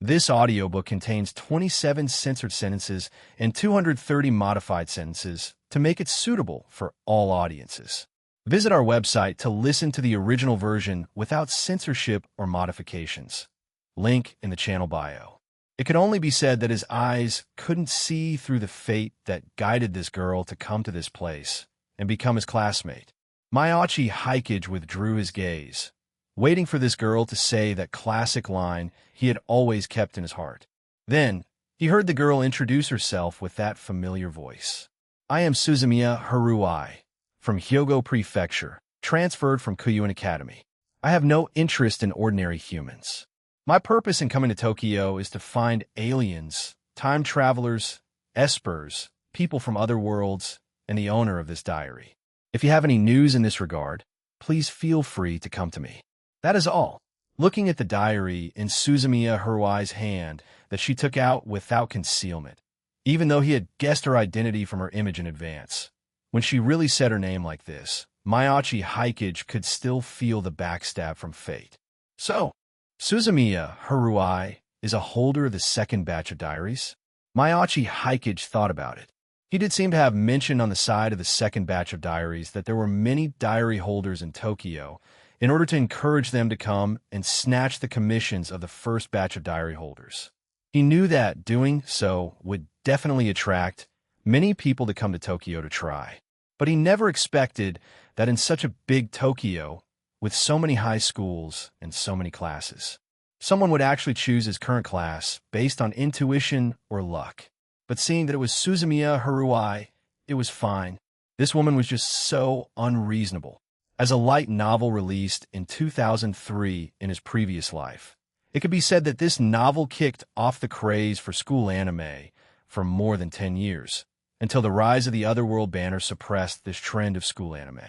This audiobook contains 27 censored sentences and 230 modified sentences to make it suitable for all audiences. Visit our website to listen to the original version without censorship or modifications. Link in the channel bio. It could only be said that his eyes couldn't see through the fate that guided this girl to come to this place and become his classmate. Mayachi Hikage withdrew his gaze, waiting for this girl to say that classic line he had always kept in his heart. Then, he heard the girl introduce herself with that familiar voice. "I am Suzumiya Haruai, from Hyogo Prefecture, transferred from Kuyuin Academy. I have no interest in ordinary humans. My purpose in coming to Tokyo is to find aliens, time travelers, espers, people from other worlds, and the owner of this diary. If you have any news in this regard, please feel free to come to me." That is all. Looking at the diary in Suzumiya Haruai's hand that she took out without concealment, even though he had guessed her identity from her image in advance. When she really said her name like this, Mayachi Hikage could still feel the backstab from fate. So, Suzumiya Haruai is a holder of the second batch of diaries? Mayachi Hikage thought about it. He did seem to have mentioned on the side of the second batch of diaries that there were many diary holders in Tokyo in order to encourage them to come and snatch the commissions of the first batch of diary holders. He knew that doing so would definitely attract many people to come to Tokyo to try. But he never expected that in such a big Tokyo, with so many high schools and so many classes, someone would actually choose his current class based on intuition or luck. But seeing that it was Suzumiya Haruai, it was fine. This woman was just so unreasonable. As a light novel released in 2003 in his previous life, it could be said that this novel kicked off the craze for school anime for more than 10 years, until the rise of the Otherworld banner suppressed this trend of school anime.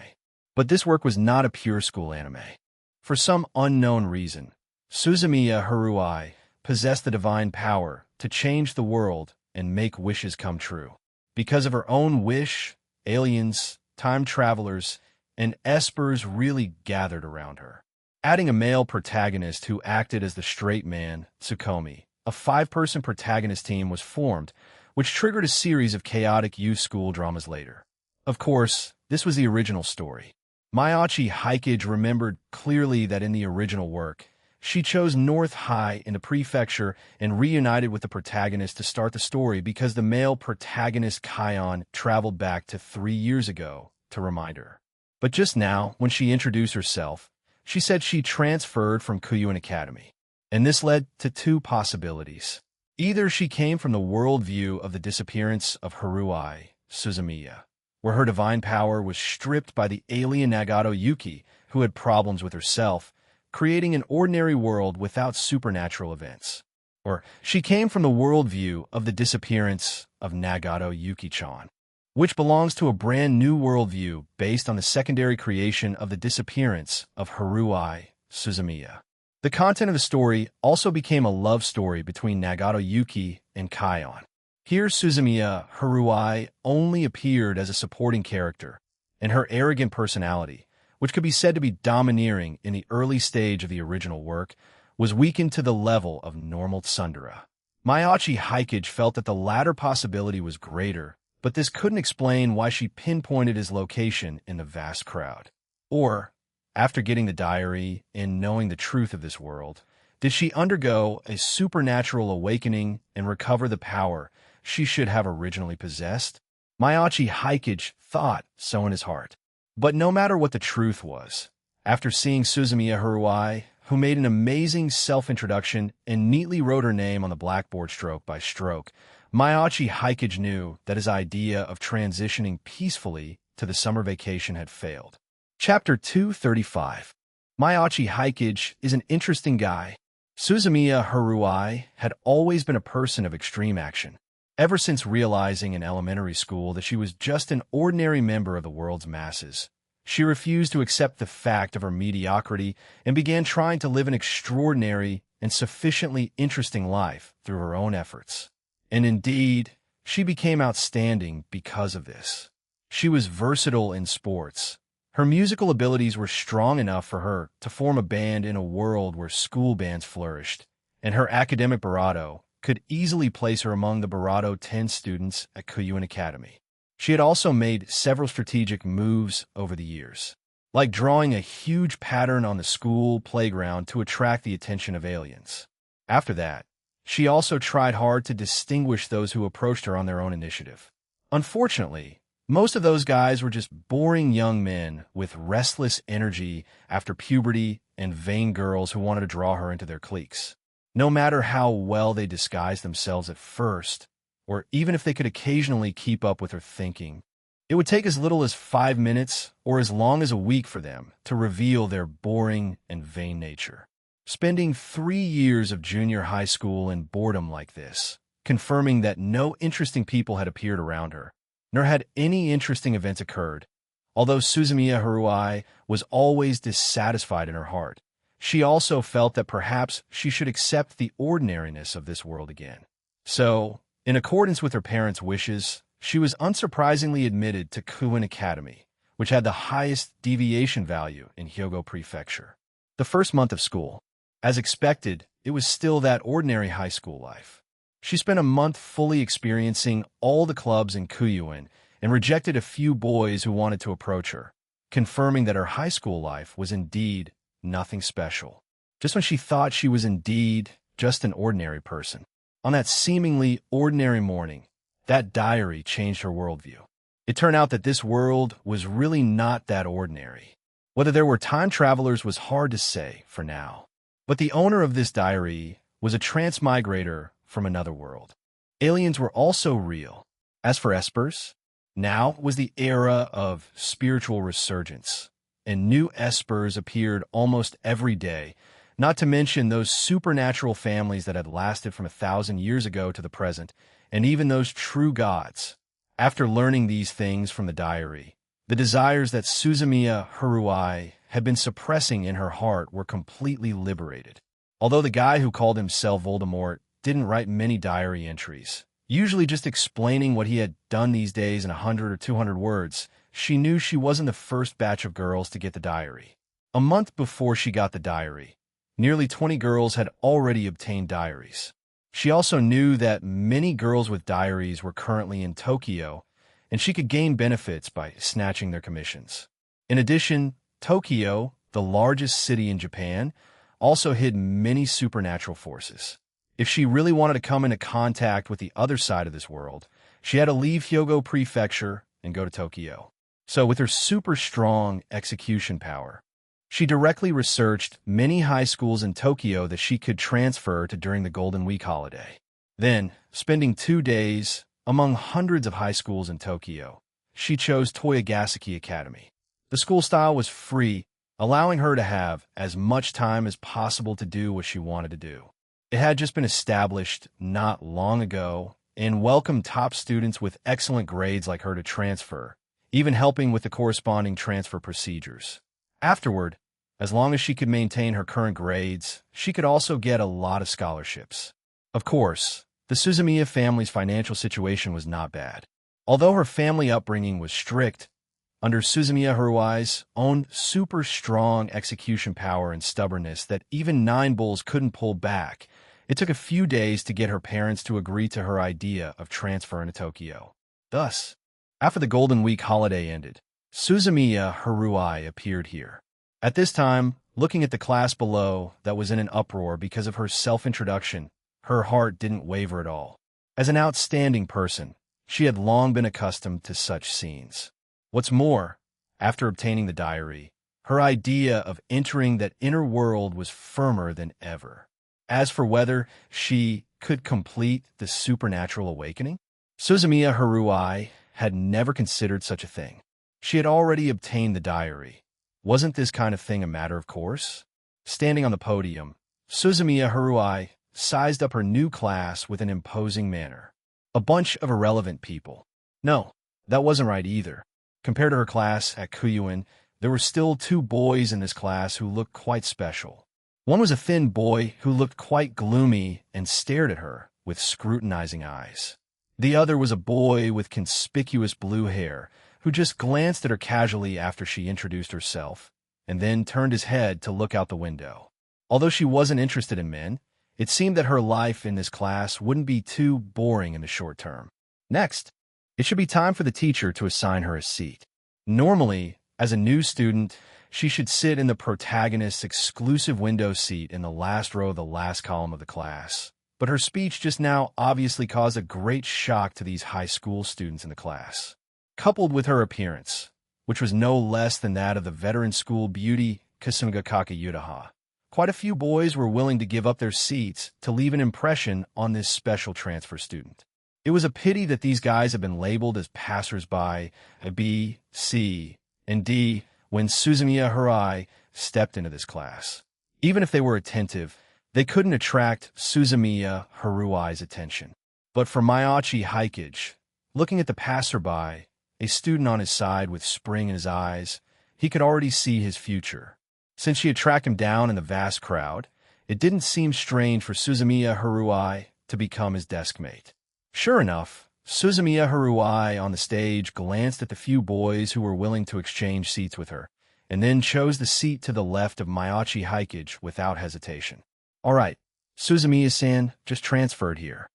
But this work was not a pure school anime. For some unknown reason, Suzumiya Haruai possessed the divine power to change the world and make wishes come true. Because of her own wish, aliens, time travelers, and espers really gathered around her. Adding a male protagonist who acted as the straight man, Tsukomi, a 5-person protagonist team was formed, which triggered a series of chaotic youth school dramas later. Of course, this was the original story. Mayachi Hikage remembered clearly that in the original work, she chose North High in the prefecture and reunited with the protagonist to start the story because the male protagonist Kion traveled back to 3 years ago to remind her. But just now, when she introduced herself, she said she transferred from Kuyuin Academy. And this led to 2 possibilities. Either she came from the worldview of the disappearance of Haruai, Suzumiya, where her divine power was stripped by the alien Nagato Yuki, who had problems with herself, creating an ordinary world without supernatural events. Or she came from the worldview of the disappearance of Nagato Yuki-chan, which belongs to a brand new worldview based on the secondary creation of the disappearance of Haruai, Suzumiya. The content of the story also became a love story between Nagato Yuki and Kion. Here, Suzumiya Haruai only appeared as a supporting character, and her arrogant personality, which could be said to be domineering in the early stage of the original work, was weakened to the level of normal tsundere. Mayachi Hikage felt that the latter possibility was greater, but this couldn't explain why she pinpointed his location in the vast crowd. Or, after getting the diary and knowing the truth of this world, did she undergo a supernatural awakening and recover the power she should have originally possessed? Mayachi Hikage thought so in his heart. But no matter what the truth was, after seeing Suzumiya Haruai, who made an amazing self-introduction and neatly wrote her name on the blackboard stroke by stroke, Mayachi Hikage knew that his idea of transitioning peacefully to the summer vacation had failed. Chapter 235. Mayachi Hikage is an interesting guy. Suzumiya Haruai had always been a person of extreme action. Ever since realizing in elementary school that she was just an ordinary member of the world's masses, she refused to accept the fact of her mediocrity and began trying to live an extraordinary and sufficiently interesting life through her own efforts. And indeed, she became outstanding because of this. She was versatile in sports. Her musical abilities were strong enough for her to form a band in a world where school bands flourished, and her academic bravado could easily place her among the bravado 10 students at Kuyuin Academy. She had also made several strategic moves over the years, like drawing a huge pattern on the school playground to attract the attention of aliens. After that, she also tried hard to distinguish those who approached her on their own initiative. Unfortunately, most of those guys were just boring young men with restless energy after puberty and vain girls who wanted to draw her into their cliques. No matter how well they disguised themselves at first, or even if they could occasionally keep up with her thinking, it would take as little as 5 minutes or as long as a week for them to reveal their boring and vain nature. Spending 3 years of junior high school in boredom like this, confirming that no interesting people had appeared around her, nor had any interesting events occurred. Although Suzumiya Haruai was always dissatisfied in her heart, she also felt that perhaps she should accept the ordinariness of this world again. So, in accordance with her parents' wishes, she was unsurprisingly admitted to Kuyuin Academy, which had the highest deviation value in Hyogo Prefecture. The first month of school, as expected, it was still that ordinary high school life. She spent a month fully experiencing all the clubs in Kuyuin and rejected a few boys who wanted to approach her, confirming that her high school life was indeed nothing special. Just when she thought she was indeed just an ordinary person. On that seemingly ordinary morning, that diary changed her worldview. It turned out that this world was really not that ordinary. Whether there were time travelers was hard to say for now. But the owner of this diary was a transmigrator from another world. Aliens were also real. As for espers, now was the era of spiritual resurgence, and new espers appeared almost every day, not to mention those supernatural families that had lasted from 1,000 years ago to the present, and even those true gods. After learning these things from the diary, the desires that Suzumiya Haruai had been suppressing in her heart were completely liberated. Although the guy who called himself Voldemort didn't write many diary entries, usually just explaining what he had done these days in 100 or 200 words, she knew she wasn't the first batch of girls to get the diary. A month before she got the diary, nearly 20 girls had already obtained diaries. She also knew that many girls with diaries were currently in Tokyo, and she could gain benefits by snatching their commissions. In addition, Tokyo, the largest city in Japan, also hid many supernatural forces. If she really wanted to come into contact with the other side of this world, she had to leave Hyogo Prefecture and go to Tokyo. So with her super strong execution power, she directly researched many high schools in Tokyo that she could transfer to during the Golden Week holiday. Then, spending 2 days among hundreds of high schools in Tokyo, she chose Toyogaseki Academy. The school style was free, allowing her to have as much time as possible to do what she wanted to do. It had just been established not long ago and welcomed top students with excellent grades like her to transfer, even helping with the corresponding transfer procedures. Afterward, as long as she could maintain her current grades, she could also get a lot of scholarships. Of course, the Suzumiya family's financial situation was not bad. Although her family upbringing was strict, under Suzumiya Haruai's own super strong execution power and stubbornness that even 9 bulls couldn't pull back, it took a few days to get her parents to agree to her idea of transferring to Tokyo. Thus, after the Golden Week holiday ended, Suzumiya Haruai appeared here. At this time, looking at the class below that was in an uproar because of her self-introduction, her heart didn't waver at all. As an outstanding person, she had long been accustomed to such scenes. What's more, after obtaining the diary, her idea of entering that inner world was firmer than ever. As for whether she could complete the supernatural awakening, Suzumiya Haruai had never considered such a thing. She had already obtained the diary. Wasn't this kind of thing a matter of course? Standing on the podium, Suzumiya Haruai sized up her new class with an imposing manner. A bunch of irrelevant people. No, that wasn't right either. Compared to her class at Kuyuin, there were still 2 boys in this class who looked quite special. One was a thin boy who looked quite gloomy and stared at her with scrutinizing eyes. The other was a boy with conspicuous blue hair who just glanced at her casually after she introduced herself, and then turned his head to look out the window. Although she wasn't interested in men, It seemed that her life in this class wouldn't be too boring in the short term. Next, it should be time for the teacher to assign her a seat. Normally, as a new student, she should sit in the protagonist's exclusive window seat in the last row of the last column of the class. But her speech just now obviously caused a great shock to these high school students in the class. Coupled with her appearance, which was no less than that of the veteran school beauty Kasumigakake Yutaha, quite a few boys were willing to give up their seats to leave an impression on this special transfer student. It was a pity that these guys had been labeled as passers-by, a B, C, and D, when Suzumiya Harai stepped into this class. Even if they were attentive, they couldn't attract Suzumiya Harui's attention. But for Maiachi Hikage, looking at the passerby, a student on his side with spring in his eyes, he could already see his future. Since she had tracked him down in the vast crowd, it didn't seem strange for Suzumiya Harui to become his deskmate. Sure enough, Suzumiya Harui on the stage glanced at the few boys who were willing to exchange seats with her, and then chose the seat to the left of Maiachi Hikage without hesitation. All right, Suzumiya-san just transferred here.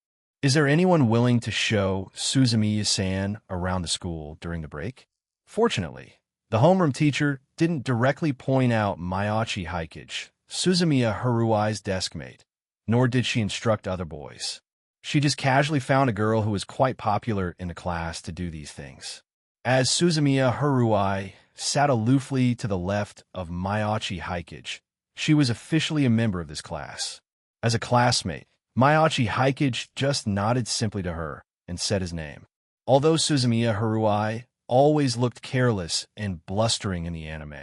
Is there anyone willing to show Suzumiya-san around the school during the break? Fortunately, the homeroom teacher didn't directly point out Maiachi Hikage, Suzumiya Harui's deskmate, nor did she instruct other boys. She just casually found a girl who was quite popular in the class to do these things. As Suzumiya Harui sat aloofly to the left of Maiachi Hikage, she was officially a member of this class. As a classmate, Maiachi Hikage just nodded simply to her and said his name. Although Suzumiya Harui always looked careless and blustering in the anime,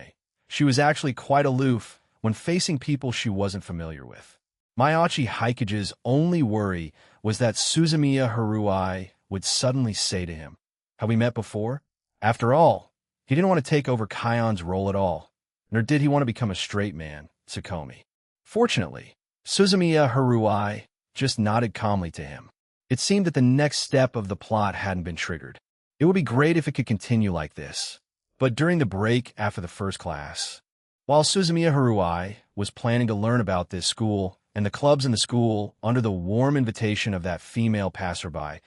she was actually quite aloof when facing people she wasn't familiar with. Maiachi Hikage's only worry was that Suzumiya Harui would suddenly say to him, "Have we met before?" After all, he didn't want to take over Kaion's role at all, nor did he want to become a straight man, Tsukomi. Fortunately, Suzumiya Harui just nodded calmly to him. It seemed that the next step of the plot hadn't been triggered. It would be great if it could continue like this. But during the break after the first class, while Suzumiya Harui was planning to learn about this school and the clubs in the school under the warm invitation of that female passerby,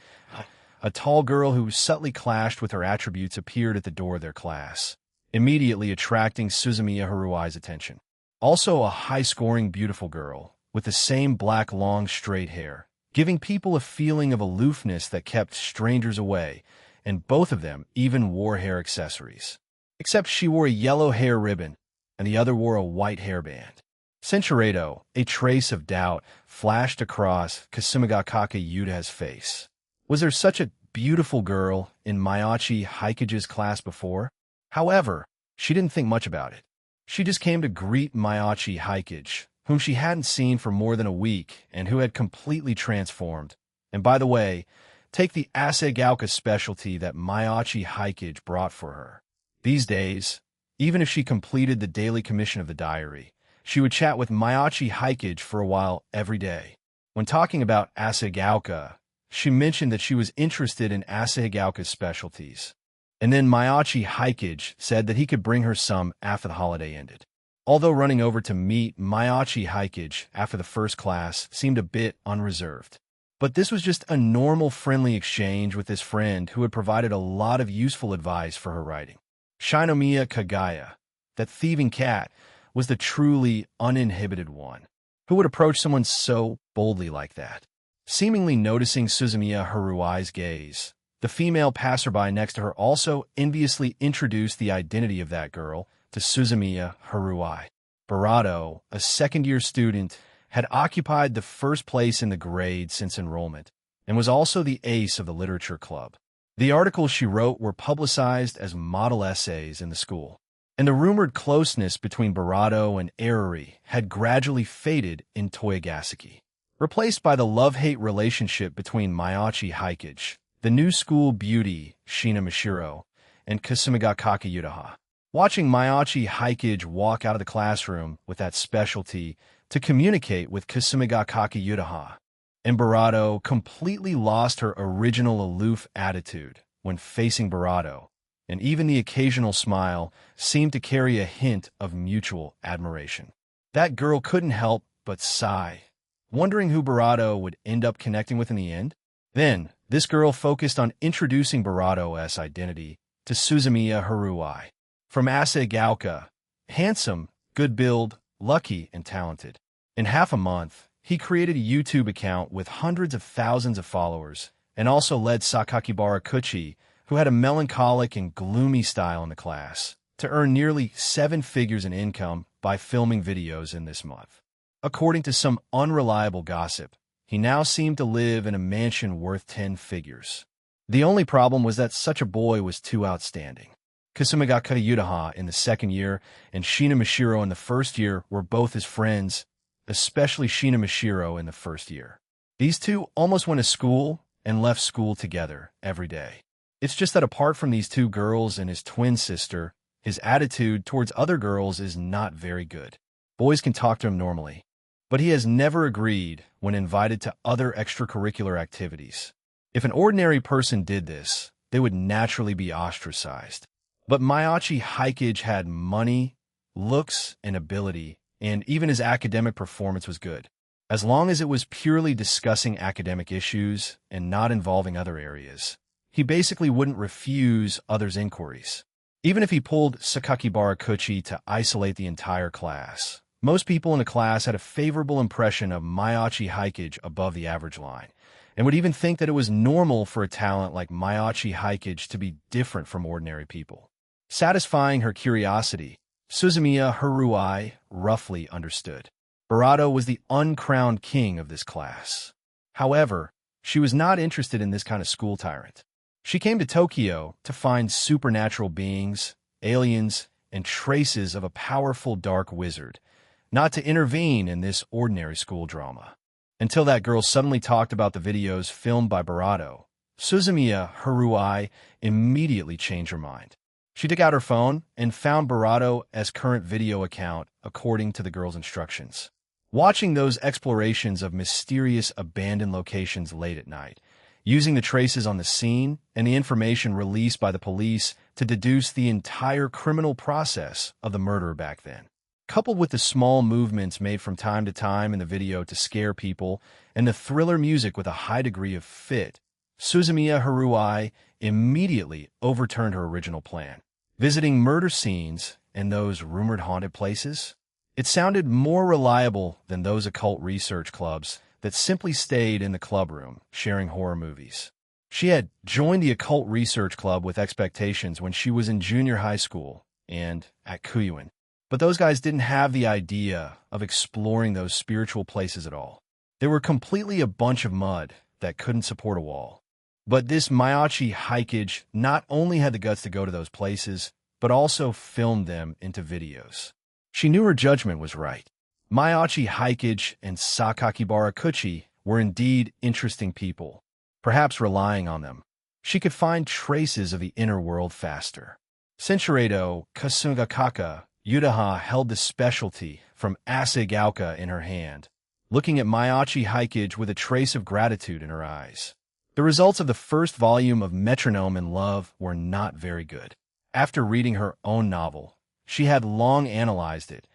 a tall girl who subtly clashed with her attributes appeared at the door of their class, immediately attracting Suzumiya Harui's attention. Also a high-scoring beautiful girl, with the same black long straight hair, giving people a feeling of aloofness that kept strangers away, and both of them even wore hair accessories. Except she wore a yellow hair ribbon, and the other wore a white hairband. Senchuredo, a trace of doubt, flashed across Kasumigakake Yuta's face. Was there such a beautiful girl in Maiachi Hikage's class before? However, she didn't think much about it. She just came to greet Maiachi Hikage, whom she hadn't seen for more than a week and who had completely transformed. And by the way, take the Asegauka specialty that Maiachi Hikage brought for her. These days, even if she completed the daily commission of the diary, she would chat with Maiachi Hikage for a while every day. When talking about Asegauka, she mentioned that she was interested in Asegauka's specialties. And then Maiachi Hikage said that he could bring her some after the holiday ended. Although running over to meet Maiachi Hikage after the first class seemed a bit unreserved. But this was just a normal friendly exchange with this friend who had provided a lot of useful advice for her writing. Shinomiya Kagaya, that thieving cat, was the truly uninhibited one. Who would approach someone so boldly like that? Seemingly noticing Suzumiya Harui's gaze, the female passerby next to her also enviously introduced the identity of that girl to Suzumiya Harui. Barato, a second-year student, had occupied the first place in the grade since enrollment, and was also the ace of the literature club. The articles she wrote were publicized as model essays in the school, and the rumored closeness between Barato and Eruri had gradually faded in Toyogaseki, replaced by the love-hate relationship between Maiachi Hikage, the new school beauty Shina Mashiro, and Kasumigakake Yutaha. Watching Maiachi Hikage walk out of the classroom with that specialty to communicate with Kasumigakake Yutaha, and Barato completely lost her original aloof attitude when facing Barato, and even the occasional smile seemed to carry a hint of mutual admiration. That girl couldn't help but sigh wondering who Barato would end up connecting with in the end. Then, this girl focused on introducing Barato's identity to Suzumiya Haruai. From Asagaoka, handsome, good build, lucky, and talented. In half a month, he created a YouTube account with hundreds of thousands of followers, and also led Sakakibara Kuchi, who had a melancholic and gloomy style in the class, to earn nearly 7 figures in income by filming videos in this month. According to some unreliable gossip, he now seemed to live in a mansion worth 10 figures. The only problem was that such a boy was too outstanding. Kasumigaka Yudaha in the second year and Shina Mashiro in the first year were both his friends, especially Shina Mashiro in the first year. These two almost went to school and left school together every day. It's just that apart from these two girls and his twin sister, his attitude towards other girls is not very good. Boys can talk to him normally, but he has never agreed when invited to other extracurricular activities. If an ordinary person did this, they would naturally be ostracized. But Mayachi Hikage had money, looks, and ability, and even his academic performance was good. As long as it was purely discussing academic issues and not involving other areas, he basically wouldn't refuse others' inquiries. Even if he pulled Sakakibara Kuchi to isolate the entire class, most people in the class had a favorable impression of Mayachi Hikage above the average line, and would even think that it was normal for a talent like Mayachi Hikage to be different from ordinary people. Satisfying her curiosity, Suzumiya Haruai roughly understood. Barato was the uncrowned king of this class. However, she was not interested in this kind of school tyrant. She came to Tokyo to find supernatural beings, aliens, and traces of a powerful dark wizard, not to intervene in this ordinary school drama. Until that girl suddenly talked about the videos filmed by Barato, Suzumiya Haruai immediately changed her mind. She took out her phone and found Barato's current video account according to the girl's instructions. Watching those explorations of mysterious abandoned locations late at night, using the traces on the scene and the information released by the police to deduce the entire criminal process of the murderer back then. Coupled with the small movements made from time to time in the video to scare people and the thriller music with a high degree of fit, Suzumiya Haruai immediately overturned her original plan. Visiting murder scenes and those rumored haunted places, it sounded more reliable than those occult research clubs that simply stayed in the clubroom, sharing horror movies. She had joined the occult research club with expectations when she was in junior high school and at Kuyuin, but those guys didn't have the idea of exploring those spiritual places at all. They were completely a bunch of mud that couldn't support a wall. But this Mayachi Hikage not only had the guts to go to those places, but also filmed them into videos. She knew her judgment was right. Mayachi Hikage and Sakakibara Kuchi were indeed interesting people. Perhaps relying on them, she could find traces of the inner world faster. Senshiredo Kasungakaka Yudaha held the specialty from Asagaoka in her hand, looking at Mayachi Hikage with a trace of gratitude in her eyes. The results of the first volume of Metronome in Love were not very good. After reading her own novel, she had long analyzed it.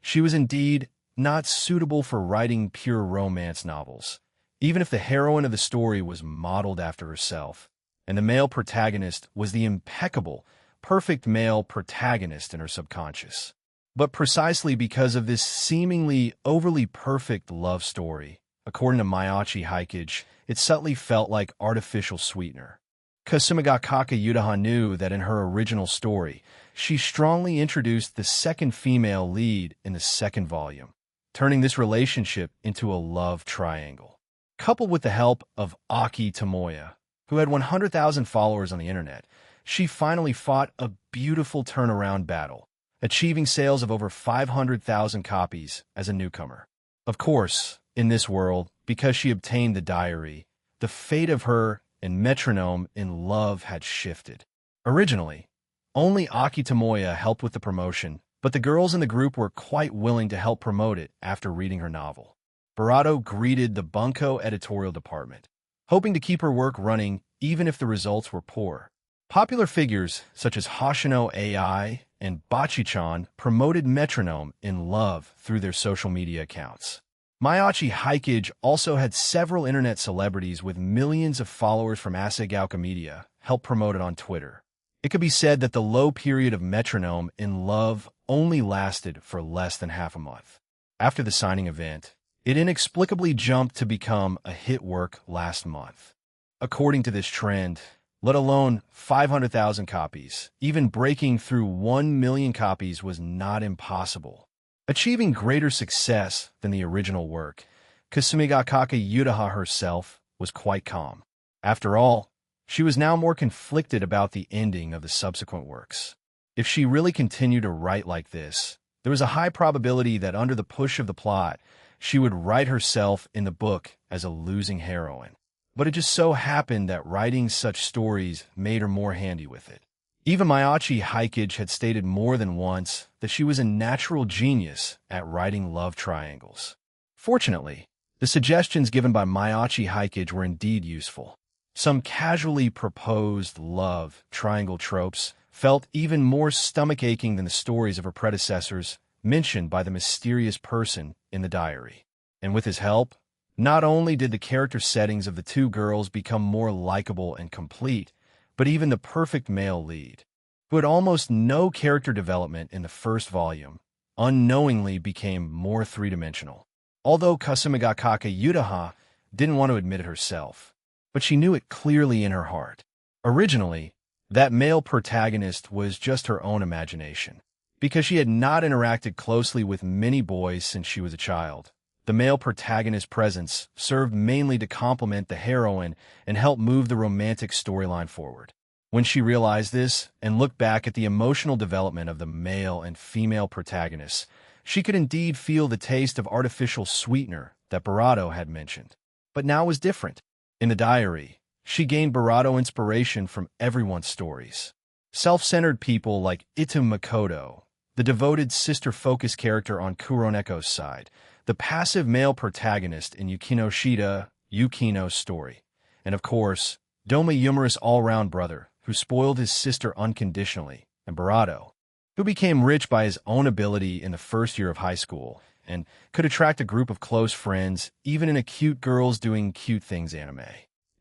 She was indeed not suitable for writing pure romance novels, even if the heroine of the story was modeled after herself, and the male protagonist was the impeccable, perfect male protagonist in her subconscious. But precisely because of this seemingly overly perfect love story, according to Mayachi Hikage, it subtly felt like artificial sweetener. Kasumigakaka Yudaha knew that in her original story, she strongly introduced the second female lead in the second volume, turning this relationship into a love triangle. Coupled with the help of Aki Tomoya, who had 100,000 followers on the internet, she finally fought a beautiful turnaround battle, achieving sales of over 500,000 copies as a newcomer. Of course, in this world, because she obtained the diary, the fate of her and Metronome in Love had shifted. Originally, only Aki Tomoya helped with the promotion, but the girls in the group were quite willing to help promote it after reading her novel. Barato greeted the Bunko editorial department, hoping to keep her work running even if the results were poor. Popular figures such as Hoshino AI and Bachichan promoted Metronome in Love through their social media accounts. Mayachi Hikage also had several internet celebrities with millions of followers from Asagaoka Media help promote it on Twitter. It could be said that the low period of Metronome in Love only lasted for less than half a month. After the signing event, it inexplicably jumped to become a hit work last month. According to this trend, let alone 500,000 copies, even breaking through 1 million copies was not impossible. Achieving greater success than the original work, Kasumigakake Yutaha herself was quite calm. After all, she was now more conflicted about the ending of the subsequent works. If she really continued to write like this, there was a high probability that under the push of the plot, she would write herself in the book as a losing heroine. But it just so happened that writing such stories made her more handy with it. Even Mayachi Hikage had stated more than once that she was a natural genius at writing love triangles. Fortunately, the suggestions given by Mayachi Hikage were indeed useful. Some casually proposed love triangle tropes felt even more stomach-aching than the stories of her predecessors mentioned by the mysterious person in the diary. And with his help, not only did the character settings of the two girls become more likable and complete, but even the perfect male lead, who had almost no character development in the first volume, unknowingly became more three-dimensional. Although Kasumigakake Yutaha didn't want to admit it herself, but she knew it clearly in her heart. Originally, that male protagonist was just her own imagination. Because she had not interacted closely with many boys since she was a child, the male protagonist's presence served mainly to complement the heroine and help move the romantic storyline forward. When she realized this and looked back at the emotional development of the male and female protagonists, she could indeed feel the taste of artificial sweetener that Barato had mentioned. But now was different. In the diary, she gained Barato inspiration from everyone's stories. Self-centered people like Itu Makoto, the devoted sister-focused character on Kuroneko's side, the passive male protagonist in Yukino Shida, Yukino's story, and of course, Doma Yumura's all-round brother, who spoiled his sister unconditionally, and Barato, who became rich by his own ability in the first year of high school, and could attract a group of close friends, even in a cute girls doing cute things anime.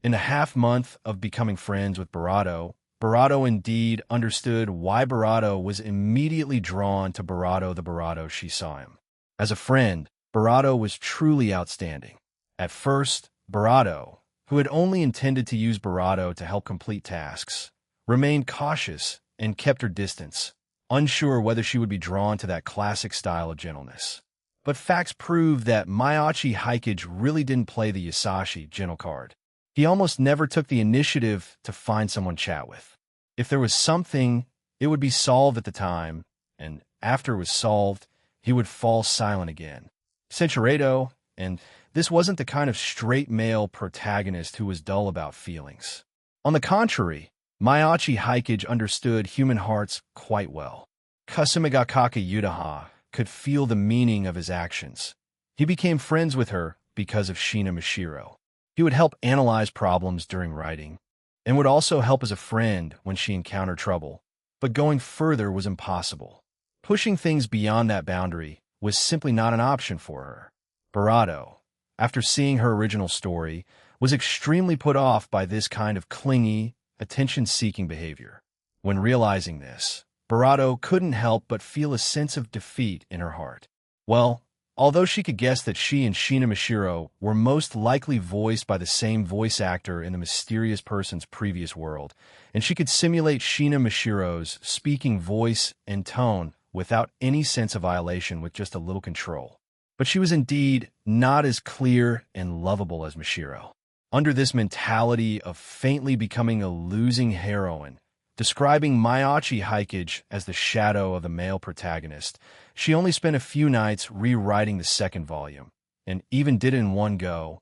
In the half-month of becoming friends with Barato, Barato indeed understood why Barato was immediately drawn to Barato the Barato she saw him. As a friend, Barato was truly outstanding. At first, Barato, who had only intended to use Barato to help complete tasks, remained cautious and kept her distance, unsure whether she would be drawn to that classic style of gentleness. But facts proved that Mayachi Hikage really didn't play the Yasashi gentle card. He almost never took the initiative to find someone to chat with. If there was something, it would be solved at the time, and after it was solved, he would fall silent again. Centuredo, and this wasn't the kind of straight male protagonist who was dull about feelings. On the contrary, Mayachi Hikage understood human hearts quite well. Kasumigakake Yutaha could feel the meaning of his actions. He became friends with her because of Shina Mishiro. He would help analyze problems during writing, and would also help as a friend when she encountered trouble. But going further was impossible. Pushing things beyond that boundary was simply not an option for her. Barato, after seeing her original story, was extremely put off by this kind of clingy, attention-seeking behavior. When realizing this, Barato couldn't help but feel a sense of defeat in her heart. Well, although she could guess that she and Shina Mishiro were most likely voiced by the same voice actor in the mysterious person's previous world, and she could simulate Shina Mishiro's speaking voice and tone without any sense of violation with just a little control. But she was indeed not as clear and lovable as Mishiro. Under this mentality of faintly becoming a losing heroine, describing Mayachi Hikage as the shadow of the male protagonist, she only spent a few nights rewriting the second volume, and even did it in one go,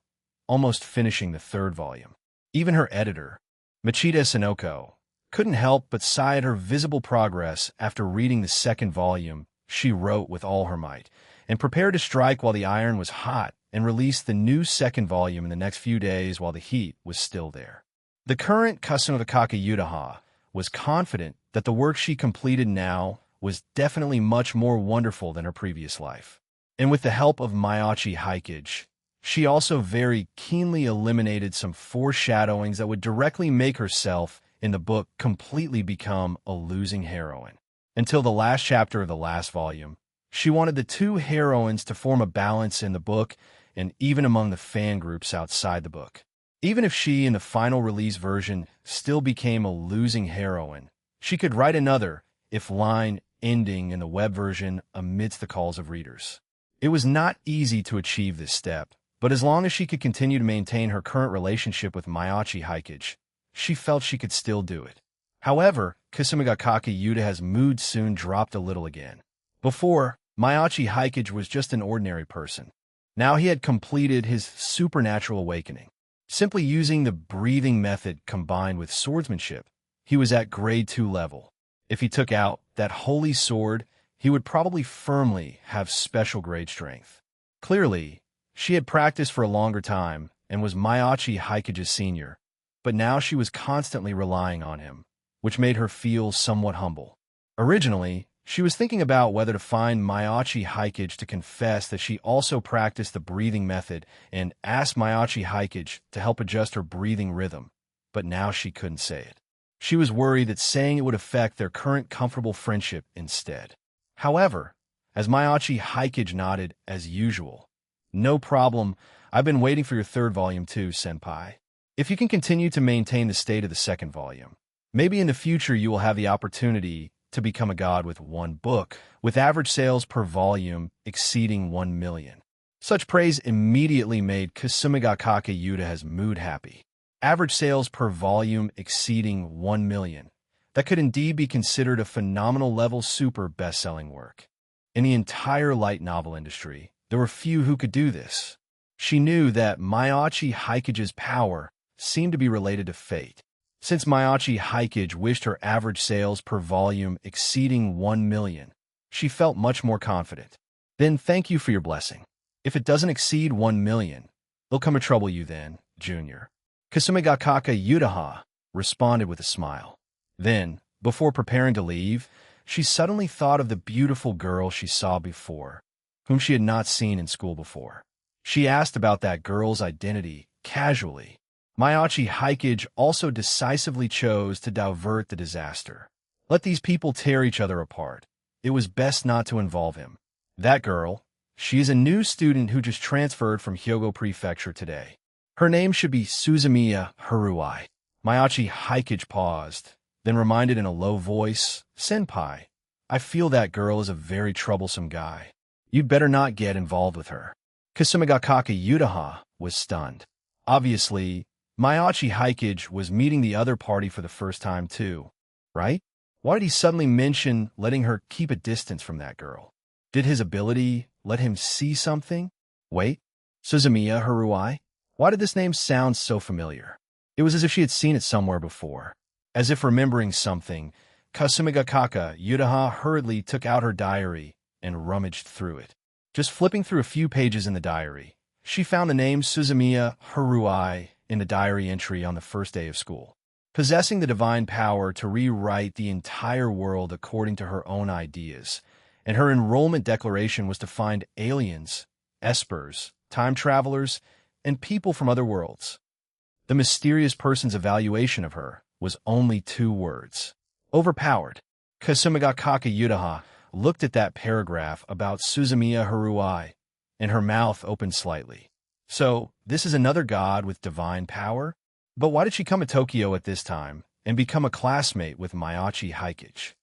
almost finishing the third volume. Even her editor, Machida Sonoko, couldn't help but sigh at her visible progress after reading the second volume she wrote with all her might, and prepared to strike while the iron was hot and release the new second volume in the next few days while the heat was still there. The current Kasumigakake Yutaha was confident that the work she completed now was definitely much more wonderful than her previous life. And with the help of Mayachi Hikage, she also very keenly eliminated some foreshadowings that would directly make herself in the book completely become a losing heroine. Until the last chapter of the last volume, she wanted the two heroines to form a balance in the book and even among the fan groups outside the book. Even if she, in the final release version, still became a losing heroine, she could write another, if-line ending in the web version amidst the calls of readers. It was not easy to achieve this step, but as long as she could continue to maintain her current relationship with Mayachi Hikage, she felt she could still do it. However, Kasumigakake Yutaha's mood soon dropped a little again. Before, Mayachi Hikage was just an ordinary person. Now he had completed his supernatural awakening. Simply using the breathing method combined with swordsmanship, he was at grade 2 level. If he took out that holy sword, he would probably firmly have special grade strength. Clearly, she had practiced for a longer time and was Mayachi Hikage's senior, but now she was constantly relying on him, which made her feel somewhat humble. Originally, she was thinking about whether to find Mayachi Hikage to confess that she also practiced the breathing method and ask Mayachi Hikage to help adjust her breathing rhythm, but now she couldn't say it. She was worried that saying it would affect their current comfortable friendship instead. However, as Mayachi Hikage nodded as usual, "No problem, I've been waiting for your third volume too, senpai. If you can continue to maintain the state of the second volume, maybe in the future you will have the opportunity to become a god with one book, with average sales per volume exceeding 1 million. Such praise immediately made Kasumigakake Yutaha's mood happy. Average sales per volume exceeding 1 million. That could indeed be considered a phenomenal level super best-selling work. In the entire light novel industry, there were few who could do this. She knew that Mayachi Hikage's power seemed to be related to fate. Since Mayachi Hikage wished her average sales per volume exceeding 1 million, she felt much more confident. Then thank you for your blessing. If it doesn't exceed 1 million, they'll come to trouble you then, Junior. Kasumigakake Yutaha responded with a smile. Then, before preparing to leave, she suddenly thought of the beautiful girl she saw before, whom she had not seen in school before. She asked about that girl's identity casually. Mayachi Hikage also decisively chose to divert the disaster. Let these people tear each other apart. It was best not to involve him. That girl, she is a new student who just transferred from Hyogo Prefecture today. Her name should be Suzumiya Haruai. Mayachi Hikage paused, then reminded in a low voice, "Senpai, I feel that girl is a very troublesome guy. You'd better not get involved with her." Kasumigakake Yutaha was stunned. Obviously, Mayachi Hikage was meeting the other party for the first time too, right? Why did he suddenly mention letting her keep a distance from that girl? Did his ability let him see something? Wait, Suzumiya Haruai? Why did this name sound so familiar? It was as if she had seen it somewhere before. As if remembering something, Kasumigakake Yutaha hurriedly took out her diary and rummaged through it. Just flipping through a few pages in the diary, she found the name Suzumiya Haruai in the diary entry on the first day of school. Possessing the divine power to rewrite the entire world according to her own ideas, and her enrollment declaration was to find aliens, espers, time travelers, and people from other worlds. The mysterious person's evaluation of her was only 2 words: overpowered. Kasumigakake Yutaha looked at that paragraph about Suzumiya Haruai, and her mouth opened slightly. So, this is another god with divine power? But why did she come to Tokyo at this time and become a classmate with Mayachi Hikage?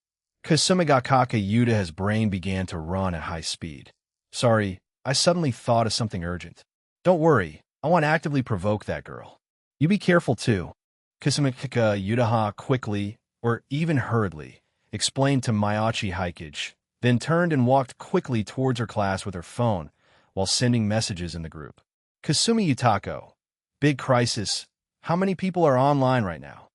Kasumigakake Yutaha's brain began to run at high speed. Sorry, I suddenly thought of something urgent. Don't worry, I want to actively provoke that girl. You be careful too. Kasumigakake Yutaha quickly, or even hurriedly, explained to Mayachi Hikage, then turned and walked quickly towards her class with her phone while sending messages in the group. Kasumi Yutako, big crisis. How many people are online right now?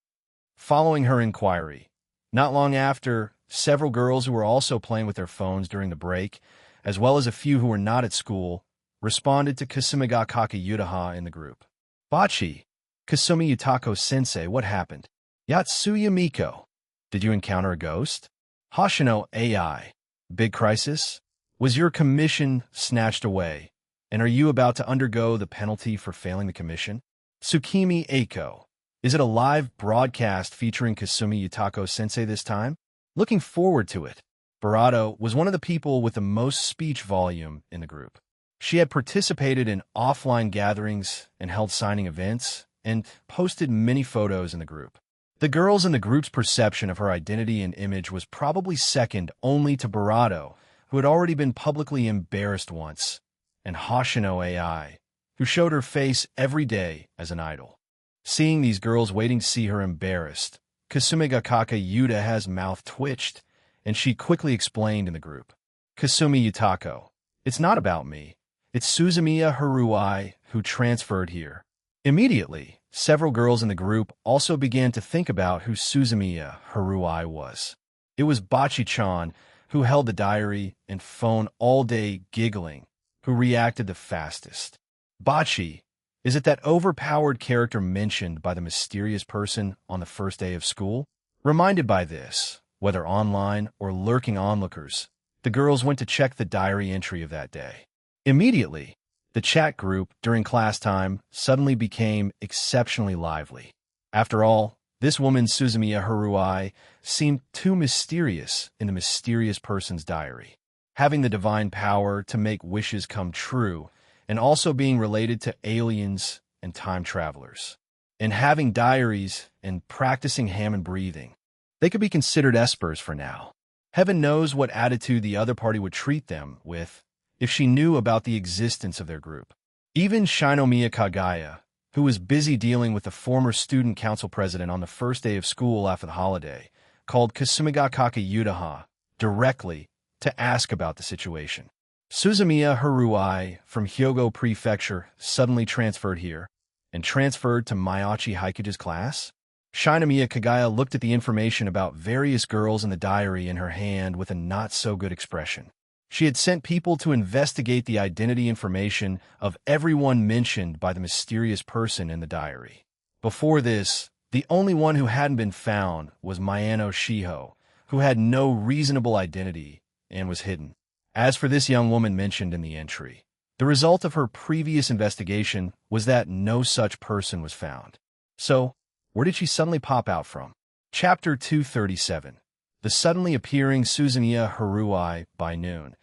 Following her inquiry, not long after, several girls who were also playing with their phones during the break, as well as a few who were not at school, responded to Kasumigakake Yutaha in the group. Bachi, Kasumi Yutako-sensei, what happened? Yatsuya Miko, did you encounter a ghost? Hoshino AI, big crisis? Was your commission snatched away? And are you about to undergo the penalty for failing the commission? Tsukimi Eiko. Is it a live broadcast featuring Kasumi Yutako-sensei this time? Looking forward to it. Barato was one of the people with the most speech volume in the group. She had participated in offline gatherings and held signing events, and posted many photos in the group. The girls in the group's perception of her identity and image was probably second only to Barato, who had already been publicly embarrassed once, and Hoshino AI, who showed her face every day as an idol. Seeing these girls waiting to see her embarrassed, Kasumi Gakaka Yuta has mouth twitched, and she quickly explained in the group. Kasumi Yutako. It's not about me. It's Suzumiya Haruai who transferred here. Immediately, several girls in the group also began to think about who Suzumiya Haruai was. It was Bachi-chan, who held the diary and phone all day giggling, who reacted the fastest. Bachi, is it that overpowered character mentioned by the mysterious person on the first day of school? Reminded by this, whether online or lurking onlookers, the girls went to check the diary entry of that day. Immediately, the chat group during class time suddenly became exceptionally lively. After all, this woman Suzumiya Haruai seemed too mysterious in the mysterious person's diary, having the divine power to make wishes come true, and also being related to aliens and time travelers. And having diaries and practicing Hammond breathing, they could be considered espers for now. Heaven knows what attitude the other party would treat them with if she knew about the existence of their group. Even Shinomiya Kagaya, who was busy dealing with the former student council president on the first day of school after the holiday, called Kasumigakaka Yutaha directly to ask about the situation. Suzumiya Haruai from Hyogo Prefecture suddenly transferred here and transferred to Miyachi Haikuji's class? Shinomiya Kagaya looked at the information about various girls in the diary in her hand with a not-so-good expression. She had sent people to investigate the identity information of everyone mentioned by the mysterious person in the diary. Before this, the only one who hadn't been found was Mayano Shiho, who had no reasonable identity and was hidden. As for this young woman mentioned in the entry, the result of her previous investigation was that no such person was found. So, where did she suddenly pop out from? Chapter 237. The suddenly appearing Suzumiya Haruai by noon.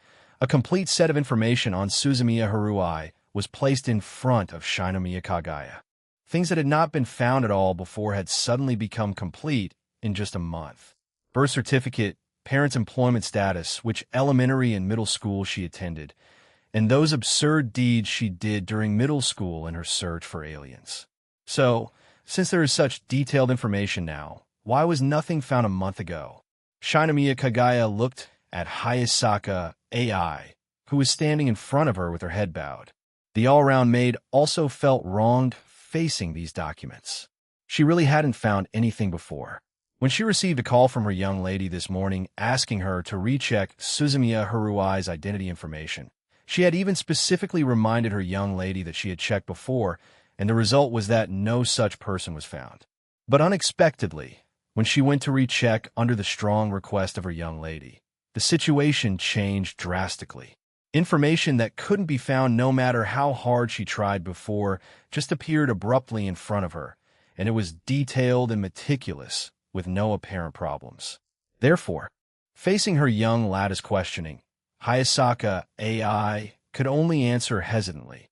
A complete set of information on Suzumiya Haruai was placed in front of Shinomiya Kagaya. Things that had not been found at all before had suddenly become complete in just a month. Birth certificate, parents' employment status, which elementary and middle school she attended, and those absurd deeds she did during middle school in her search for aliens. So, since there is such detailed information now, why was nothing found a month ago? Shinomiya Kagaya looked at Hayasaka AI, who was standing in front of her with her head bowed. The all-round maid also felt wronged facing these documents. She really hadn't found anything before. When she received a call from her young lady this morning asking her to recheck Suzumiya Haruai's identity information, she had even specifically reminded her young lady that she had checked before, and the result was that no such person was found. But unexpectedly, when she went to recheck under the strong request of her young lady, the situation changed drastically. Information that couldn't be found no matter how hard she tried before just appeared abruptly in front of her, and it was detailed and meticulous, with no apparent problems. Therefore, facing her young lattice questioning, Hayasaka AI could only answer hesitantly.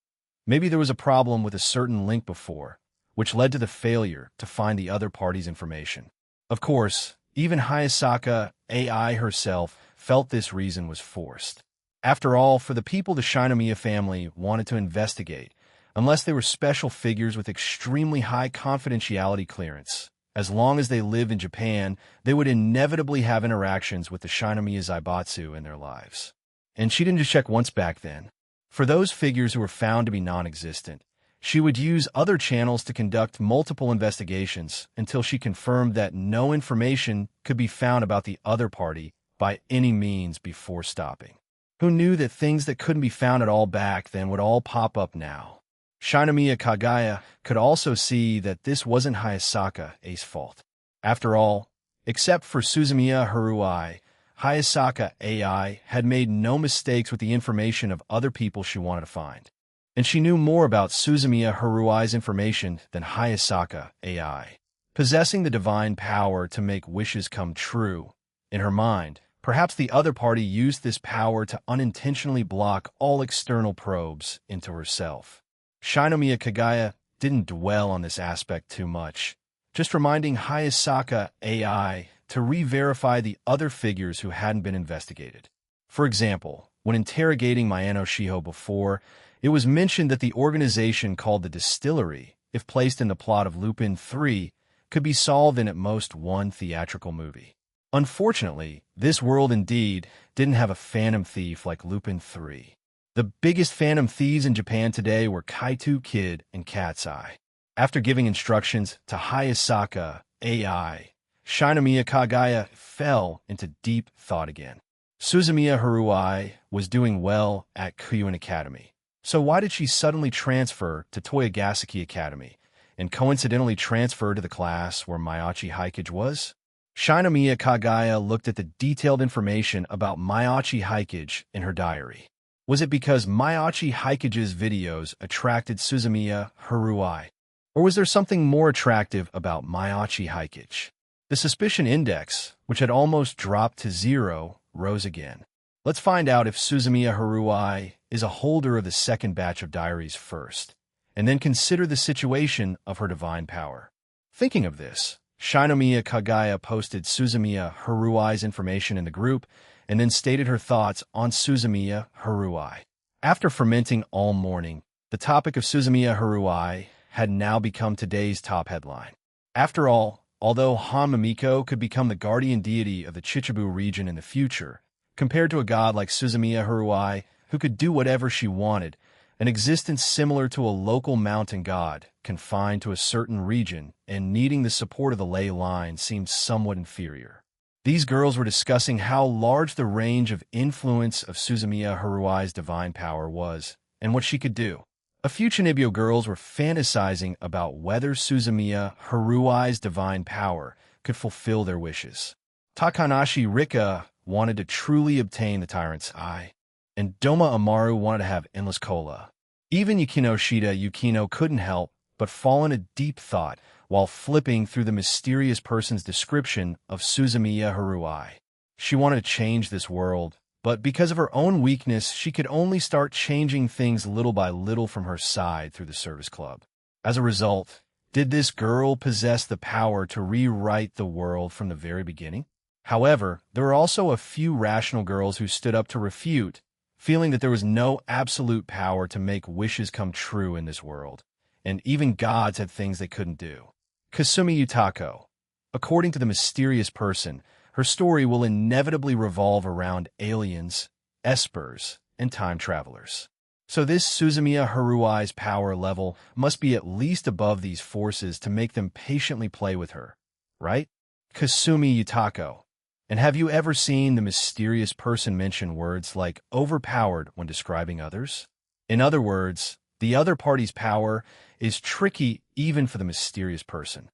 Maybe there was a problem with a certain link before, which led to the failure to find the other party's information. Of course, even Hayasaka AI herself felt this reason was forced. After all, for the people the Shinomiya family wanted to investigate, unless they were special figures with extremely high confidentiality clearance, as long as they lived in Japan, they would inevitably have interactions with the Shinomiya Zaibatsu in their lives. And she didn't just check once back then. For those figures who were found to be non-existent, she would use other channels to conduct multiple investigations until she confirmed that no information could be found about the other party by any means before stopping. Who knew that things that couldn't be found at all back then would all pop up now? Shinomiya Kagaya could also see that this wasn't Hayasaka A's fault. After all, except for Suzumiya Haruai, Hayasaka AI had made no mistakes with the information of other people she wanted to find. And she knew more about Suzumiya Harui's information than Hayasaka AI. Possessing the divine power to make wishes come true, in her mind, perhaps the other party used this power to unintentionally block all external probes into herself. Shinomiya Kagaya didn't dwell on this aspect too much, just reminding Hayasaka AI to re-verify the other figures who hadn't been investigated. For example, when interrogating Mayano Shiho before, it was mentioned that the organization called the Distillery, if placed in the plot of Lupin 3, could be solved in at most one theatrical movie. Unfortunately, this world indeed didn't have a phantom thief like Lupin 3. The biggest phantom thieves in Japan today were Kaito Kid and Cat's Eye. After giving instructions to Hayasaka AI, Shinomiya Kagaya fell into deep thought again. Suzumiya Harui was doing well at Kyuin Academy. So why did she suddenly transfer to Toyogaseki Academy and coincidentally transfer to the class where Mayachi Hikage was? Shinomiya Kagaya looked at the detailed information about Mayachi Hikage in her diary. Was it because Mayachi Hikage's videos attracted Suzumiya Harui? Or was there something more attractive about Mayachi Hikage? The suspicion index, which had almost dropped to 0, rose again. Let's find out if Suzumiya Harui is a holder of the second batch of diaries first, and then consider the situation of her divine power. Thinking of this, Shinomiya Kagaya posted Suzumiya Harui's information in the group and then stated her thoughts on Suzumiya Harui. After fermenting all morning, the topic of Suzumiya Harui had now become today's top headline. After all, although Han Mamiko could become the guardian deity of the Chichibu region in the future, compared to a god like Suzumiya Harui, who could do whatever she wanted, an existence similar to a local mountain god, confined to a certain region and needing the support of the ley line seemed somewhat inferior. These girls were discussing how large the range of influence of Suzumiya Harui's divine power was, and what she could do. A few Chinibyo girls were fantasizing about whether Suzumiya Harui's divine power could fulfill their wishes. Takanashi Rika wanted to truly obtain the Tyrant's Eye, and Doma Amaru wanted to have endless cola. Even Yukino Shida Yukino couldn't help but fall into deep thought while flipping through the mysterious person's description of Suzumiya Harui. She wanted to change this world, but because of her own weakness, she could only start changing things little by little from her side through the service club. As a result, did this girl possess the power to rewrite the world from the very beginning? However, there were also a few rational girls who stood up to refute, feeling that there was no absolute power to make wishes come true in this world, and even gods had things they couldn't do. Kasumi Yutako. According to the mysterious person, her story will inevitably revolve around aliens, espers, and time travelers. So this Suzumiya Harui's power level must be at least above these forces to make them patiently play with her, right? Kasumi Yutako. And have you ever seen the mysterious person mention words like overpowered when describing others? In other words, the other party's power is tricky even for the mysterious person.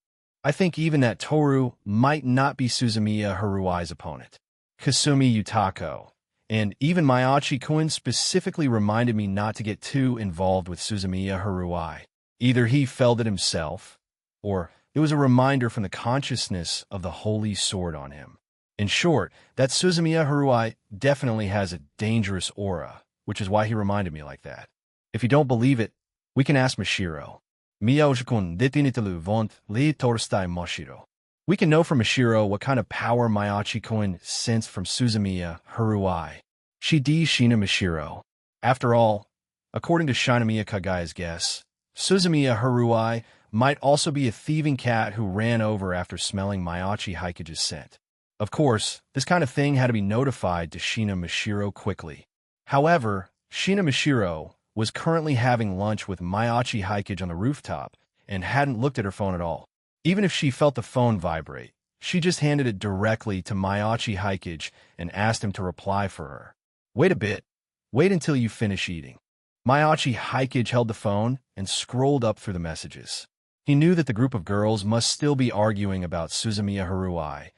I think even that Toru might not be Suzumiya Harui's opponent. Kasumi Yutako. And even Mayachi-kun specifically reminded me not to get too involved with Suzumiya Harui. Either he felt it himself, or it was a reminder from the consciousness of the holy sword on him. In short, that Suzumiya Harui definitely has a dangerous aura, which is why he reminded me like that. If you don't believe it, we can ask Mashiro. Miyaoshi-kun detinitalu vont li torstai Mashiro. We can know from Mashiro what kind of power Mayachi-kun sensed from Suzumiya Harui. Shidi Shina Mashiro. After all, according to Shinomiya Kagaya's guess, Suzumiya Harui might also be a thieving cat who ran over after smelling Mayachi Hikage's scent. Of course, this kind of thing had to be notified to Shina Mashiro quickly. However, Shina Mashiro was currently having lunch with Mayachi Hikage on the rooftop and hadn't looked at her phone at all. Even if she felt the phone vibrate, she just handed it directly to Mayachi Hikage and asked him to reply for her. Wait a bit. Wait until you finish eating. Mayachi Hikage held the phone and scrolled up through the messages. He knew that the group of girls must still be arguing about Suzumiya Harui,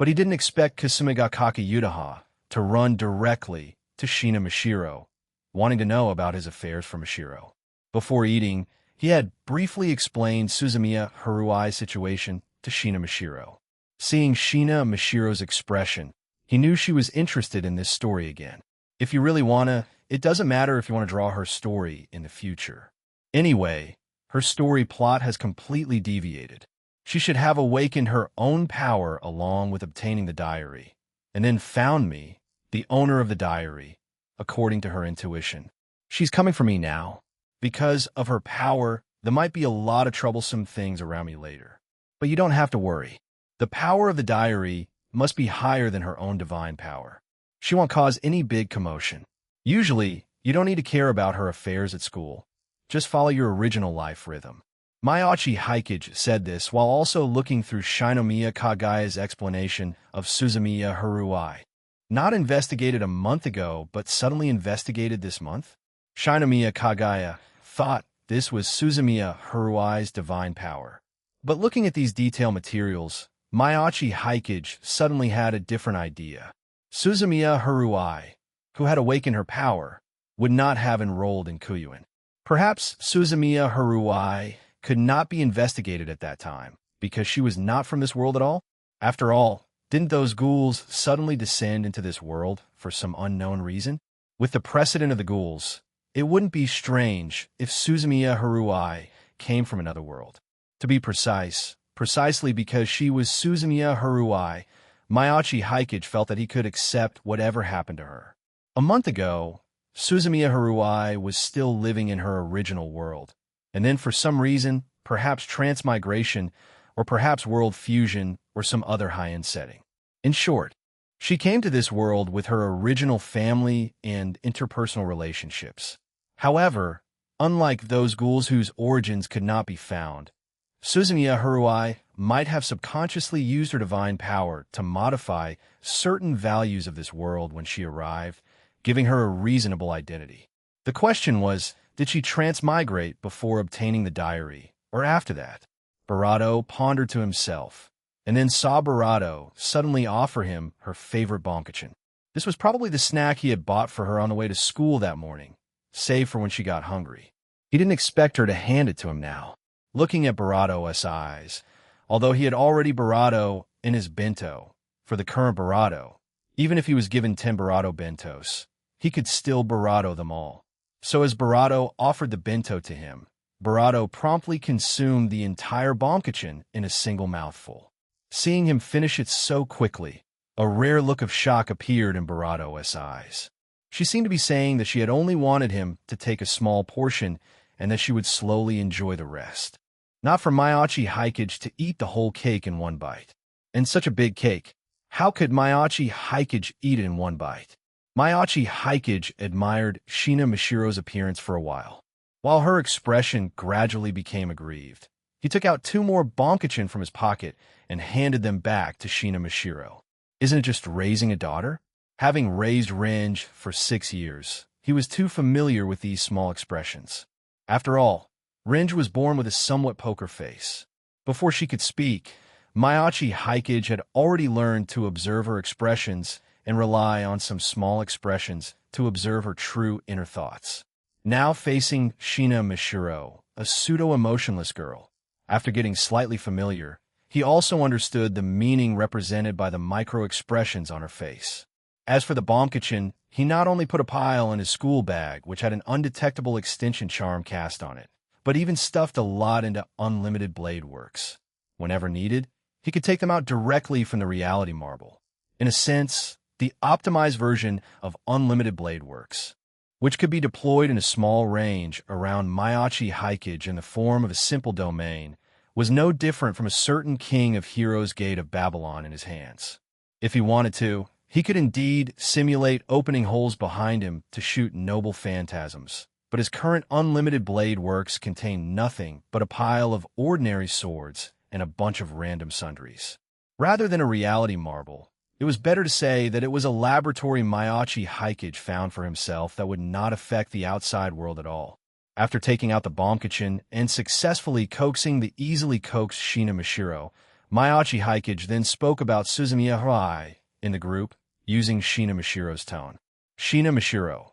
But he didn't expect Kasumigakaki Yutaha to run directly to Shina Mashiro, wanting to know about his affairs for Mashiro. Before eating, he had briefly explained Suzumiya Harui's situation to Shina Mashiro. Seeing Shina Mashiro's expression, he knew she was interested in this story again. If you really wanna, it doesn't matter if you want to draw her story in the future. Anyway, her story plot has completely deviated. She should have awakened her own power along with obtaining the diary, and then found me, the owner of the diary, according to her intuition. She's coming for me now. Because of her power, there might be a lot of troublesome things around me later. But you don't have to worry. The power of the diary must be higher than her own divine power. She won't cause any big commotion. Usually, you don't need to care about her affairs at school. Just follow your original life rhythm. Mayachi Haikage said this while also looking through Shinomiya Kagaya's explanation of Suzumiya Harui. Not investigated a month ago, but suddenly investigated this month? Shinomiya Kagaya thought this was Suzumiya Harui's divine power. But looking at these detail materials, Mayachi Haikage suddenly had a different idea. Suzumiya Harui, who had awakened her power, would not have enrolled in Kuyuin. Perhaps Suzumiya Harui could not be investigated at that time, because she was not from this world at all? After all, didn't those ghouls suddenly descend into this world for some unknown reason? With the precedent of the ghouls, it wouldn't be strange if Suzumiya Harui came from another world. To be precise, precisely because she was Suzumiya Harui, Mayachi Haikage felt that he could accept whatever happened to her. A month ago, Suzumiya Harui was still living in her original world, and then for some reason, perhaps transmigration, or perhaps world fusion, or some other high-end setting. In short, she came to this world with her original family and interpersonal relationships. However, unlike those ghouls whose origins could not be found, Suzumiya Harui might have subconsciously used her divine power to modify certain values of this world when she arrived, giving her a reasonable identity. The question was, did she transmigrate before obtaining the diary, or after that? Barato pondered to himself, and then saw Barato suddenly offer him her favorite bonkachin. This was probably the snack he had bought for her on the way to school that morning, save for when she got hungry. He didn't expect her to hand it to him now. Looking at Barato's eyes, although he had already Barato in his bento, for the current Barato, even if he was given 10 Barato bentos, he could still Barato them all. So as Barato offered the bento to him, Barato promptly consumed the entire bonkachin in a single mouthful. Seeing him finish it so quickly, a rare look of shock appeared in Barato's eyes. She seemed to be saying that she had only wanted him to take a small portion and that she would slowly enjoy the rest. Not for Mayachi Haikage to eat the whole cake in one bite. And such a big cake, how could Mayachi Haikage eat it in one bite? Mayachi Haikage admired Shina Mashiro's appearance for a while. While her expression gradually became aggrieved, he took out 2 more bonkachin from his pocket and handed them back to Shina Mashiro. Isn't it just raising a daughter? Having raised Ringe for 6 years, he was too familiar with these small expressions. After all, Ringe was born with a somewhat poker face. Before she could speak, Mayachi Haikage had already learned to observe her expressions and rely on some small expressions to observe her true inner thoughts. Now facing Shina Mashiro, a pseudo-emotionless girl, after getting slightly familiar, he also understood the meaning represented by the micro-expressions on her face. As for the bonkachin, he not only put a pile in his school bag, which had an undetectable extension charm cast on it, but even stuffed a lot into unlimited blade works. Whenever needed, he could take them out directly from the reality marble. In a sense, the optimized version of unlimited blade works, which could be deployed in a small range around Mayachi Haikage in the form of a simple domain, was no different from a certain king of Heroes Gate of Babylon in his hands. If he wanted to, he could indeed simulate opening holes behind him to shoot noble phantasms, but his current unlimited blade works contain nothing but a pile of ordinary swords and a bunch of random sundries. Rather than a reality marble, it was better to say that it was a laboratory Mayachi Haikage found for himself that would not affect the outside world at all. After taking out the bonkachin and successfully coaxing the easily coaxed Shina Mashiro, Mayachi Hikage then spoke about Suzumiya Harai in the group, using Shina Mishiro's tone. Shina Mishiro.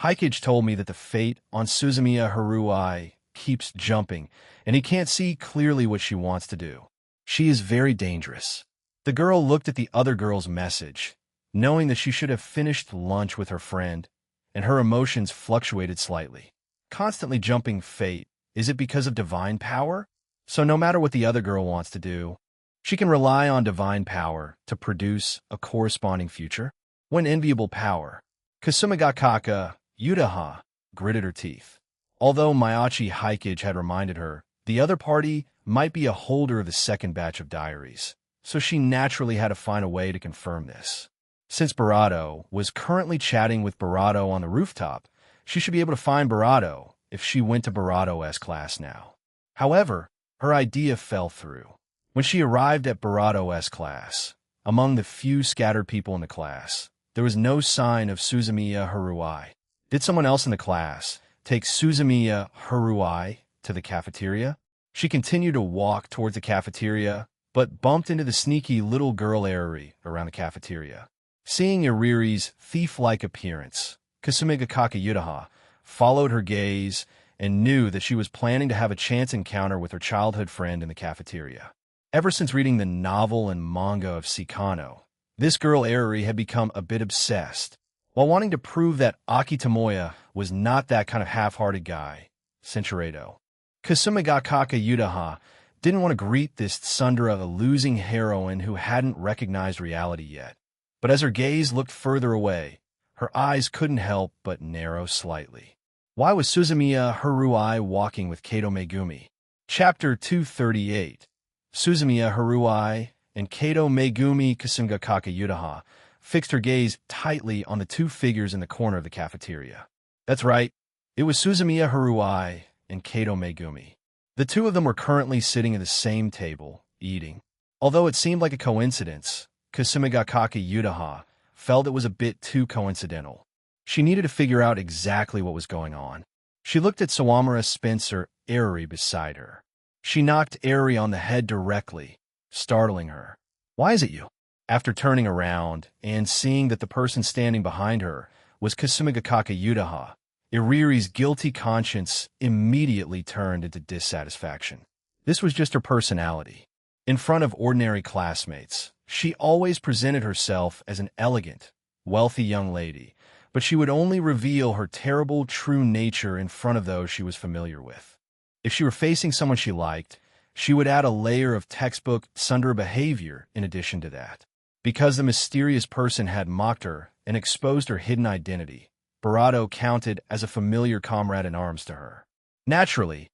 Hikage told me that the fate on Suzumiya Haruai keeps jumping, and he can't see clearly what she wants to do. She is very dangerous. The girl looked at the other girl's message, knowing that she should have finished lunch with her friend, and her emotions fluctuated slightly. Constantly jumping fate, is it because of divine power? So no matter what the other girl wants to do, she can rely on divine power to produce a corresponding future? When enviable power, Kasumigakaka Yudaha gritted her teeth. Although Mayachi Hikage had reminded her, the other party might be a holder of the second batch of diaries, so she naturally had to find a way to confirm this. Since Barato was currently chatting with Barato on the rooftop, she should be able to find Barato if she went to Barato's class now. However, her idea fell through. When she arrived at Barato's class, among the few scattered people in the class, there was no sign of Suzumiya Haruai. Did someone else in the class take Suzumiya Haruai to the cafeteria? She continued to walk towards the cafeteria, but bumped into the sneaky little girl Eriri around the cafeteria. Seeing Eriri's thief-like appearance, Kasumigakaka Yudaha followed her gaze and knew that she was planning to have a chance encounter with her childhood friend in the cafeteria. Ever since reading the novel and manga of Sikano, this girl Eriri had become a bit obsessed. While wanting to prove that Aki Tomoya was not that kind of half-hearted guy, Senchuredo, Kasumigakaka Yudaha didn't want to greet this tsundere, a losing heroine who hadn't recognized reality yet. But as her gaze looked further away, her eyes couldn't help but narrow slightly. Why was Suzumiya Haruai walking with Kato Megumi? Chapter 238. Suzumiya Haruai and Kato Megumi. Kasumigakaka Yudaha fixed her gaze tightly on the two figures in the corner of the cafeteria. That's right, it was Suzumiya Haruai and Kato Megumi. The two of them were currently sitting at the same table, eating. Although it seemed like a coincidence, Kasumigakaka Yudaha felt it was a bit too coincidental. She needed to figure out exactly what was going on. She looked at Sawamura Spencer Eriri beside her. She knocked Eriri on the head directly, startling her. "Why is it you?" After turning around and seeing that the person standing behind her was Kasumigakaka Yudaha, Eriri's guilty conscience immediately turned into dissatisfaction. This was just her personality. In front of ordinary classmates, she always presented herself as an elegant, wealthy young lady, but she would only reveal her terrible true nature in front of those she was familiar with. If she were facing someone she liked, she would add a layer of textbook tsundere behavior in addition to that. Because the mysterious person had mocked her and exposed her hidden identity, Barato counted as a familiar comrade in arms to her. Naturally,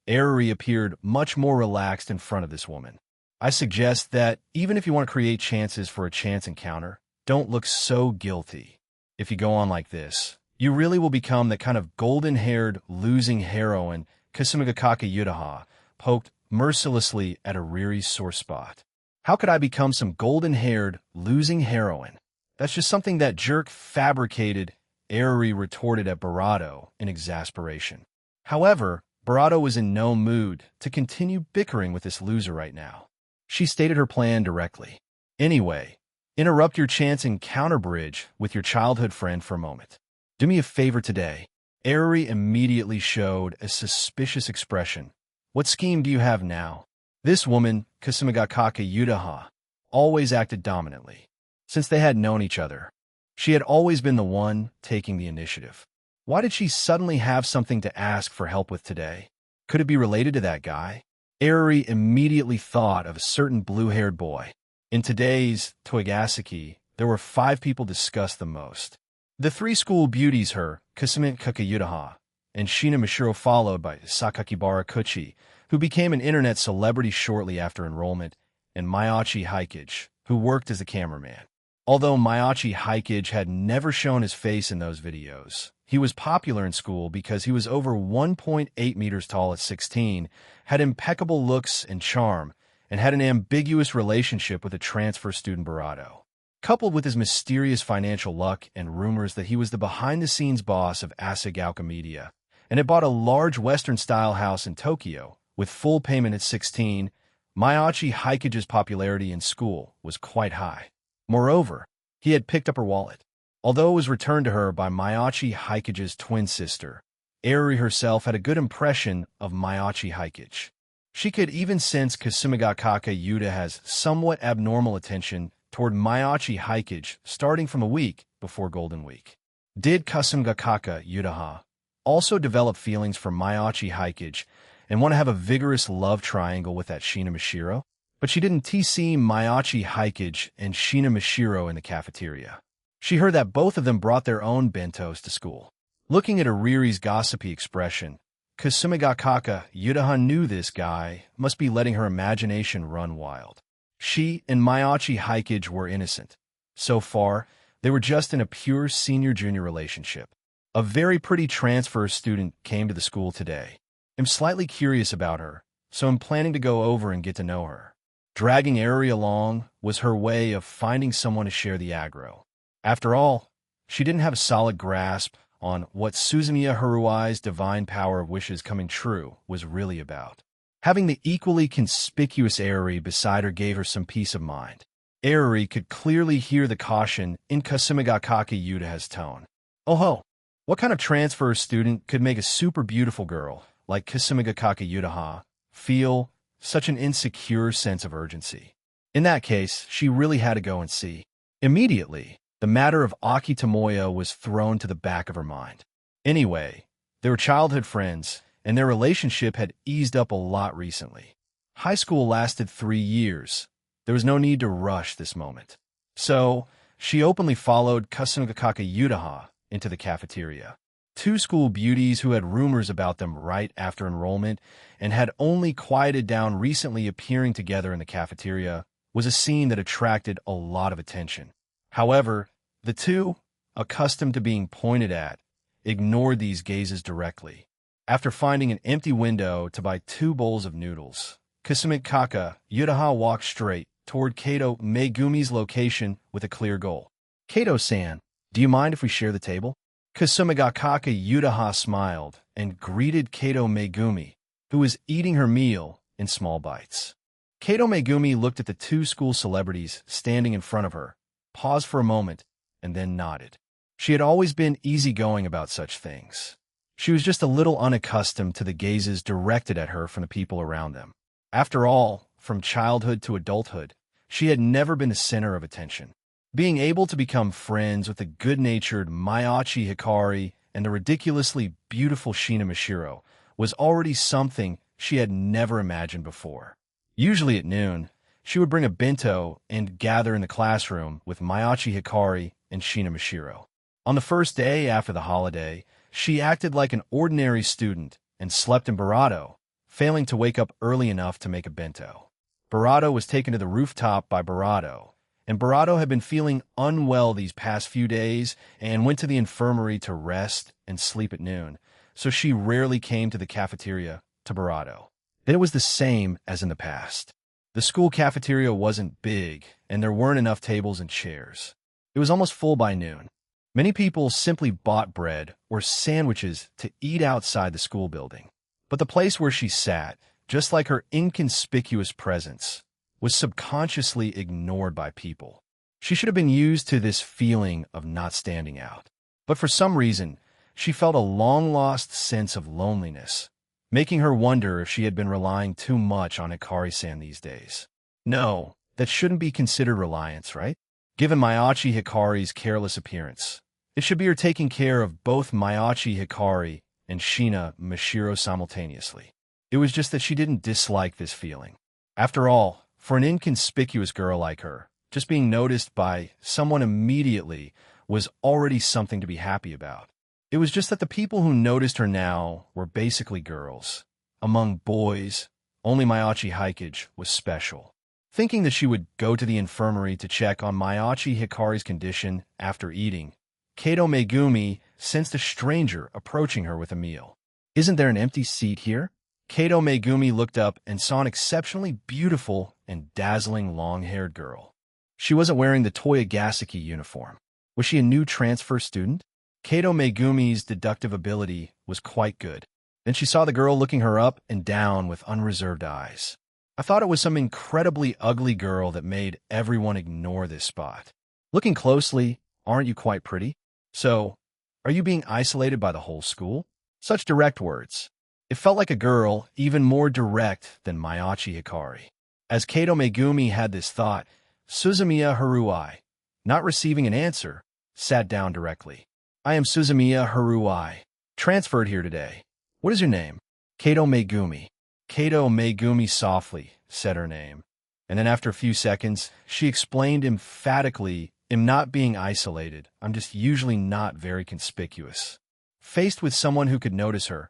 Eriri appeared much more relaxed in front of this woman. I suggest that even if you want to create chances for a chance encounter, don't look so guilty. If you go on like this, you really will become the kind of golden-haired, losing heroine. Kasumigakaka Yudaha poked mercilessly at Eriri's sore spot. How could I become some golden-haired, losing heroine? That's just something that jerk fabricated, Eriri retorted at Barato in exasperation. However, Barato was in no mood to continue bickering with this loser right now. She stated her plan directly. Anyway, interrupt your chance encounter bridge with your childhood friend for a moment. Do me a favor today. Eriri immediately showed a suspicious expression. What scheme do you have now? This woman, Kasumigakaka Yudaha, always acted dominantly. Since they had known each other, she had always been the one taking the initiative. Why did she suddenly have something to ask for help with today? Could it be related to that guy? Eriri immediately thought of a certain blue-haired boy. In today's Toigaseki, there were 5 people discussed the most. The 3 school beauties her, Kasumigakaka Yudaha, and Shina Mishiro, followed by Sakakibara Kuchi, who became an internet celebrity shortly after enrollment, and Mayachi Hikage, who worked as the cameraman. Although Mayachi Hikage had never shown his face in those videos, he was popular in school because he was over 1.8 meters tall at 16, had impeccable looks and charm, and had an ambiguous relationship with a transfer student Barato. Coupled with his mysterious financial luck and rumors that he was the behind-the-scenes boss of Asagaoka Media, and had bought a large Western-style house in Tokyo, with full payment at 16, Mayachi Hikage's popularity in school was quite high. Moreover, he had picked up her wallet. Although it was returned to her by Mayachi Hikage's twin sister, Airi herself had a good impression of Mayachi Hikage. She could even sense Kasumigakaka Yuta has somewhat abnormal attention toward Mayachi Hikage starting from a week before Golden Week. Did Kasumigakaka Yuta also develop feelings for Mayachi Hikage and want to have a vigorous love triangle with that Shina Mishiro? But she didn't see Mayachi Hikage and Shina Mishiro in the cafeteria. She heard that both of them brought their own bentos to school. Looking at Ariri's gossipy expression, Kasumigakaka Yuta knew this guy must be letting her imagination run wild. She and Mayachi Hikage were innocent. So far, they were just in a pure senior-junior relationship. A very pretty transfer student came to the school today. I'm slightly curious about her, so I'm planning to go over and get to know her. Dragging Airi along was her way of finding someone to share the aggro. After all, she didn't have a solid grasp on what Suzumiya Harui's divine power of wishes coming true was really about. Having the equally conspicuous Airi beside her gave her some peace of mind. Airi could clearly hear the caution in Kasumigakaka Yuta's tone. Oh ho! What kind of transfer student could make a super beautiful girl like Kasumigakaka Yuta feel such an insecure sense of urgency? In that case, she really had to go and see. Immediately, the matter of Aki Tomoya was thrown to the back of her mind. Anyway, they were childhood friends, and their relationship had eased up a lot recently. High school lasted 3 years. There was no need to rush this moment. So, she openly followed Kasumigakaka Yuta into the cafeteria. Two school beauties who had rumors about them right after enrollment and had only quieted down recently appearing together in the cafeteria was a scene that attracted a lot of attention. However, the two, accustomed to being pointed at, ignored these gazes directly. After finding an empty window to buy 2 bowls of noodles, Kasumigakaka Yuta walked straight toward Kato Megumi's location with a clear goal. Kato-san, do you mind if we share the table? Kasumigakaka Yuta smiled and greeted Kato Megumi, who was eating her meal in small bites. Kato Megumi looked at the 2 school celebrities standing in front of her, paused for a moment, and then nodded. She had always been easygoing about such things. She was just a little unaccustomed to the gazes directed at her from the people around them. After all, from childhood to adulthood, she had never been the center of attention. Being able to become friends with the good-natured Mayachi Hikari and the ridiculously beautiful Shina Mishiro was already something she had never imagined before. Usually at noon, she would bring a bento and gather in the classroom with Mayachi Hikari and Shina Mishiro. On the first day after the holiday, she acted like an ordinary student and slept in Barato, failing to wake up early enough to make a bento. Barato was taken to the rooftop by Barato, and Barato had been feeling unwell these past few days and went to the infirmary to rest and sleep at noon, so she rarely came to the cafeteria to Barato. Then it was the same as in the past. The school cafeteria wasn't big, and there weren't enough tables and chairs. It was almost full by noon. Many people simply bought bread or sandwiches to eat outside the school building. But the place where she sat, just like her inconspicuous presence, was subconsciously ignored by people. She should have been used to this feeling of not standing out. But for some reason, she felt a long-lost sense of loneliness, making her wonder if she had been relying too much on Hikari-san these days. No, that shouldn't be considered reliance, right? Given Mayachi Hikari's careless appearance, it should be her taking care of both Mayachi Hikari and Shina Mishiro simultaneously. It was just that she didn't dislike this feeling. After all, for an inconspicuous girl like her, just being noticed by someone immediately was already something to be happy about. It was just that the people who noticed her now were basically girls. Among boys, only Mayachi Hikage was special. Thinking that she would go to the infirmary to check on Mayachi Hikari's condition after eating, Kato Megumi sensed a stranger approaching her with a meal. "Isn't there an empty seat here?" Kato Megumi looked up and saw an exceptionally beautiful and dazzling long-haired girl. She wasn't wearing the Toyogaseki uniform. Was she a new transfer student? Kato Megumi's deductive ability was quite good. Then she saw the girl looking her up and down with unreserved eyes. I thought it was some incredibly ugly girl that made everyone ignore this spot. Looking closely, aren't you quite pretty? So, are you being isolated by the whole school? Such direct words. It felt like a girl, even more direct than Mayachi Hikari. As Kato Megumi had this thought, Suzumiya Haruai, not receiving an answer, sat down directly. I am Suzumiya Haruai, transferred here today. What is your name? Kato Megumi. Kato Megumi softly said her name. And then after a few seconds, she explained emphatically, I'm not being isolated. I'm just usually not very conspicuous. Faced with someone who could notice her,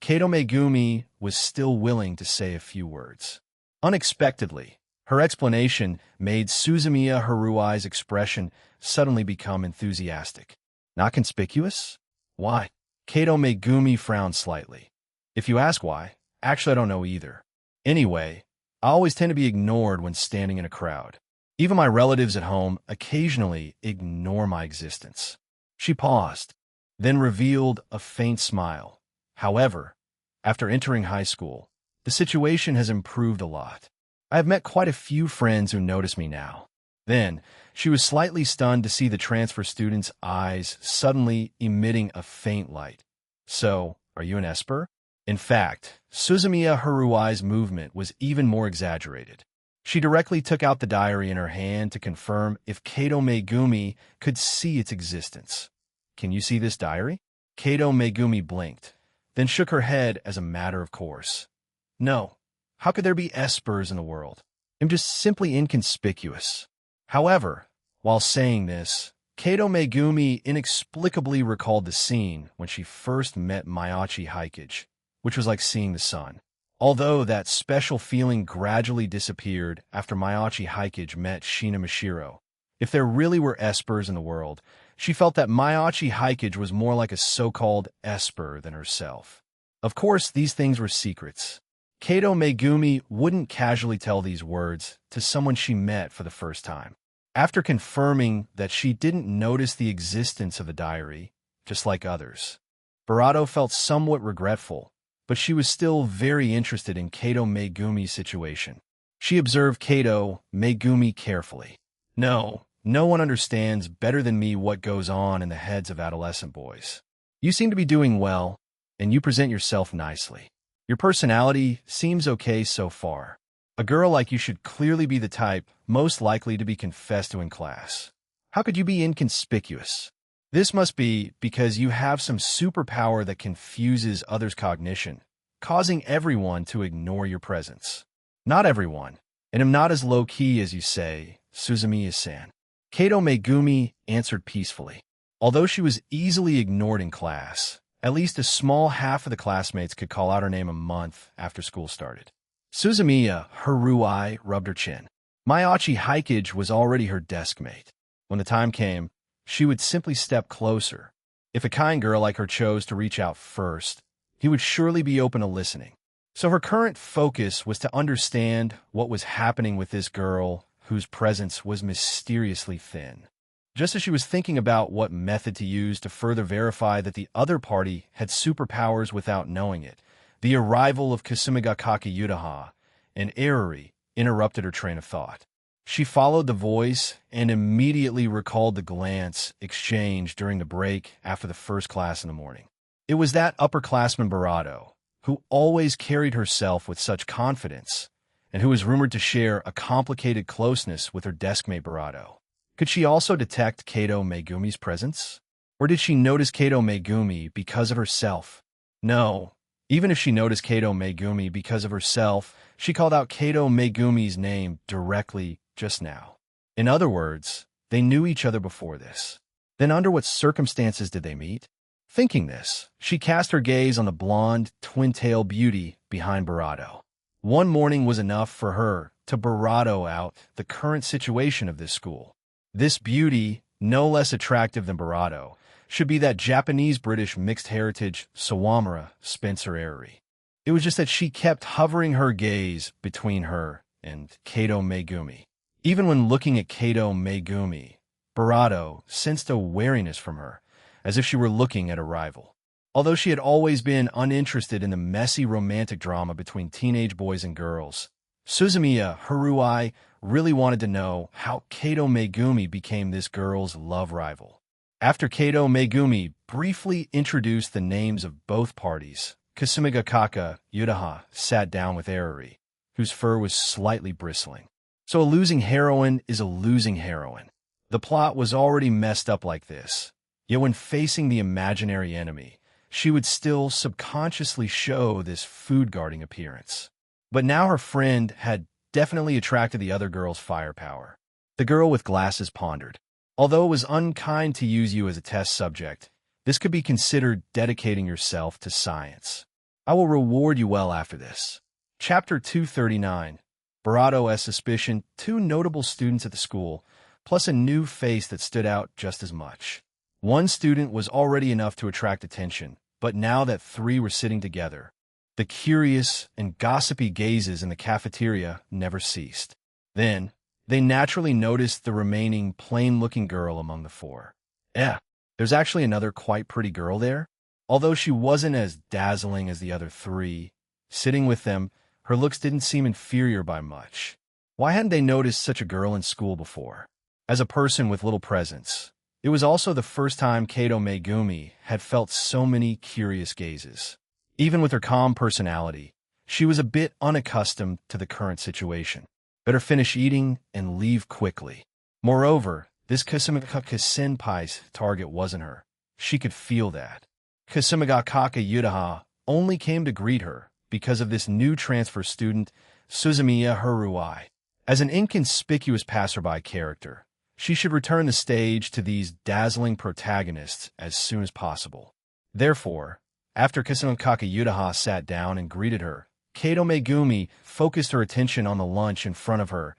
Kato Megumi was still willing to say a few words. Unexpectedly, her explanation made Suzumiya Haruai's expression suddenly become enthusiastic. Not conspicuous? Why? Kato Megumi frowned slightly. If you ask why, actually I don't know either. Anyway, I always tend to be ignored when standing in a crowd. Even my relatives at home occasionally ignore my existence. She paused, then revealed a faint smile. However, after entering high school, the situation has improved a lot. I have met quite a few friends who notice me now. Then, she was slightly stunned to see the transfer student's eyes suddenly emitting a faint light. So, are you an Esper? In fact, Suzumiya Haruai's movement was even more exaggerated. She directly took out the diary in her hand to confirm if Kato Megumi could see its existence. Can you see this diary? Kato Megumi blinked, then shook her head as a matter of course. No. How could there be Espers in the world? I'm just simply inconspicuous. However, while saying this, Kato Megumi inexplicably recalled the scene when she first met Mayachi Hikage, which was like seeing the sun. Although that special feeling gradually disappeared after Mayachi Hikage met Shina Mashiro. If there really were Espers in the world, she felt that Mayachi Hikage was more like a so-called Esper than herself. Of course, these things were secrets. Kato Megumi wouldn't casually tell these words to someone she met for the first time. After confirming that she didn't notice the existence of the diary, just like others, Barato felt somewhat regretful, but she was still very interested in Kato Megumi's situation. She observed Kato Megumi carefully. No one understands better than me what goes on in the heads of adolescent boys. You seem to be doing well, and you present yourself nicely. Your personality seems okay so far. A girl like you should clearly be the type most likely to be confessed to in class. How could you be inconspicuous? This must be because you have some superpower that confuses others' cognition, causing everyone to ignore your presence. Not everyone, and I'm not as low-key as you say, Suzumiya-san. Kato Megumi answered peacefully. Although she was easily ignored in class, at least a small half of the classmates could call out her name a month after school started. Suzumiya Haruai rubbed her chin. Mayachi Hikage was already her desk mate. When the time came, she would simply step closer. If a kind girl like her chose to reach out first, he would surely be open to listening. So her current focus was to understand what was happening with this girl whose presence was mysteriously thin. Just as she was thinking about what method to use to further verify that the other party had superpowers without knowing it, the arrival of Kasumigakake Yutaha and Eruri interrupted her train of thought. She followed the voice and immediately recalled the glance exchanged during the break after the first class in the morning. It was that upperclassman Barato, who always carried herself with such confidence, and who was rumored to share a complicated closeness with her deskmate Barato. Could she also detect Kato Megumi's presence? Or did she notice Kato Megumi because of herself? No. Even if she noticed Kato Megumi because of herself, she called out Kato Megumi's name directly just now. In other words, they knew each other before this. Then under what circumstances did they meet? Thinking this, she cast her gaze on the blonde, twin-tail beauty behind Barato. One morning was enough for her to Barato out the current situation of this school. This beauty, no less attractive than Barato, should be that Japanese-British mixed-heritage Sawamura Spencer Eruri. It was just that she kept hovering her gaze between her and Kato Megumi. Even when looking at Kato Megumi, Barato sensed a wariness from her, as if she were looking at a rival. Although she had always been uninterested in the messy romantic drama between teenage boys and girls, Suzumiya Haruai really wanted to know how Kato Megumi became this girl's love rival. After Kato Megumi briefly introduced the names of both parties, Kasumigakaka Yutaha sat down with Eriri, whose fur was slightly bristling. So a losing heroine is a losing heroine. The plot was already messed up like this, yet when facing the imaginary enemy, she would still subconsciously show this food-guarding appearance. But now her friend had definitely attracted the other girl's firepower. The girl with glasses pondered. Although it was unkind to use you as a test subject, this could be considered dedicating yourself to science. I will reward you well after this. Chapter 239. Barato as suspicion, two notable students at the school, plus a new face that stood out just as much. One student was already enough to attract attention, but now that three were sitting together, the curious and gossipy gazes in the cafeteria never ceased. Then, they naturally noticed the remaining plain-looking girl among the four. There's actually another quite pretty girl there. Although she wasn't as dazzling as the other three, sitting with them, her looks didn't seem inferior by much. Why hadn't they noticed such a girl in school before? As a person with little presence, it was also the first time Kato Megumi had felt so many curious gazes. Even with her calm personality, she was a bit unaccustomed to the current situation. Better finish eating and leave quickly. Moreover, this Kasumigakaka senpai's target wasn't her. She could feel that. Kasumigakaka Yutaha only came to greet her because of this new transfer student, Suzumiya Haruai. As an inconspicuous passerby character, she should return the stage to these dazzling protagonists as soon as possible. Therefore, after Kasumigakaka Yutaha sat down and greeted her, Kato Megumi focused her attention on the lunch in front of her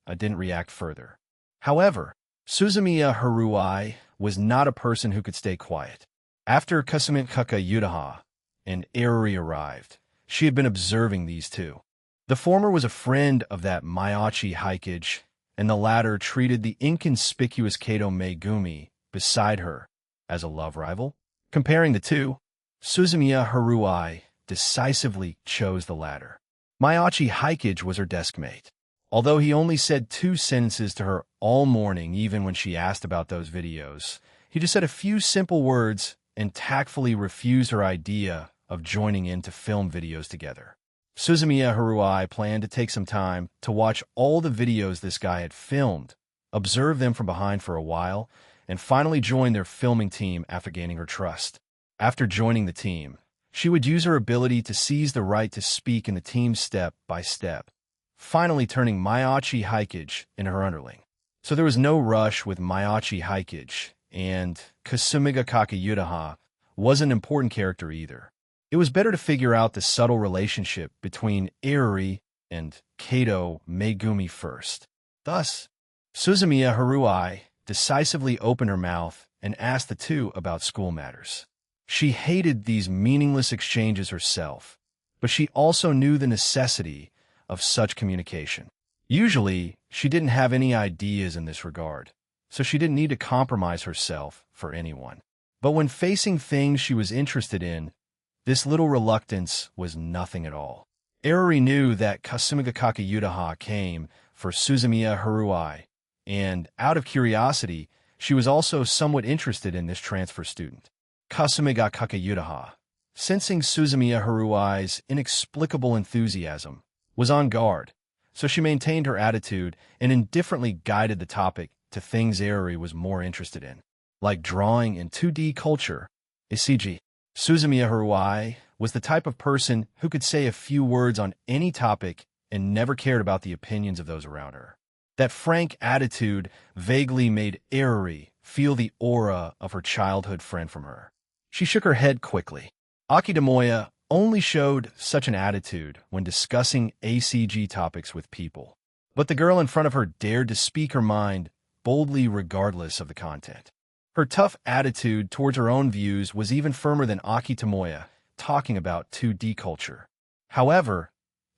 and didn't react further. However, Suzumiya Haruai was not a person who could stay quiet. After Kasumigakaka Yutaha and Eriri arrived, she had been observing these two. The former was a friend of that Maiachi Hikage, and the latter treated the inconspicuous Kato Megumi beside her as a love rival. Comparing the two, Suzumiya Haruai decisively chose the latter. Maiachi Hikage was her deskmate. Although he only said 2 sentences to her all morning, even when she asked about those videos, he just said a few simple words and tactfully refused her idea of joining in to film videos together. Suzumiya Haruai planned to take some time to watch all the videos this guy had filmed, observe them from behind for a while, and finally join their filming team after gaining her trust. After joining the team, she would use her ability to seize the right to speak in the team step by step, finally turning Maiachi Hikage into her underling. So there was no rush with Maiachi Hikage, and Kasumigakaka Yutaha was an important character either. It was better to figure out the subtle relationship between Eriri and Kato Megumi first. Thus, Suzumiya Haruai decisively opened her mouth and asked the two about school matters. She hated these meaningless exchanges herself, but she also knew the necessity of such communication. Usually, she didn't have any ideas in this regard, so she didn't need to compromise herself for anyone. But when facing things she was interested in, this little reluctance was nothing at all. Eriri knew that Kasumigakaka Yutaha came for Suzumiya Haruai, and out of curiosity, she was also somewhat interested in this transfer student. Kasumigakaka Yutaha, sensing Suzumiya Haruai's inexplicable enthusiasm, was on guard, so she maintained her attitude and indifferently guided the topic to things Eriri was more interested in, like drawing in 2D culture, e.g. Suzumiya Haruai was the type of person who could say a few words on any topic and never cared about the opinions of those around her. That frank attitude vaguely made Eriri feel the aura of her childhood friend from her. She shook her head quickly. Akitomoya only showed such an attitude when discussing ACG topics with people, but the girl in front of her dared to speak her mind boldly regardless of the content. Her tough attitude towards her own views was even firmer than Akitomoya talking about 2D culture. However,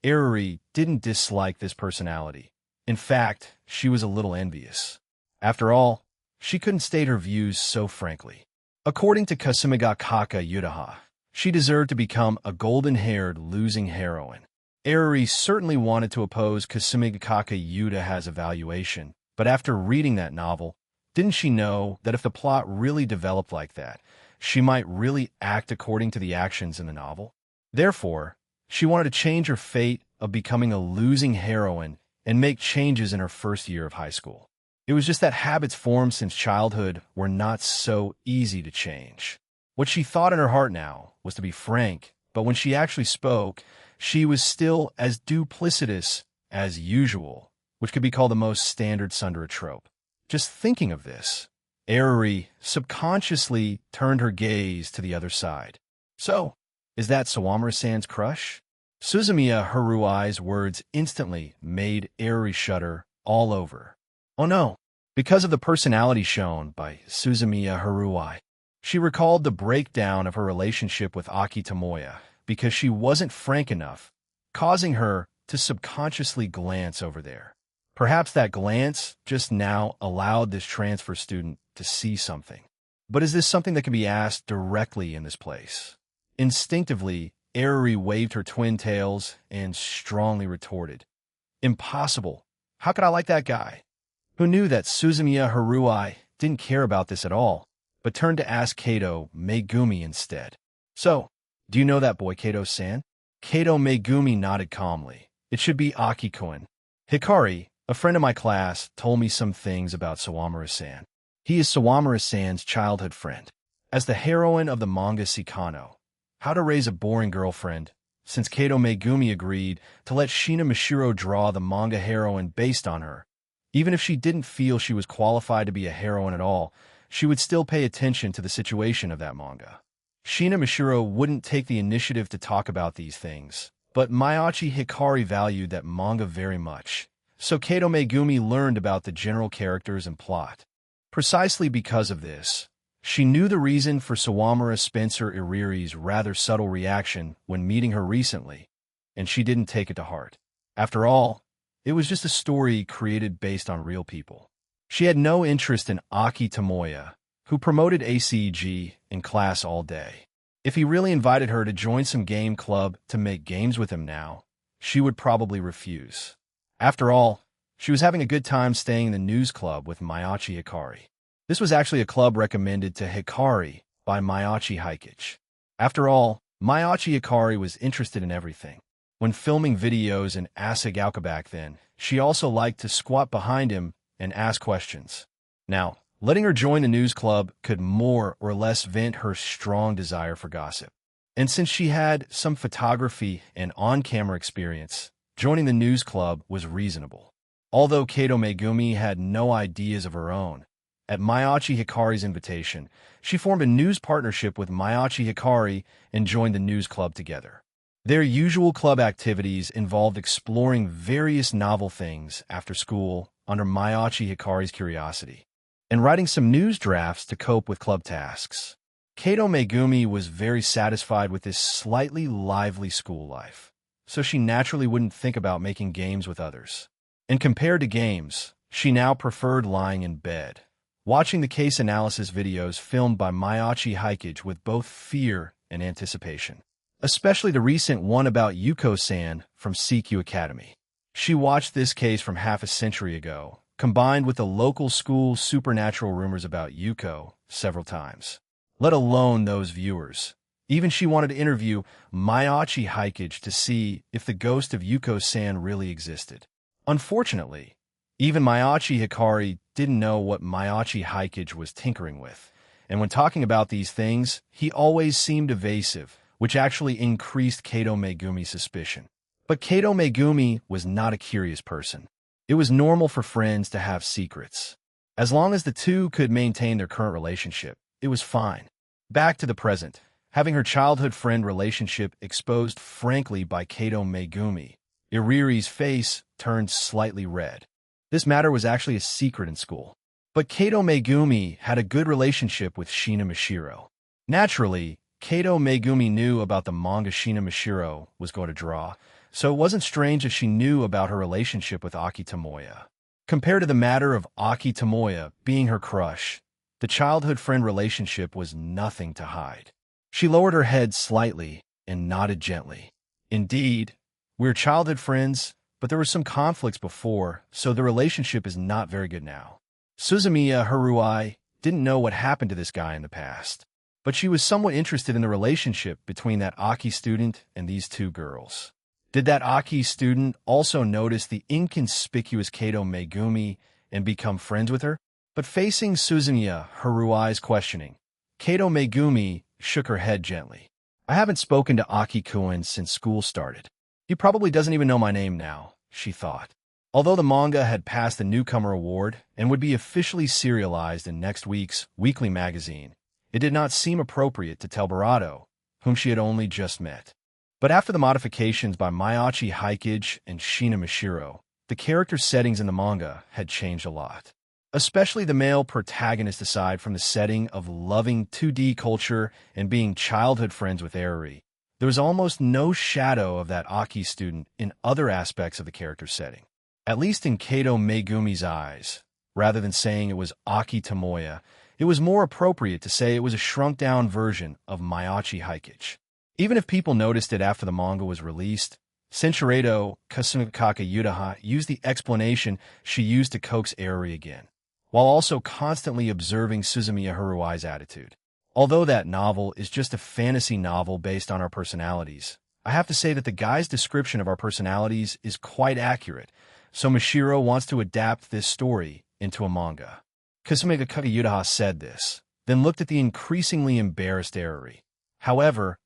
Eriri didn't dislike this personality. In fact, she was a little envious. After all, she couldn't state her views so frankly. According to Kasumigakaka Yutaha, she deserved to become a golden-haired losing heroine. Arari certainly wanted to oppose Kasumigakaka Yuda's evaluation, but after reading that novel, didn't she know that if the plot really developed like that, she might really act according to the actions in the novel? Therefore, she wanted to change her fate of becoming a losing heroine and make changes in her first year of high school. It was just that habits formed since childhood were not so easy to change. What she thought in her heart now was to be frank, but when she actually spoke, she was still as duplicitous as usual, which could be called the most standard Sundara trope. Just thinking of this, Arari subconsciously turned her gaze to the other side. So, is that Sawamura-san's crush? Suzumiya Harui's words instantly made Arari shudder all over. Oh no, because of the personality shown by Suzumiya Harui. She recalled the breakdown of her relationship with Aki Tomoya because she wasn't frank enough, causing her to subconsciously glance over there. Perhaps that glance just now allowed this transfer student to see something. But is this something that can be asked directly in this place? Instinctively, Arari waved her twin tails and strongly retorted, "Impossible. How could I like that guy?" Who knew that Suzumiya Harui didn't care about this at all, but turned to ask Kato Megumi instead. "So, do you know that boy Kato-san?" Kato Megumi nodded calmly. "It should be Aki-kun. Hikari, a friend of my class, told me some things about Sawamura-san. He is Sawamura-san's childhood friend. As the heroine of the manga Sikano, How to Raise a Boring Girlfriend, since Kato Megumi agreed to let Shina Mashiro draw the manga heroine based on her. Even if she didn't feel she was qualified to be a heroine at all, she would still pay attention to the situation of that manga. Shina Mashiro wouldn't take the initiative to talk about these things, but Mayachi Hikari valued that manga very much. So Kato Megumi learned about the general characters and plot. Precisely because of this, she knew the reason for Sawamura Spencer Iriri's rather subtle reaction when meeting her recently, and she didn't take it to heart. After all, it was just a story created based on real people. She had no interest in Aki Tomoya, who promoted ACG in class all day. If he really invited her to join some game club to make games with him now, she would probably refuse. After all, she was having a good time staying in the news club with Mayachi Hikari. This was actually a club recommended to Hikari by Mayachi Hikage. After all, Mayachi Hikari was interested in everything. When filming videos in Asagauka back then, she also liked to squat behind him and ask questions. Now, letting her join the news club could more or less vent her strong desire for gossip. And since she had some photography and on-camera experience, joining the news club was reasonable. Although Kato Megumi had no ideas of her own, at Mayachi Hikari's invitation, she formed a news partnership with Mayachi Hikari and joined the news club together. Their usual club activities involved exploring various novel things after school under Mayachi Hikari's curiosity, and writing some news drafts to cope with club tasks. Kato Megumi was very satisfied with this slightly lively school life, so she naturally wouldn't think about making games with others. And compared to games, she now preferred lying in bed, watching the case analysis videos filmed by Mayachi Hikage with both fear and anticipation, especially the recent one about Yuko-san from CQ Academy. She watched this case from half a century ago, combined with the local school supernatural rumors about Yuko several times. Let alone those viewers. Even she wanted to interview Mayachi Hikage to see if the ghost of Yuko-san really existed. Unfortunately, even Mayachi Hikari didn't know what Mayachi Hikage was tinkering with, and when talking about these things, he always seemed evasive, which actually increased Kato Megumi's suspicion. But Kato Megumi was not a curious person. It was normal for friends to have secrets. As long as the two could maintain their current relationship, it was fine. Back to the present, having her childhood friend relationship exposed frankly by Kato Megumi, Iriri's face turned slightly red. This matter was actually a secret in school. But Kato Megumi had a good relationship with Shina Mashiro. Naturally, Kato Megumi knew about the manga Shina Mashiro was going to draw, so it wasn't strange that she knew about her relationship with Aki Tomoya. Compared to the matter of Aki Tomoya being her crush, the childhood friend relationship was nothing to hide. She lowered her head slightly and nodded gently. Indeed, We're childhood friends, but there were some conflicts before, so the relationship is not very good now. Suzumiya Haruai didn't know what happened to this guy in the past, but she was somewhat interested in the relationship between that Aki student and these two girls. Did that Aki student also notice the inconspicuous Kato Megumi and become friends with her? But facing Suzumiya Haruai's questioning, Kato Megumi shook her head gently. I haven't spoken to Aki-kun since school started. He probably doesn't even know my name now, she thought. Although the manga had passed the Newcomer Award and would be officially serialized in next week's weekly magazine, it did not seem appropriate to tell Barato, whom she had only just met. But after the modifications by Mayachi Hikage and Shina Mashiro, the character settings in the manga had changed a lot. Especially the male protagonist, aside from the setting of loving 2D culture and being childhood friends with Eriri, there was almost no shadow of that Aki student in other aspects of the character setting. At least in Kato Megumi's eyes, rather than saying it was Aki Tomoya, it was more appropriate to say it was a shrunk-down version of Mayachi Hikage. Even if people noticed it after the manga was released, Senshirado Kasumikaka Yudaha used the explanation she used to coax Eriri again, while also constantly observing Suzumiya Haruai's attitude. Although that novel is just a fantasy novel based on our personalities, I have to say that the guy's description of our personalities is quite accurate, so Mashiro wants to adapt this story into a manga. Kasumikaka Yudaha said this, then looked at the increasingly embarrassed Eriri. However,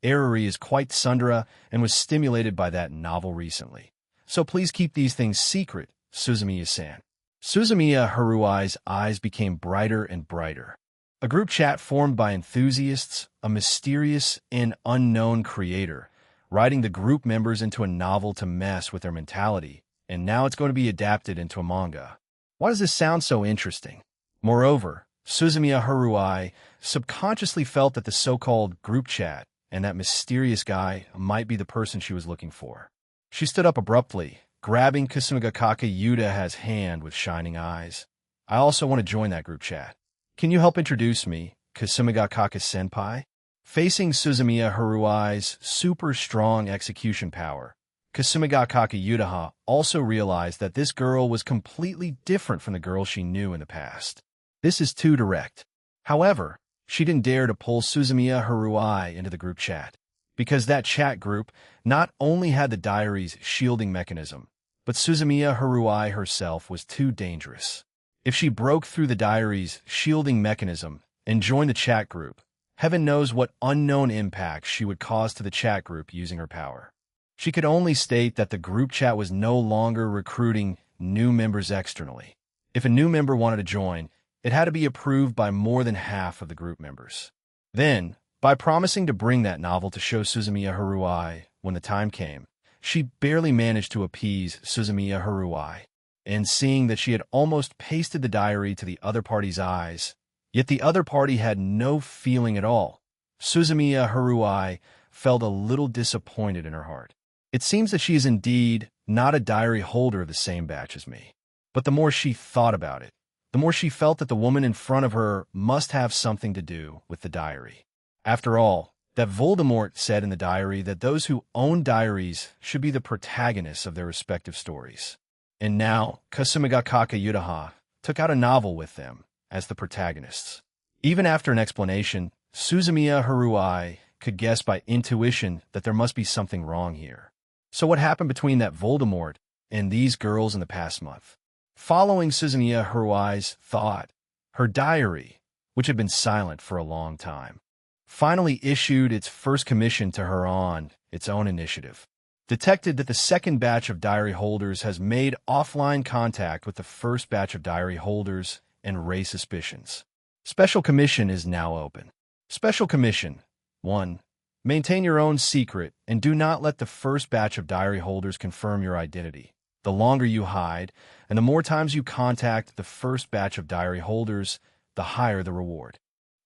Eriri is quite tsundere and was stimulated by that novel recently. So please keep these things secret, Suzumiya-san. Suzumiya Haruai's eyes became brighter and brighter. A group chat formed by enthusiasts, a mysterious and unknown creator, writing the group members into a novel to mess with their mentality, and now it's going to be adapted into a manga. Why does this sound so interesting? Moreover, Suzumiya Haruai subconsciously felt that the so-called group chat and that mysterious guy might be the person she was looking for. She stood up abruptly, grabbing Kasumigakaka Yudaha's hand with shining eyes. I also want to join that group chat. Can you help introduce me, Kasumigakaka-senpai? Facing Suzumiya Haruai's super strong execution power, Kasumigakaka Yudaha also realized that this girl was completely different from the girl she knew in the past. This is too direct. However, she didn't dare to pull Suzumiya Haruai into the group chat, because that chat group not only had the diary's shielding mechanism, but Suzumiya Haruai herself was too dangerous. If she broke through the diary's shielding mechanism and joined the chat group, heaven knows what unknown impact she would cause to the chat group using her power. She could only state that the group chat was no longer recruiting new members externally. If a new member wanted to join, it had to be approved by more than half of the group members. Then, by promising to bring that novel to show Suzumiya Haruai when the time came, she barely managed to appease Suzumiya Haruai, and seeing that she had almost pasted the diary to the other party's eyes, yet the other party had no feeling at all, Suzumiya Haruai felt a little disappointed in her heart. It seems that she is indeed not a diary holder of the same batch as me. But the more she thought about it, the more she felt that the woman in front of her must have something to do with the diary. After all, that Voldemort said in the diary that those who own diaries should be the protagonists of their respective stories. And now, Kasumigakaka Yudaha took out a novel with them as the protagonists. Even after an explanation, Suzumiya Haruai could guess by intuition that there must be something wrong here. So what happened between that Voldemort and these girls in the past month? Following Suzumiya Haruai's thought, her diary, which had been silent for a long time, finally issued its first commission to her on its own initiative. Detected that the second batch of diary holders has made offline contact with the first batch of diary holders and raised suspicions. Special commission is now open. Special commission 1. Maintain your own secret and do not let the first batch of diary holders confirm your identity. The longer you hide, and the more times you contact the first batch of diary holders, the higher the reward.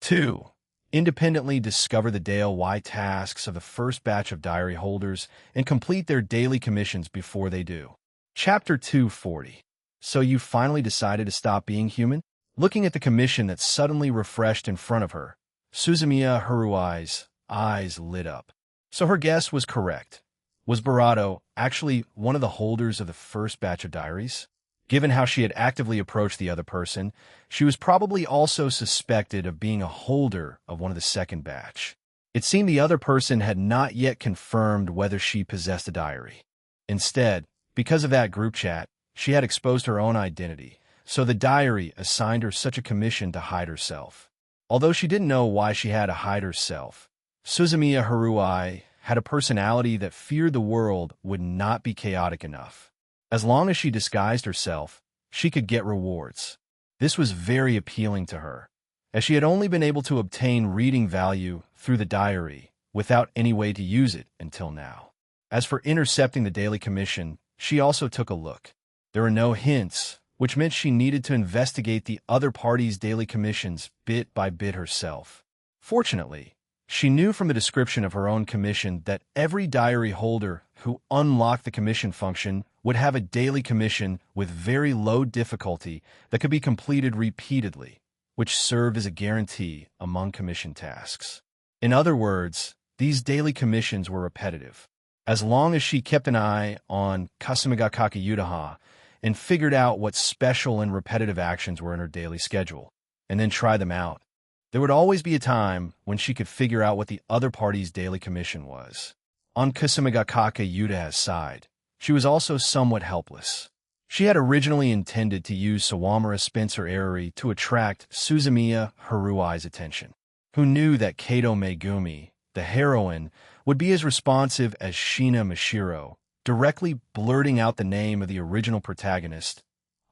2. Independently discover the DIY tasks of the first batch of diary holders and complete their daily commissions before they do. Chapter 240. So you finally decided to stop being human? Looking at the commission that suddenly refreshed in front of her, Suzumiya Haruai's eyes lit up. So her guess was correct. Was Barato actually one of the holders of the first batch of diaries? Given how she had actively approached the other person, she was probably also suspected of being a holder of one of the second batch. It seemed the other person had not yet confirmed whether she possessed a diary. Instead, because of that group chat, she had exposed her own identity, so the diary assigned her such a commission to hide herself. Although she didn't know why she had to hide herself, Suzumiya Haruai had a personality that feared the world would not be chaotic enough. As long as she disguised herself, she could get rewards. This was very appealing to her, as she had only been able to obtain reading value through the diary without any way to use it until now. As for intercepting the daily commission, she also took a look. There were no hints, which meant she needed to investigate the other party's daily commissions bit by bit herself. Fortunately, she knew from the description of her own commission that every diary holder who unlocked the commission function would have a daily commission with very low difficulty that could be completed repeatedly, which served as a guarantee among commission tasks. In other words, these daily commissions were repetitive. As long as she kept an eye on Kasumigakake Yutaha and figured out what special and repetitive actions were in her daily schedule, and then try them out, there would always be a time when she could figure out what the other party's daily commission was. On Kasumigakake Yutaha's side, she was also somewhat helpless. She had originally intended to use Sawamura Spencer Eriri to attract Suzumiya Haruai's attention, who knew that Kato Megumi, the heroine, would be as responsive as Shina Mashiro, directly blurting out the name of the original protagonist,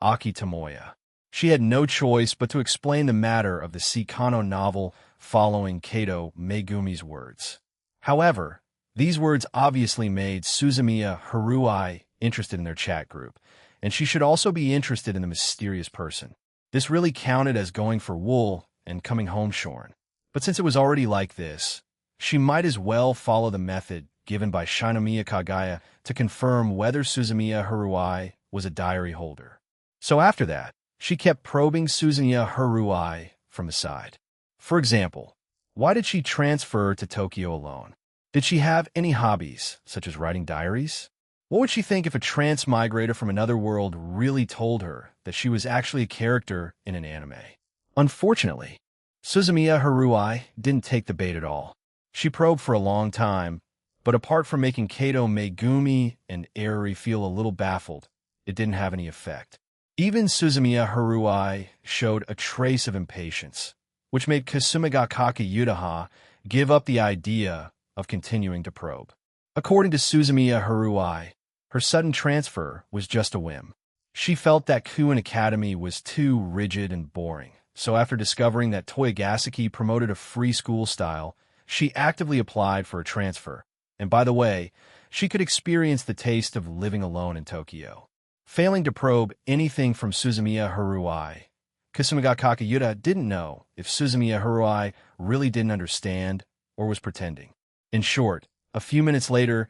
Aki Tomoya. She had no choice but to explain the matter of the Seikano novel following Kato Megumi's words. However, these words obviously made Suzumiya Haruai interested in their chat group, and she should also be interested in the mysterious person. This really counted as going for wool and coming home shorn. But since it was already like this, she might as well follow the method given by Shinomiya Kagaya to confirm whether Suzumiya Haruai was a diary holder. So after that, she kept probing Suzumiya Haruai from the side. For example, why did she transfer to Tokyo alone? Did she have any hobbies, such as writing diaries? What would she think if a transmigrator from another world really told her that she was actually a character in an anime? Unfortunately, Suzumiya Haruai didn't take the bait at all. She probed for a long time, but apart from making Kato Megumi and Eriri feel a little baffled, it didn't have any effect. Even Suzumiya Haruai showed a trace of impatience, which made Kasumigakake Yutaha give up the idea of continuing to probe. According to Suzumiya Haruai, her sudden transfer was just a whim. She felt that Kuin Academy was too rigid and boring, so after discovering that Toyogaseki promoted a free school style, she actively applied for a transfer. And by the way, she could experience the taste of living alone in Tokyo. Failing to probe anything from Suzumiya Haruai, Kasumigakake Yutaha didn't know if Suzumiya Haruai really didn't understand or was pretending. In short, a few minutes later,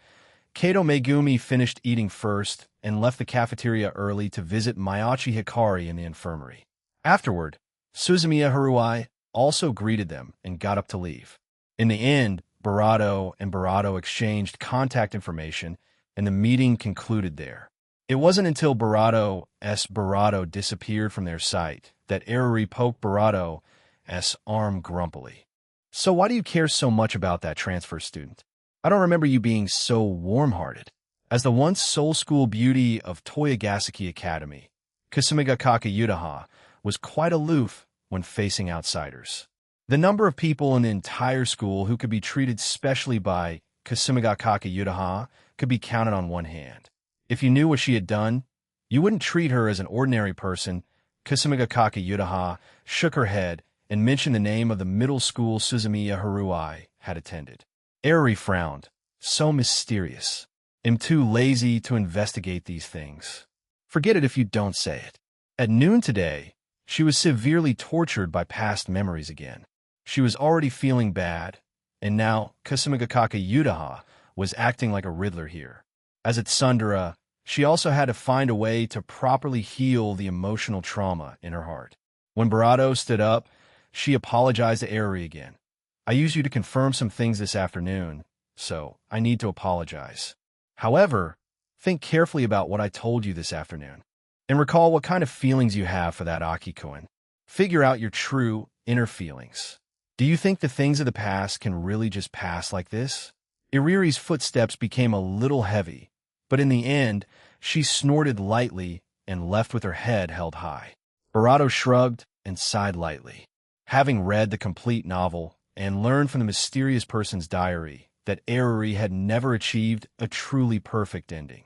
Kato Megumi finished eating first and left the cafeteria early to visit Miyachi Hikari in the infirmary. Afterward, Suzumiya Haruai also greeted them and got up to leave. In the end, Barato and Barato exchanged contact information, and the meeting concluded there. It wasn't until Barato's Barato disappeared from their sight that Eriri poked Barato's arm grumpily. "So why do you care so much about that transfer student? I don't remember you being so warm-hearted." As the once soul school beauty of Toyogaseki Academy, Kasumigakake Yutaha was quite aloof when facing outsiders. The number of people in the entire school who could be treated specially by Kasumigakake Yutaha could be counted on one hand. If you knew what she had done, you wouldn't treat her as an ordinary person. Kasumigakake Yutaha shook her head and mentioned the name of the middle school Suzumiya Haruai had attended. Eriri frowned. "So mysterious. I'm too lazy to investigate these things." "Forget it if you don't say it." At noon today, she was severely tortured by past memories again. She was already feeling bad, and now Kasumigakake Yutaha was acting like a Riddler here. As at Tsundere, she also had to find a way to properly heal the emotional trauma in her heart. When Barato stood up, she apologized to Eriri again. "I used you to confirm some things this afternoon, so I need to apologize." However, think carefully about what I told you this afternoon, and recall what kind of feelings you have for that Akikoin. Figure out your true inner feelings. Do you think the things of the past can really just pass like this? Iriri's footsteps became a little heavy, but in the end, she snorted lightly and left with her head held high. Barato shrugged and sighed lightly. Having read the complete novel and learned from the mysterious person's diary that Iriri had never achieved a truly perfect ending.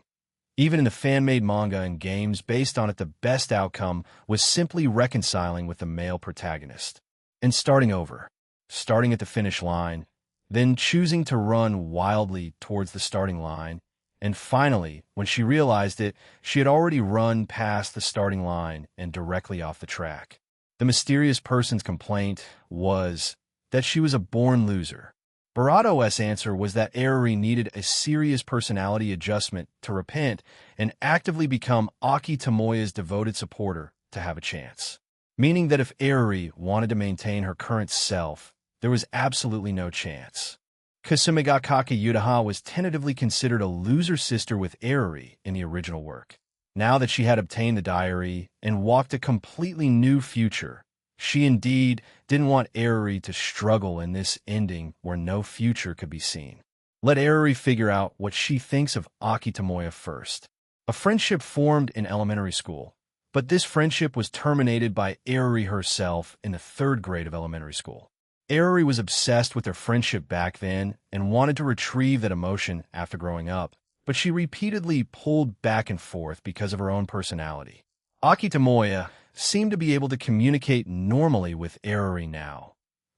Even in the fan-made manga and games based on it, the best outcome was simply reconciling with the male protagonist and starting over, starting at the finish line, then choosing to run wildly towards the starting line, and finally, when she realized it, she had already run past the starting line and directly off the track. The mysterious person's complaint was that she was a born loser. Barato's answer was that Iriri needed a serious personality adjustment to repent and actively become Aki Tomoya's devoted supporter to have a chance. Meaning that if Iriri wanted to maintain her current self, there was absolutely no chance. Kasumigakake Yudaha was tentatively considered a loser sister with Iriri in the original work. Now that she had obtained the diary and walked a completely new future, she indeed didn't want Iriri to struggle in this ending where no future could be seen. Let Iriri figure out what she thinks of Aki Tomoya first. A friendship formed in elementary school, but this friendship was terminated by Iriri herself in the 3rd grade of elementary school. Iriri was obsessed with their friendship back then and wanted to retrieve that emotion after growing up, but she repeatedly pulled back and forth because of her own personality. Aki Tomoya seemed to be able to communicate normally with Iriri now,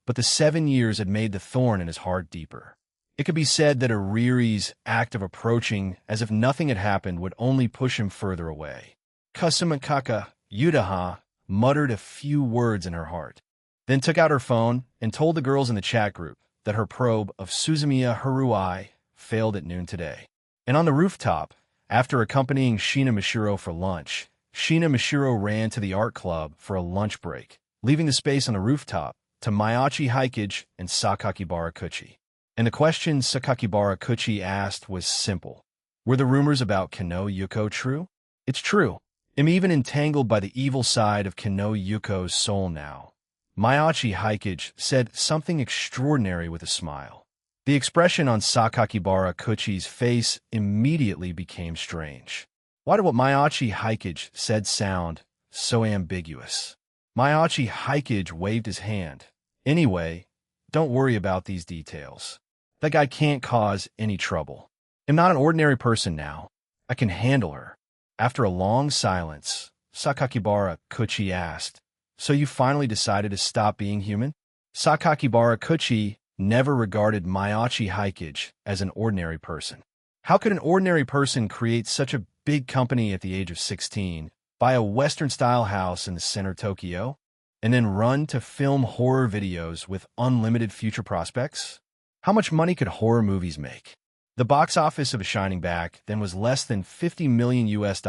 but the 7 years had made the thorn in his heart deeper. It could be said that Iriri's act of approaching as if nothing had happened would only push him further away. Kasumikaka Yudaha muttered a few words in her heart, then took out her phone and told the girls in the chat group that her probe of Suzumiya Haruai failed at noon today. And on the rooftop, after accompanying Shina Mishiro for lunch, Shina Mishiro ran to the art club for a lunch break, leaving the space on the rooftop to Maiachi Hikage and Sakakibara Kuchi. And the question Sakakibara Kuchi asked was simple. Were the rumors about Kano Yuko true? It's true. I'm even entangled by the evil side of Kano Yuko's soul now. Maiachi Hikage said something extraordinary with a smile. The expression on Sakakibara Kuchi's face immediately became strange. Why did what Maiachi Hikage said sound so ambiguous? Maiachi Hikage waved his hand. Anyway, don't worry about these details. That guy can't cause any trouble. I'm not an ordinary person now. I can handle her. After a long silence, Sakakibara Kuchi asked, "So you finally decided to stop being human?" Sakakibara Kuchi never regarded Maiachi Hikage as an ordinary person. How could an ordinary person create such a big company at the age of 16, buy a Western-style house in the center of Tokyo, and then run to film horror videos with unlimited future prospects? How much money could horror movies make? The box office of A Shining Back then was less than $50 million US,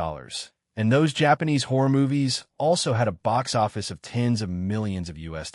and those Japanese horror movies also had a box office of tens of millions of US.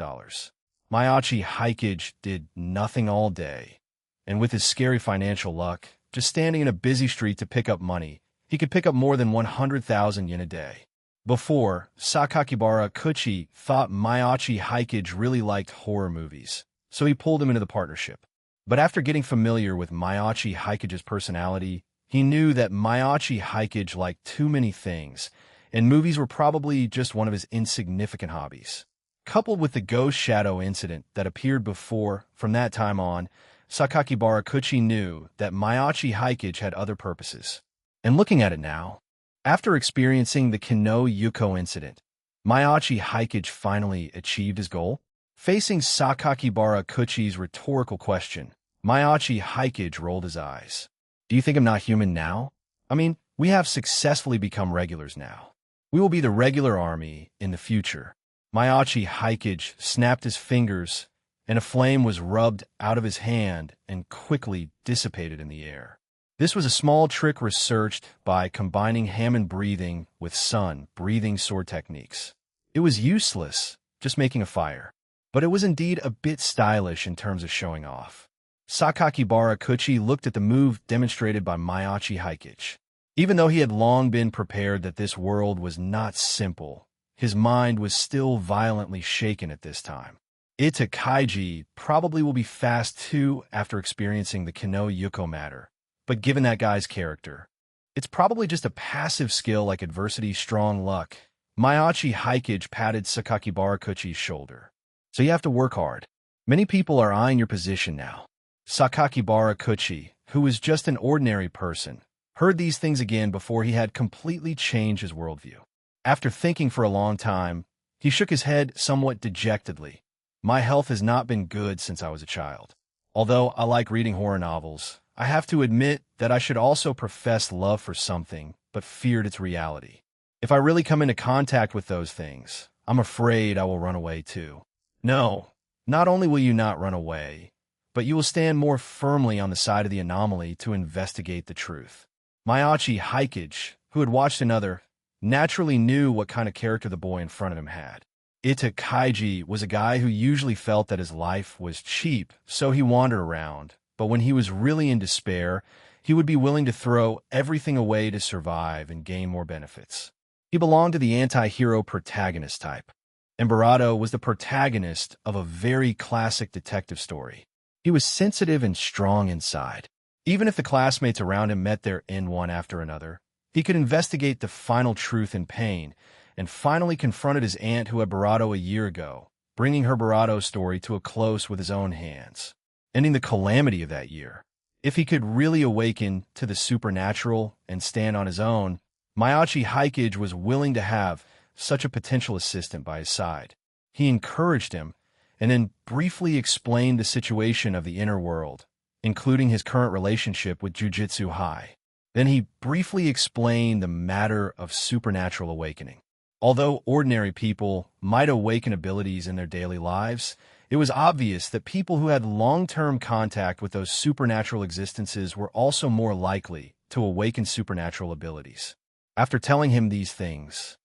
Maiachi Hikage did nothing all day, and with his scary financial luck, just standing in a busy street to pick up money, he could pick up more than 100,000 yen a day. Before, Sakakibara Kuchi thought Maiachi Hikage really liked horror movies, so he pulled him into the partnership. But after getting familiar with Maiachi Hikage's personality, he knew that Maiachi Hikage liked too many things, and movies were probably just one of his insignificant hobbies. Coupled with the ghost shadow incident that appeared before, from that time on, Sakakibara Kuchi knew that Maiachi Hikage had other purposes. And looking at it now, after experiencing the Kano Yuko incident, Maiachi Hikage finally achieved his goal. Facing Sakakibara Kuchi's rhetorical question, Maiachi Hikage rolled his eyes. Do you think I'm not human now? I mean, we have successfully become regulars now. We will be the regular army in the future. Maiachi Hikage snapped his fingers, and a flame was rubbed out of his hand and quickly dissipated in the air. This was a small trick researched by combining Hammond breathing with Sun breathing sword techniques. It was useless, just making a fire. But it was indeed a bit stylish in terms of showing off. Sakakibara Kuchi looked at the move demonstrated by Mayachi Hikage. Even though he had long been prepared that this world was not simple, his mind was still violently shaken at this time. Ita Kaiji probably will be fast too after experiencing the Kano Yuko matter, but given that guy's character, it's probably just a passive skill like adversity, strong luck. Mayachi Hikage patted Sakakibara Kuchi's shoulder. So you have to work hard. Many people are eyeing your position now. Sakakibara Kuchi, who was just an ordinary person, heard these things again before he had completely changed his worldview. After thinking for a long time, he shook his head somewhat dejectedly. My health has not been good since I was a child. Although I like reading horror novels, I have to admit that I should also profess love for something, but feared its reality. If I really come into contact with those things, I'm afraid I will run away too. No, not only will you not run away, but you will stand more firmly on the side of the anomaly to investigate the truth. Mayachi Hikage, who had watched another, naturally knew what kind of character the boy in front of him had. Ita Kaiji was a guy who usually felt that his life was cheap, so he wandered around, but when he was really in despair, he would be willing to throw everything away to survive and gain more benefits. He belonged to the anti-hero protagonist type. Embarado was the protagonist of a very classic detective story. He was sensitive and strong inside. Even if the classmates around him met their end one after another, he could investigate the final truth in pain, and finally confronted his aunt who had Barado a year ago, bringing her Barado story to a close with his own hands, ending the calamity of that year. If he could really awaken to the supernatural and stand on his own, Mayachi Hikage was willing to have such a potential assistant by his side. He encouraged him, and then briefly explained the situation of the inner world, including his current relationship with Jujutsu High. Then he briefly explained the matter of supernatural awakening. Although ordinary people might awaken abilities in their daily lives, it was obvious that people who had long-term contact with those supernatural existences were also more likely to awaken supernatural abilities. After telling him these things,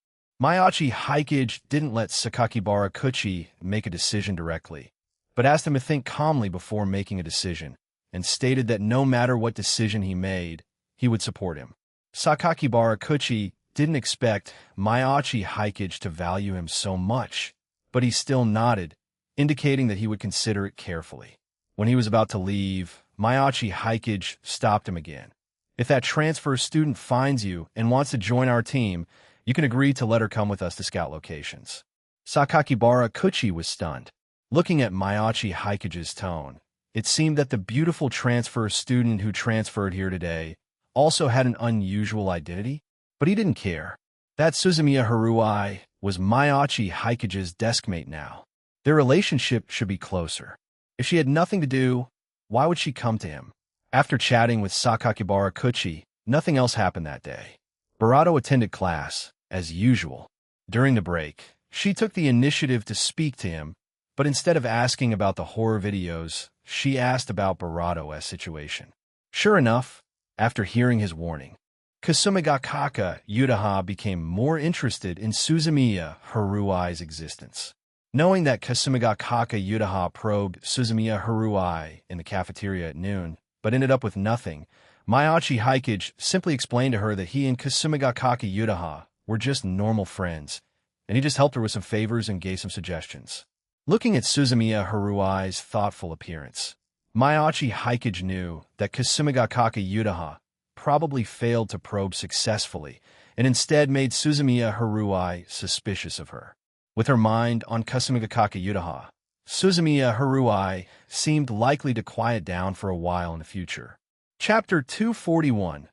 Mayachi Hikage didn't let Sakakibara Kuchi make a decision directly, but asked him to think calmly before making a decision, and stated that no matter what decision he made, he would support him. Sakakibara Kuchi didn't expect Mayachi Hikage to value him so much, but he still nodded, indicating that he would consider it carefully. When he was about to leave, Mayachi Hikage stopped him again. If that transfer student finds you and wants to join our team, you can agree to let her come with us to scout locations. Sakakibara Kuchi was stunned. Looking at Mayachi Hikage's tone, it seemed that the beautiful transfer student who transferred here today also had an unusual identity, but he didn't care. That Suzumiya Haruai was Mayachi Hikage's deskmate now. Their relationship should be closer. If she had nothing to do, why would she come to him? After chatting with Sakakibara Kuchi, nothing else happened that day. Barado attended class, as usual. During the break, she took the initiative to speak to him, but instead of asking about the horror videos, she asked about Barado's situation. Sure enough, after hearing his warning, Kasumigakaka Yudaha became more interested in Suzumiya Haruai's existence. Knowing that Kasumigakaka Yudaha probed Suzumiya Haruai in the cafeteria at noon, but ended up with nothing, Mayachi Hikage simply explained to her that he and Kasumigakaka Yudaha were just normal friends, and he just helped her with some favors and gave some suggestions. Looking at Suzumiya Haruai's thoughtful appearance, Mayachi Hikage knew that Kasumigakaka Yudaha probably failed to probe successfully and instead made Suzumiya Haruai suspicious of her. With her mind on Kasumigakaka Yudaha, Suzumiya Haruai seemed likely to quiet down for a while in the future. Chapter 241.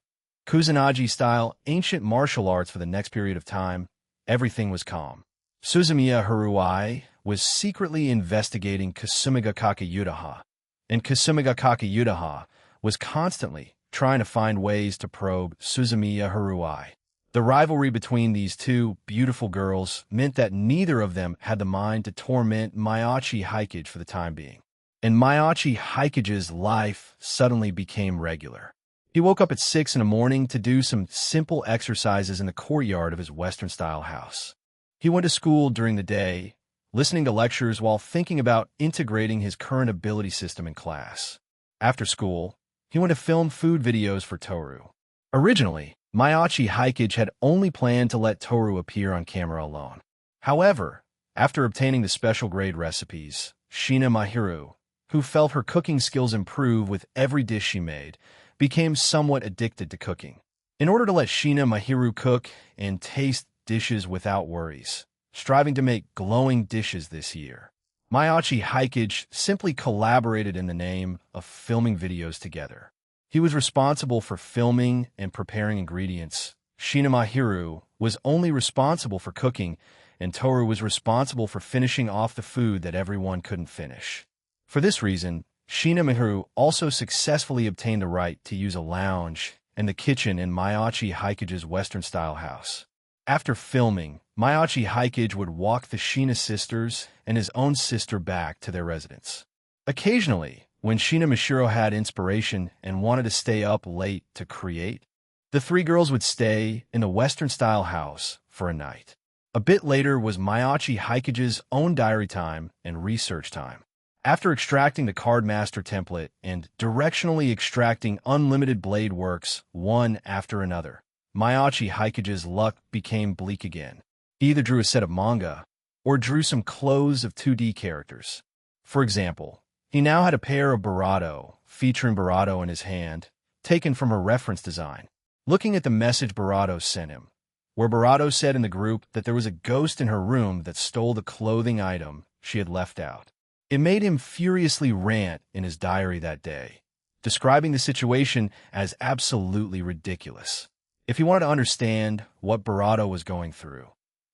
Kusanagi-style ancient martial arts for the next period of time. Everything was calm. Suzumiya Haruai was secretly investigating Kasumigakaka Yudaha, and Kasumigakaka Yudaha was constantly trying to find ways to probe Suzumiya Haruai. The rivalry between these two beautiful girls meant that neither of them had the mind to torment Mayachi Hikage for the time being. And Mayachi Hikage's life suddenly became regular. He woke up at 6 in the morning to do some simple exercises in the courtyard of his Western-style house. He went to school during the day, listening to lectures while thinking about integrating his current ability system in class. After school, he went to film food videos for Toru. Originally, Mayachi Hikage had only planned to let Toru appear on camera alone. However, after obtaining the special grade recipes, Shina Mahiru, who felt her cooking skills improve with every dish she made, became somewhat addicted to cooking. In order to let Shina Mahiru cook and taste dishes without worries, striving to make glowing dishes this year, Mayachi Hikage simply collaborated in the name of filming videos together. He was responsible for filming and preparing ingredients. Shina Mahiru was only responsible for cooking, and Toru was responsible for finishing off the food that everyone couldn't finish. For this reason, Shina Mahiru also successfully obtained the right to use a lounge and the kitchen in Mayachi Hikage's Western-style house. After filming, Mayachi Hikage would walk the Shina sisters and his own sister back to their residence. Occasionally, when Shina Mashiro had inspiration and wanted to stay up late to create, the three girls would stay in the Western-style house for a night. A bit later was Mayachi Hikage's own diary time and research time. After extracting the Card Master template and directionally extracting unlimited blade works one after another, Mayachi Hikage's luck became bleak again. He either drew a set of manga or drew some clothes of 2D characters. For example, he now had a pair of Barato, featuring Barato in his hand, taken from her reference design. Looking at the message Barato sent him, where Barato said in the group that there was a ghost in her room that stole the clothing item she had left out. It made him furiously rant in his diary that day, describing the situation as absolutely ridiculous. If he wanted to understand what Barato was going through,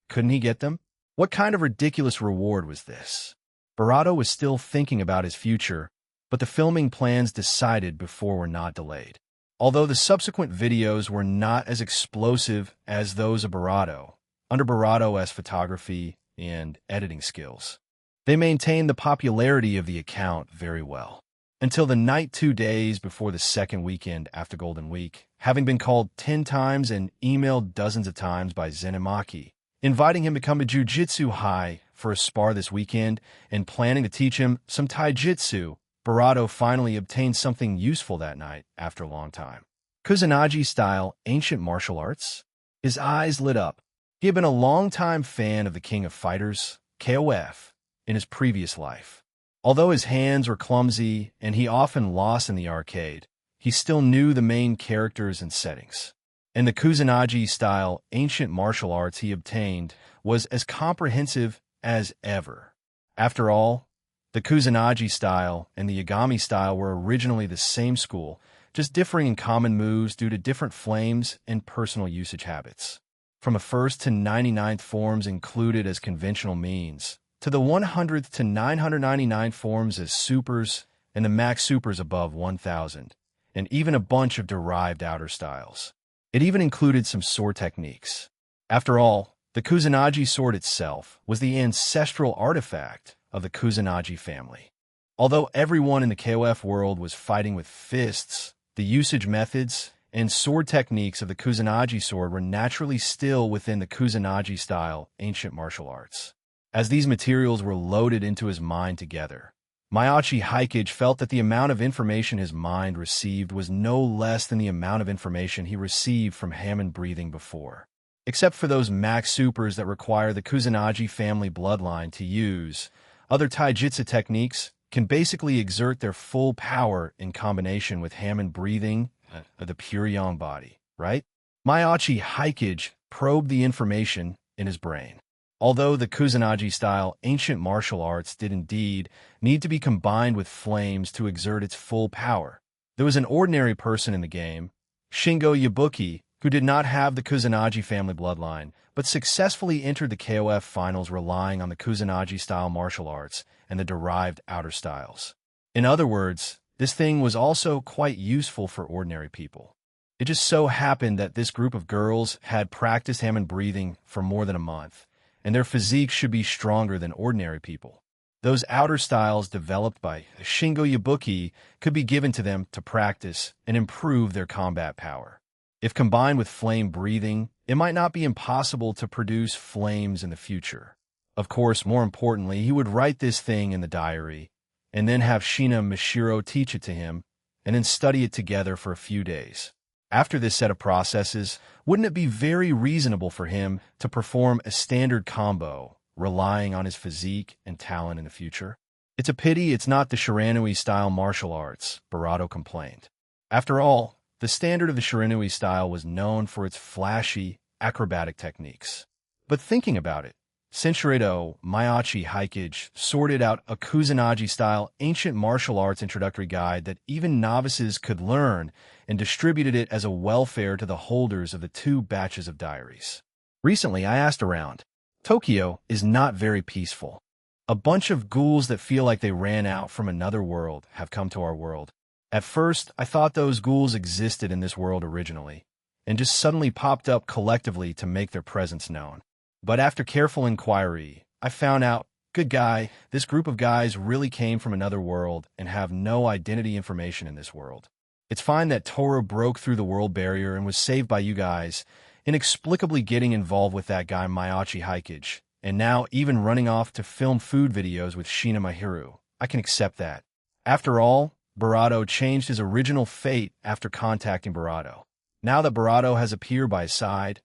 couldn't he get them? What kind of ridiculous reward was this? Barato was still thinking about his future, but the filming plans decided before were not delayed. Although the subsequent videos were not as explosive as those of Barato, under Barato's photography and editing skills, they maintained the popularity of the account very well. Until the night 2 days before the second weekend after Golden Week, having been called 10 times and emailed dozens of times by Zenemaki, inviting him to come to Jiu-Jitsu High for a spar this weekend and planning to teach him some taijutsu, Barato finally obtained something useful that night after a long time. Kusanagi-style ancient martial arts? His eyes lit up. He had been a long-time fan of the King of Fighters, KOF, in his previous life. Although his hands were clumsy and he often lost in the arcade, he still knew the main characters and settings. And the Kusanagi-style ancient martial arts he obtained was as comprehensive as ever. After all, the Kusanagi style and the Yagami style were originally the same school, just differing in common moves due to different flames and personal usage habits. From the 1st to 99th forms included as conventional means, to the 100th to 999 forms as supers, and the max supers above 1000, and even a bunch of derived outer styles. It even included some sword techniques. After all, the Kusanagi sword itself was the ancestral artifact of the Kusanagi family. Although everyone in the KOF world was fighting with fists, the usage methods and sword techniques of the Kusanagi sword were naturally still within the Kusanagi-style ancient martial arts. As these materials were loaded into his mind together, Mayachi Hikage felt that the amount of information his mind received was no less than the amount of information he received from Hammond breathing before. Except for those max supers that require the Kusanagi family bloodline to use, other taijutsu techniques can basically exert their full power in combination with Hammond breathing of the pure yang body, right? Mayachi Hikage probed the information in his brain. Although the Kusanagi-style ancient martial arts did indeed need to be combined with flames to exert its full power, there was an ordinary person in the game, Shingo Yabuki, who did not have the Kusanagi family bloodline, but successfully entered the KOF finals relying on the Kusanagi-style martial arts and the derived outer styles. In other words, this thing was also quite useful for ordinary people. It just so happened that this group of girls had practiced Hammond breathing for more than a month, and their physiques should be stronger than ordinary people. Those outer styles developed by Shingo Yabuki could be given to them to practice and improve their combat power. If combined with flame breathing, it might not be impossible to produce flames in the future. Of course, more importantly, he would write this thing in the diary, and then have Shina Mashiro teach it to him and then study it together for a few days. After this set of processes, wouldn't it be very reasonable for him to perform a standard combo, relying on his physique and talent in the future? It's a pity it's not the Shiranui-style martial arts, Barato complained. After all, the standard of the Shiranui style was known for its flashy, acrobatic techniques. But thinking about it, Senshirado Mayachi Haikage sorted out a Kusanagi-style ancient martial arts introductory guide that even novices could learn and distributed it as a welfare to the holders of the 2 batches of diaries. Recently, I asked around. Tokyo is not very peaceful. A bunch of ghouls that feel like they ran out from another world have come to our world. At first, I thought those ghouls existed in this world originally, and just suddenly popped up collectively to make their presence known. But after careful inquiry, I found out, good guy, this group of guys really came from another world and have no identity information in this world. It's fine that Toro broke through the world barrier and was saved by you guys, inexplicably getting involved with that guy Mayachi Haikage, and now even running off to film food videos with Shina Mahiru. I can accept that. After all, Barato changed his original fate after contacting Barato. Now that Barato has appeared by his side,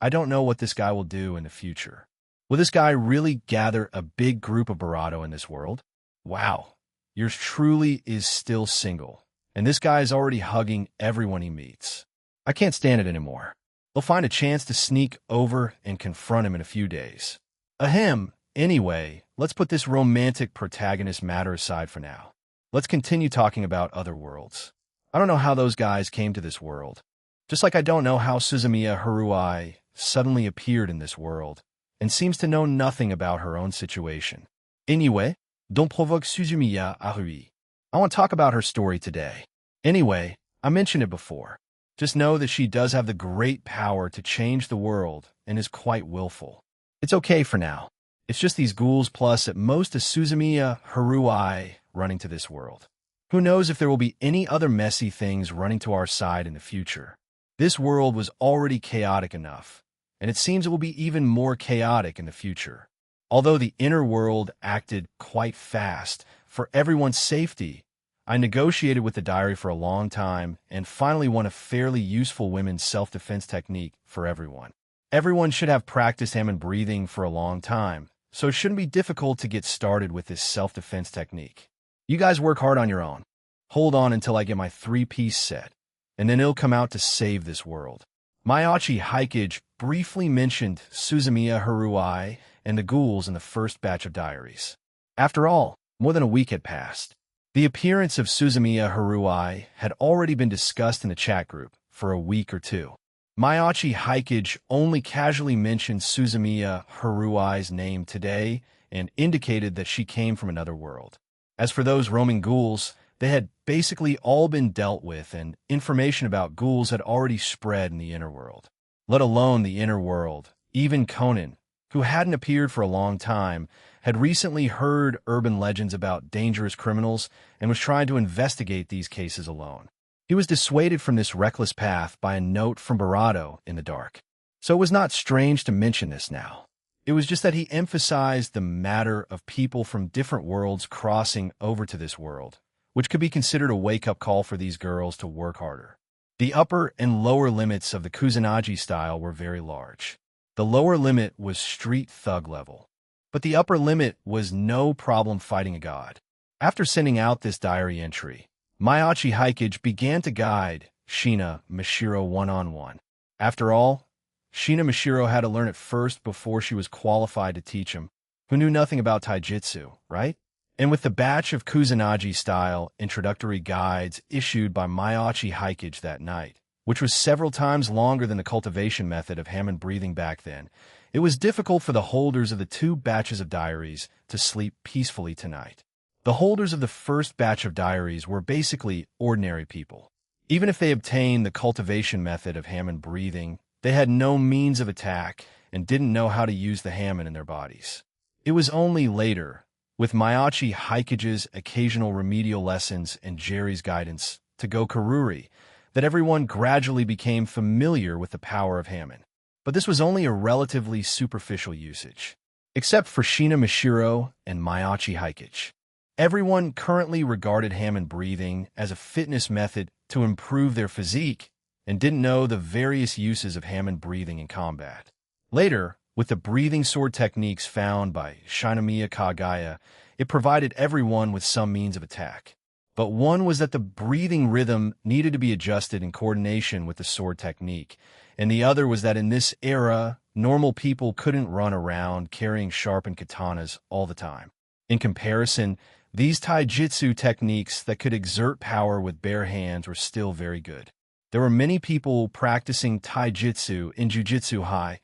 I don't know what this guy will do in the future. Will this guy really gather a big group of Barato in this world? Wow, yours truly is still single, and this guy is already hugging everyone he meets. I can't stand it anymore. They'll find a chance to sneak over and confront him in a few days. Ahem. Anyway, let's put this romantic protagonist matter aside for now. Let's continue talking about other worlds. I don't know how those guys came to this world. Just like I don't know how Suzumiya Haruai suddenly appeared in this world, and seems to know nothing about her own situation. Anyway, don't provoque Suzumiya Haruai. I want to talk about her story today. Anyway, I mentioned it before. Just know that she does have the great power to change the world and is quite willful. It's okay for now. It's just these ghouls plus at most a Suzumiya Haruai running to this world. Who knows if there will be any other messy things running to our side in the future. This world was already chaotic enough, and it seems it will be even more chaotic in the future. Although the inner world acted quite fast, for everyone's safety, I negotiated with the diary for a long time and finally won a fairly useful women's self-defense technique for everyone. Everyone should have practiced Hammond breathing for a long time, so it shouldn't be difficult to get started with this self-defense technique. You guys work hard on your own. Hold on until I get my 3-piece set, and then it'll come out to save this world. Mayachi Haikage briefly mentioned Suzumiya Haruai and the ghouls in the first batch of diaries. After all, more than a week had passed. The appearance of Suzumiya Haruai had already been discussed in the chat group for a week or two. Mayachi Haikage only casually mentioned Suzumiya Haruai's name today and indicated that she came from another world. As for those roaming ghouls, they had basically all been dealt with, and information about ghouls had already spread in the inner world. Let alone the inner world, even Conan, who hadn't appeared for a long time, had recently heard urban legends about dangerous criminals and was trying to investigate these cases alone. He was dissuaded from this reckless path by a note from Barato in the dark. So it was not strange to mention this now. It was just that he emphasized the matter of people from different worlds crossing over to this world, which could be considered a wake-up call for these girls to work harder. The upper and lower limits of the Kusanagi style were very large. The lower limit was street thug level, but the upper limit was no problem fighting a god. After sending out this diary entry, Mayachi Haikage began to guide Shina Mashiro one-on-one. After all, Shina Mashiro had to learn it first before she was qualified to teach him, who knew nothing about taijutsu, right? And with the batch of Kusanagi-style introductory guides issued by Mayachi Haikage that night, which was several times longer than the cultivation method of Hammond breathing back then, it was difficult for the holders of the 2 batches of diaries to sleep peacefully tonight. The holders of the first batch of diaries were basically ordinary people. Even if they obtained the cultivation method of Hammond breathing, they had no means of attack and didn't know how to use the Hammond in their bodies. It was only later, with Mayachi Haikage's occasional remedial lessons and Jerry's guidance to go Karuri, that everyone gradually became familiar with the power of Hammond. But this was only a relatively superficial usage, except for Shina Mashiro and Mayachi Haikage. Everyone currently regarded Hammond breathing as a fitness method to improve their physique and didn't know the various uses of Hammond breathing in combat. Later, with the breathing sword techniques found by Shinomiya Kagaya, it provided everyone with some means of attack. But one was that the breathing rhythm needed to be adjusted in coordination with the sword technique, and the other was that in this era, normal people couldn't run around carrying sharpened katanas all the time. In comparison, these taijutsu techniques that could exert power with bare hands were still very good. There were many people practicing taijutsu in Jujutsu High,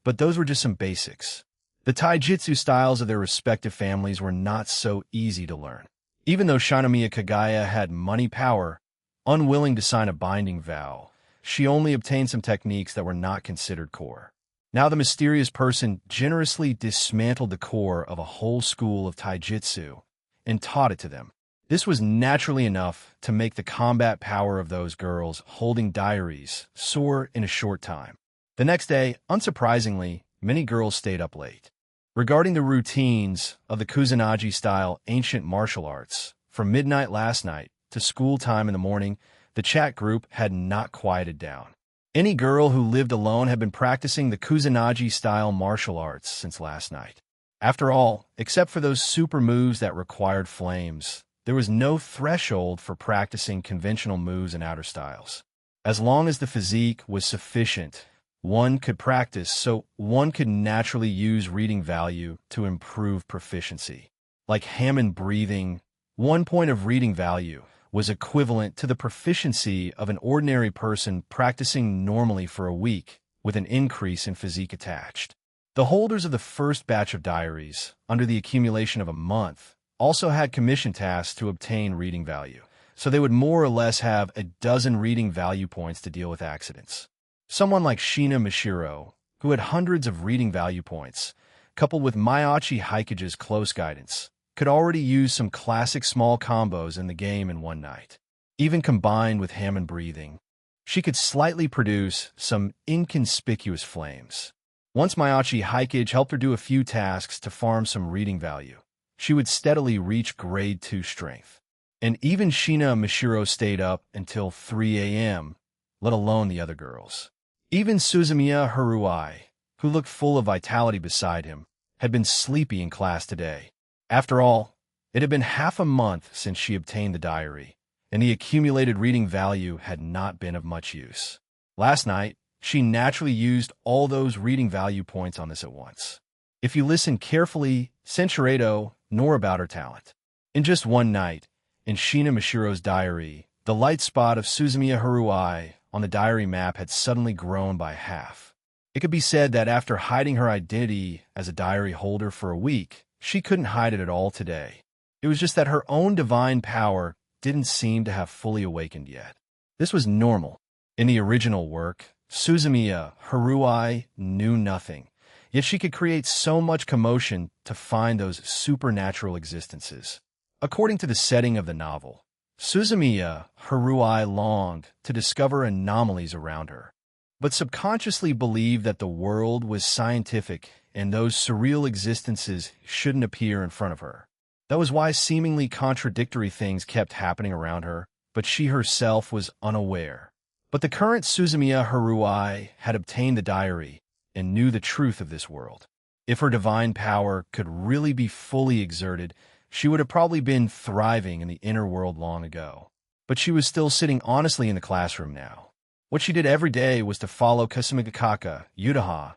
but those were just some basics. The taijutsu styles of their respective families were not so easy to learn. Even though Shinomiya Kagaya had money power, unwilling to sign a binding vow, she only obtained some techniques that were not considered core. Now the mysterious person generously dismantled the core of a whole school of taijutsu and taught it to them. This was naturally enough to make the combat power of those girls holding diaries soar in a short time. The next day, unsurprisingly, many girls stayed up late. Regarding the routines of the Kusanagi-style ancient martial arts, from midnight last night to school time in the morning, the chat group had not quieted down. Any girl who lived alone had been practicing the Kusanagi-style martial arts since last night. After all, except for those super moves that required flames, there was no threshold for practicing conventional moves and outer styles. As long as the physique was sufficient, one could practice, so one could naturally use reading value to improve proficiency. Like Hammond breathing, 1 point of reading value was equivalent to the proficiency of an ordinary person practicing normally for a week, with an increase in physique attached. The holders of the first batch of diaries, under the accumulation of a month, also had commission tasks to obtain reading value, so they would more or less have a dozen reading value points to deal with accidents. Someone like Shina Mishiro, who had hundreds of reading value points, coupled with Mayachi Haikage's close guidance, could already use some classic small combos in the game in one night. Even combined with Hammond breathing, she could slightly produce some inconspicuous flames. Once Mayachi Haikage helped her do a few tasks to farm some reading value, she would steadily reach grade 2 strength. And even Shina Mishiro stayed up until 3 a.m., let alone the other girls. Even Suzumiya Haruai, who looked full of vitality beside him, had been sleepy in class today. After all, it had been half a month since she obtained the diary, and the accumulated reading value had not been of much use. Last night, she naturally used all those reading value points on this at once. If you listen carefully, Senchuredo nor about her talent. In just one night, in Shina Mishiro's diary, the light spot of Suzumiya Haruai on the diary map had suddenly grown by half. It could be said that after hiding her identity as a diary holder for a week, she couldn't hide it at all today. It was just that her own divine power didn't seem to have fully awakened yet. This was normal. In the original work, Suzumiya Haruai knew nothing, yet she could create so much commotion to find those supernatural existences. According to the setting of the novel, Suzumiya Haruai longed to discover anomalies around her, but subconsciously believed that the world was scientific and those surreal existences shouldn't appear in front of her. That was why seemingly contradictory things kept happening around her, but she herself was unaware. But the current Suzumiya Haruai had obtained the diary and knew the truth of this world. If her divine power could really be fully exerted, she would have probably been thriving in the inner world long ago. But she was still sitting honestly in the classroom now. What she did every day was to follow Kasumigakaka, Yutaha,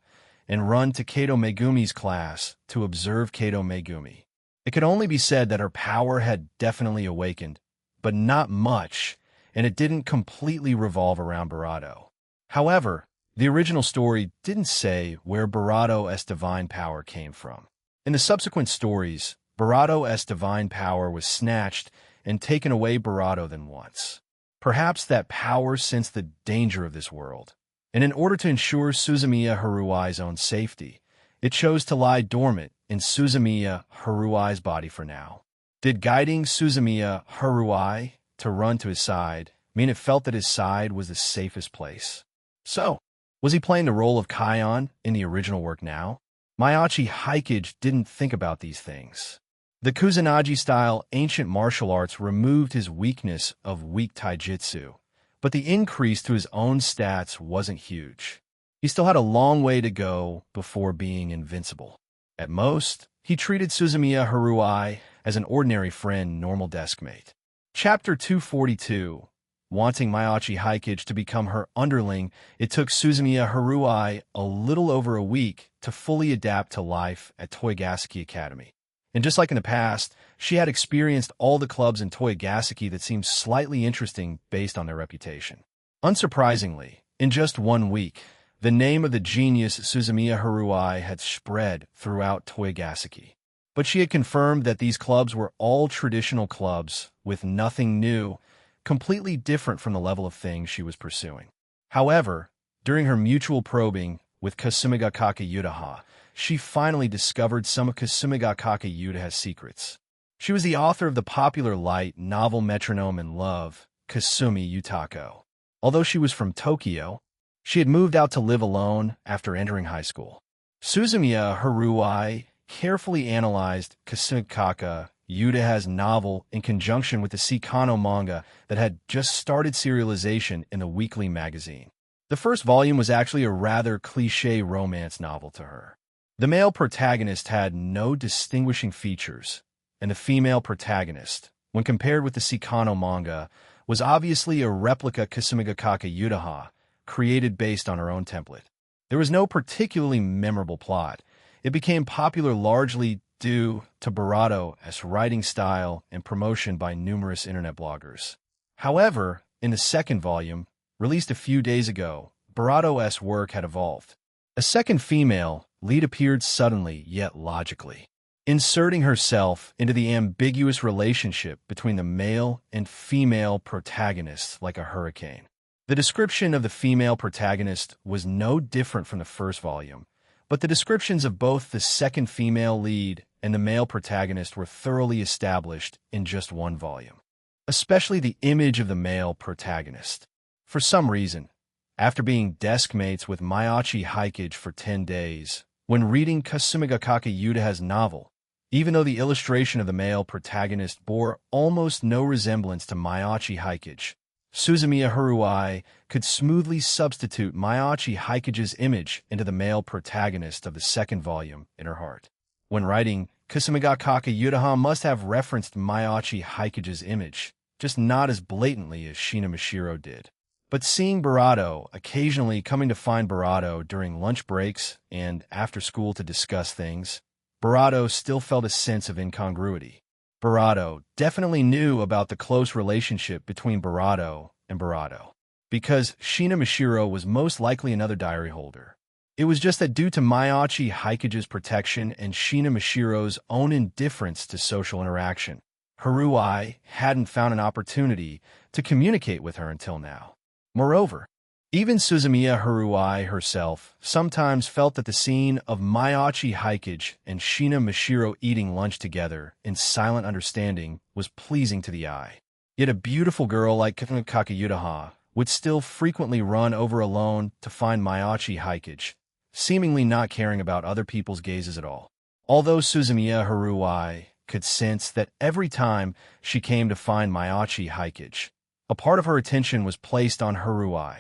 and run to Kato Megumi's class to observe Kato Megumi. It could only be said that her power had definitely awakened, but not much, and it didn't completely revolve around Barato. However, the original story didn't say where Barato's divine power came from. In the subsequent stories, Barato's divine power was snatched and taken away Barato than once. Perhaps that power sensed the danger of this world, and in order to ensure Suzumiya Haruai's own safety, it chose to lie dormant in Suzumiya Haruai's body for now. Did guiding Suzumiya Haruai to run to his side mean it felt that his side was the safest place? So, was he playing the role of Kion in the original work now? Mayachi Haikage didn't think about these things. The Kusanagi-style ancient martial arts removed his weakness of weak taijutsu, but the increase to his own stats wasn't huge. He still had a long way to go before being invincible. At most, he treated Suzumiya Haruai as an ordinary friend, normal deskmate. Chapter 242. Wanting Maiachi Hikage to become her underling, it took Suzumiya Haruai a little over a week to fully adapt to life at Toigaseki Academy. And just like in the past, she had experienced all the clubs in Toigaseki that seemed slightly interesting based on their reputation. Unsurprisingly, in just 1 week, the name of the genius Suzumiya Haruai had spread throughout Toigaseki. But she had confirmed that these clubs were all traditional clubs with nothing new, completely different from the level of things she was pursuing. However, during her mutual probing with Kasumigakake Yutaha, she finally discovered some of Kasumigakake Yutaha's secrets. She was the author of the popular light novel Metronome in Love, Kasumi Yutako. Although she was from Tokyo, she had moved out to live alone after entering high school. Suzumiya Haruai carefully analyzed Kasumigakake Yutaha's novel in conjunction with the Seikano manga that had just started serialization in the weekly magazine. The first volume was actually a rather cliché romance novel to her. The male protagonist had no distinguishing features, and the female protagonist, when compared with the Seikano manga, was obviously a replica Kasumigakake Yutaha, created based on her own template. There was no particularly memorable plot. It became popular largely due to Barado's writing style and promotion by numerous internet bloggers. However, in the second volume, released a few days ago, Barado's work had evolved. A second female lead appeared suddenly yet logically, inserting herself into the ambiguous relationship between the male and female protagonists like a hurricane. The description of the female protagonist was no different from the first volume, but the descriptions of both the second female lead and the male protagonist were thoroughly established in just 1 volume, especially the image of the male protagonist. For some reason, after being desk mates with Maiachi Hikage for 10 days, when reading Kasumigakake Yutaha's novel, even though the illustration of the male protagonist bore almost no resemblance to Maiachi Hikage, Suzumiya Haruai could smoothly substitute Maiachi Hikage's image into the male protagonist of the second volume in her heart. When writing, Kasumigakake Yutaha must have referenced Maiachi Hikage's image, just not as blatantly as Shina Mashiro did. But seeing Barado occasionally coming to find Barado during lunch breaks and after school to discuss things, Barado still felt a sense of incongruity. Barado definitely knew about the close relationship between Barado and Barado, because Shina Mashiro was most likely another diary holder. It was just that due to Maiachi Hikage's protection and Shina Mashiro's own indifference to social interaction, Haruai hadn't found an opportunity to communicate with her until now. Moreover, even Suzumiya Haruai herself sometimes felt that the scene of Maiachi Hikage and Shina Mashiro eating lunch together in silent understanding was pleasing to the eye. Yet a beautiful girl like Kasumigakake Yutaha would still frequently run over alone to find Maiachi Hikage, seemingly not caring about other people's gazes at all. Although Suzumiya Haruai could sense that every time she came to find Maiachi Hikage, a part of her attention was placed on Haruai,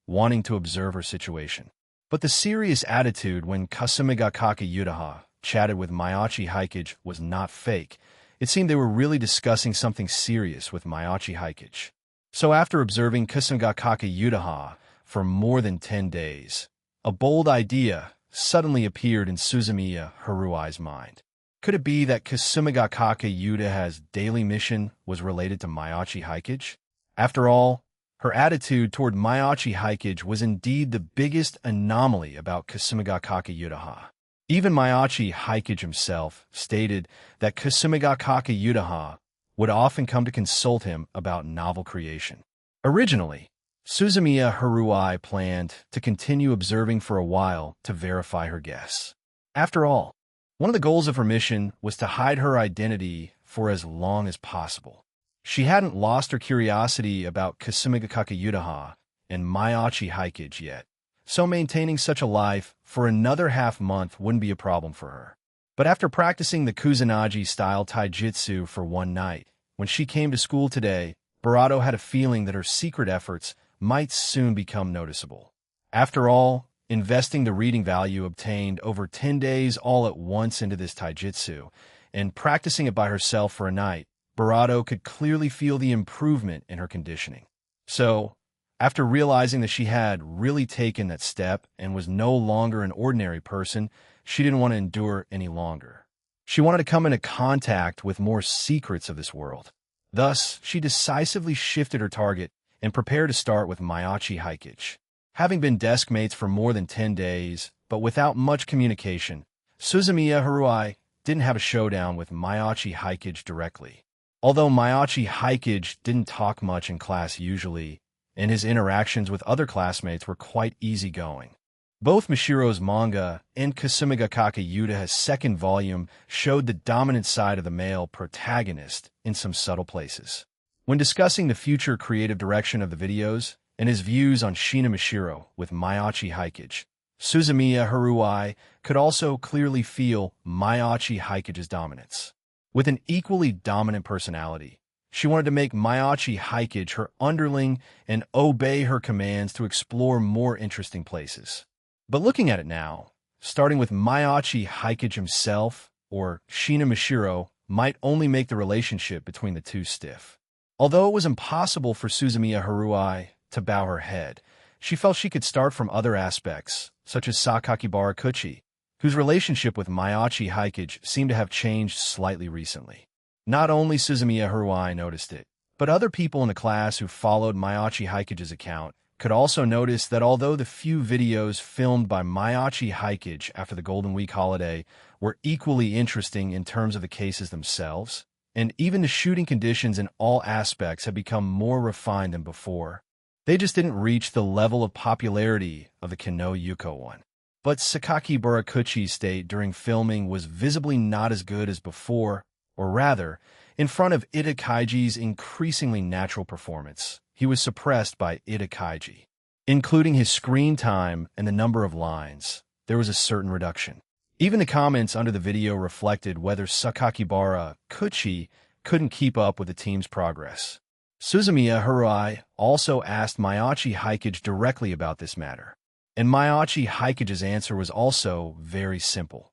wanting to observe her situation. But the serious attitude when Kasumigakake Yutaha chatted with Maiachi Hikage was not fake. It seemed they were really discussing something serious with Maiachi Hikage. So after observing Kasumigakake Yutaha for more than 10 days, a bold idea suddenly appeared in Suzumiya Haruai's mind. Could it be that Kasumigakake Yutaha's daily mission was related to Maiachi Hikage? After all, her attitude toward Maiachi Hikage was indeed the biggest anomaly about Kasumigakake Yutaha. Even Maiachi Hikage himself stated that Kasumigakake Yutaha would often come to consult him about novel creation. Originally, Suzumiya Haruai planned to continue observing for a while to verify her guess. After all, one of the goals of her mission was to hide her identity for as long as possible. She hadn't lost her curiosity about Kasumigakake Yutaha and Maiachi Hikage yet, so maintaining such a life for another half-month wouldn't be a problem for her. But after practicing the Kusanagi-style taijutsu for one night, when she came to school today, Barato had a feeling that her secret efforts might soon become noticeable. After all, investing the reading value obtained over 10 days all at once into this taijutsu, and practicing it by herself for a night, Barato could clearly feel the improvement in her conditioning. So, after realizing that she had really taken that step and was no longer an ordinary person, she didn't want to endure any longer. She wanted to come into contact with more secrets of this world. Thus, she decisively shifted her target and prepared to start with Mayachi Hikage. Having been desk mates for more than 10 days, but without much communication, Suzumiya Haruai didn't have a showdown with Mayachi Hikage directly. Although Mayachi Hikage didn't talk much in class usually, and his interactions with other classmates were quite easygoing. Both Mishiro's manga and Kasumigakake Yuta's second volume showed the dominant side of the male protagonist in some subtle places. When discussing the future creative direction of the videos and his views on Shina Mishiro with Mayachi Hikage, Suzumiya Haruai could also clearly feel Mayachi Hikage's dominance. With an equally dominant personality, she wanted to make Mayachi Hikage her underling and obey her commands to explore more interesting places. But looking at it now, starting with Mayachi Hikage himself, or Shina Mishiro, might only make the relationship between the two stiff. Although it was impossible for Suzumiya Haruai to bow her head, she felt she could start from other aspects, such as Sakakibara Kuchi, whose relationship with Mayachi Hikage seemed to have changed slightly recently. Not only Suzumiya Haruai noticed it, but other people in the class who followed Mayachi Hikage's account could also notice that although the few videos filmed by Mayachi Hikage after the Golden Week holiday were equally interesting in terms of the cases themselves, and even the shooting conditions in all aspects had become more refined than before, they just didn't reach the level of popularity of the Kano Yuko one. But Sakakibara Kuchi's state during filming was visibly not as good as before, or rather, in front of Ida Kaiji's increasingly natural performance, he was suppressed by Ida Kaiji. Including his screen time and the number of lines, there was a certain reduction. Even the comments under the video reflected whether Sakakibara Kuchi couldn't keep up with the team's progress. Suzumiya Haruai also asked Mayachi Hikage directly about this matter, and Mayachi Hikage's answer was also very simple.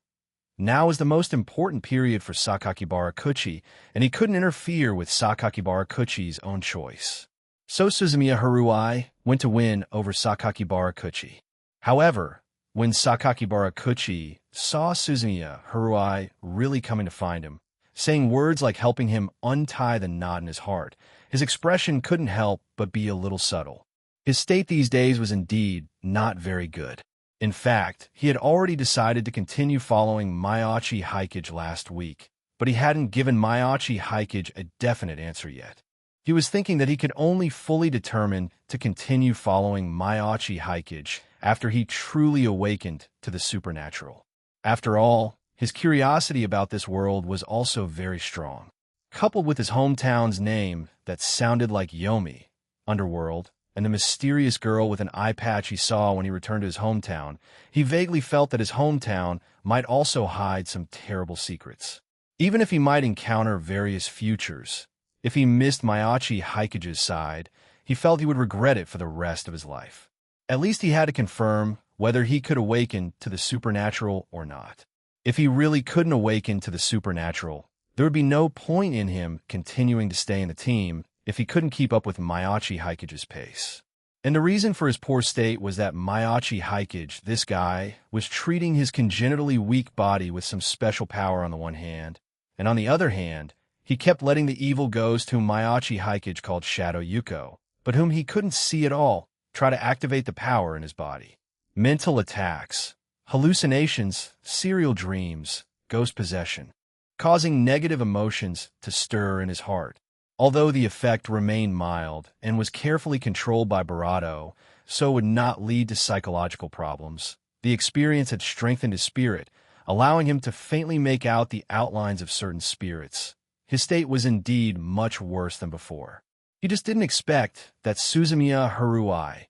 Now is the most important period for Sakakibara Kuchi, and he couldn't interfere with Sakakibara Kuchi's own choice. So Suzumiya Haruai went to win over Sakakibara Kuchi. However, when Sakakibara Kuchi saw Suzumiya Haruai really coming to find him, saying words like helping him untie the knot in his heart, his expression couldn't help but be a little subtle. His state these days was indeed not very good. In fact, he had already decided to continue following Mayachi Hikage last week, but he hadn't given Mayachi Hikage a definite answer yet. He was thinking that he could only fully determine to continue following Mayachi Hikage after he truly awakened to the supernatural. After all, his curiosity about this world was also very strong. Coupled with his hometown's name that sounded like Yomi, Underworld, and the mysterious girl with an eye patch he saw when he returned to his hometown, he vaguely felt that his hometown might also hide some terrible secrets. Even if he might encounter various futures, if he missed Mayachi Hikage's side, he felt he would regret it for the rest of his life. At least he had to confirm whether he could awaken to the supernatural or not. If he really couldn't awaken to the supernatural, there would be no point in him continuing to stay in the team if he couldn't keep up with Mayachi Hikage's pace. And the reason for his poor state was that Mayachi Hikage, this guy, was treating his congenitally weak body with some special power on the one hand, and on the other hand, he kept letting the evil ghost whom Mayachi Hikage called Shadow Yuko, but whom he couldn't see at all, try to activate the power in his body. Mental attacks, hallucinations, serial dreams, ghost possession, causing negative emotions to stir in his heart. Although the effect remained mild and was carefully controlled by Barato, so would not lead to psychological problems, the experience had strengthened his spirit, allowing him to faintly make out the outlines of certain spirits. His state was indeed much worse than before. He just didn't expect that Suzumiya Haruai,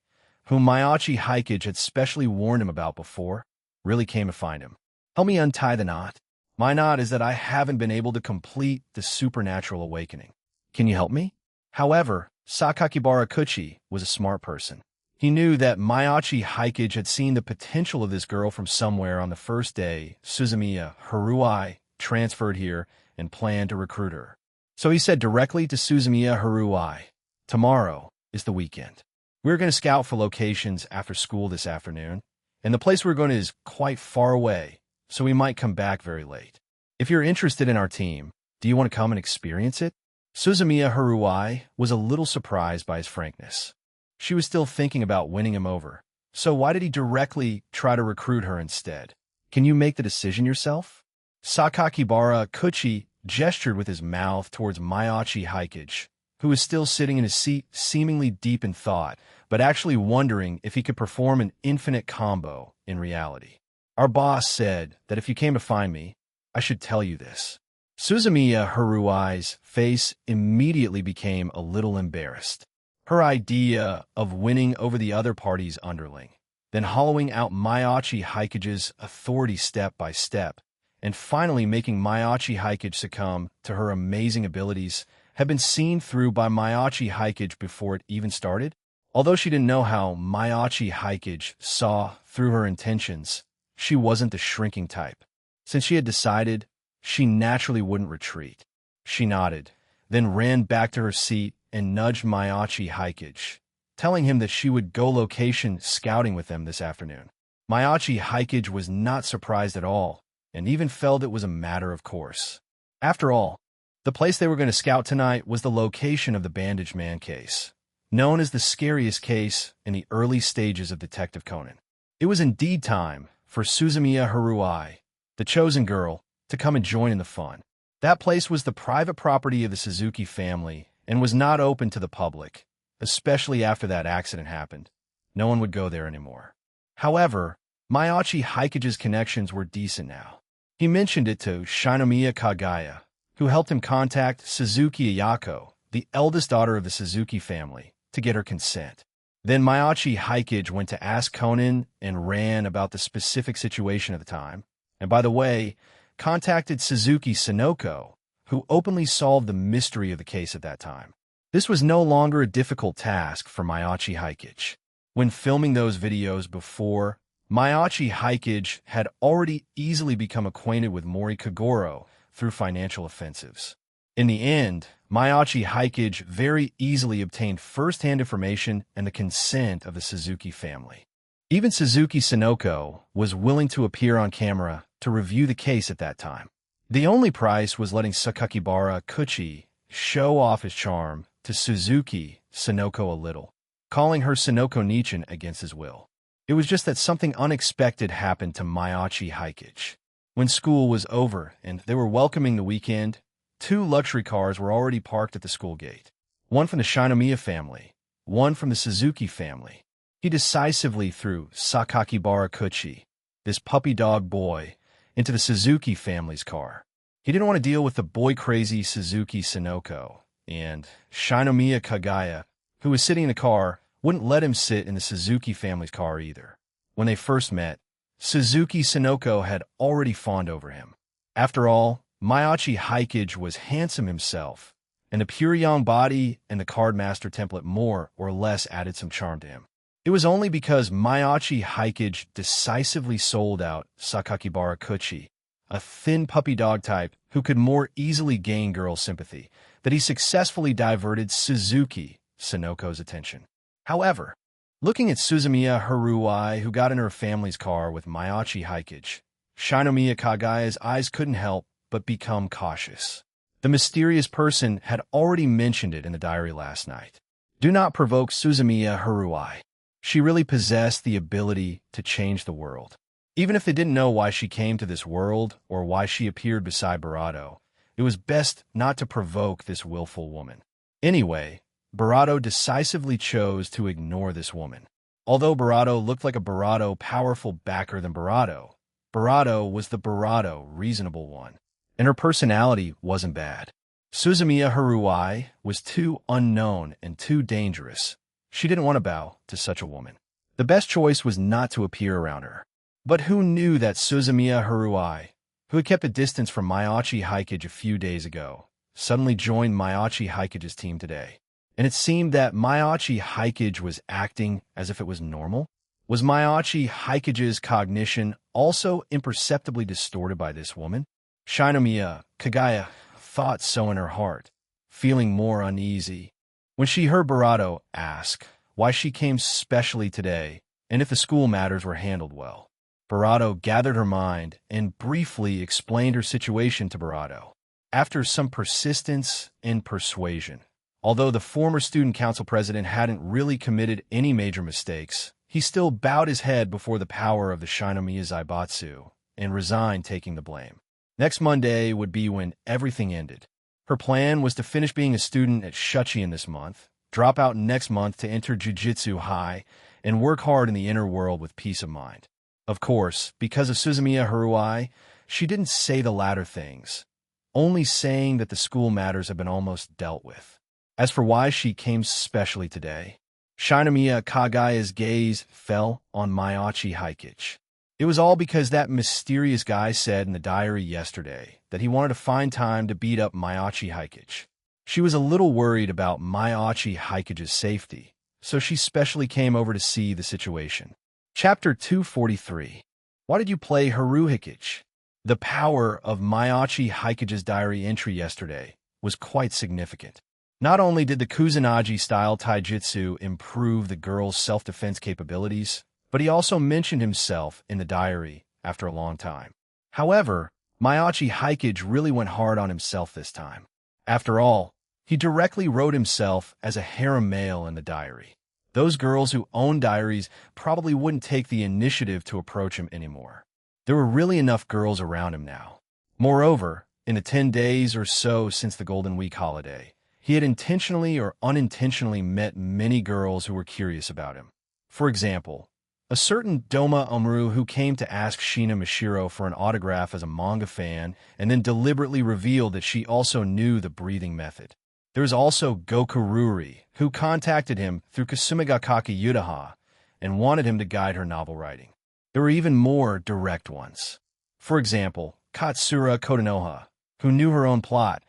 whom Mayachi Hikage had specially warned him about before, really came to find him. "Help me untie the knot," My nod is that I haven't been able to complete the supernatural awakening. Can you help me? However, Sakakibara Kuchi was a smart person. He knew that Mayachi Hikage had seen the potential of this girl from somewhere on the first day Suzumiya Haruai transferred here and planned to recruit her. So he said directly to Suzumiya Haruai, "Tomorrow is the weekend. We're going to scout for locations after school this afternoon, and the place we're going to is quite far away, so we might come back very late. If you're interested in our team, do you want to come and experience it?" Suzumiya Haruai was a little surprised by his frankness. She was still thinking about winning him over, so why did he directly try to recruit her instead? "Can you make the decision yourself?" Sakakibara Kuchi gestured with his mouth towards Mayachi Hikage, who was still sitting in his seat seemingly deep in thought, but actually wondering if he could perform an infinite combo in reality. "Our boss said that if you came to find me, I should tell you this." Suzumiya Haruai's face immediately became a little embarrassed. Her idea of winning over the other party's underling, then hollowing out Mayachi Hikage's authority step by step, and finally making Mayachi Hikage succumb to her amazing abilities had been seen through by Mayachi Hikage before it even started. Although she didn't know how Mayachi Hikage saw through her intentions, she wasn't the shrinking type. Since she had decided, she naturally wouldn't retreat. She nodded, then ran back to her seat and nudged Mayachi Hikage, telling him that she would go location scouting with them this afternoon. Mayachi Hikage was not surprised at all, and even felt it was a matter of course. After all, the place they were going to scout tonight was the location of the Bandaged Man case, known as the scariest case in the early stages of Detective Conan. It was indeed time for Suzumiya Haruai, the chosen girl, to come and join in the fun. That place was the private property of the Suzuki family and was not open to the public, especially after that accident happened. No one would go there anymore. However, Mayachi Hikage's connections were decent now. He mentioned it to Shinomiya Kagaya, who helped him contact Suzuki Ayako, the eldest daughter of the Suzuki family, to get her consent. Then Mayachi Hikage went to ask Conan and Ran about the specific situation at the time, and by the way, contacted Suzuki Sonoko, who openly solved the mystery of the case at that time. This was no longer a difficult task for Mayachi Hikage. When filming those videos before, Mayachi Hikage had already easily become acquainted with Mori Kagoro through financial offensives. In the end, Mayachi Hikage very easily obtained first-hand information and the consent of the Suzuki family. Even Suzuki Sonoko was willing to appear on camera to review the case at that time. The only price was letting Sakakibara Kuchi show off his charm to Suzuki Sonoko a little, calling her Sonoko Nichin against his will. It was just that something unexpected happened to Mayachi Hikage. When school was over and they were welcoming the weekend, 2 luxury cars were already parked at the school gate. One from the Shinomiya family, one from the Suzuki family. He decisively threw Sakakibara Kuchi, this puppy dog boy, into the Suzuki family's car. He didn't want to deal with the boy-crazy Suzuki Sonoko, and Shinomiya Kagaya, who was sitting in the car, wouldn't let him sit in the Suzuki family's car either. When they first met, Suzuki Sonoko had already fawned over him. After all, Mayachi Hikage was handsome himself, and the pure young body and the Cardmaster template more or less added some charm to him. It was only because Mayachi Hikage decisively sold out Sakakibara Kuchi, a thin puppy dog type who could more easily gain girl sympathy, that he successfully diverted Suzuki Sonoko's attention. However, looking at Suzumiya Haruai, who got in her family's car with Mayachi Hikage, Shinomiya Kagaya's eyes couldn't help but become cautious. The mysterious person had already mentioned it in the diary last night. Do not provoke Suzumiya Haruai. She really possessed the ability to change the world. Even if they didn't know why she came to this world or why she appeared beside Barato, it was best not to provoke this willful woman. Anyway, Barato decisively chose to ignore this woman. Although Barato looked like a Barato powerful backer than Barato, Barato was the Barato reasonable one, and her personality wasn't bad. Suzumiya Haruai was too unknown and too dangerous. She didn't want to bow to such a woman. The best choice was not to appear around her. But who knew that Suzumiya Haruai who had kept a distance from Maiachi Hikage a few days ago, suddenly joined Maiachi Hikage's team today. And it seemed that Maiachi Hikage was acting as if it was normal. Was Maiachi Hikage's cognition also imperceptibly distorted by this woman? Shinomiya Kagaya thought so in her heart, feeling more uneasy. When she heard Barato ask why she came specially today and if the school matters were handled well, Barato gathered her mind and briefly explained her situation to Barato. After some persistence and persuasion, although the former student council president hadn't really committed any major mistakes, he still bowed his head before the power of the Shinomiya Zaibatsu and resigned taking the blame. Next Monday would be when everything ended. Her plan was to finish being a student at Shuchian this month, drop out next month to enter Jiu-Jitsu High, and work hard in the inner world with peace of mind. Of course, because of Suzumiya Haruai, she didn't say the latter things, only saying that the school matters have been almost dealt with. As for why she came specially today, Shinomiya Kagaya's gaze fell on Maiachi Hikage. It was all because that mysterious guy said in the diary yesterday that he wanted to find time to beat up Maiachi Hikage. She was a little worried about Maiachi Hikage's safety, so she specially came over to see the situation. Chapter 243. Why did you play Haru Hikage? The power of Maiachi Hikage's diary entry yesterday was quite significant. Not only did the Kusanagi-style taijutsu improve the girl's self-defense capabilities, but he also mentioned himself in the diary after a long time. However, Maiachi Hikage really went hard on himself this time. After all, he directly wrote himself as a harem male in the diary. Those girls who own diaries probably wouldn't take the initiative to approach him anymore. There were really enough girls around him now. Moreover, in the 10 days or so since the Golden Week holiday, he had intentionally or unintentionally met many girls who were curious about him. For example, a certain Doma Omuru who came to ask Shina Mishiro for an autograph as a manga fan and then deliberately revealed that she also knew the breathing method. There was also Gokururi, who contacted him through Kasumigakaki Yudaha and wanted him to guide her novel writing. There were even more direct ones. For example, Katsura Kodanoha, who knew her own plot,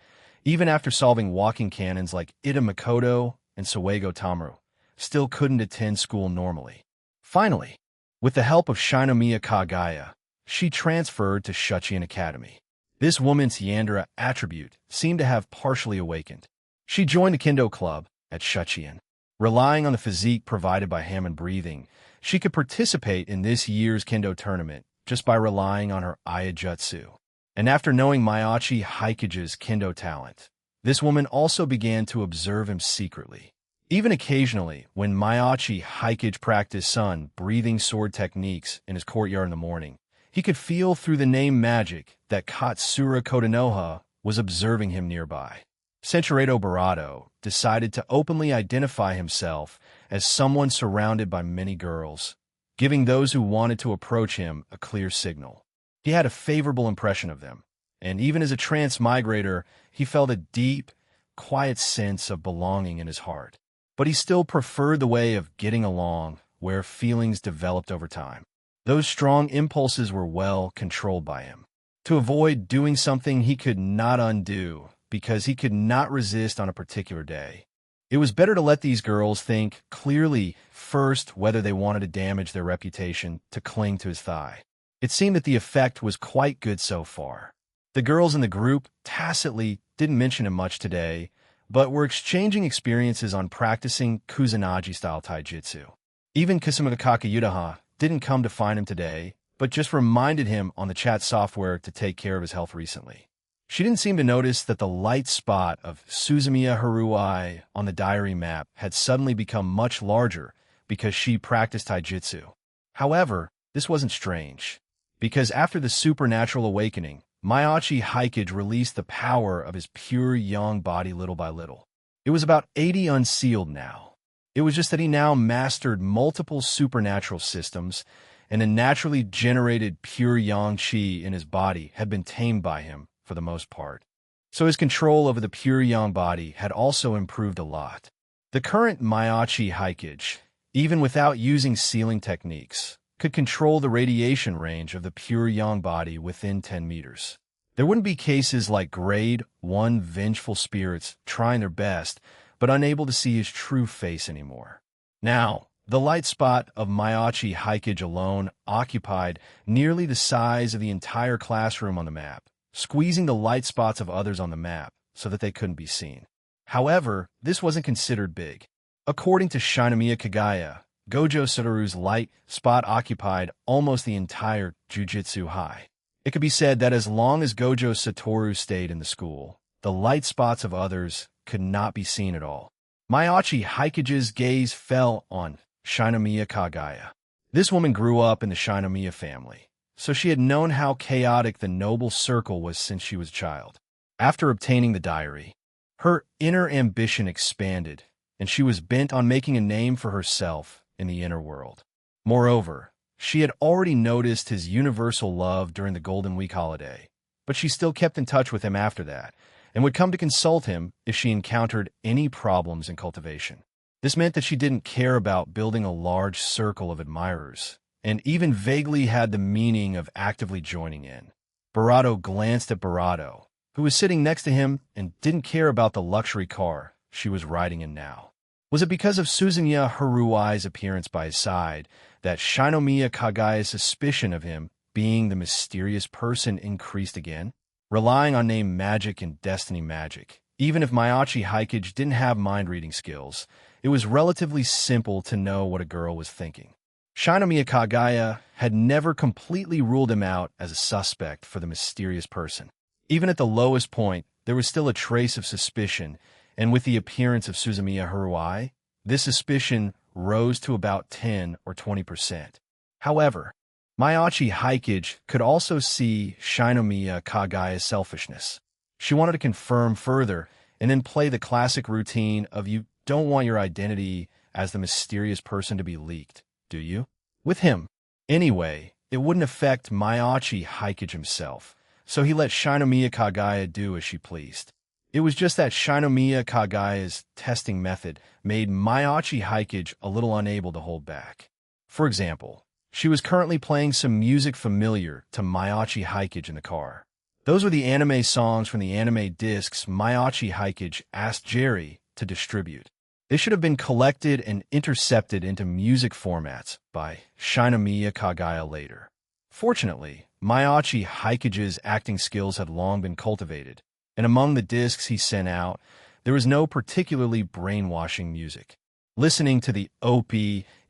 even after solving walking canons like Ida Makoto and Sawego Tamaru, still couldn't attend school normally. Finally, with the help of Shinomiya Kagaya, she transferred to Shuchian Academy. This woman's Yandere attribute seemed to have partially awakened. She joined the Kendo Club at Shuchian. Relying on the physique provided by Hammond breathing, she could participate in this year's Kendo tournament just by relying on her Ayajutsu. And after knowing Maiachi Hikage's Kendo talent, this woman also began to observe him secretly. Even occasionally, when Maiachi Hikage practiced sun breathing sword techniques in his courtyard in the morning, he could feel through the name magic that Katsura Kodanoha was observing him nearby. Senchuredo Barato decided to openly identify himself as someone surrounded by many girls, giving those who wanted to approach him a clear signal. He had a favorable impression of them, and even as a transmigrator, he felt a deep, quiet sense of belonging in his heart. But he still preferred the way of getting along, where feelings developed over time. Those strong impulses were well controlled by him. To avoid doing something he could not undo, because he could not resist on a particular day. It was better to let these girls think clearly first whether they wanted to damage their reputation to cling to his thigh. It seemed that the effect was quite good so far. The girls in the group tacitly didn't mention him much today, but were exchanging experiences on practicing Kusanagi-style taijutsu. Even Kasumigakaki Yudaha didn't come to find him today, but just reminded him on the chat software to take care of his health recently. She didn't seem to notice that the light spot of Suzumiya Haruai on the diary map had suddenly become much larger because she practiced taijutsu. However, this wasn't strange, because after the supernatural awakening, Maiachi Hikage released the power of his pure young body little by little. It was about 80 unsealed now. It was just that he now mastered multiple supernatural systems, and the naturally generated pure yang qi in his body had been tamed by him for the most part. So his control over the pure yang body had also improved a lot. The current Maiachi Hikage, even without using sealing techniques, could control the radiation range of the pure yang body within 10 meters. There wouldn't be cases like grade 1 vengeful spirits trying their best, but unable to see his true face anymore. Now, the light spot of Miyachi Haikage alone occupied nearly the size of the entire classroom on the map, squeezing the light spots of others on the map so that they couldn't be seen. However, this wasn't considered big. According to Shinomiya Kagaya, Gojo Satoru's light spot occupied almost the entire Jujutsu High. It could be said that as long as Gojo Satoru stayed in the school, the light spots of others could not be seen at all. Miyachi Haikage's gaze fell on Shinomiya Kagaya. This woman grew up in the Shinomiya family, so she had known how chaotic the noble circle was since she was a child. After obtaining the diary, her inner ambition expanded, and she was bent on making a name for herself in the inner world. Moreover, she had already noticed his universal love during the Golden Week holiday, but she still kept in touch with him after that, and would come to consult him if she encountered any problems in cultivation. This meant that she didn't care about building a large circle of admirers, and even vaguely had the meaning of actively joining in. Barato glanced at Barato, who was sitting next to him and didn't care about the luxury car she was riding in now. Was it because of Suzumiya Harui's appearance by his side that Shinomiya Kagaya's suspicion of him being the mysterious person increased again? Relying on name magic and destiny magic, even if Miyachi Haikage didn't have mind-reading skills, it was relatively simple to know what a girl was thinking. Shinomiya Kagaya had never completely ruled him out as a suspect for the mysterious person. Even at the lowest point, there was still a trace of suspicion, and with the appearance of Suzumiya Harui, this suspicion rose to about 10 or 20%. However, Miyachi Haikage could also see Shinomiya Kagaya's selfishness. She wanted to confirm further and then play the classic routine of you don't want your identity as the mysterious person to be leaked, do you? With him. Anyway, it wouldn't affect Miyachi Haikage himself, so he let Shinomiya Kagaya do as she pleased. It was just that Shinomiya Kagaya's testing method made Miyachi Haikage a little unable to hold back. For example, she was currently playing some music familiar to Miyachi Haikage in the car. Those were the anime songs from the anime discs Miyachi Haikage asked Jerry to distribute. They should have been collected and intercepted into music formats by Shinomiya Kagaya later. Fortunately, Miyachi Haikage's acting skills had long been cultivated, and among the discs he sent out, there was no particularly brainwashing music. Listening to the OP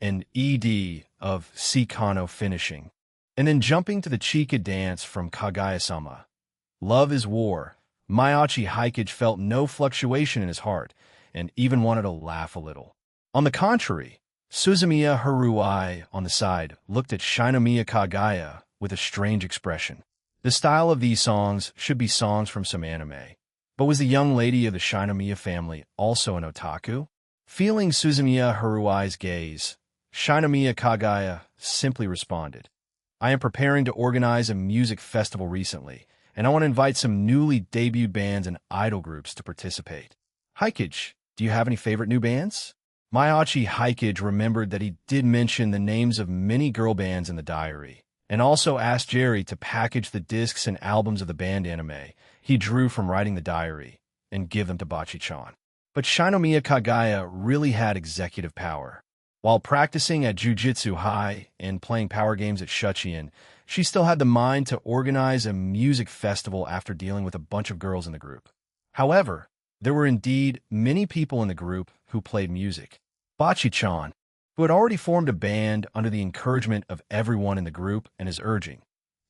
and ED of Sikano finishing, and then jumping to the Chika dance from Kagaya-sama. Love is War. Miyachi Haikage felt no fluctuation in his heart, and even wanted to laugh a little. On the contrary, Suzumiya Harui on the side looked at Shinomiya Kagaya with a strange expression. The style of these songs should be songs from some anime. But was the young lady of the Shinomiya family also an otaku? Feeling Suzumiya Harui's gaze, Shinomiya Kagaya simply responded, I am preparing to organize a music festival recently, and I want to invite some newly debuted bands and idol groups to participate. Haikage, do you have any favorite new bands? Miyachi Haikage remembered that he did mention the names of many girl bands in the diary, and also asked Jerry to package the discs and albums of the band anime he drew from writing the diary and give them to Bachi-chan. But Shinomiya Kagaya really had executive power. While practicing at Jujutsu High and playing power games at Shuchian, she still had the mind to organize a music festival after dealing with a bunch of girls in the group. However, there were indeed many people in the group who played music. Bachi-chan, who had already formed a band under the encouragement of everyone in the group and his urging.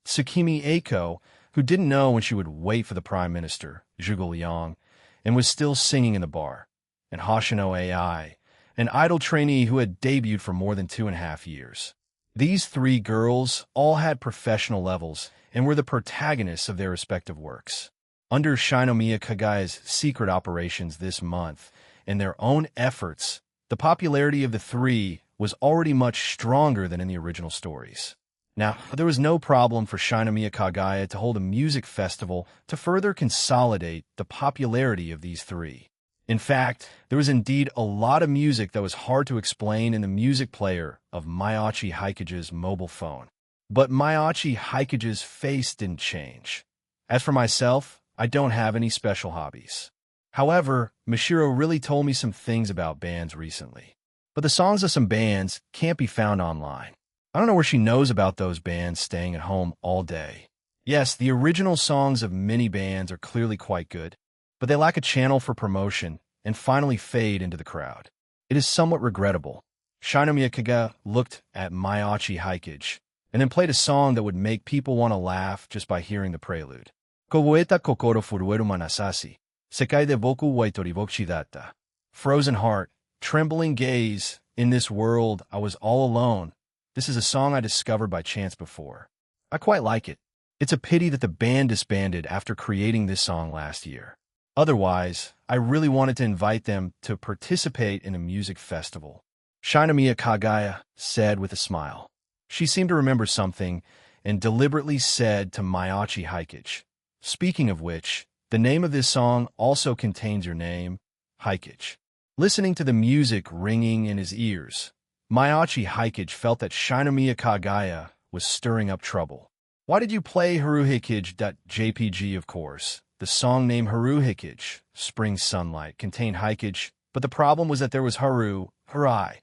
Tsukimi Eiko, who didn't know when she would wait for the Prime Minister, Zhuge Liang, and was still singing in the bar. And Hoshino AI, an idol trainee who had debuted for more than 2.5 years. These 3 girls all had professional levels and were the protagonists of their respective works. Under Shinomiya Kagaya's secret operations this month and their own efforts, the popularity of the 3 was already much stronger than in the original stories. Now, there was no problem for Shinomiya Kagaya to hold a music festival to further consolidate the popularity of these 3. In fact, there was indeed a lot of music that was hard to explain in the music player of Mayachi Haikage's mobile phone. But Mayachi Haikage's face didn't change. As for myself, I don't have any special hobbies. However, Mishiro really told me some things about bands recently. But the songs of some bands can't be found online. I don't know where she knows about those bands staying at home all day. Yes, the original songs of many bands are clearly quite good, but they lack a channel for promotion and finally fade into the crowd. It is somewhat regrettable. Shinomiya Kaga looked at Mayachi Haikage and then played a song that would make people want to laugh just by hearing the prelude. Kogoeta kokoro furueru manasasi, sekai de boku wa itoribokushi datta. Frozen heart, trembling gaze, in this world I was all alone. This is a song I discovered by chance before. I quite like it. It's a pity that the band disbanded after creating this song last year. Otherwise, I really wanted to invite them to participate in a music festival. Shinomiya Kagaya said with a smile. She seemed to remember something and deliberately said to Mayachi Haikage, "Speaking of which, the name of this song also contains your name, Haikage." Listening to the music ringing in his ears, Mayachi Haikage felt that Shinomiya Kagaya was stirring up trouble. Why did you play Haruhikage.jpg? Of course, the song name Haruhikage, Spring Sunlight, contained Haikage, but the problem was that there was Harai,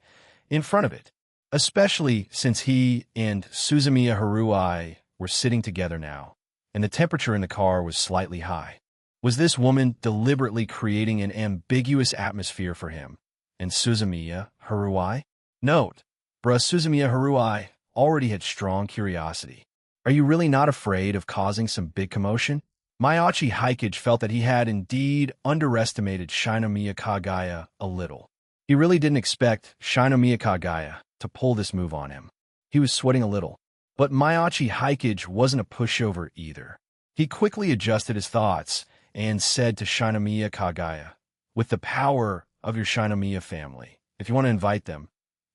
in front of it, especially since he and Suzumiya Haruai were sitting together now, and the temperature in the car was slightly high. Was this woman deliberately creating an ambiguous atmosphere for him and Suzumiya Haruai? Note, Suzumiya Haruai already had strong curiosity. Are you really not afraid of causing some big commotion? Mayachi Haikage felt that he had indeed underestimated Shinomiya Kagaya a little. He really didn't expect Shinomiya Kagaya to pull this move on him. He was sweating a little. But Mayachi Haikage wasn't a pushover either. He quickly adjusted his thoughts and said to Shinomiya Kagaya, "With the power of your Shinomiya family, if you want to invite them,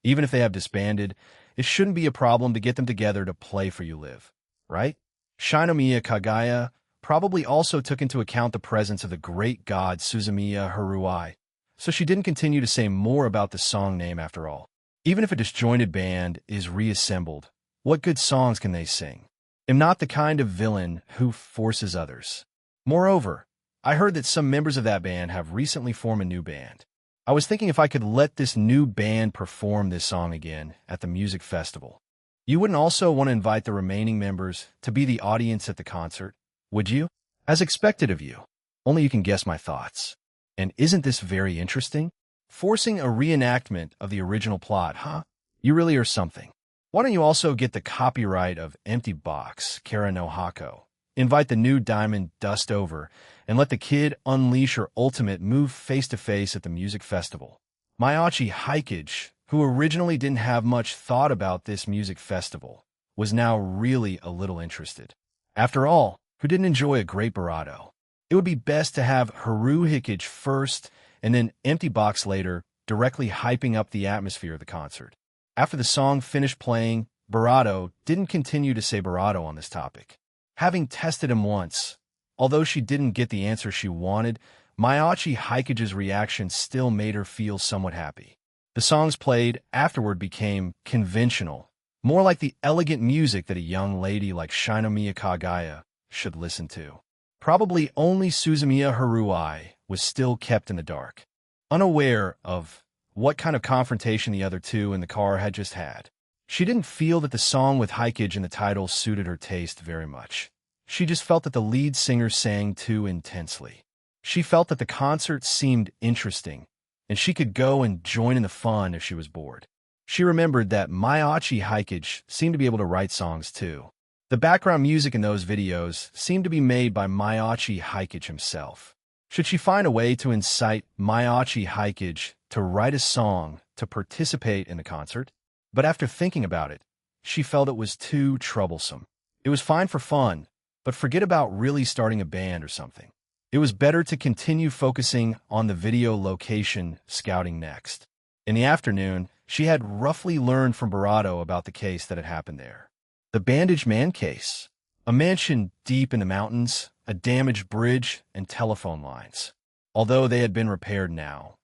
even if they have disbanded, it shouldn't be a problem to get them together to play for you live, right?" Shinomiya Kagaya probably also took into account the presence of the great god Suzumiya Haruai, so she didn't continue to say more about the song name after all. Even if a disjointed band is reassembled, what good songs can they sing? I'm not the kind of villain who forces others. Moreover, I heard that some members of that band have recently formed a new band. I was thinking if I could let this new band perform this song again at the music festival. You wouldn't also want to invite the remaining members to be the audience at the concert, would you? As expected of you. Only you can guess my thoughts. And isn't this very interesting? Forcing a reenactment of the original plot, huh? You really are something. Why don't you also get the copyright of Empty Box, Kara no Hako? Invite the new Diamond Dust over, and let the kid unleash her ultimate move face-to-face at the music festival. Mayachi Haikage, who originally didn't have much thought about this music festival, was now really a little interested. After all, who didn't enjoy a great barato? It would be best to have Haruhikage first, and then Empty Box later, directly hyping up the atmosphere of the concert. After the song finished playing, Barato didn't continue to say Barato on this topic. Having tested him once, although she didn't get the answer she wanted, Mayachi Haikage's reaction still made her feel somewhat happy. The songs played afterward became conventional, more like the elegant music that a young lady like Shinomiya Kagaya should listen to. Probably only Suzumiya Haruai was still kept in the dark, unaware of what kind of confrontation the other two in the car had just had. She didn't feel that the song with Haikage in the title suited her taste very much. She just felt that the lead singer sang too intensely. She felt that the concert seemed interesting, and she could go and join in the fun if she was bored. She remembered that Mayachi Haikage seemed to be able to write songs too. The background music in those videos seemed to be made by Mayachi Haikage himself. Should she find a way to incite Mayachi Haikage to write a song to participate in the concert? But after thinking about it, she felt it was too troublesome. It was fine for fun, but forget about really starting a band or something. It was better to continue focusing on the video location scouting next. In the afternoon, she had roughly learned from Barato about the case that had happened there. The Bandaged Man case. A mansion deep in the mountains, a damaged bridge, and telephone lines. although they had been repaired now.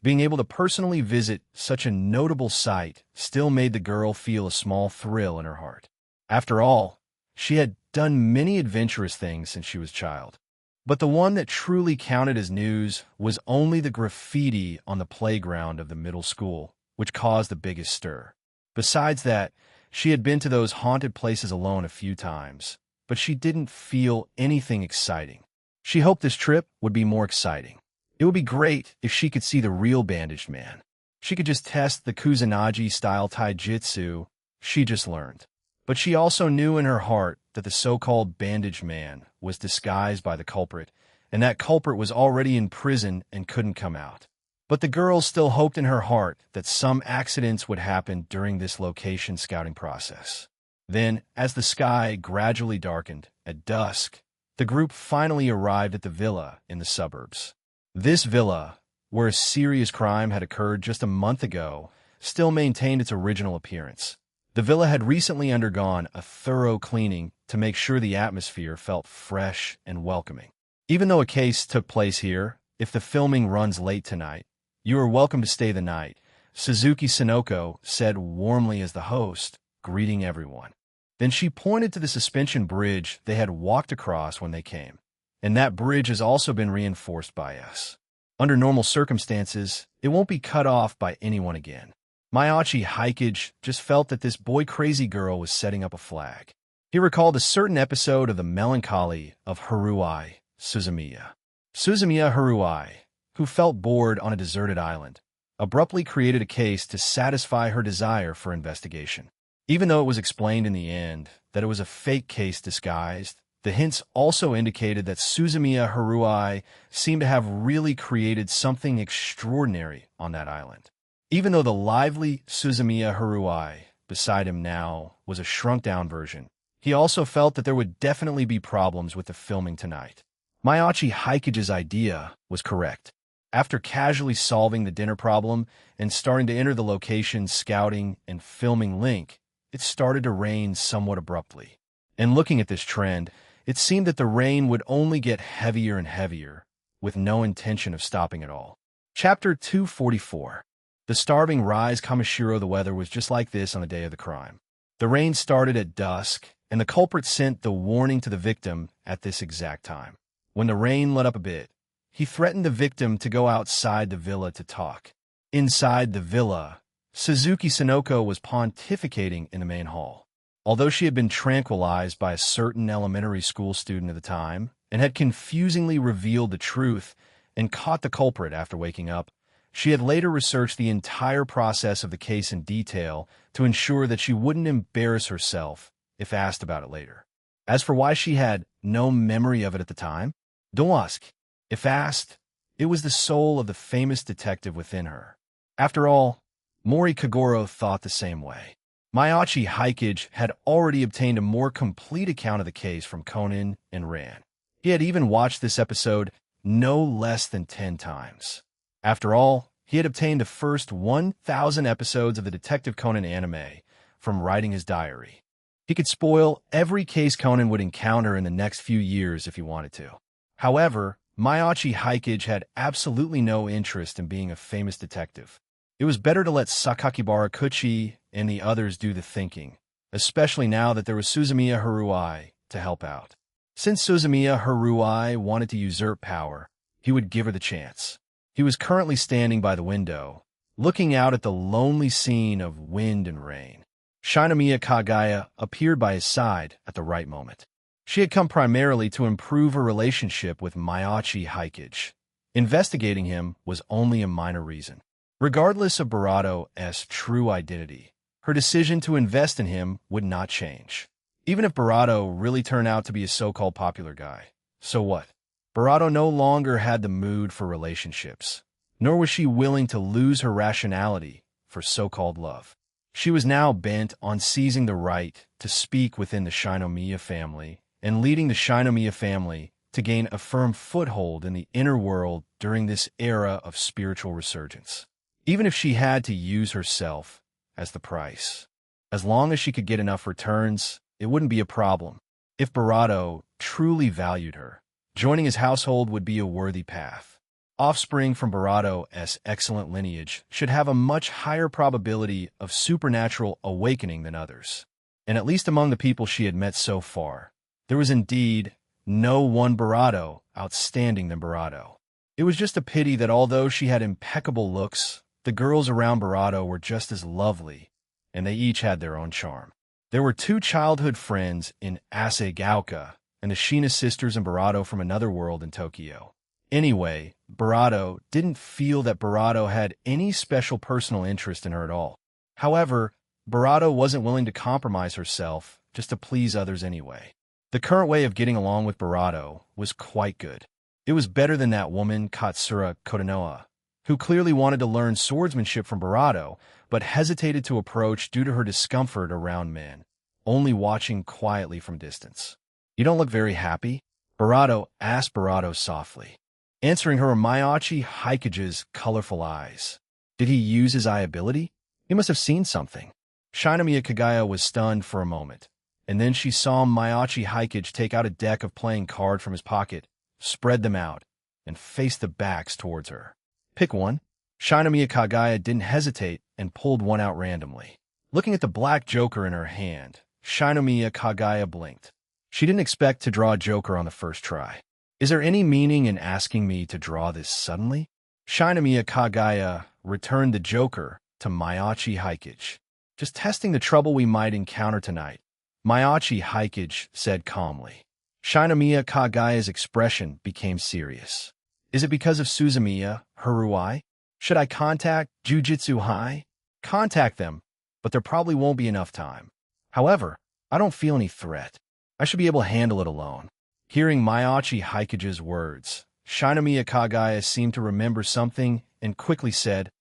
Being able to personally visit such a notable site still made the girl feel a small thrill in her heart. After all, she had done many adventurous things since she was a child. But the one that truly counted as news was only the graffiti on the playground of the middle school, which caused the biggest stir. Besides that, she had been to those haunted places alone a few times, but she didn't feel anything exciting. She hoped this trip would be more exciting. It would be great if she could see the real bandaged man. She could just test the Kusanagi-style taijutsu she just learned. But she also knew in her heart that the so-called bandaged man was disguised by the culprit, and that culprit was already in prison and couldn't come out. But the girl still hoped in her heart that some accidents would happen during this location scouting process. Then, as the sky gradually darkened, at dusk, the group finally arrived at the villa in the suburbs. This villa, where a serious crime had occurred just a month ago, still maintained its original appearance. The villa had recently undergone a thorough cleaning to make sure the atmosphere felt fresh and welcoming. Even though a case took place here, if the filming runs late tonight, you are welcome to stay the night, Suzuki Sonoko said warmly as the host, greeting everyone. Then she pointed to the suspension bridge they had walked across when they came. And that bridge has also been reinforced by us. Under normal circumstances, it won't be cut off by anyone again. Mayachi Hikage just felt that this boy-crazy girl was setting up a flag. He recalled a certain episode of The Melancholy of Haruhi Suzumiya. Suzumiya Haruhi, who felt bored on a deserted island, abruptly created a case to satisfy her desire for investigation. Even though it was explained in the end that it was a fake case disguised, the hints also indicated that Suzumiya Haruhi seemed to have really created something extraordinary on that island. Even though the lively Suzumiya Haruhi beside him now was a shrunk-down version, he also felt that there would definitely be problems with the filming tonight. Mayachi Hikage's idea was correct. After casually solving the dinner problem and starting to enter the location scouting and filming link, it started to rain somewhat abruptly. And looking at this trend, it seemed that the rain would only get heavier and heavier, with no intention of stopping at all. Chapter 244. The starving Rise Kamishiro. The weather was just like this on the day of the crime. The rain started at dusk, and the culprit sent the warning to the victim at this exact time. When the rain let up a bit, he threatened the victim to go outside the villa to talk. Inside the villa, Suzuki Sonoko was pontificating in the main hall. Although she had been tranquilized by a certain elementary school student at the time, and had confusingly revealed the truth and caught the culprit after waking up, she had later researched the entire process of the case in detail to ensure that she wouldn't embarrass herself if asked about it later. As for why she had no memory of it at the time, don't ask. If asked, it was the soul of the famous detective within her. After all, Mori Kagoro thought the same way. Mayachi Hikage had already obtained a more complete account of the case from Conan and Ran. He had even watched this episode no less than 10 times. After all, he had obtained the first 1,000 episodes of the Detective Conan anime from writing his diary. He could spoil every case Conan would encounter in the next few years if he wanted to. However, Mayachi Hikage had absolutely no interest in being a famous detective. It was better to let Sakakibara Kuchi and the others do the thinking, especially now that there was Suzumiya Haruhi to help out. Since Suzumiya Haruhi wanted to usurp power, he would give her the chance. He was currently standing by the window, looking out at the lonely scene of wind and rain. Shinomiya Kagaya appeared by his side at the right moment. She had come primarily to improve her relationship with Mayachi Hikage. Investigating him was only a minor reason. Regardless of Barato's true identity, her decision to invest in him would not change. Even if Barato really turned out to be a so-called popular guy, so what? Barato no longer had the mood for relationships, nor was she willing to lose her rationality for so-called love. She was now bent on seizing the right to speak within the Shinomiya family and leading the Shinomiya family to gain a firm foothold in the inner world during this era of spiritual resurgence. Even if she had to use herself as the price. As long as she could get enough returns, it wouldn't be a problem. If Barato truly valued her, joining his household would be a worthy path. Offspring from Barado's excellent lineage should have a much higher probability of supernatural awakening than others. And at least among the people she had met so far, there was indeed no one Barado outstanding than Barado. It was just a pity that although she had impeccable looks, the girls around Barado were just as lovely, and they each had their own charm. There were two childhood friends in Asagaoka, and the Shina sisters and Barado from another world in Tokyo. Anyway, Barado didn't feel that Barado had any special personal interest in her at all. However, Barado wasn't willing to compromise herself just to please others anyway. The current way of getting along with Barado was quite good. It was better than that woman Katsura Kodanoa, who clearly wanted to learn swordsmanship from Barado, but hesitated to approach due to her discomfort around men, only watching quietly from distance. "You don't look very happy?" Barado asked Barado softly. Answering her were Mayachi Haikage's colorful eyes. Did he use his eye ability? He must have seen something. Shinomiya Kagaya was stunned for a moment, and then she saw Mayachi Haikage take out a deck of playing cards from his pocket, spread them out, and face the backs towards her. "Pick one." Shinomiya Kagaya didn't hesitate and pulled one out randomly. Looking at the black joker in her hand, Shinomiya Kagaya blinked. She didn't expect to draw a joker on the first try. "Is there any meaning in asking me to draw this suddenly?" Shinomiya Kagaya returned the joker to Mayachi Haikage. "Just testing the trouble we might encounter tonight," Mayachi Haikage said calmly. Shinomiya Kagaya's expression became serious. "Is it because of Suzumiya, Haruai? Should I contact Jujutsu High?" "Contact them, but there probably won't be enough time. However, I don't feel any threat. I should be able to handle it alone." Hearing Mayachi Haikage's words, Shinomiya Kagaya seemed to remember something and quickly said,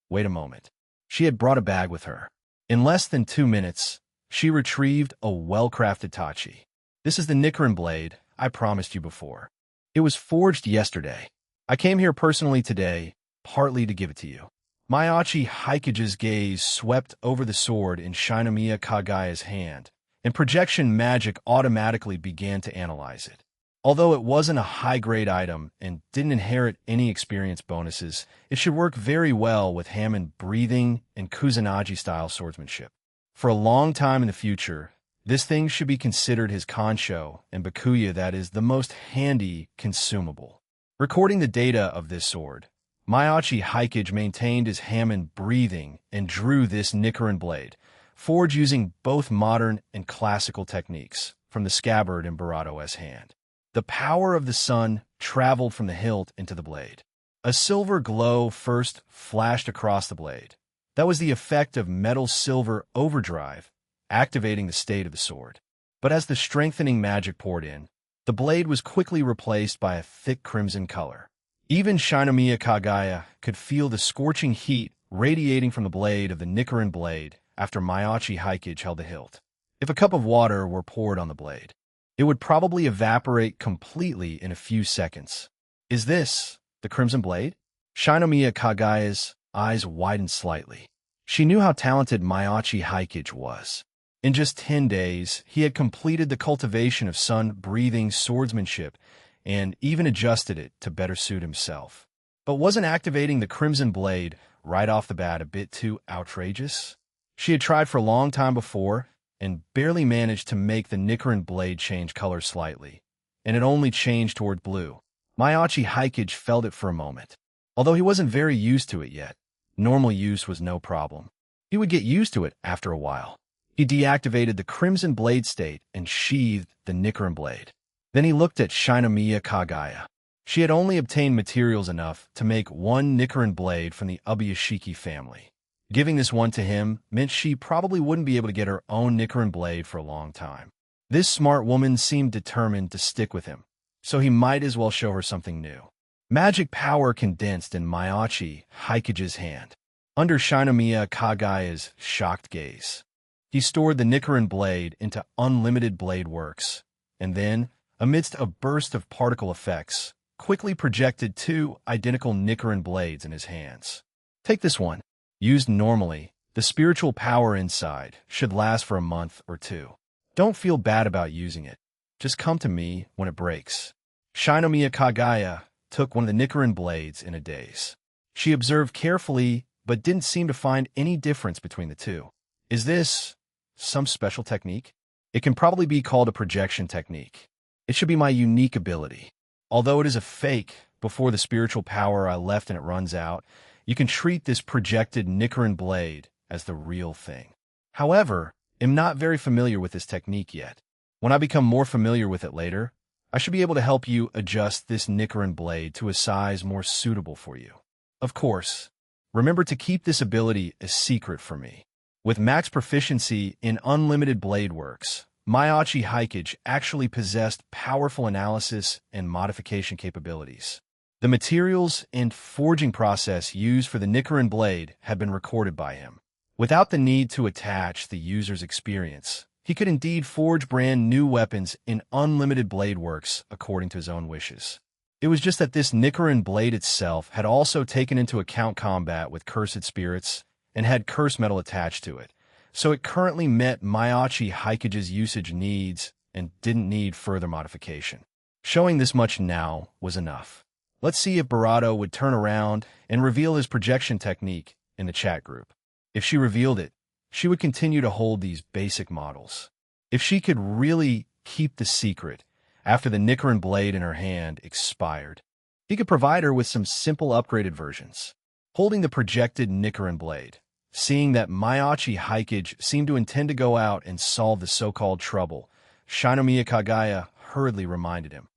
"Wait a moment." She had brought a bag with her. In less than 2 minutes, she retrieved a well-crafted tachi. "This is the Nichiren blade I promised you before. It was forged yesterday. I came here personally today, partly to give it to you." Mayachi Haikage's gaze swept over the sword in Shinomiya Kagaya's hand, and projection magic automatically began to analyze it. Although it wasn't a high-grade item and didn't inherit any experience bonuses, it should work very well with Hammond breathing and Kusanagi-style swordsmanship. For a long time in the future, this thing should be considered his kansho and bakuya, that is, the most handy consumable. Recording the data of this sword, Mayachi Haikage maintained his Hammond breathing and drew this Nichiren blade, forged using both modern and classical techniques, from the scabbard in Barado's hand. The power of the sun traveled from the hilt into the blade. A silver glow first flashed across the blade. That was the effect of metal-silver overdrive, activating the state of the sword. But as the strengthening magic poured in, the blade was quickly replaced by a thick crimson color. Even Shinomiya Kagaya could feel the scorching heat radiating from the blade of the Nichiren blade after Mayachi Haikage held the hilt. If a cup of water were poured on the blade, it would probably evaporate completely in a few seconds. "Is this the Crimson Blade?" Shinomiya Kagaya's eyes widened slightly. She knew how talented Mayachi Haikage was. In just 10 days, he had completed the cultivation of sun-breathing swordsmanship and even adjusted it to better suit himself. But wasn't activating the Crimson Blade right off the bat a bit too outrageous? She had tried for a long time before, and barely managed to make the Nichiren blade change color slightly, and it only changed toward blue. Mayachi Haikage felt it for a moment. Although he wasn't very used to it yet, normal use was no problem. He would get used to it after a while. He deactivated the Crimson Blade state and sheathed the Nichiren blade. Then he looked at Shinomiya Kagaya. She had only obtained materials enough to make one Nichiren blade from the Ubuyashiki family. Giving this one to him meant she probably wouldn't be able to get her own Nichiren blade for a long time. This smart woman seemed determined to stick with him, so he might as well show her something new. Magic power condensed in Mayachi Haikage's hand. Under Shinomiya Kagaya's shocked gaze, he stored the Nichiren blade into unlimited blade works, and then, amidst a burst of particle effects, quickly projected 2 identical Nichiren blades in his hands. "Take this one. Used normally, the spiritual power inside should last for a month or 2. Don't feel bad about using it. Just come to me when it breaks." Shinomiya Kagaya took one of the Nichiren blades in a daze. She observed carefully, but didn't seem to find any difference between the two. Is this some special technique? It can probably be called a projection technique. It should be my unique ability. Although it is a fake, before the spiritual power I left and it runs out, you can treat this projected Nichiren blade as the real thing. However, I'm not very familiar with this technique yet. When I become more familiar with it later, I should be able to help you adjust this Nichiren blade to a size more suitable for you. Of course, remember to keep this ability a secret from me. With max proficiency in unlimited blade works, Maiachi Haikage actually possessed powerful analysis and modification capabilities. The materials and forging process used for the Nichiren blade had been recorded by him. Without the need to attach the user's experience, he could indeed forge brand new weapons in unlimited blade works according to his own wishes. It was just that this Nichiren blade itself had also taken into account combat with cursed spirits and had curse metal attached to it, so it currently met Maiachi Haikage's usage needs and didn't need further modification. Showing this much now was enough. Let's see if Barato would turn around and reveal his projection technique in the chat group. If she revealed it, she would continue to hold these basic models. If she could really keep the secret after the Nichiren blade in her hand expired, he could provide her with some simple upgraded versions. Holding the projected Nichiren blade, seeing that Maiachi Haikage seemed to intend to go out and solve the so-called trouble, Shinomiya Kagaya hurriedly reminded him.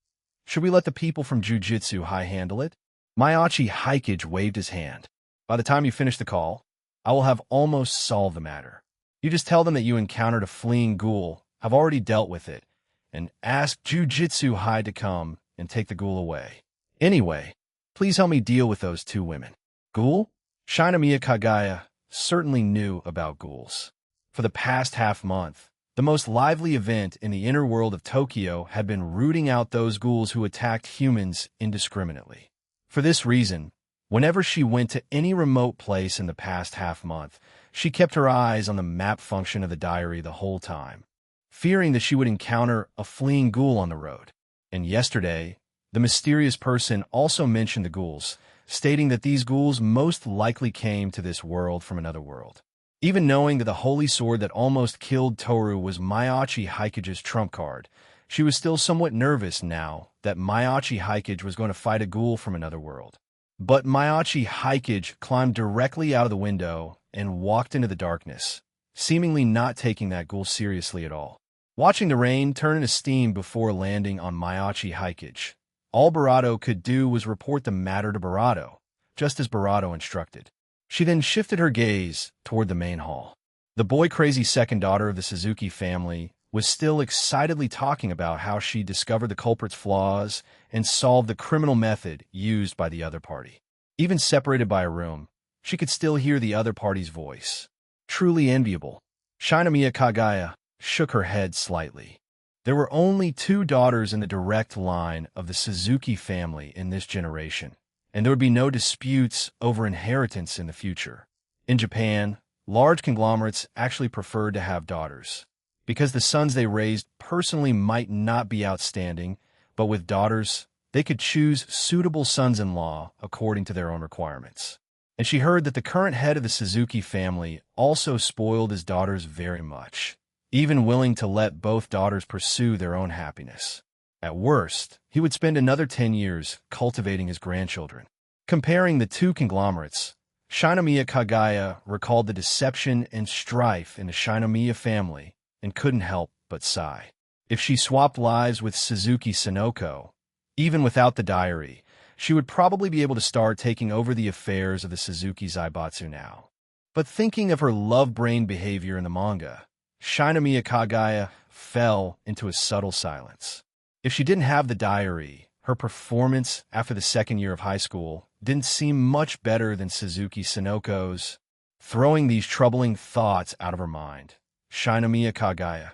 Should we let the people from Jujutsu High handle it? Maiachi Haikage waved his hand. By the time you finish the call, I will have almost solved the matter. You just tell them that you encountered a fleeing ghoul, have already dealt with it, and ask Jujutsu High to come and take the ghoul away. Anyway, please help me deal with those two women. Ghoul? Shinomiya Kagaya certainly knew about ghouls. For the past half-month, the most lively event in the inner world of Tokyo had been rooting out those ghouls who attacked humans indiscriminately. For this reason, whenever she went to any remote place in the past half-month, she kept her eyes on the map function of the diary the whole time, fearing that she would encounter a fleeing ghoul on the road. And yesterday, the mysterious person also mentioned the ghouls, stating that these ghouls most likely came to this world from another world. Even knowing that the holy sword that almost killed Toru was Maiachi Haikage's trump card, she was still somewhat nervous now that Maiachi Haikage was going to fight a ghoul from another world. But Maiachi Haikage climbed directly out of the window and walked into the darkness, seemingly not taking that ghoul seriously at all. Watching the rain turn into steam before landing on Maiachi Haikage, all Barato could do was report the matter to Barato, just as Barato instructed. She then shifted her gaze toward the main hall. The boy-crazy second daughter of the Suzuki family was still excitedly talking about how she discovered the culprit's flaws and solved the criminal method used by the other party. Even separated by a room, she could still hear the other party's voice. Truly enviable. Shinomiya Kagaya shook her head slightly. There were only two daughters in the direct line of the Suzuki family in this generation, and there would be no disputes over inheritance in the future. In Japan, large conglomerates actually preferred to have daughters, because the sons they raised personally might not be outstanding, but with daughters, they could choose suitable sons-in-law according to their own requirements. And she heard that the current head of the Suzuki family also spoiled his daughters very much, even willing to let both daughters pursue their own happiness. At worst, he would spend another 10 years cultivating his grandchildren. Comparing the two conglomerates, Shinomiya Kagaya recalled the deception and strife in the Shinomiya family and couldn't help but sigh. If she swapped lives with Suzuki Sonoko, even without the diary, she would probably be able to start taking over the affairs of the Suzuki Zaibatsu now. But thinking of her love-brain behavior in the manga, Shinomiya Kagaya fell into a subtle silence. If she didn't have the diary, her performance after the second year of high school didn't seem much better than Suzuki Sonoko's. Throwing these troubling thoughts out of her mind, Shinomiya Kagaya,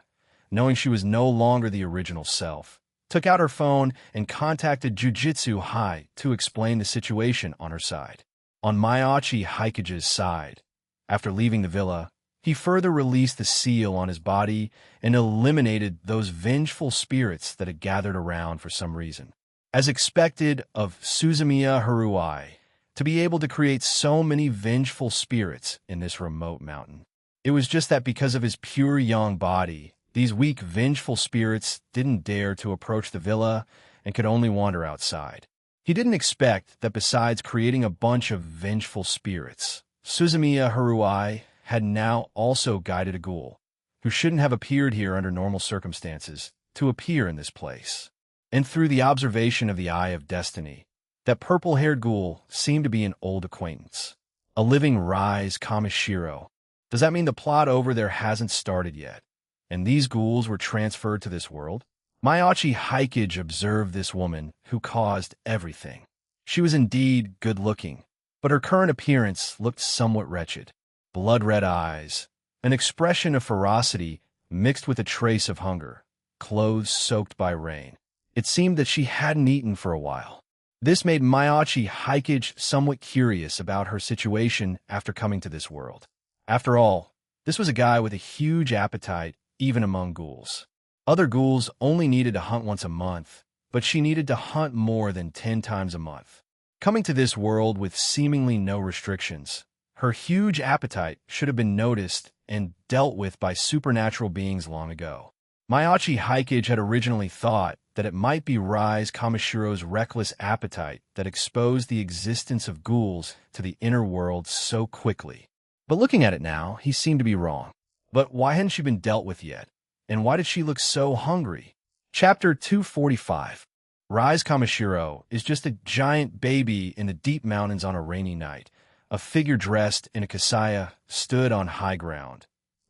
knowing she was no longer the original self, took out her phone and contacted Jujutsu High to explain the situation on her side. On Maiachi Haikage's side, after leaving the villa, he further released the seal on his body and eliminated those vengeful spirits that had gathered around for some reason. As expected of Suzumiya Haruai, to be able to create so many vengeful spirits in this remote mountain. It was just that because of his pure young body, these weak, vengeful spirits didn't dare to approach the villa and could only wander outside. He didn't expect that besides creating a bunch of vengeful spirits, Suzumiya Haruai had now also guided a ghoul, who shouldn't have appeared here under normal circumstances, to appear in this place. And through the observation of the Eye of Destiny, that purple-haired ghoul seemed to be an old acquaintance, a living Rise Kamishiro. Does that mean the plot over there hasn't started yet, and these ghouls were transferred to this world? Miyachi Hikage observed this woman who caused everything. She was indeed good-looking, but her current appearance looked somewhat wretched. Blood-red eyes, an expression of ferocity mixed with a trace of hunger, clothes soaked by rain. It seemed that she hadn't eaten for a while. This made Miyachi Hikage somewhat curious about her situation after coming to this world. After all, this was a guy with a huge appetite, even among ghouls. Other ghouls only needed to hunt once a month, but she needed to hunt more than 10 times a month. Coming to this world with seemingly no restrictions, her huge appetite should have been noticed and dealt with by supernatural beings long ago. Miyachi Hikage had originally thought that it might be Rise Kamishiro's reckless appetite that exposed the existence of ghouls to the inner world so quickly. But looking at it now, he seemed to be wrong. But why hadn't she been dealt with yet? And why did she look so hungry? Chapter 245. Rise Kamishiro is just a giant baby in the deep mountains on a rainy night. A figure dressed in a kasaya stood on high ground,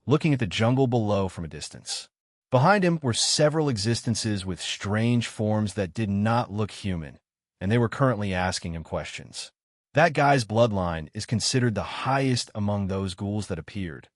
looking at the jungle below from a distance. Behind him were several existences with strange forms that did not look human, and they were currently asking him questions. That guy's bloodline is considered the highest among those ghouls that appeared,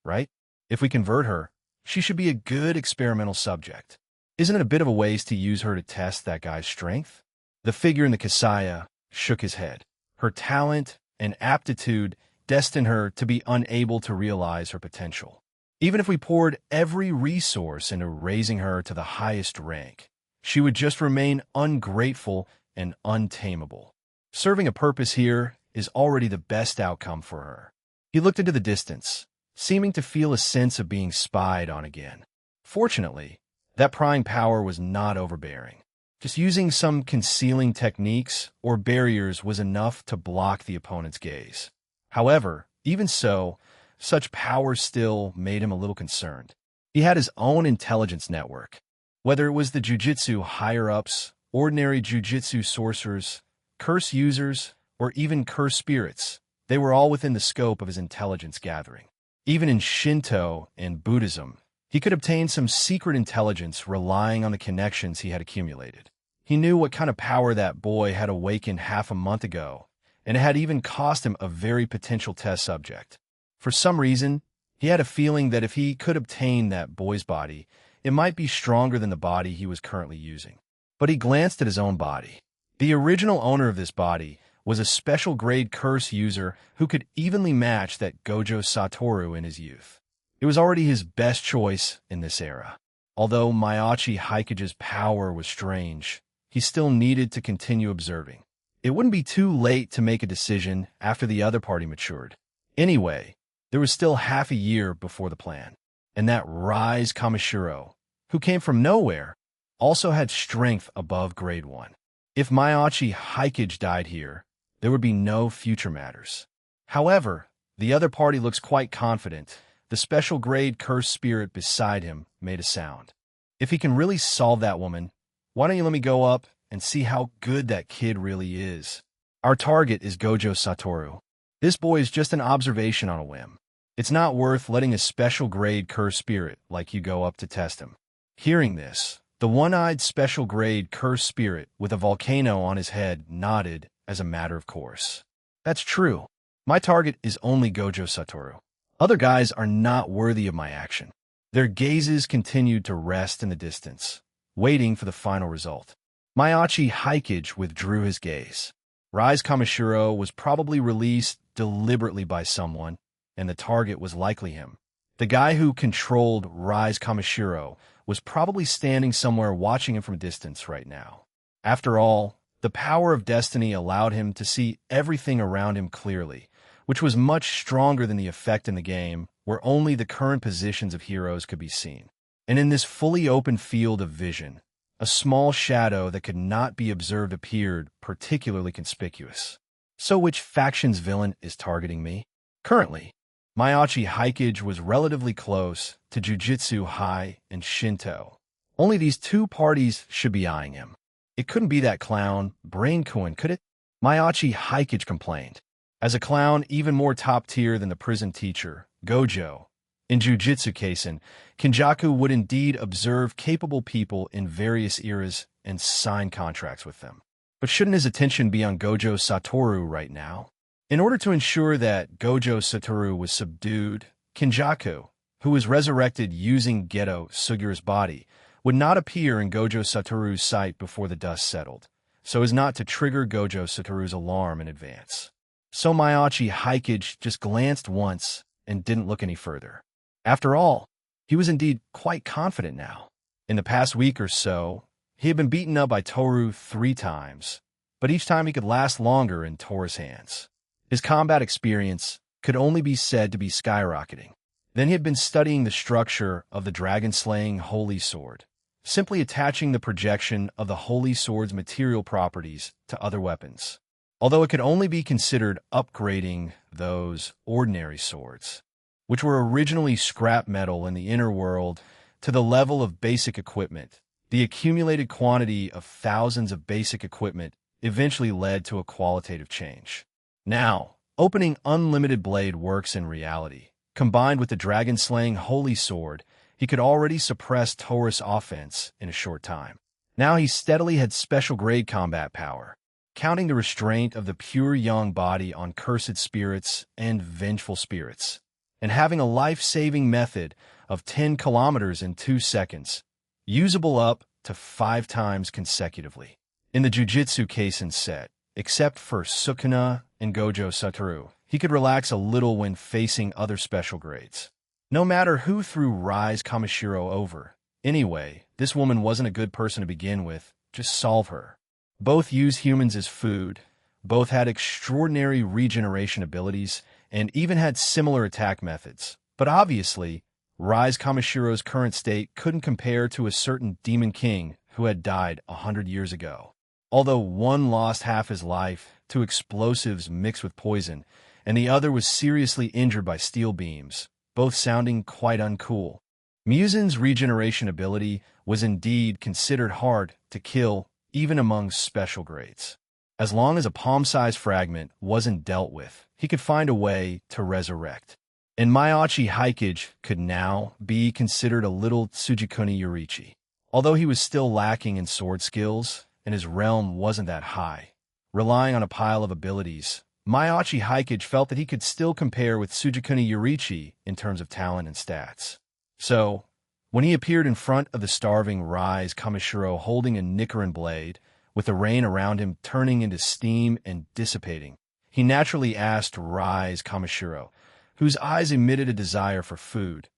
right? If we convert her, she should be a good experimental subject. Isn't it a bit of a waste to use her to test that guy's strength? The figure in the kasaya shook his head. Her talent and aptitude destined her to be unable to realize her potential. Even if we poured every resource into raising her to the highest rank, she would just remain ungrateful and untamable. Serving a purpose here is already the best outcome for her. He looked into the distance, seeming to feel a sense of being spied on again. Fortunately, that prying power was not overbearing. Just using some concealing techniques or barriers was enough to block the opponent's gaze. However, even so, such power still made him a little concerned. He had his own intelligence network. Whether it was the jujitsu higher-ups, ordinary jujitsu sorcerers, curse users, or even curse spirits, they were all within the scope of his intelligence gathering. Even in Shinto and Buddhism, he could obtain some secret intelligence relying on the connections he had accumulated. He knew what kind of power that boy had awakened half a month ago, and it had even cost him a very potential test subject. For some reason, he had a feeling that if he could obtain that boy's body, it might be stronger than the body he was currently using. But he glanced at his own body. The original owner of this body was a special grade curse user who could evenly match that Gojo Satoru in his youth. It was already his best choice in this era. Although Miyachi Hikage's power was strange, he still needed to continue observing. It wouldn't be too late to make a decision after the other party matured. Anyway, there was still half a year before the plan, and that Rise Kamishiro, who came from nowhere, also had strength above grade 1. If Miyachi Hikage died here, there would be no future matters. However, the other party looks quite confident. The special grade cursed spirit beside him made a sound. If he can really solve that woman, why don't you let me go up and see how good that kid really is? Our target is Gojo Satoru. This boy is just an observation on a whim. It's not worth letting a special grade cursed spirit like you go up to test him. Hearing this, the one-eyed special grade cursed spirit with a volcano on his head nodded as a matter of course. That's true. My target is only Gojo Satoru. Other guys are not worthy of my action. Their gazes continued to rest in the distance, waiting for the final result. Miyachi Hikage withdrew his gaze. Rise Kamishiro was probably released deliberately by someone, and the target was likely him. The guy who controlled Rise Kamishiro was probably standing somewhere watching him from a distance right now. After all, the power of destiny allowed him to see everything around him clearly, which was much stronger than the effect in the game, where only the current positions of heroes could be seen. And in this fully open field of vision, a small shadow that could not be observed appeared particularly conspicuous. So which faction's villain is targeting me? Currently, Miyachi Haikage was relatively close to Jujutsu High and Shinto. Only these two parties should be eyeing him. It couldn't be that clown, Brain Coin, could it? Miyachi Haikage complained. As a clown even more top-tier than the prison teacher, Gojo, in Jujutsu Kaisen, Kinjaku would indeed observe capable people in various eras and sign contracts with them. But shouldn't his attention be on Gojo Satoru right now? In order to ensure that Gojo Satoru was subdued, Kinjaku, who was resurrected using Geto Sugura's body, would not appear in Gojo Satoru's sight before the dust settled, so as not to trigger Gojo Satoru's alarm in advance. So Miyachi Haikage just glanced once and didn't look any further. After all, he was indeed quite confident now. In the past week or so, he had been beaten up by Toru 3 times, but each time he could last longer in Toru's hands. His combat experience could only be said to be skyrocketing. Then he had been studying the structure of the dragon-slaying Holy Sword, simply attaching the projection of the Holy Sword's material properties to other weapons, although it could only be considered upgrading those ordinary swords, which were originally scrap metal in the inner world, to the level of basic equipment. The accumulated quantity of thousands of basic equipment eventually led to a qualitative change. Now, opening unlimited blade works in reality. Combined with the dragon-slaying Holy Sword, he could already suppress Toru's offense in a short time. Now he steadily had special-grade combat power, counting the restraint of the pure young body on cursed spirits and vengeful spirits, and having a life-saving method of 10 kilometers in 2 seconds, usable up to 5 times consecutively. In the Jujutsu Kaisen set, except for Sukuna and Gojo Satoru, he could relax a little when facing other special grades. No matter who threw Rise Kamishiro over. Anyway, this woman wasn't a good person to begin with, just solve her. Both use humans as food, both had extraordinary regeneration abilities, and even had similar attack methods. But obviously, Rise Kamishiro's current state couldn't compare to a certain Demon King who had died 100 years ago. Although one lost half his life to explosives mixed with poison, and the other was seriously injured by steel beams, both sounding quite uncool. Muzin's regeneration ability was indeed considered hard to kill even among special grades. As long as a palm-sized fragment wasn't dealt with, he could find a way to resurrect. And Miyachi Haikage could now be considered a little Tsujikuni Yorichi. Although he was still lacking in sword skills, and his realm wasn't that high, relying on a pile of abilities, Miyachi Haikage felt that he could still compare with Tsujikuni Yorichi in terms of talent and stats. So, when he appeared in front of the starving Rise Kamishiro holding a Nichiren blade, with the rain around him turning into steam and dissipating, he naturally asked Rise Kamishiro, whose eyes emitted a desire for food,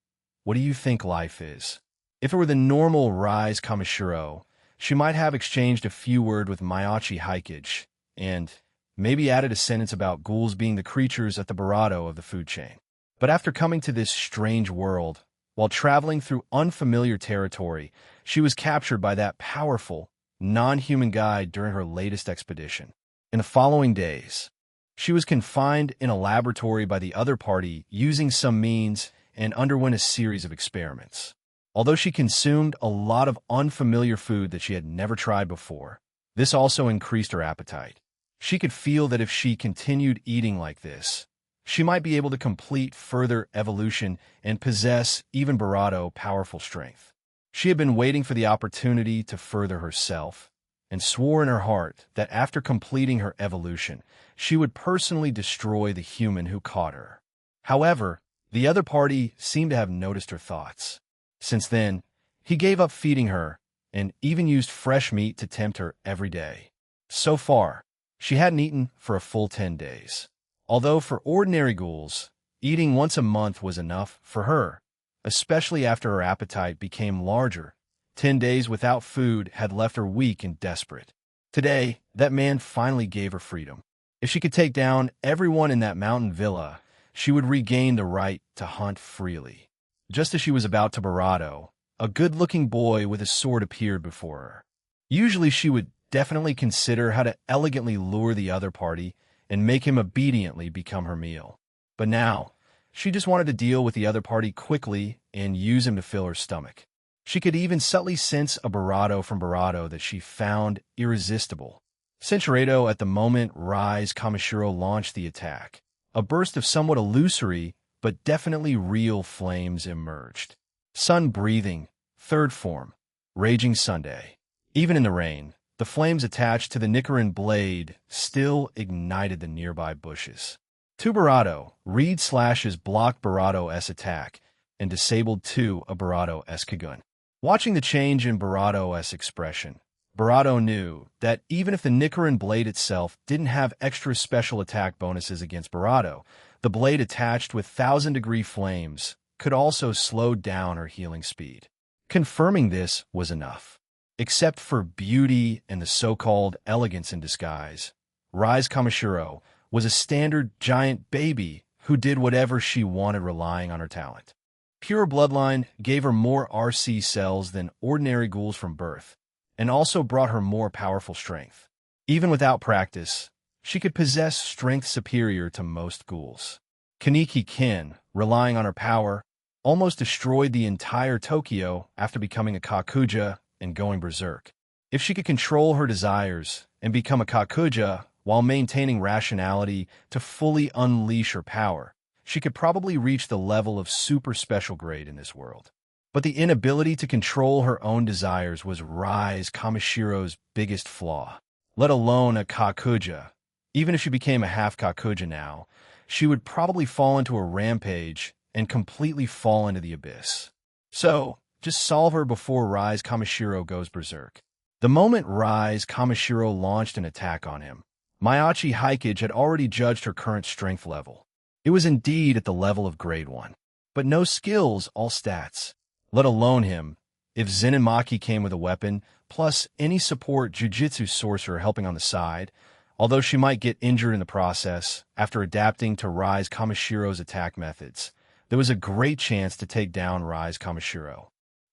"What do you think life is?" If it were the normal Rise Kamishiro, she might have exchanged a few words with Miyachi Haikage, and maybe added a sentence about ghouls being the creatures at the Barado of the food chain. But after coming to this strange world, while traveling through unfamiliar territory, she was captured by that powerful, non-human guide during her latest expedition. In the following days, she was confined in a laboratory by the other party using some means and underwent a series of experiments. Although she consumed a lot of unfamiliar food that she had never tried before, this also increased her appetite. She could feel that if she continued eating like this, she might be able to complete further evolution and possess even Barado powerful strength. She had been waiting for the opportunity to further herself, and swore in her heart that after completing her evolution, she would personally destroy the human who caught her. However, the other party seemed to have noticed her thoughts. Since then, he gave up feeding her, and even used fresh meat to tempt her every day. So far, she hadn't eaten for a full 10 days. Although for ordinary ghouls, eating once a month was enough for her, especially after her appetite became larger. 10 days without food had left her weak and desperate. Today, that man finally gave her freedom. If she could take down everyone in that mountain villa, she would regain the right to hunt freely. Just as she was about to bravado, a good-looking boy with a sword appeared before her. Usually she would definitely consider how to elegantly lure the other party and make him obediently become her meal. But now, she just wanted to deal with the other party quickly and use him to fill her stomach. She could even subtly sense a bravado from bravado that she found irresistible. Cinchuredo, at the moment Rise Kamishiro launched the attack, a burst of somewhat illusory but definitely real flames emerged. Sun breathing, third form, Raging Sunday. Even in the rain, the flames attached to the Nichiren blade still ignited the nearby bushes. Two Barado, Reed slashes blocked Barado's attack and disabled two of Barado's Kagun. Watching the change in Barado's expression, Barado knew that even if the Nichiren blade itself didn't have extra special attack bonuses against Barado, the blade attached with 1,000-degree flames could also slow down her healing speed. Confirming this was enough. Except for beauty and the so-called elegance in disguise, Rise Kamishiro was a standard giant baby who did whatever she wanted relying on her talent. Pure bloodline gave her more RC cells than ordinary ghouls from birth, and also brought her more powerful strength. Even without practice, she could possess strength superior to most ghouls. Kaneki Kin, relying on her power, almost destroyed the entire Tokyo after becoming a Kakuja and going berserk. If she could control her desires and become a Kakuja while maintaining rationality to fully unleash her power, she could probably reach the level of super special grade in this world. But the inability to control her own desires was Rise Kamishiro's biggest flaw. Let alone a Kakuja. Even if she became a half Kakuja now, she would probably fall into a rampage and completely fall into the abyss. So, just solve her before Rise Kamishiro goes berserk. The moment Rise Kamishiro launched an attack on him, Mayachi Haikage had already judged her current strength level. It was indeed at the level of grade 1. But no skills, all stats. Let alone him. If Zen and Maki came with a weapon, plus any support Jujutsu sorcerer helping on the side, although she might get injured in the process after adapting to Rise Kamishiro's attack methods, there was a great chance to take down Rise Kamishiro.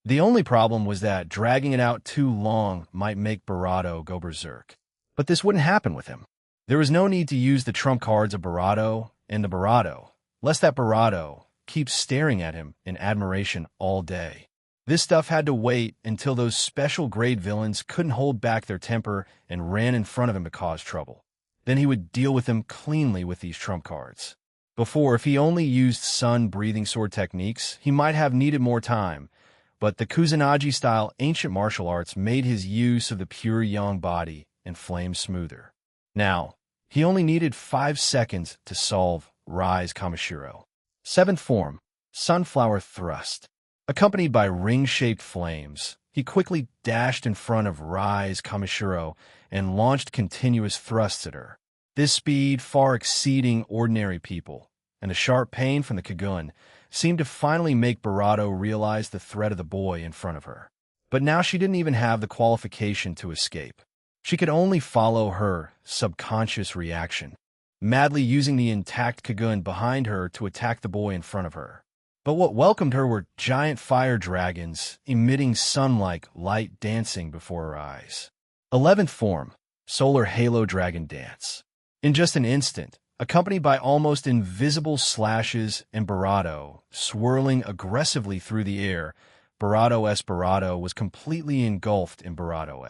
The only problem was that dragging it out too long might make Barado go berserk. But this wouldn't happen with him. There was no need to use the trump cards of Barado and the Barado, lest that Barado keeps staring at him in admiration all day. This stuff had to wait until those special grade villains couldn't hold back their temper and ran in front of him to cause trouble. Then he would deal with them cleanly with these trump cards. Before, if he only used sun-breathing sword techniques, he might have needed more time, but the Kusanagi-style ancient martial arts made his use of the pure yang body and flame smoother. Now, he only needed 5 seconds to solve Rise Kamishiro. 7th form, Sunflower Thrust. Accompanied by ring-shaped flames, he quickly dashed in front of Rise Kamishiro and launched continuous thrusts at her. This speed far exceeding ordinary people, and the sharp pain from the Kagun seemed to finally make Barado realize the threat of the boy in front of her. But now she didn't even have the qualification to escape. She could only follow her subconscious reaction, madly using the intact Kagun behind her to attack the boy in front of her. But what welcomed her were giant fire dragons emitting sun-like light dancing before her eyes. 11th form, Solar Halo Dragon Dance. In just an instant, accompanied by almost invisible slashes and Barado swirling aggressively through the air, Barado was completely engulfed in Barado.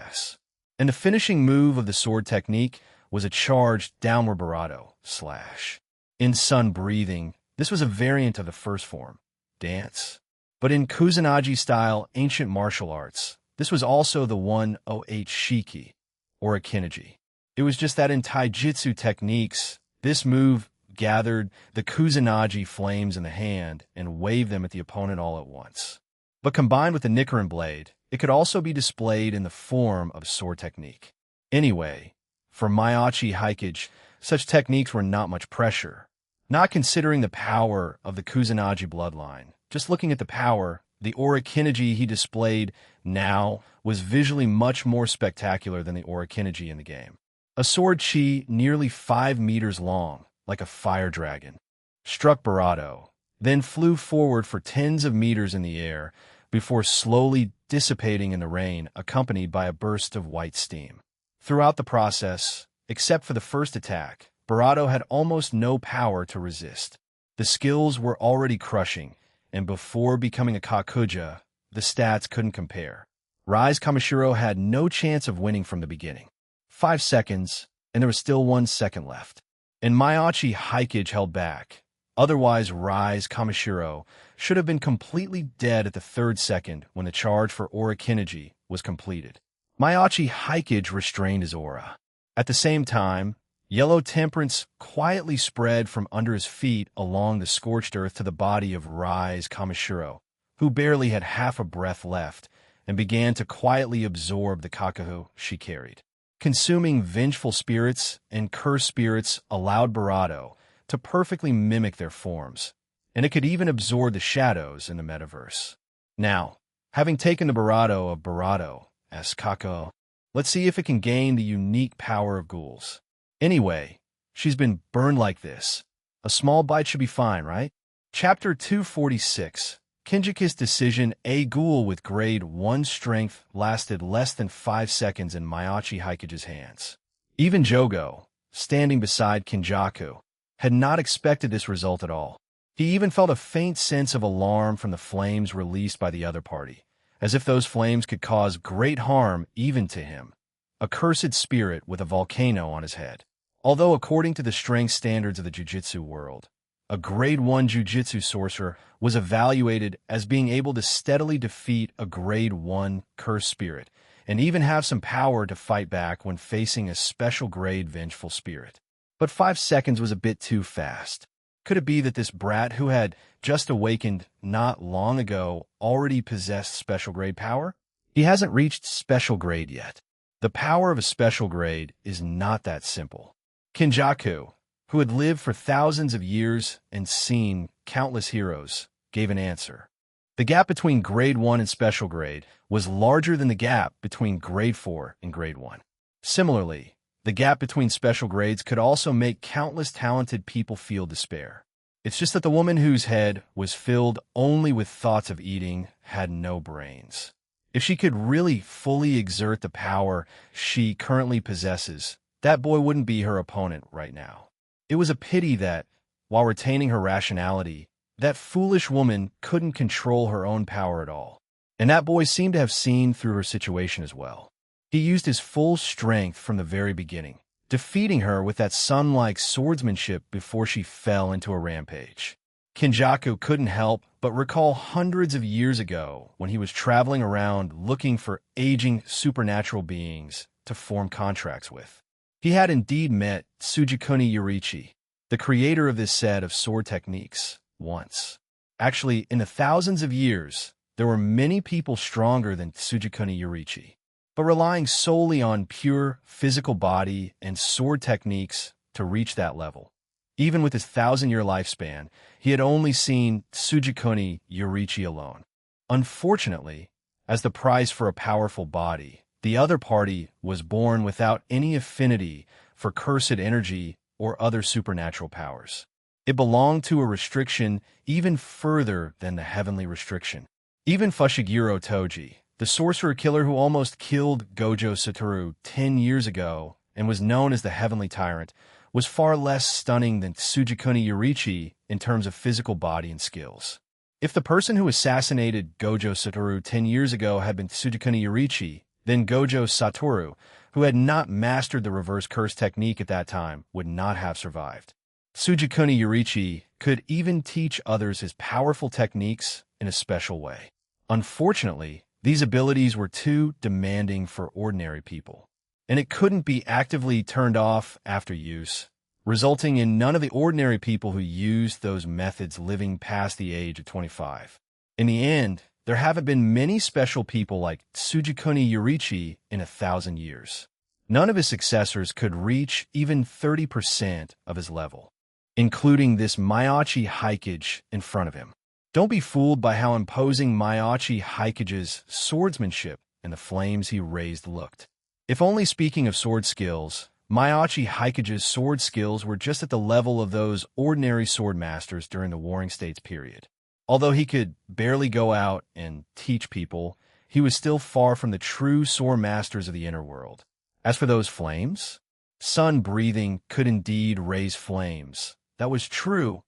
And the finishing move of the sword technique was a charged downward Barado slash. In sun breathing, this was a variant of the first form, dance. But in Kusanagi-style ancient martial arts, this was also the 108 Shiki, or Akinaji. It was just that in taijutsu techniques, this move gathered the Kusanagi flames in the hand and waved them at the opponent all at once. But combined with the Nichiren blade, it could also be displayed in the form of sword technique. Anyway, for Mayachi Haikage, such techniques were not much pressure. Not considering the power of the Kusanagi bloodline, just looking at the power, the Orikinaji he displayed now was visually much more spectacular than the Orikinoji in the game. A sword chi nearly 5 meters long, like a fire dragon, struck Barato, then flew forward for tens of meters in the air before slowly dissipating in the rain, accompanied by a burst of white steam. Throughout the process, except for the first attack, Barato had almost no power to resist. The skills were already crushing, and before becoming a Kakuja, the stats couldn't compare. Rise Kamishiro had no chance of winning from the beginning. 5 seconds, and there was still 1 second left. And Maiachi Haikage held back. Otherwise, Rise Kamishiro should have been completely dead at the 3rd second when the charge for Orikinoji was completed. Maiachi Haikage restrained his aura. At the same time, yellow temperance quietly spread from under his feet along the scorched earth to the body of Rise Kamishiro, who barely had half a breath left, and began to quietly absorb the Kakuho she carried. Consuming vengeful spirits and cursed spirits allowed Barato to perfectly mimic their forms, and it could even absorb the shadows in the metaverse. Now, having taken the Barato of Barato as Kakuho, let's see if it can gain the unique power of ghouls. Anyway, she's been burned like this. A small bite should be fine, right? Chapter 246. Kinjiki's decision. A ghoul with grade 1 strength lasted less than 5 seconds in Maiachi Haikage's hands. Even Jogo, standing beside Kinjaku, had not expected this result at all. He even felt a faint sense of alarm from the flames released by the other party, as if those flames could cause great harm even to him. A cursed spirit with a volcano on his head. Although according to the strength standards of the Jiu-Jitsu world, a grade 1 Jiu-Jitsu sorcerer was evaluated as being able to steadily defeat a grade 1 cursed spirit, and even have some power to fight back when facing a special grade vengeful spirit. But 5 seconds was a bit too fast. Could it be that this brat who had just awakened not long ago already possessed special grade power? He hasn't reached special grade yet. The power of a special grade is not that simple. Kinjaku, who had lived for thousands of years and seen countless heroes, gave an answer. The gap between grade 1 and special grade was larger than the gap between grade 4 and grade 1. Similarly, the gap between special grades could also make countless talented people feel despair. It's just that the woman whose head was filled only with thoughts of eating had no brains. If she could really fully exert the power she currently possesses, that boy wouldn't be her opponent right now. It was a pity that, while retaining her rationality, that foolish woman couldn't control her own power at all. And that boy seemed to have seen through her situation as well. He used his full strength from the very beginning, defeating her with that sun-like swordsmanship before she fell into a rampage. Kinjaku couldn't help but recall hundreds of years ago when he was traveling around looking for aging supernatural beings to form contracts with. He had indeed met Tsujikuni Yorichi, the creator of this set of sword techniques, once. Actually, in the thousands of years, there were many people stronger than Tsujikuni Yorichi. But relying solely on pure physical body and sword techniques to reach that level. Even with his 1,000-year lifespan, he had only seen Tsujikuni Yorichi alone. Unfortunately, as the price for a powerful body, the other party was born without any affinity for cursed energy or other supernatural powers. It belonged to a restriction even further than the heavenly restriction. Even Fushiguro Toji, the sorcerer killer who almost killed Gojo Satoru 10 years ago and was known as the Heavenly Tyrant, was far less stunning than Tsujikuni Yorichi in terms of physical body and skills. If the person who assassinated Gojo Satoru 10 years ago had been Tsujikuni Yorichi, then Gojo Satoru, who had not mastered the reverse curse technique at that time, would not have survived. Tsujikuni Yorichi could even teach others his powerful techniques in a special way. Unfortunately, these abilities were too demanding for ordinary people, and it couldn't be actively turned off after use, resulting in none of the ordinary people who used those methods living past the age of 25. In the end, there haven't been many special people like Tsujikuni Yorichi in 1,000 years. None of his successors could reach even 30% of his level, including this Maiachi Haikage in front of him. Don't be fooled by how imposing Maiachi Haikage's swordsmanship and the flames he raised looked. If only speaking of sword skills, Miyachi Haikage's sword skills were just at the level of those ordinary sword masters during the Warring States period. Although he could barely go out and teach people, he was still far from the true sword masters of the inner world. As for those flames, sun breathing could indeed raise flames. That was true,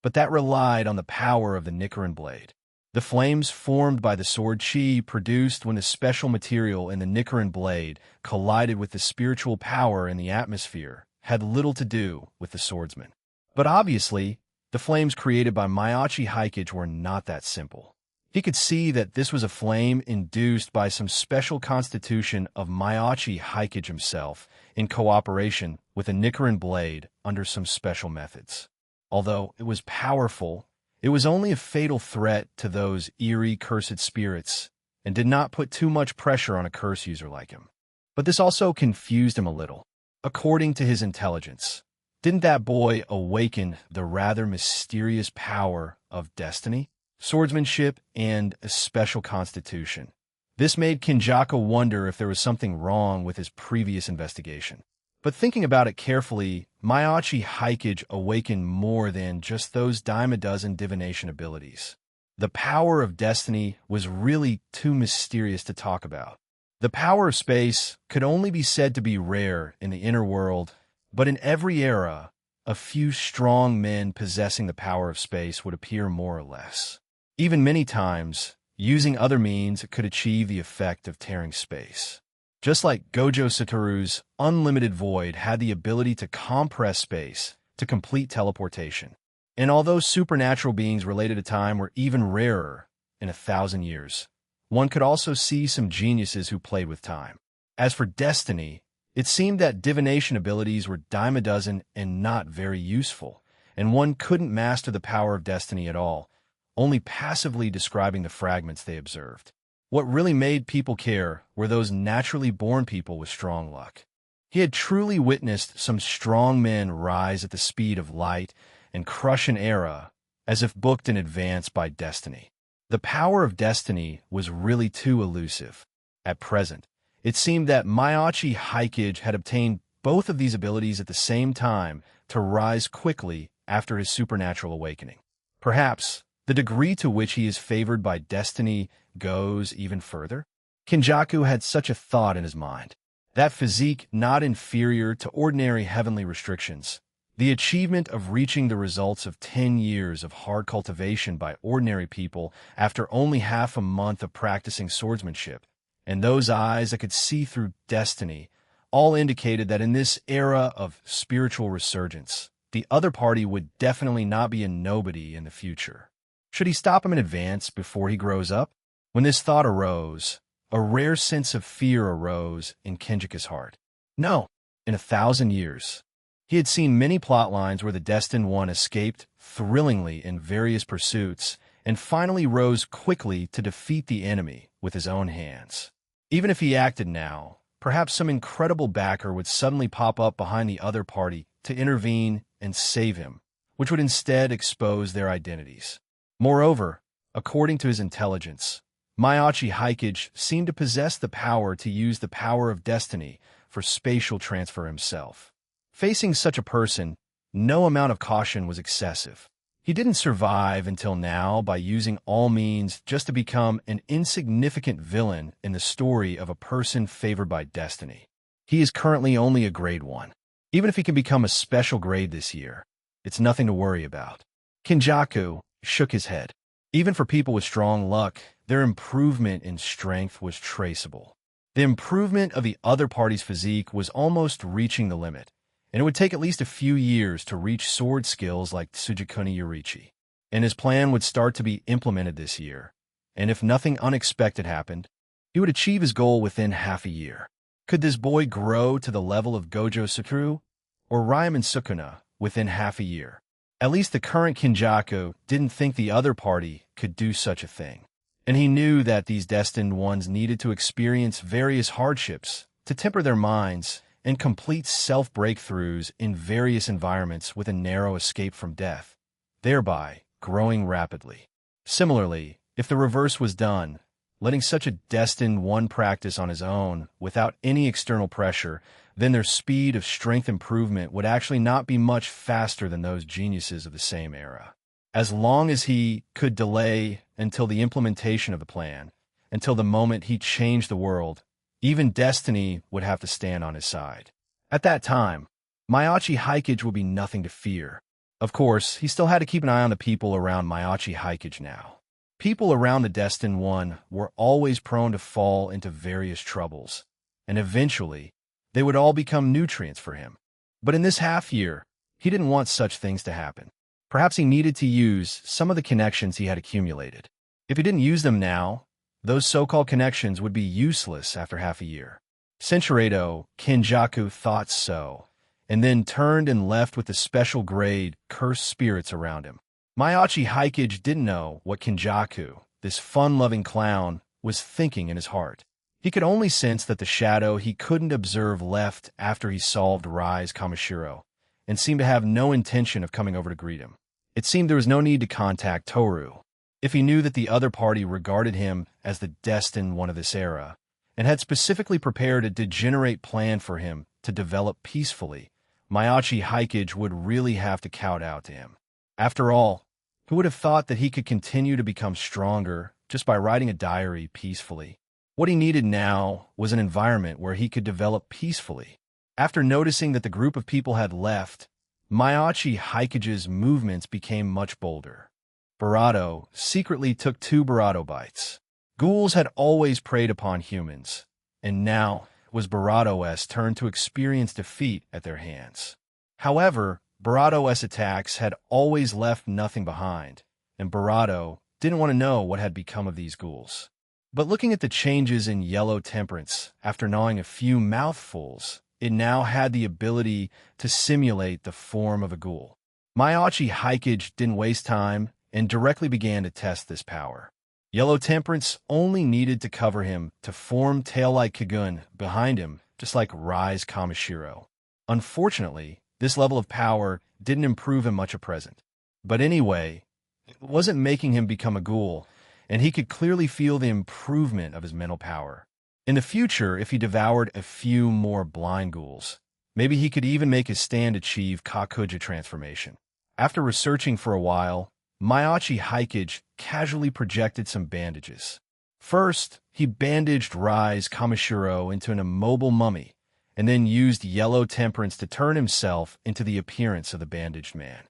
but that relied on the power of the Nichiren blade. The flames formed by the sword chi produced when the special material in the Nichiren blade collided with the spiritual power in the atmosphere had little to do with the swordsman. But obviously, the flames created by Miyachi Haikage were not that simple. He could see that this was a flame induced by some special constitution of Miyachi Haikage himself in cooperation with a Nichiren blade under some special methods. Although it was powerful, it was only a fatal threat to those eerie, cursed spirits and did not put too much pressure on a curse user like him. But this also confused him a little. According to his intelligence, didn't that boy awaken the rather mysterious power of destiny, swordsmanship, and a special constitution? This made Kinjaku wonder if there was something wrong with his previous investigation. But thinking about it carefully, Miyachi Haikage awakened more than just those dime a dozen divination abilities. The power of destiny was really too mysterious to talk about. The power of space could only be said to be rare in the inner world, but in every era, a few strong men possessing the power of space would appear more or less. Even many times, using other means could achieve the effect of tearing space. Just like Gojo Satoru's unlimited void had the ability to compress space to complete teleportation. And although supernatural beings related to time were even rarer in 1,000 years, one could also see some geniuses who played with time. As for destiny, it seemed that divination abilities were dime a dozen and not very useful, and one couldn't master the power of destiny at all, only passively describing the fragments they observed. What really made people care were those naturally born people with strong luck. He had truly witnessed some strong men rise at the speed of light and crush an era as if booked in advance by destiny. The power of destiny was really too elusive. At present, it seemed that Miyachi Haikage had obtained both of these abilities at the same time to rise quickly after his supernatural awakening. Perhaps the degree to which he is favored by destiny goes even further? Kinjaku had such a thought in his mind. That physique not inferior to ordinary heavenly restrictions, the achievement of reaching the results of 10 years of hard cultivation by ordinary people after only half a month of practicing swordsmanship, and those eyes that could see through destiny, all indicated that in this era of spiritual resurgence, the other party would definitely not be a nobody in the future. Should he stop him in advance before he grows up? When this thought arose, a rare sense of fear arose in Kinjaku's heart. No, in 1,000 years. He had seen many plot lines where the destined one escaped thrillingly in various pursuits and finally rose quickly to defeat the enemy with his own hands. Even if he acted now, perhaps some incredible backer would suddenly pop up behind the other party to intervene and save him, which would instead expose their identities. Moreover, according to his intelligence, Miyachi Haikage seemed to possess the power to use the power of destiny for spatial transfer himself. Facing such a person, no amount of caution was excessive. He didn't survive until now by using all means just to become an insignificant villain in the story of a person favored by destiny. He is currently only a grade 1. Even if he can become a special grade this year, it's nothing to worry about. Kinjaku shook his head. Even for people with strong luck, their improvement in strength was traceable. The improvement of the other party's physique was almost reaching the limit, and it would take at least a few years to reach sword skills like Tsujikuni Yorichi. And his plan would start to be implemented this year, and if nothing unexpected happened, he would achieve his goal within half a year. Could this boy grow to the level of Gojo Satoru or Ryaman Sukuna within half a year? At least the current Kinjaku didn't think the other party could do such a thing, and he knew that these destined ones needed to experience various hardships to temper their minds and complete self-breakthroughs in various environments with a narrow escape from death, thereby growing rapidly. Similarly, if the reverse was done, letting such a destined one practice on his own without any external pressure, then their speed of strength improvement would actually not be much faster than those geniuses of the same era. As long as he could delay until the implementation of the plan, until the moment he changed the world, even destiny would have to stand on his side. At that time, Miyachi Hikage would be nothing to fear. Of course, he still had to keep an eye on the people around Miyachi Hikage now. People around the Destined One were always prone to fall into various troubles, and eventually, they would all become nutrients for him. But in this half year, he didn't want such things to happen. Perhaps he needed to use some of the connections he had accumulated. If he didn't use them now, those so-called connections would be useless after half a year. Senshirado Kenjaku thought so, and then turned and left with the special grade cursed spirits around him. Miyachi Hikage didn't know what Kenjaku, this fun-loving clown, was thinking in his heart. He could only sense that the shadow he couldn't observe left after he solved Rise Kamishiro, and seemed to have no intention of coming over to greet him. It seemed there was no need to contact Toru. If he knew that the other party regarded him as the destined one of this era, and had specifically prepared a degenerate plan for him to develop peacefully, Miyachi Hikage would really have to kowtow to him. After all, who would have thought that he could continue to become stronger just by writing a diary peacefully? What he needed now was an environment where he could develop peacefully. After noticing that the group of people had left, Miyachi Hikage's movements became much bolder. Barato secretly took 2 Barato bites. Ghouls had always preyed upon humans, and now was Barato's turn to experience defeat at their hands. However, Barato's attacks had always left nothing behind, and Barato didn't want to know what had become of these ghouls. But looking at the changes in Yellow Temperance after gnawing a few mouthfuls, it now had the ability to simulate the form of a ghoul. Miyachi Hikage didn't waste time and directly began to test this power. Yellow Temperance only needed to cover him to form tail-like Kagun behind him, just like Rise Kamishiro. Unfortunately, this level of power didn't improve him much at present. But anyway, it wasn't making him become a ghoul, and he could clearly feel the improvement of his mental power. In the future, if he devoured a few more blind ghouls, maybe he could even make his stand achieve Kakuja transformation. After researching for a while, Miyachi Hikage casually projected some bandages. First, he bandaged Rise Kamishiro into an immobile mummy, and then used Yellow Temperance to turn himself into the appearance of the bandaged man.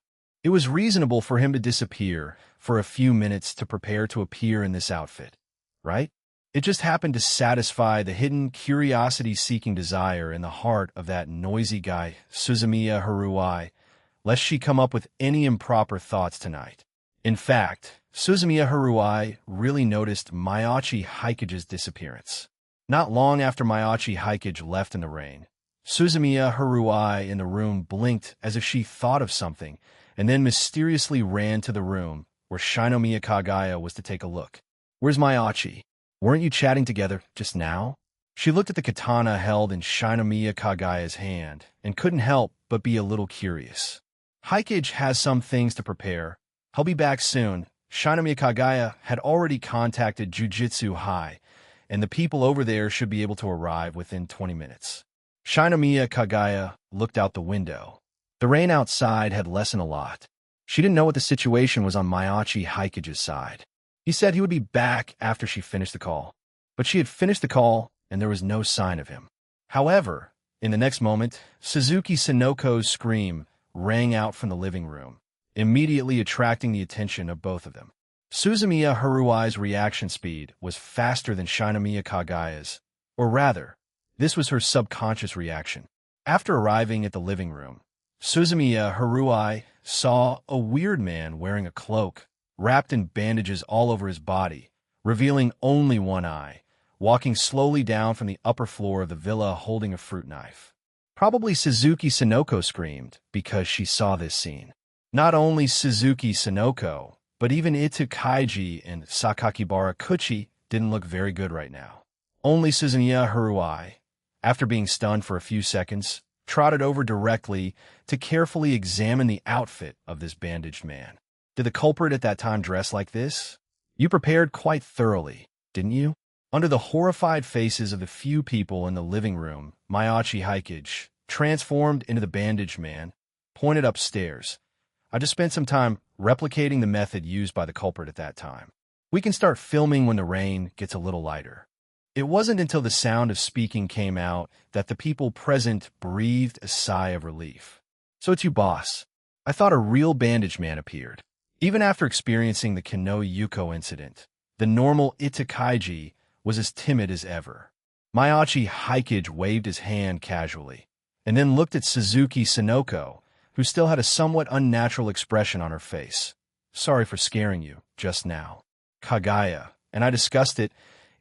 It was reasonable for him to disappear for a few minutes to prepare to appear in this outfit, right? It just happened to satisfy the hidden curiosity-seeking desire in the heart of that noisy guy, Suzumiya Haruai, lest she come up with any improper thoughts tonight. In fact, Suzumiya Haruai really noticed Miyachi Hikage's disappearance. Not long after Miyachi Hikage left in the rain, Suzumiya Haruai in the room blinked as if she thought of something, and then mysteriously ran to the room where Shinomiya Kagaya was to take a look. "Where's Miyachi? Weren't you chatting together just now?" She looked at the katana held in Shinomiya Kagaya's hand and couldn't help but be a little curious. "Hikage has some things to prepare. He'll be back soon." Shinomiya Kagaya had already contacted Jujutsu High, and the people over there should be able to arrive within 20 minutes. Shinomiya Kagaya looked out the window. The rain outside had lessened a lot. She didn't know what the situation was on Miyachi Hikage's side. He said he would be back after she finished the call. But she had finished the call, and there was no sign of him. However, in the next moment, Suzuki Sinoko's scream rang out from the living room, immediately attracting the attention of both of them. Suzumiya Haruai's reaction speed was faster than Shinomiya Kagaya's, or rather, this was her subconscious reaction. After arriving at the living room, Suzumiya Haruai saw a weird man wearing a cloak, wrapped in bandages all over his body, revealing only one eye, walking slowly down from the upper floor of the villa holding a fruit knife. Probably Suzuki Sinoko screamed because she saw this scene. Not only Suzuki Sinoko, but even Itu Kaiji and Sakakibara Kuchi didn't look very good right now. Only Suzumiya Haruai, after being stunned for a few seconds, trotted over directly to carefully examine the outfit of this bandaged man. Did the culprit at that time dress like this? You prepared quite thoroughly. didn't you? Under the horrified faces of the few people in the living room, Mayachi Hikage, transformed into the bandaged man, pointed upstairs. I just spent some time replicating the method used by the culprit at that time. We can start filming when the rain gets a little lighter. It wasn't until the sound of speaking came out that the people present breathed a sigh of relief. So it's you, boss. I thought a real bandaged man appeared. Even after experiencing the Kano Yuko incident, the normal Itakaiji was as timid as ever. Mayachi Hikage waved his hand casually, and then looked at Suzuki Sonoko, who still had a somewhat unnatural expression on her face. Sorry for scaring you just now, Kagaya, and I discussed it,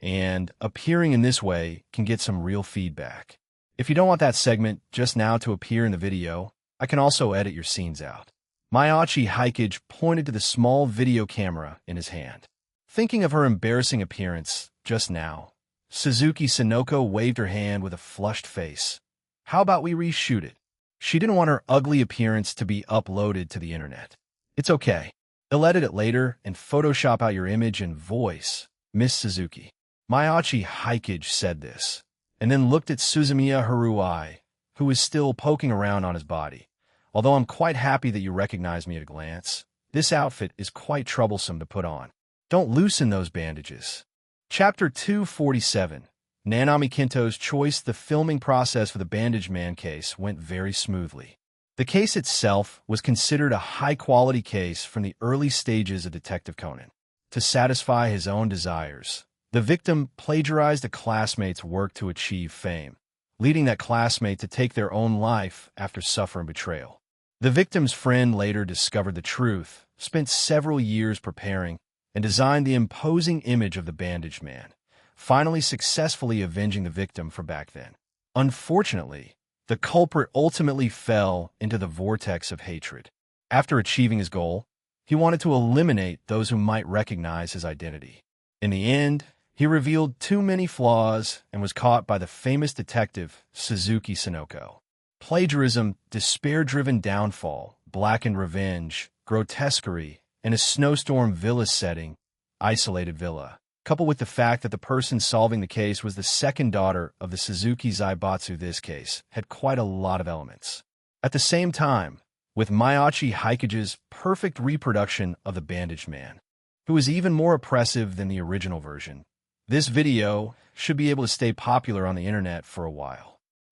and appearing in this way can get some real feedback. If you don't want that segment just now to appear in the video, I can also edit your scenes out. Mayachi Hikage pointed to the small video camera in his hand. Thinking of her embarrassing appearance just now, Suzuki Sonoko waved her hand with a flushed face. How about we reshoot it? She didn't want her ugly appearance to be uploaded to the internet. It's okay. They'll edit it later and Photoshop out your image and voice, Miss Suzuki. Mayachi Hikage said this, and then looked at Suzumiya Haruai, who was still poking around on his body. Although I'm quite happy that you recognize me at a glance, this outfit is quite troublesome to put on. Don't loosen those bandages. Chapter 247. Nanami Kinto's choice. The filming process for the Bandaged Man case went very smoothly. The case itself was considered a high-quality case from the early stages of Detective Conan. To satisfy his own desires, the victim plagiarized a classmate's work to achieve fame, leading that classmate to take their own life after suffering betrayal. The victim's friend later discovered the truth, spent several years preparing, and designed the imposing image of the Bandaged Man, finally successfully avenging the victim for back then. Unfortunately, the culprit ultimately fell into the vortex of hatred. After achieving his goal, he wanted to eliminate those who might recognize his identity. In the end, he revealed too many flaws and was caught by the famous detective Suzuki Sonoko. Plagiarism, despair-driven downfall, blackened revenge, grotesquerie, and a snowstorm villa setting, isolated villa, coupled with the fact that the person solving the case was the second daughter of the Suzuki Zaibatsu. This case had quite a lot of elements. At the same time, with Mayachi Hikage's perfect reproduction of the Bandaged Man, who was even more oppressive than the original version, this video should be able to stay popular on the internet for a while.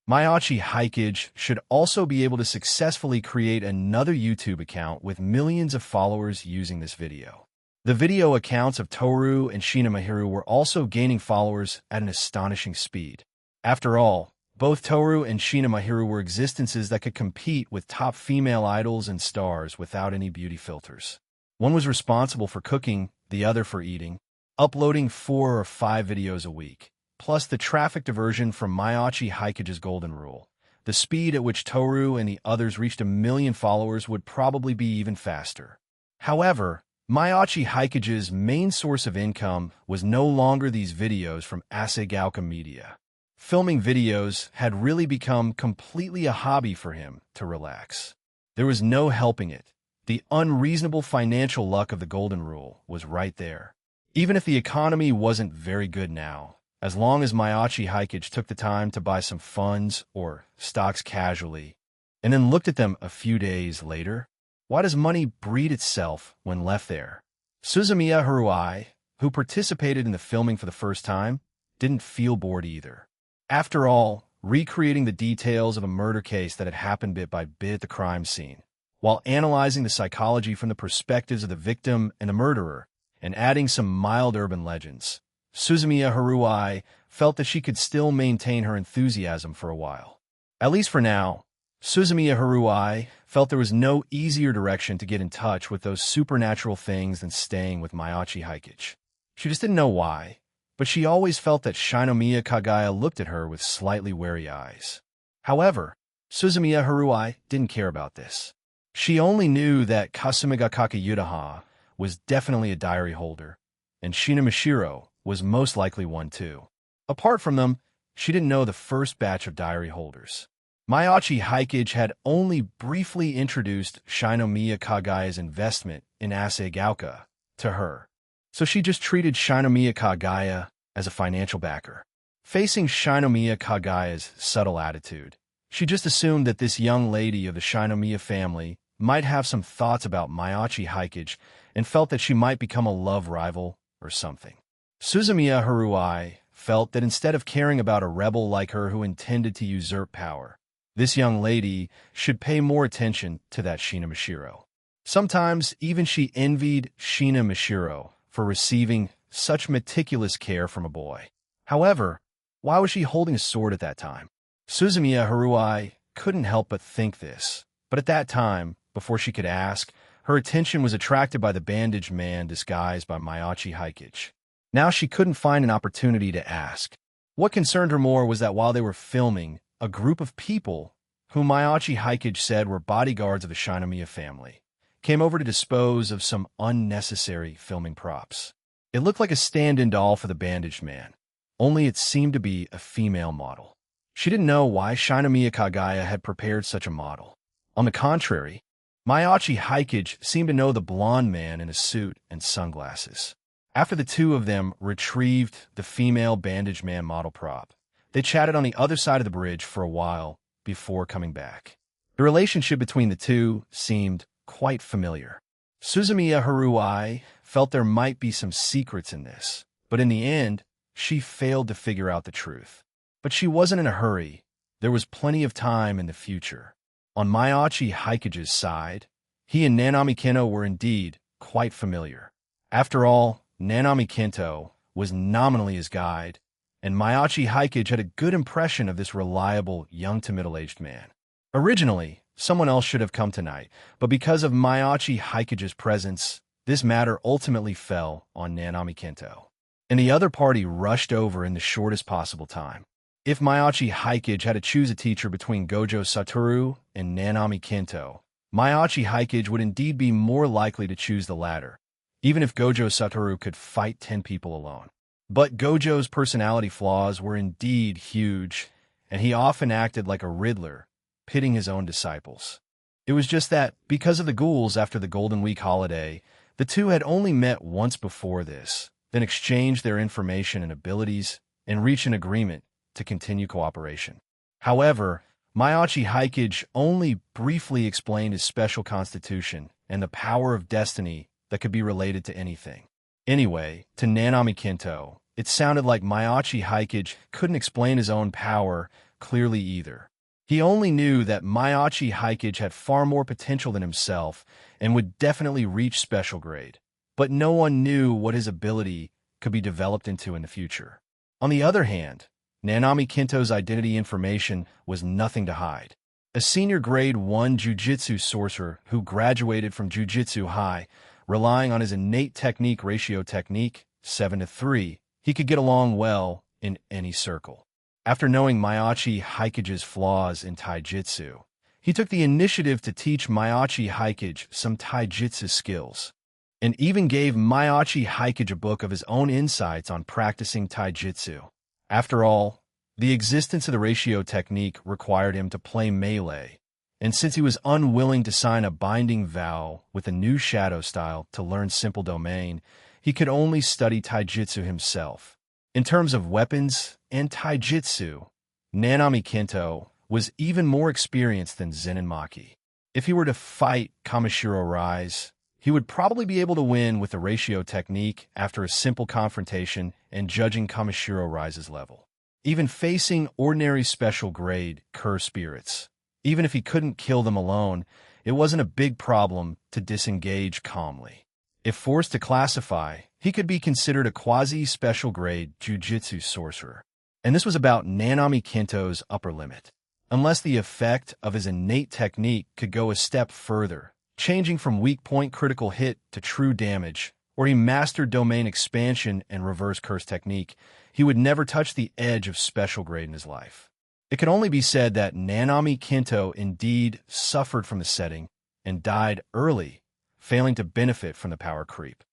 Mayachi Hikage should also be able to successfully create another YouTube account with millions of followers using this video. The video accounts of Toru and Shina Mahiru were also gaining followers at an astonishing speed. After all, both Toru and Shina Mahiru were existences that could compete with top female idols and stars without any beauty filters. One was responsible for cooking, the other for eating, uploading 4 or 5 videos a week. Plus the traffic diversion from Mayachi Hikage's golden rule. The speed at which Toru and the others reached 1 million followers would probably be even faster. However, Mayachi Hikage's main source of income was no longer these videos from Asagaoka Media. Filming videos had really become completely a hobby for him to relax. There was no helping it. The unreasonable financial luck of the golden rule was right there. Even if the economy wasn't very good now, as long as Mayachi Hikage took the time to buy some funds or stocks casually, and then looked at them a few days later, why does money breed itself when left there? Suzumiya Haruai, who participated in the filming for the first time, didn't feel bored either. After all, recreating the details of a murder case that had happened bit by bit at the crime scene, while analyzing the psychology from the perspectives of the victim and the murderer, and adding some mild urban legends, Suzumiya Haruai felt that she could still maintain her enthusiasm for a while. At least for now, Suzumiya Haruai felt there was no easier direction to get in touch with those supernatural things than staying with Mayachi Hikage. She just didn't know why, but she always felt that Shinomiya Kagaya looked at her with slightly wary eyes. However, Suzumiya Haruai didn't care about this. She only knew that Kasumiga Kakayudaha was definitely a diary holder, and Shinamashiro was most likely one too. Apart from them, she didn't know the first batch of diary holders. Mayachi Hikage had only briefly introduced Shinomiya Kagaya's investment in Asagaoka to her, so she just treated Shinomiya Kagaya as a financial backer. Facing Shinomiya Kagaya's subtle attitude, she just assumed that this young lady of the Shinomiya family might have some thoughts about Miyachi Hikage and felt that she might become a love rival or something. Suzumiya Haruai felt that instead of caring about a rebel like her who intended to usurp power, this young lady should pay more attention to that Shina Mashiro. Sometimes even she envied Shina Mashiro for receiving such meticulous care from a boy. However, why was she holding a sword at that time? Suzumiya Haruai couldn't help but think this, but at that time, before she could ask, her attention was attracted by the bandaged man disguised by Miyachi Hikage. Now she couldn't find an opportunity to ask. What concerned her more was that while they were filming, a group of people, whom Miyachi Hikage said were bodyguards of the Shinomiya family, came over to dispose of some unnecessary filming props. It looked like a stand-in doll for the bandaged man, only it seemed to be a female model. She didn't know why Shinomiya Kagaya had prepared such a model. On the contrary, Miyachi Hikage seemed to know the blonde man in a suit and sunglasses. After the two of them retrieved the female bandaged man model prop, they chatted on the other side of the bridge for a while before coming back. The relationship between the two seemed quite familiar. Suzumiya Haruai felt there might be some secrets in this, but in the end, she failed to figure out the truth. But she wasn't in a hurry. There was plenty of time in the future. On Miyachi Hikage's side, he and Nanami Kento were indeed quite familiar. After all, Nanami Kento was nominally his guide, and Miyachi Hikage had a good impression of this reliable, young to middle-aged man. Originally, someone else should have come tonight, but because of Miyachi Hikage's presence, this matter ultimately fell on Nanami Kento. And the other party rushed over in the shortest possible time. If Miyachi Hikage had to choose a teacher between Gojo Satoru and Nanami Kento, Miyachi Hikage would indeed be more likely to choose the latter, even if Gojo Satoru could fight 10 people alone. But Gojo's personality flaws were indeed huge, and he often acted like a Riddler, pitting his own disciples. It was just that, because of the ghouls after the Golden Week holiday, the two had only met once before this, then exchanged their information and abilities, and reached an agreement to continue cooperation. However, Miyachi Hikage only briefly explained his special constitution and the power of destiny that could be related to anything. Anyway, to Nanami Kento, it sounded like Miyachi Hikage couldn't explain his own power clearly either. He only knew that Miyachi Hikage had far more potential than himself and would definitely reach special grade, but no one knew what his ability could be developed into in the future. On the other hand, Nanami Kento's identity information was nothing to hide. A senior grade 1 Jiu-Jitsu sorcerer who graduated from Jiu-Jitsu High, relying on his innate technique ratio technique, 7-3, he could get along well in any circle. After knowing Miyachi Hikage's flaws in Taijutsu, he took the initiative to teach Miyachi Hikage some Taijutsu skills, and even gave Miyachi Hikage a book of his own insights on practicing Taijutsu. After all, the existence of the ratio technique required him to play melee, and since he was unwilling to sign a binding vow with a new shadow style to learn simple domain, he could only study Taijutsu himself. In terms of weapons and Taijutsu, Nanami Kento was even more experienced than Zen and Maki. If he were to fight Kamishiro Rise, he would probably be able to win with the ratio technique after a simple confrontation and judging Kamishiro Rise's level. Even facing ordinary special grade Cur spirits, even if he couldn't kill them alone, it wasn't a big problem to disengage calmly. If forced to classify, he could be considered a quasi-special grade Jiu-Jitsu sorcerer. And this was about Nanami Kento's upper limit. Unless the effect of his innate technique could go a step further, changing from weak point critical hit to true damage, or he mastered domain expansion and reverse curse technique, he would never touch the edge of special grade in his life. It can only be said that Nanami Kento indeed suffered from the setting and died early, failing to benefit from the power creep.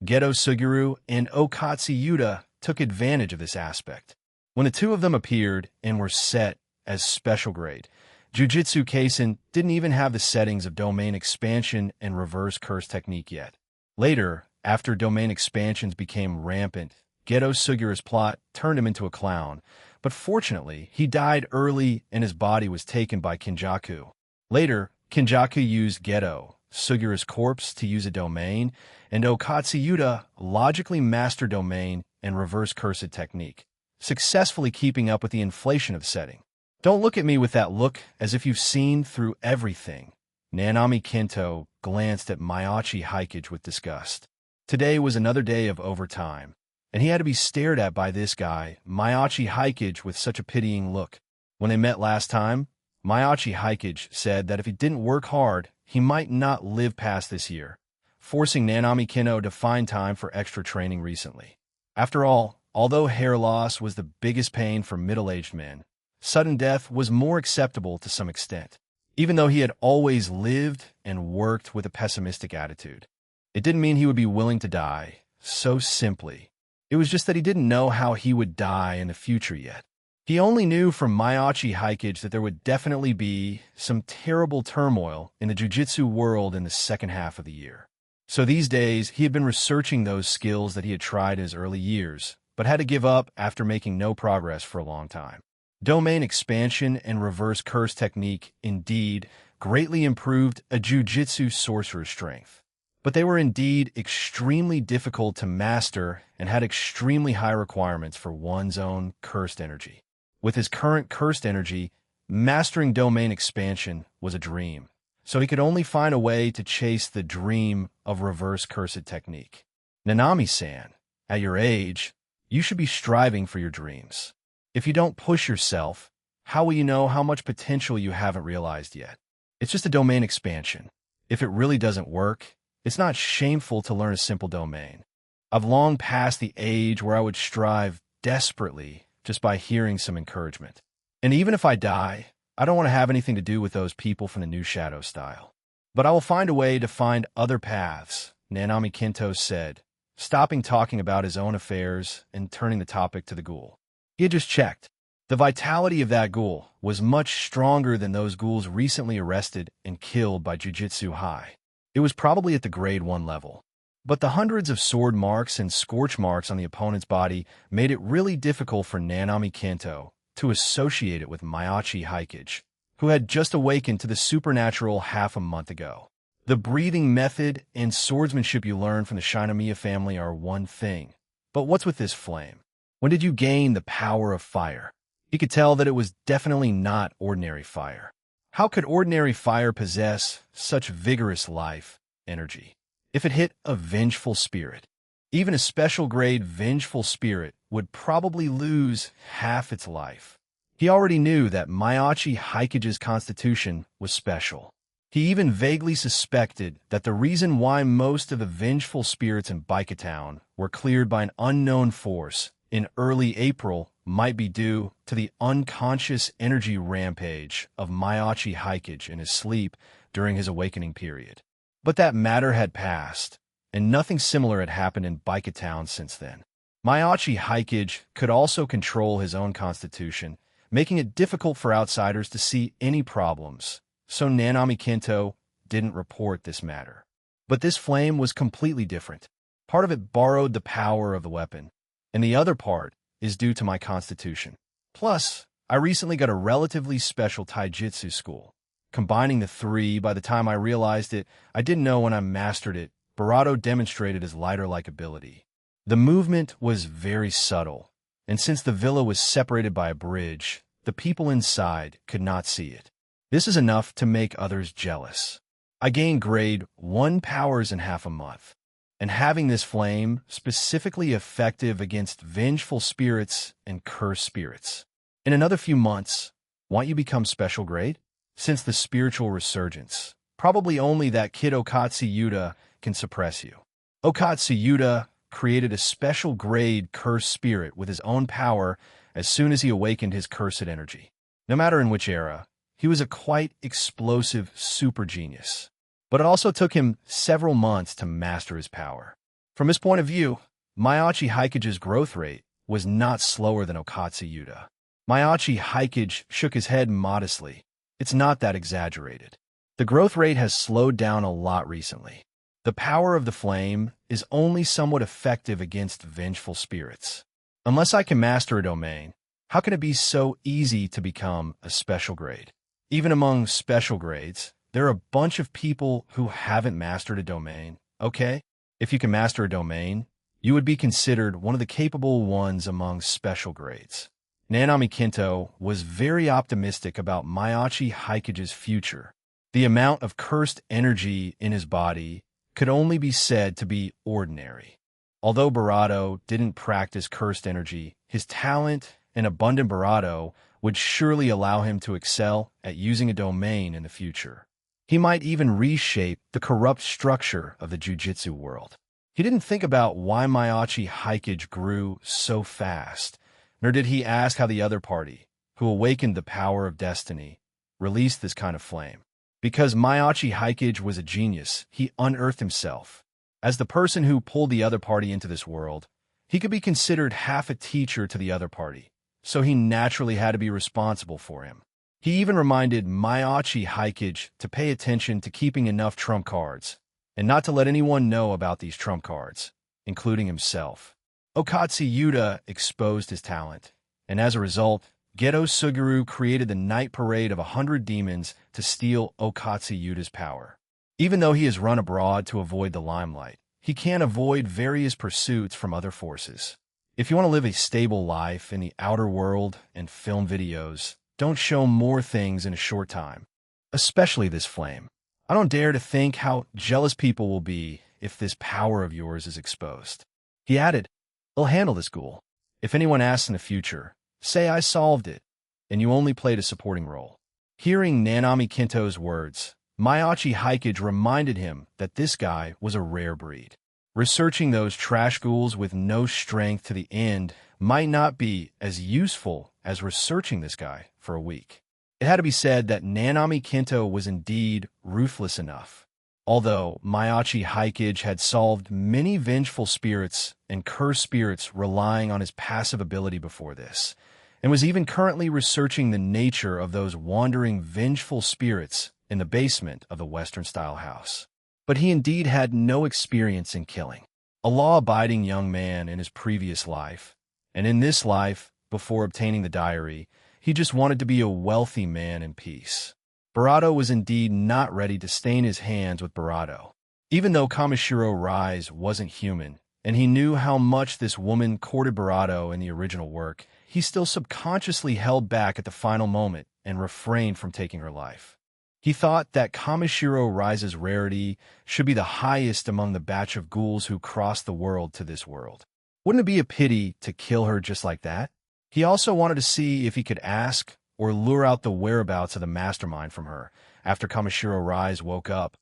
Geto Suguru and Okatsu Yuta took advantage of this aspect. When the two of them appeared and were set as special grade, Jujutsu Kaisen didn't even have the settings of domain expansion and reverse curse technique yet. Later, after domain expansions became rampant Gedo Sugura's plot turned him into a clown, but fortunately, he died early and his body was taken by Kinjaku. Later, Kinjaku used Gedo Sugura's corpse to use a domain, and Okatsuyuta logically mastered domain and reverse cursed technique, successfully keeping up with the inflation of the setting. Don't look at me with that look as if you've seen through everything. Nanami Kento glanced at Mayachi Hikage with disgust. Today was another day of overtime, and he had to be stared at by this guy, Mayachi Hikage, with such a pitying look. When they met last time, Mayachi Hikage said that if he didn't work hard, he might not live past this year, forcing Nanami Kento to find time for extra training recently. After all, although hair loss was the biggest pain for middle-aged men, sudden death was more acceptable to some extent, even though he had always lived and worked with a pessimistic attitude. It didn't mean he would be willing to die, so simply. It was just that he didn't know how he would die in the future yet. He only knew from Mayachi Hikage that there would definitely be some terrible turmoil in the jiu-jitsu world in the second half of the year. So these days, he had been researching those skills that he had tried in his early years, but had to give up after making no progress for a long time. Domain expansion and reverse curse technique indeed greatly improved a jiu-jitsu sorcerer's strength, but they were indeed extremely difficult to master and had extremely high requirements for one's own cursed energy. With his current cursed energy, mastering domain expansion was a dream, so he could only find a way to chase the dream of reverse cursed technique. Nanami-san, at your age, you should be striving for your dreams. If you don't push yourself, how will you know how much potential you haven't realized yet? It's just a domain expansion. If it really doesn't work, it's not shameful to learn a simple domain. I've long passed the age where I would strive desperately just by hearing some encouragement. And even if I die, I don't want to have anything to do with those people from the New Shadow style. But I will find a way to find other paths, Nanami Kento said, stopping talking about his own affairs and turning the topic to the ghoul. He had just checked. The vitality of that ghoul was much stronger than those ghouls recently arrested and killed by Jujutsu High. It was probably at the grade 1 level. But the hundreds of sword marks and scorch marks on the opponent's body made it really difficult for Nanami Kento to associate it with Mayachi Hikage, who had just awakened to the supernatural half a month ago. The breathing method and swordsmanship you learn from the Shinomiya family are one thing. But what's with this flame? When did you gain the power of fire? He could tell that it was definitely not ordinary fire. How could ordinary fire possess such vigorous life energy? If it hit a vengeful spirit, even a special grade vengeful spirit would probably lose half its life. He already knew that Mayachi Hikage's constitution was special. He even vaguely suspected that the reason why most of the vengeful spirits in Baikatown were cleared by an unknown force in early April might be due to the unconscious energy rampage of Mayachi Hikage in his sleep during his awakening period. But that matter had passed, and nothing similar had happened in Baikatown since then. Mayachi Hikage could also control his own constitution, making it difficult for outsiders to see any problems, so Nanami Kento didn't report this matter. But this flame was completely different. Part of it borrowed the power of the weapon, and the other part is due to my constitution. Plus, I recently got a relatively special taijutsu school. Combining the three, by the time I realized it, I didn't know when I mastered it, Barato demonstrated his lighter-like ability. The movement was very subtle, and since the villa was separated by a bridge, the people inside could not see it. This is enough to make others jealous. I gained grade 1 powers in half a month, and having this flame specifically effective against vengeful spirits and cursed spirits. In another few months, won't you become special grade? Since the spiritual resurgence, probably only that kid Okatsuyuta can suppress you. Okatsuyuta created a special grade cursed spirit with his own power as soon as he awakened his cursed energy. No matter in which era, he was a quite explosive super genius. But it also took him several months to master his power. From his point of view, Mayachi Hikage's growth rate was not slower than Okatsuyuta. Mayachi Hikage shook his head modestly. It's not that exaggerated. The growth rate has slowed down a lot recently. The power of the flame is only somewhat effective against vengeful spirits. Unless I can master a domain, how can it be so easy to become a special grade? Even among special grades, there are a bunch of people who haven't mastered a domain, okay? If you can master a domain, you would be considered one of the capable ones among special grades. Nanami Kinto was very optimistic about Mayachi Haikage's future. The amount of cursed energy in his body could only be said to be ordinary. Although Barato didn't practice cursed energy, his talent and abundant Barato would surely allow him to excel at using a domain in the future. He might even reshape the corrupt structure of the jujitsu world. He didn't think about why Mayachi Haikage grew so fast, nor did he ask how the other party, who awakened the power of destiny, released this kind of flame. Because Mayachi Haikage was a genius, he unearthed himself. As the person who pulled the other party into this world, he could be considered half a teacher to the other party, so he naturally had to be responsible for him. He even reminded Mayachi Haikage to pay attention to keeping enough trump cards, and not to let anyone know about these trump cards, including himself. Okatsu Yuta exposed his talent, and as a result, Geto Suguru created the night parade of 100 demons to steal Okatsu Yuta's power. Even though he has run abroad to avoid the limelight, he can't avoid various pursuits from other forces. If you want to live a stable life in the outer world and film videos, don't show more things in a short time, especially this flame. I don't dare to think how jealous people will be if this power of yours is exposed. He added, I'll handle this ghoul. If anyone asks in the future, say I solved it, and you only played a supporting role. Hearing Nanami Kinto's words, Mayachi Haikage reminded him that this guy was a rare breed. Researching those trash ghouls with no strength to the end might not be as useful as researching this guy for a week. It had to be said that Nanami Kinto was indeed ruthless enough. Although Mayachi Haikage had solved many vengeful spirits and cursed spirits relying on his passive ability before this, and was even currently researching the nature of those wandering vengeful spirits in the basement of the Western-style house. But he indeed had no experience in killing. A law-abiding young man in his previous life, and in this life, before obtaining the diary, he just wanted to be a wealthy man in peace. Barato was indeed not ready to stain his hands with Barato. Even though Kamishiro Rise wasn't human, and he knew how much this woman courted Barato in the original work, he still subconsciously held back at the final moment and refrained from taking her life. He thought that Kamishiro Rise's rarity should be the highest among the batch of ghouls who crossed the world to this world. Wouldn't it be a pity to kill her just like that? He also wanted to see if he could ask or lure out the whereabouts of the mastermind from her after Kamishiro Rise woke up,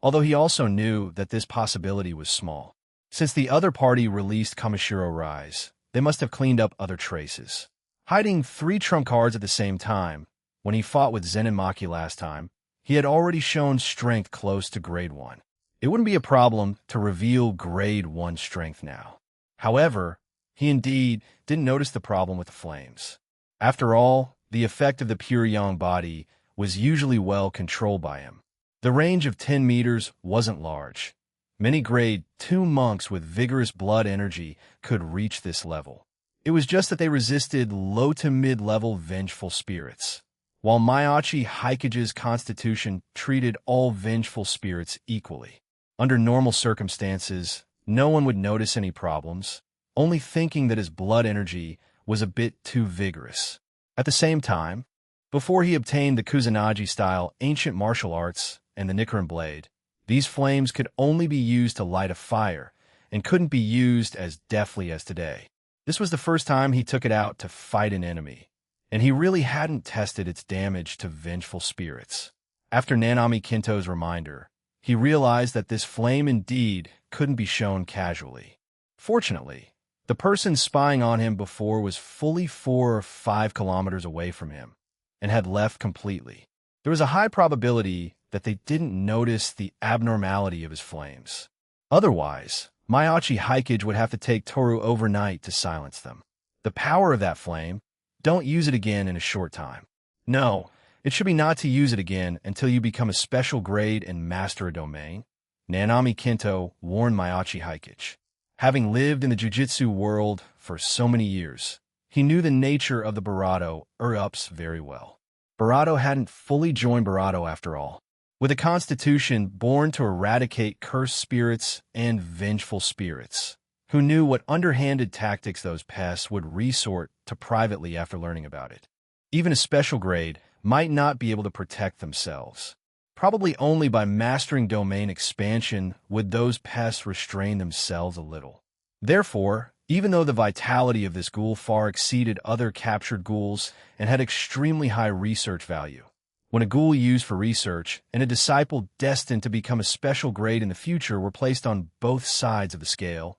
although he also knew that this possibility was small. Since the other party released Kamishiro Rise, they must have cleaned up other traces. Hiding 3 trump cards at the same time, when he fought with Zen and Maki last time, he had already shown strength close to grade 1. It wouldn't be a problem to reveal grade 1 strength now. However, he indeed didn't notice the problem with the flames. After all, the effect of the pure yang body was usually well controlled by him. The range of 10 meters wasn't large. Many grade 2 monks with vigorous blood energy could reach this level. It was just that they resisted low to mid-level vengeful spirits. While Mayachi Haikage's constitution treated all vengeful spirits equally. Under normal circumstances, no one would notice any problems, only thinking that his blood energy was a bit too vigorous. At the same time, before he obtained the Kusanagi-style ancient martial arts and the Nichiren blade, these flames could only be used to light a fire and couldn't be used as deftly as today. This was the first time he took it out to fight an enemy, and he really hadn't tested its damage to vengeful spirits. After Nanami Kinto's reminder, he realized that this flame indeed couldn't be shown casually. Fortunately, the person spying on him before was fully 4 or 5 kilometers away from him, and had left completely. There was a high probability that they didn't notice the abnormality of his flames. Otherwise, Mayachi Haikage would have to take Toru overnight to silence them. The power of that flame, don't use it again in a short time. No, it should be not to use it again until you become a special grade and master a domain. Nanami Kinto warned Mayachi Hikage. Having lived in the jiu-jitsu world for so many years, he knew the nature of the Barato ups very well. Barato hadn't fully joined Barato after all. With a constitution born to eradicate cursed spirits and vengeful spirits, who knew what underhanded tactics those pests would resort to privately after learning about it. Even a special grade might not be able to protect themselves. Probably only by mastering domain expansion would those pests restrain themselves a little. Therefore, even though the vitality of this ghoul far exceeded other captured ghouls and had extremely high research value, when a ghoul used for research and a disciple destined to become a special grade in the future were placed on both sides of the scale,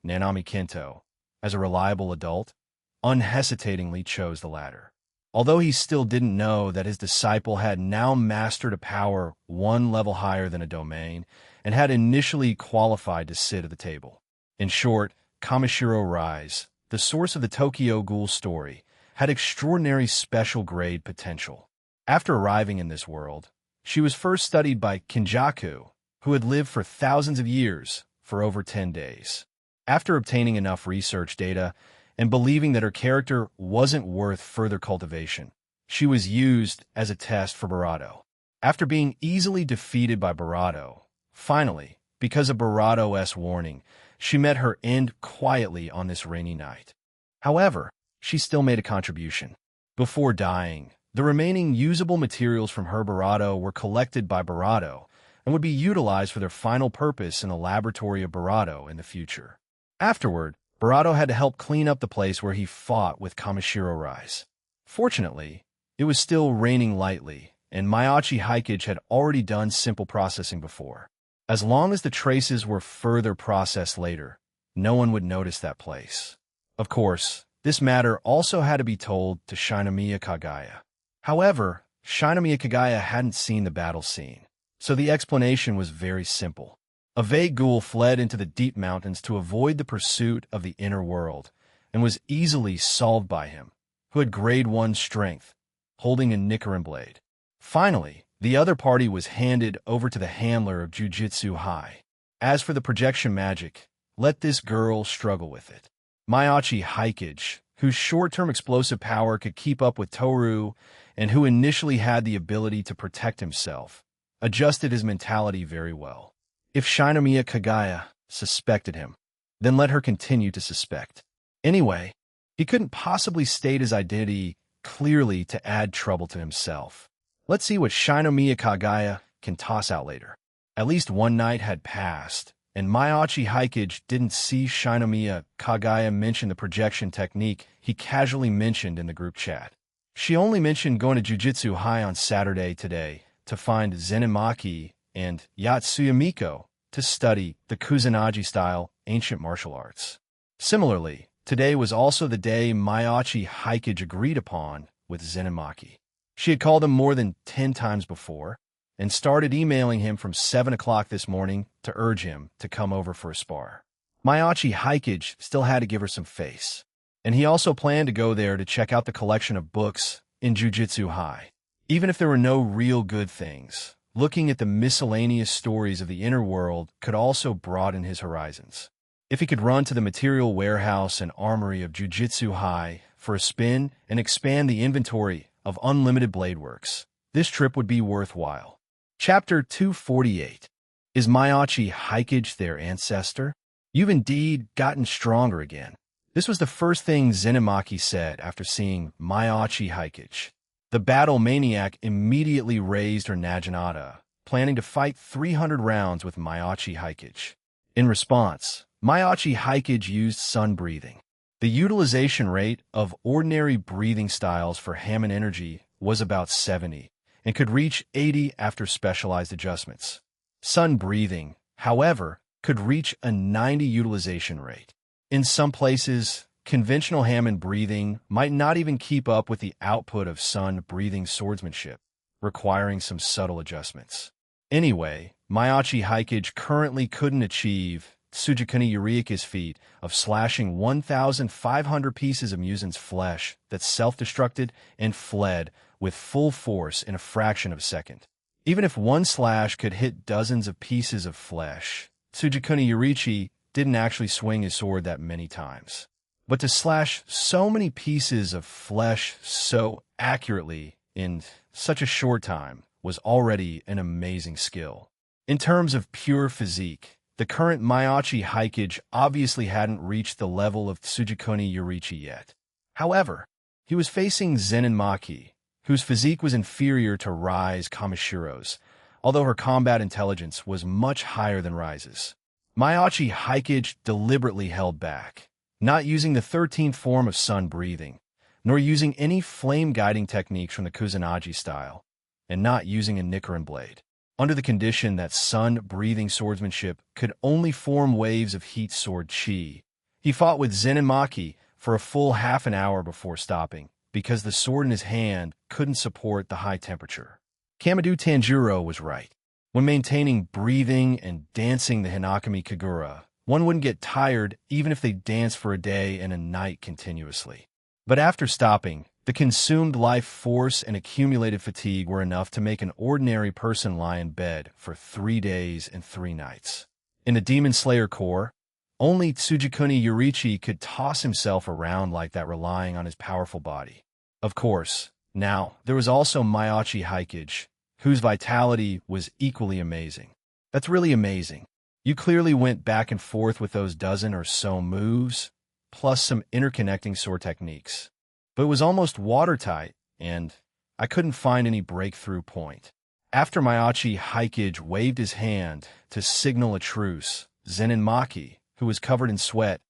Nanami Kinto, as a reliable adult, unhesitatingly chose the latter. Although he still didn't know that his disciple had now mastered a power one level higher than a domain and had initially qualified to sit at the table. In short, Kamishiro Rise, the source of the Tokyo Ghoul story, had extraordinary special grade potential. After arriving in this world, she was first studied by Kinjaku, who had lived for thousands of years, for over 10 days. After obtaining enough research data and believing that her character wasn't worth further cultivation, she was used as a test for Barato. After being easily defeated by Barato, finally, because of Barato's warning, she met her end quietly on this rainy night. However, she still made a contribution. Before dying, the remaining usable materials from her Barato were collected by Barato and would be utilized for their final purpose in the laboratory of Barato in the future. Afterward, Barato had to help clean up the place where he fought with Kamishiro Rise. Fortunately, it was still raining lightly, and Mayachi Hikage had already done simple processing before. As long as the traces were further processed later, no one would notice that place. Of course, this matter also had to be told to Shinomiya Kagaya. However, Shinomiya Kagaya hadn't seen the battle scene, so the explanation was very simple. A vague ghoul fled into the deep mountains to avoid the pursuit of the inner world, and was easily solved by him, who had grade 1 strength, holding a Nichiren blade. Finally, the other party was handed over to the handler of Jujutsu High. As for the projection magic, let this girl struggle with it. Mayachi Hikage, whose short-term explosive power could keep up with Toru, and who initially had the ability to protect himself, adjusted his mentality very well. If Shinomiya Kagaya suspected him, then let her continue to suspect. Anyway, he couldn't possibly state his identity clearly to add trouble to himself. Let's see what Shinomiya Kagaya can toss out later. At least one night had passed, and Mayachi Hikage didn't see Shinomiya Kagaya mention the projection technique he casually mentioned in the group chat. She only mentioned going to Jujutsu High on Saturday today to find Zenemaki and Yatsuya Miko to study the Kusanagi-style ancient martial arts. Similarly, today was also the day Mayachi Hikage agreed upon with Zenemaki. She had called him more than 10 times before, and started emailing him from 7 o'clock this morning to urge him to come over for a spar. Mayachi Hikage still had to give her some face, and he also planned to go there to check out the collection of books in Jujutsu High. Even if there were no real good things, looking at the miscellaneous stories of the inner world could also broaden his horizons. If he could run to the material warehouse and armory of Jujutsu High for a spin and expand the inventory of unlimited blade works, this trip would be worthwhile. Chapter 248. Is Mayachi Hikage their ancestor? You've indeed gotten stronger again. This was the first thing Zenemaki said after seeing Mayachi Hikage. The battle maniac immediately raised her Naginata, planning to fight 300 rounds with Mayachi Hikage. In response, Mayachi Hikage used sun breathing. The utilization rate of ordinary breathing styles for Hammond energy was about 70, and could reach 80 after specialized adjustments. Sun breathing, however, could reach a 90 utilization rate. In some places, conventional Hammond breathing might not even keep up with the output of sun breathing swordsmanship, requiring some subtle adjustments. Anyway, Mayachi Hikage currently couldn't achieve Tsujikuni Eureka's feat of slashing 1,500 pieces of Musen's flesh that self-destructed and fled with full force in a fraction of a second. Even if one slash could hit dozens of pieces of flesh, Tsujikuni Yorichi didn't actually swing his sword that many times. But to slash so many pieces of flesh so accurately in such a short time was already an amazing skill. In terms of pure physique, the current Maiachi Haikage obviously hadn't reached the level of Tsujikuni Yorichi yet. However, he was facing Zenin Maki, whose physique was inferior to Rise Kamashiro's, although her combat intelligence was much higher than Rise's. Maiachi Haikage deliberately held back, not using the 13th form of sun breathing, nor using any flame-guiding techniques from the Kusanagi style, and not using a Nikarin blade, under the condition that sun-breathing swordsmanship could only form waves of heat sword chi. He fought with Zenin Maki for a full half an hour before stopping, because the sword in his hand couldn't support the high temperature. Kamado Tanjiro was right. When maintaining breathing and dancing the Hinakami Kagura, one wouldn't get tired even if they danced for a day and a night continuously. But after stopping, the consumed life force and accumulated fatigue were enough to make an ordinary person lie in bed for 3 days and 3 nights. In the Demon Slayer Corps, only Tsujikuni Yorichi could toss himself around like that, relying on his powerful body. Of course, now, there was also Maiachi Haikage, whose vitality was equally amazing. That's really amazing. You clearly went back and forth with those dozen or so moves, plus some interconnecting sword techniques. But it was almost watertight, and I couldn't find any breakthrough point. After Maiachi Haikage waved his hand to signal a truce, Zenin Maki, who was covered in sweat,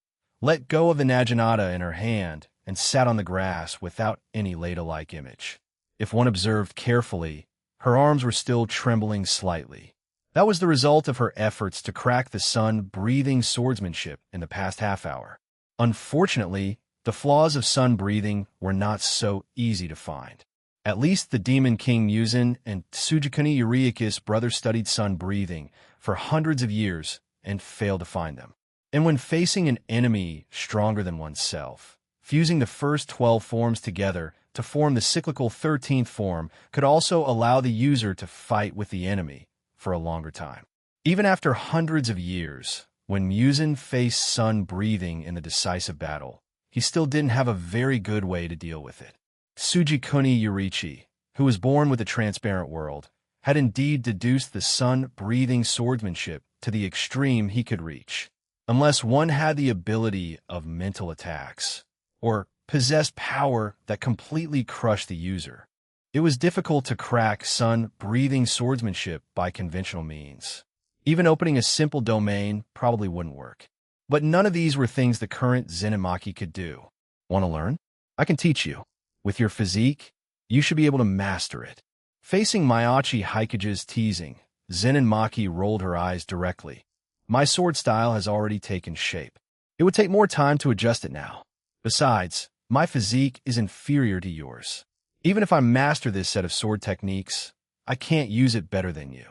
let go of the naginata in her hand and sat on the grass without any Leda-like image. If one observed carefully, her arms were still trembling slightly. That was the result of her efforts to crack the sun-breathing swordsmanship in the past half hour. Unfortunately, the flaws of sun-breathing were not so easy to find. At least the Demon King Muzan and Tsujikuni Yoriichi's brother studied sun-breathing for hundreds of years and failed to find them. And when facing an enemy stronger than oneself, fusing the first 12 forms together to form the cyclical 13th form could also allow the user to fight with the enemy for a longer time. Even after hundreds of years, when Muzan faced sun-breathing in the decisive battle, he still didn't have a very good way to deal with it. Tsujikuni Yorichi, who was born with a transparent world, had indeed deduced the sun-breathing swordsmanship to the extreme he could reach. Unless one had the ability of mental attacks, or possessed power that completely crushed the user, it was difficult to crack sun-breathing swordsmanship by conventional means. Even opening a simple domain probably wouldn't work. But none of these were things the current Zenin Maki could do. Want to learn? I can teach you. With your physique, you should be able to master it. Facing Maiachi Haikage's teasing, Zenin Maki rolled her eyes directly. My sword style has already taken shape. It would take more time to adjust it now. Besides, my physique is inferior to yours. Even if I master this set of sword techniques, I can't use it better than you.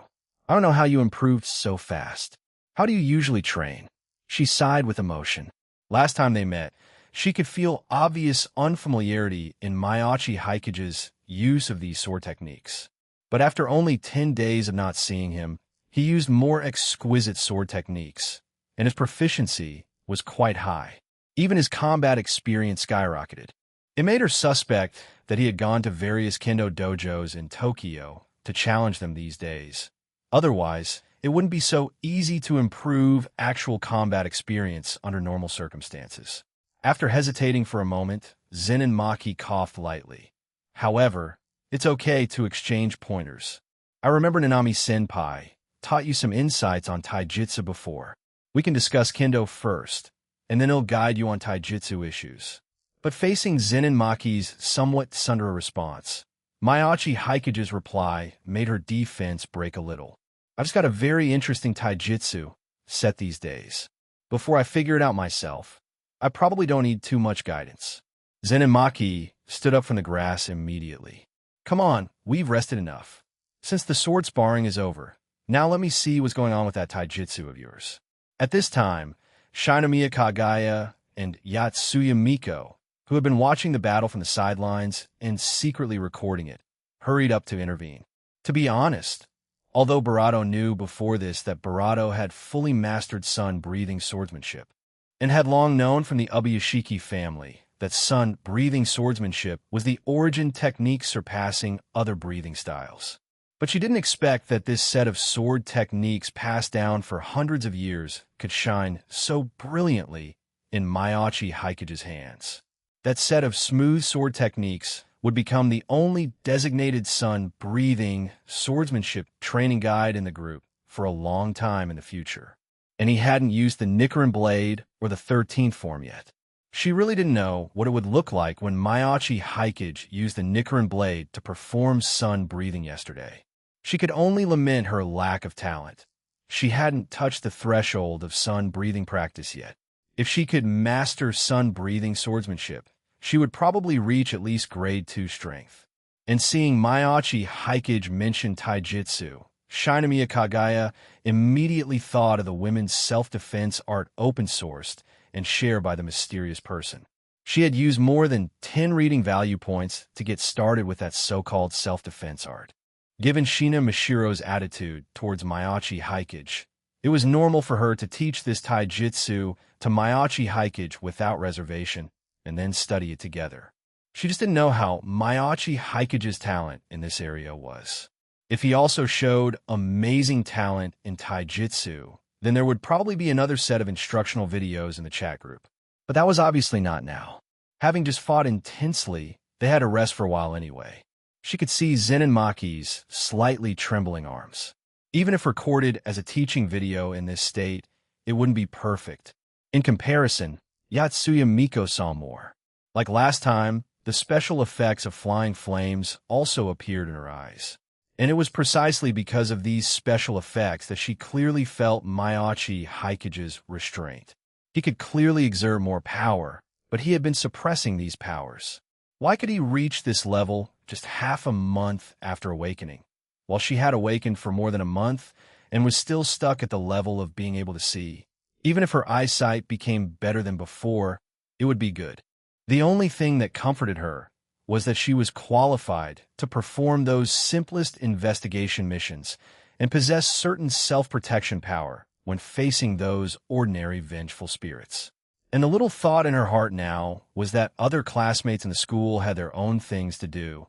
I don't know how you improved so fast. How do you usually train? She sighed with emotion. Last time they met, she could feel obvious unfamiliarity in Maiachi Haikage's use of these sword techniques. But after only 10 days of not seeing him, he used more exquisite sword techniques, and his proficiency was quite high. Even his combat experience skyrocketed. It made her suspect that he had gone to various kendo dojos in Tokyo to challenge them these days. Otherwise, it wouldn't be so easy to improve actual combat experience under normal circumstances. After hesitating for a moment, Zenin Maki coughed lightly. However, it's okay to exchange pointers. I remember Nanami Senpai taught you some insights on taijutsu before. We can discuss kendo first, and then he'll guide you on taijutsu issues. But facing Zenin Maki's somewhat tsundere response, Maiachi Haikage's reply made her defense break a little. I've just got a very interesting taijutsu set these days. Before I figure it out myself, I probably don't need too much guidance. Zenin Maki stood up from the grass immediately. Come on, we've rested enough. Since the sword sparring is over, now let me see what's going on with that taijutsu of yours. At this time, Shinomiya Kagaya and Yatsuya Miko, who had been watching the battle from the sidelines and secretly recording it, hurried up to intervene. To be honest, although Barato knew before this that Barato had fully mastered sun breathing swordsmanship, and had long known from the Ubuyashiki family that sun breathing swordsmanship was the origin technique surpassing other breathing styles. But she didn't expect that this set of sword techniques passed down for hundreds of years could shine so brilliantly in Maiachi Haikage's hands. That set of smooth sword techniques would become the only designated sun breathing swordsmanship training guide in the group for a long time in the future. And he hadn't used the Nichiren blade or the 13th form yet. She really didn't know what it would look like when Maiachi Haikage used the Nichiren blade to perform sun breathing yesterday. She could only lament her lack of talent. She hadn't touched the threshold of sun breathing practice yet. If she could master sun breathing swordsmanship, she would probably reach at least grade 2 strength. And seeing Maiachi Haikage mention taijutsu, Shinomiya Kagaya immediately thought of the women's self-defense art open-sourced and shared by the mysterious person. She had used more than 10 reading value points to get started with that so-called self-defense art. Given Shina Mishiro's attitude towards Maiachi Haikage, it was normal for her to teach this taijutsu to Maiachi Haikage without reservation, and then study it together. She just didn't know how Maiachi Haikage's talent in this area was. If he also showed amazing talent in taijutsu, then there would probably be another set of instructional videos in the chat group. But that was obviously not now. Having just fought intensely, they had to rest for a while anyway. She could see Zenin Maki's slightly trembling arms. Even if recorded as a teaching video in this state, it wouldn't be perfect. In comparison, Yatsuya Miko saw more. Like last time, the special effects of flying flames also appeared in her eyes. And it was precisely because of these special effects that she clearly felt Maiachi Haikage's restraint. He could clearly exert more power, but he had been suppressing these powers. Why could he reach this level just half a month after awakening, while she had awakened for more than a month and was still stuck at the level of being able to see? Even if her eyesight became better than before, it would be good. The only thing that comforted her was that she was qualified to perform those simplest investigation missions and possess certain self-protection power when facing those ordinary vengeful spirits. And the little thought in her heart now was that other classmates in the school had their own things to do,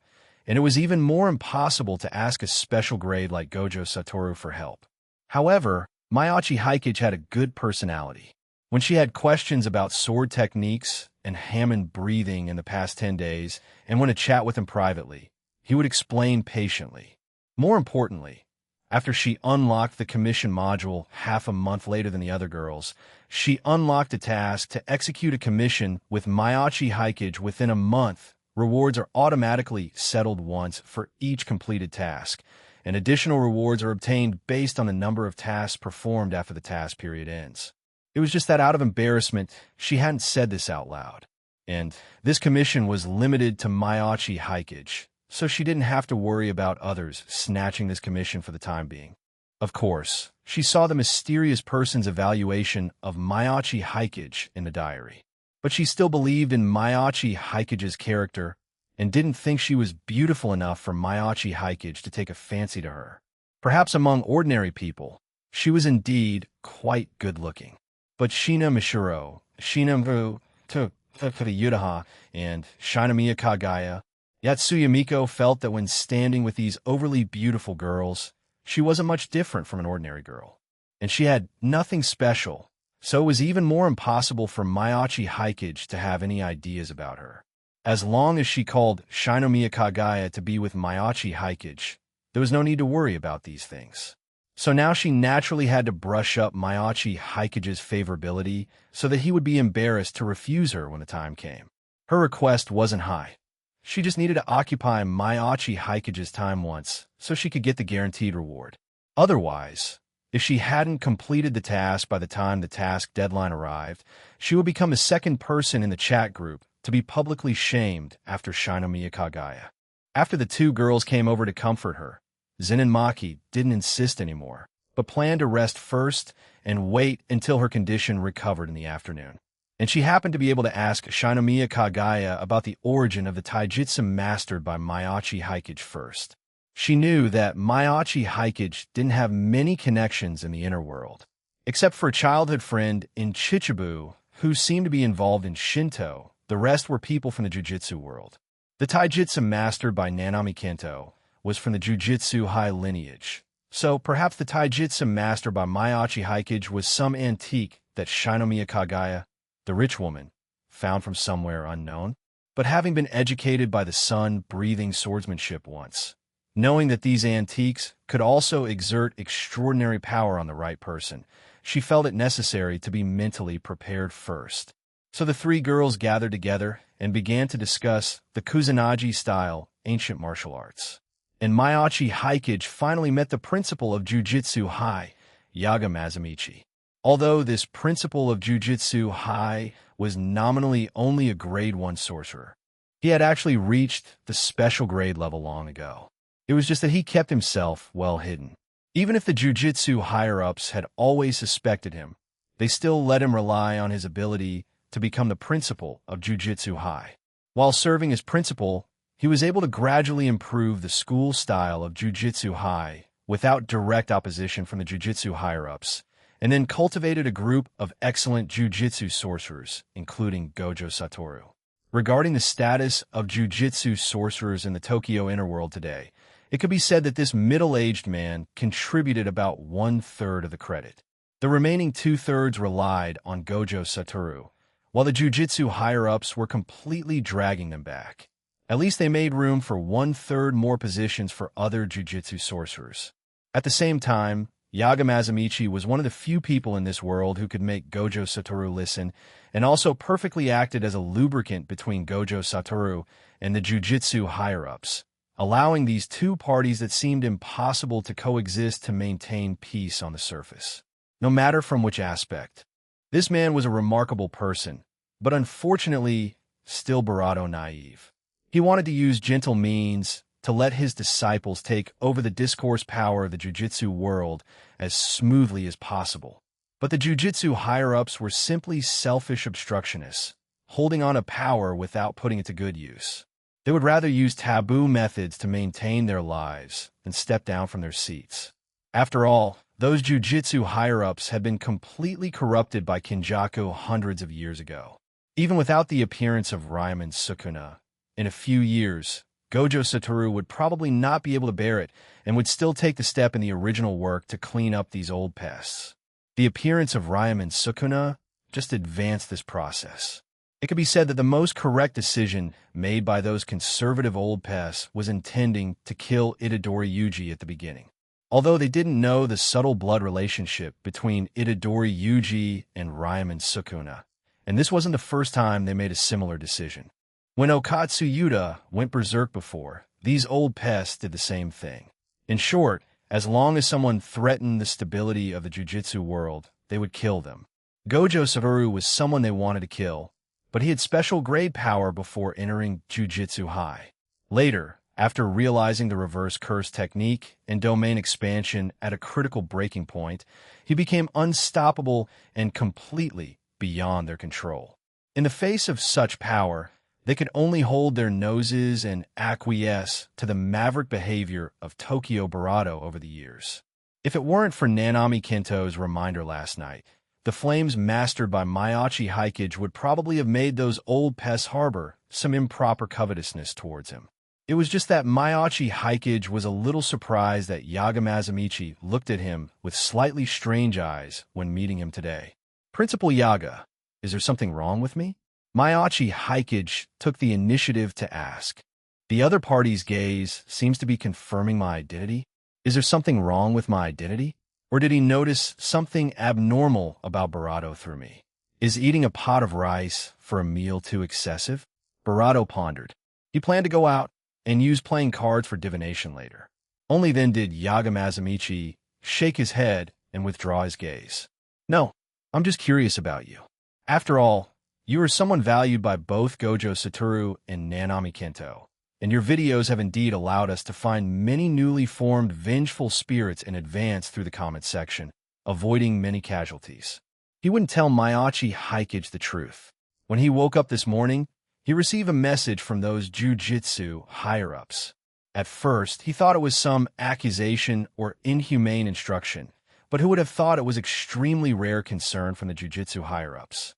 and it was even more impossible to ask a special grade like Gojo Satoru for help. However, Maiachi Haikage had a good personality. When she had questions about sword techniques and Hammond breathing in the past 10 days and wanted to chat with him privately, he would explain patiently. More importantly, after she unlocked the commission module half a month later than the other girls, she unlocked a task to execute a commission with Maiachi Haikage within a month. Rewards are automatically settled once for each completed task, and additional rewards are obtained based on the number of tasks performed after the task period ends. It was just that out of embarrassment, she hadn't said this out loud. And this commission was limited to Maiachi Haikage, so she didn't have to worry about others snatching this commission for the time being. Of course, she saw the mysterious person's evaluation of Maiachi Haikage in the diary. But she still believed in Maiachi Haikage's character and didn't think she was beautiful enough for Maiachi Haikage to take a fancy to her. Perhaps among ordinary people, she was indeed quite good-looking. But Shina Mishiro, Shina Yutaha, and Shinomiya Kagaya, Yatsuya Miko felt that when standing with these overly beautiful girls, she wasn't much different from an ordinary girl. And she had nothing special, so it was even more impossible for Maiachi Haikage to have any ideas about her. As long as she called Shinomiya Kagaya to be with Maiachi Haikage, there was no need to worry about these things. So now she naturally had to brush up Maiachi Haikage's favorability so that he would be embarrassed to refuse her when the time came. Her request wasn't high. She just needed to occupy Maiachi Haikage's time once so she could get the guaranteed reward. Otherwise, if she hadn't completed the task by the time the task deadline arrived, she would become the second person in the chat group to be publicly shamed after Shinomiya Kagaya. After the two girls came over to comfort her, Zenin Maki didn't insist anymore, but planned to rest first and wait until her condition recovered in the afternoon. And she happened to be able to ask Shinomiya Kagaya about the origin of the taijutsu mastered by Maiachi Haikage first. She knew that Mayachi Hikage didn't have many connections in the inner world, except for a childhood friend in Chichibu who seemed to be involved in Shinto. The rest were people from the Jiu-Jitsu world. The taijutsu mastered by Nanami Kento was from the Jujutsu High lineage, so perhaps the taijutsu mastered by Mayachi Hikage was some antique that Shinomiya Kagaya, the rich woman, found from somewhere unknown. But having been educated by the sun-breathing swordsmanship once, knowing that these antiques could also exert extraordinary power on the right person, she felt it necessary to be mentally prepared first. So the three girls gathered together and began to discuss the Kusanagi-style ancient martial arts. And Mayachi Hikage finally met the principle of Jujutsu High, Yaga Mazamichi. Although this principle of Jujutsu High was nominally only a grade 1 sorcerer, he had actually reached the special grade level long ago. It was just that he kept himself well hidden. Even if the Jujutsu higher-ups had always suspected him, they still let him rely on his ability to become the principal of Jujutsu High. While serving as principal, he was able to gradually improve the school style of Jujutsu High without direct opposition from the Jujutsu higher-ups, and then cultivated a group of excellent Jujutsu sorcerers, including Gojo Satoru. Regarding the status of Jujutsu sorcerers in the Tokyo inner world today, it could be said that this middle-aged man contributed about 1/3 of the credit. The remaining 2/3 relied on Gojo Satoru, while the Jujutsu higher-ups were completely dragging them back. At least they made room for 1/3 more positions for other Jujutsu sorcerers. At the same time, Yaga Mazamichi was one of the few people in this world who could make Gojo Satoru listen, and also perfectly acted as a lubricant between Gojo Satoru and the Jujutsu higher-ups, allowing these two parties that seemed impossible to coexist to maintain peace on the surface, no matter from which aspect. This man was a remarkable person, but unfortunately, still Barato naive. He wanted to use gentle means to let his disciples take over the discourse power of the Jujutsu world as smoothly as possible. But the Jujutsu higher-ups were simply selfish obstructionists, holding on to power without putting it to good use. They would rather use taboo methods to maintain their lives than step down from their seats. After all, those Jujutsu higher-ups had been completely corrupted by Kinjaku hundreds of years ago. Even without the appearance of Raiman Sukuna, in a few years, Gojo Satoru would probably not be able to bear it and would still take the step in the original work to clean up these old pests. The appearance of Raiman Sukuna just advanced this process. It could be said that the most correct decision made by those conservative old pests was intending to kill Itadori Yuji at the beginning. Although they didn't know the subtle blood relationship between Itadori Yuji and Raiman Sukuna, and this wasn't the first time they made a similar decision. When Okatsu Yuta went berserk before, these old pests did the same thing. In short, as long as someone threatened the stability of the Jujutsu world, they would kill them. Gojo Satoru was someone they wanted to kill, but he had special grade power before entering Jujutsu High. Later, after realizing the reverse curse technique and domain expansion at a critical breaking point, he became unstoppable and completely beyond their control. In the face of such power, they could only hold their noses and acquiesce to the maverick behavior of Tokyo Barato over the years. If it weren't for Nanami Kento's reminder last night, the flames mastered by Mayachi Hikage would probably have made those old pests harbor some improper covetousness towards him. It was just that Mayachi Hikage was a little surprised that Yaga Mazamichi looked at him with slightly strange eyes when meeting him today. "Principal Yaga, is there something wrong with me?" Mayachi Hikage took the initiative to ask. The other party's gaze seems to be confirming my identity. Is there something wrong with my identity? Or did he notice something abnormal about Barato through me? Is eating a pot of rice for a meal too excessive? Barato pondered. He planned to go out and use playing cards for divination later. Only then did Yaga Mazamichi shake his head and withdraw his gaze. "No, I'm just curious about you. After all, you are someone valued by both Gojo Satoru and Nanami Kento, and your videos have indeed allowed us to find many newly formed vengeful spirits and advance through the comment section, avoiding many casualties." He wouldn't tell Mayachi Hikage the truth. When he woke up this morning, he received a message from those Jujutsu higher-ups. At first, he thought it was some accusation or inhumane instruction, but who would have thought it was extremely rare concern from the jiu-jitsu higher-ups?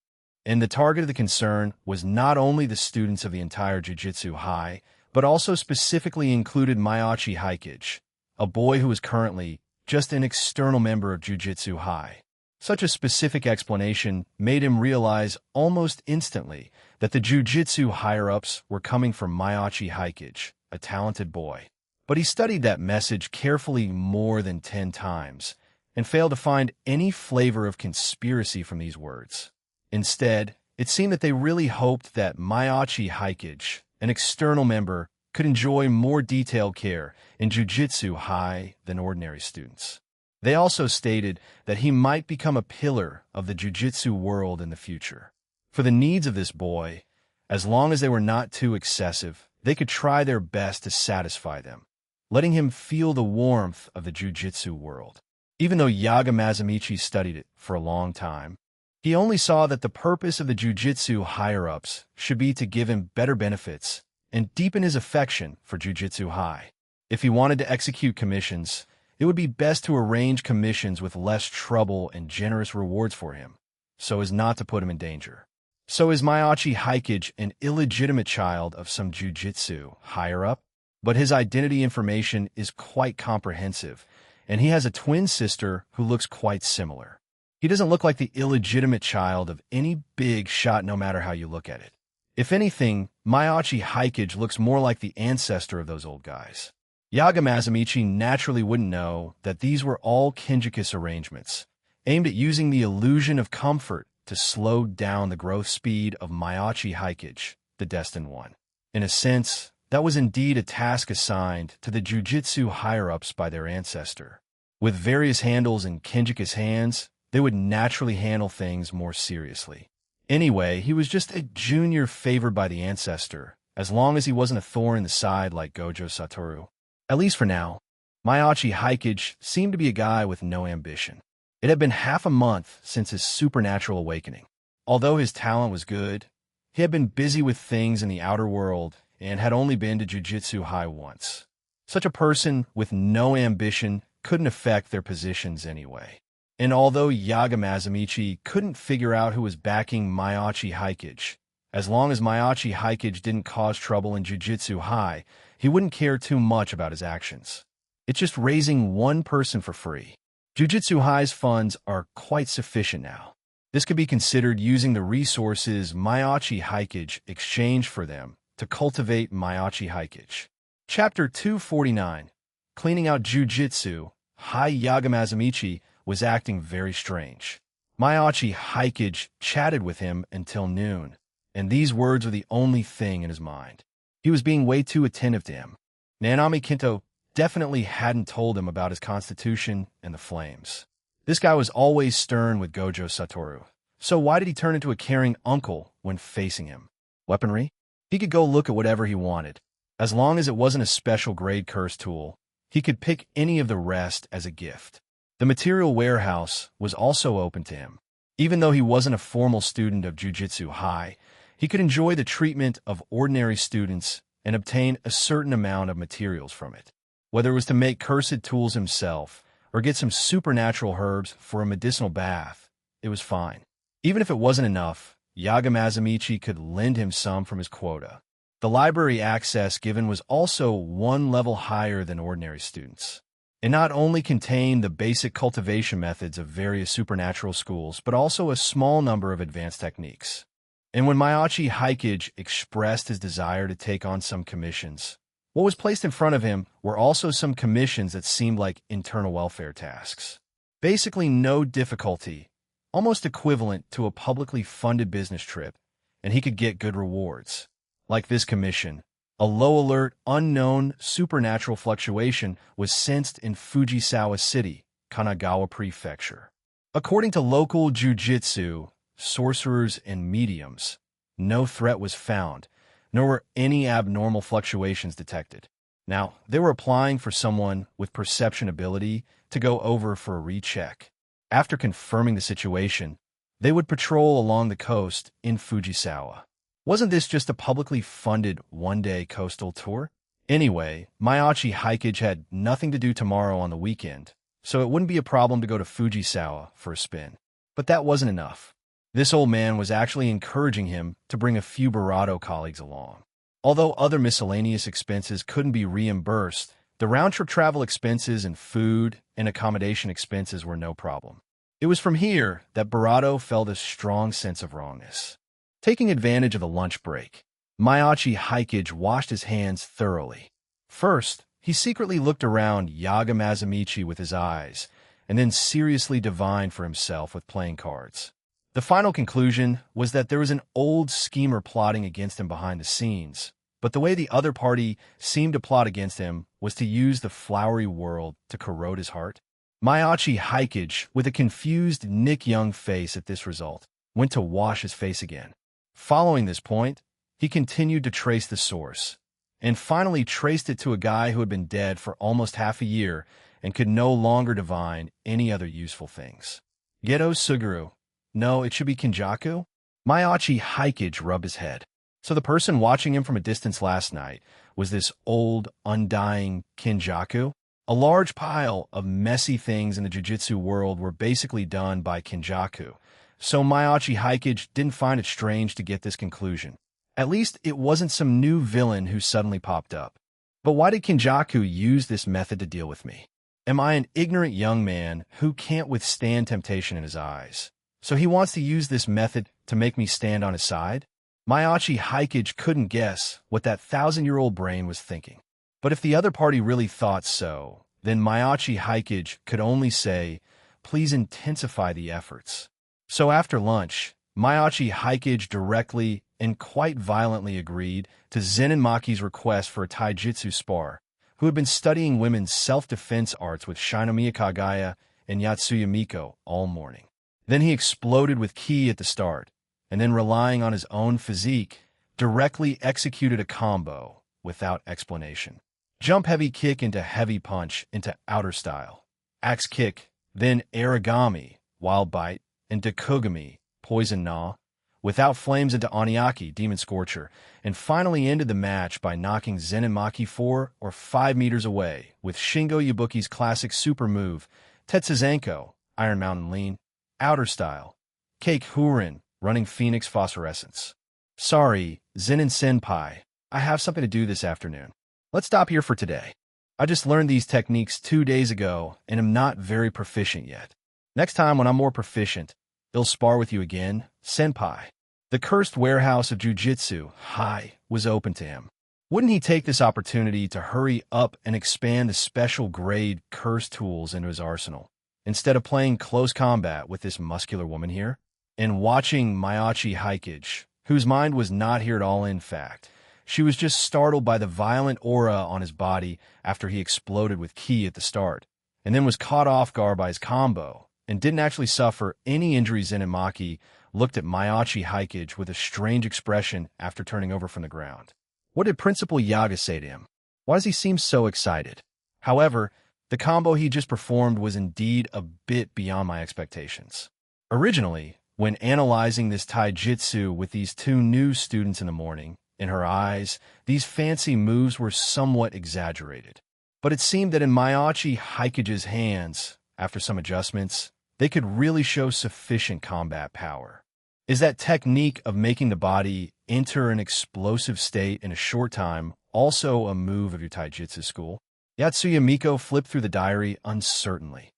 And the target of the concern was not only the students of the entire Jiu-Jitsu High, but also specifically included Mayachi Haikage, a boy who was currently just an external member of Jiu-Jitsu High. Such a specific explanation made him realize almost instantly that the Jiu-Jitsu higher-ups were coming from Mayachi Haikage, a talented boy. But he studied that message carefully more than 10 times and failed to find any flavor of conspiracy from these words. Instead, it seemed that they really hoped that Mayachi Haikage, an external member, could enjoy more detailed care in Jiu-Jitsu High than ordinary students. They also stated that he might become a pillar of the Jiu-Jitsu world in the future. For the needs of this boy, as long as they were not too excessive, they could try their best to satisfy them, letting him feel the warmth of the Jiu-Jitsu world. Even though Yaga Mazamichi studied it for a long time, he only saw that the purpose of the Jiu-Jitsu higher-ups should be to give him better benefits and deepen his affection for Jiu-Jitsu High. If he wanted to execute commissions, it would be best to arrange commissions with less trouble and generous rewards for him, so as not to put him in danger. So is Mayachi Haikage an illegitimate child of some Jiu-Jitsu higher-up? But his identity information is quite comprehensive, and he has a twin sister who looks quite similar. He doesn't look like the illegitimate child of any big shot no matter how you look at it. If anything, Mayachi Haikage looks more like the ancestor of those old guys. Yaga Mazamichi naturally wouldn't know that these were all Kinjikis arrangements, aimed at using the illusion of comfort to slow down the growth speed of Mayachi Haikage, the Destined One. In a sense, that was indeed a task assigned to the Jiu-Jitsu higher-ups by their ancestor. With various handles in Kinjikis hands, they would naturally handle things more seriously. Anyway, he was just a junior favored by the ancestor, as long as he wasn't a thorn in the side like Gojo Satoru. At least for now, Mayachi Haikage seemed to be a guy with no ambition. It had been half a month since his supernatural awakening. Although his talent was good, he had been busy with things in the outer world and had only been to Jiu-Jitsu High once. Such a person with no ambition couldn't affect their positions anyway. And although Yaga Mazamichi couldn't figure out who was backing Mayachi Haikage, as long as Mayachi Haikage didn't cause trouble in Jiu-Jitsu High, he wouldn't care too much about his actions. It's just raising one person for free. Jiu-Jitsu High's funds are quite sufficient now. This could be considered using the resources Mayachi Haikage exchanged for them to cultivate Mayachi Haikage. Chapter 249, Cleaning Out Jiu-Jitsu. High Yaga Mazamichi was acting very strange. Mayachi Haikage chatted with him until noon, and these words were the only thing in his mind. He was being way too attentive to him. Nanami Kinto definitely hadn't told him about his constitution and the flames. This guy was always stern with Gojo Satoru, so why did he turn into a caring uncle when facing him? Weaponry? He could go look at whatever he wanted. As long as it wasn't a special grade curse tool, he could pick any of the rest as a gift. The material warehouse was also open to him. Even though he wasn't a formal student of Jiu-Jitsu High, he could enjoy the treatment of ordinary students and obtain a certain amount of materials from it. Whether it was to make cursed tools himself or get some supernatural herbs for a medicinal bath, it was fine. Even if it wasn't enough, Yaga Mazamichi could lend him some from his quota. The library access given was also one level higher than ordinary students. It not only contained the basic cultivation methods of various supernatural schools, but also a small number of advanced techniques. And when Mayachi Haikage expressed his desire to take on some commissions, what was placed in front of him were also some commissions that seemed like internal welfare tasks. Basically no difficulty, almost equivalent to a publicly funded business trip, and he could get good rewards. Like this commission, a low-alert, unknown supernatural fluctuation was sensed in Fujisawa City, Kanagawa Prefecture. According to local jiu-jitsu, sorcerers, and mediums, no threat was found, nor were any abnormal fluctuations detected. Now, they were applying for someone with perception ability to go over for a recheck. After confirming the situation, they would patrol along the coast in Fujisawa. Wasn't this just a publicly funded one-day coastal tour? Anyway, Mayachi Hikage had nothing to do tomorrow on the weekend, so it wouldn't be a problem to go to Fujisawa for a spin. But that wasn't enough. This old man was actually encouraging him to bring a few Barato colleagues along. Although other miscellaneous expenses couldn't be reimbursed, the round-trip travel expenses and food and accommodation expenses were no problem. It was from here that Barato felt a strong sense of wrongness. Taking advantage of the lunch break, Mayachi Hikage washed his hands thoroughly. First, he secretly looked around Yaga Mazamichi with his eyes, and then seriously divined for himself with playing cards. The final conclusion was that there was an old schemer plotting against him behind the scenes, but the way the other party seemed to plot against him was to use the flowery world to corrode his heart. Mayachi Hikage, with a confused Nick Young face at this result, went to wash his face again. Following this point, he continued to trace the source, and finally traced it to a guy who had been dead for almost half a year and could no longer divine any other useful things. Geto Suguru. No, it should be Kinjaku? Mayachi Hikage rubbed his head. So the person watching him from a distance last night was this old, undying Kinjaku? A large pile of messy things in the jiu-jitsu world were basically done by Kinjaku, so Mayachi Hikage didn't find it strange to get this conclusion. At least it wasn't some new villain who suddenly popped up. But why did Kinjaku use this method to deal with me? Am I an ignorant young man who can't withstand temptation in his eyes? So he wants to use this method to make me stand on his side? Mayachi Hikage couldn't guess what that 1,000-year-old brain was thinking. But if the other party really thought so, then Mayachi Hikage could only say, please intensify the efforts. So after lunch, Mayachi Hikage directly and quite violently agreed to Zen and Maki's request for a taijutsu spar, who had been studying women's self-defense arts with Shinomiya Kagaya and Yatsuya Miko all morning. Then he exploded with ki at the start, and then relying on his own physique, directly executed a combo without explanation. Jump heavy kick into heavy punch into outer style. Axe kick, then origami, wild bite, and dakugami, poison gnaw, without flames into oniaki, demon scorcher, and finally ended the match by knocking Zen and Maki 4 or 5 meters away with Shingo Yabuki's classic super move, Tetsuzenko, Iron Mountain Lean, outer style, Cake Hurin, running Phoenix Phosphorescence. Sorry, Zen and Senpai, I have something to do this afternoon. Let's stop here for today. I just learned these techniques 2 days ago and am not very proficient yet. Next time when I'm more proficient, I'll spar with you again, Senpai. The cursed warehouse of jujitsu, Hai, was open to him. Wouldn't he take this opportunity to hurry up and expand the special grade cursed tools into his arsenal, instead of playing close combat with this muscular woman here? And watching Mayachi Hikage, whose mind was not here at all in fact, she was just startled by the violent aura on his body after he exploded with ki at the start, and then was caught off guard by his combo, and didn't actually suffer any injuries. Zen and Maki looked at Mayachi Hikage with a strange expression after turning over from the ground. What did Principal Yaga say to him? Why does he seem so excited? However, the combo he just performed was indeed a bit beyond my expectations. Originally, when analyzing this taijutsu with these 2 new students in the morning, in her eyes, these fancy moves were somewhat exaggerated. But it seemed that in Mayachi Hikage's hands, after some adjustments, they could really show sufficient combat power. Is that technique of making the body enter an explosive state in a short time also a move of your taijutsu school? Yatsuya Miko flipped through the diary uncertainly.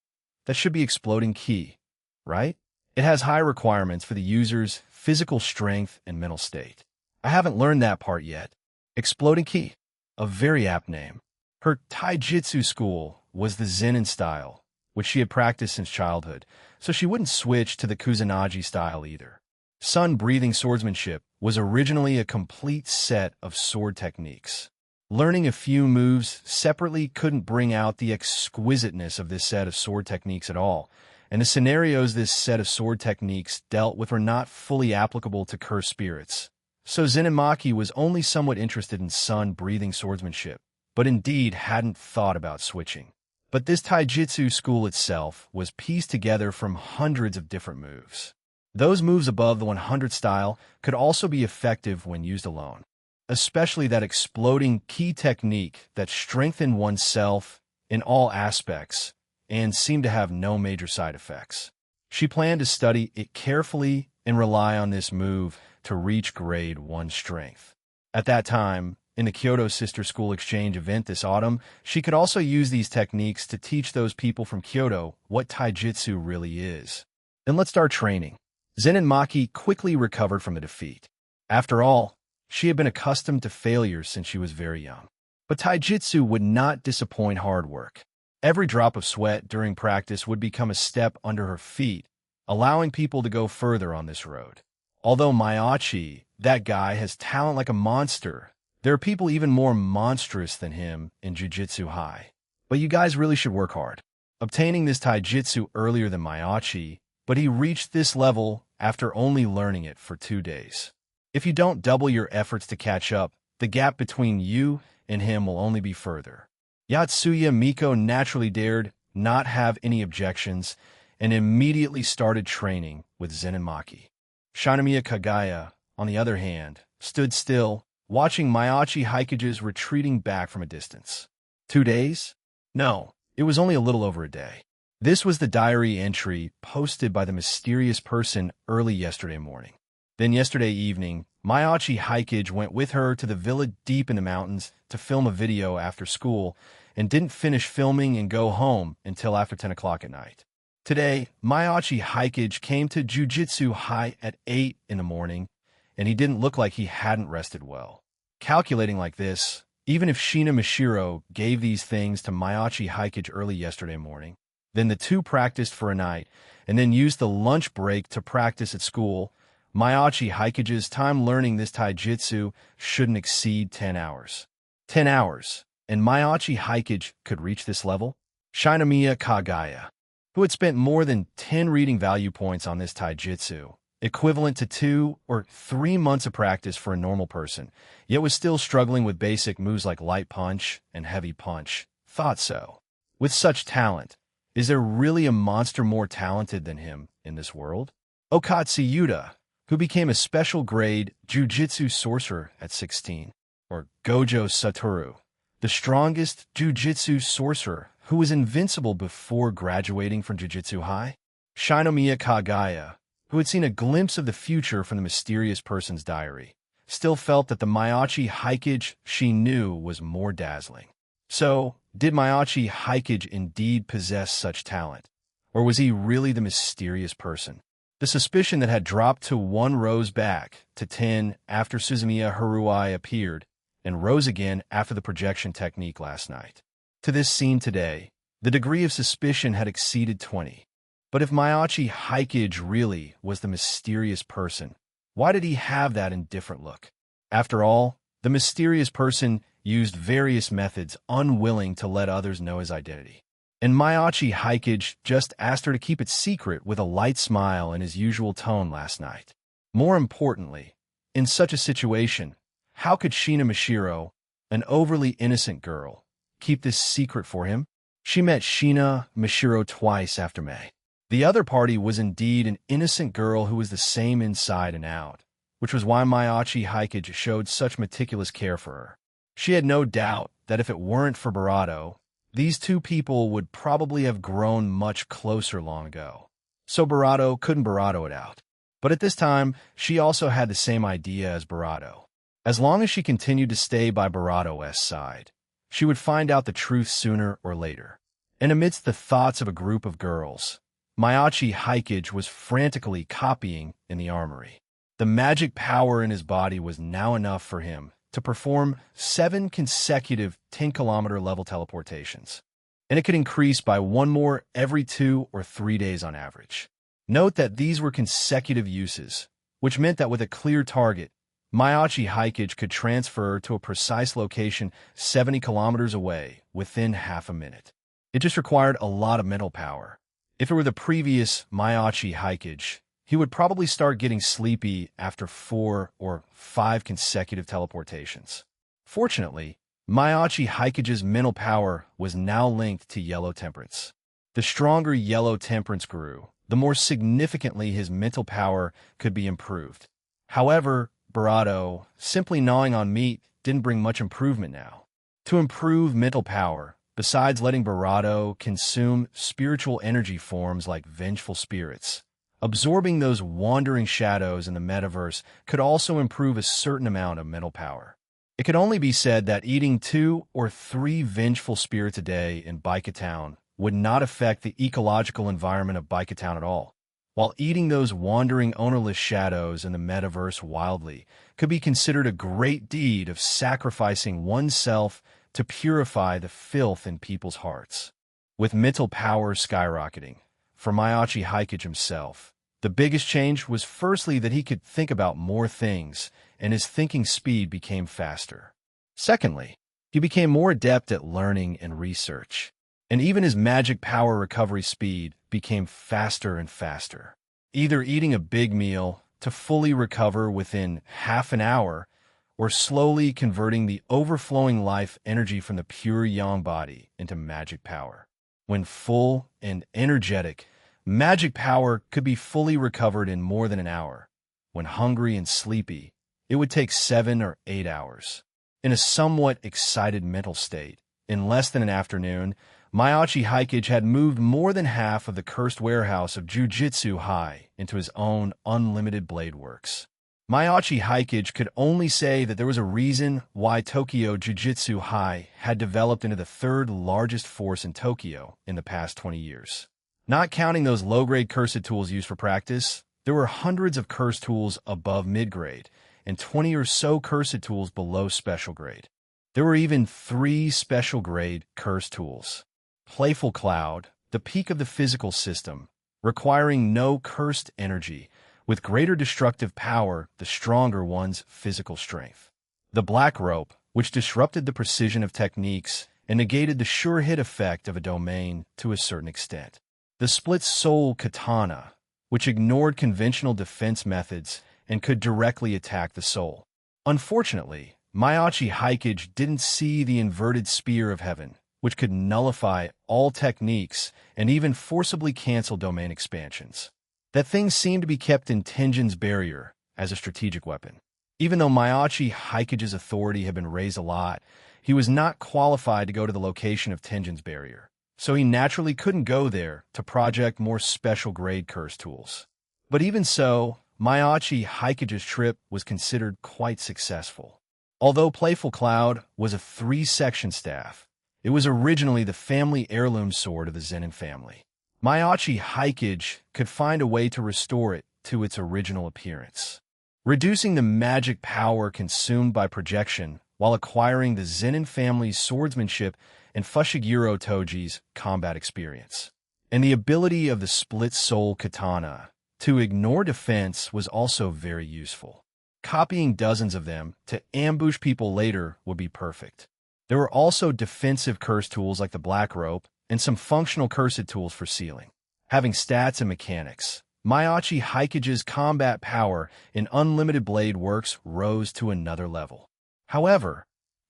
That should be exploding ki, right? It has high requirements for the user's physical strength and mental state. I haven't learned that part yet. Exploding ki, a very apt name. Her taijutsu school was the Zenin style, which she had practiced since childhood, so she wouldn't switch to the Kusanagi style either. Sun-breathing swordsmanship was originally a complete set of sword techniques. Learning a few moves separately couldn't bring out the exquisiteness of this set of sword techniques at all, and the scenarios this set of sword techniques dealt with were not fully applicable to cursed spirits. So Zen and Maki was only somewhat interested in sun-breathing swordsmanship, but indeed hadn't thought about switching. But this taijutsu school itself was pieced together from hundreds of different moves. Those moves above the 100 style could also be effective when used alone. especially that exploding key technique that strengthened oneself in all aspects and seemed to have no major side effects. She planned to study it carefully and rely on this move to reach grade 1 strength. At that time, in the Kyoto Sister School Exchange event this autumn, she could also use these techniques to teach those people from Kyoto what taijutsu really is. Then let's start training. Zen and Maki quickly recovered from the defeat. After all, she had been accustomed to failures since she was very young. But taijutsu would not disappoint hard work. Every drop of sweat during practice would become a step under her feet, allowing people to go further on this road. Although Maiachi, that guy, has talent like a monster, there are people even more monstrous than him in Jujutsu High. But you guys really should work hard. Obtaining this taijutsu earlier than Maiachi, but he reached this level after only learning it for 2 days. If you don't double your efforts to catch up, the gap between you and him will only be further. Yatsuya Miko naturally dared not have any objections and immediately started training with Zen and Maki. Shinomiya Kagaya, on the other hand, stood still, watching Maiachi Haikage's retreating back from a distance. 2 days? No, it was only a little over a day. This was the diary entry posted by the mysterious person early yesterday morning. Then yesterday evening, Maiachi Haikage went with her to the villa deep in the mountains to film a video after school and didn't finish filming and go home until after 10 o'clock at night. Today, Maiachi Haikage came to Jujutsu High at 8 in the morning, and he didn't look like he hadn't rested well. Calculating like this, even if Shina Mishiro gave these things to Maiachi Haikage early yesterday morning, then the two practiced for a night, and then used the lunch break to practice at school, Maiachi Haikage's time learning this taijutsu shouldn't exceed 10 hours. 10 hours, and Maiachi Haikage could reach this level? Shinomiya Kagaya, who had spent more than 10 reading value points on this taijutsu, equivalent to 2 or 3 months of practice for a normal person, yet was still struggling with basic moves like light punch and heavy punch, thought so. With such talent, is there really a monster more talented than him in this world? Okatsu Yuta, who became a special grade Jujutsu sorcerer at 16, or Gojo Satoru, the strongest Jujutsu sorcerer who was invincible before graduating from Jujutsu High. Shinomiya Kagaya, who had seen a glimpse of the future from the mysterious person's diary, still felt that the Maiachi Haikage she knew was more dazzling. So, did Maiachi Haikage indeed possess such talent? Or was he really the mysterious person? The suspicion that had dropped to 1 rose back to 10 after Suzumiya Haruai appeared, and rose again after the projection technique last night. To this scene today, the degree of suspicion had exceeded 20. But if Maiachi Haikage really was the mysterious person, why did he have that indifferent look? After all, the mysterious person used various methods, unwilling to let others know his identity. And Maiachi Haikage just asked her to keep it secret with a light smile in his usual tone last night. More importantly, in such a situation, how could Shina Mishiro, an overly innocent girl, keep this secret for him? She met Shina Mishiro twice after May. The other party was indeed an innocent girl who was the same inside and out, which was why Maiachi Haikage showed such meticulous care for her. She had no doubt that if it weren't for Barato, these two people would probably have grown much closer long ago. So Barato couldn't Barato it out. But at this time, she also had the same idea as Barato. As long as she continued to stay by Barato's side, she would find out the truth sooner or later. And amidst the thoughts of a group of girls, Maiachi Haikage was frantically copying in the armory. The magic power in his body was now enough for him to perform 7 consecutive 10-kilometer level teleportations, and it could increase by 1 more every 2 or 3 days on average. Note that these were consecutive uses, which meant that with a clear target, Maiachi Haikage could transfer to a precise location 70 kilometers away within half a minute. It just required a lot of mental power. If it were the previous Maiachi Haikage, he would probably start getting sleepy after 4 or 5 consecutive teleportations. Fortunately, Maiachi Haikage's mental power was now linked to yellow temperance. The stronger yellow temperance grew, the more significantly his mental power could be improved. However, Barato, simply gnawing on meat didn't bring much improvement now. To improve mental power, besides letting Barato consume spiritual energy forms like vengeful spirits, absorbing those wandering shadows in the metaverse could also improve a certain amount of mental power. It could only be said that eating 2 or 3 vengeful spirits a day in Town would not affect the ecological environment of Town at all, while eating those wandering ownerless shadows in the metaverse wildly could be considered a great deed of sacrificing oneself to purify the filth in people's hearts. With mental power skyrocketing, for Mayachi Hikage himself, the biggest change was firstly that he could think about more things, and his thinking speed became faster. Secondly, he became more adept at learning and research, and even his magic power recovery speed became faster and faster. Either eating a big meal to fully recover within half an hour, or slowly converting the overflowing life energy from the pure yang body into magic power. When full and energetic, magic power could be fully recovered in more than an hour. When hungry and sleepy, it would take 7 or 8 hours. In a somewhat excited mental state, in less than an afternoon, Mayachi Hikage had moved more than half of the cursed warehouse of Jujutsu High into his own unlimited blade works. Mayachi Hikage could only say that there was a reason why Tokyo Jujutsu High had developed into the 3rd largest force in Tokyo in the past 20 years. Not counting those low-grade cursed tools used for practice, there were hundreds of cursed tools above mid-grade, and 20 or so cursed tools below special grade. There were even 3 special grade cursed tools. Playful Cloud, the peak of the physical system, requiring no cursed energy, with greater destructive power, the stronger one's physical strength. The Black Rope, which disrupted the precision of techniques and negated the sure hit effect of a domain to a certain extent. The Split Soul Katana, which ignored conventional defense methods and could directly attack the soul. Unfortunately, Mayachi Hikage didn't see the inverted Spear of Heaven, which could nullify all techniques and even forcibly cancel domain expansions. That thing seemed to be kept in Tenjin's barrier as a strategic weapon. Even though Mayachi Hikage's authority had been raised a lot, he was not qualified to go to the location of Tenjin's barrier, so he naturally couldn't go there to project more special grade curse tools. But even so, Mayachi Hikage's trip was considered quite successful. Although Playful Cloud was a 3-section staff, it was originally the family heirloom sword of the Zenin family. Mayachi Hikage could find a way to restore it to its original appearance, reducing the magic power consumed by projection while acquiring the Zenin family's swordsmanship and Fushiguro Toji's combat experience. And the ability of the Split Soul Katana to ignore defense was also very useful. Copying dozens of them to ambush people later would be perfect. There were also defensive curse tools like the Black Rope and some functional cursed tools for sealing. Having stats and mechanics, Mayachi Hikage's combat power in Unlimited Blade Works rose to another level. However,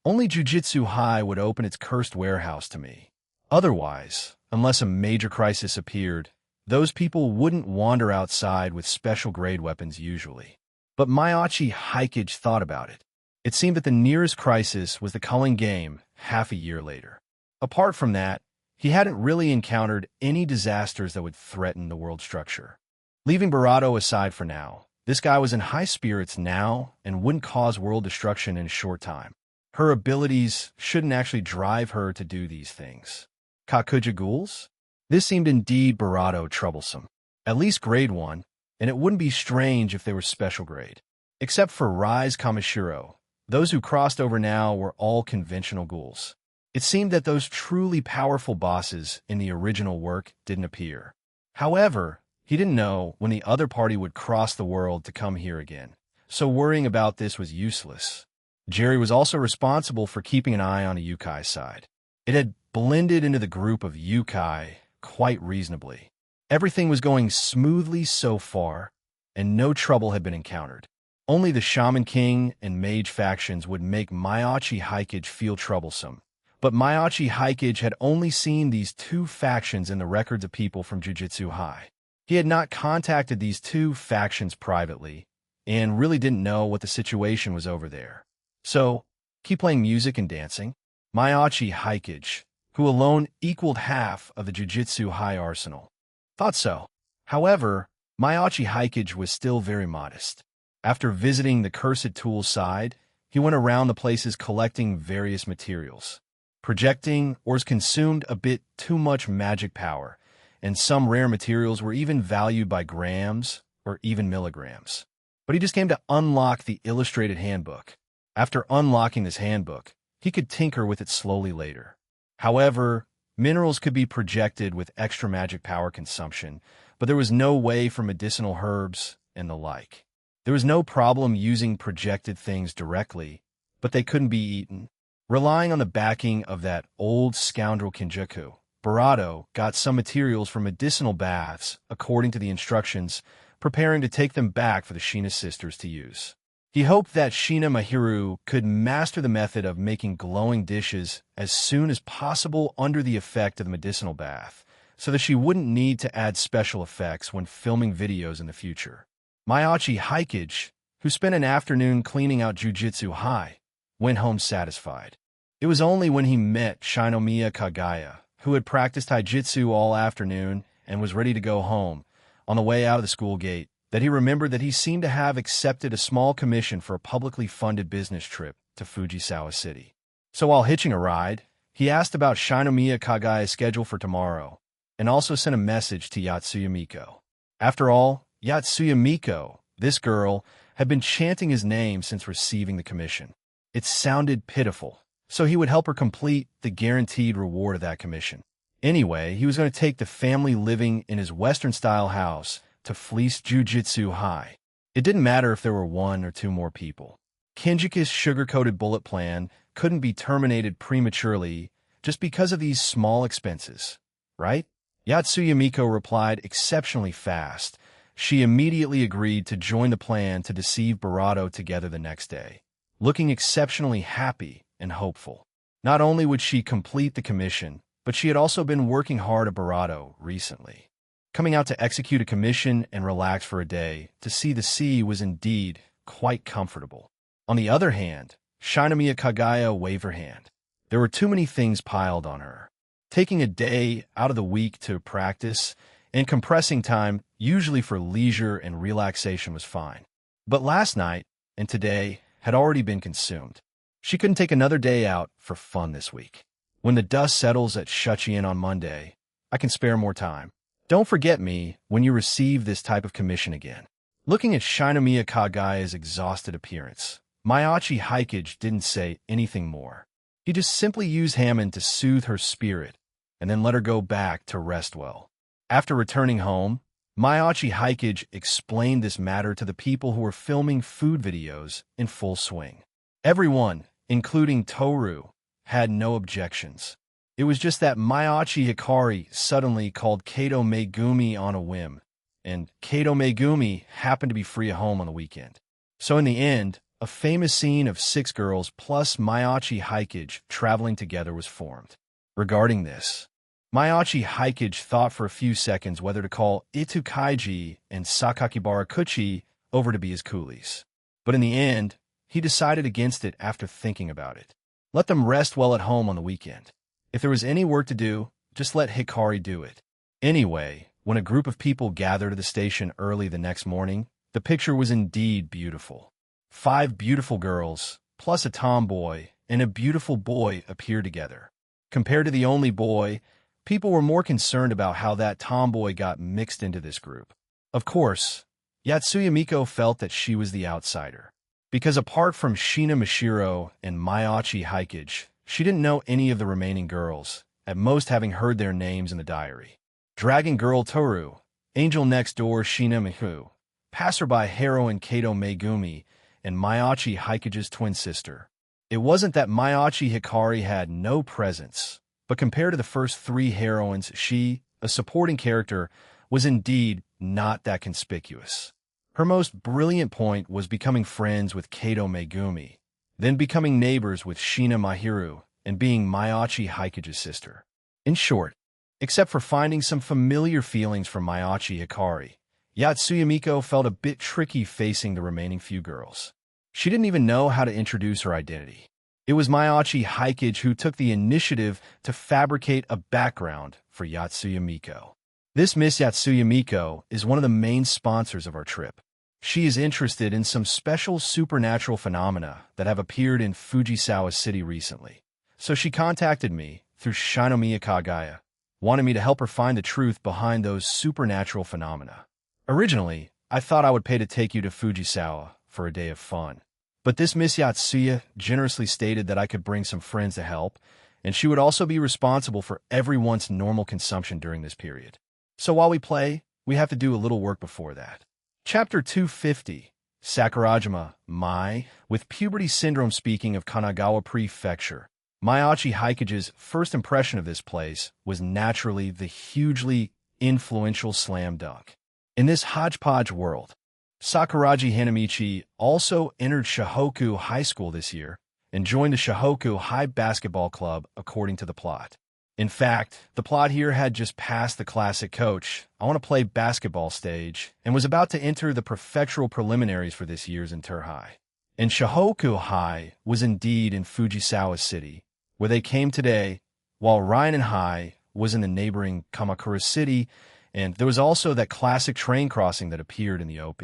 only Jujutsu High would open its cursed warehouse to me. Otherwise, unless a major crisis appeared, those people wouldn't wander outside with special grade weapons usually. But Mayachi Hikage thought about it. It seemed that the nearest crisis was the Culling Game half a year later. Apart from that, he hadn't really encountered any disasters that would threaten the world structure. Leaving Barato aside for now, this guy was in high spirits now and wouldn't cause world destruction in a short time. Her abilities shouldn't actually drive her to do these things. Kakuja ghouls? This seemed indeed Barato troublesome. At least grade 1, and it wouldn't be strange if they were special grade. Except for Rise Kamishiro, those who crossed over now were all conventional ghouls. It seemed that those truly powerful bosses in the original work didn't appear. However, he didn't know when the other party would cross the world to come here again, so worrying about this was useless. Jerry was also responsible for keeping an eye on the Yukai side. It had blended into the group of Yukai quite reasonably. Everything was going smoothly so far, and no trouble had been encountered. Only the Shaman King and Mage factions would make Mayachi Hikage feel troublesome. But Mayachi Hikage had only seen these 2 factions in the records of people from Jujutsu High. He had not contacted these 2 factions privately. and really didn't know what the situation was over there. So, keep playing music and dancing. Mayachi Hikage, who alone equaled half of the Jujutsu High arsenal. Thought so. However, Mayachi Hikage was still very modest. After visiting the Cursed Tools side, he went around the places collecting various materials. Projecting or consumed a bit too much magic power, and some rare materials were even valued by grams or even milligrams. But he just came to unlock the illustrated handbook. After unlocking this handbook, he could tinker with it slowly later. However, minerals could be projected with extra magic power consumption, but there was no way for medicinal herbs and the like. There was no problem using projected things directly, but they couldn't be eaten. Relying on the backing of that old scoundrel Kinjaku, Barato got some materials for medicinal baths according to the instructions, preparing to take them back for the Shina sisters to use. He hoped that Shina Mahiru could master the method of making glowing dishes as soon as possible under the effect of the medicinal bath, so that she wouldn't need to add special effects when filming videos in the future. Mayachi Hikage, who spent an afternoon cleaning out Jujutsu High, went home satisfied. It was only when he met Shinomiya Kagaya, who had practiced taijutsu all afternoon and was ready to go home, on the way out of the school gate, that he remembered that he seemed to have accepted a small commission for a publicly funded business trip to Fujisawa City. So while hitching a ride, he asked about Shinomiya Kagaya's schedule for tomorrow, and also sent a message to Yatsuya Miko. After all, Yatsuya Miko, this girl, had been chanting his name since receiving the commission. It sounded pitiful, so he would help her complete the guaranteed reward of that commission. Anyway, he was going to take the family living in his Western-style house to fleece Jujutsu High. It didn't matter if there were one or two more people. Kinjika's sugar-coated bullet plan couldn't be terminated prematurely just because of these small expenses, right? Yatsuya Miko replied exceptionally fast. She immediately agreed to join the plan to deceive Barato together the next day, looking exceptionally happy and hopeful. Not only would she complete the commission, but she had also been working hard at Barato recently. Coming out to execute a commission and relax for a day to see the sea was indeed quite comfortable. On the other hand, Shinomiya Kagaya waved her hand. There were too many things piled on her. Taking a day out of the week to practice and compressing time, usually for leisure and relaxation, was fine. But last night and today had already been consumed. She couldn't take another day out for fun this week. When the dust settles at Shuchien on Monday, I can spare more time. Don't forget me when you receive this type of commission again. Looking at Shinomiya Kagaya's exhausted appearance, Mayachi Hikage didn't say anything more. He just simply used Hammond to soothe her spirit and then let her go back to rest well. After returning home, Mayachi Hikage explained this matter to the people who were filming food videos in full swing. Everyone, including Toru, had no objections. It was just that Mayachi Hikari suddenly called Kato Megumi on a whim, and Kato Megumi happened to be free at home on the weekend. So in the end, a famous scene of 6 girls plus Mayachi Hikage traveling together was formed. Regarding this, Mayachi Hikage thought for a few seconds whether to call Itukaiji and Sakakibara Kuchi over to be his coolies. But in the end, he decided against it after thinking about it. Let them rest well at home on the weekend. If there was any work to do, just let Hikari do it. Anyway, when a group of people gathered at the station early the next morning, the picture was indeed beautiful. 5 beautiful girls, plus a tomboy, and a beautiful boy appeared together. Compared to the only boy, people were more concerned about how that tomboy got mixed into this group. Of course, Yatsuya Miko felt that she was the outsider. Because apart from Shina Mashiro and Mayachi Hikage, she didn't know any of the remaining girls, at most having heard their names in the diary. Dragon Girl Toru, Angel Next Door Shina Mihu, Passerby Heroine Kato Megumi, and Mayachi Hikage's twin sister. It wasn't that Mayachi Hikari had no presence, but compared to the first 3 heroines, she, a supporting character, was indeed not that conspicuous. Her most brilliant point was becoming friends with Kato Megumi, then becoming neighbors with Shina Mahiru, and being Mayachi Hikage's sister. In short, except for finding some familiar feelings from Mayachi Hikari, Yatsuya Miko felt a bit tricky facing the remaining few girls. She didn't even know how to introduce her identity. It was Maiachi Haikage who took the initiative to fabricate a background for Yatsuya Miko. This Miss Yatsuya Miko is one of the main sponsors of our trip. She is interested in some special supernatural phenomena that have appeared in Fujisawa City recently. So she contacted me through Shinomiya Kagaya, wanting me to help her find the truth behind those supernatural phenomena. Originally, I thought I would pay to take you to Fujisawa for a day of fun. But this Miss Yatsuya generously stated that I could bring some friends to help, and she would also be responsible for everyone's normal consumption during this period. So while we play, we have to do a little work before that. Chapter 250, Sakurajima, Mai, with puberty syndrome. Speaking of Kanagawa Prefecture, Maiachi Haikage's first impression of this place was naturally the hugely influential slam dunk. In this hodgepodge world, Sakuraji Hanamichi also entered Shohoku High School this year and joined the Shohoku High Basketball Club according to the plot. In fact, the plot here had just passed the classic coach, I want to play basketball stage, and was about to enter the prefectural preliminaries for this year's Inter High. And Shohoku High was indeed in Fujisawa City, where they came today, while Ryanen High was in the neighboring Kamakura City, and there was also that classic train crossing that appeared in the OP.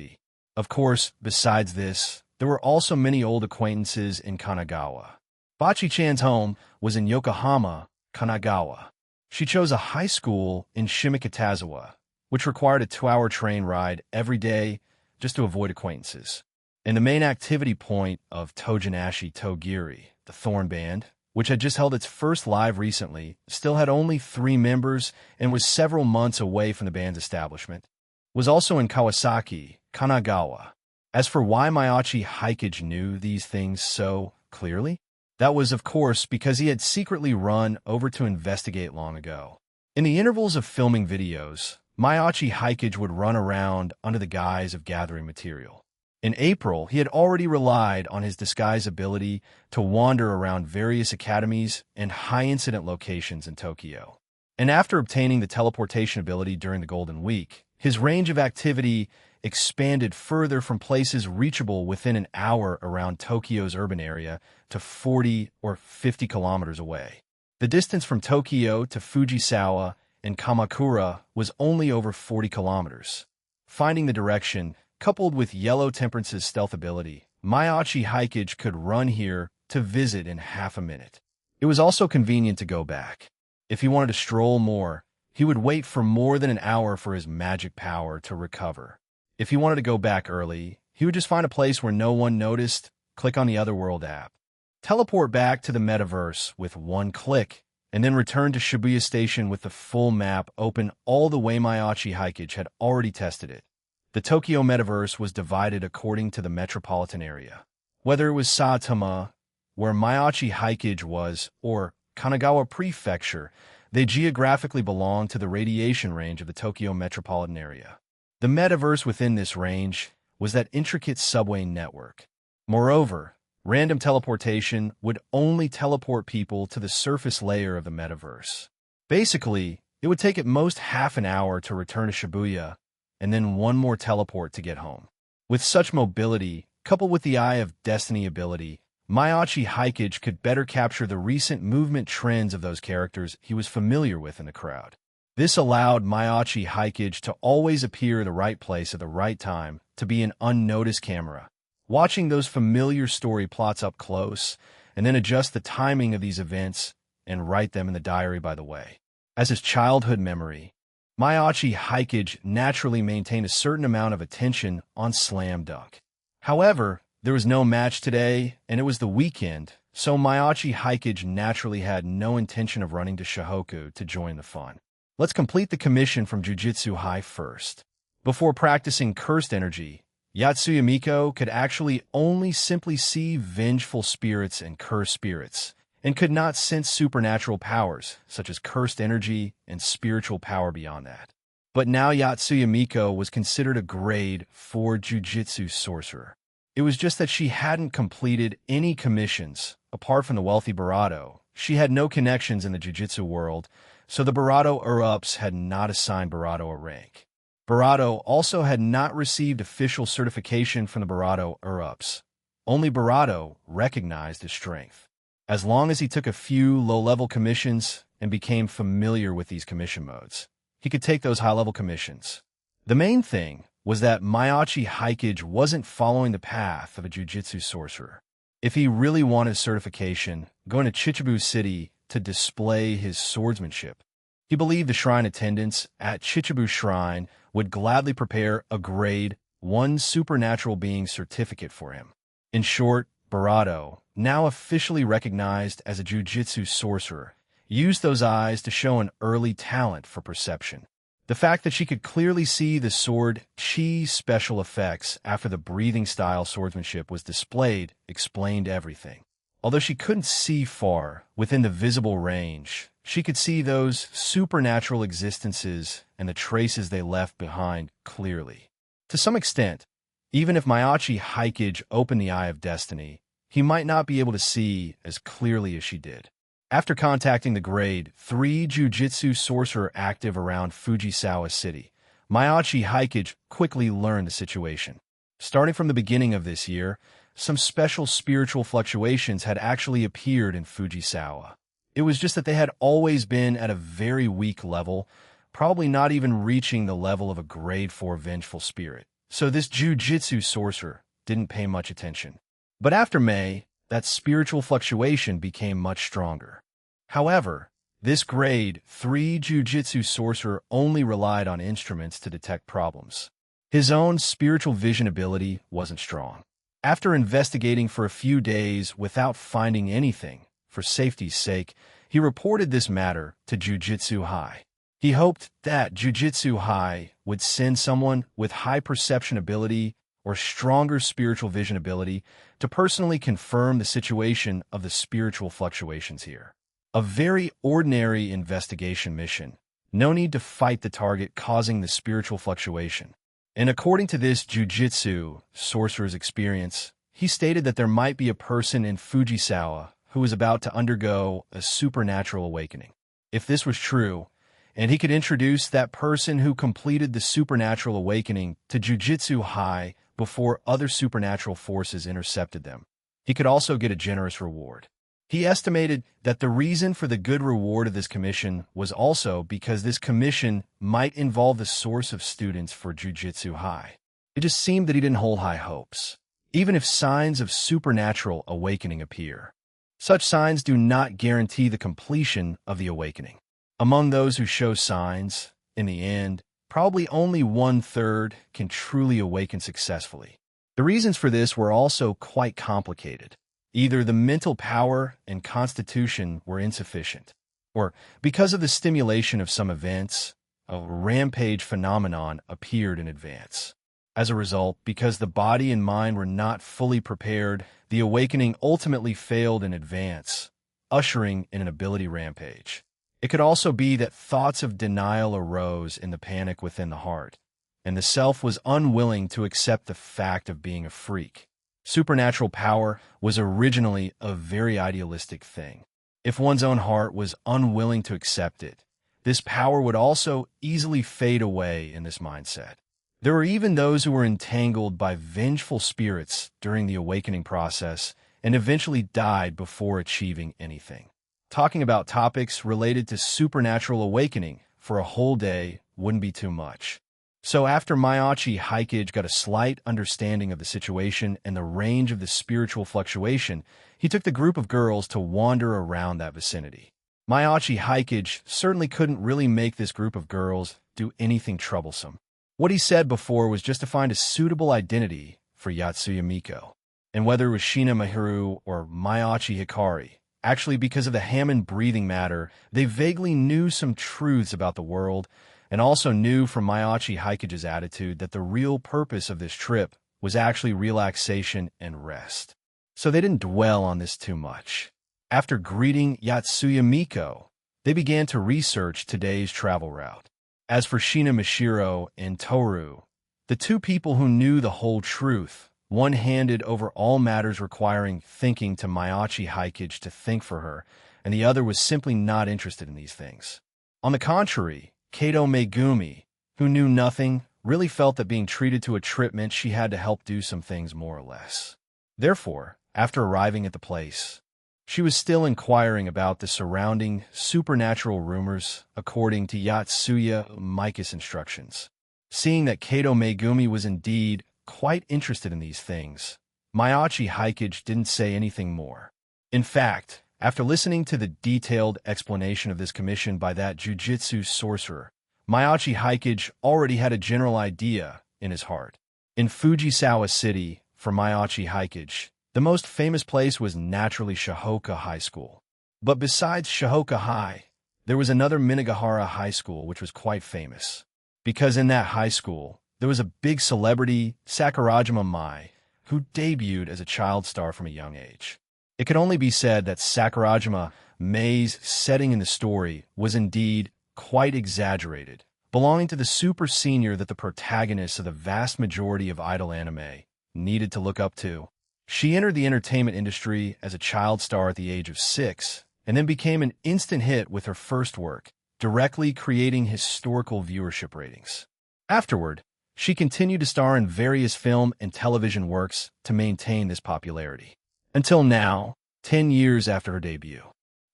Of course, besides this, there were also many old acquaintances in Kanagawa. Bachi-chan's home was in Yokohama, Kanagawa. She chose a high school in Shimokitazawa, which required a 2-hour train ride every day just to avoid acquaintances. And the main activity point of Tojinashi Togiri, the Thorn Band, which had just held its first live recently, still had only 3 members and was several months away from the band's establishment, was also in Kawasaki, Kanagawa. As for why Maiachi Haikage knew these things so clearly, that was, of course, because he had secretly run over to investigate long ago. In the intervals of filming videos, Maiachi Haikage would run around under the guise of gathering material. In April, he had already relied on his disguise ability to wander around various academies and high-incident locations in Tokyo. And after obtaining the teleportation ability during the Golden Week, his range of activity expanded further from places reachable within an hour around Tokyo's urban area to 40 or 50 kilometers away. The distance from Tokyo to Fujisawa and Kamakura was only over 40 kilometers. Finding the direction, coupled with Yellow Temperance's stealth ability, Maiachi Haikage could run here to visit in half a minute. It was also convenient to go back. If he wanted to stroll more, he would wait for more than an hour for his magic power to recover. If he wanted to go back early, he would just find a place where no one noticed, click on the Otherworld app, teleport back to the metaverse with one click, and then return to Shibuya Station with the full map open all the way Maiachi Haikage had already tested it. The Tokyo metaverse was divided according to the metropolitan area. Whether it was Saitama, where Maiachi Haikage was, or Kanagawa Prefecture, they geographically belonged to the radiation range of the Tokyo metropolitan area. The metaverse within this range was that intricate subway network. Moreover, random teleportation would only teleport people to the surface layer of the metaverse. Basically, it would take at most half an hour to return to Shibuya, and then one more teleport to get home. With such mobility, coupled with the Eye of Destiny ability, Maiachi Haikage could better capture the recent movement trends of those characters he was familiar with in the crowd. This allowed Maiachi Haikage to always appear in the right place at the right time, to be an unnoticed camera, watching those familiar story plots up close, and then adjust the timing of these events and write them in the diary by the way. As his childhood memory, Maiachi Haikage naturally maintained a certain amount of attention on Slam Dunk. However, there was no match today, and it was the weekend, so Maiachi Haikage naturally had no intention of running to Shohoku to join the fun. Let's complete the commission from Jujutsu High first. Before practicing Cursed Energy, Yatsuya Miko could actually only simply see vengeful spirits and cursed spirits, and could not sense supernatural powers, such as Cursed Energy and spiritual power beyond that. But now Yatsuya Miko was considered a grade 4 Jujutsu sorcerer. It was just that she hadn't completed any commissions. Apart from the wealthy Barato, she had no connections in the Jujutsu world, so the Barato Urups had not assigned Barato a rank. Barato also had not received official certification from the Barato Urups. Only Barato recognized his strength. As long as he took a few low-level commissions and became familiar with these commission modes, he could take those high-level commissions. The main thing was that Miyachi Hikage wasn't following the path of a jiu-jitsu sorcerer. If he really wanted certification, going to Chichibu City to display his swordsmanship, he believed the shrine attendants at Chichibu Shrine would gladly prepare a Grade 1 supernatural being certificate for him. In short, Barato, now officially recognized as a jiu-jitsu sorcerer, used those eyes to show an early talent for perception. The fact that she could clearly see the sword chi special effects after the breathing style swordsmanship was displayed explained everything. Although she couldn't see far within the visible range, she could see those supernatural existences and the traces they left behind clearly. To some extent, even if Miyachi Hikage opened the Eye of Destiny, he might not be able to see as clearly as she did. After contacting the Grade 3 Jiu-Jitsu sorcerer active around Fujisawa City, Miyachi Hikage quickly learned the situation. Starting from the beginning of this year, some special spiritual fluctuations had actually appeared in Fujisawa. It was just that they had always been at a very weak level, probably not even reaching the level of a Grade 4 vengeful spirit. So this jiu-jitsu sorcerer didn't pay much attention. But after May, that spiritual fluctuation became much stronger. However, this Grade 3 jiu-jitsu sorcerer only relied on instruments to detect problems. His own spiritual vision ability wasn't strong. After investigating for a few days without finding anything, for safety's sake, he reported this matter to Jiu-Jitsu High. He hoped that Jiu-Jitsu High would send someone with high perception ability or stronger spiritual vision ability to personally confirm the situation of the spiritual fluctuations here. A very ordinary investigation mission. No need to fight the target causing the spiritual fluctuation. And according to this jiu-jitsu sorcerer's experience, he stated that there might be a person in Fujisawa who was about to undergo a supernatural awakening. If this was true, and he could introduce that person who completed the supernatural awakening to Jiu-Jitsu High before other supernatural forces intercepted them, he could also get a generous reward. He estimated that the reason for the good reward of this commission was also because this commission might involve the source of students for Jiu-Jitsu High. It just seemed that he didn't hold high hopes, even if signs of supernatural awakening appear. Such signs do not guarantee the completion of the awakening. Among those who show signs, in the end, probably only 1/3 can truly awaken successfully. The reasons for this were also quite complicated. Either the mental power and constitution were insufficient, or because of the stimulation of some events, a rampage phenomenon appeared in advance. As a result, because the body and mind were not fully prepared, the awakening ultimately failed in advance, ushering in an ability rampage. It could also be that thoughts of denial arose in the panic within the heart, and the self was unwilling to accept the fact of being a freak. Supernatural power was originally a very idealistic thing. If one's own heart was unwilling to accept it, this power would also easily fade away in this mindset. There were even those who were entangled by vengeful spirits during the awakening process and eventually died before achieving anything. Talking about topics related to supernatural awakening for a whole day wouldn't be too much. So after Miyachi Hikage got a slight understanding of the situation and the range of the spiritual fluctuation, he took the group of girls to wander around that vicinity. Miyachi Hikage certainly couldn't really make this group of girls do anything troublesome. What he said before was just to find a suitable identity for Yatsuya Miko, and whether it was Shina Mahiru or Miyachi Hikari. Actually, because of the Hammond breathing matter, they vaguely knew some truths about the world, and also knew from Miyachi Hikage's attitude that the real purpose of this trip was actually relaxation and rest. So they didn't dwell on this too much. After greeting Yatsuya Miko, they began to research today's travel route. As for Shina Mashiro and Toru, the two people who knew the whole truth, one handed over all matters requiring thinking to Miyachi Hikage to think for her, and the other was simply not interested in these things. On the contrary, Kato Megumi, who knew nothing, really felt that being treated to a trip meant she had to help do some things more or less. Therefore, after arriving at the place, she was still inquiring about the surrounding supernatural rumors according to Yatsuya Miike's instructions. Seeing that Kato Megumi was indeed quite interested in these things, Miyachi Hikage didn't say anything more. In fact, after listening to the detailed explanation of this commission by that jujitsu sorcerer, Miyachi Hikage already had a general idea in his heart. In Fujisawa City, for Miyachi Hikage, the most famous place was naturally Shihoka High School. But besides Shihoka High, there was another Minagahara High School which was quite famous. Because in that high school, there was a big celebrity, Sakurajima Mai, who debuted as a child star from a young age. It could only be said that Sakurajima Mai's setting in the story was indeed quite exaggerated, belonging to the super senior that the protagonists of the vast majority of idol anime needed to look up to. She entered the entertainment industry as a child star at the age of 6, and then became an instant hit with her first work, directly creating historical viewership ratings. Afterward, she continued to star in various film and television works to maintain this popularity. Until now, 10 years after her debut.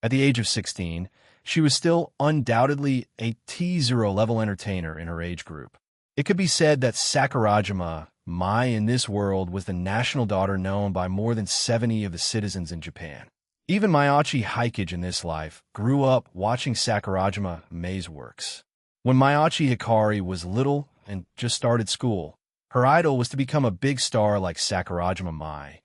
At the age of 16, she was still undoubtedly a T0 level entertainer in her age group. It could be said that Sakurajima Mai in this world was the national daughter known by more than 70 of the citizens in Japan. Even Miyachi Hikage in this life grew up watching Sakurajima Mai's works. When Miyachi Hikari was little and just started school, her idol was to become a big star like Sakurajima Mai,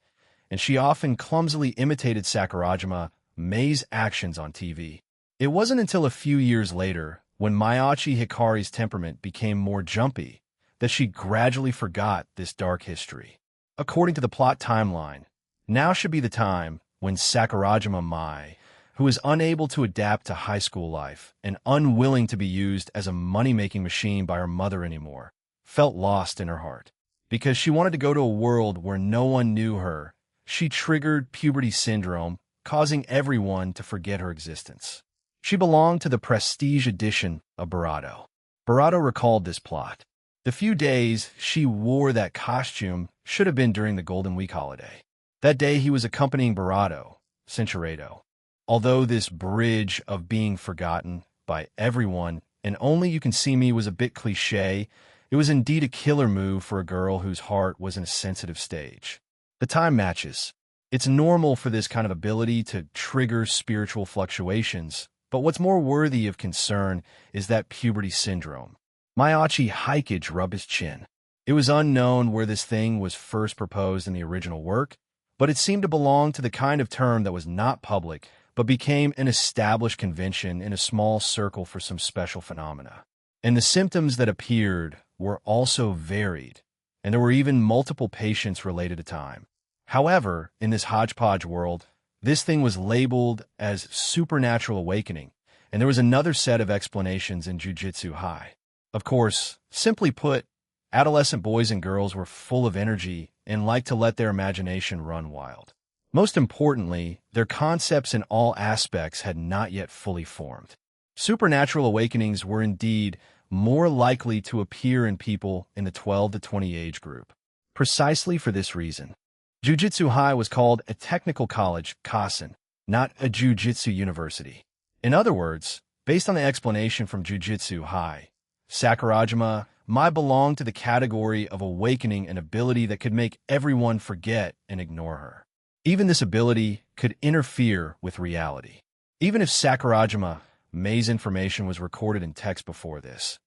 and she often clumsily imitated Sakurajima Mai's actions on TV. It wasn't until a few years later, when Miyachi Hikari's temperament became more jumpy, that she gradually forgot this dark history. According to the plot timeline, now should be the time when Sakurajima Mai, who is unable to adapt to high school life and unwilling to be used as a money-making machine by her mother anymore, felt lost in her heart. Because she wanted to go to a world where no one knew her, she triggered puberty syndrome, causing everyone to forget her existence. She belonged to the prestige edition of Barato. Barato recalled this plot. The few days she wore that costume should have been during the Golden Week holiday. That day he was accompanying Barato, Cinchuredo. Although this bridge of being forgotten by everyone and only you can see me was a bit cliché, it was indeed a killer move for a girl whose heart was in a sensitive stage. The time matches. It's normal for this kind of ability to trigger spiritual fluctuations, but what's more worthy of concern is that puberty syndrome. Miyachi Hikage rubbed his chin. It was unknown where this thing was first proposed in the original work, but it seemed to belong to the kind of term that was not public, but became an established convention in a small circle for some special phenomena. And the symptoms that appeared were also varied, and there were even multiple patients related to time. However, in this hodgepodge world, this thing was labeled as supernatural awakening, and there was another set of explanations in Jujutsu High. Of course, simply put, adolescent boys and girls were full of energy and liked to let their imagination run wild. Most importantly, their concepts in all aspects had not yet fully formed. Supernatural awakenings were indeed more likely to appear in people in the 12 to 20 age group. Precisely for this reason, Jujutsu High was called a technical college, Kasen, not a Jujutsu university. In other words, based on the explanation from Jujutsu High, Sakurajima Mai belonged to the category of awakening an ability that could make everyone forget and ignore her. Even this ability could interfere with reality. Even if Sakurajima Mai's information was recorded in text before this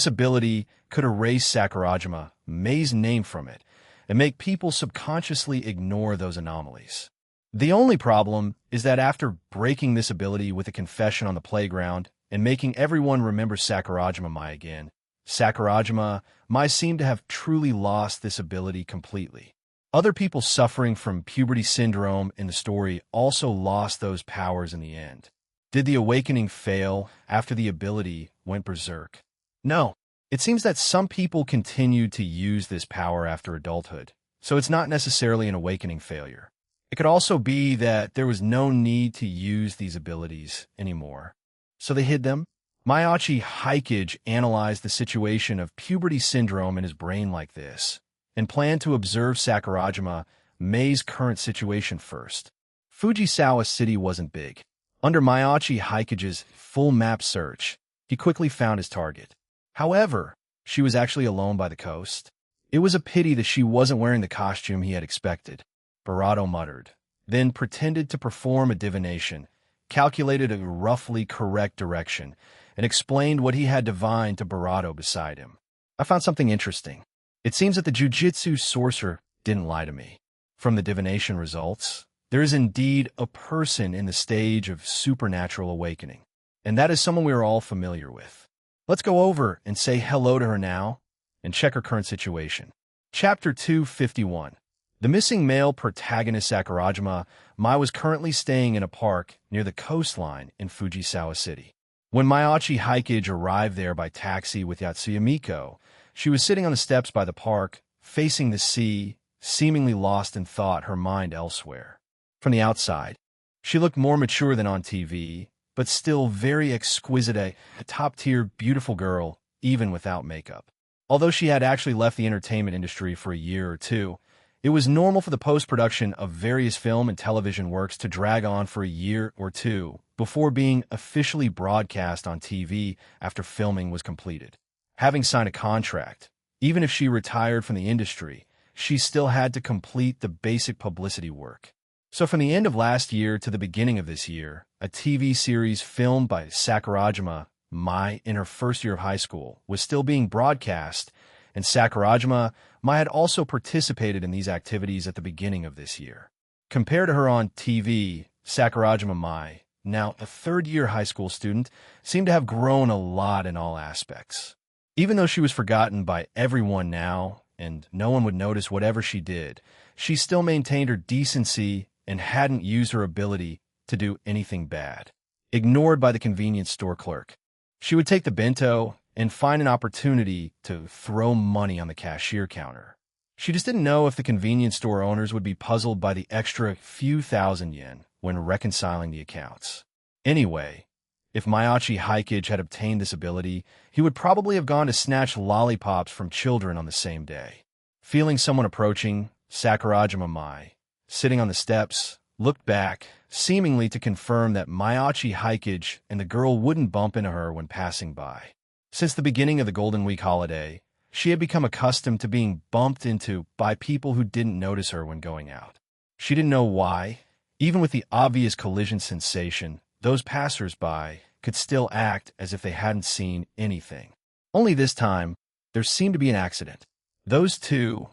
ability could erase Sakurajima Mai's name from it and make people subconsciously ignore those anomalies. The only problem is that after breaking this ability with a confession on the playground and making everyone remember Sakurajima Mai again, Sakurajima Mai seemed to have truly lost this ability completely. Other people suffering from puberty syndrome in the story also lost those powers in the end. Did the awakening fail after the ability went berserk? No. It seems that some people continued to use this power after adulthood, so it's not necessarily an awakening failure. It could also be that there was no need to use these abilities anymore, so they hid them, Mayachi Haikage analyzed the situation of puberty syndrome in his brain like this, and planned to observe Sakurajima Mei's current situation first. Fujisawa City wasn't big. Under Mayachi Haikage's full map search, he quickly found his target. However, she was actually alone by the coast. It was a pity that she wasn't wearing the costume he had expected. Barato muttered, then pretended to perform a divination, calculated a roughly correct direction, and explained what he had divined to Barato beside him. I found something interesting. It seems that the jujitsu sorcerer didn't lie to me. From the divination results, there is indeed a person in the stage of supernatural awakening, and that is someone we are all familiar with. Let's go over and say hello to her now and check her current situation. Chapter 251. The missing male protagonist Sakurajima Mai was currently staying in a park near the coastline in Fujisawa City. When Mayachi Haikage arrived there by taxi with Yatsuya Miko, she was sitting on the steps by the park, facing the sea, seemingly lost in thought, her mind elsewhere. From the outside, she looked more mature than on TV, but still very exquisite, a top-tier beautiful girl, even without makeup. Although she had actually left the entertainment industry for a year or two, it was normal for the post-production of various film and television works to drag on for a year or two before being officially broadcast on TV after filming was completed. Having signed a contract, even if she retired from the industry, she still had to complete the basic publicity work. So from the end of last year to the beginning of this year, a TV series filmed by Sakurajima Mai in her first year of high school was still being broadcast, and Sakurajima Mai had also participated in these activities at the beginning of this year. Compared to her on TV, Sakurajima Mai, now a third-year high school student, seemed to have grown a lot in all aspects. Even though she was forgotten by everyone now, and no one would notice whatever she did, she still maintained her decency and hadn't used her ability to do anything bad. Ignored by the convenience store clerk, she would take the bento and find an opportunity to throw money on the cashier counter. She just didn't know if the convenience store owners would be puzzled by the extra few thousand yen when reconciling the accounts. Anyway, if Mayachi Haikage had obtained this ability, he would probably have gone to snatch lollipops from children on the same day. Feeling someone approaching, Sakurajima Mai, sitting on the steps, looked back, seemingly to confirm that Mayachi Haikage and the girl wouldn't bump into her when passing by. Since the beginning of the Golden Week holiday, she had become accustomed to being bumped into by people who didn't notice her when going out. She didn't know why. Even with the obvious collision sensation, those passers-by could still act as if they hadn't seen anything. Only this time, there seemed to be an accident. Those two,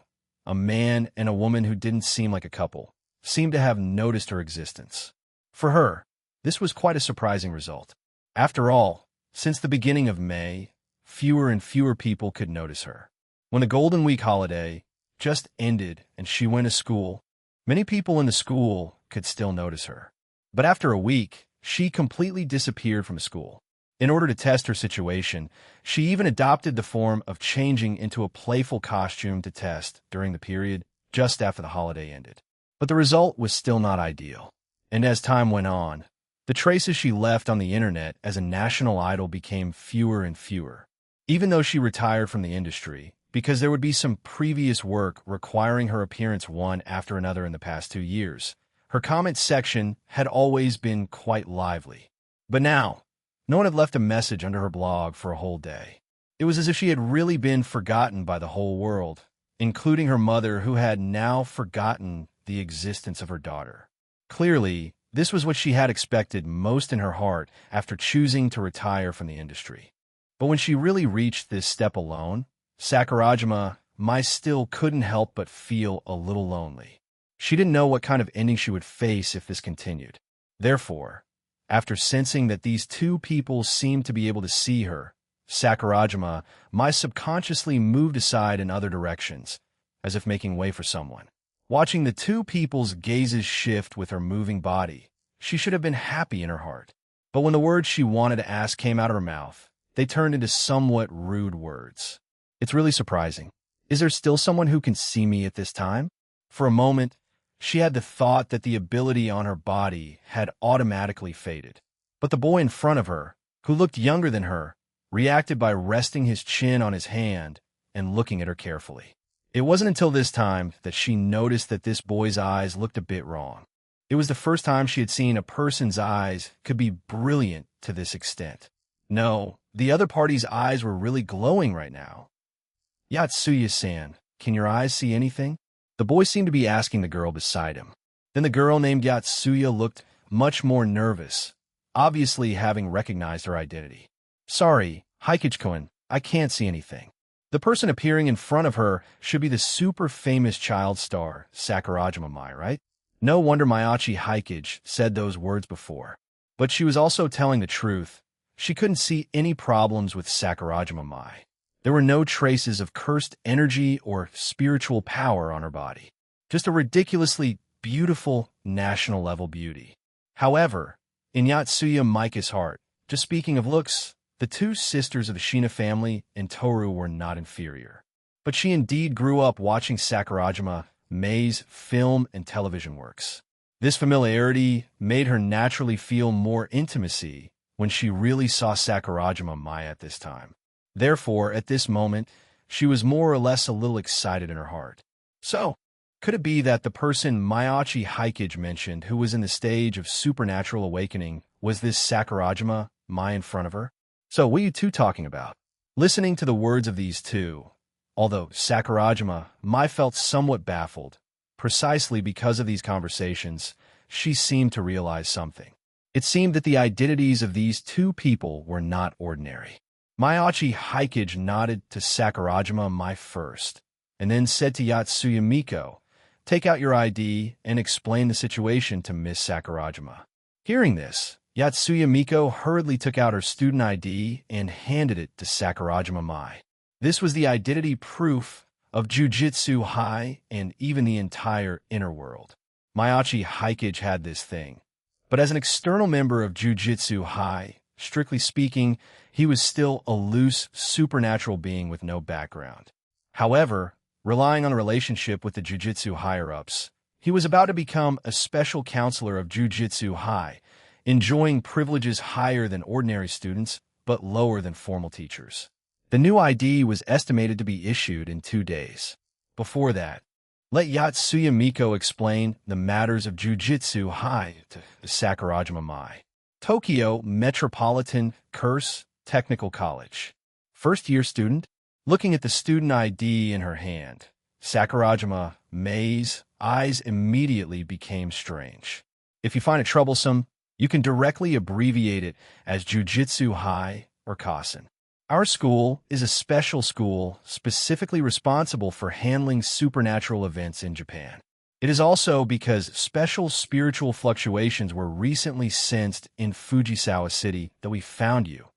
a man and a woman who didn't seem like a couple, seemed to have noticed her existence. For her, this was quite a surprising result. After all, since the beginning of May, fewer and fewer people could notice her. When the Golden Week holiday just ended and she went to school, many people in the school could still notice her. But after a week, she completely disappeared from school. In order to test her situation, she even adopted the form of changing into a playful costume to test during the period just after the holiday ended. But the result was still not ideal. And as time went on, the traces she left on the internet as a national idol became fewer and fewer. Even though she retired from the industry, because there would be some previous work requiring her appearance one after another in the past 2 years, her comment section had always been quite lively. But now, no one had left a message under her blog for a whole day. It was as if she had really been forgotten by the whole world, including her mother, who had now forgotten the existence of her daughter. Clearly, this was what she had expected most in her heart after choosing to retire from the industry. But when she really reached this step alone, Sakurajima Mai still couldn't help but feel a little lonely. She didn't know what kind of ending she would face if this continued. Therefore, after sensing that these two people seemed to be able to see her, Sakurajima Mai subconsciously moved aside in other directions, as if making way for someone. Watching the two people's gazes shift with her moving body, she should have been happy in her heart. But when the words she wanted to ask came out of her mouth, they turned into somewhat rude words. It's really surprising. Is there still someone who can see me at this time? For a moment, she had the thought that the ability on her body had automatically faded. But the boy in front of her, who looked younger than her, reacted by resting his chin on his hand and looking at her carefully. It wasn't until this time that she noticed that this boy's eyes looked a bit wrong. It was the first time she had seen a person's eyes could be brilliant to this extent. No, the other party's eyes were really glowing right now. "Yatsuya-san, can your eyes see anything?" The boy seemed to be asking the girl beside him. Then the girl named Yatsuya looked much more nervous, obviously having recognized her identity. "Sorry, Hikage-kun, I can't see anything." The person appearing in front of her should be the super famous child star, Sakurajima Mai, right? No wonder Mayachi Hikage said those words before. But she was also telling the truth. She couldn't see any problems with Sakurajima Mai. There were no traces of cursed energy or spiritual power on her body. Just a ridiculously beautiful national-level beauty. However, in Yatsuya Maika's heart, just speaking of looks, the two sisters of the Shina family and Toru were not inferior. But she indeed grew up watching Sakurajima Mai's film and television works. This familiarity made her naturally feel more intimacy when she really saw Sakurajima Mai at this time. Therefore, at this moment, she was more or less a little excited in her heart. So, could it be that the person Mayachi Hikage mentioned who was in the stage of supernatural awakening was this Sakurajima Mai in front of her? So, what are you two talking about? Listening to the words of these two, although Sakurajima Mai felt somewhat baffled, precisely because of these conversations, she seemed to realize something. It seemed that the identities of these two people were not ordinary. Mayachi Hikage nodded to Sakurajima Mai first, and then said to Yatsuya Miko, "Take out your ID and explain the situation to Miss Sakurajima." Hearing this, Yatsuya Miko hurriedly took out her student ID and handed it to Sakurajima Mai. This was the identity proof of Jujutsu High and even the entire inner world. Mayachi Hikage had this thing. But as an external member of Jujutsu High, strictly speaking, he was still a loose, supernatural being with no background. However, relying on a relationship with the Jujutsu higher-ups, he was about to become a special counselor of Jujutsu High, enjoying privileges higher than ordinary students, but lower than formal teachers. The new ID was estimated to be issued in 2 days. Before that, let Yatsuya Miko explain the matters of Jujutsu High to Sakurajima Mai. Tokyo Metropolitan Curse Technical College. First-year student, looking at the student ID in her hand, Sakurajima Mai's eyes immediately became strange. If you find it troublesome, you can directly abbreviate it as Jujutsu High or Kasen. Our school is a special school specifically responsible for handling supernatural events in Japan. It is also because special spiritual fluctuations were recently sensed in Fujisawa City that we found you,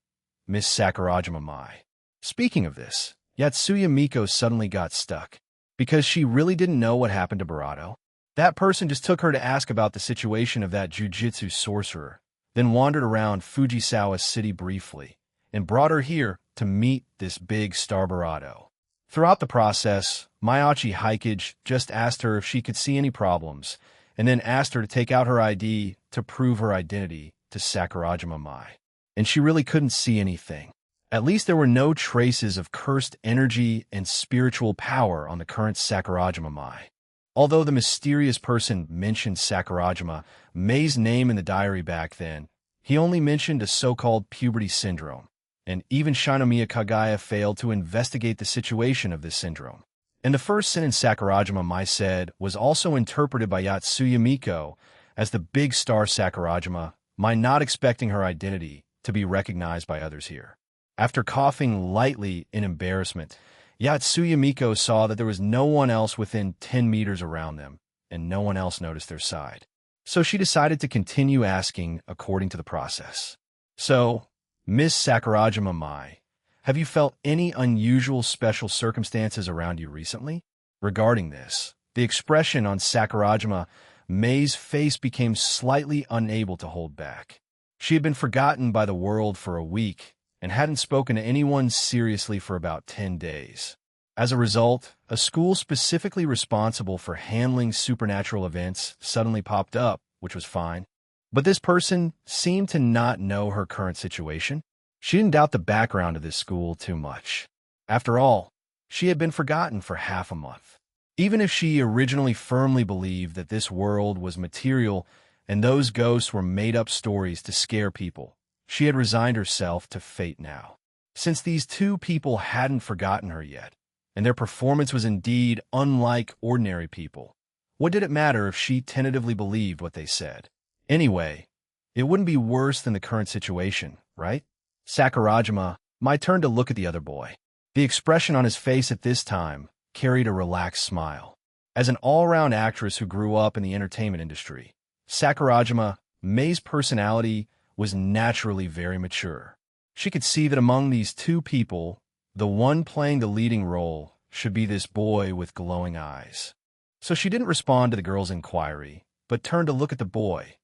Miss Sakurajima Mai. Speaking of this, Yatsuya Miko suddenly got stuck. Because she really didn't know what happened to Barato. That person just took her to ask about the situation of that jujitsu sorcerer, then wandered around Fujisawa City briefly, and brought her here to meet this big star Barato. Throughout the process, Mayachi Hikage just asked her if she could see any problems, and then asked her to take out her ID to prove her identity to Sakurajima Mai. And she really couldn't see anything. At least there were no traces of cursed energy and spiritual power on the current Sakurajima Mai. Although the mysterious person mentioned Sakurajima Mai's name in the diary back then, he only mentioned a so-called puberty syndrome, and even Shinomiya Kagaya failed to investigate the situation of this syndrome. And the first sentence Sakurajima Mai said was also interpreted by Yatsuya Miko as the big star Sakurajima Mai not expecting her identity to be recognized by others here. After coughing lightly in embarrassment, Yatsuya Miko saw that there was no one else within 10 meters around them, and no one else noticed their side. So she decided to continue asking according to the process. "So, Miss Sakurajima Mai, have you felt any unusual special circumstances around you recently?" Regarding this, the expression on Sakurajima Mai's face became slightly unable to hold back. She had been forgotten by the world for a week, and hadn't spoken to anyone seriously for about 10 days. As a result, a school specifically responsible for handling supernatural events suddenly popped up, which was fine. But this person seemed to not know her current situation. She didn't doubt the background of this school too much. After all, she had been forgotten for half a month. Even if she originally firmly believed that this world was material and those ghosts were made-up stories to scare people, she had resigned herself to fate now. Since these two people hadn't forgotten her yet, and their performance was indeed unlike ordinary people, what did it matter if she tentatively believed what they said? Anyway, it wouldn't be worse than the current situation, right? Sakurajima, my turn to look at the other boy. The expression on his face at this time carried a relaxed smile. As an all-round actress who grew up in the entertainment industry, Sakurajima, Mei's personality was naturally very mature. She could see that among these two people, the one playing the leading role should be this boy with glowing eyes. So she didn't respond to the girl's inquiry, but turned to look at the boy.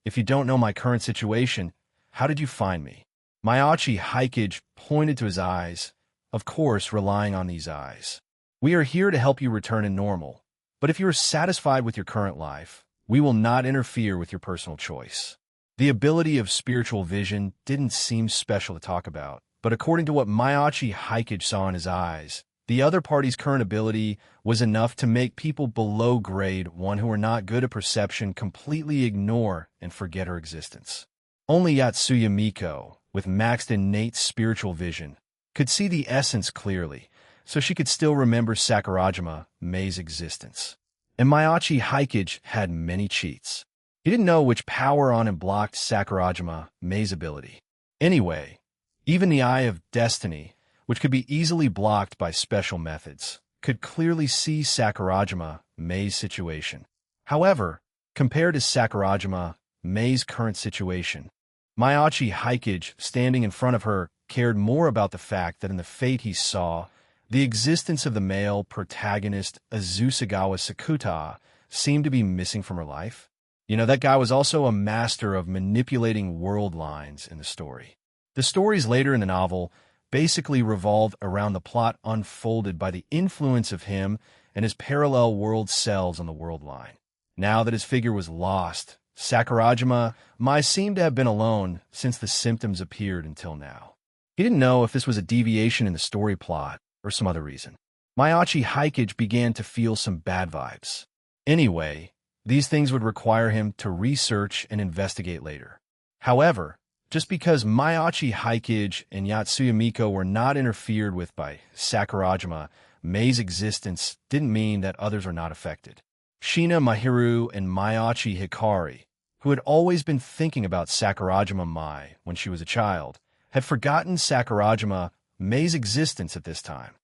If you don't know my current situation, how did you find me? Maiachi Haikage pointed to his eyes, of course relying on these eyes. We are here to help you return to normal, but if you are satisfied with your current life, we will not interfere with your personal choice. The ability of spiritual vision didn't seem special to talk about, but according to what Maiachi Haikage saw in his eyes, the other party's current ability was enough to make people below grade 1 who are not good at perception completely ignore and forget her existence. Only Yatsuya Miko, with maxed innate spiritual vision, could see the essence clearly, so she could still remember Sakurajima, Mei's existence. And Maiachi Haikage had many cheats. He didn't know which power on him blocked Sakurajima, Mei's ability. Anyway, even the Eye of Destiny, which could be easily blocked by special methods, could clearly see Sakurajima, Mei's situation. However, compared to Sakurajima, Mei's current situation, Maiachi Haikage, standing in front of her, cared more about the fact that in the fate he saw, the existence of the male protagonist Azusagawa Sakuta seemed to be missing from her life. You know, that guy was also a master of manipulating world lines in the story. The stories later in the novel basically revolved around the plot unfolded by the influence of him and his parallel world selves on the world line. Now that his figure was lost, Sakurajima might seem to have been alone since the symptoms appeared until now. He didn't know if this was a deviation in the story plot or some other reason. Maiachi Haikage began to feel some bad vibes. Anyway, these things would require him to research and investigate later. However, just because Maiachi Haikage and Yatsuya Miko were not interfered with by Sakurajima, Mei's existence didn't mean that others are not affected. Shina Mahiru and Maiachi Hikari, who had always been thinking about Sakurajima Mai when she was a child, had forgotten Sakurajima Mei's existence at this time.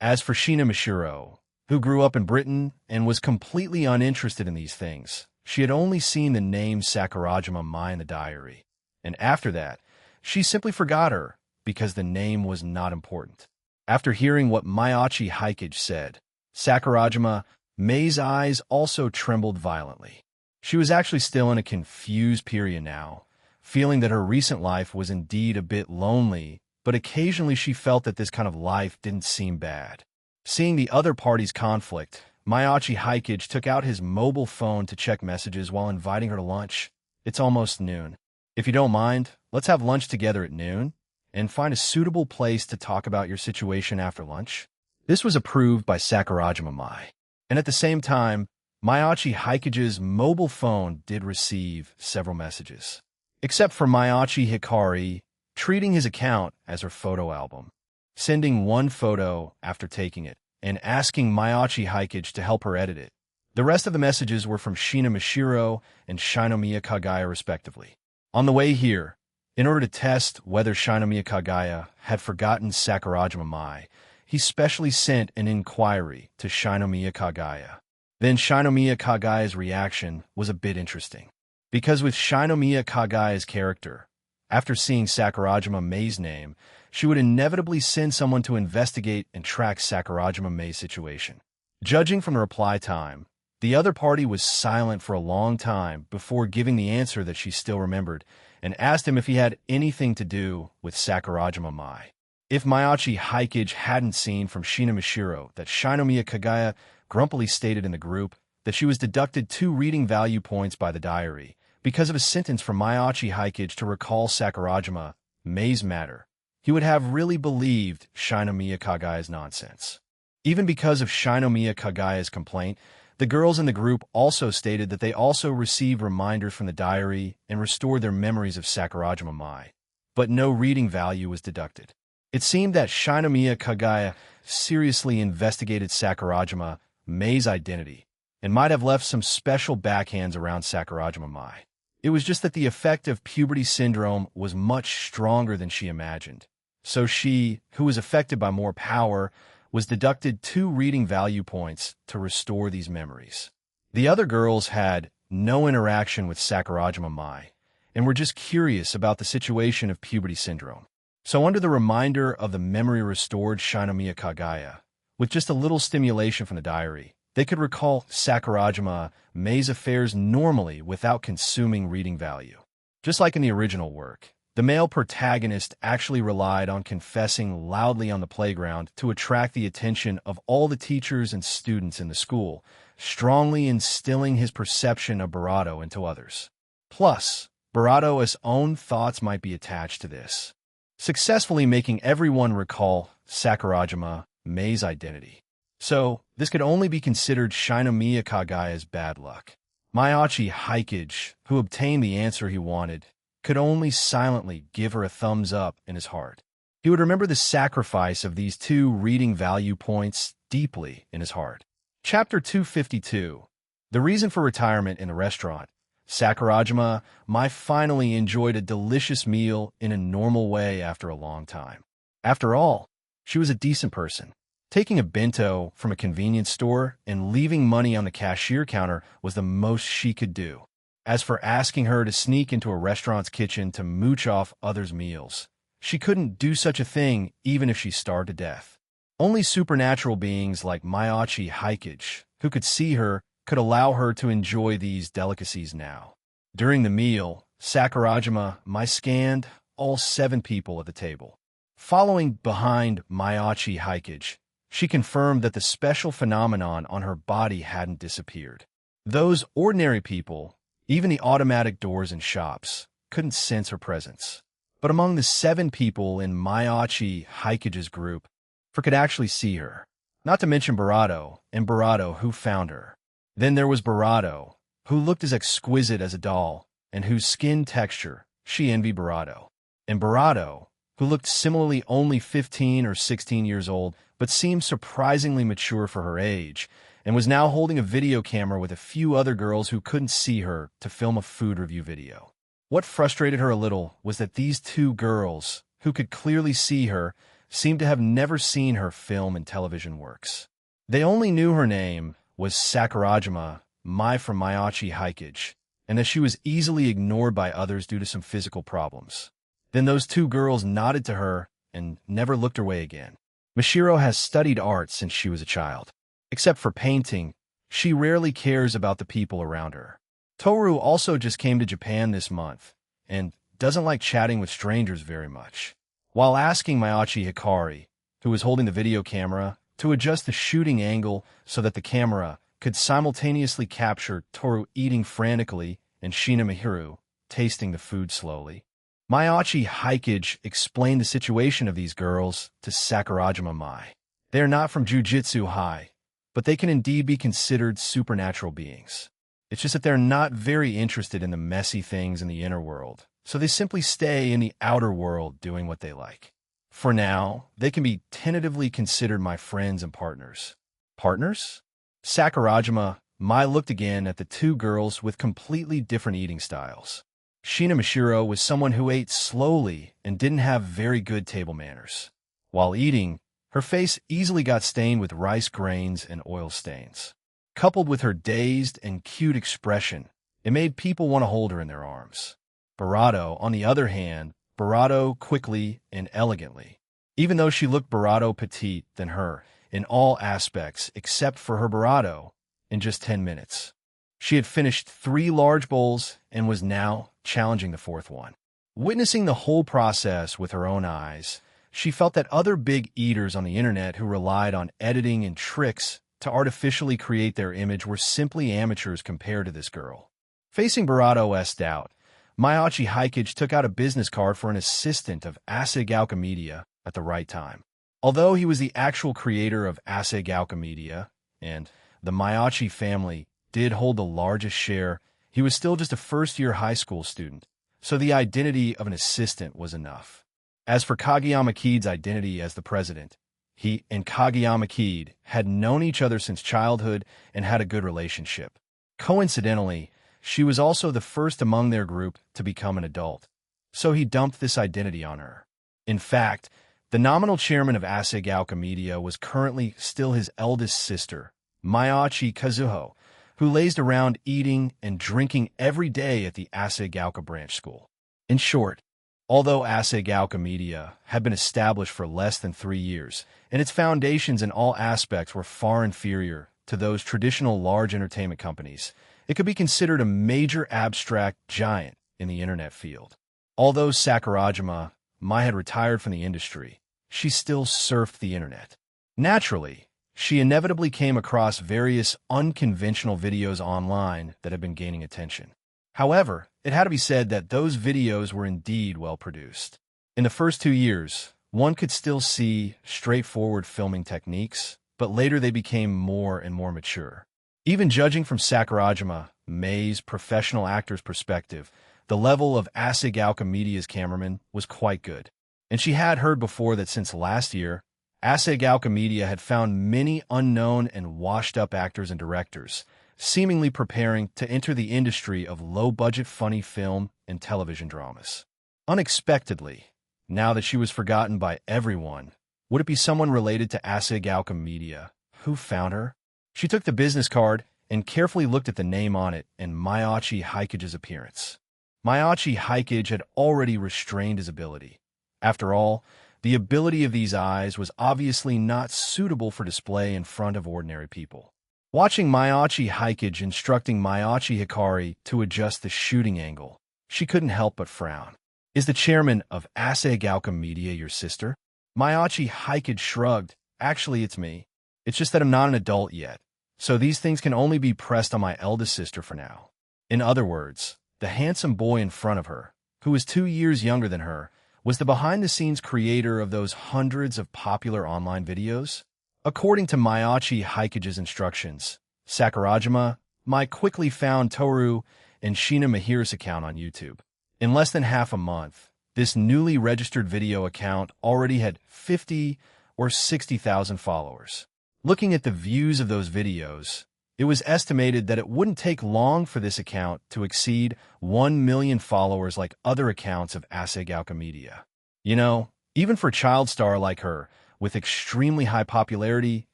As for Shina Mashiro, who grew up in Britain and was completely uninterested in these things, she had only seen the name Sakurajima Mai in the diary, and after that, she simply forgot her because the name was not important. After hearing what Maiachi Haikage said, Sakurajima Mei's eyes also trembled violently. She was actually still in a confused period now, feeling that her recent life was indeed a bit lonely, but occasionally she felt that this kind of life didn't seem bad. Seeing the other party's conflict, Maiachi Haikage took out his mobile phone to check messages while inviting her to lunch. It's almost noon. If you don't mind, let's have lunch together at noon, and find a suitable place to talk about your situation after lunch. This was approved by Sakurajima Mai. And at the same time, Maiachi Haikage's mobile phone did receive several messages. Except for Maiachi Hikari treating his account as her photo album, sending one photo after taking it, and asking Maiachi Haikage to help her edit it. The rest of the messages were from Shina Mashiro and Shinomiya Kagaya respectively. On the way here, in order to test whether Shinomiya Kagaya had forgotten Sakurajima Mai, he specially sent an inquiry to Shinomiya Kagaya. Then Shinomiya Kagaya's reaction was a bit interesting, because with Shinomiya Kagaya's character, after seeing Sakurajima Mei's name, she would inevitably send someone to investigate and track Sakurajima Mei's situation. Judging from the reply time, the other party was silent for a long time before giving the answer that she still remembered, and asked him if he had anything to do with Sakurajima Mai. If Maiachi Haikage hadn't seen from Shina Mashiro that Shinomiya Kagaya grumpily stated in the group that she was deducted 2 reading value points by the diary because of a sentence from Maiachi Haikage to recall Sakurajima Mei's matter, he would have really believed Shinomiya Kagaya's nonsense. Even because of Shinomiya Kagaya's complaint, the girls in the group also stated that they also received reminders from the diary and restored their memories of Sakurajima Mai, but no reading value was deducted. It seemed that Shinomiya Kagaya seriously investigated Sakurajima Mai's identity and might have left some special backhands around Sakurajima Mai. It was just that the effect of puberty syndrome was much stronger than she imagined. So she, who was affected by more power, was deducted 2 reading value points to restore these memories. The other girls had no interaction with Sakurajima Mai and were just curious about the situation of puberty syndrome. So under the reminder of the memory restored Shinomiya Kagaya, with just a little stimulation from the diary, they could recall Sakurajima Mai's affairs normally without consuming reading value. Just like in the original work, the male protagonist actually relied on confessing loudly on the playground to attract the attention of all the teachers and students in the school, strongly instilling his perception of Barato into others. Plus, Barato's own thoughts might be attached to this, successfully making everyone recall Sakurajima Mai's identity. So, this could only be considered Shinomiya Kagaya's bad luck. Maiachi Hikage, who obtained the answer he wanted, could only silently give her a thumbs up in his heart. He would remember the sacrifice of these 2 reading value points deeply in his heart. Chapter 252. The reason for retirement in the restaurant. Sakurajima Mai finally enjoyed a delicious meal in a normal way after a long time. After all, she was a decent person. Taking a bento from a convenience store and leaving money on the cashier counter was the most she could do. As for asking her to sneak into a restaurant's kitchen to mooch off others' meals, she couldn't do such a thing even if she starved to death. Only supernatural beings like Maiachi Hikage, who could see her, could allow her to enjoy these delicacies now. During the meal, Sakurajima Mai scanned all 7 people at the table. Following behind Maiachi Hikage, she confirmed that the special phenomenon on her body hadn't disappeared. Those ordinary people, even the automatic doors in shops, couldn't sense her presence. But among the 7 people in Maiachi Hikage's group, for could actually see her. Not to mention Barato, and Barato who found her. Then there was Barato, who looked as exquisite as a doll, and whose skin texture she envied Barato. And Barato, who looked similarly only 15 or 16 years old, but seemed surprisingly mature for her age, and was now holding a video camera with a few other girls who couldn't see her to film a food review video. What frustrated her a little was that these 2 girls, who could clearly see her, seemed to have never seen her film and television works. They only knew her name was Sakurajima Mai from Maiachi Hikage, and that she was easily ignored by others due to some physical problems. Then those 2 girls nodded to her and never looked her way again. Mishiro has studied art since she was a child. Except for painting, she rarely cares about the people around her. Toru also just came to Japan this month, and doesn't like chatting with strangers very much. While asking Maiachi Hikari, who was holding the video camera, to adjust the shooting angle so that the camera could simultaneously capture Toru eating frantically and Shina Mihiru tasting the food slowly, Maiachi Hikage explained the situation of these girls to Sakurajima Mai. They are not from Jujutsu High, but they can indeed be considered supernatural beings. It's just that they're not very interested in the messy things in the inner world, so they simply stay in the outer world doing what they like. For now, they can be tentatively considered my friends and partners. Partners? Sakurajima Mai looked again at the 2 girls with completely different eating styles. Shina Mishiro was someone who ate slowly and didn't have very good table manners. While eating, her face easily got stained with rice grains and oil stains. Coupled with her dazed and cute expression, it made people want to hold her in their arms. Barato, on the other hand, Barato quickly and elegantly. Even though she looked Barato petite than her in all aspects except for her Barato in just 10 minutes. She had finished 3 large bowls and was now challenging the 4th one. Witnessing the whole process with her own eyes, she felt that other big eaters on the internet who relied on editing and tricks to artificially create their image were simply amateurs compared to this girl. Facing Barato's doubt, Mayachi Hikage took out a business card for an assistant of Asagaoka Media at the right time. Although he was the actual creator of Asagaoka Media, and the Mayachi family did hold the largest share, he was still just a first-year high school student, so the identity of an assistant was enough. As for Kageyama Kied's identity as the president, he and Kageyama Kied had known each other since childhood and had a good relationship. Coincidentally, she was also the first among their group to become an adult, so he dumped this identity on her. In fact, the nominal chairman of Asagaoka Media was currently still his eldest sister, Mayachi Kazuho, who lazed around eating and drinking every day at the Asagaoka branch school. In short, although Asagaoka Media had been established for less than 3 years, and its foundations in all aspects were far inferior to those traditional large entertainment companies, it could be considered a major abstract giant in the internet field. Although Sakurajima Mai had retired from the industry, she still surfed the internet. Naturally, she inevitably came across various unconventional videos online that had been gaining attention. However, it had to be said that those videos were indeed well produced. In the first 2 years, one could still see straightforward filming techniques, but later they became more and more mature. Even judging from Sakurajima Mei's professional actor's perspective, the level of Asagaoka Media's cameraman was quite good. And she had heard before that since last year, Asagaoka Media had found many unknown and washed-up actors and directors, seemingly preparing to enter the industry of low-budget funny film and television dramas. Unexpectedly, now that she was forgotten by everyone, would it be someone related to Asagaoka Media who found her? She took the business card and carefully looked at the name on it and Mayachi Hikage's appearance. Mayachi Hikage had already restrained his ability. After all, the ability of these eyes was obviously not suitable for display in front of ordinary people. Watching Mayachi Hikage instructing Mayachi Hikari to adjust the shooting angle, she couldn't help but frown. "Is the chairman of Asagaoka Media your sister?" Mayachi Hikage shrugged. "Actually, it's me. It's just that I'm not an adult yet, so these things can only be pressed on my eldest sister for now." In other words, the handsome boy in front of her, who was 2 years younger than her, was the behind-the-scenes creator of those hundreds of popular online videos. According to Mayachi Hikage's instructions, Sakurajima Mai quickly found Toru and Shina Mahira's account on YouTube. In less than half a month, this newly registered video account already had 50 or 60,000 followers. Looking at the views of those videos, it was estimated that it wouldn't take long for this account to exceed 1 million followers like other accounts of Asagaoka Media. You know, even for a child star like her, with extremely high popularity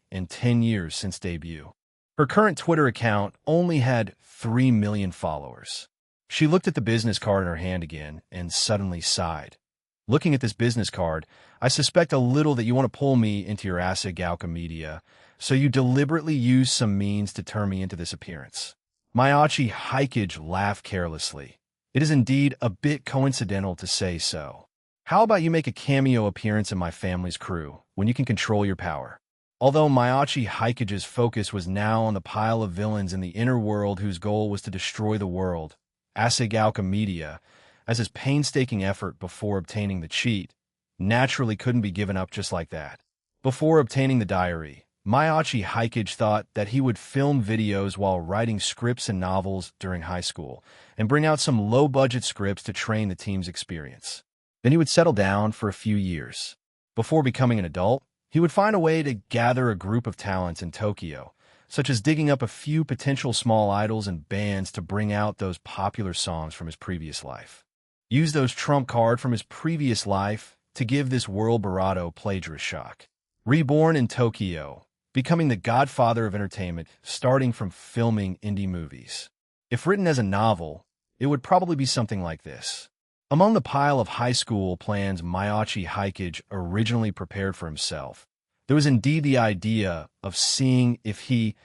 and 10 years since debut. Her current Twitter account only had 3 million followers. She looked at the business card in her hand again and suddenly sighed. "Looking at this business card, I suspect a little that you want to pull me into your Asagaoka Media, so you deliberately use some means to turn me into this appearance." Mayachi Hikage laughed carelessly. "It is indeed a bit coincidental to say so. How about you make a cameo appearance in my family's crew, when you can control your power?" Although Mayachi Hikage's focus was now on the pile of villains in the inner world whose goal was to destroy the world, Asagaoka Media, as his painstaking effort before obtaining the cheat, naturally couldn't be given up just like that. Before obtaining the diary, Mayachi Hikage thought that he would film videos while writing scripts and novels during high school, and bring out some low-budget scripts to train the team's experience. Then he would settle down for a few years. Before becoming an adult, he would find a way to gather a group of talents in Tokyo, such as digging up a few potential small idols and bands to bring out those popular songs from his previous life. Use those trump card from his previous life to give this world Barato plagiarist shock. Reborn in Tokyo, becoming the godfather of entertainment, starting from filming indie movies. If written as a novel, it would probably be something like this. Among the pile of high school plans Mayachi Hikage originally prepared for himself, there was indeed the idea of seeing if he,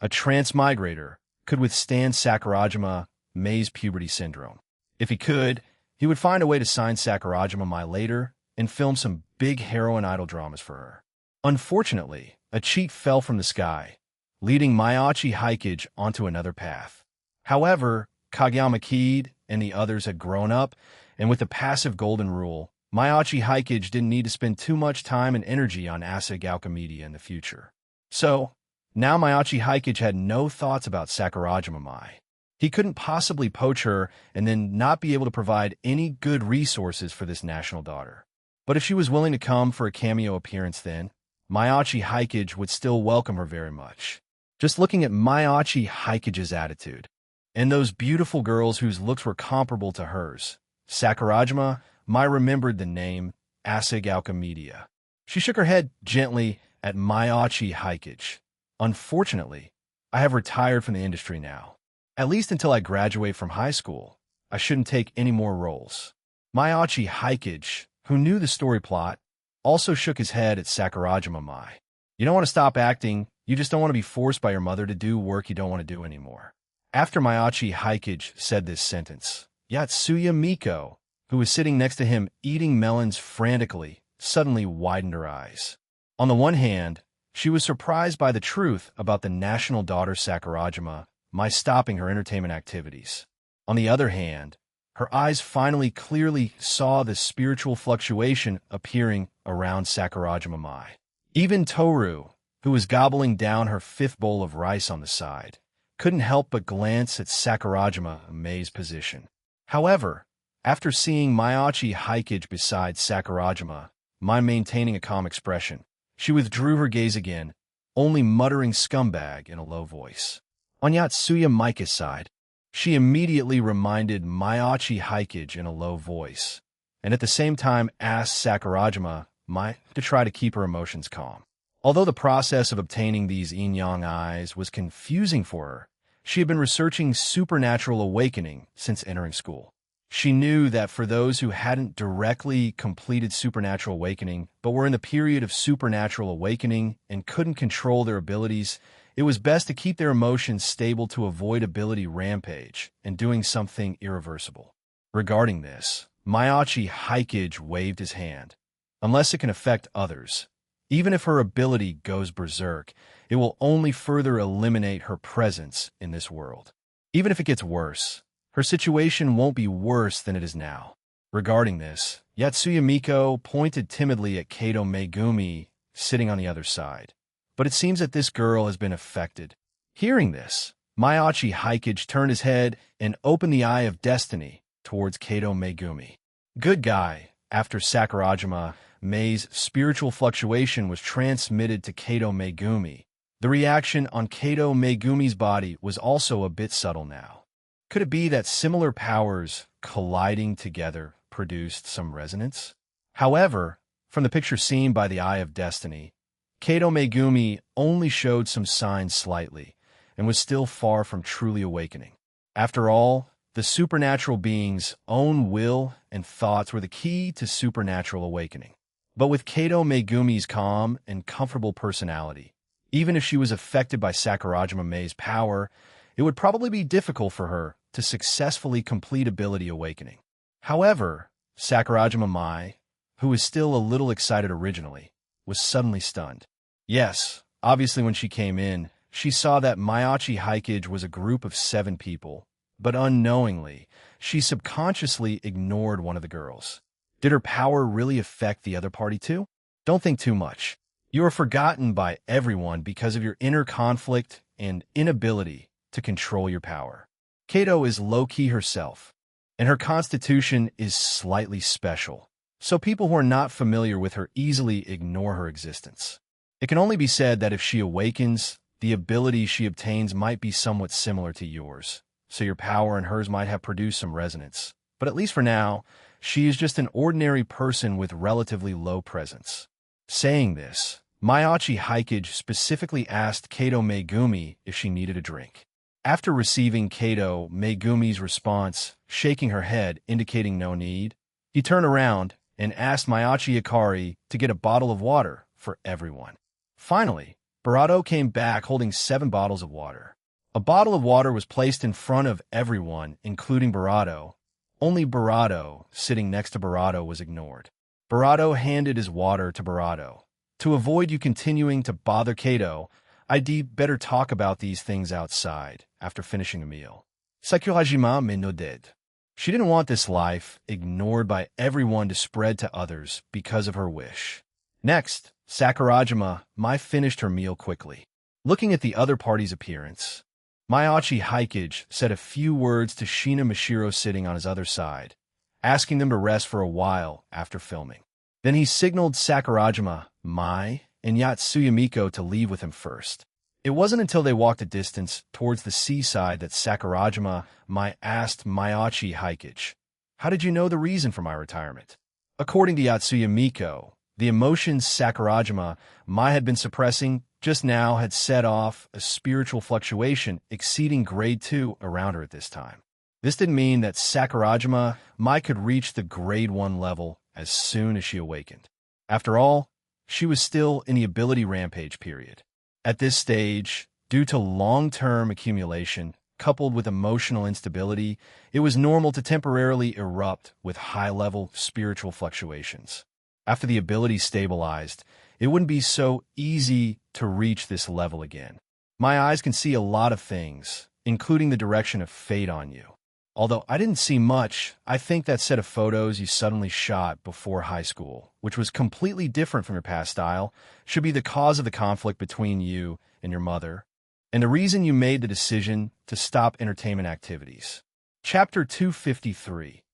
a transmigrator, could withstand Sakurajima Mei's puberty syndrome. If he could, he would find a way to sign Sakurajima Mai later and film some big heroine idol dramas for her. Unfortunately, a cheat fell from the sky, leading Mayachi Hikage onto another path. However, Kageyama Kied and the others had grown up, and with the passive golden rule, Maiachi Haikage didn't need to spend too much time and energy on Asa Galcamedia in the future. So, now Maiachi Haikage had no thoughts about Sakurajima Mai. He couldn't possibly poach her and then not be able to provide any good resources for this national daughter. But if she was willing to come for a cameo appearance then, Maiachi Haikage would still welcome her very much. Just looking at Maiachi Haikage's attitude, and those beautiful girls whose looks were comparable to hers, Sakurajima Mai remembered the name Asa Galcamedia. She shook her head gently at Maiachi Haikage. Unfortunately, I have retired from the industry now. At least until I graduate from high school, I shouldn't take any more roles. Maiachi Haikage, who knew the story plot, also shook his head at Sakurajima Mai. You don't want to stop acting, you just don't want to be forced by your mother to do work you don't want to do anymore. After Maiachi Haikage said this sentence, Yatsuya Miko, who was sitting next to him eating melons frantically, suddenly widened her eyes. On the one hand, she was surprised by the truth about the national daughter Sakurajima Mai stopping her entertainment activities. On the other hand, her eyes finally clearly saw the spiritual fluctuation appearing around Sakurajima Mai. Even Toru, who was gobbling down her fifth bowl of rice on the side, couldn't help but glance at Sakurajima Mai's position. However, after seeing Maiachi Haikage beside Sakurajima Mai maintaining a calm expression, she withdrew her gaze again, only muttering "scumbag" in a low voice. On Yatsuya Mika's side, she immediately reminded Maiachi Haikage in a low voice, and at the same time asked Sakurajima Mai to try to keep her emotions calm. Although the process of obtaining these yin-yang eyes was confusing for her, she had been researching supernatural awakening since entering school. She knew that for those who hadn't directly completed supernatural awakening but were in the period of supernatural awakening and couldn't control their abilities, it was best to keep their emotions stable to avoid ability rampage and doing something irreversible. Regarding this, Maiachi Haikage waved his hand. Unless it can affect others, even if her ability goes berserk, it will only further eliminate her presence in this world. Even if it gets worse, her situation won't be worse than it is now. Regarding this, Yatsuya Miko pointed timidly at Kato Megumi sitting on the other side. But it seems that this girl has been affected. Hearing this, Maiachi Haikage turned his head and opened the Eye of Destiny towards Kato Megumi. Good guy, after Sakurajima Mai's spiritual fluctuation was transmitted to Kato Megumi, the reaction on Kato Megumi's body was also a bit subtle now. Could it be that similar powers colliding together produced some resonance? However, from the picture seen by the Eye of Destiny, Kato Megumi only showed some signs slightly, and was still far from truly awakening. After all, the supernatural being's own will and thoughts were the key to supernatural awakening. But with Kato Megumi's calm and comfortable personality, even if she was affected by Sakurajima Mai's power, it would probably be difficult for her to successfully complete ability awakening. However, Sakurajima Mai, who was still a little excited originally, was suddenly stunned. Yes, obviously when she came in, she saw that Maiachi Haikage was a group of 7 people, but unknowingly, she subconsciously ignored one of the girls. Did her power really affect the other party too? Don't think too much. You are forgotten by everyone because of your inner conflict and inability to control your power. Kato is low-key herself, and her constitution is slightly special, so people who are not familiar with her easily ignore her existence. It can only be said that if she awakens, the ability she obtains might be somewhat similar to yours, so your power and hers might have produced some resonance. But at least for now, she is just an ordinary person with relatively low presence. Saying this, Maiachi Haikage specifically asked Kato Megumi if she needed a drink. After receiving Kato Megumi's response, shaking her head indicating no need, he turned around and asked Maiachi Ikari to get a bottle of water for everyone. Finally, Barato came back holding 7 bottles of water. A bottle of water was placed in front of everyone, including Barato. Only Barato, sitting next to Barato, was ignored. Barato handed his water to Barato. To avoid you continuing to bother Kato, I'd better talk about these things outside, after finishing the meal. Sakurajima me no dead. She didn't want this life, ignored by everyone, to spread to others because of her wish. Next, Sakurajima Mai finished her meal quickly. Looking at the other party's appearance, Mayachi Hikage said a few words to Shina Mashiro sitting on his other side, asking them to rest for a while after filming. Then he signaled Sakurajima Mai and Yatsuyamiko to leave with him first. It wasn't until they walked a distance towards the seaside that Sakurajima Mai asked Mayachi Hikage, "How did you know the reason for my retirement?" According to Yatsuyamiko, the emotions Sakurajima Mai had been suppressing just now had set off a spiritual fluctuation exceeding grade 2 around her at this time. This didn't mean that Sakurajima Mai could reach the grade 1 level as soon as she awakened. After all, she was still in the ability rampage period. At this stage, due to long-term accumulation, coupled with emotional instability, it was normal to temporarily erupt with high-level spiritual fluctuations. After the ability stabilized, it wouldn't be so easy to reach this level again. My eyes can see a lot of things, including the direction of fate on you. Although I didn't see much, I think that set of photos you suddenly shot before high school, which was completely different from your past style, should be the cause of the conflict between you and your mother, and the reason you made the decision to stop entertainment activities. Chapter 253.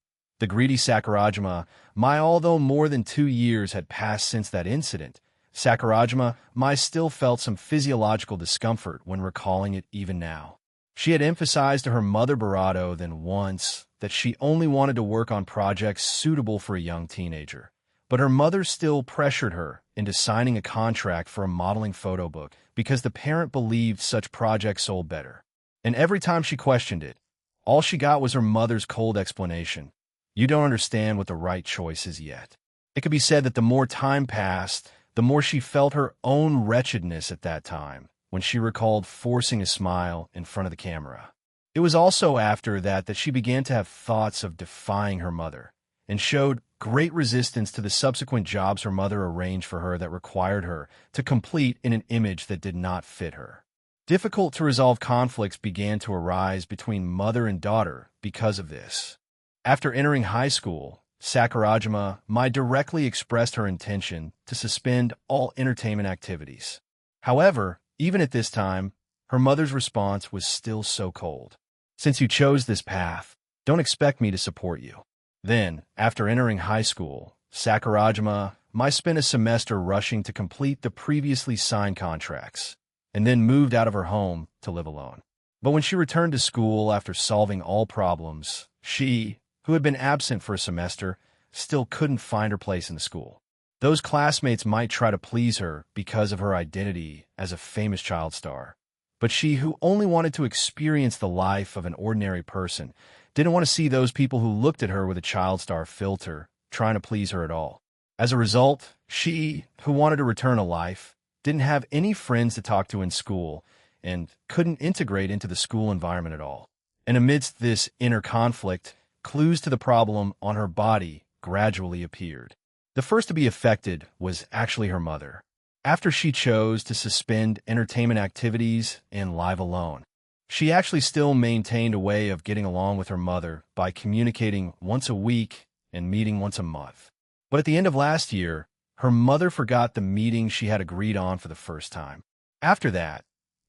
The greedy Sakurajima Mai. Although more than 2 years had passed since that incident, Sakurajima Mai still felt some physiological discomfort when recalling it even now. She had emphasized to her mother Barato than once that she only wanted to work on projects suitable for a young teenager, but her mother still pressured her into signing a contract for a modeling photo book because the parent believed such projects sold better. And every time she questioned it, all she got was her mother's cold explanation: "You don't understand what the right choice is yet." It could be said that the more time passed, the more she felt her own wretchedness at that time, when she recalled forcing a smile in front of the camera. It was also after that she began to have thoughts of defying her mother, and showed great resistance to the subsequent jobs her mother arranged for her that required her to complete in an image that did not fit her. Difficult to resolve conflicts began to arise between mother and daughter because of this. After entering high school, Sakurajima Mai directly expressed her intention to suspend all entertainment activities. However, even at this time, her mother's response was still so cold. "Since you chose this path, don't expect me to support you." Then, after entering high school, Sakurajima Mai spent a semester rushing to complete the previously signed contracts, and then moved out of her home to live alone. But when she returned to school after solving all problems, she, who had been absent for a semester, still couldn't find her place in the school. Those classmates might try to please her because of her identity as a famous child star, but she, who only wanted to experience the life of an ordinary person, didn't want to see those people who looked at her with a child star filter trying to please her at all. As a result, she, who wanted to return to life, didn't have any friends to talk to in school and couldn't integrate into the school environment at all. And amidst this inner conflict, clues to the problem on her body gradually appeared. The first to be affected was actually her mother. After she chose to suspend entertainment activities and live alone, she actually still maintained a way of getting along with her mother by communicating once a week and meeting once a month. But at the end of last year, her mother forgot the meeting she had agreed on for the first time. After that,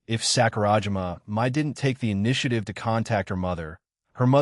if Sakurajima Mai didn't take the initiative to contact her mother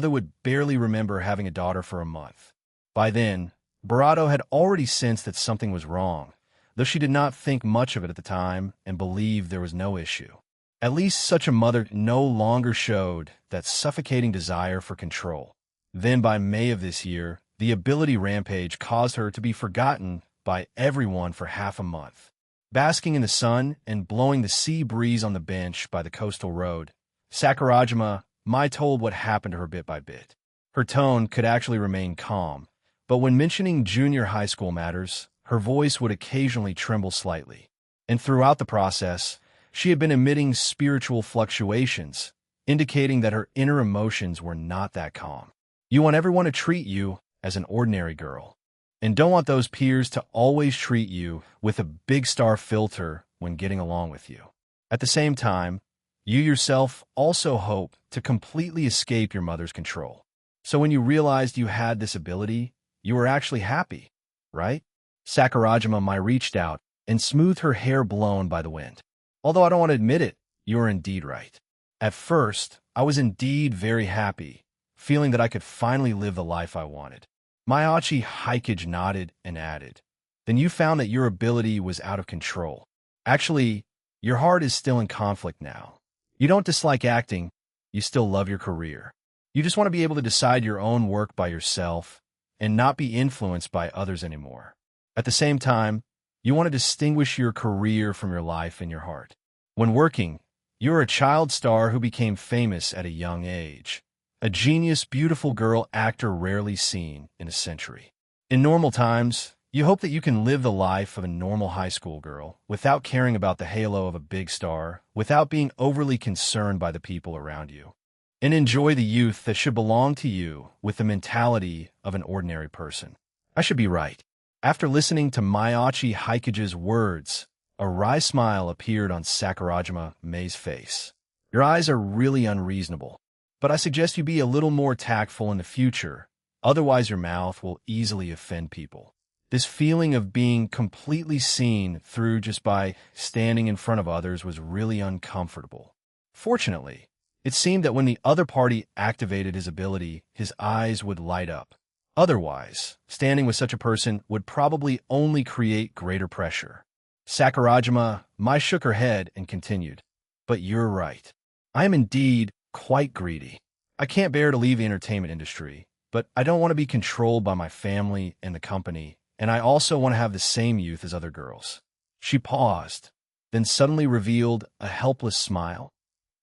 would barely remember having a daughter for a month. By then, Barato had already sensed that something was wrong, though she did not think much of it at the time and believed there was no issue. At least such a mother no longer showed that suffocating desire for control. Then by May of this year, the ability rampage caused her to be forgotten by everyone for half a month. Basking in the sun and blowing the sea breeze on the bench by the coastal road, Sakurajima Mai told what happened to her bit by bit. Her tone could actually remain calm, but when mentioning junior high school matters, her voice would occasionally tremble slightly. And throughout the process, she had been emitting spiritual fluctuations, indicating that her inner emotions were not that calm. You want everyone to treat you as an ordinary girl, and don't want those peers to always treat you with a big star filter when getting along with you. At the same time, you yourself also hope to completely escape your mother's control. So when you realized you had this ability, you were actually happy, right? Sakurajima Mai reached out and smoothed her hair blown by the wind. Although I don't want to admit it, you are indeed right. At first, I was indeed very happy, feeling that I could finally live the life I wanted. Mayachi Hikage nodded and added, then you found that your ability was out of control. Actually, your heart is still in conflict now. You don't dislike acting, you still love your career. You just want to be able to decide your own work by yourself and not be influenced by others anymore. At the same time, you want to distinguish your career from your life and your heart. When working, you're a child star who became famous at a young age. A genius, beautiful girl actor rarely seen in a century. In normal times, you hope that you can live the life of a normal high school girl without caring about the halo of a big star, without being overly concerned by the people around you, and enjoy the youth that should belong to you with the mentality of an ordinary person. I should be right. After listening to Mayachi Hikage's words, a wry smile appeared on Sakurajima Mei's face. Your eyes are really unreasonable, but I suggest you be a little more tactful in the future, otherwise your mouth will easily offend people. This feeling of being completely seen through just by standing in front of others was really uncomfortable. Fortunately, it seemed that when the other party activated his ability, his eyes would light up. Otherwise, standing with such a person would probably only create greater pressure. Sakurajima Mai shook her head and continued, but you're right. I am indeed quite greedy. I can't bear to leave the entertainment industry, but I don't want to be controlled by my family and the company, and I also want to have the same youth as other girls. She paused, then suddenly revealed a helpless smile.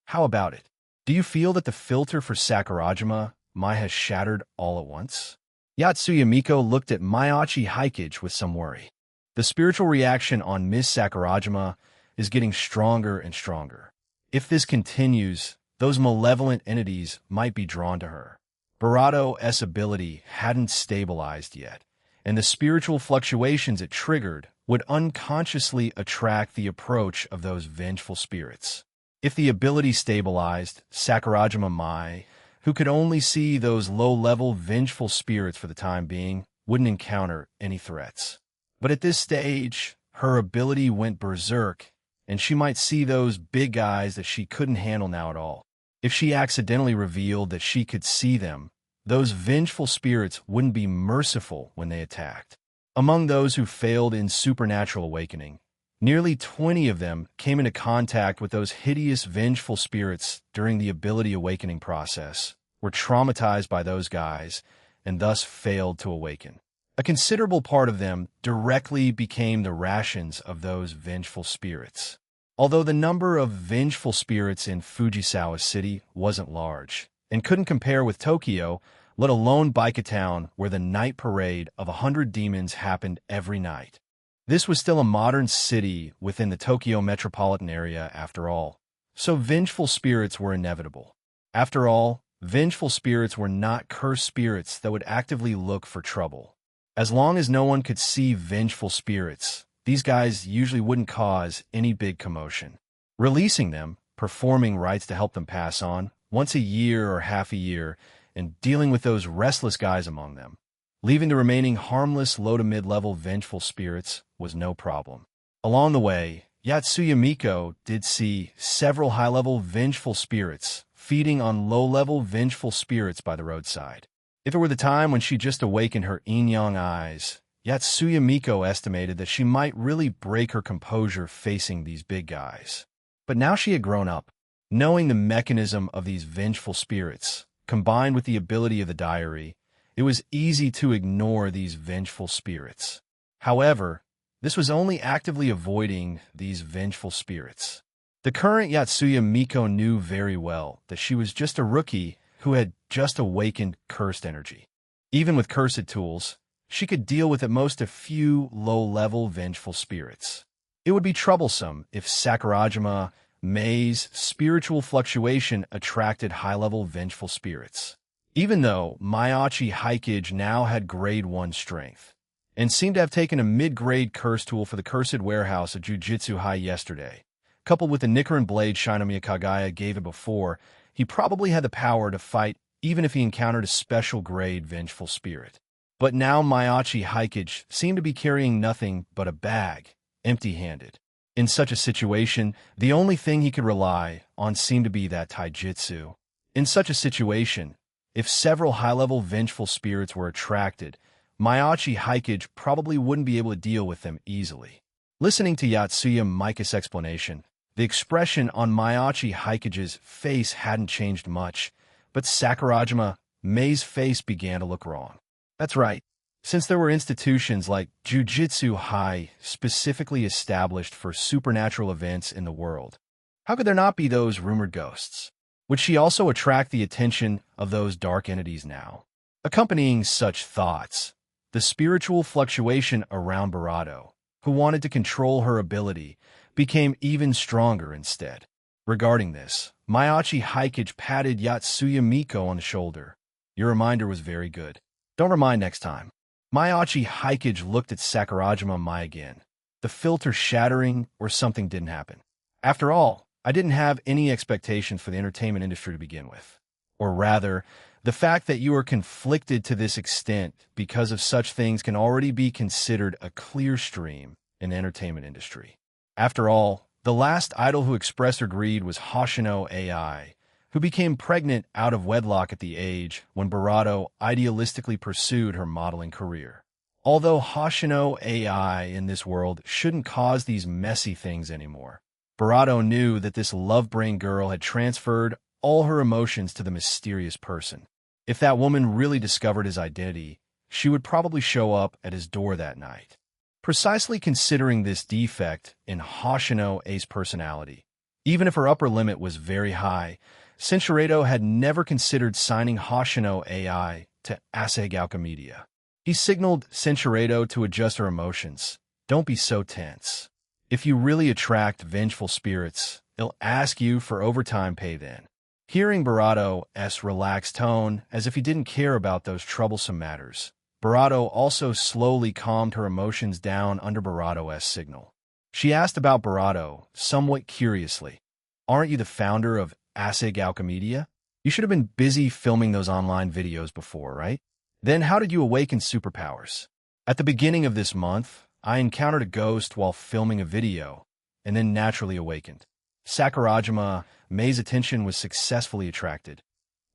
How about it? Do you feel that the filter for Sakurajima Mai has shattered all at once? Yatsuya Miko looked at Mayachi Hikage with some worry. The spiritual reaction on Miss Sakurajima is getting stronger and stronger. If this continues, those malevolent entities might be drawn to her. Barato's ability hadn't stabilized yet, and the spiritual fluctuations it triggered would unconsciously attract the approach of those vengeful spirits. If the ability stabilized, Sakurajima Mai, who could only see those low-level vengeful spirits for the time being, wouldn't encounter any threats. But at this stage, her ability went berserk, and she might see those big guys that she couldn't handle now at all. If she accidentally revealed that she could see them, those vengeful spirits wouldn't be merciful when they attacked. Among those who failed in supernatural awakening, nearly 20 of them came into contact with those hideous vengeful spirits during the ability awakening process, were traumatized by those guys, and thus failed to awaken. A considerable part of them directly became the rations of those vengeful spirits. Although the number of vengeful spirits in Fujisawa City wasn't large, and couldn't compare with Tokyo, let alone Baika Town, where the night parade of 100 demons happened every night. This was still a modern city within the Tokyo metropolitan area after all, so vengeful spirits were inevitable. After all, vengeful spirits were not cursed spirits that would actively look for trouble. As long as no one could see vengeful spirits, these guys usually wouldn't cause any big commotion. Releasing them, performing rites to help them pass on, once a year or half a year, and dealing with those restless guys among them, leaving the remaining harmless low to mid-level vengeful spirits was no problem. Along the way, Yatsuya Miko did see several high-level vengeful spirits feeding on low-level vengeful spirits by the roadside. If it were the time when she just awakened her yin-yang eyes, Yatsuya Miko estimated that she might really break her composure facing these big guys. But now she had grown up, knowing the mechanism of these vengeful spirits, combined with the ability of the diary, it was easy to ignore these vengeful spirits. However, this was only actively avoiding these vengeful spirits. The current Yatsuya Miko knew very well that she was just a rookie who had just awakened cursed energy. Even with cursed tools, she could deal with at most a few low-level vengeful spirits. It would be troublesome if Sakurajima Mei's spiritual fluctuation attracted high-level vengeful spirits. Even though Mayachi Hikage now had grade 1 strength, and seemed to have taken a mid-grade curse tool for the Cursed Warehouse of Jujutsu High yesterday, coupled with the Nichiren blade Shinomiya Kagaya gave him before, he probably had the power to fight even if he encountered a special-grade vengeful spirit. But now Maiachi Haikage seemed to be carrying nothing but a bag, empty-handed. In such a situation, the only thing he could rely on seemed to be that taijutsu. In such a situation, if several high-level vengeful spirits were attracted, Maiachi Haikage probably wouldn't be able to deal with them easily. Listening to Yatsuya Mika's explanation, the expression on Maiachi Haikage's face hadn't changed much, but Sakurajima Mei's face began to look wrong. That's right. Since there were institutions like Jujutsu High specifically established for supernatural events in the world, how could there not be those rumored ghosts? Would she also attract the attention of those dark entities now? Accompanying such thoughts, the spiritual fluctuation around Barato, who wanted to control her ability, became even stronger instead. Regarding this, Maiachi Haikage patted Yatsuya Miko on the shoulder. Your reminder was very good. Don't remind next time. Maiachi Haikage looked at Sakurajima Mai again. The filter shattering or something didn't happen. After all, I didn't have any expectations for the entertainment industry to begin with. Or rather, the fact that you are conflicted to this extent because of such things can already be considered a clear stream in the entertainment industry. After all, the last idol who expressed her greed was Hoshino AI, who became pregnant out of wedlock at the age when Barato idealistically pursued her modeling career. Although Hoshino AI in this world shouldn't cause these messy things anymore, Barato knew that this love-brain girl had transferred all her emotions to the mysterious person. If that woman really discovered his identity, she would probably show up at his door that night. Precisely considering this defect in Hoshino A's personality, even if her upper limit was very high, Shinshirado had never considered signing Hoshino AI to Asagauka Media. He signaled Shinshirado to adjust her emotions. Don't be so tense. If you really attract vengeful spirits, they'll ask you for overtime pay then. Hearing Barato's relaxed tone, as if he didn't care about those troublesome matters, Barato also slowly calmed her emotions down under Barato's signal. She asked about Barato, somewhat curiously. Aren't you the founder of Asagauka Media? You should have been busy filming those online videos before, right? Then how did you awaken superpowers? At the beginning of this month, I encountered a ghost while filming a video, and then naturally awakened. Sakurajima Mei's attention was successfully attracted.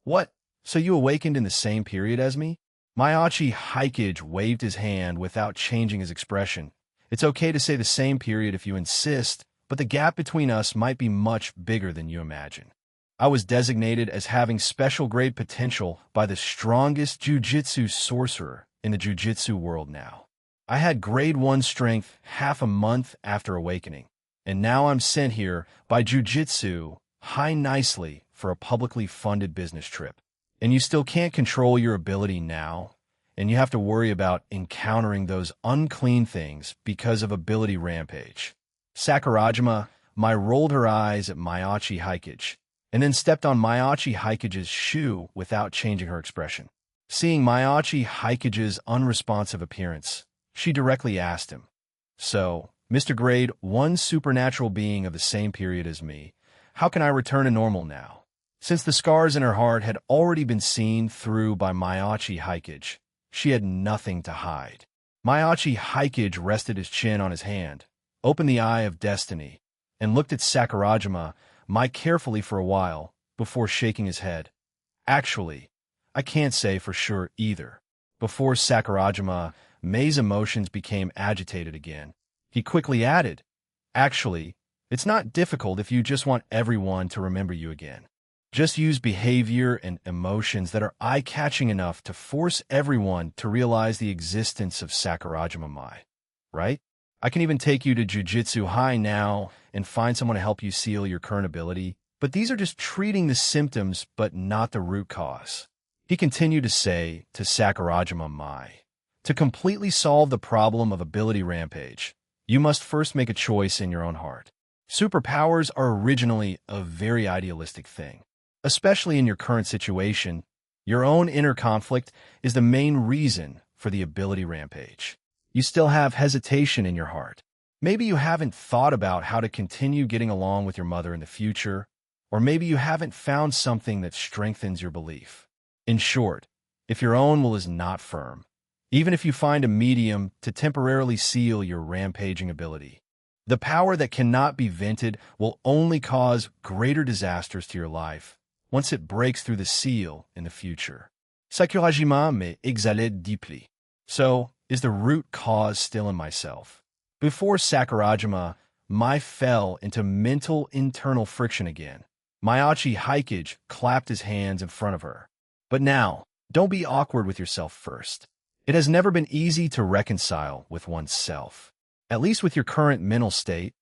What? So you awakened in the same period as me? Maiachi Haikage waved his hand without changing his expression. It's okay to say the same period if you insist, but the gap between us might be much bigger than you imagine. I was designated as having special grade potential by the strongest jujitsu sorcerer in the jujitsu world now. I had grade 1 strength half a month after awakening, and now I'm sent here by jujitsu high nicely for a publicly funded business trip. And you still can't control your ability now, and you have to worry about encountering those unclean things because of ability rampage. Sakurajima Mai rolled her eyes at Maiachi Haikage, and then stepped on Maiachi Haikage's shoe without changing her expression. Seeing Maiachi Haikage's unresponsive appearance, she directly asked him, So, Mr. Grade 1 supernatural being of the same period as me, how can I return to normal now? Since the scars in her heart had already been seen through by Maiachi Haikage, she had nothing to hide. Maiachi Haikage rested his chin on his hand, opened the eye of destiny, and looked at Sakurajima Mai carefully for a while before shaking his head. Actually, I can't say for sure either. Before Sakurajima Mei's emotions became agitated again, he quickly added, Actually, it's not difficult if you just want everyone to remember you again. Just use behavior and emotions that are eye-catching enough to force everyone to realize the existence of Sakurajima Mai, right? I can even take you to Jujutsu High now and find someone to help you seal your current ability, but these are just treating the symptoms but not the root cause. He continued to say to Sakurajima Mai, to completely solve the problem of ability rampage, you must first make a choice in your own heart. Superpowers are originally a very idealistic thing. Especially in your current situation, your own inner conflict is the main reason for the ability rampage. You still have hesitation in your heart. Maybe you haven't thought about how to continue getting along with your mother in the future, or maybe you haven't found something that strengthens your belief. In short, if your own will is not firm, even if you find a medium to temporarily seal your rampaging ability, the power that cannot be vented will only cause greater disasters to your life once it breaks through the seal in the future. Psychologiment mais exhalé deeply. So, is the root cause still in myself? Before Sakurajima, Mai fell into mental internal friction again. Maiachi Haikage clapped his hands in front of her. But now, don't be awkward with yourself first. It has never been easy to reconcile with oneself. At least with your current mental state,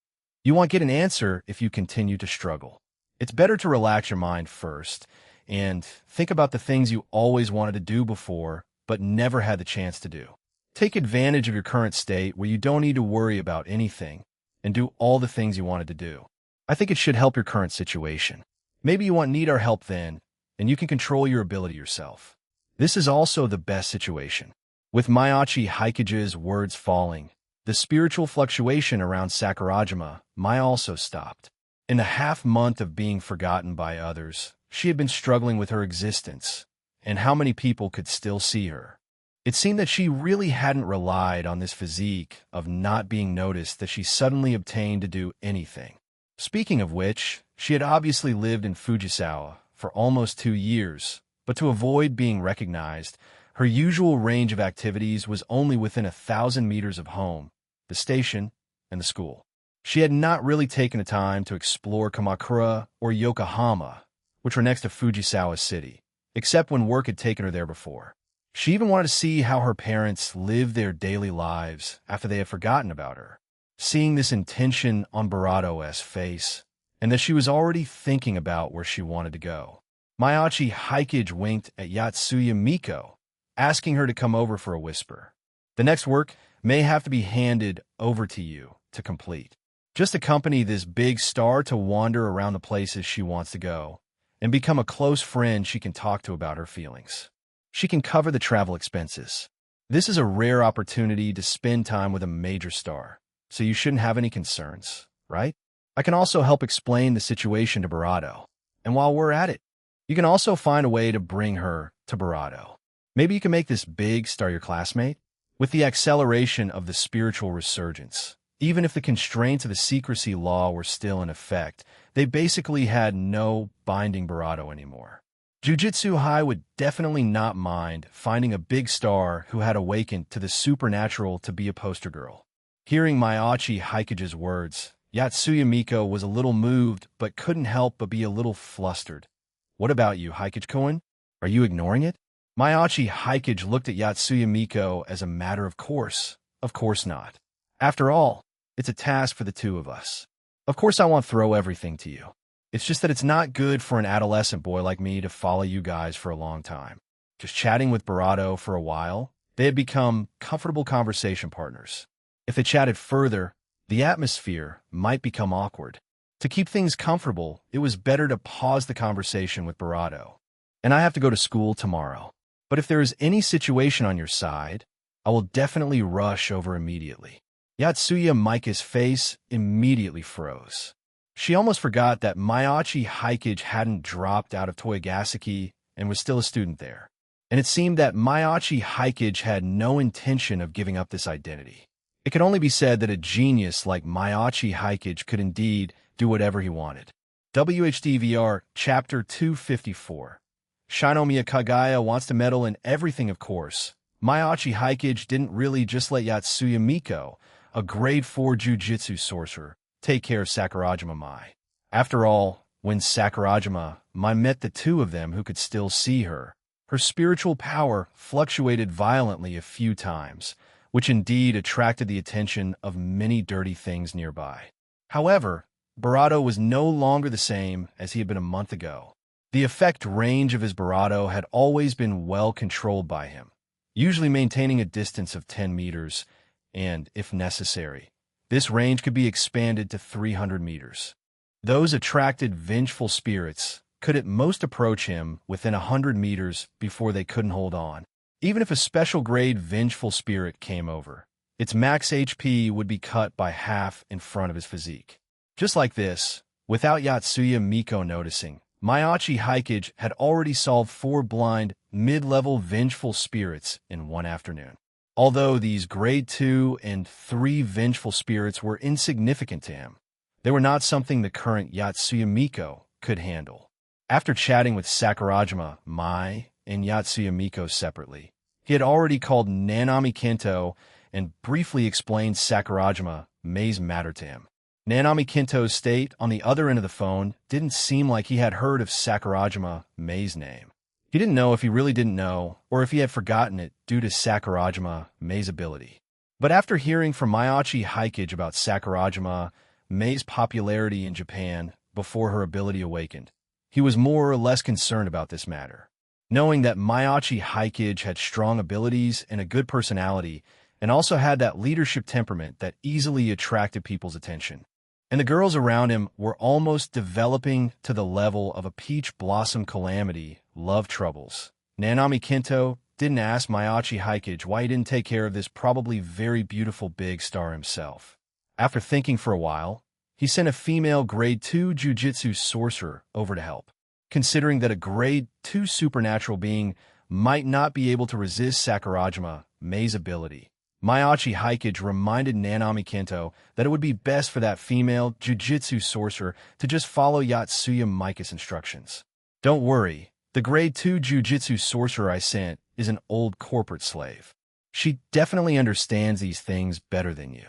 you won't get an answer if you continue to struggle. It's better to relax your mind first and think about the things you always wanted to do before but never had the chance to do. Take advantage of your current state where you don't need to worry about anything and do all the things you wanted to do. I think it should help your current situation. Maybe you won't need our help then, and you can control your ability yourself. This is also the best situation. With Maiachi Haikage's words falling, the spiritual fluctuation around Sakurajima, Mai also stopped. In the half-month of being forgotten by others, she had been struggling with her existence, and how many people could still see her. It seemed that she really hadn't relied on this physique of not being noticed that she suddenly obtained to do anything. Speaking of which, she had obviously lived in Fujisawa for almost 2 years, but to avoid being recognized, her usual range of activities was only within 1,000 meters of home, the station, and the school. She had not really taken the time to explore Kamakura or Yokohama, which were next to Fujisawa City, except when work had taken her there before. She even wanted to see how her parents lived their daily lives after they had forgotten about her. Seeing this intention on Barato's face, and that she was already thinking about where she wanted to go, Maiachi Haikage winked at Yatsuya Miko, asking her to come over for a whisper. The next work may have to be handed over to you to complete. Just accompany this big star to wander around the places she wants to go, and become a close friend she can talk to about her feelings. She can cover the travel expenses. This is a rare opportunity to spend time with a major star, so you shouldn't have any concerns, right? I can also help explain the situation to Barato. And while we're at it, you can also find a way to bring her to Barato. Maybe you can make this big star your classmate? With the acceleration of the spiritual resurgence, even if the constraints of the secrecy law were still in effect, they basically had no binding Barato anymore. Jujutsu High would definitely not mind finding a big star who had awakened to the supernatural to be a poster girl. Hearing Maiachi Haikage's words, Yatsuya Miko was a little moved but couldn't help but be a little flustered. What about you, Haikage-kun? Are you ignoring it? Maiachi Haikage looked at Yatsuya Miko as a matter of course. Of course not. After all, it's a task for the two of us. Of course I won't throw everything to you. It's just that it's not good for an adolescent boy like me to follow you guys for a long time. Just chatting with Barato for a while, they had become comfortable conversation partners. If they chatted further, the atmosphere might become awkward. To keep things comfortable, it was better to pause the conversation with Barato. And I have to go to school tomorrow. But if there is any situation on your side, I will definitely rush over immediately. Yatsuya Miko's face immediately froze. She almost forgot that Maiachi Haikage hadn't dropped out of Toyogaseki and was still a student there. And it seemed that Maiachi Haikage had no intention of giving up this identity. It could only be said that a genius like Maiachi Haikage could indeed do whatever he wanted. WHDVR Chapter 254. Shinomiya Kagaya wants to meddle in everything, of course. Maiachi Haikage didn't really just let Yatsuya Miko, a grade 4 jujutsu sorcerer, take care of Sakurajima Mai. After all, when Sakurajima Mai met the two of them who could still see her, her spiritual power fluctuated violently a few times, which indeed attracted the attention of many dirty things nearby. However, Barato was no longer the same as he had been a month ago. The effect range of his Barato had always been well controlled by him, usually maintaining a distance of 10 meters, and, if necessary, this range could be expanded to 300 meters. Those attracted vengeful spirits could at most approach him within 100 meters before they couldn't hold on. Even if a special grade vengeful spirit came over, its max HP would be cut by half in front of his physique. Just like this, without Yatsuya Miko noticing, Mayachi Hikage had already solved 4 blind, mid-level vengeful spirits in one afternoon. Although these grade 2 and 3 vengeful spirits were insignificant to him, they were not something the current Yatsuya Miko could handle. After chatting with Sakurajima, Mai, and Yatsuya Miko separately, he had already called Nanami Kento and briefly explained Sakurajima, Mei's matter to him. Nanami Kento's state on the other end of the phone didn't seem like he had heard of Sakurajima, Mei's name. He didn't know if he really didn't know, or if he had forgotten it due to Sakurajima, Mei's ability. But after hearing from Mayachi Hikage about Sakurajima, Mei's popularity in Japan before her ability awakened, he was more or less concerned about this matter. Knowing that Mayachi Hikage had strong abilities and a good personality, and also had that leadership temperament that easily attracted people's attention. And the girls around him were almost developing to the level of a peach blossom calamity, love troubles. Nanami Kento didn't ask Mayachi Hikage why he didn't take care of this probably very beautiful big star himself. After thinking for a while, he sent a female grade 2 Jujitsu sorcerer over to help. Considering that a grade 2 supernatural being might not be able to resist Sakurajima, Mei's ability, Mayachi Hikage reminded Nanami Kento that it would be best for that female Jujitsu sorcerer to just follow Yatsuya Mika's instructions. Don't worry, the grade 2 Jujitsu sorcerer I sent is an old corporate slave. She definitely understands these things better than you.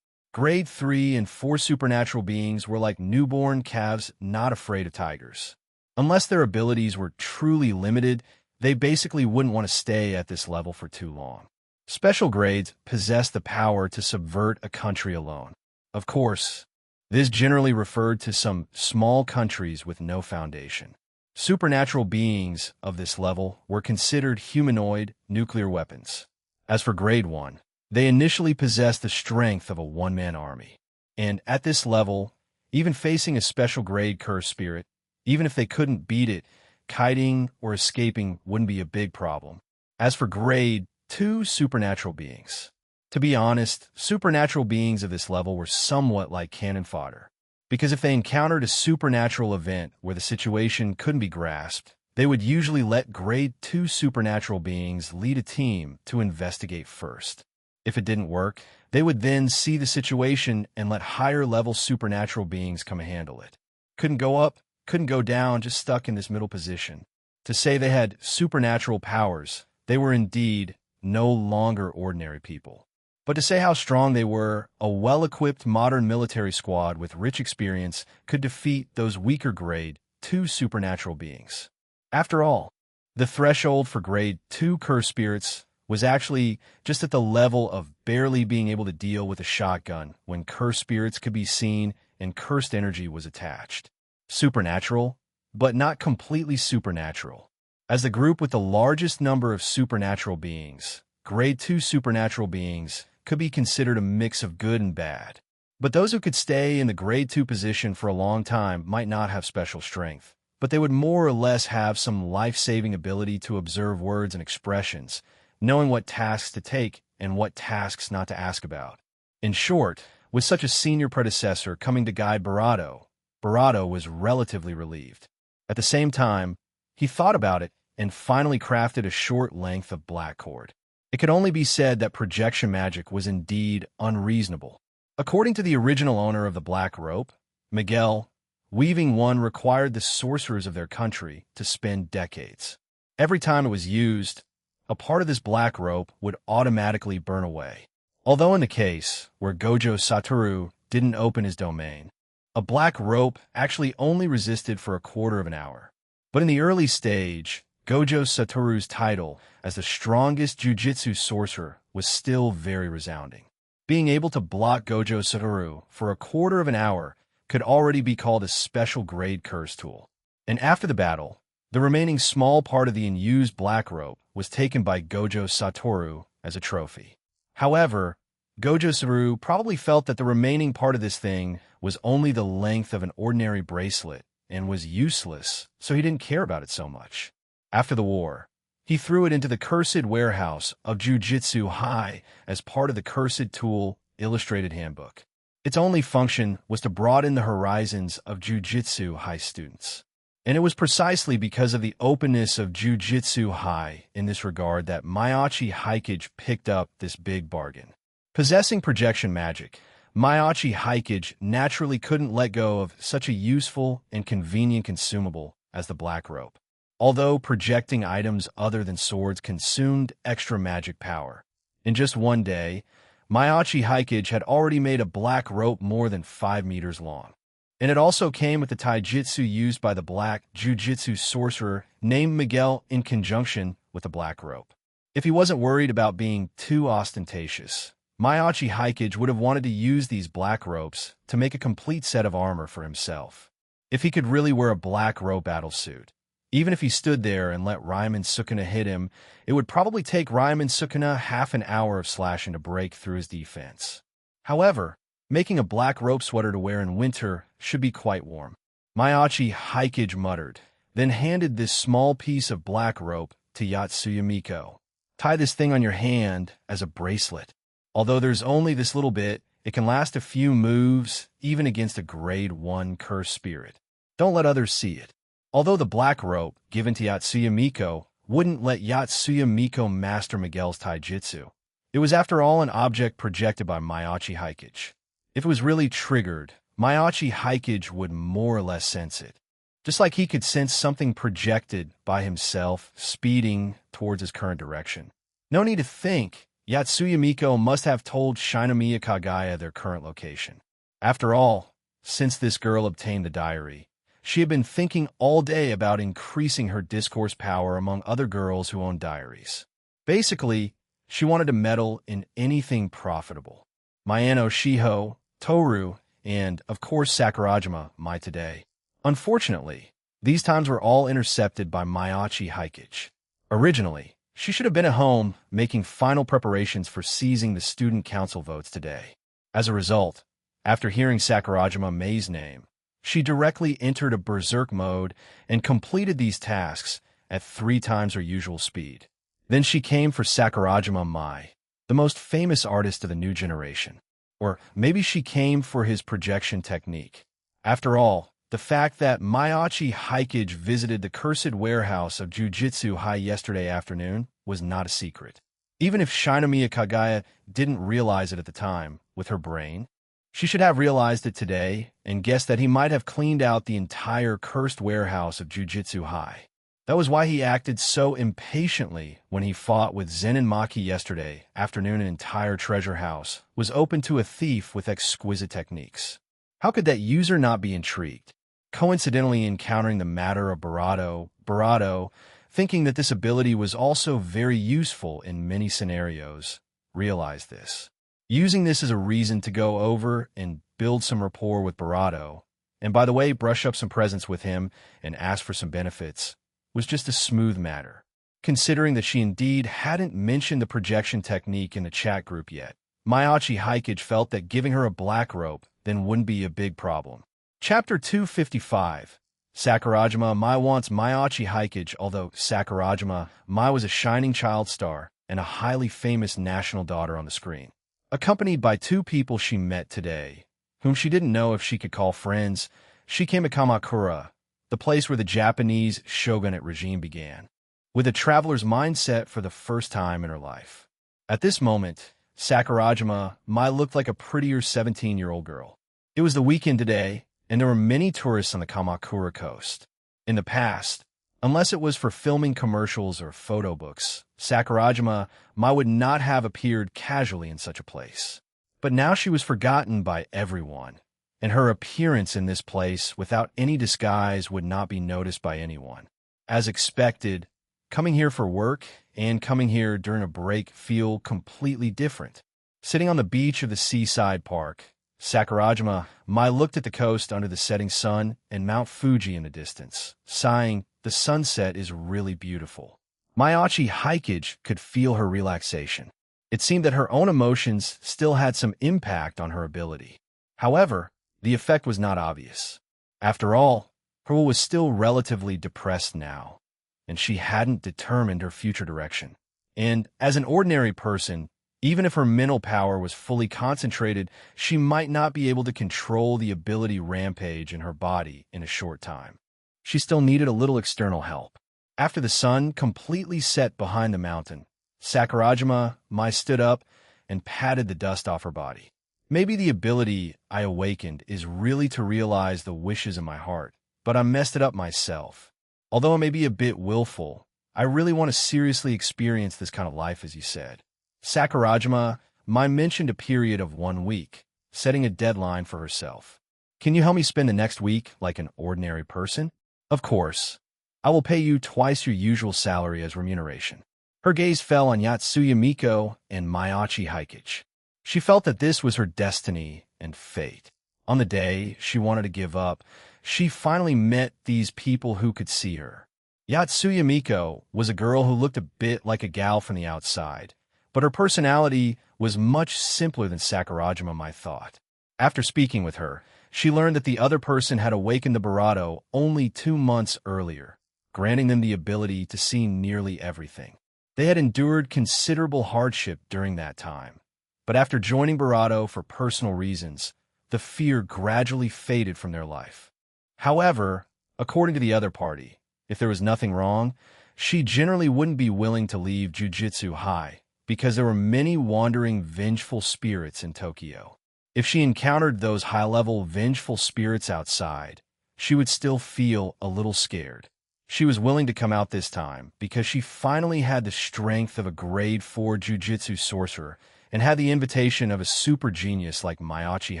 Grade 3 and 4 supernatural beings were like newborn calves not afraid of tigers. Unless their abilities were truly limited, they basically wouldn't want to stay at this level for too long. Special grades possess the power to subvert a country alone. Of course, this generally referred to some small countries with no foundation. Supernatural beings of this level were considered humanoid nuclear weapons. As for grade 1, they initially possessed the strength of a one-man army. And at this level, even facing a special grade cursed spirit, even if they couldn't beat it, kiting or escaping wouldn't be a big problem. As for grade 2 supernatural beings, to be honest, supernatural beings of this level were somewhat like cannon fodder. Because if they encountered a supernatural event where the situation couldn't be grasped, they would usually let grade 2 supernatural beings lead a team to investigate first. If it didn't work, they would then see the situation and let higher-level supernatural beings come and handle it. Couldn't go up, couldn't go down, just stuck in this middle position. To say they had supernatural powers, they were indeed no longer ordinary people. But to say how strong they were, a well-equipped modern military squad with rich experience could defeat those weaker grade 2 supernatural beings. After all, the threshold for grade 2 cursed spirits was actually just at the level of barely being able to deal with a shotgun when cursed spirits could be seen and cursed energy was attached. Supernatural, but not completely supernatural. As the group with the largest number of supernatural beings, grade 2 supernatural beings could be considered a mix of good and bad. But those who could stay in the grade 2 position for a long time might not have special strength, but they would more or less have some life-saving ability to observe words and expressions, knowing what tasks to take and what tasks not to ask about. In short, with such a senior predecessor coming to guide Barato was relatively relieved. At the same time, he thought about it and finally crafted a short length of black cord. It could only be said that projection magic was indeed unreasonable. According to the original owner of the black rope, Miguel, weaving one required the sorcerers of their country to spend decades. Every time it was used, a part of this black rope would automatically burn away. Although in the case where Gojo Satoru didn't open his domain, a black rope actually only resisted for a quarter of an hour. But in the early stage, Gojo Satoru's title as the strongest jujitsu sorcerer was still very resounding. Being able to block Gojo Satoru for a quarter of an hour could already be called a special grade curse tool. And after the battle, the remaining small part of the unused black rope was taken by Gojo Satoru as a trophy. However, Gojo Satoru probably felt that the remaining part of this thing was only the length of an ordinary bracelet and was useless, so he didn't care about it so much. After the war, he threw it into the Cursed Warehouse of Jujitsu High as part of the Cursed Tool Illustrated Handbook. Its only function was to broaden the horizons of Jujitsu High students. And it was precisely because of the openness of Jujutsu High in this regard that Maiachi Haikage picked up this big bargain. Possessing projection magic, Maiachi Haikage naturally couldn't let go of such a useful and convenient consumable as the black rope. Although projecting items other than swords consumed extra magic power. In just one day, Maiachi Haikage had already made a black rope more than 5 meters long. And it also came with the taijutsu used by the black jujutsu sorcerer named Miguel in conjunction with the black rope. If he wasn't worried about being too ostentatious, Maiachi Haikage would have wanted to use these black ropes to make a complete set of armor for himself. If he could really wear a black rope battlesuit, even if he stood there and let Raiman Sukuna hit him, it would probably take Raiman Sukuna half an hour of slashing to break through his defense. However, making a black rope sweater to wear in winter should be quite warm. Maiachi Haikage muttered, then handed this small piece of black rope to Yatsuya Miko. Tie this thing on your hand as a bracelet. Although there's only this little bit, it can last a few moves, even against a grade 1 cursed spirit. Don't let others see it. Although the black rope given to Yatsuya Miko wouldn't let Yatsuya Miko master Miguel's taijutsu, it was after all an object projected by Maiachi Haikage. If it was really triggered, Maiachi Haikage would more or less sense it. Just like he could sense something projected by himself speeding towards his current direction. No need to think, Yatsuya Miko must have told Shinomiya Kagaya their current location. After all, since this girl obtained the diary, she had been thinking all day about increasing her discourse power among other girls who owned diaries. Basically, she wanted to meddle in anything profitable. Mayano Shiho, Toru, and, of course, Sakurajima, Mai today. Unfortunately, these times were all intercepted by Maiachi Haikage. Originally, she should have been at home making final preparations for seizing the student council votes today. As a result, after hearing Sakurajima Mei's name, she directly entered a berserk mode and completed these tasks at 3 times her usual speed. Then she came for Sakurajima Mai, the most famous artist of the new generation. Or maybe she came for his projection technique. After all, the fact that Maiachi Haikage visited the cursed warehouse of Jujutsu High yesterday afternoon was not a secret. Even if Shinomiya Kagaya didn't realize it at the time, with her brain, she should have realized it today and guessed that he might have cleaned out the entire cursed warehouse of Jujutsu High. That was why he acted so impatiently when he fought with Zen and Maki yesterday afternoon. An entire treasure house was open to a thief with exquisite techniques. How could that user not be intrigued? Coincidentally encountering the matter of Barato, thinking that this ability was also very useful in many scenarios, realized this. Using this as a reason to go over and build some rapport with Barato, and by the way, brush up some presents with him and ask for some benefits, was just a smooth matter, considering that she indeed hadn't mentioned the projection technique in the chat group yet. Maiachi Haikage felt that giving her a black rope then wouldn't be a big problem. Chapter 255. Sakurajima Mai wants Maiachi Haikage. Although Sakurajima Mai was a shining child star and a highly famous national daughter on the screen, accompanied by 2 people she met today, whom she didn't know if she could call friends, she came to Kamakura, the place where the Japanese shogunate regime began, with a traveler's mindset for the first time in her life. At this moment, Sakurajima Mai looked like a prettier 17-year-old girl. It was the weekend today, and there were many tourists on the Kamakura coast. In the past, unless it was for filming commercials or photo books, Sakurajima Mai would not have appeared casually in such a place. But now she was forgotten by everyone, and her appearance in this place without any disguise would not be noticed by anyone. As expected, coming here for work and coming here during a break feel completely different. Sitting on the beach of the seaside park, Sakurajima Mai looked at the coast under the setting sun and Mount Fuji in the distance, sighing, "The sunset is really beautiful." Maiachi Haikage could feel her relaxation. It seemed that her own emotions still had some impact on her ability. However, the effect was not obvious. After all, her will was still relatively depressed now, and she hadn't determined her future direction. And as an ordinary person, even if her mental power was fully concentrated, she might not be able to control the ability rampage in her body in a short time. she still needed a little external help. After the sun completely set behind the mountain, Sakurajima Mai stood up and patted the dust off her body. Maybe the ability I awakened is really to realize the wishes in my heart, but I messed it up myself. Although I may be a bit willful, I really want to seriously experience this kind of life, as you said. Sakurajima Mai mentioned a period of 1 week, setting a deadline for herself. Can you help me spend the next week like an ordinary person? Of course. I will pay you twice your usual salary as remuneration. Her gaze fell on Yatsuya Miko and Mayachi Hikage. She felt that this was her destiny and fate. On the day she wanted to give up, she finally met these people who could see her. Yatsuya Miko was a girl who looked a bit like a gal from the outside, but her personality was much simpler than Sakurajima Mai thought. After speaking with her, she learned that the other person had awakened the Barado only 2 months earlier, granting them the ability to see nearly everything. They had endured considerable hardship during that time, but after joining Barado for personal reasons, the fear gradually faded from their life. However, according to the other party, if there was nothing wrong, she generally wouldn't be willing to leave Jujutsu High because there were many wandering vengeful spirits in Tokyo. If she encountered those high-level vengeful spirits outside, she would still feel a little scared. She was willing to come out this time because she finally had the strength of a grade 4 Jujutsu sorcerer and had the invitation of a super genius like Mayachi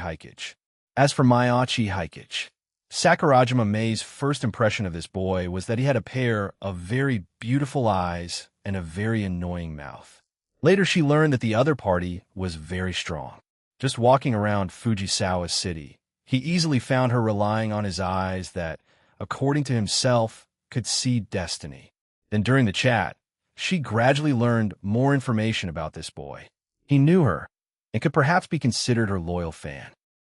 Hikage. As for Mayachi Hikage, Sakurajima Mei's first impression of this boy was that he had a pair of very beautiful eyes and a very annoying mouth. Later she learned that the other party was very strong. Just walking around Fujisawa City, he easily found her relying on his eyes that, according to himself, could see destiny. Then during the chat, she gradually learned more information about this boy. He knew her and could perhaps be considered her loyal fan.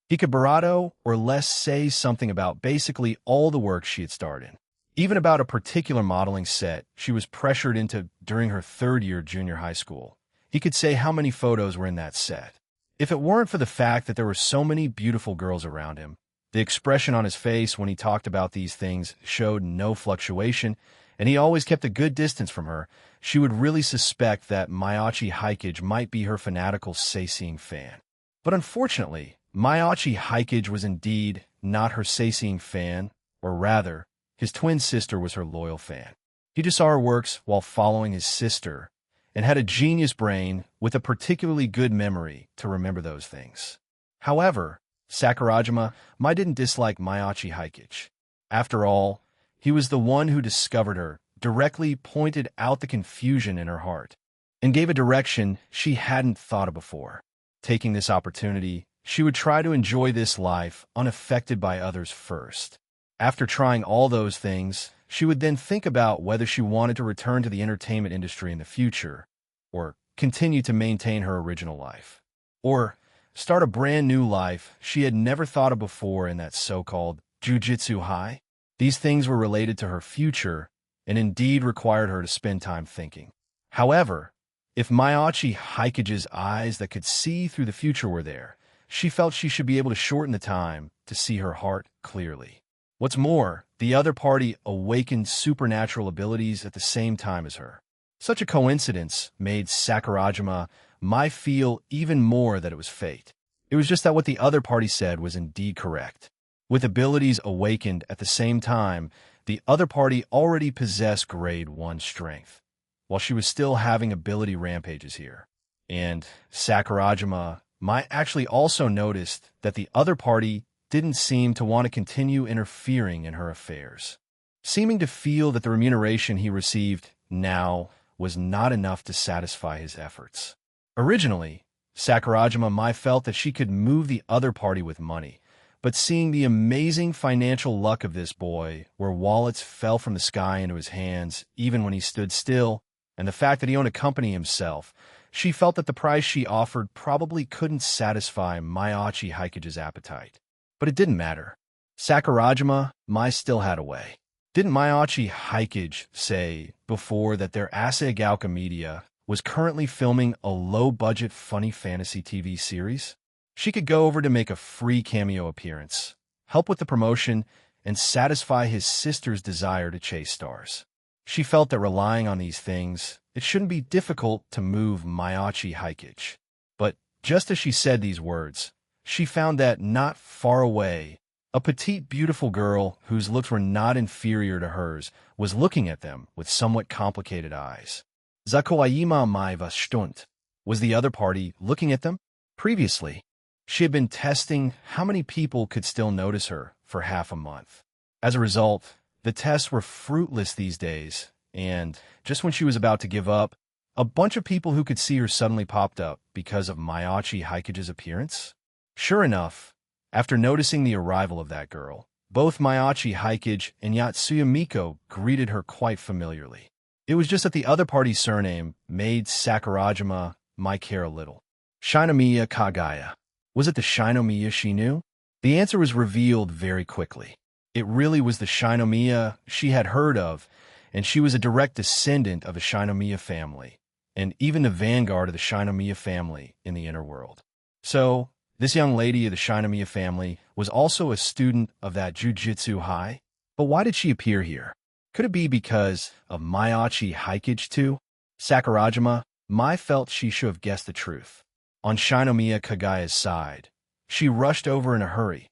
He could barado or less say something about basically all the work she had starred in. Even about a particular modeling set she was pressured into during her 3rd year junior high school. He could say how many photos were in that set. If it weren't for the fact that there were so many beautiful girls around him, the expression on his face when he talked about these things showed no fluctuation, and he always kept a good distance from her, she would really suspect that Mayachi Hikage might be her fanatical Seiseing fan. But unfortunately, Mayachi Hikage was indeed not her Seiseing fan, or rather, his twin sister was her loyal fan. He just saw her works while following his sister, and had a genius brain with a particularly good memory to remember those things. However, Sakurajima Mai didn't dislike Mayachi Hikage. After all, he was the one who discovered her, directly pointed out the confusion in her heart, and gave a direction she hadn't thought of before. Taking this opportunity, she would try to enjoy this life unaffected by others first. After trying all those things, she would then think about whether she wanted to return to the entertainment industry in the future, or continue to maintain her original life, or start a brand new life she had never thought of before in that so-called Jujutsu High. These things were related to her future and indeed required her to spend time thinking. However, if Mayachi Hikage's eyes that could see through the future were there, she felt she should be able to shorten the time to see her heart clearly. What's more, the other party awakened supernatural abilities at the same time as her. Such a coincidence made Sakurajima Mai feel even more that it was fate. It was just that what the other party said was indeed correct. With abilities awakened at the same time, the other party already possessed grade 1 strength, while she was still having ability rampages here. And Sakurajima Mai actually also noticed that the other party didn't seem to want to continue interfering in her affairs, seeming to feel that the remuneration he received now was not enough to satisfy his efforts. Originally, Sakurajima Mai felt that she could move the other party with money, but seeing the amazing financial luck of this boy, where wallets fell from the sky into his hands even when he stood still, and the fact that he owned a company himself, she felt that the price she offered probably couldn't satisfy Mayachi Hikage's appetite. But it didn't matter. Sakurajima Mai still had a way. Didn't Mayachi Hikage say before that their Asagauka Media was currently filming a low-budget funny fantasy TV series? She could go over to make a free cameo appearance, help with the promotion, and satisfy his sister's desire to chase stars. She felt that relying on these things, it shouldn't be difficult to move Mayachi Hikage. But just as she said these words, she found that not far away, a petite, beautiful girl whose looks were not inferior to hers was looking at them with somewhat complicated eyes. Zakoayima mai was stunt. Was the other party looking at them? Previously, she had been testing how many people could still notice her for half a month. As a result, the tests were fruitless these days, and just when she was about to give up, a bunch of people who could see her suddenly popped up because of Mayachi Hikage's appearance. Sure enough, after noticing the arrival of that girl, both Mayachi Hikage and Yatsuya Miko greeted her quite familiarly. It was just that the other party's surname made Sakurajima might care a little. Shinomiya Kagaya. Was it the Shinomiya she knew? The answer was revealed very quickly. It really was the Shinomiya she had heard of, and she was a direct descendant of the Shinomiya family, and even the vanguard of the Shinomiya family in the inner world. So, this young lady of the Shinomiya family was also a student of that Jujutsu High? But why did she appear here? Could it be because of Mayachi Hikage too? Sakurajima, Mai felt she should have guessed the truth. On Shinomiya Kagaya's side, she rushed over in a hurry,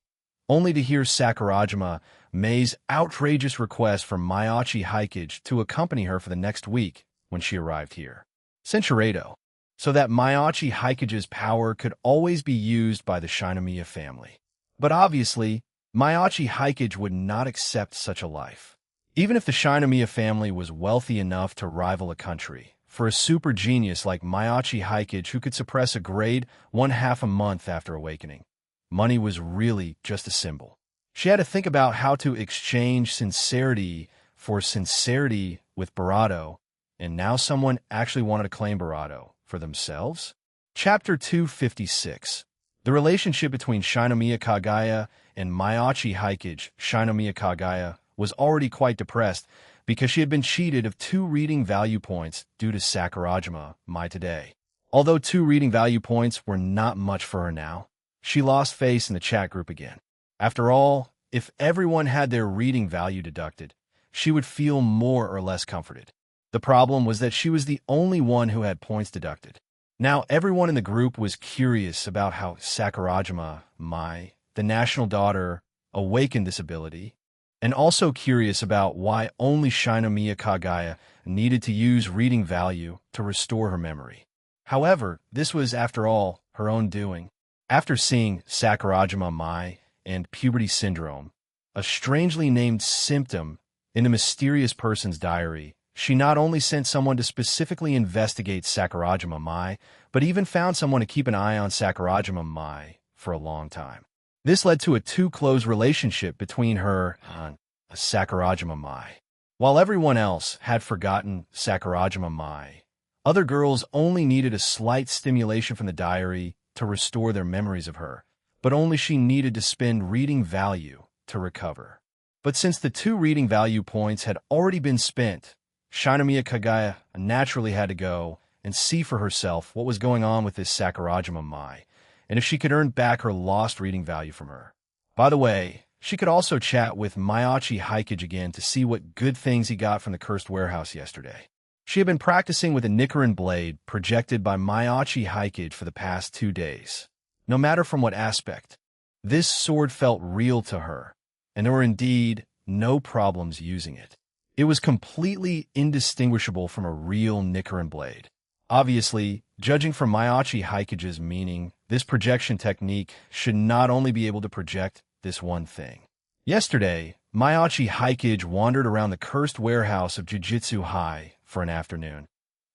only to hear Sakurajima Mei's outrageous request for Mayachi Hikage to accompany her for the next week when she arrived here. Censuredo, so that Mayachi Hikage's power could always be used by the Shinomiya family. But obviously, Mayachi Hikage would not accept such a life. Even if the Shinomiya family was wealthy enough to rival a country, for a super genius like Mayachi Hikage who could suppress a grade 1/2 a month after awakening, money was really just a symbol. She had to think about how to exchange sincerity for sincerity with Barato, and now someone actually wanted to claim Barato for themselves? Chapter 256. The relationship between Shinomiya Kagaya and Mayachi Hikage. Shinomiya Kagaya was already quite depressed because she had been cheated of 2 reading value points due to Sakurajima Mai today. Although 2 reading value points were not much for her now, she lost face in the chat group again. After all, if everyone had their reading value deducted, she would feel more or less comforted. The problem was that she was the only one who had points deducted. Now everyone in the group was curious about how Sakurajima Mai, the national daughter, awakened this ability, and also curious about why only Shinomiya Kagaya needed to use reading value to restore her memory. However, this was, after all, her own doing. After seeing Sakurajima Mai and puberty syndrome, a strangely named symptom in a mysterious person's diary, she not only sent someone to specifically investigate Sakurajima Mai, but even found someone to keep an eye on Sakurajima Mai for a long time. This led to a too close relationship between her and Sakurajima Mai. While everyone else had forgotten Sakurajima Mai, other girls only needed a slight stimulation from the diary to restore their memories of her, but only she needed to spend reading value to recover. But since the 2 reading value points had already been spent, Shinomiya Kagaya naturally had to go and see for herself what was going on with this Sakurajima Mai, and if she could earn back her lost reading value from her. By the way, she could also chat with Mayachi Hikage again to see what good things he got from the cursed warehouse yesterday. She had been practicing with a Nichiren blade projected by Mayachi Hikage for the past 2 days. No matter from what aspect, this sword felt real to her, and there were indeed no problems using it. It was completely indistinguishable from a real Nichiren blade. Obviously, judging from Mayachi Hikage's meaning, this projection technique should not only be able to project this one thing. Yesterday, Mayachi Hikage wandered around the cursed warehouse of Jujutsu High for an afternoon,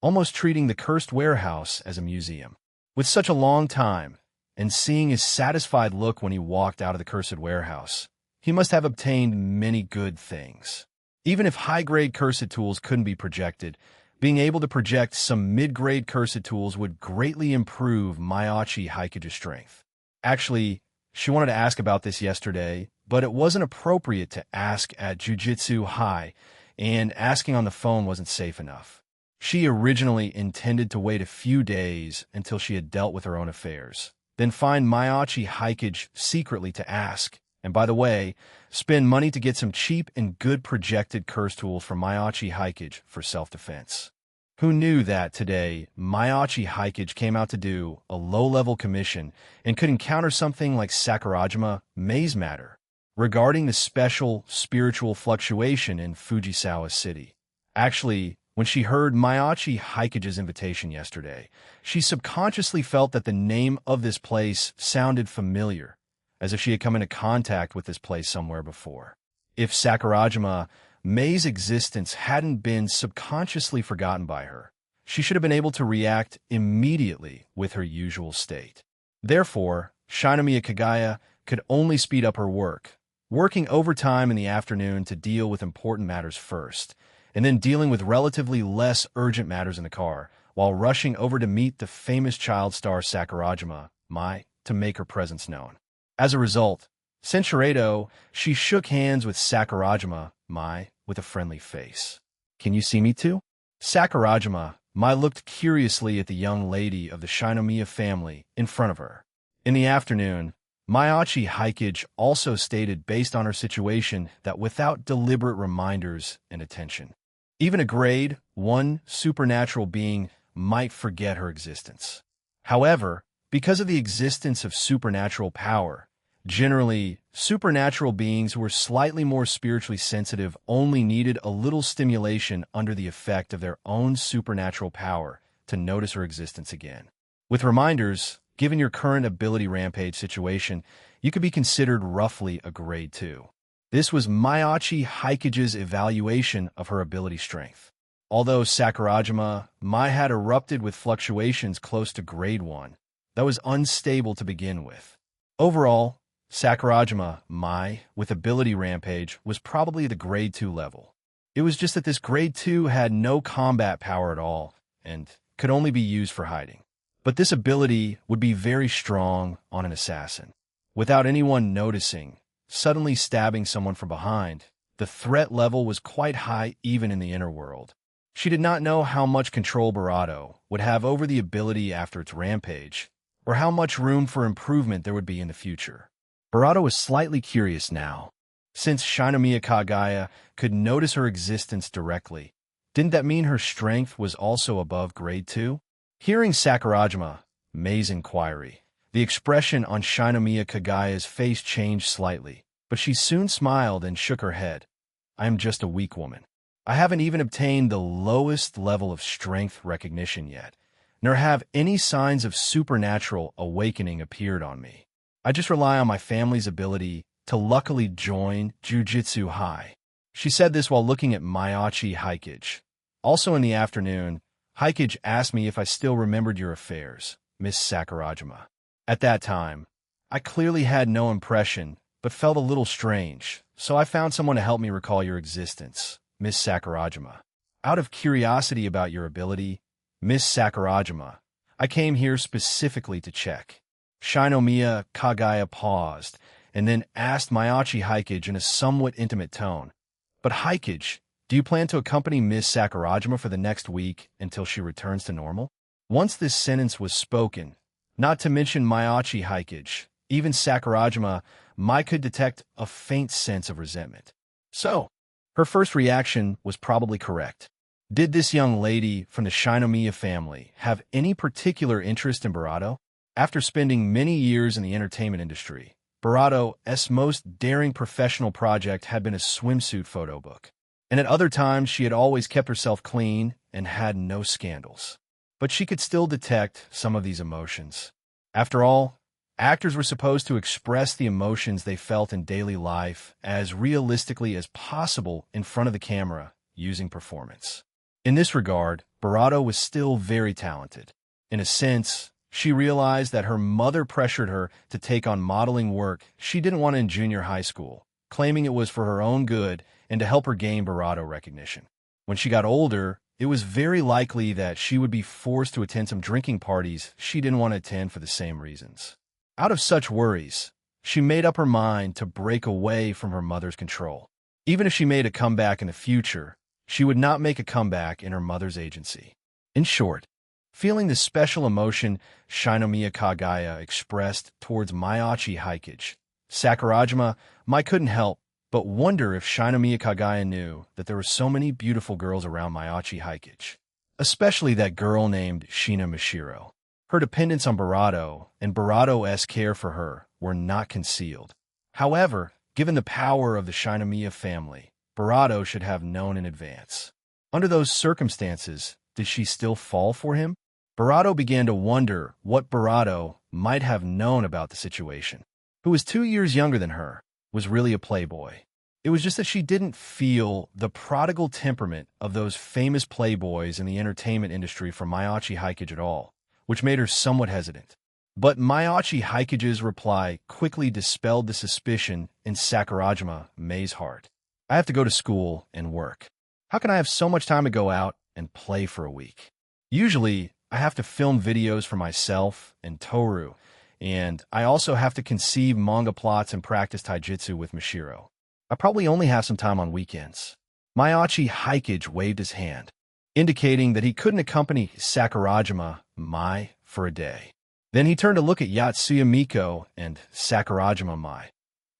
almost treating the cursed warehouse as a museum. With such a long time, and seeing his satisfied look when he walked out of the cursed warehouse, he must have obtained many good things. Even if high-grade cursed tools couldn't be projected, being able to project some mid-grade cursed tools would greatly improve Mayachi Hikage's strength. Actually, she wanted to ask about this yesterday, but it wasn't appropriate to ask at Jujutsu High, and asking on the phone wasn't safe enough. She originally intended to wait a few days until she had dealt with her own affairs, then find Mayachi Hikage secretly to ask, And by the way, spend money to get some cheap and good projected curse tools from Maiachi Hikage for self-defense. Who knew that today, Maiachi Hikage came out to do a low-level commission and could encounter something like Sakurajima Maze Matter regarding the special spiritual fluctuation in Fujisawa City. Actually, when she heard Maiachi Hikage's invitation yesterday, she subconsciously felt that the name of this place sounded familiar, as if she had come into contact with this place somewhere before. If Sakurajima Mei's existence hadn't been subconsciously forgotten by her, she should have been able to react immediately with her usual state. Therefore, Shinomiya Kagaya could only speed up her work, working overtime in the afternoon to deal with important matters first, and then dealing with relatively less urgent matters in the car, while rushing over to meet the famous child star Sakurajima Mai to make her presence known. As a result, Sensuredo, she shook hands with Sakurajima Mai with a friendly face. "Can you see me too?" Sakurajima Mai looked curiously at the young lady of the Shinomiya family in front of her. In the afternoon, Maiachi Hikage also stated based on her situation that without deliberate reminders and attention, even a grade 1 supernatural being might forget her existence. However, because of the existence of supernatural power, generally, supernatural beings who were slightly more spiritually sensitive only needed a little stimulation under the effect of their own supernatural power to notice her existence again. With reminders, given your current ability rampage situation, you could be considered roughly a grade 2. This was Maiachi Hikage's evaluation of her ability strength. Although Sakurajima Mai had erupted with fluctuations close to grade 1, that was unstable to begin with. Overall, Sakurajima Mai, with ability rampage, was probably the grade 2 level. It was just that this grade 2 had no combat power at all and could only be used for hiding. But this ability would be very strong on an assassin. Without anyone noticing, suddenly stabbing someone from behind, the threat level was quite high even in the inner world. She did not know how much control Barato would have over the ability after its rampage, or how much room for improvement there would be in the future. Barato was slightly curious now. Since Shinomiya Kagaya could notice her existence directly, didn't that mean her strength was also above grade 2? Hearing Sakurajima Mei's inquiry, the expression on Shinomiya Kagaya's face changed slightly, but she soon smiled and shook her head. "I am just a weak woman. I haven't even obtained the lowest level of strength recognition yet, nor have any signs of supernatural awakening appeared on me. I just rely on my family's ability to luckily join Jujutsu High." She said this while looking at Maiachi Hikage. Also in the afternoon, Hikage asked me if I still remembered your affairs, Miss Sakurajima. At that time, I clearly had no impression, but felt a little strange, so I found someone to help me recall your existence, Miss Sakurajima. Out of curiosity about your ability, Miss Sakurajima, I came here specifically to check. Shinomiya Kagaya paused, and then asked Maiachi Hikage in a somewhat intimate tone, "But Hikage, do you plan to accompany Miss Sakurajima for the next week until she returns to normal?" Once this sentence was spoken, not to mention Maiachi Hikage, even Sakurajima Mai could detect a faint sense of resentment. So, her first reaction was probably correct. Did this young lady from the Shinomiya family have any particular interest in Barato? After spending many years in the entertainment industry, Barato's most daring professional project had been a swimsuit photo book. And at other times, she had always kept herself clean and had no scandals. But she could still detect some of these emotions. After all, actors were supposed to express the emotions they felt in daily life as realistically as possible in front of the camera using performance. In this regard, Barato was still very talented. In a sense, she realized that her mother pressured her to take on modeling work she didn't want in junior high school, claiming it was for her own good and to help her gain Barato recognition. When she got older, it was very likely that she would be forced to attend some drinking parties she didn't want to attend for the same reasons. Out of such worries, she made up her mind to break away from her mother's control. Even if she made a comeback in the future, she would not make a comeback in her mother's agency. In short, feeling the special emotion Shinomiya Kagaya expressed towards Maiachi Hikage, Sakurajima, Mai couldn't help but wonder if Shinomiya Kagaya knew that there were so many beautiful girls around Maiachi Hikage, especially that girl named Shina Mishiro. Her dependence on Barato and Barato's care for her were not concealed. However, given the power of the Shinomiya family, Barato should have known in advance. Under those circumstances, did she still fall for him? Barato began to wonder what Barato might have known about the situation. Who was 2 years younger than her, was really a playboy. It was just that she didn't feel the prodigal temperament of those famous playboys in the entertainment industry from Maiachi Hikage at all, which made her somewhat hesitant. But Maiachi Hikage's reply quickly dispelled the suspicion in Sakurajima Mei's heart. I have to go to school and work. How can I have so much time to go out and play for a week? Usually, I have to film videos for myself and Toru, and I also have to conceive manga plots and practice taijutsu with Mishiro. I probably only have some time on weekends. Maiachi Hikage waved his hand, indicating that he couldn't accompany Sakurajima Mai for a day. Then he turned to look at Yatsuya Miko and Sakurajima Mai.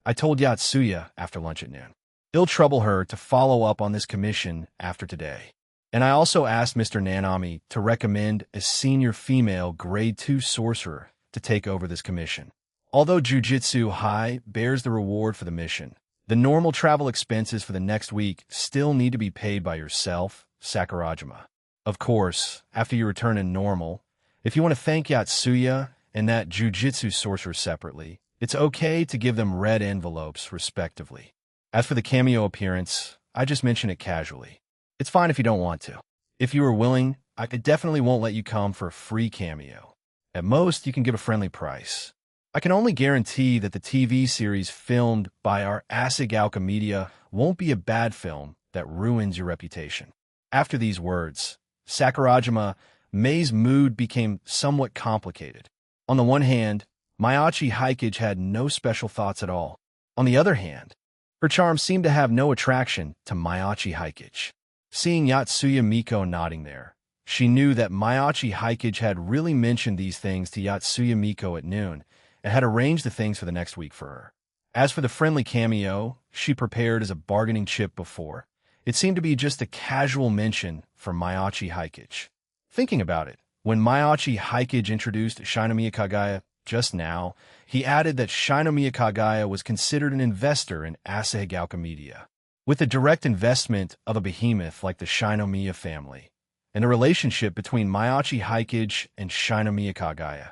I told Yatsuya after lunch at noon. He'll trouble her to follow up on this commission after today. And I also asked Mr. Nanami to recommend a senior female grade 2 sorcerer to take over this commission. Although Jujutsu High bears the reward for the mission, the normal travel expenses for the next week still need to be paid by yourself, Sakurajima. Of course, after you return in normal, if you want to thank Yatsuya and that Jujutsu sorcerer separately, it's okay to give them red envelopes, respectively. As for the cameo appearance, I just mention it casually. It's fine if you don't want to. If you are willing, I definitely won't let you come for a free cameo. At most, you can give a friendly price. I can only guarantee that the TV series filmed by our Asagauka Media won't be a bad film that ruins your reputation. After these words, Sakurajima Mei's mood became somewhat complicated. On the one hand, Maiachi Hikage had no special thoughts at all. On the other hand, her charm seemed to have no attraction to Maiachi Hikage. Seeing Yatsuya Miko nodding there, she knew that Maiachi Hikage had really mentioned these things to Yatsuya Miko at noon and had arranged the things for the next week for her. As for the friendly cameo she prepared as a bargaining chip before, it seemed to be just a casual mention for Maiachi Hikage. Thinking about it, when Maiachi Hikage introduced Shinomiya Kagaya just now, he added that Shinomiya Kagaya was considered an investor in Asahigauka Media. With the direct investment of a behemoth like the Shinomiya family, and the relationship between Maiachi Hikage and Shinomiya Kagaya,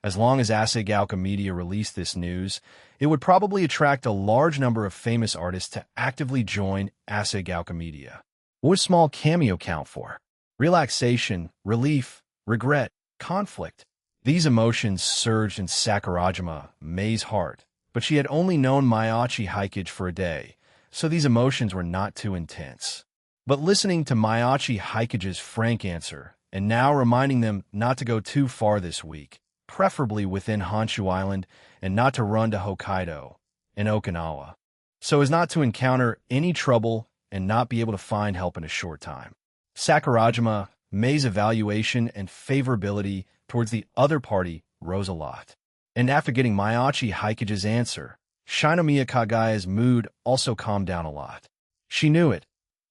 as long as Asahigauka Media released this news, it would probably attract a large number of famous artists to actively join Asahigauka Media. What would small cameo count for? Relaxation, relief, regret, conflict. These emotions surged in Sakurajima Mei's heart, but she had only known Maiachi Hikage for a day, so these emotions were not too intense. But listening to Maiachi Hikage's frank answer, and now reminding them not to go too far this week, preferably within Honshu Island, and not to run to Hokkaido and Okinawa, so as not to encounter any trouble and not be able to find help in a short time. Sakurajima Mei's evaluation and favorability towards the other party rose a lot. And after getting Maiachi Hikage's answer, Shinomiya Kagaya's mood also calmed down a lot. She knew it.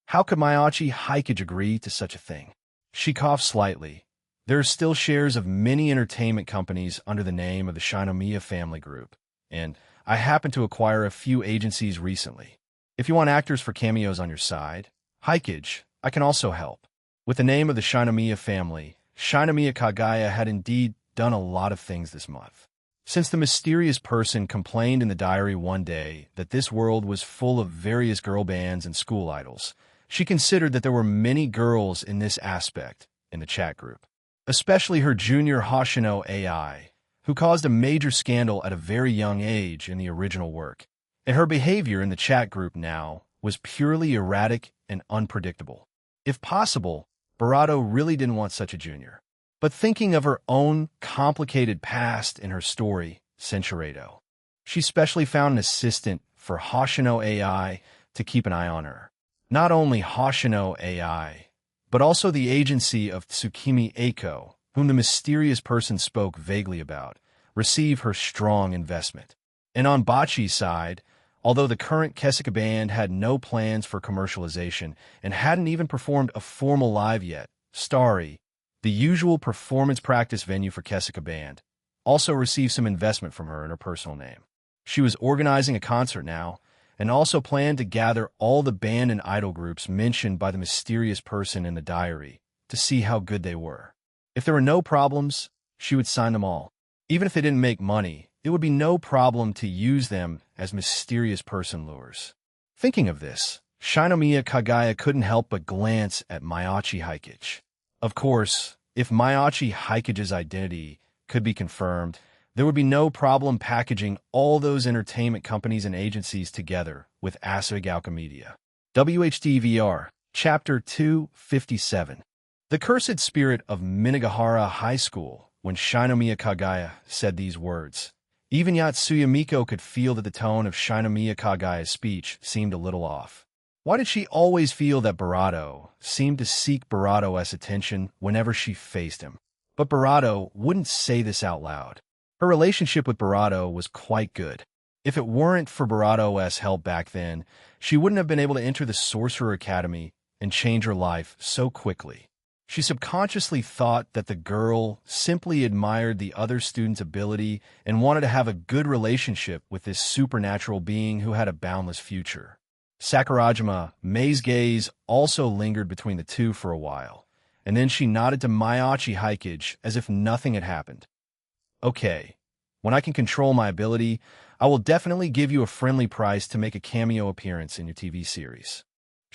How could Maiachi Hikage agree to such a thing? She coughed slightly. There are still shares of many entertainment companies under the name of the Shinomiya family group, and I happened to acquire a few agencies recently. If you want actors for cameos on your side, Hikage, I can also help. With the name of the Shinomiya family, Shinomiya Kagaya had indeed done a lot of things this month. Since the mysterious person complained in the diary one day that this world was full of various girl bands and school idols, she considered that there were many girls in this aspect in the chat group, especially her junior Hoshino AI, who caused a major scandal at a very young age in the original work. And her behavior in the chat group now was purely erratic and unpredictable. If possible, Barato really didn't want such a junior. But thinking of her own complicated past in her story, Senchuredo, she specially found an assistant for Hoshino AI to keep an eye on her. Not only Hoshino AI, but also the agency of Tsukimi Eiko, whom the mysterious person spoke vaguely about, receive her strong investment. And on Bocce's side, although the current Kessica band had no plans for commercialization and hadn't even performed a formal live yet, Starry, the usual performance practice venue for Kessica band, also received some investment from her in her personal name. She was organizing a concert now, and also planned to gather all the band and idol groups mentioned by the mysterious person in the diary to see how good they were. If there were no problems, she would sign them all. Even if they didn't make money, it would be no problem to use them as mysterious person lures. Thinking of this, Shinomiya Kagaya couldn't help but glance at Mayachi Hikage. Of course, if Mayachi Hikage's identity could be confirmed, there would be no problem packaging all those entertainment companies and agencies together with Asagauka Media. WHDVR, Chapter 257. The Cursed Spirit of Minagahara High School. When Shinomiya Kagaya said these words, even Yatsuya Miko could feel that the tone of Shinomiya Kagaya's speech seemed a little off. Why did she always feel that Barato seemed to seek Barato's attention whenever she faced him? But Barato wouldn't say this out loud. Her relationship with Barato was quite good. If it weren't for Barato's help back then, she wouldn't have been able to enter the Sorcerer Academy and change her life so quickly. She subconsciously thought that the girl simply admired the other student's ability and wanted to have a good relationship with this supernatural being who had a boundless future. Sakurajima, Mei's gaze also lingered between the two for a while, and then she nodded to Mayachi Hikage as if nothing had happened. Okay, when I can control my ability, I will definitely give you a friendly price to make a cameo appearance in your TV series.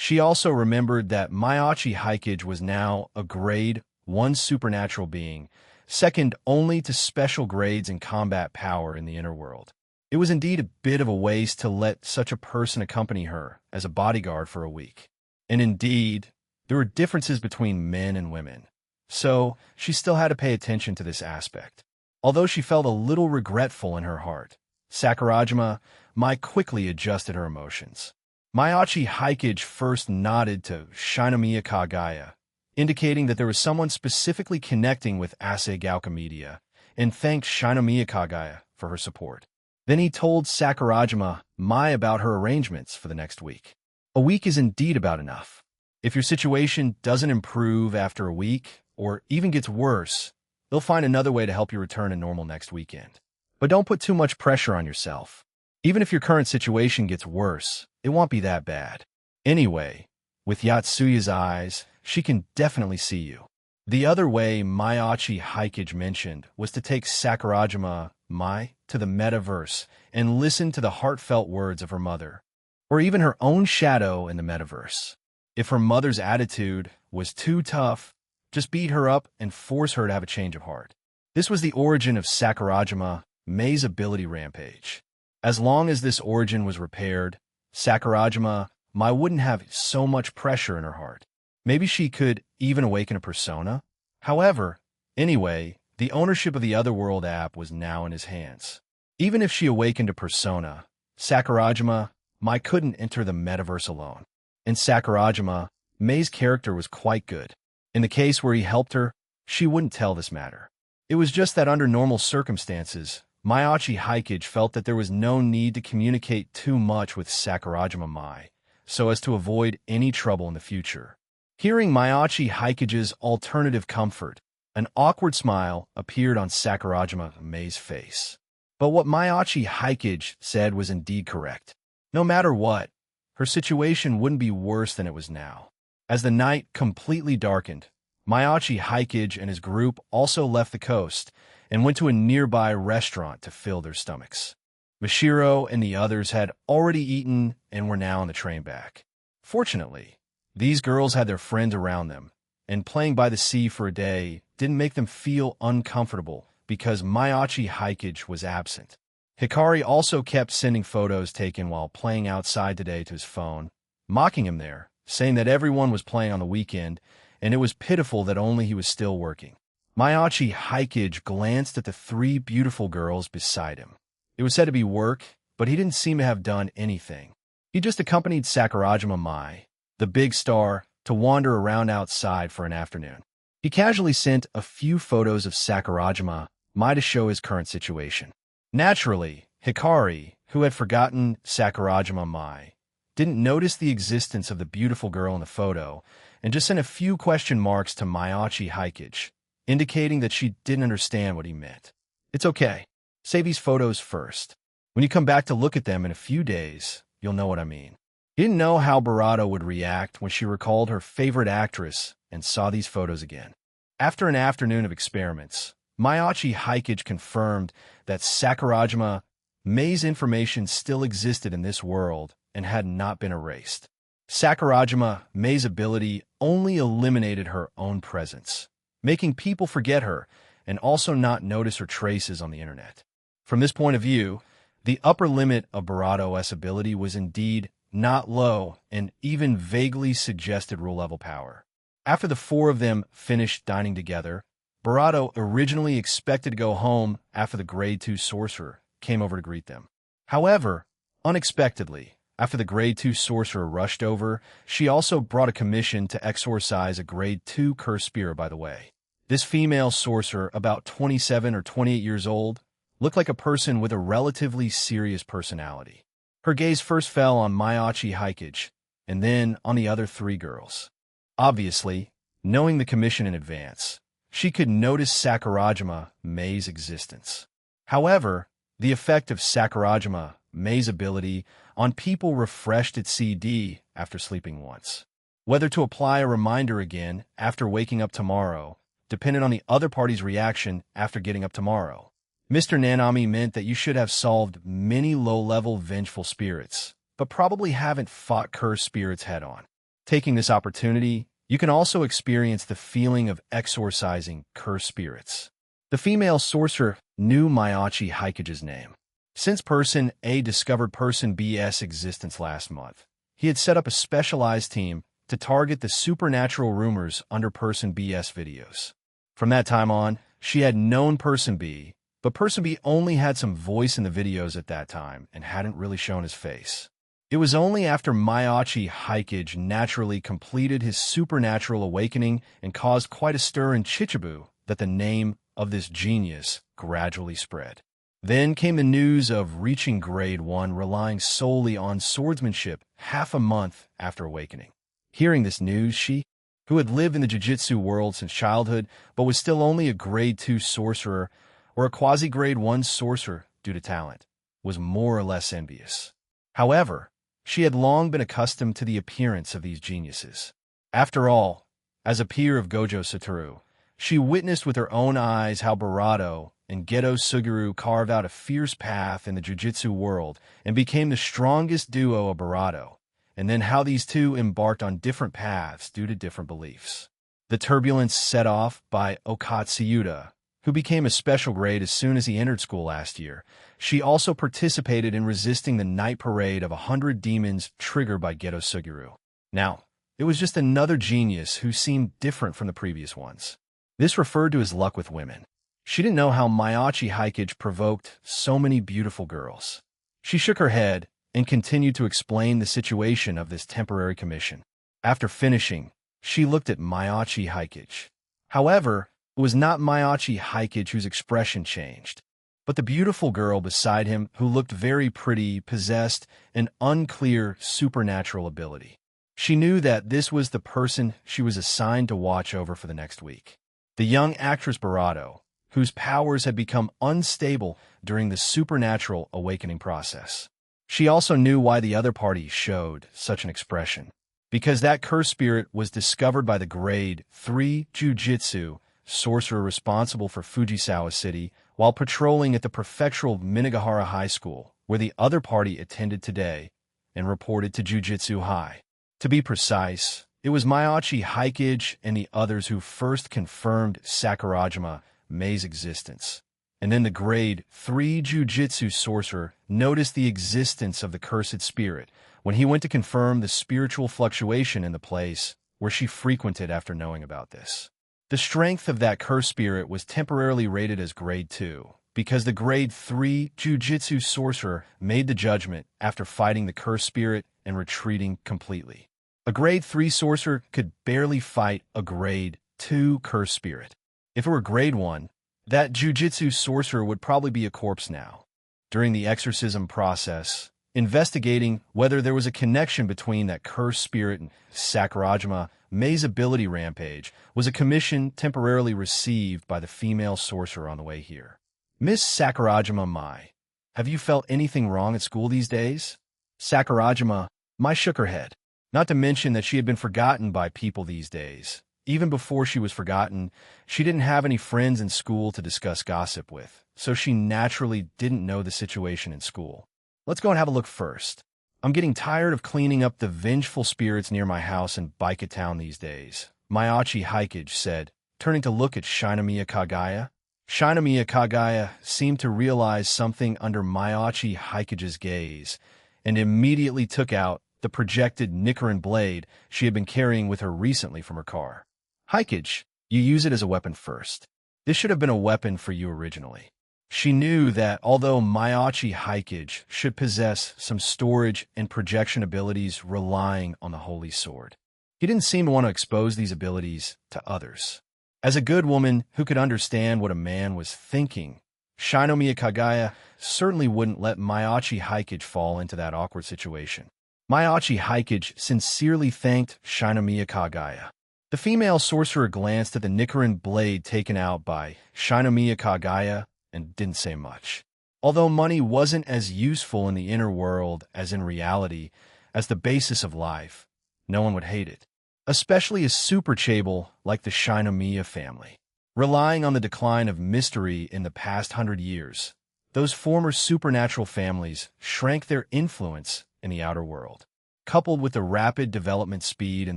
She also remembered that Mayachi Hikage was now a Grade 1 supernatural being, second only to special grades in combat power in the inner world. It was indeed a bit of a waste to let such a person accompany her as a bodyguard for a week. And indeed, there were differences between men and women, so she still had to pay attention to this aspect. Although she felt a little regretful in her heart, Sakurajima might quickly adjusted her emotions. Mayachi Hikage first nodded to Shinomiya Kagaya, indicating that there was someone specifically connecting with Asagauka Media, and thanked Shinomiya Kagaya for her support. Then he told Sakurajima Mai about her arrangements for the next week. A week is indeed about enough. If your situation doesn't improve after a week, or even gets worse, they'll find another way to help you return to normal next weekend. But don't put too much pressure on yourself. Even if your current situation gets worse, it won't be that bad. Anyway, with Yatsuya's eyes, she can definitely see you. The other way Mayachi Hikage mentioned was to take Sakurajima Mai to the metaverse and listen to the heartfelt words of her mother, or even her own shadow in the metaverse. If her mother's attitude was too tough, just beat her up and force her to have a change of heart. This was the origin of Sakurajima Mei's ability rampage. As long as this origin was repaired, Sakurajima Mai wouldn't have so much pressure in her heart. Maybe she could even awaken a persona. However, anyway, the ownership of the Otherworld app was now in his hands. Even if she awakened a persona, Sakurajima Mai couldn't enter the metaverse alone. In Sakurajima, Mei's character was quite good. In the case where he helped her, she wouldn't tell this matter. It was just that under normal circumstances, Mayachi Hikage felt that there was no need to communicate too much with Sakurajima Mai, so as to avoid any trouble in the future. Hearing Mayachi Hikage's alternative comfort, an awkward smile appeared on Sakurajima Mei's face. But what Mayachi Hikage said was indeed correct. No matter what, her situation wouldn't be worse than it was now. As the night completely darkened, Mayachi Hikage and his group also left the coast and went to a nearby restaurant to fill their stomachs. Mashiro and the others had already eaten and were now on the train back. Fortunately, these girls had their friends around them, and playing by the sea for a day didn't make them feel uncomfortable because Mayachi Hikage was absent. Hikari also kept sending photos taken while playing outside today to his phone, mocking him there, saying that everyone was playing on the weekend, and it was pitiful that only he was still working. Mayachi Hikage glanced at the three beautiful girls beside him. It was said to be work, but he didn't seem to have done anything. He just accompanied Sakurajima Mai, the big star, to wander around outside for an afternoon. He casually sent a few photos of Sakurajima Mai to show his current situation. Naturally, Hikari, who had forgotten Sakurajima Mai, didn't notice the existence of the beautiful girl in the photo and just sent a few question marks to Mayachi Hikage, indicating that she didn't understand what he meant. It's okay. Save these photos first. When you come back to look at them in a few days, you'll know what I mean. He didn't know how Barato would react when she recalled her favorite actress and saw these photos again. After an afternoon of experiments, Mayachi Hikage confirmed that Sakurajima Mei's information still existed in this world and had not been erased. Sakurajima Mei's ability only eliminated her own presence, making people forget her and also not notice her traces on the internet. From this point of view, the upper limit of Barato's ability was indeed not low and even vaguely suggested rule-level power. After the four of them finished dining together, Barato originally expected to go home after the Grade 2 sorcerer came over to greet them. However, unexpectedly, after the Grade 2 sorcerer rushed over, she also brought a commission to exorcise a Grade 2 cursed spirit, by the way. This female sorcerer, about 27 or 28 years old, looked like a person with a relatively serious personality. Her gaze first fell on Mayachi Hikage, and then on the other three girls. Obviously, knowing the commission in advance, she could notice Sakurajima Mei's existence. However, the effect of Sakurajima Mei's ability on people refreshed its CD after sleeping once. Whether to apply a reminder again after waking up tomorrow depended on the other party's reaction after getting up tomorrow. Mr. Nanami meant that you should have solved many low-level vengeful spirits, but probably haven't fought cursed spirits head-on. Taking this opportunity, you can also experience the feeling of exorcising cursed spirits. The female sorcerer knew Mayachi Hikage's name. Since Person A discovered Person B's existence last month, he had set up a specialized team to target the supernatural rumors under Person B's videos. From that time on, she had known Person B, but Person B only had some voice in the videos at that time and hadn't really shown his face. It was only after Mayachi Hikage naturally completed his supernatural awakening and caused quite a stir in Chichibu that the name of this genius gradually spread. Then came the news of reaching Grade 1 relying solely on swordsmanship half a month after awakening. Hearing this news, she, who had lived in the jiu-jitsu world since childhood but was still only a Grade 2 sorcerer or a quasi-Grade 1 sorcerer due to talent, was more or less envious. However, she had long been accustomed to the appearance of these geniuses. After all, as a peer of Gojo Satoru, she witnessed with her own eyes how Barato and Geto Suguru carved out a fierce path in the jiu-jitsu world and became the strongest duo of Barato, and then how these two embarked on different paths due to different beliefs. The turbulence set off by Okatsuyuta, who became a special grade as soon as he entered school last year. She also participated in resisting the night parade of 100 demons triggered by Geto Suguru. Now, it was just another genius who seemed different from the previous ones. This referred to his luck with women. She didn't know how Mayachi Hikage provoked so many beautiful girls. She shook her head and continued to explain the situation of this temporary commission. After finishing, she looked at Mayachi Hikage. However, it was not Mayachi Hikage whose expression changed, but the beautiful girl beside him who looked very pretty possessed an unclear supernatural ability. She knew that this was the person she was assigned to watch over for the next week. The young actress Barato, whose powers had become unstable during the supernatural awakening process. She also knew why the other party showed such an expression. Because that cursed spirit was discovered by the Grade 3 Jiu-Jitsu sorcerer responsible for Fujisawa City while patrolling at the prefectural Minagahara High School, where the other party attended today and reported to Jiu-Jitsu High. To be precise, it was Mayachi Hikage and the others who first confirmed Sakurajima Mei's existence. And then the Grade 3 Jiu-Jitsu sorcerer noticed the existence of the cursed spirit when he went to confirm the spiritual fluctuation in the place where she frequented after knowing about this. The strength of that cursed spirit was temporarily rated as Grade 2 because the Grade 3 Jiu-Jitsu sorcerer made the judgment after fighting the cursed spirit and retreating completely. A Grade 3 sorcerer could barely fight a Grade 2 cursed spirit. If it were Grade 1, that Jiu-Jitsu sorcerer would probably be a corpse now. during the exorcism process, investigating whether there was a connection between that cursed spirit and Sakurajima Mei's ability rampage, was a commission temporarily received by the female sorcerer on the way here. Miss Sakurajima Mai, have you felt anything wrong at school these days? Sakurajima Mai shook her head. Not to mention that she had been forgotten by people these days. Even before she was forgotten, she didn't have any friends in school to discuss gossip with, so she naturally didn't know the situation in school. Let's go and have a look first. I'm getting tired of cleaning up the vengeful spirits near my house in Baika Town these days, Maiachi Hikage said, turning to look at Shinomiya Kagaya. Shinomiya Kagaya seemed to realize something under Maiachi Hikage's gaze, and immediately took out the projected Nichiren blade she had been carrying with her recently from her car. Hikage, you use it as a weapon first. This should have been a weapon for you originally. She knew that although Maiachi Hikage should possess some storage and projection abilities relying on the Holy Sword, he didn't seem to want to expose these abilities to others. As a good woman who could understand what a man was thinking, Shinomiya Kagaya certainly wouldn't let Maiachi Hikage fall into that awkward situation. Maiachi Hikage sincerely thanked Shinomiya Kagaya. The female sorcerer glanced at the Nichiren blade taken out by Shinomiya Kagaya and didn't say much. Although money wasn't as useful in the inner world as in reality as the basis of life, no one would hate it, especially a super chable like the Shinomiya family. Relying on the decline of mystery in the past 100 years, those former supernatural families shrank their influence in the outer world. Coupled with the rapid development speed in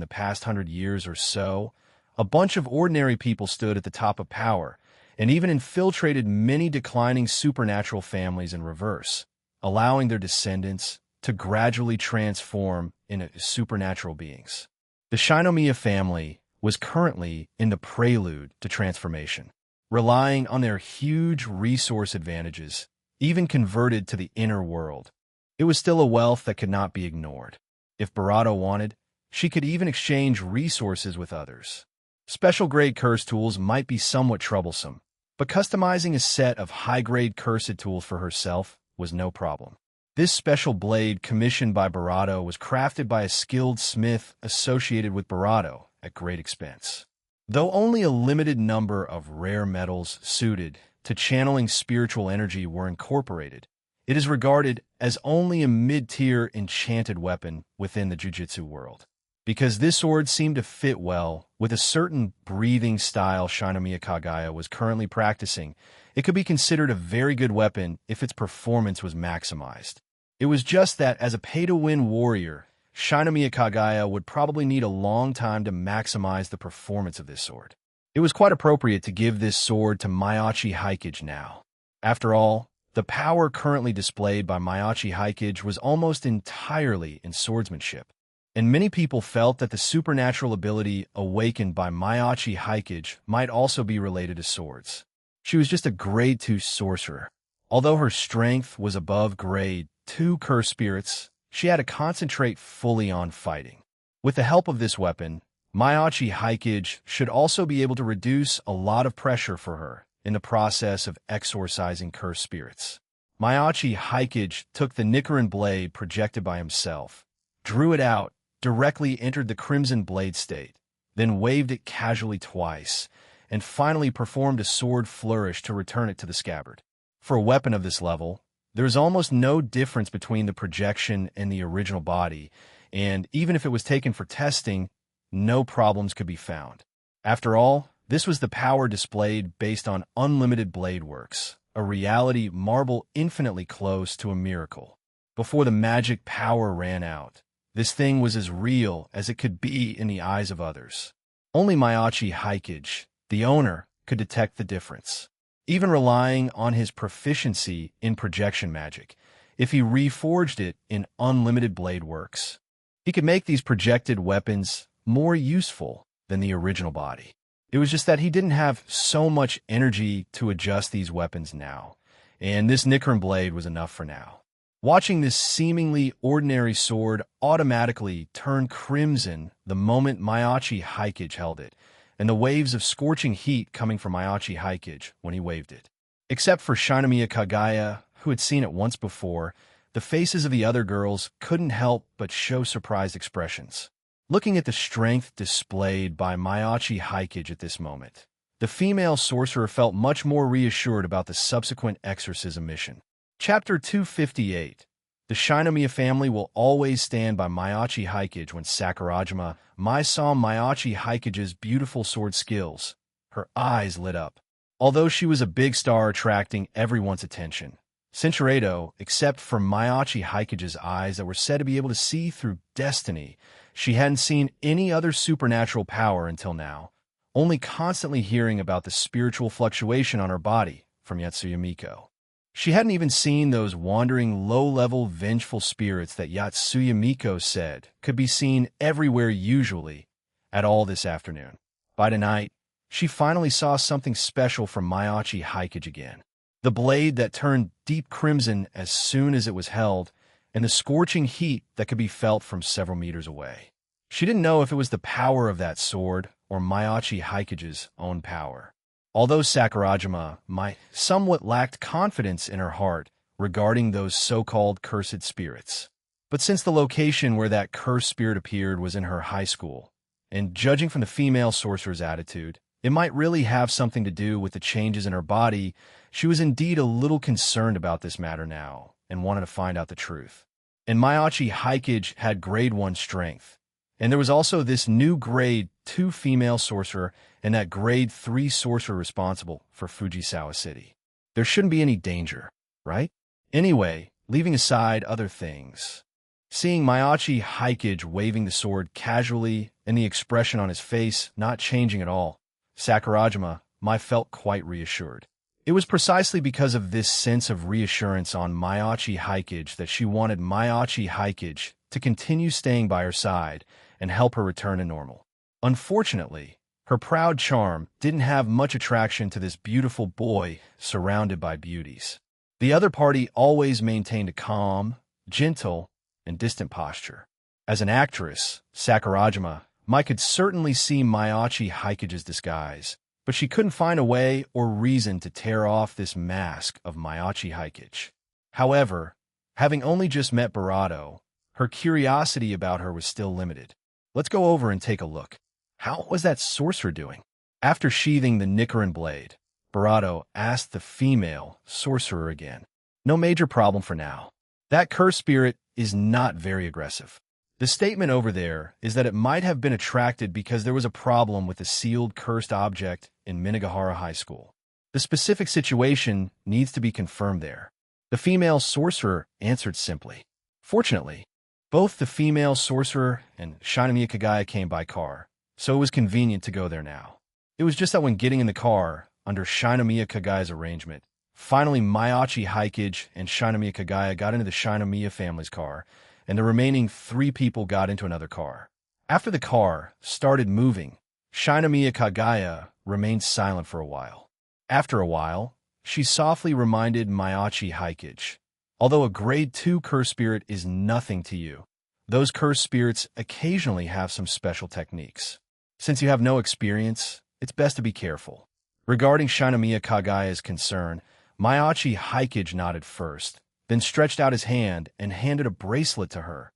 the past 100 years or so, a bunch of ordinary people stood at the top of power and even infiltrated many declining supernatural families in reverse, allowing their descendants to gradually transform into supernatural beings. The Shinomiya family was currently in the prelude to transformation, relying on their huge resource advantages, even converted to the inner world. It was still a wealth that could not be ignored. If Barato wanted, she could even exchange resources with others. Special-grade curse tools might be somewhat troublesome, but customizing a set of high-grade cursed tools for herself was no problem. This special blade commissioned by Barato was crafted by a skilled smith associated with Barato at great expense. Though only a limited number of rare metals suited to channeling spiritual energy were incorporated, it is regarded as only a mid-tier enchanted weapon within the Jujutsu world. Because this sword seemed to fit well with a certain breathing style Shinomiya Kagaya was currently practicing, it could be considered a very good weapon if its performance was maximized. It was just that as a pay-to-win warrior, Shinomiya Kagaya would probably need a long time to maximize the performance of this sword. It was quite appropriate to give this sword to Maiachi Hikage now. After all, the power currently displayed by Maiachi Hikage was almost entirely in swordsmanship, and many people felt that the supernatural ability awakened by Maiachi Hikage might also be related to swords. She was just a grade 2 sorcerer. Although her strength was above grade 2 curse spirits, she had to concentrate fully on fighting. With the help of this weapon, Maiachi Hikage should also be able to reduce a lot of pressure for her in the process of exorcising cursed spirits. Maiachi Hikage took the Nichiren blade projected by himself, drew it out, directly entered the crimson blade state, then waved it casually twice, and finally performed a sword flourish to return it to the scabbard. For a weapon of this level, there is almost no difference between the projection and the original body, and even if it was taken for testing, no problems could be found. After all, this was the power displayed based on unlimited blade works, a reality marble infinitely close to a miracle. Before the magic power ran out, this thing was as real as it could be in the eyes of others. Only Maiachi Hikage, the owner, could detect the difference. Even relying on his proficiency in projection magic, if he reforged it in unlimited blade works, he could make these projected weapons more useful than the original body. It was just that he didn't have so much energy to adjust these weapons now, and this Nichiren blade was enough for now. Watching this seemingly ordinary sword automatically turn crimson the moment Maiachi Hikage held it, and the waves of scorching heat coming from Maiachi Hikage when he waved it. Except for Shinomiya Kagaya, who had seen it once before, the faces of the other girls couldn't help but show surprised expressions. Looking at the strength displayed by Miyachi Haikage at this moment, the female sorcerer felt much more reassured about the subsequent exorcism mission. Chapter 258. The Shinomiya family will always stand by Miyachi Haikage. When Sakurajima Mai saw Miyachi Haikage's beautiful sword skills, her eyes lit up. Although she was a big star attracting everyone's attention, Shincheredo, except for Miyachi Haikage's eyes that were said to be able to see through destiny, she hadn't seen any other supernatural power until now, only constantly hearing about the spiritual fluctuation on her body from Yatsuya Miko. She hadn't even seen those wandering, low-level, vengeful spirits that Yatsuya Miko said could be seen everywhere usually at all this afternoon. By tonight, she finally saw something special from Miyachi Haikage again. The blade that turned deep crimson as soon as it was held, and the scorching heat that could be felt from several meters away. She didn't know if it was the power of that sword or Miyachi Haikage's own power. Although Sakurajima Mai somewhat lacked confidence in her heart regarding those so-called cursed spirits. But since the location where that cursed spirit appeared was in her high school, and judging from the female sorcerer's attitude, it might really have something to do with the changes in her body, she was indeed a little concerned about this matter now and wanted to find out the truth. And Miyachi Haikage had grade 1 strength, and there was also this new grade 2 female sorcerer and that grade 3 sorcerer responsible for Fujisawa City. There shouldn't be any danger, right? Anyway, leaving aside other things, seeing Miyachi Haikage waving the sword casually and the expression on his face not changing at all, Sakurajima Mai felt quite reassured. It was precisely because of this sense of reassurance on Miyachi Haikage that she wanted Miyachi Haikage to continue staying by her side and help her return to normal. Unfortunately, her proud charm didn't have much attraction to this beautiful boy surrounded by beauties. The other party always maintained a calm, gentle, and distant posture. As an actress, Sakurajima Mai could certainly see Miyachi Haikage's disguise, but she couldn't find a way or reason to tear off this mask of Miyachi Haikage. However, having only just met Barato, her curiosity about her was still limited. Let's go over and take a look. How was that sorcerer doing? After sheathing the Nichiren blade, Barato asked the female sorcerer again. No major problem for now. That cursed spirit is not very aggressive. The statement over there is that it might have been attracted because there was a problem with a sealed cursed object in Minagahara High School. The specific situation needs to be confirmed there. The female sorcerer answered simply. Fortunately, both the female sorcerer and Shinomiya Kagaya came by car, so it was convenient to go there now. It was just that when getting in the car, under Shinomiya Kagaya's arrangement, finally Miyachi Haikage and Shinomiya Kagaya got into the Shinomiya family's car, and the remaining 3 people got into another car. After the car started moving, Shinomiya Kagaya remained silent for a while. After a while, she softly reminded Miyachi Haikage, although a grade 2 curse spirit is nothing to you, those curse spirits occasionally have some special techniques. Since you have no experience, it's best to be careful. Regarding Shinomiya Kagaya's concern, Miyachi Haikage nodded first, then stretched out his hand and handed a bracelet to her.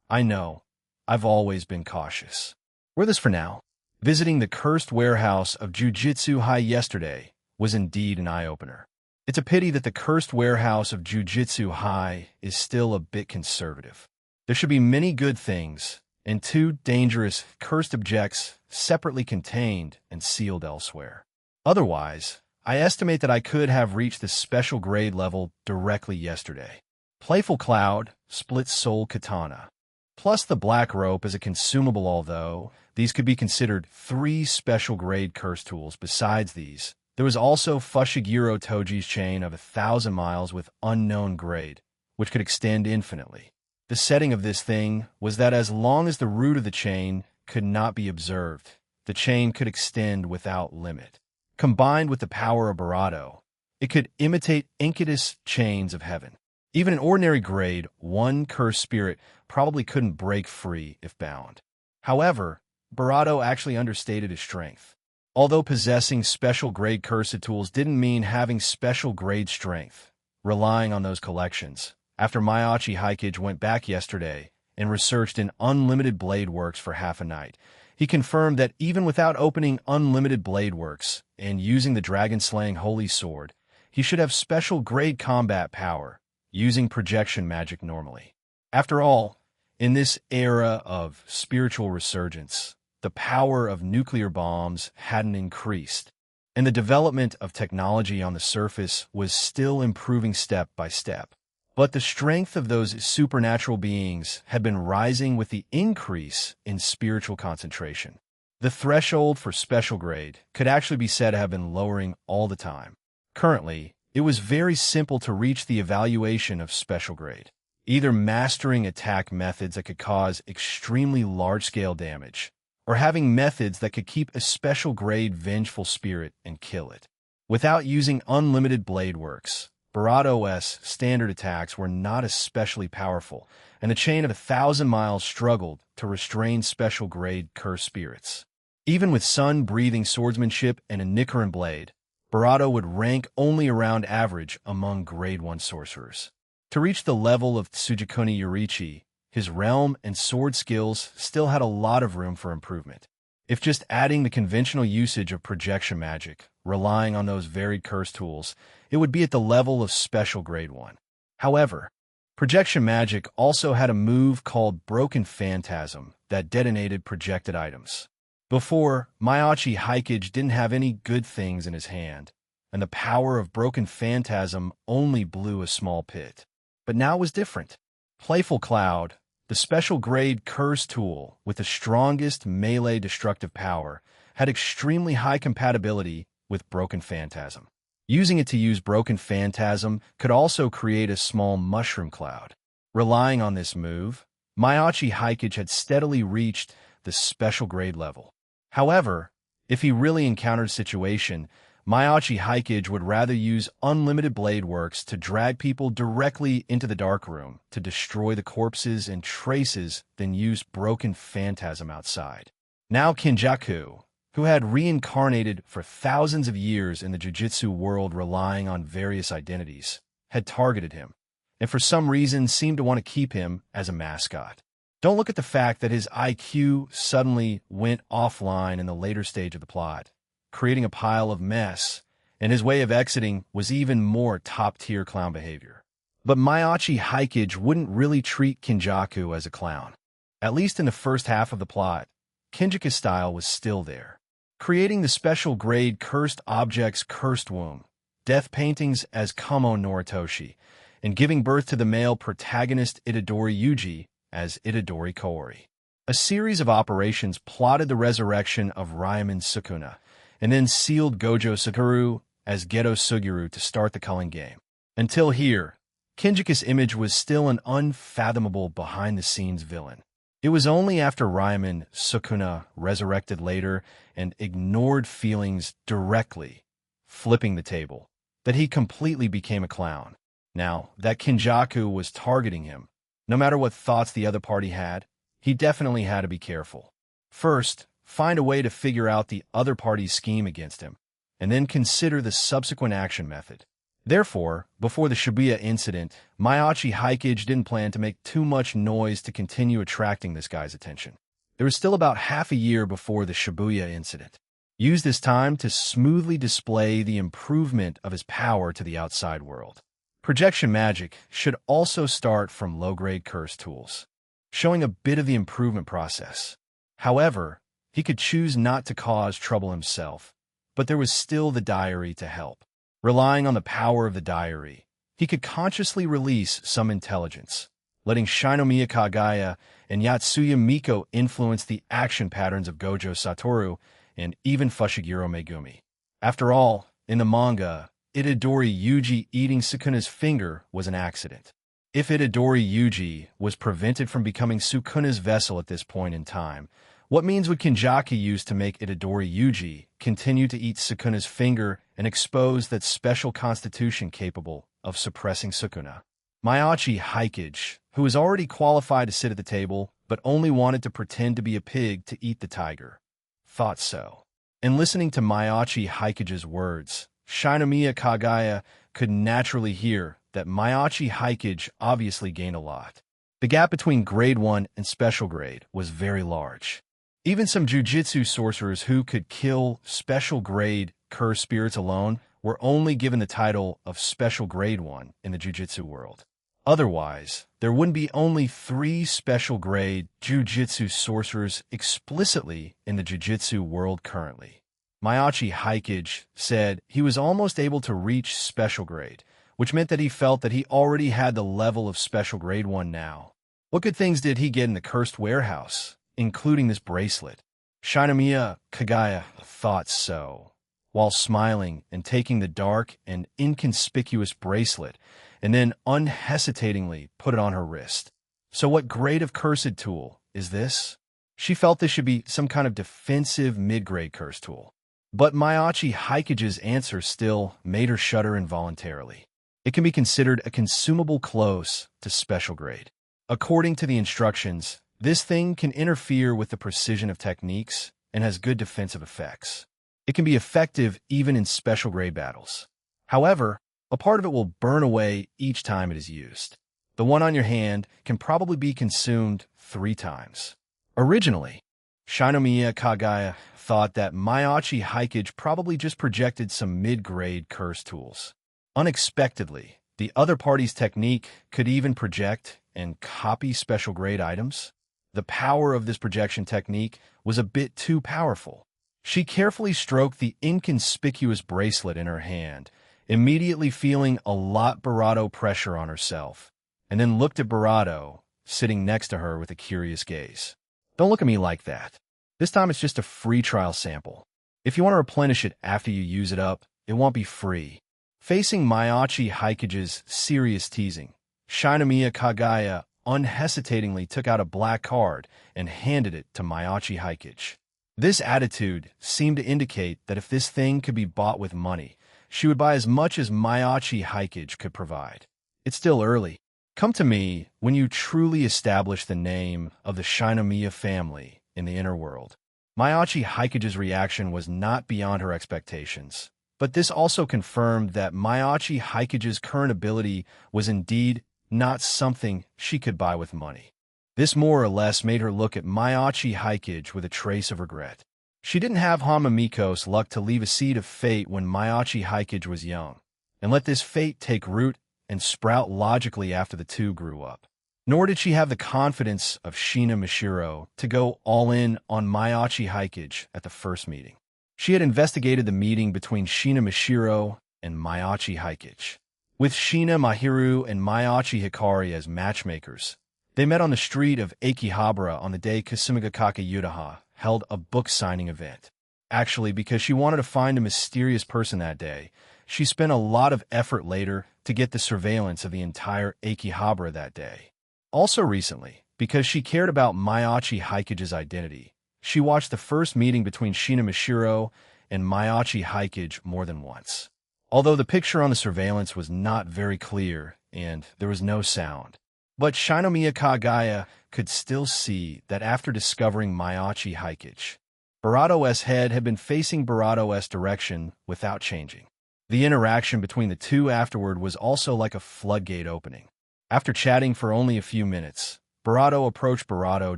I know. I've always been cautious. Wear this for now. Visiting the cursed warehouse of Jujutsu High yesterday was indeed an eye-opener. It's a pity that the cursed warehouse of Jujutsu High is still a bit conservative. There should be many good things and 2 dangerous cursed objects separately contained and sealed elsewhere. Otherwise, I estimate that I could have reached the special grade level directly yesterday. Playful Cloud, Split Soul Katana. Plus the black rope as a consumable, although these could be considered 3 special grade curse tools. Besides these, there was also Fushiguro Toji's chain of 1,000 miles with unknown grade, which could extend infinitely. The setting of this thing was that as long as the root of the chain could not be observed, the chain could extend without limit. Combined with the power of Barato, it could imitate Enkidu's chains of heaven. Even an ordinary grade 1 cursed spirit probably couldn't break free if bound. However, Barato actually understated his strength. Although possessing special grade cursed tools didn't mean having special grade strength. relying on those collections. After Mayachi Hikage went back yesterday and researched in Unlimited Blade Works for half a night, he confirmed that even without opening Unlimited Blade Works and using the dragon-slaying Holy Sword, he should have special grade combat power, using projection magic normally. After all, in this era of spiritual resurgence, the power of nuclear bombs hadn't increased, and the development of technology on the surface was still improving step by step. But the strength of those supernatural beings had been rising with the increase in spiritual concentration. The threshold for special grade could actually be said to have been lowering all the time. Currently, it was very simple to reach the evaluation of special grade, either mastering attack methods that could cause extremely large-scale damage, or having methods that could keep a special grade vengeful spirit and kill it. Without using Unlimited Blade Works, Barato's standard attacks were not especially powerful, and the chain of 1,000 miles struggled to restrain special grade cursed spirits. Even with sun-breathing swordsmanship and a Nichiren blade, Barato would rank only around average among grade 1 sorcerers. To reach the level of Tsujikuni Yorichi, his realm and sword skills still had a lot of room for improvement. If just adding the conventional usage of projection magic, relying on those varied curse tools, it would be at the level of special grade 1. However, projection magic also had a move called Broken Phantasm that detonated projected items. Before, Mayachi Hikage didn't have any good things in his hand, and the power of Broken Phantasm only blew a small pit. But now it was different. Playful Cloud, the special grade curse tool with the strongest melee destructive power, had extremely high compatibility with Broken Phantasm. Using it to use Broken Phantasm could also create a small mushroom cloud. Relying on this move, Mayachi Hikage had steadily reached the special grade level. However, if he really encountered a situation, Mayachi Hikage would rather use Unlimited Blade Works to drag people directly into the dark room to destroy the corpses and traces than use Broken Phantasm outside. Now Kinjaku, who had reincarnated for thousands of years in the jiu-jitsu world relying on various identities, had targeted him, and for some reason seemed to want to keep him as a mascot. Don't look at the fact that his IQ suddenly went offline in the later stage of the plot, creating a pile of mess, and his way of exiting was even more top-tier clown behavior. But Mayachi Hikage wouldn't really treat Kinjaku as a clown. At least in the first half of the plot, Kinjaku's style was still there. Creating the special grade Cursed Objects Cursed Womb, death paintings as Kamo Noritoshi, and giving birth to the male protagonist Itadori Yuji as Itadori Kaori. A series of operations plotted the resurrection of Ryaman Sukuna, and then sealed Gojo Suguru as Geto Suguru to start the culling game. Until here, Kinjaku's image was still an unfathomable behind-the-scenes villain. It was only after Ryaman Sukuna resurrected later and ignored feelings directly, flipping the table, that he completely became a clown. Now that Kinjaku was targeting him, no matter what thoughts the other party had, he definitely had to be careful. First, find a way to figure out the other party's scheme against him, and then consider the subsequent action method. Therefore, before the Shibuya incident, Mayachi Hikage didn't plan to make too much noise to continue attracting this guy's attention. There was still about half a year before the Shibuya incident. Use this time to smoothly display the improvement of his power to the outside world. Projection magic should also start from low-grade curse tools, showing a bit of the improvement process. However, he could choose not to cause trouble himself, but there was still the diary to help. Relying on the power of the diary, he could consciously release some intelligence, letting Shinomiya Kagaya and Yatsuya Miko influence the action patterns of Gojo Satoru and even Fushiguro Megumi. After all, in the manga, Itadori Yuji eating Sukuna's finger was an accident. If Itadori Yuji was prevented from becoming Sukuna's vessel at this point in time, what means would Kinjaku use to make Itadori Yuji continue to eat Sukuna's finger and expose that special constitution capable of suppressing Sukuna? Mayachi Hikage, who was already qualified to sit at the table but only wanted to pretend to be a pig to eat the tiger, thought so. And listening to Mayachi Hikage's words, Shinomiya Kagaya could naturally hear that Maiachi Haikage obviously gained a lot. The gap between Grade 1 and Special Grade was very large. Even some jujitsu sorcerers who could kill Special Grade cursed spirits alone were only given the title of Special Grade 1 in the jujitsu world. Otherwise, there wouldn't be only 3 Special Grade jujitsu sorcerers explicitly in the jujitsu world currently. Maiachi Haikage said he was almost able to reach Special Grade, which meant that he felt that he already had the level of Special Grade 1 now. What good things did he get in the cursed warehouse, including this bracelet? Shinomiya Kagaya thought so, while smiling and taking the dark and inconspicuous bracelet, and then unhesitatingly put it on her wrist. So what grade of cursed tool is this? She felt this should be some kind of defensive mid-grade curse tool. But Maiachi Haikage's answer still made her shudder involuntarily. It can be considered a consumable close to Special Grade. According to the instructions, this thing can interfere with the precision of techniques and has good defensive effects. It can be effective even in Special Grade battles. However, a part of it will burn away each time it is used. The one on your hand can probably be consumed 3 times. Originally, Shinomiya Kagaya thought that Maiachi Haikage probably just projected some mid-grade curse tools. Unexpectedly, the other party's technique could even project and copy Special Grade items. The power of this projection technique was a bit too powerful. She carefully stroked the inconspicuous bracelet in her hand, immediately feeling a lot Barato pressure on herself, and then looked at Barato, sitting next to her with a curious gaze. Don't look at me like that. This time it's just a free trial sample. If you want to replenish it after you use it up, it won't be free. Facing Maiachi Haikage's serious teasing, Shinomiya Kagaya unhesitatingly took out a black card and handed it to Maiachi Haikage. This attitude seemed to indicate that if this thing could be bought with money, she would buy as much as Maiachi Haikage could provide. It's still early. Come to me when you truly establish the name of the Shinomiya family in the inner world. Maiachi Haikage's reaction was not beyond her expectations, but this also confirmed that Maiachi Haikage's current ability was indeed not something she could buy with money. This more or less made her look at Maiachi Haikage with a trace of regret. She didn't have Hamamiko's luck to leave a seed of fate when Maiachi Haikage was young, and let this fate take root and sprout logically after the two grew up. Nor did she have the confidence of Shina Mishiro to go all in on Maiachi Haikage at the first meeting. She had investigated the meeting between Shina Mishiro and Maiachi Haikage. With Shina Mahiru and Maiachi Hikari as matchmakers, they met on the street of Akihabara on the day Kasumigakake Yutaha held a book signing event. Actually, because she wanted to find a mysterious person that day, she spent a lot of effort later to get the surveillance of the entire Akihabara that day. Also recently, because she cared about Maiachi Haikage's identity, she watched the first meeting between Shina Mishiro and Maiachi Haikage more than once. Although the picture on the surveillance was not very clear and there was no sound, but Shinomiya Kagaya could still see that after discovering Maiachi Haikage, Barato's head had been facing Barato's direction without changing. The interaction between the two afterward was also like a floodgate opening. After chatting for only a few minutes, Barato approached Barato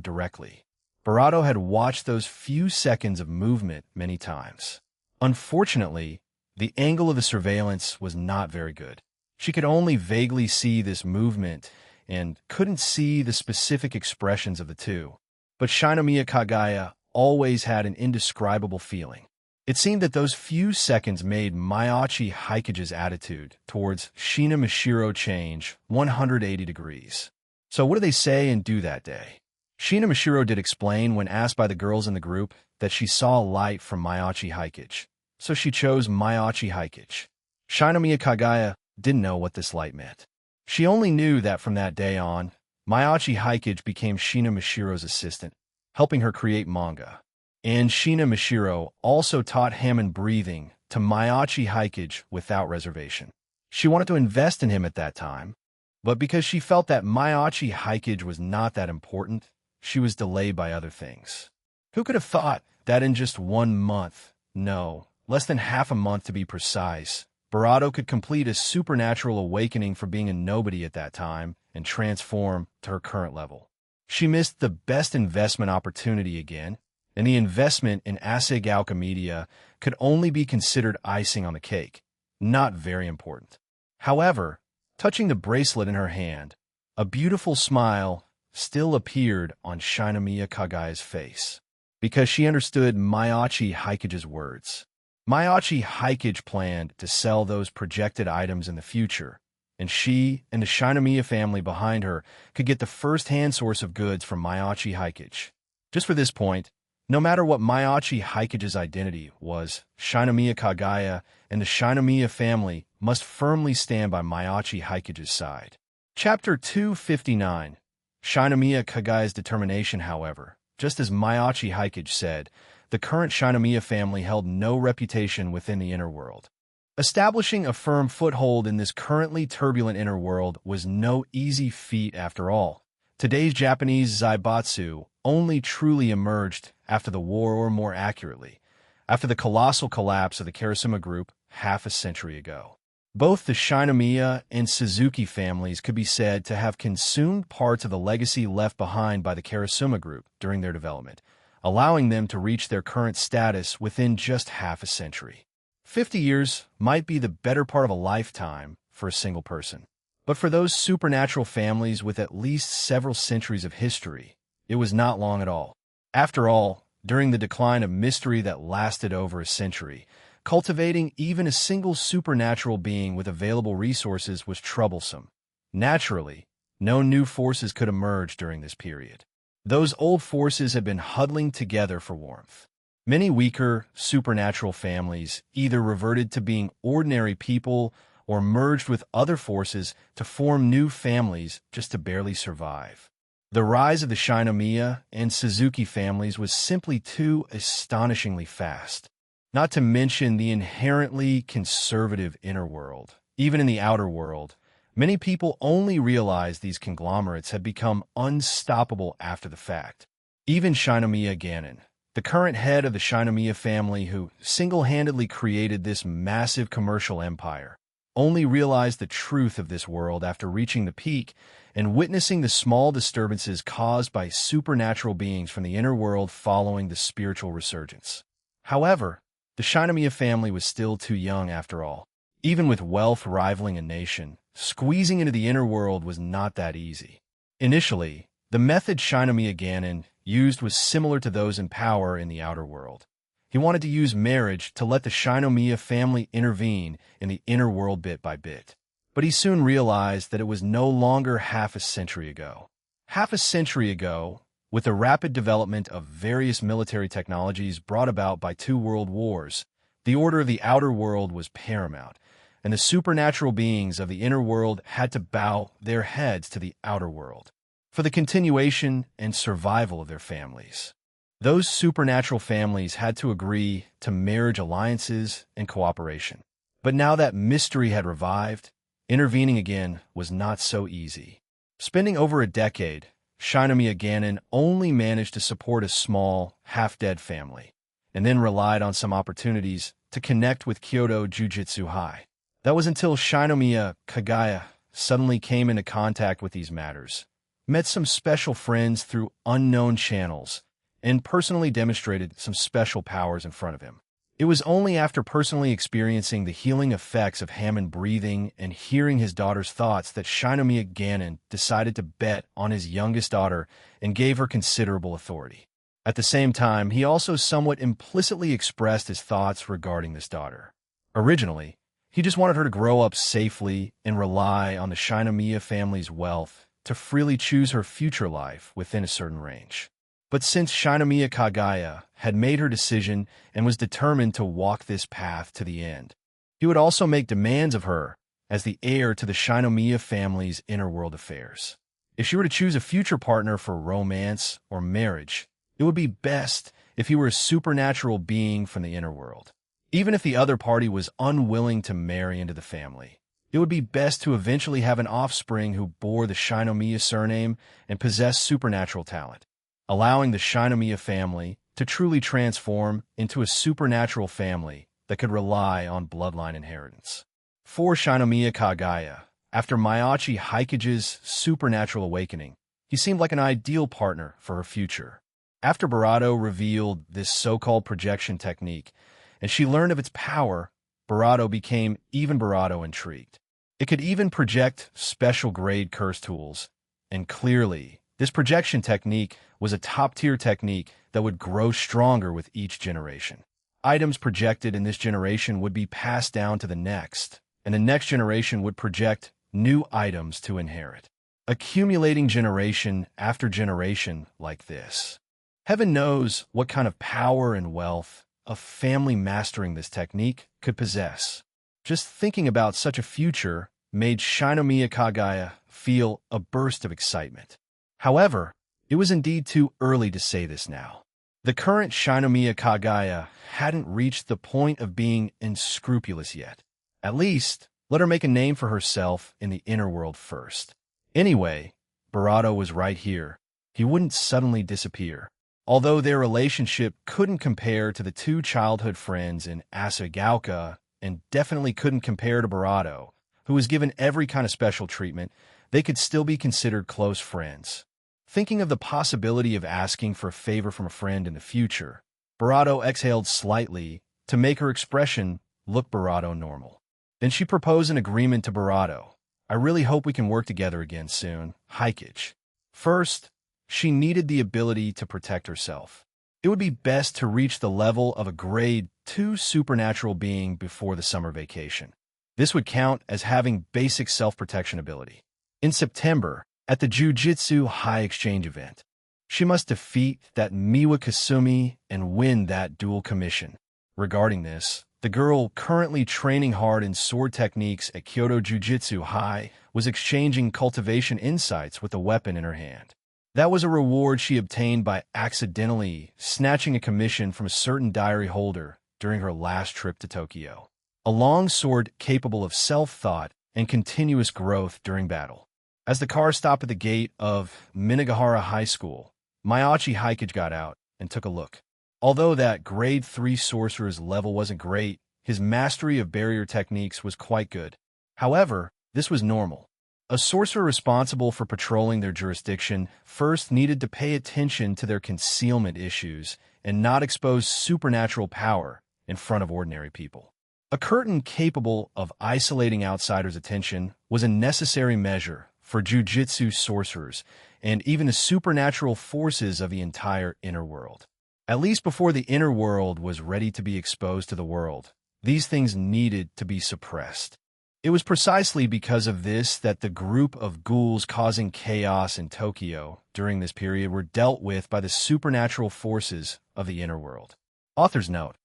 directly. Barato had watched those few seconds of movement many times. Unfortunately, the angle of the surveillance was not very good. She could only vaguely see this movement and couldn't see the specific expressions of the two. But Shinomiya Kagaya always had an indescribable feeling. It seemed that those few seconds made Maiachi Haikage's attitude towards Shina Mishiro change 180 degrees. So what do they say and do that day? Shina Mishiro did explain when asked by the girls in the group that she saw a light from Maiachi Haikage, so she chose Maiachi Haikage. Shinomiya Kagaya didn't know what this light meant. She only knew that from that day on, Maiachi Haikage became Shina Mishiro's assistant, helping her create manga. And Shina Mishiro also taught Hammond breathing to Maiachi Haikage without reservation. She wanted to invest in him at that time, but because she felt that Maiachi Haikage was not that important, she was delayed by other things. Who could have thought that in just 1 month, no, less than half a month to be precise, Barato could complete a supernatural awakening from being a nobody at that time and transform to her current level. She missed the best investment opportunity again, and the investment in Ase Gauca Media could only be considered icing on the cake, not very important. However, touching the bracelet in her hand, a beautiful smile still appeared on Shinomiya Kagaya's face, because she understood Miyachi Hikage's words. Miyachi Hikage planned to sell those projected items in the future, and she and the Shinomiya family behind her could get the first-hand source of goods from Miyachi Hikage. Just for this point, no matter what Miyachi Hikage's identity was, Shinomiya Kagaya and the Shinomiya family must firmly stand by Miyachi Hikage's side. Chapter 259. Shinomiya Kagaya's determination, however, just as Miyachi Hikage said, the current Shinomiya family held no reputation within the inner world. Establishing a firm foothold in this currently turbulent inner world was no easy feat after all. Today's Japanese Zaibatsu only truly emerged after the war, or more accurately, after the colossal collapse of the Karasuma Group half a century ago. Both the Shinomiya and Suzuki families could be said to have consumed parts of the legacy left behind by the Karasuma Group during their development, allowing them to reach their current status within just half a century. 50 years might be the better part of a lifetime for a single person. But for those supernatural families with at least several centuries of history, it was not long at all. After all, during the decline of mystery that lasted over a century, cultivating even a single supernatural being with available resources was troublesome. Naturally, no new forces could emerge during this period. Those old forces had been huddling together for warmth. Many weaker, supernatural families either reverted to being ordinary people or merged with other forces to form new families just to barely survive. The rise of the Shinomiya and Suzuki families was simply too astonishingly fast. Not to mention the inherently conservative inner world. Even in the outer world, many people only realized these conglomerates had become unstoppable after the fact. Even Shinomiya Ganon, the current head of the Shinomiya family who single-handedly created this massive commercial empire, only realized the truth of this world after reaching the peak and witnessing the small disturbances caused by supernatural beings from the inner world following the spiritual resurgence. However, the Shinomiya family was still too young after all. Even with wealth rivaling a nation, squeezing into the inner world was not that easy. Initially, the method Shinomiya Ganon used was similar to those in power in the outer world. He wanted to use marriage to let the Shinomiya family intervene in the inner world bit by bit. But he soon realized that it was no longer half a century ago. Half a century ago, with the rapid development of various military technologies brought about by 2 world wars, the order of the outer world was paramount, and the supernatural beings of the inner world had to bow their heads to the outer world for the continuation and survival of their families. Those supernatural families had to agree to marriage alliances and cooperation. But now that mystery had revived, intervening again was not so easy. Spending over a decade, Shinomiya Ganon only managed to support a small, half-dead family, and then relied on some opportunities to connect with Kyoto Jujutsu High. That was until Shinomiya Kagaya suddenly came into contact with these matters, met some special friends through unknown channels, and personally demonstrated some special powers in front of him. It was only after personally experiencing the healing effects of Hammond breathing and hearing his daughter's thoughts that Shinomiya Ganon decided to bet on his youngest daughter and gave her considerable authority. At the same time, he also somewhat implicitly expressed his thoughts regarding this daughter. Originally, he just wanted her to grow up safely and rely on the Shinomiya family's wealth to freely choose her future life within a certain range. But since Shinomiya Kagaya had made her decision and was determined to walk this path to the end, he would also make demands of her as the heir to the Shinomiya family's inner world affairs. If she were to choose a future partner for romance or marriage, it would be best if he were a supernatural being from the inner world. Even if the other party was unwilling to marry into the family, it would be best to eventually have an offspring who bore the Shinomiya surname and possessed supernatural talent, allowing the Shinomiya family to truly transform into a supernatural family that could rely on bloodline inheritance. For Shinomiya Kagaya, after Miyachi Hikage's supernatural awakening, he seemed like an ideal partner for her future. After Barato revealed this so-called projection technique, and she learned of its power, Barato became even Barato intrigued. It could even project special-grade curse tools, and clearly, this projection technique was a top-tier technique that would grow stronger with each generation. Items projected in this generation would be passed down to the next, and the next generation would project new items to inherit, accumulating generation after generation like this. Heaven knows what kind of power and wealth a family mastering this technique could possess. Just thinking about such a future made Shinomiya Kagaya feel a burst of excitement. However, it was indeed too early to say this now. The current Shinomiya Kagaya hadn't reached the point of being unscrupulous yet. At least, let her make a name for herself in the inner world first. Anyway, Barato was right here. He wouldn't suddenly disappear. Although their relationship couldn't compare to the two childhood friends in Asagaoka and definitely couldn't compare to Barato, who was given every kind of special treatment, they could still be considered close friends. Thinking of the possibility of asking for a favor from a friend in the future, Barato exhaled slightly to make her expression look Barato normal. Then she proposed an agreement to Barato. I really hope we can work together again soon, Hikage. First, she needed the ability to protect herself. It would be best to reach the level of a grade 2 supernatural being before the summer vacation. This would count as having basic self-protection ability. In September, at the Jujutsu High Exchange event, she must defeat that Miwa Kasumi and win that dual commission. Regarding this, the girl currently training hard in sword techniques at Kyoto Jujutsu High was exchanging cultivation insights with the weapon in her hand. That was a reward she obtained by accidentally snatching a commission from a certain diary holder during her last trip to Tokyo. A long sword capable of self-thought and continuous growth during battle. As the car stopped at the gate of Minagahara High School, Miyachi Hikage got out and took a look. Although that grade 3 sorcerer's level wasn't great, his mastery of barrier techniques was quite good. However, this was normal. A sorcerer responsible for patrolling their jurisdiction first needed to pay attention to their concealment issues and not expose supernatural power in front of ordinary people. A curtain capable of isolating outsiders' attention was a necessary measure for jujitsu sorcerers and even the supernatural forces of the entire inner world. At least before the inner world was ready to be exposed to the world, these things needed to be suppressed. It was precisely because of this that the group of ghouls causing chaos in Tokyo during this period were dealt with by the supernatural forces of the inner world. Author's note: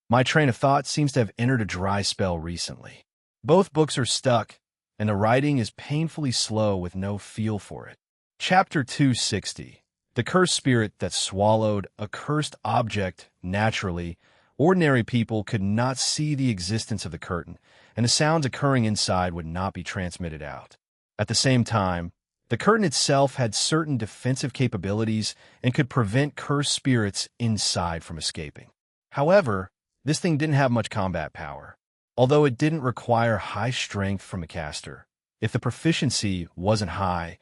my train of thought seems to have entered a dry spell recently. Both books are stuck, and the writing is painfully slow with no feel for it. Chapter 260. The cursed spirit that swallowed a cursed object naturally. Ordinary people could not see the existence of the curtain, and the sounds occurring inside would not be transmitted out. At the same time, the curtain itself had certain defensive capabilities and could prevent cursed spirits inside from escaping. However, this thing didn't have much combat power, although it didn't require high strength from a caster. If the proficiency wasn't high,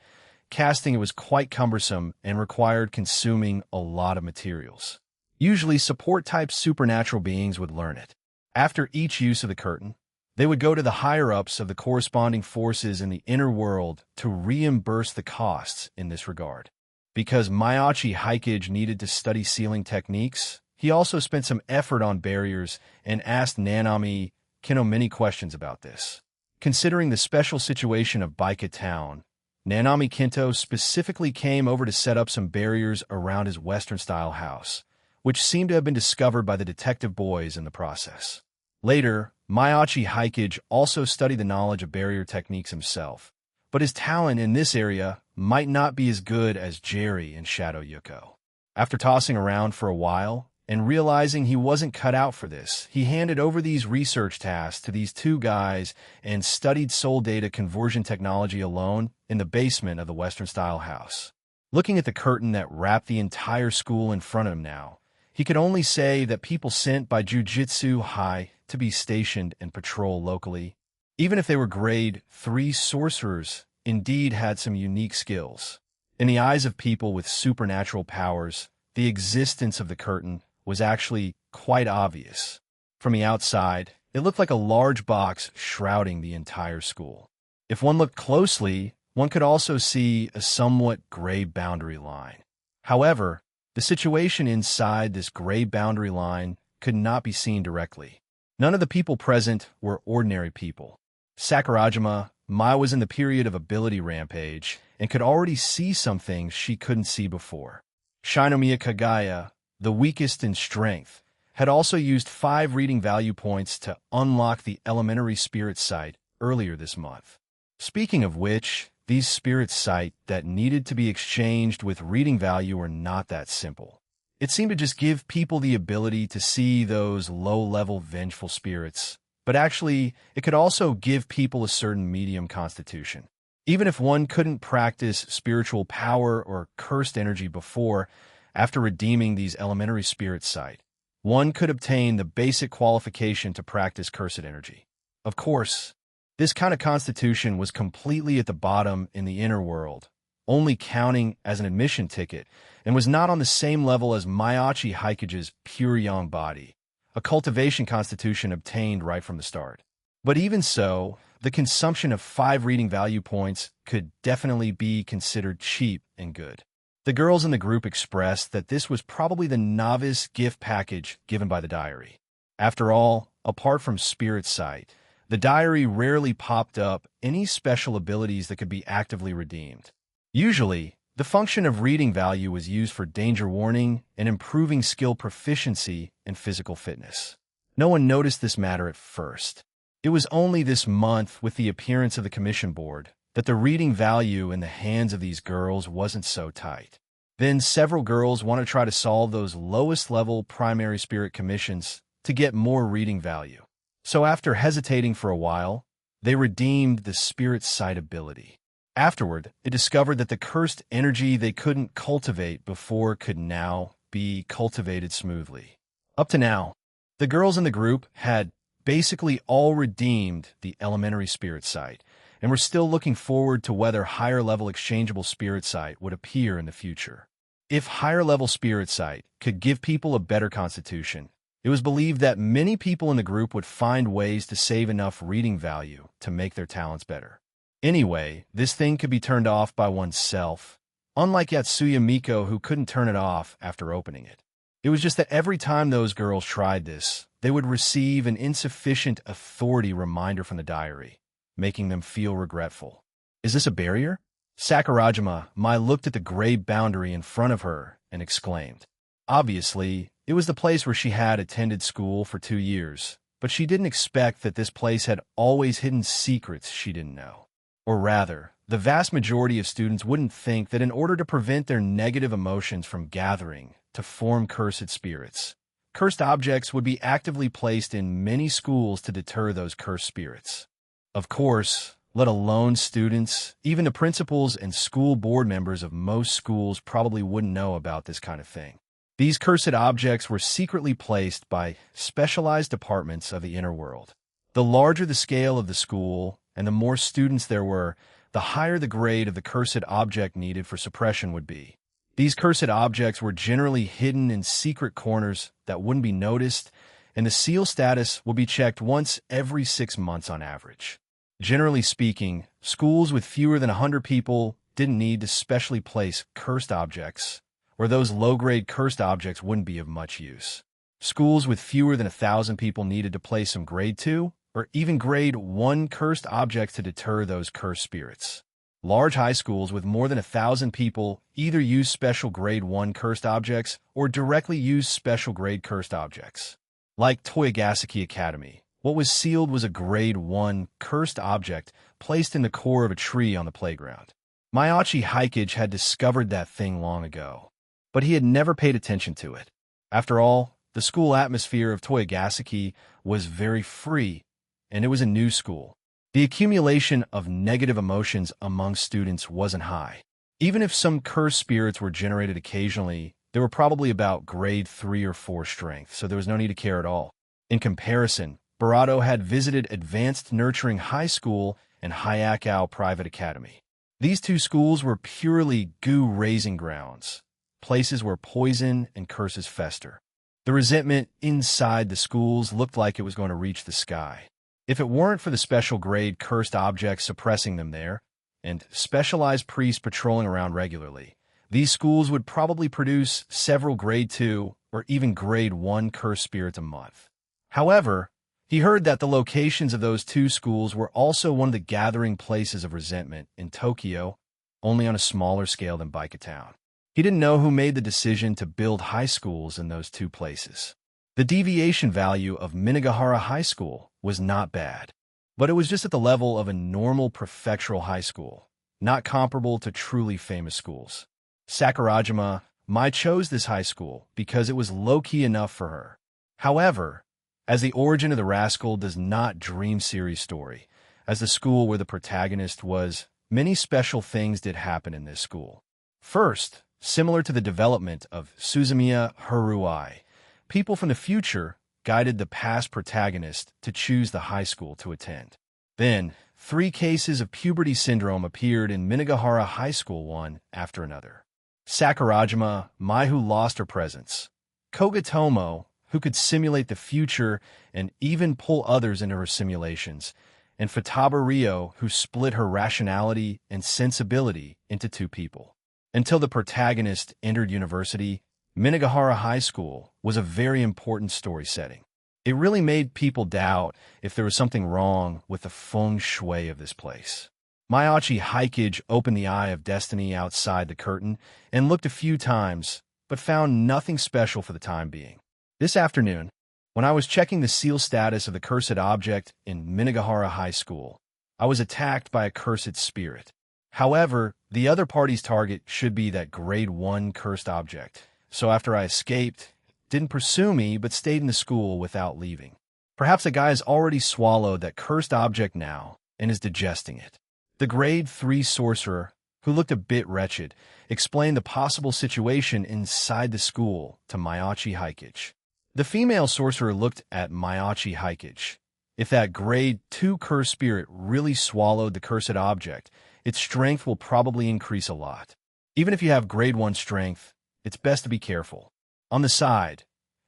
casting it was quite cumbersome and required consuming a lot of materials. Usually, support-type supernatural beings would learn it. After each use of the curtain, they would go to the higher-ups of the corresponding forces in the inner world to reimburse the costs in this regard. Because Miyachi Hikage needed to study sealing techniques, he also spent some effort on barriers and asked Nanami Kino many questions about this. Considering the special situation of Baika Town, Nanami Kinto specifically came over to set up some barriers around his Western-style house, which seemed to have been discovered by the detective boys in the process. Later, Miyachi Hikage also studied the knowledge of barrier techniques himself, but his talent in this area might not be as good as Jerry and Shadow Yuko. After tossing around for a while and realizing he wasn't cut out for this, he handed over these research tasks to these two guys and studied soul data conversion technology alone in the basement of the Western-style house. Looking at the curtain that wrapped the entire school in front of him now, he could only say that people sent by Jujutsu High to be stationed and patrol locally. Even if they were grade 3 sorcerers, indeed had some unique skills. In the eyes of people with supernatural powers, the existence of the curtain was actually quite obvious. From the outside, it looked like a large box shrouding the entire school. If one looked closely, one could also see a somewhat gray boundary line. However, the situation inside this gray boundary line could not be seen directly. None of the people present were ordinary people. Sakurajima, Mai was in the period of ability rampage and could already see some things she couldn't see before. Shinomiya Kagaya, the weakest in strength, had also used 5 reading value points to unlock the elementary spirit sight earlier this month. Speaking of which, these spirit sight that needed to be exchanged with reading value were not that simple. It seemed to just give people the ability to see those low-level vengeful spirits, but actually, it could also give people a certain medium constitution. Even if one couldn't practice spiritual power or cursed energy before, after redeeming these elementary spirit sight, one could obtain the basic qualification to practice cursed energy. Of course, this kind of constitution was completely at the bottom in the inner world, only counting as an admission ticket, and was not on the same level as Mayachi Haikuji's pure young body, a cultivation constitution obtained right from the start. But even so, the consumption of 5 reading value points could definitely be considered cheap and good. The girls in the group expressed that this was probably the novice gift package given by the diary. After all, apart from spirit sight, the diary rarely popped up any special abilities that could be actively redeemed. Usually, the function of reading value was used for danger warning and improving skill proficiency and physical fitness. No one noticed this matter at first. It was only this month, with the appearance of the commission board, that the reading value in the hands of these girls wasn't so tight. Then several girls want to try to solve those lowest level primary spirit commissions to get more reading value. So after hesitating for a while, they redeemed the spirit sight ability. Afterward, it discovered that the cursed energy they couldn't cultivate before could now be cultivated smoothly. Up to now, the girls in the group had basically all redeemed the elementary spirit sight, and were still looking forward to whether higher-level exchangeable spirit sight would appear in the future. If higher-level spirit sight could give people a better constitution, it was believed that many people in the group would find ways to save enough reading value to make their talents better. Anyway, this thing could be turned off by oneself, unlike Yatsuya Miko, who couldn't turn it off after opening it. It was just that every time those girls tried this, they would receive an insufficient authority reminder from the diary, making them feel regretful. Is this a barrier? Sakurajima, Mai looked at the gray boundary in front of her and exclaimed. Obviously, it was the place where she had attended school for 2 years, but she didn't expect that this place had always hidden secrets she didn't know. Or rather, the vast majority of students wouldn't think that in order to prevent their negative emotions from gathering to form cursed spirits, cursed objects would be actively placed in many schools to deter those cursed spirits. Of course, let alone students, even the principals and school board members of most schools probably wouldn't know about this kind of thing. These cursed objects were secretly placed by specialized departments of the inner world. The larger the scale of the school, and the more students there were, the higher the grade of the cursed object needed for suppression would be. These cursed objects were generally hidden in secret corners that wouldn't be noticed, and the seal status will be checked once every 6 months on average. Generally speaking, schools with fewer than 100 people didn't need to specially place cursed objects, or those low-grade cursed objects wouldn't be of much use. Schools with fewer than 1,000 people needed to place some grade 2, or even grade 1 cursed objects to deter those cursed spirits. Large high schools with more than 1,000 people either use special grade 1 cursed objects or directly use special grade cursed objects. Like Toyogaseki Academy, what was sealed was a grade 1 cursed object placed in the core of a tree on the playground. Mayachi Haikuji had discovered that thing long ago, but he had never paid attention to it. After all, the school atmosphere of Toyogaseki was very free, and it was a new school. The accumulation of negative emotions among students wasn't high. Even if some cursed spirits were generated occasionally, they were probably about grade 3 or 4 strength, so there was no need to care at all. In comparison, Barato had visited Advanced Nurturing High School and Hayakao Private Academy. These two schools were purely goo-raising grounds, places where poison and curses fester. The resentment inside the schools looked like it was going to reach the sky. If it weren't for the special grade cursed objects suppressing them there, and specialized priests patrolling around regularly, these schools would probably produce several grade 2 or even grade 1 cursed spirits a month. However, he heard that the locations of those two schools were also one of the gathering places of resentment in Tokyo, only on a smaller scale than Baikatown. He didn't know who made the decision to build high schools in those two places. The deviation value of Minagahara High School was not bad, but it was just at the level of a normal prefectural high school, not comparable to truly famous schools. Sakurajima Mai chose this high school because it was low-key enough for her. However, as the origin of the rascal does not dream series story, as the school where the protagonist was, many special things did happen in this school. First, similar to the development of Suzumiya Haruai, people from the future guided the past protagonist to choose the high school to attend. Then, 3 cases of puberty syndrome appeared in Minagahara High School one after another. Sakurajima Mai, who lost her presence. Kogatomo, who could simulate the future and even pull others into her simulations, and Futaba Ryo, who split her rationality and sensibility into 2 people. Until the protagonist entered university, Minagahara High School was a very important story setting. It really made people doubt if there was something wrong with the feng shui of this place. Maiachi Haikage opened the eye of destiny outside the curtain and looked a few times, but found nothing special for the time being. This afternoon, when I was checking the seal status of the cursed object in Minagahara High School, I was attacked by a cursed spirit. However, the other party's target should be that grade 1 cursed object, so after I escaped, it didn't pursue me but stayed in the school without leaving. Perhaps the guy has already swallowed that cursed object now and is digesting it. The grade 3 sorcerer, who looked a bit wretched, explained the possible situation inside the school to Maiachi Haikage. The female sorcerer looked at Maiachi Haikage. If that grade 2 cursed spirit really swallowed the cursed object, its strength will probably increase a lot. Even if you have grade 1 strength, it's best to be careful. On the side,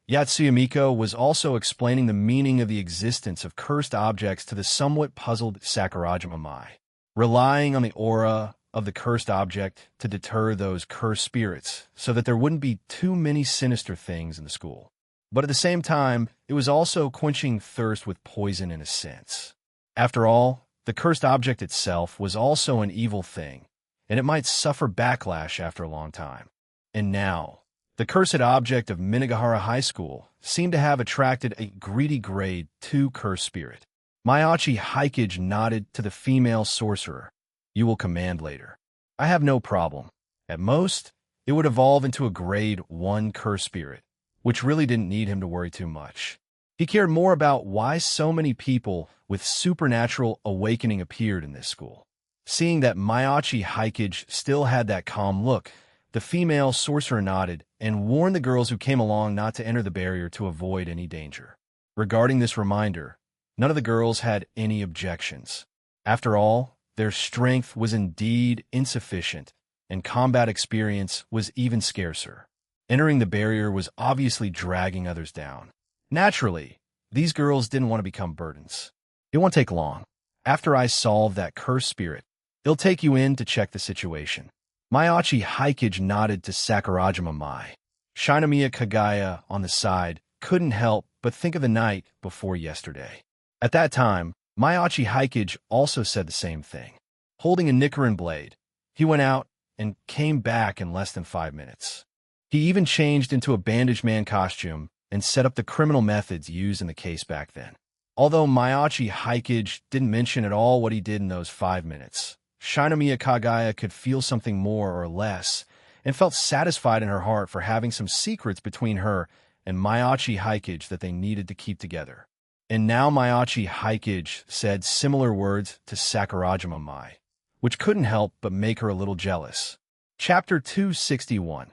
Yatsuyamiko was also explaining the meaning of the existence of cursed objects to the somewhat puzzled Sakurajima Mai, relying on the aura of the cursed object to deter those cursed spirits so that there wouldn't be too many sinister things in the school. But at the same time, it was also quenching thirst with poison in a sense. After all, the cursed object itself was also an evil thing, and it might suffer backlash after a long time. And now, the cursed object of Minagahara High School seemed to have attracted a greedy grade 2 cursed spirit. Maiachi Haikage nodded to the female sorcerer. You will command later. I have no problem. At most, it would evolve into a grade 1 cursed spirit, which really didn't need him to worry too much. He cared more about why so many people with supernatural awakening appeared in this school. Seeing that Maiachi Haikage still had that calm look, the female sorcerer nodded and warned the girls who came along not to enter the barrier to avoid any danger. Regarding this reminder, none of the girls had any objections. After all, their strength was indeed insufficient, and combat experience was even scarcer. Entering the barrier was obviously dragging others down. Naturally, these girls didn't want to become burdens. It won't take long. After I solve that cursed spirit, they'll take you in to check the situation. Maiachi Haikage nodded to Sakurajima Mai. Shinomiya Kagaya, on the side, couldn't help but think of the night before yesterday. At that time, Maiachi Haikage also said the same thing. Holding a Nichiren blade, he went out and came back in less than 5 minutes. He even changed into a bandaged man costume and set up the criminal methods used in the case back then. Although Maiachi Haikage didn't mention at all what he did in those 5 minutes, Shinomiya Kagaya could feel something more or less and felt satisfied in her heart for having some secrets between her and Maiachi Haikage that they needed to keep together. And now Maiachi Haikage said similar words to Sakurajima Mai, which couldn't help but make her a little jealous. Chapter 261.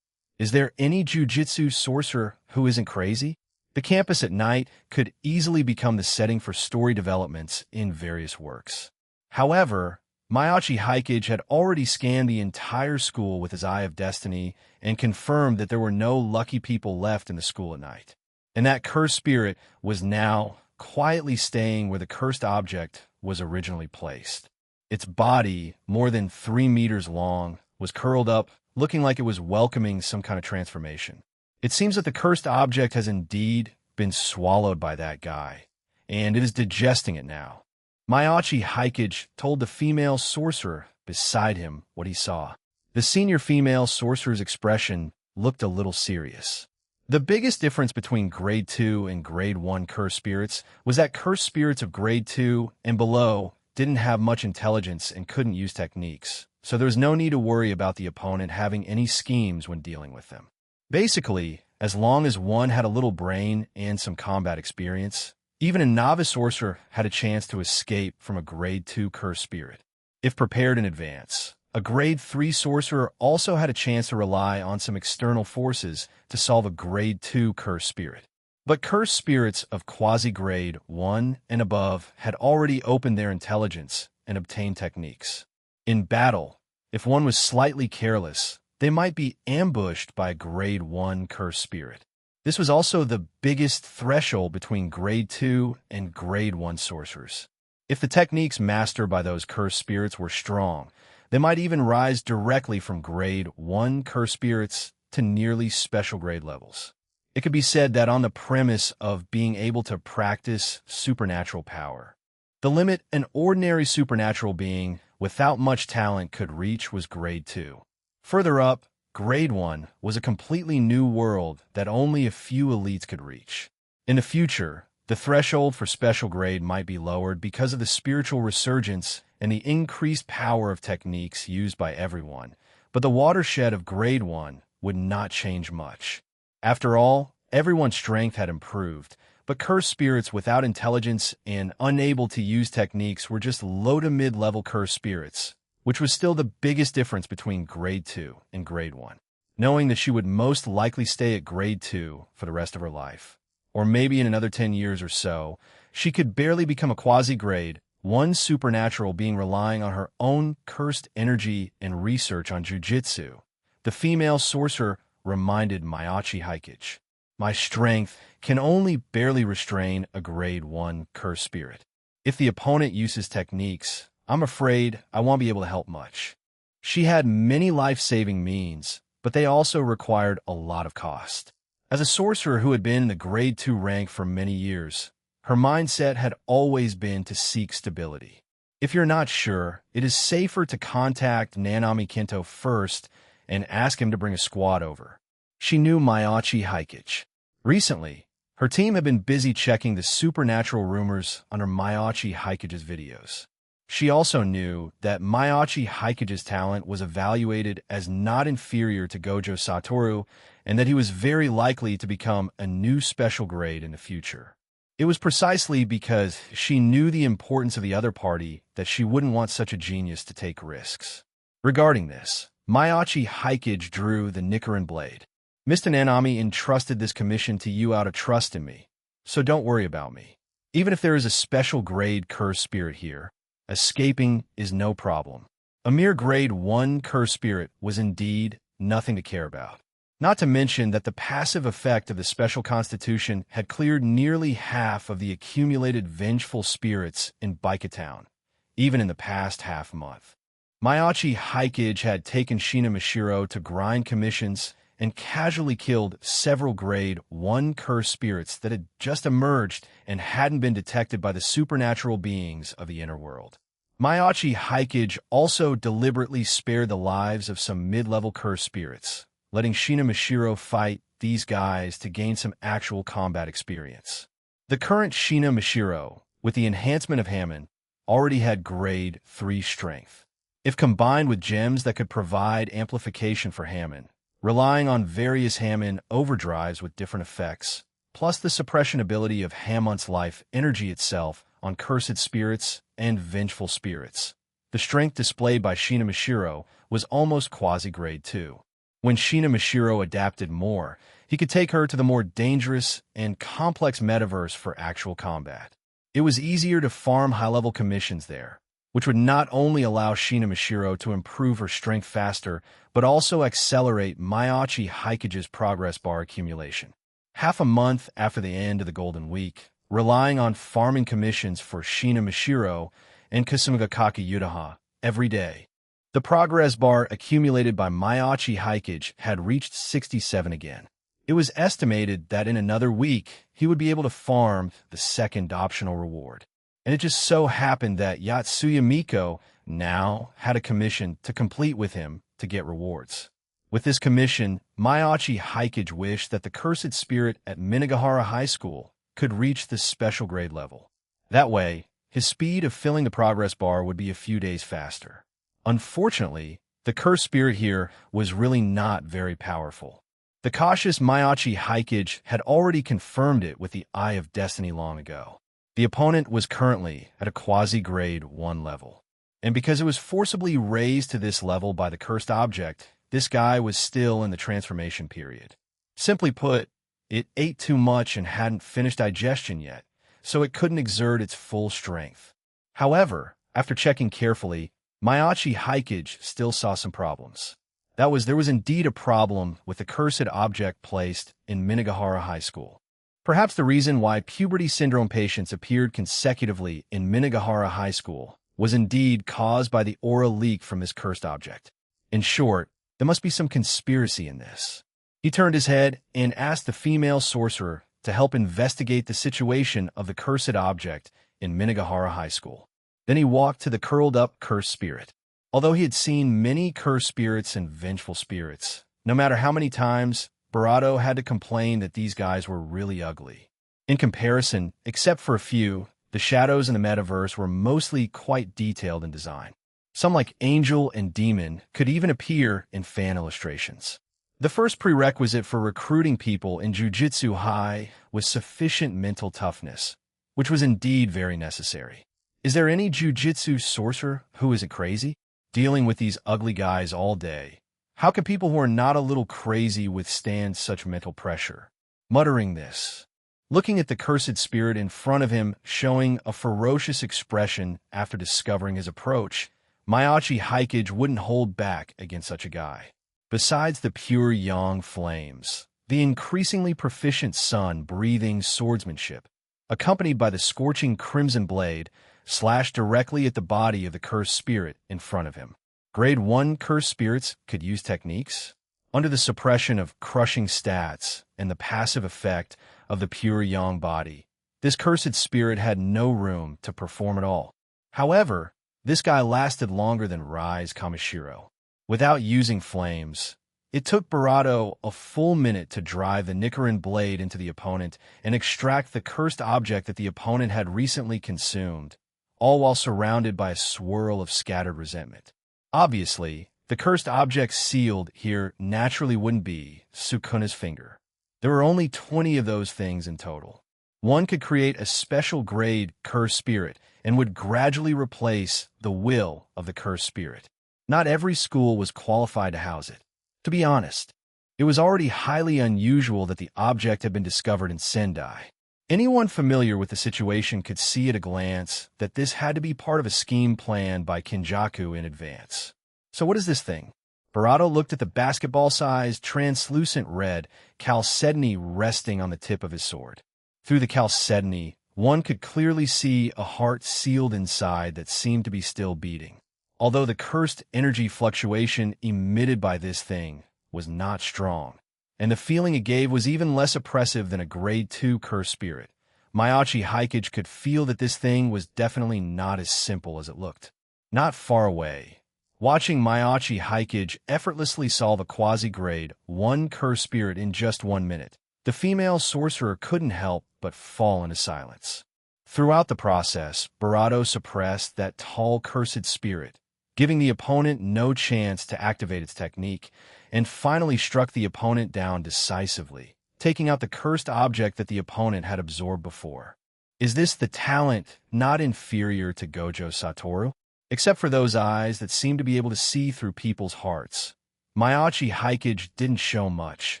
Is there any jujitsu sorcerer who isn't crazy? The campus at night could easily become the setting for story developments in various works. However, Mayachi Haikage had already scanned the entire school with his Eye of Destiny and confirmed that there were no lucky people left in the school at night. And that cursed spirit was now quietly staying where the cursed object was originally placed. Its body, more than 3 meters long, was curled up, looking like it was welcoming some kind of transformation. It seems that the cursed object has indeed been swallowed by that guy, and it is digesting it now. Mayachi Haikage told the female sorcerer beside him what he saw. The senior female sorcerer's expression looked a little serious. The biggest difference between Grade 2 and Grade 1 cursed spirits was that cursed spirits of Grade 2 and below didn't have much intelligence and couldn't use techniques, so there was no need to worry about the opponent having any schemes when dealing with them. Basically, as long as one had a little brain and some combat experience, even a novice sorcerer had a chance to escape from a Grade 2 cursed spirit, if prepared in advance. A Grade 3 sorcerer also had a chance to rely on some external forces to solve a Grade 2 cursed spirit. But cursed spirits of quasi-Grade 1 and above had already opened their intelligence and obtained techniques. In battle, if one was slightly careless, they might be ambushed by a Grade 1 cursed spirit. This was also the biggest threshold between Grade 2 and Grade 1 sorcerers. If the techniques mastered by those cursed spirits were strong, they might even rise directly from Grade 1 cursed spirits to nearly special grade levels. It could be said that on the premise of being able to practice supernatural power, the limit an ordinary supernatural being without much talent could reach was Grade 2. Further up, Grade 1 was a completely new world that only a few elites could reach. In the future, the threshold for special grade might be lowered because of the spiritual resurgence and the increased power of techniques used by everyone, but the watershed of Grade 1 would not change much. After all, everyone's strength had improved, but cursed spirits without intelligence and unable to use techniques were just low to mid-level cursed spirits, which was still the biggest difference between Grade 2 and Grade 1. Knowing that she would most likely stay at Grade 2 for the rest of her life, or maybe in another 10 years or so, she could barely become a quasi-Grade 1 supernatural being relying on her own cursed energy and research on jujitsu. The female sorcerer reminded Mayachi Haikage, "My strength can only barely restrain a Grade 1 cursed spirit. If the opponent uses techniques, I'm afraid I won't be able to help much." She had many life-saving means, but they also required a lot of cost. As a sorcerer who had been in the Grade 2 rank for many years, her mindset had always been to seek stability. If you're not sure, it is safer to contact Nanami Kinto first and ask him to bring a squad over. She knew Mayachi Haikage. Recently, her team had been busy checking the supernatural rumors under Mayachi Haikage's videos. She also knew that Mayachi Haikage's talent was evaluated as not inferior to Gojo Satoru, and that he was very likely to become a new special grade in the future. It was precisely because she knew the importance of the other party that she wouldn't want such a genius to take risks. Regarding this, Mayachi Haikage drew the Nichiren blade. "Mr. Nanami entrusted this commission to you out of trust in me, so don't worry about me. Even if there is a special grade cursed spirit here, escaping is no problem." A mere Grade 1 cursed spirit was indeed nothing to care about. Not to mention that the passive effect of the special constitution had cleared nearly half of the accumulated vengeful spirits in Baika Town, even in the past half-month. Mayachi Haikage had taken Shina Mishiro to grind commissions and casually killed several Grade 1 cursed spirits that had just emerged and hadn't been detected by the supernatural beings of the inner world. Mayachi Haikage also deliberately spared the lives of some mid-level cursed spirits, letting Shina Mishiro fight these guys to gain some actual combat experience. The current Shina Mishiro, with the enhancement of Hammond, already had Grade 3 strength. If combined with gems that could provide amplification for Hammond, relying on various Hammond overdrives with different effects, plus the suppression ability of Hammond's life energy itself on cursed spirits and vengeful spirits, the strength displayed by Shina Mishiro was almost quasi-Grade 2. When Shina Mashiro adapted more, he could take her to the more dangerous and complex metaverse for actual combat. It was easier to farm high-level commissions there, which would not only allow Shina Mashiro to improve her strength faster, but also accelerate Mayachi Hikage's progress bar accumulation. Half a month after the end of the Golden Week, relying on farming commissions for Shina Mashiro and Kasumigakaki Yutaha every day, the progress bar accumulated by Mayachi Hikage had reached 67 again. It was estimated that in another week, he would be able to farm the second optional reward. And it just so happened that Yatsuya Miko now had a commission to complete with him to get rewards. With this commission, Mayachi Hikage wished that the cursed spirit at Minagahara High School could reach the special grade level. That way, his speed of filling the progress bar would be a few days faster. Unfortunately, the cursed spirit here was really not very powerful. The cautious Mayachi Hikage had already confirmed it with the Eye of Destiny long ago. The opponent was currently at a quasi-grade 1 level. And because it was forcibly raised to this level by the cursed object, this guy was still in the transformation period. Simply put, it ate too much and hadn't finished digestion yet, so it couldn't exert its full strength. However, after checking carefully, Mayachi Hikage still saw some problems. There was indeed a problem with the cursed object placed in Minagahara High School. Perhaps the reason why puberty syndrome patients appeared consecutively in Minagahara High School was indeed caused by the aura leak from this cursed object. In short, there must be some conspiracy in this. He turned his head and asked the female sorcerer to help investigate the situation of the cursed object in Minagahara High School. Then he walked to the curled-up cursed spirit. Although he had seen many cursed spirits and vengeful spirits, no matter how many times, Barato had to complain that these guys were really ugly. In comparison, except for a few, the shadows in the metaverse were mostly quite detailed in design. Some like angel and demon could even appear in fan illustrations. The first prerequisite for recruiting people in Jujutsu High was sufficient mental toughness, which was indeed very necessary. Is there any Jujutsu sorcerer who isn't crazy? Dealing with these ugly guys all day. How can people who are not a little crazy withstand such mental pressure? Muttering this, looking at the cursed spirit in front of him, showing a ferocious expression after discovering his approach, Mayachi Hikage wouldn't hold back against such a guy. Besides the pure yang flames, the increasingly proficient sun-breathing swordsmanship, accompanied by the scorching crimson blade, slashed directly at the body of the cursed spirit in front of him. Grade 1 cursed spirits could use techniques. Under the suppression of crushing stats and the passive effect of the pure yang body, this cursed spirit had no room to perform at all. However, this guy lasted longer than Rise Kamishiro. Without using flames, it took Barato a full minute to drive the Nichiren blade into the opponent and extract the cursed object that the opponent had recently consumed, all while surrounded by a swirl of scattered resentment. Obviously, the cursed object sealed here naturally wouldn't be Sukuna's finger. There were only 20 of those things in total. One could create a special grade cursed spirit and would gradually replace the will of the cursed spirit. Not every school was qualified to house it. To be honest, it was already highly unusual that the object had been discovered in Sendai. Anyone familiar with the situation could see at a glance that this had to be part of a scheme planned by Kinjaku in advance. So what is this thing? Barato looked at the basketball-sized, translucent red chalcedony resting on the tip of his sword. Through the chalcedony, one could clearly see a heart sealed inside that seemed to be still beating. Although the cursed energy fluctuation emitted by this thing was not strong, and the feeling it gave was even less oppressive than a grade 2 cursed spirit, Mayachi Hikage could feel that this thing was definitely not as simple as it looked. Not far away, watching Mayachi Hikage effortlessly solve a quasi-grade 1 cursed spirit in just 1 minute, the female sorcerer couldn't help but fall into silence. Throughout the process, Barato suppressed that tall cursed spirit, giving the opponent no chance to activate its technique, and finally struck the opponent down decisively, taking out the cursed object that the opponent had absorbed before. Is this the talent not inferior to Gojo Satoru? Except for those eyes that seem to be able to see through people's hearts. Mayachi Hikage didn't show much,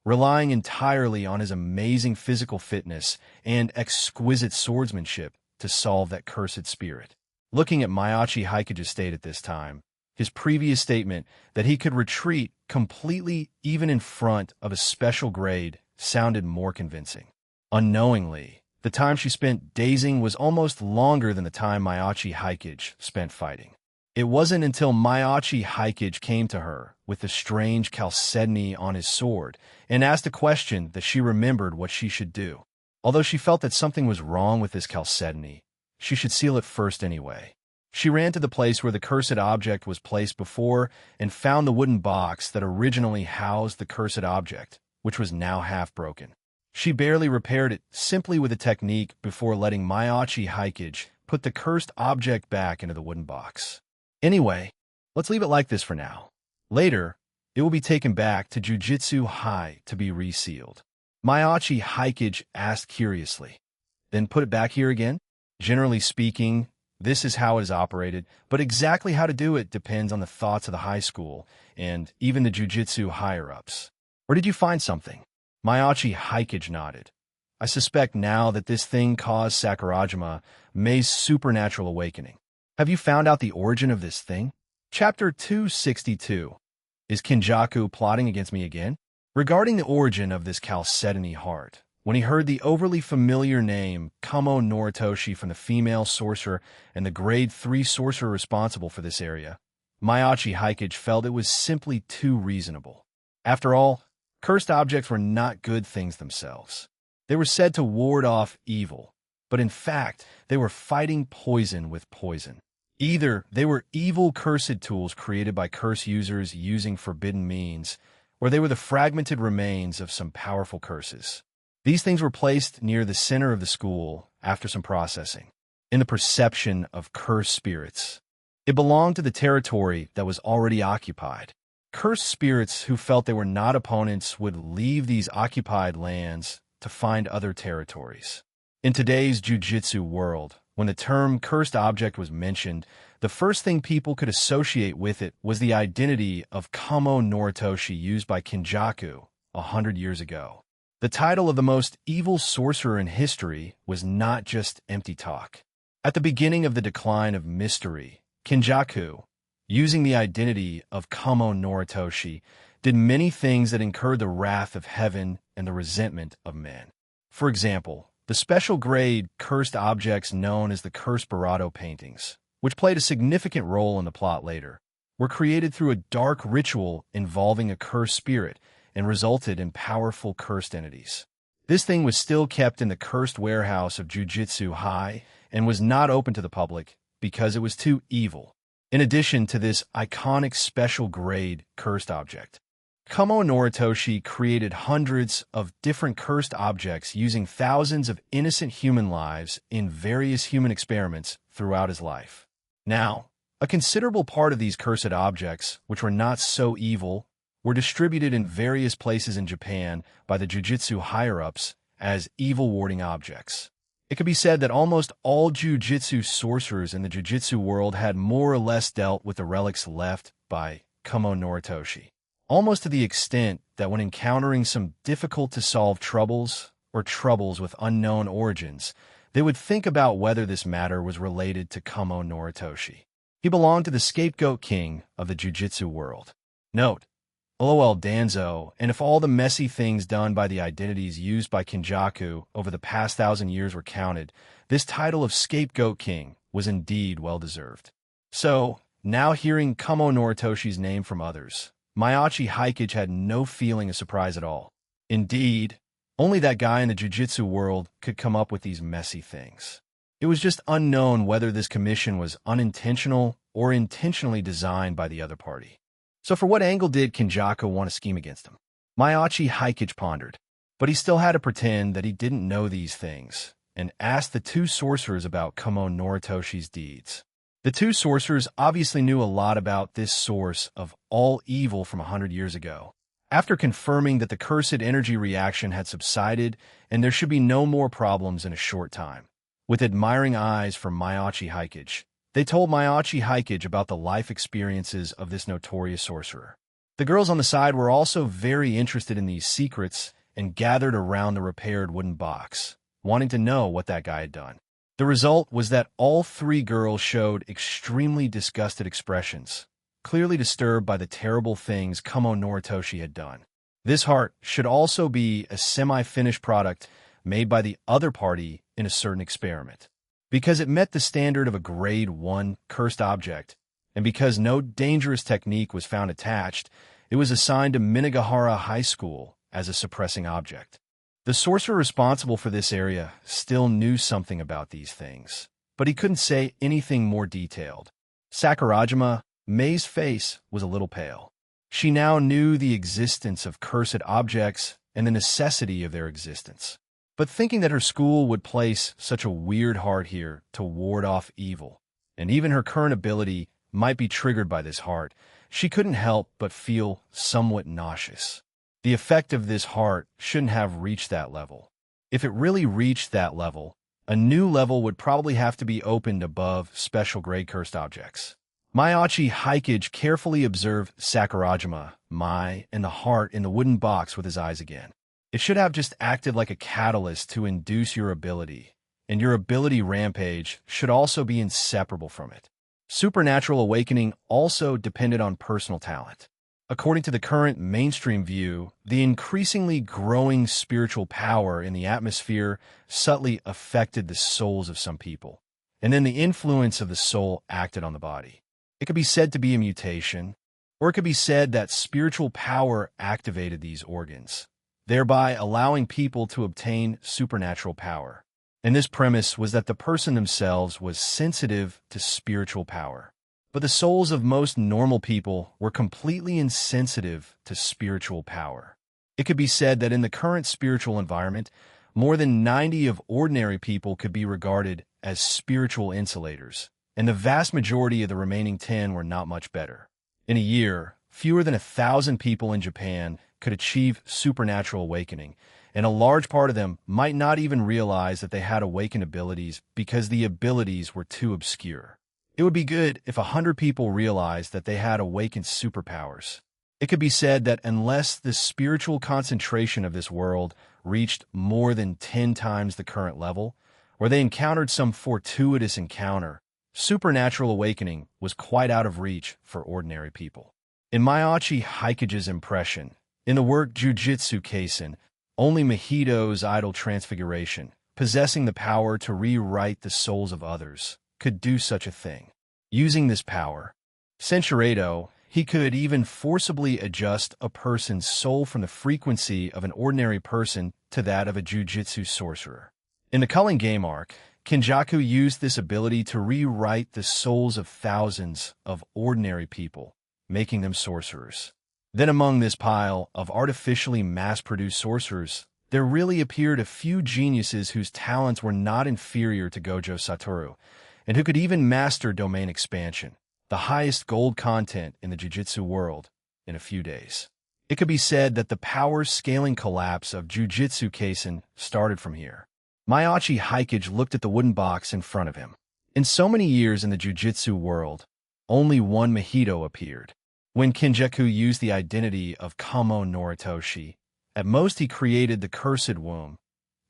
relying entirely on his amazing physical fitness and exquisite swordsmanship to solve that cursed spirit. Looking at Mayachi Hikage's state at this time, his previous statement that he could retreat completely even in front of a special grade sounded more convincing. Unknowingly, the time she spent dazing was almost longer than the time Mayachi Hikage spent fighting. It wasn't until Mayachi Hikage came to her with the strange chalcedony on his sword and asked a question that she remembered what she should do. Although she felt that something was wrong with this chalcedony, she should seal it first anyway. She ran to the place where the cursed object was placed before and found the wooden box that originally housed the cursed object, which was now half broken. She barely repaired it simply with a technique before letting Mayachi Hikage put the cursed object back into the wooden box. Anyway, let's leave it like this for now. Later, it will be taken back to Jujutsu High to be resealed. Mayachi Hikage asked curiously, "Then put it back here again?" Generally speaking, this is how it is operated, but exactly how to do it depends on the thoughts of the high school and even the Jujutsu higher-ups. Or did you find something? Mayachi Hikage nodded. I suspect now that this thing caused Sakurajima Mei's supernatural awakening. Have you found out the origin of this thing? Chapter 262. Is Kinjaku plotting against me again? Regarding the origin of this chalcedony heart, when he heard the overly familiar name Kamo Noritoshi from the female sorcerer and the grade 3 sorcerer responsible for this area, Mayachi Hikage felt it was simply too reasonable. After all, cursed objects were not good things themselves. They were said to ward off evil, but in fact, they were fighting poison with poison. Either they were evil cursed tools created by curse users using forbidden means, or they were the fragmented remains of some powerful curses. These things were placed near the center of the school after some processing, in the perception of cursed spirits. It belonged to the territory that was already occupied. Cursed spirits who felt they were not opponents would leave these occupied lands to find other territories. In today's Jujutsu world, when the term cursed object was mentioned, the first thing people could associate with it was the identity of Kamo Noritoshi used by Kinjaku 100 years ago. The title of the most evil sorcerer in history was not just empty talk. At the beginning of the decline of mystery, Kinjaku, using the identity of Kamo Noritoshi, did many things that incurred the wrath of heaven and the resentment of men. For example, the special grade cursed objects known as the Cursed Barato paintings, which played a significant role in the plot later, were created through a dark ritual involving a cursed spirit and resulted in powerful cursed entities. This thing was still kept in the cursed warehouse of Jujutsu High and was not open to the public because it was too evil. In addition to this iconic special grade cursed object, Kamo Noritoshi created hundreds of different cursed objects using thousands of innocent human lives in various human experiments throughout his life. Now, a considerable part of these cursed objects, which were not so evil, were distributed in various places in Japan by the Jujutsu higher-ups as evil-warding objects. It could be said that almost all Jujutsu sorcerers in the Jujutsu world had more or less dealt with the relics left by Kamo Noritoshi, almost to the extent that when encountering some difficult-to-solve troubles or troubles with unknown origins, they would think about whether this matter was related to Kamo Noritoshi. He belonged to the scapegoat king of the Jujutsu world. Note, LOL Danzo, and if all the messy things done by the identities used by Kinjaku over the past 1,000 years were counted, this title of Scapegoat King was indeed well-deserved. So, now hearing Kamo Noritoshi's name from others, Mayachi Hikage had no feeling of surprise at all. Indeed, only that guy in the Jujutsu world could come up with these messy things. It was just unknown whether this commission was unintentional or intentionally designed by the other party. So for what angle did Kinjaku want to scheme against him? Mayachi Hikage pondered, but he still had to pretend that he didn't know these things, and asked the two sorcerers about Kamo Noritoshi's deeds. The two sorcerers obviously knew a lot about this source of all evil from 100 years ago. After confirming that the cursed energy reaction had subsided and there should be no more problems in a short time, with admiring eyes from Mayachi Hikage, they told Mayachi Hikage about the life experiences of this notorious sorcerer. The girls on the side were also very interested in these secrets and gathered around the repaired wooden box, wanting to know what that guy had done. The result was that all three girls showed extremely disgusted expressions, clearly disturbed by the terrible things Kamo Noritoshi had done. This heart should also be a semi-finished product made by the other party in a certain experiment. Because it met the standard of a grade 1 cursed object, and because no dangerous technique was found attached, it was assigned to Minagahara High School as a suppressing object. The sorcerer responsible for this area still knew something about these things, but he couldn't say anything more detailed. Sakurajima, Mei's face was a little pale. She now knew the existence of cursed objects and the necessity of their existence. But thinking that her school would place such a weird heart here to ward off evil, and even her current ability might be triggered by this heart, she couldn't help but feel somewhat nauseous. The effect of this heart shouldn't have reached that level. If it really reached that level, a new level would probably have to be opened above special grade cursed objects. Maiachi Haikage carefully observed Sakurajima, Mai, and the heart in the wooden box with his eyes again. It should have just acted like a catalyst to induce your ability, and your ability rampage should also be inseparable from it. Supernatural awakening also depended on personal talent. According to the current mainstream view, the increasingly growing spiritual power in the atmosphere subtly affected the souls of some people, and then the influence of the soul acted on the body. It could be said to be a mutation, or it could be said that spiritual power activated these organs, thereby allowing people to obtain supernatural power. And this premise was that the person themselves was sensitive to spiritual power. But the souls of most normal people were completely insensitive to spiritual power. It could be said that in the current spiritual environment, more than 90 of ordinary people could be regarded as spiritual insulators, and the vast majority of the remaining 10 were not much better. In a year, fewer than 1,000 people in Japan could achieve supernatural awakening, and a large part of them might not even realize that they had awakened abilities because the abilities were too obscure. It would be good if 100 people realized that they had awakened superpowers. It could be said that unless the spiritual concentration of this world reached more than 10 times the current level, or they encountered some fortuitous encounter, supernatural awakening was quite out of reach for ordinary people. In Maiachi Haikage's impression, in the work Jujutsu Kaisen, only Mahito's idol transfiguration, possessing the power to rewrite the souls of others, could do such a thing. Using this power, Senshirado, he could even forcibly adjust a person's soul from the frequency of an ordinary person to that of a jujitsu sorcerer. In the Culling Game arc, Kenjaku used this ability to rewrite the souls of thousands of ordinary people, making them sorcerers. Then among this pile of artificially mass-produced sorcerers, there really appeared a few geniuses whose talents were not inferior to Gojo Satoru, and who could even master domain expansion, the highest gold content in the jiu-jitsu world, in a few days. It could be said that the power-scaling collapse of Jujutsu Kaisen started from here. Maiachi Haikage looked at the wooden box in front of him. In so many years in the jiu-jitsu world, only one Mahito appeared. When Kenjaku used the identity of Kamo Noritoshi, at most he created the Cursed Womb,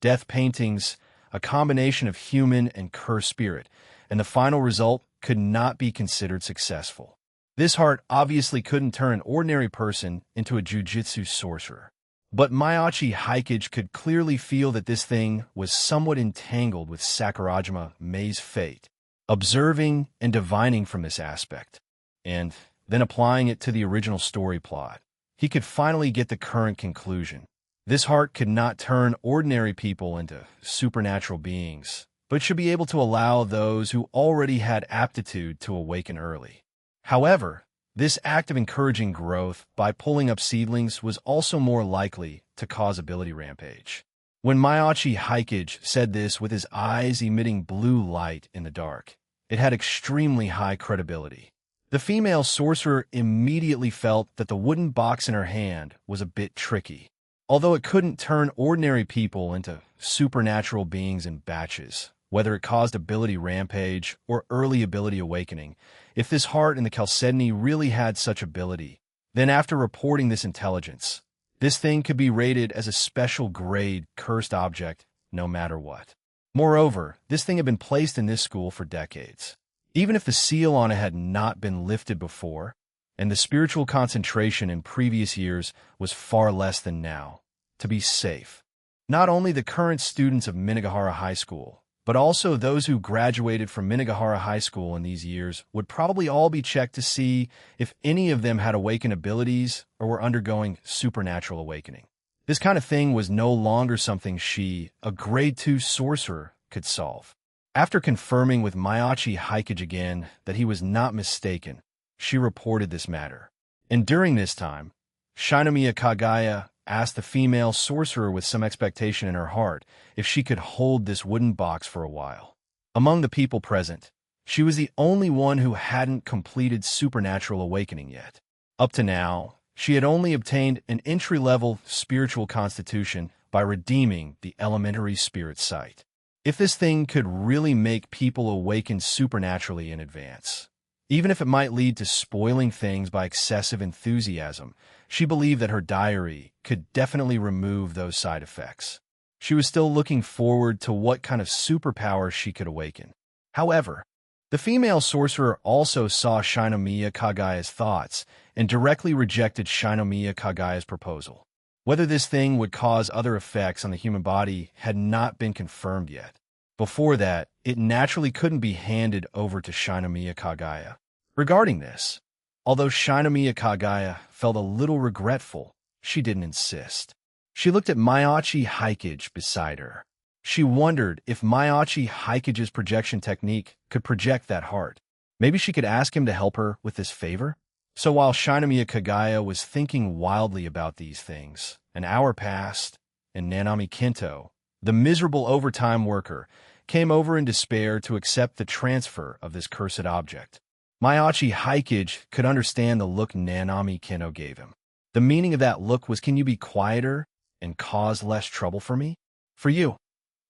death paintings, a combination of human and cursed spirit, and the final result could not be considered successful. This heart obviously couldn't turn an ordinary person into a jujitsu sorcerer. But Maiachi Haikage could clearly feel that this thing was somewhat entangled with Sakurajima Mei's fate. Observing and divining from this aspect, and then applying it to the original story plot, he could finally get the current conclusion. This heart could not turn ordinary people into supernatural beings, but should be able to allow those who already had aptitude to awaken early. However, this act of encouraging growth by pulling up seedlings was also more likely to cause ability rampage. When Maiachi Haikage said this with his eyes emitting blue light in the dark, it had extremely high credibility. The female sorcerer immediately felt that the wooden box in her hand was a bit tricky. Although it couldn't turn ordinary people into supernatural beings in batches, whether it caused ability rampage or early ability awakening, if this heart in the Chalcedony really had such ability, Then after reporting this intelligence, this thing could be rated as a special grade cursed object no matter what. Moreover, this thing had been placed in this school for decades. Even if the seal on it had not been lifted before, and the spiritual concentration in previous years was far less than now, to be safe, not only the current students of Minagahara High School, but also those who graduated from Minagahara High School in these years would probably all be checked to see if any of them had awakened abilities or were undergoing supernatural awakening. This kind of thing was no longer something she, a grade 2 sorcerer, could solve. After confirming with Mayachi Haikage again that he was not mistaken, she reported this matter. And during this time, Shinomiya Kagaya asked the female sorcerer with some expectation in her heart if she could hold this wooden box for a while. Among the people present, she was the only one who hadn't completed supernatural awakening yet. Up to now, she had only obtained an entry-level spiritual constitution by redeeming the elementary spirit sight. If this thing could really make people awaken supernaturally in advance, even if it might lead to spoiling things by excessive enthusiasm, she believed that her diary could definitely remove those side effects. She was still looking forward to what kind of superpower she could awaken. However, the female sorcerer also saw Shinomiya Kagaya's thoughts and directly rejected Shinomiya Kagaya's proposal. Whether this thing would cause other effects on the human body had not been confirmed yet. Before that, it naturally couldn't be handed over to Shinomiya Kagaya. Regarding this, although Shinomiya Kagaya felt a little regretful, she didn't insist. She looked at Mayachi Haikage beside her. She wondered if Mayachi Haikage's projection technique could project that heart. Maybe she could ask him to help her with this favor? So while Shinomiya Kagaya was thinking wildly about these things, an hour passed, and Nanami Kinto, the miserable overtime worker, came over in despair to accept the transfer of this cursed object. Mayachi Haikage could understand the look Nanami Kinto gave him. The meaning of that look was, can you be quieter and cause less trouble for me? For you.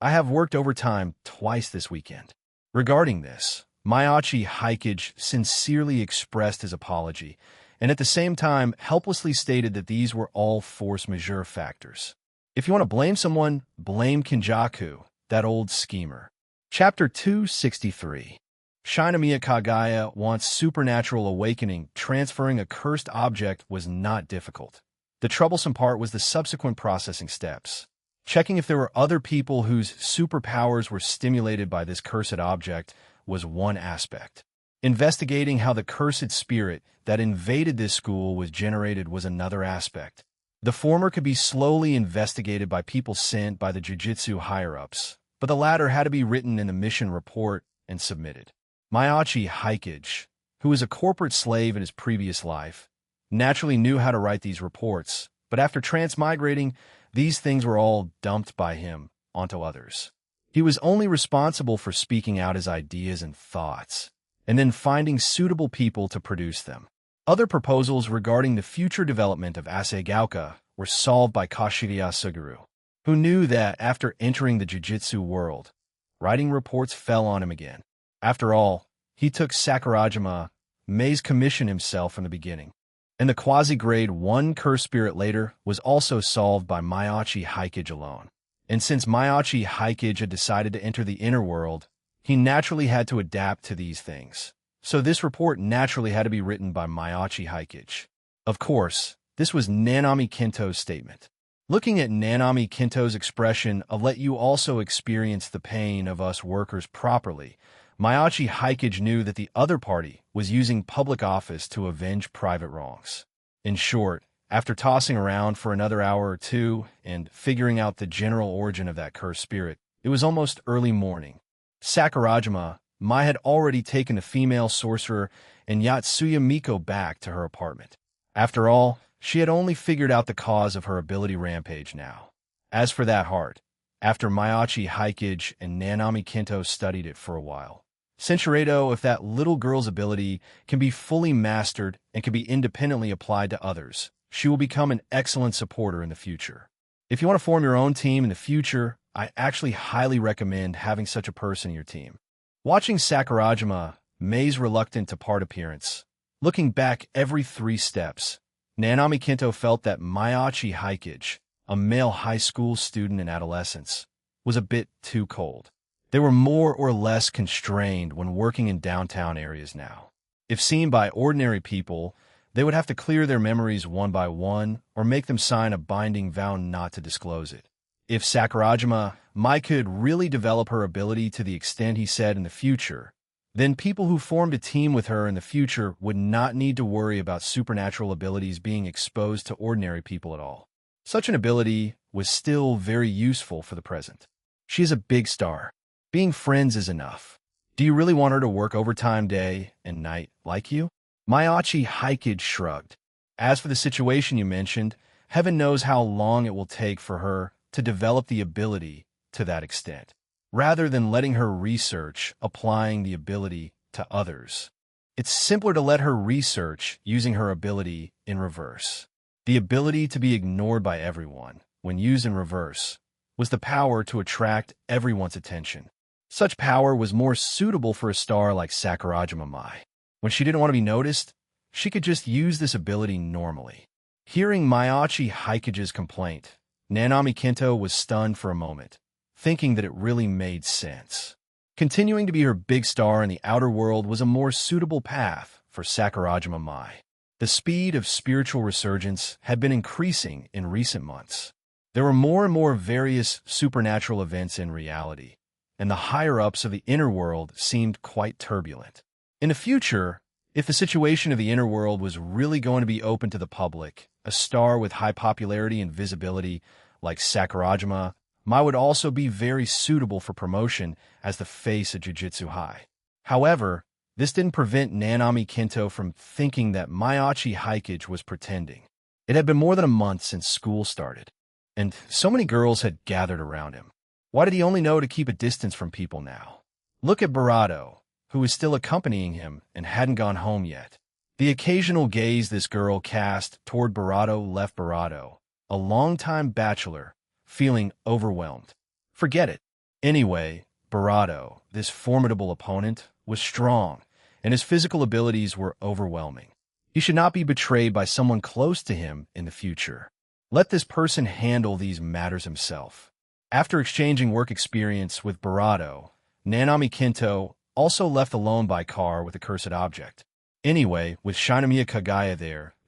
I have worked overtime twice this weekend. Regarding this, Mayachi Haikage sincerely expressed his apology, and at the same time helplessly stated that these were all force majeure factors. If you want to blame someone, blame Kinjaku, that old schemer. Chapter 263. Shinomiya Kagaya wants supernatural awakening. Transferring a cursed object was not difficult. The troublesome part was the subsequent processing steps. Checking if there were other people whose superpowers were stimulated by this cursed object was one aspect. Investigating how the cursed spirit that invaded this school was generated was another aspect. The former could be slowly investigated by people sent by the Jujutsu higher-ups, but the latter had to be written in the mission report and submitted. Mayachi Haikage, who was a corporate slave in his previous life, naturally knew how to write these reports, but after transmigrating, these things were all dumped by him onto others. He was only responsible for speaking out his ideas and thoughts, and then finding suitable people to produce them. Other proposals regarding the future development of Asegauka were solved by Kashirya Suguru, who knew that after entering the Jujutsu world, writing reports fell on him again. After all, he took Sakurajima Mei's commission himself from the beginning. And the quasi-grade 1 curse spirit later was also solved by Mayachi Haikage alone. And since Mayachi Haikage had decided to enter the inner world, he naturally had to adapt to these things. So this report naturally had to be written by Mayachi Haikage. Of course, this was Nanami Kinto's statement. Looking at Nanami Kinto's expression of let you also experience the pain of us workers properly, Mayachi Haikage knew that the other party was using public office to avenge private wrongs. In short, after tossing around for another hour or two and figuring out the general origin of that cursed spirit, it was almost early morning. Sakurajima Mai had already taken the female sorcerer and Yatsuya Miko back to her apartment. After all, she had only figured out the cause of her ability rampage now. As for that heart, after Mayachi Haikage and Nanami Kinto studied it for a while, Senshiredo, if that little girl's ability can be fully mastered and can be independently applied to others, she will become an excellent supporter in the future. If you want to form your own team in the future, I actually highly recommend having such a person in your team. Watching Sakurajima Mei's reluctant to part appearance, looking back every 3 steps, Nanami Kinto felt that Mayachi Haikage, a male high school student in adolescence, was a bit too cold. They were more or less constrained when working in downtown areas now. If seen by ordinary people, they would have to clear their memories one by one or make them sign a binding vow not to disclose it. If Sakurajima Mai could really develop her ability to the extent he said in the future, then people who formed a team with her in the future would not need to worry about supernatural abilities being exposed to ordinary people at all. Such an ability was still very useful for the present. She is a big star. Being friends is enough. Do you really want her to work overtime day and night like you? Mayachi Haikage shrugged. As for the situation you mentioned, heaven knows how long it will take for her to develop the ability to that extent, rather than letting her research applying the ability to others. It's simpler to let her research using her ability in reverse. The ability to be ignored by everyone, when used in reverse, was the power to attract everyone's attention. Such power was more suitable for a star like Sakurajima Mai. When she didn't want to be noticed, she could just use this ability normally. Hearing Mayachi Haikage's complaint, Nanami Kinto was stunned for a moment, thinking that it really made sense. Continuing to be her big star in the outer world was a more suitable path for Sakurajima Mai. The speed of spiritual resurgence had been increasing in recent months. There were more and more various supernatural events in reality, and the higher-ups of the inner world seemed quite turbulent. In the future, if the situation of the inner world was really going to be open to the public, a star with high popularity and visibility like Sakurajima Mai would also be very suitable for promotion as the face of Jujutsu High. However, this didn't prevent Nanami Kinto from thinking that Mayachi Haikage was pretending. It had been more than a month since school started, and so many girls had gathered around him. Why did he only know to keep a distance from people now? Look at Barato, who was still accompanying him and hadn't gone home yet. The occasional gaze this girl cast toward Barato left Barato, a longtime bachelor, feeling overwhelmed. Forget it. Anyway, Barato, this formidable opponent, was strong, and his physical abilities were overwhelming. He should not be betrayed by someone close to him in the future. Let this person handle these matters himself. After exchanging work experience with Barato, Nanami Kinto also left alone by car with the cursed object. Anyway, with Shinomiya Kagaya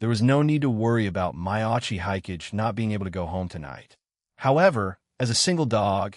there was no need to worry about Mayachi Haikage not being able to go home tonight. However, as a single dog,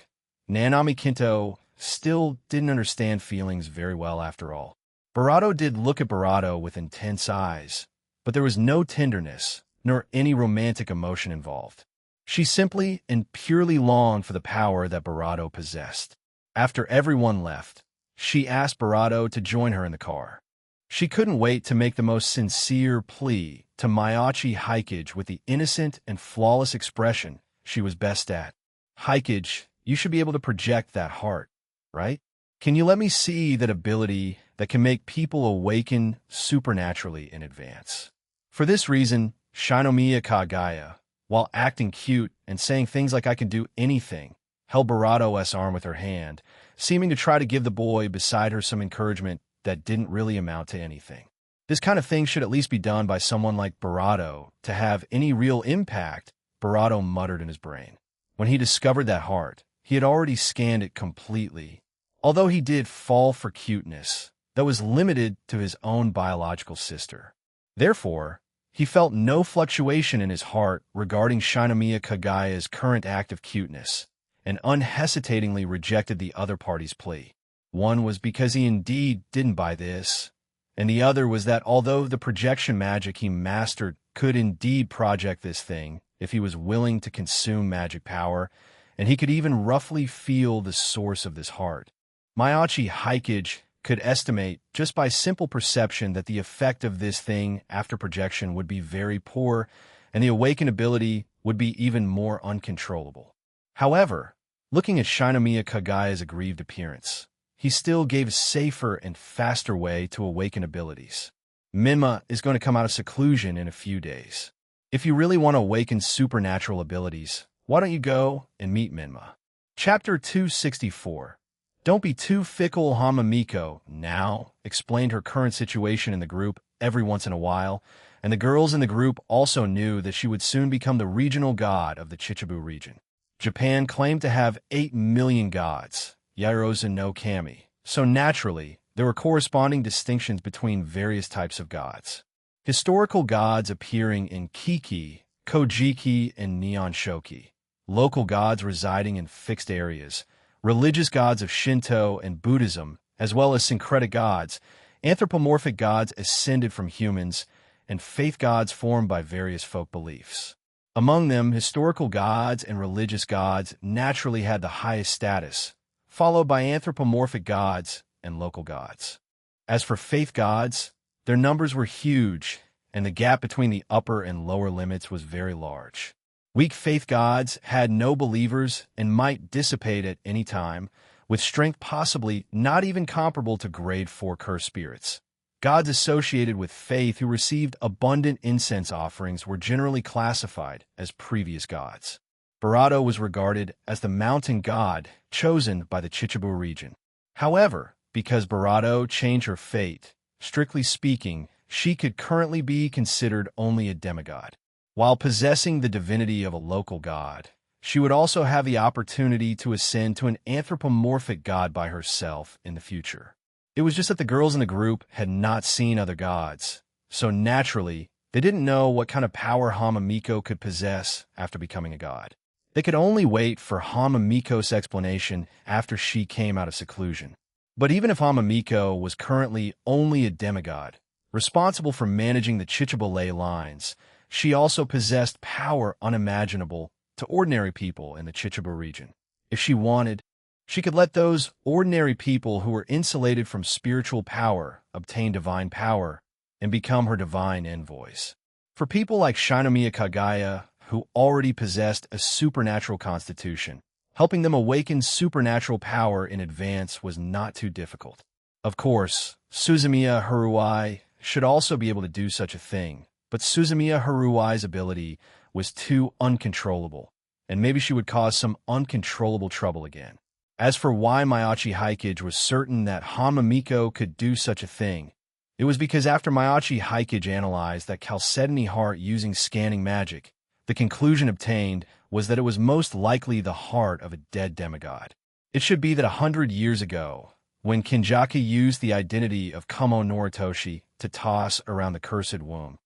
Nanami Kinto still didn't understand feelings very well after all. Barato did look at Barato with intense eyes, but there was no tenderness, nor any romantic emotion involved. She simply and purely longed for the power that Barato possessed. After everyone left, she asked Barato to join her in the car. She couldn't wait to make the most sincere plea to Mayachi Haikage with the innocent and flawless expression she was best at. Haikage, you should be able to project that heart, right? Can you let me see that ability that can make people awaken supernaturally in advance? For this reason, Shinomiya Kagaya, while acting cute and saying things like I can do anything, held Barato's arm with her hand, seeming to try to give the boy beside her some encouragement that didn't really amount to anything. This kind of thing should at least be done by someone like Barato to have any real impact, Barato muttered in his brain. When he discovered that heart, he had already scanned it completely, although he did fall for cuteness that was limited to his own biological sister. Therefore, he felt no fluctuation in his heart regarding Shinomiya Kagaya's current act of cuteness, and unhesitatingly rejected the other party's plea. One was because he indeed didn't buy this, and the other was that although the projection magic he mastered could indeed project this thing if he was willing to consume magic power, and he could even roughly feel the source of this heart, Mayachi Haikage could estimate just by simple perception that the effect of this thing after projection would be very poor, and the awakened ability would be even more uncontrollable. However, looking at Shinomiya Kagaya's aggrieved appearance, he still gave a safer and faster way to awaken abilities. Minma is going to come out of seclusion in a few days. If you really want to awaken supernatural abilities, why don't you go and meet Minma? Chapter 264. Don't be too fickle, Hamamiko now explained her current situation in the group every once in a while, and the girls in the group also knew that she would soon become the regional god of the Chichibu region. Japan claimed to have 8 million gods, Yairozu no Kami, so naturally, there were corresponding distinctions between various types of gods. Historical gods appearing in Kiki, Kojiki, and Neon Shoki. Local gods residing in fixed areas. Religious gods of Shinto and Buddhism, as well as syncretic gods. Anthropomorphic gods ascended from humans, and faith gods formed by various folk beliefs. Among them, historical gods and religious gods naturally had the highest status, followed by anthropomorphic gods and local gods. As for faith gods, their numbers were huge, and the gap between the upper and lower limits was very large. Weak faith gods had no believers and might dissipate at any time, with strength possibly not even comparable to grade 4 cursed spirits. Gods associated with faith who received abundant incense offerings were generally classified as previous gods. Barato was regarded as the mountain god chosen by the Chichibu region. However, because Barato changed her fate, strictly speaking, she could currently be considered only a demigod. While possessing the divinity of a local god, she would also have the opportunity to ascend to an anthropomorphic god by herself in the future. It was just that the girls in the group had not seen other gods, so naturally, they didn't know what kind of power Hamamiko could possess after becoming a god. They could only wait for Hamamiko's explanation after she came out of seclusion. But even if Hamamiko was currently only a demigod, responsible for managing the Chichibu ley lines, she also possessed power unimaginable to ordinary people in the Chichibu region. If she wanted, she could let those ordinary people who were insulated from spiritual power obtain divine power and become her divine envoys. For people like Shinomiya Kagaya, who already possessed a supernatural constitution, helping them awaken supernatural power in advance was not too difficult. Of course, Suzumiya Haruai should also be able to do such a thing, but Suzumiya Haruai's ability was too uncontrollable, and maybe she would cause some uncontrollable trouble again. As for why Miyachi Haikage was certain that Hamamiko could do such a thing, it was because after Miyachi Haikage analyzed that Chalcedony heart using scanning magic, the conclusion obtained was that it was most likely the heart of a dead demigod. It should be that 100 years ago, when Kinjaki used the identity of Kamo Noritoshi to toss around the cursed womb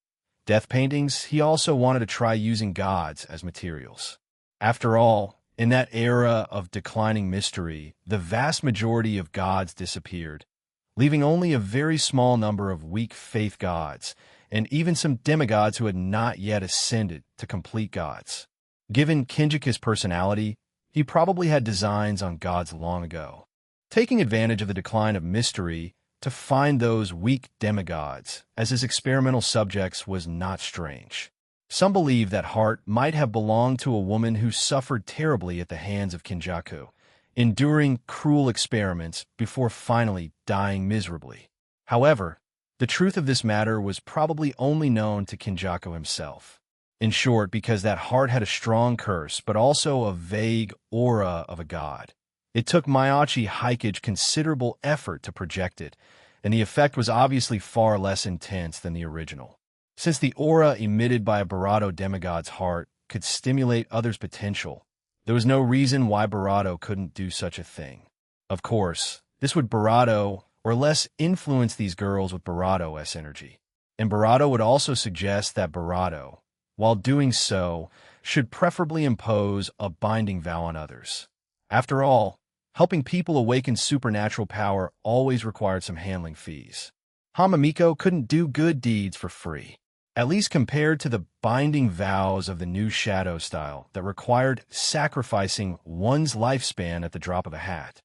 death paintings, he also wanted to try using gods as materials. After all, in that era of declining mystery, the vast majority of gods disappeared, leaving only a very small number of weak faith gods, and even some demigods who had not yet ascended to complete gods. Given Kinjika's personality, he probably had designs on gods long ago, taking advantage of the decline of mystery to find those weak demigods as his experimental subjects was not strange. Some believe that heart might have belonged to a woman who suffered terribly at the hands of Kinjaku, enduring cruel experiments before finally dying miserably. However, the truth of this matter was probably only known to Kinjaku himself. In short, because that heart had a strong curse, but also a vague aura of a god. It took Miyachi Haikage considerable effort to project it, and the effect was obviously far less intense than the original. Since the aura emitted by a Barato demigod's heart could stimulate others' potential, there was no reason why Barato couldn't do such a thing. Of course, this would Barato or less influence these girls with Barato-S energy. And Barato would also suggest that Barato, while doing so, should preferably impose a binding vow on others. After all, helping people awaken supernatural power always required some handling fees. Hamamiko couldn't do good deeds for free, at least compared to the binding vows of the new shadow style that required sacrificing one's lifespan at the drop of a hat.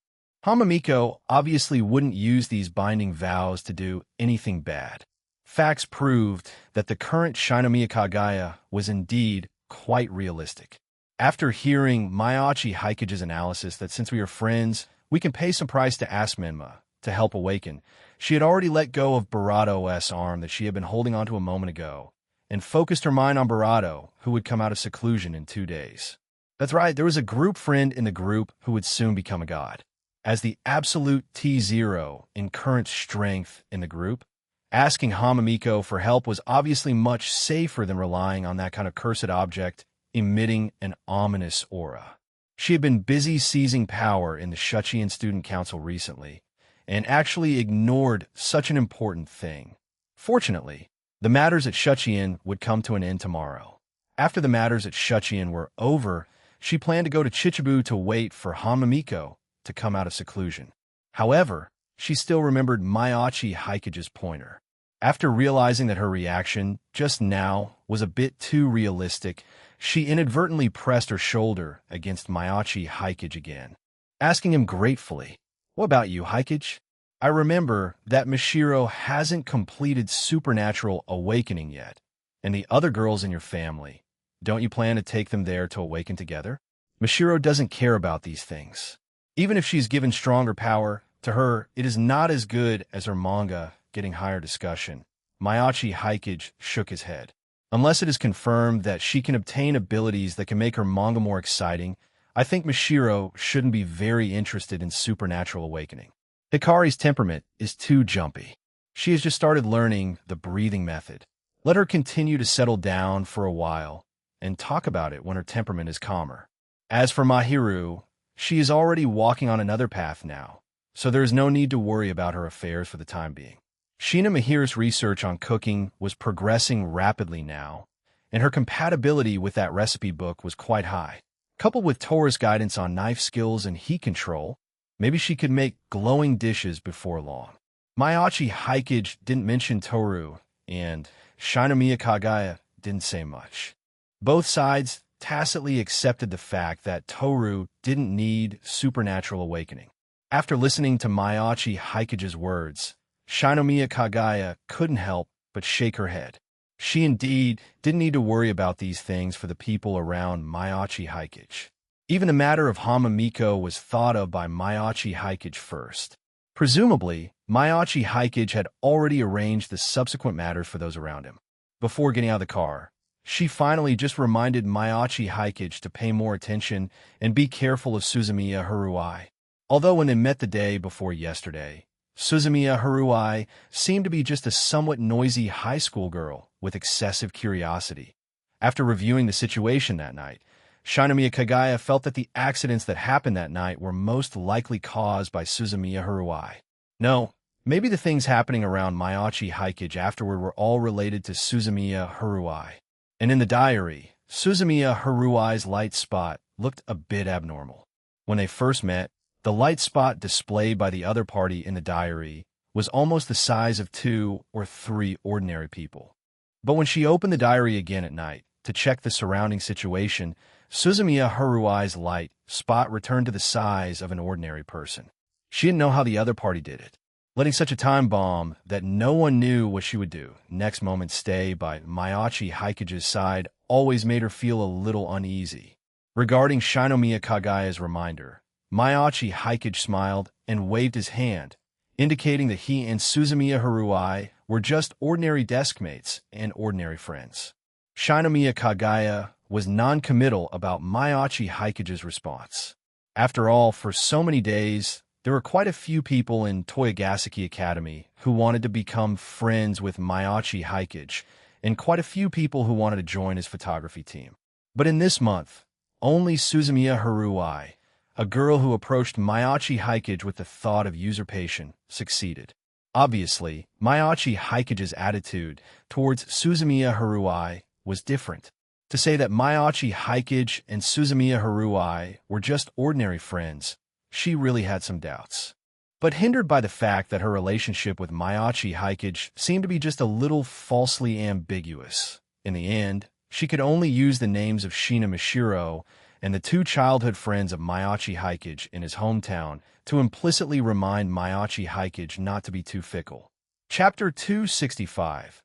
Hamamiko obviously wouldn't use these binding vows to do anything bad. Facts proved that the current Shinomiya Kagaya was indeed quite realistic. After hearing Miyachi Haikage's analysis that since we are friends, we can pay some price to ask Menma to help awaken, she had already let go of Barato's arm that she had been holding onto a moment ago, and focused her mind on Barato, who would come out of seclusion in 2 days. That's right, there was a group friend in the group who would soon become a god. As the absolute T0 in current strength in the group, Asking Hamamiko for help was obviously much safer than relying on that kind of cursed object emitting an ominous aura. She had been busy seizing power in the Shuchian Student Council recently, and actually ignored such an important thing. Fortunately, the matters at Shuchian would come to an end tomorrow. After the matters at Shuchian were over, she planned to go to Chichibu to wait for Hamamiko to come out of seclusion. However, she still remembered Maiachi Haikage's pointer. After realizing that her reaction just now was a bit too realistic, she inadvertently pressed her shoulder against Maiachi Haikage again, asking him gratefully, "What about you, Haikage? I remember that Mishiro hasn't completed supernatural awakening yet, and the other girls in your family, don't you plan to take them there to awaken together?" Mishiro doesn't care about these things. Even if she's given stronger power, to her, it is not as good as her manga getting higher discussion. Maiachi Haikage shook his head. Unless it is confirmed that she can obtain abilities that can make her manga more exciting, I think Mishiro shouldn't be very interested in supernatural awakening. Hikari's temperament is too jumpy. She has just started learning the breathing method. Let her continue to settle down for a while and talk about it when her temperament is calmer. As for Mahiru, she is already walking on another path now, so there is no need to worry about her affairs for the time being. Shina Mahir's research on cooking was progressing rapidly now, and her compatibility with that recipe book was quite high. Coupled with Tora's guidance on knife skills and heat control, maybe she could make glowing dishes before long. Maiachi Haikage didn't mention Toru, and Shinomiya Kagaya didn't say much. Both sides tacitly accepted the fact that Toru didn't need supernatural awakening. After listening to Maiachi Haikage's words, Shinomiya Kagaya couldn't help but shake her head. She indeed didn't need to worry about these things for the people around Maiachi Haikage. Even the matter of Hamamiko was thought of by Maiachi Haikage first. Presumably, Maiachi Haikage had already arranged the subsequent matters for those around him. Before getting out of the car, she finally just reminded Maiachi Haikage to pay more attention and be careful of Suzumiya Haruai. Although when they met the day before yesterday, Suzumiya Haruai seemed to be just a somewhat noisy high school girl with excessive curiosity. After reviewing the situation that night, Shinomiya Kagaya felt that the accidents that happened that night were most likely caused by Suzumiya Haruai. No, maybe the things happening around Maiachi Haikage afterward were all related to Suzumiya Haruai. And in the diary, Suzumiya Haruai's light spot looked a bit abnormal. When they first met, the light spot displayed by the other party in the diary was almost the size of 2 or 3 ordinary people. But when she opened the diary again at night to check the surrounding situation, Suzumiya Haruai's light spot returned to the size of an ordinary person. She didn't know how the other party did it. Letting such a time bomb that no one knew what she would do next moment stay by Maiachi Haikage's side always made her feel a little uneasy. Regarding Shinomiya Kagaya's reminder, Maiachi Haikage smiled and waved his hand, indicating that he and Suzumiya Haruai were just ordinary desk mates and ordinary friends. Shinomiya Kagaya was non-committal about Maiachi Haikage's response. After all, for so many days, there were quite a few people in Toyogaseki Academy who wanted to become friends with Maiachi Haikage, and quite a few people who wanted to join his photography team. But in this month, only Suzumiya Haruai, a girl who approached Maiachi Haikage with the thought of usurpation, succeeded. Obviously, Maiachi Haikage's attitude towards Suzumiya Haruai was different. To say that Maiachi Haikage and Suzumiya Haruai were just ordinary friends, she really had some doubts. But hindered by the fact that her relationship with Maiachi Haikage seemed to be just a little falsely ambiguous. In the end, she could only use the names of Shina Mishiro and the 2 childhood friends of Maiachi Haikage in his hometown to implicitly remind Maiachi Haikage not to be too fickle. Chapter 265.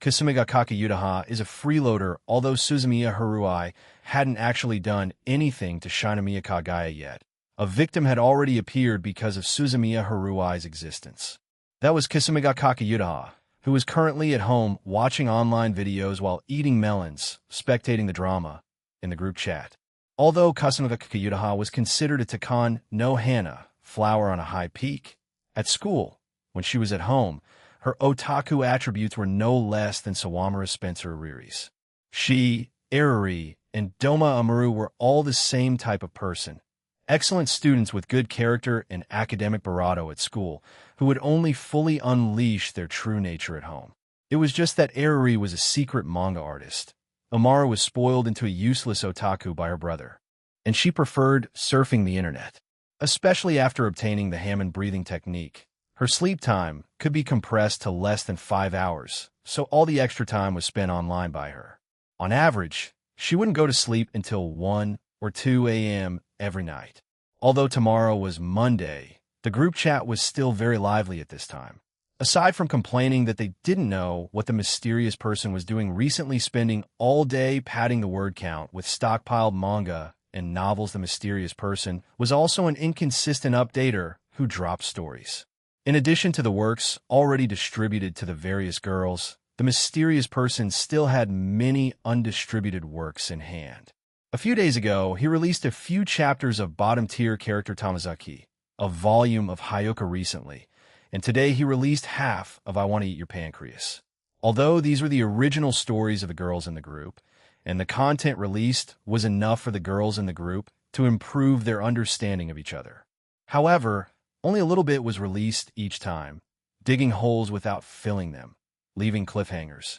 Kasumiga Kakayutaha is a freeloader, although Suzumiya Haruai hadn't actually done anything to Shinomiya Kagaya yet. A victim had already appeared because of Suzumiya Haruai's existence. That was Kasumiga Kakayutaha, who is currently at home watching online videos while eating melons, spectating the drama in the group chat. Although Kasumiga Kakayutaha was considered a Takan no Hana, flower on a high peak, at school, when she was at home, her otaku attributes were no less than Sawamura Spencer Ariri's. She, Ariri, and Doma Amaru were all the same type of person. Excellent students with good character and academic bravado at school, who would only fully unleash their true nature at home. It was just that Ariri was a secret manga artist. Amaru was spoiled into a useless otaku by her brother, and she preferred surfing the internet. Especially after obtaining the Hammond breathing technique, her sleep time could be compressed to less than 5 hours, so all the extra time was spent online by her. On average, she wouldn't go to sleep until 1 or 2 a.m. every night. Although tomorrow was Monday, the group chat was still very lively at this time. Aside from complaining that they didn't know what the mysterious person was doing recently, spending all day padding the word count with stockpiled manga and novels, the mysterious person was also an inconsistent updater who dropped stories. In addition to the works already distributed to the various girls, the mysterious person still had many undistributed works in hand. A few days ago, he released a few chapters of bottom-tier character Tamazaki, a volume of Hyoka recently, and today he released half of I Want to Eat Your Pancreas. Although these were the original stories of the girls in the group, and the content released was enough for the girls in the group to improve their understanding of each other. However, only a little bit was released each time, digging holes without filling them, leaving cliffhangers.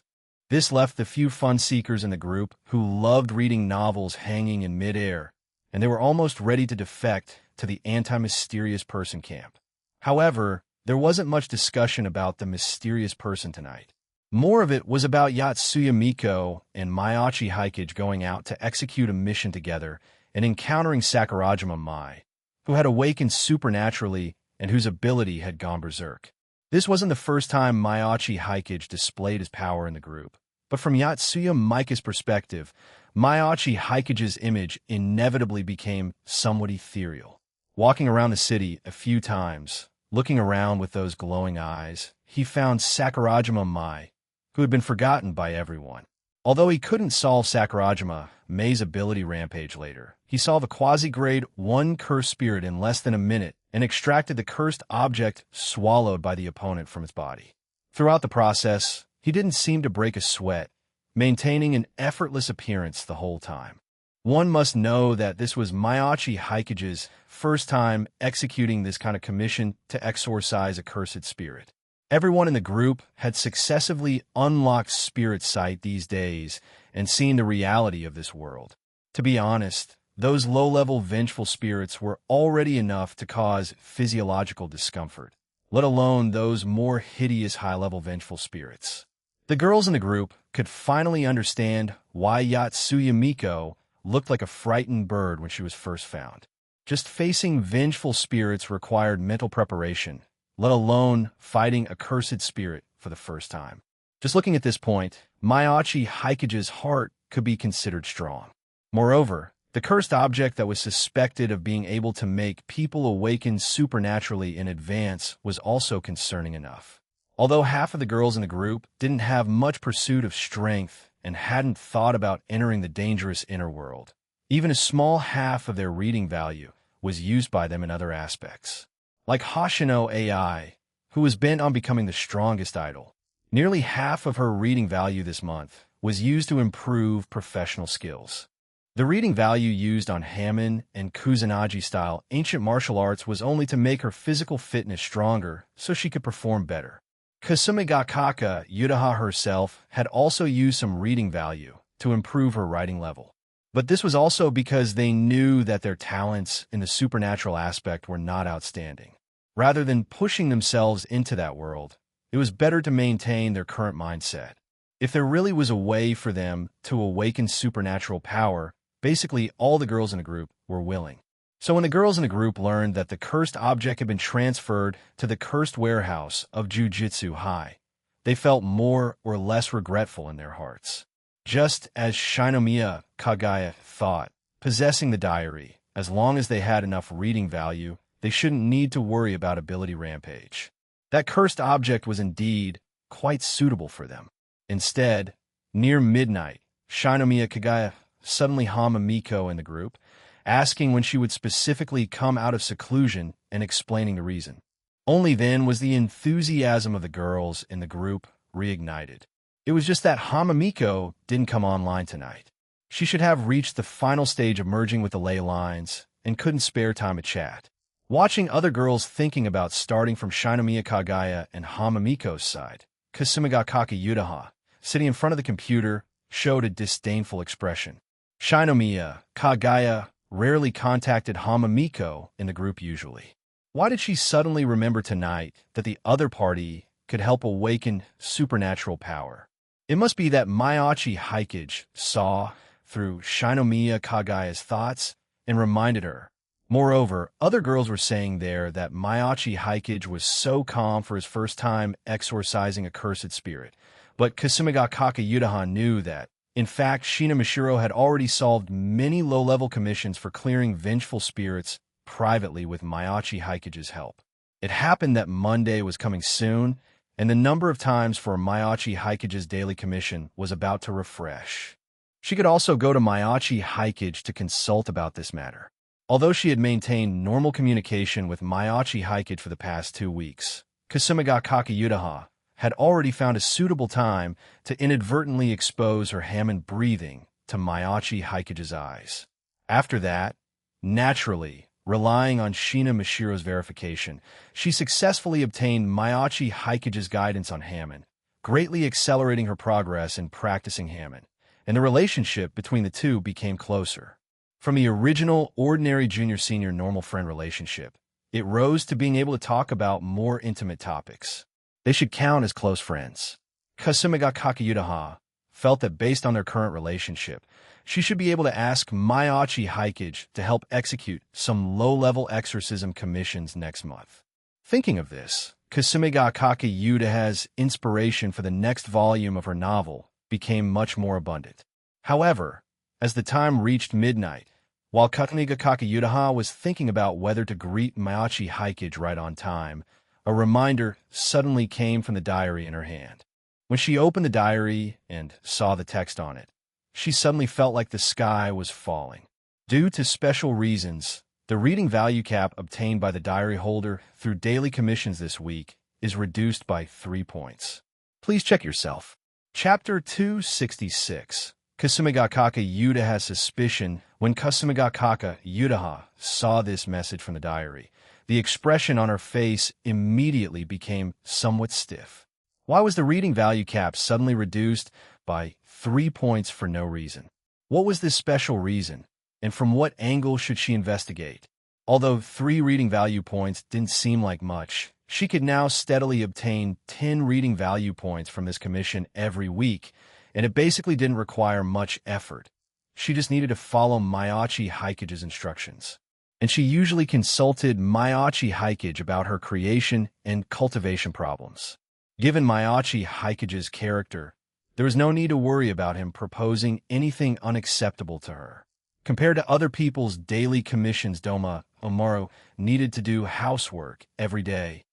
This left the few fun seekers in the group who loved reading novels hanging in midair, and they were almost ready to defect to the anti-mysterious person camp. However, there wasn't much discussion about the mysterious person tonight. More of it was about Yatsuya Miko and Maiachi Hikage going out to execute a mission together and encountering Sakurajima Mai, who had awakened supernaturally and whose ability had gone berserk. This wasn't the first time Maiachi Hikage displayed his power in the group, but from Yatsuya Mika's perspective, Maiachi Hikage's image inevitably became somewhat ethereal. Walking around the city a few times, looking around with those glowing eyes, he found Sakurajima Mai, who had been forgotten by everyone. Although he couldn't solve Sakurajima Mai's ability rampage later, he solved a quasi-grade 1 cursed spirit in less than a minute and extracted the cursed object swallowed by the opponent from its body. Throughout the process, he didn't seem to break a sweat, maintaining an effortless appearance the whole time. One must know that this was Maiachi Hikage's first time executing this kind of commission to exorcise a cursed spirit. Everyone in the group had successively unlocked spirit sight these days and seen the reality of this world. To be honest, those low-level vengeful spirits were already enough to cause physiological discomfort, let alone those more hideous high-level vengeful spirits. The girls in the group could finally understand why Yatsuya Miko looked like a frightened bird when she was first found. Just facing vengeful spirits required mental preparation, let alone fighting a cursed spirit for the first time. Just looking at this point, Maiachi Hikage's heart could be considered strong. Moreover, the cursed object that was suspected of being able to make people awaken supernaturally in advance was also concerning enough. Although half of the girls in the group didn't have much pursuit of strength and hadn't thought about entering the dangerous inner world, even a small half of their reading value was used by them in other aspects. Like Hoshino AI, who was bent on becoming the strongest idol, nearly half of her reading value this month was used to improve professional skills. The reading value used on Hammond and Kusanagi-style ancient martial arts was only to make her physical fitness stronger so she could perform better. Kasumigakaka Yudaha herself had also used some reading value to improve her writing level. But this was also because they knew that their talents in the supernatural aspect were not outstanding. Rather than pushing themselves into that world, it was better to maintain their current mindset. If there really was a way for them to awaken supernatural power, basically all the girls in the group were willing. So when the girls in the group learned that the cursed object had been transferred to the cursed warehouse of Jujutsu High, they felt more or less regretful in their hearts. Just as Shinomiya Kagaya thought, possessing the diary, as long as they had enough reading value, they shouldn't need to worry about ability rampage. That cursed object was indeed quite suitable for them. Instead, near midnight, Shinomiya Kagaya suddenly hummed Miko in the group, asking when she would specifically come out of seclusion and explaining the reason. Only then was the enthusiasm of the girls in the group reignited. It was just that Hamamiko didn't come online tonight. She should have reached the final stage of merging with the ley lines and couldn't spare time to chat. Watching other girls thinking about starting from Shinomiya Kagaya and Hamamiko's side, Kasumigakake Yutaha, sitting in front of the computer, showed a disdainful expression. Shinomiya Kagaya rarely contacted Hamamiko in the group usually. Why did she suddenly remember tonight that the other party could help awaken supernatural power? It must be that Mayachi Hikage saw through Shinomiya Kagaya's thoughts and reminded her. Moreover, other girls were saying there that Mayachi Hikage was so calm for his first time exorcising a cursed spirit. But Kasumigakake Yutaha knew that, in fact, Shina Mishiro had already solved many low-level commissions for clearing vengeful spirits privately with Mayachi Hikage's help. It happened that Monday was coming soon, and the number of times for Mayachi Hikage's daily commission was about to refresh. She could also go to Mayachi Hikage to consult about this matter. Although she had maintained normal communication with Mayachi Hikage for the past 2 weeks, Kasumigakake Yutaha had already found a suitable time to inadvertently expose her Hammond breathing to Mayachi Hikage's eyes. After that, naturally, relying on Shina Mishiro's verification, she successfully obtained Mayachi Hikage's guidance on Hammond, greatly accelerating her progress in practicing Hammond, and the relationship between the two became closer. From the original ordinary junior-senior normal friend relationship, it rose to being able to talk about more intimate topics. They should count as close friends. Kasumigakake Yutaha felt that based on their current relationship, she should be able to ask Mayachi Hikage to help execute some low-level exorcism commissions next month. Thinking of this, Kasumigakake Yutaha's inspiration for the next volume of her novel became much more abundant. However, as the time reached midnight, while Kasumigakake Yutaha was thinking about whether to greet Mayachi Hikage right on time, a reminder suddenly came from the diary in her hand. When she opened the diary and saw the text on it, she suddenly felt like the sky was falling. Due to special reasons, the reading value cap obtained by the diary holder through daily commissions this week is reduced by 3 points. Please check yourself. Chapter 266. Kasumigakake Yutaha's suspicion. When Kasumigakake Yutaha saw this message from the diary, the expression on her face immediately became somewhat stiff. Why was the reading value cap suddenly reduced by 3 points for no reason? What was this special reason, and from what angle should she investigate? Although 3 reading value points didn't seem like much, she could now steadily obtain 10 reading value points from this commission every week, and it basically didn't require much effort. She just needed to follow Mayachi Hikage's instructions. And she usually consulted Mayachi Hikage about her creation and cultivation problems. Given Mayachi Hikage's character, there was no need to worry about him proposing anything unacceptable to her. Compared to other people's daily commissions, Doma Omaru needed to do housework every day.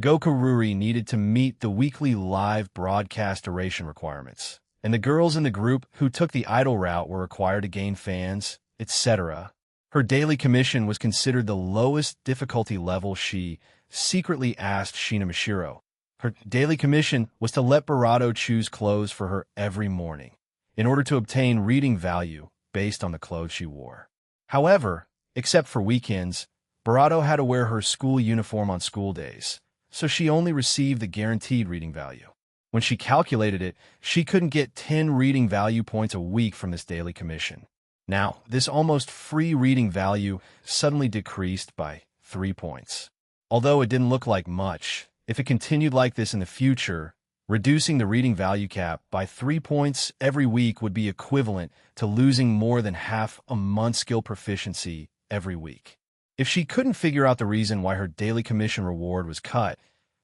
Gokururi needed to meet the weekly live broadcast duration requirements, and the girls in the group who took the idol route were required to gain fans, etc. Her daily commission was considered the lowest difficulty level. She secretly asked Shina Mishiro. Her daily commission was to let Barato choose clothes for her every morning, in order to obtain reading value based on the clothes she wore. However, except for weekends, Barato had to wear her school uniform on school days, so she only received the guaranteed reading value. When she calculated it, she couldn't get 10 reading value points a week from this daily commission. Now, this almost free reading value suddenly decreased by 3 points. Although it didn't look like much, if it continued like this in the future, reducing the reading value cap by 3 points every week would be equivalent to losing more than half a month's skill proficiency every week. If she couldn't figure out the reason why her daily commission reward was cut,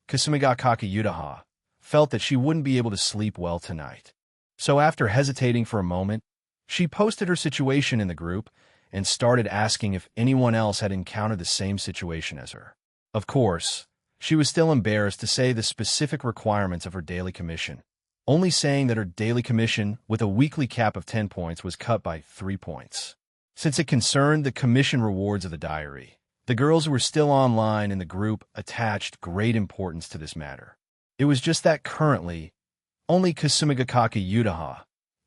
Kasumigakake Yutaha felt that she wouldn't be able to sleep well tonight. So after hesitating for a moment, she posted her situation in the group and started asking if anyone else had encountered the same situation as her. Of course, she was still embarrassed to say the specific requirements of her daily commission, only saying that her daily commission with a weekly cap of 10 points was cut by 3 points. Since it concerned the commission rewards of the diary, The girls who were still online in the group attached great importance to this matter. It was just that currently, only Kasumigakake Yudaha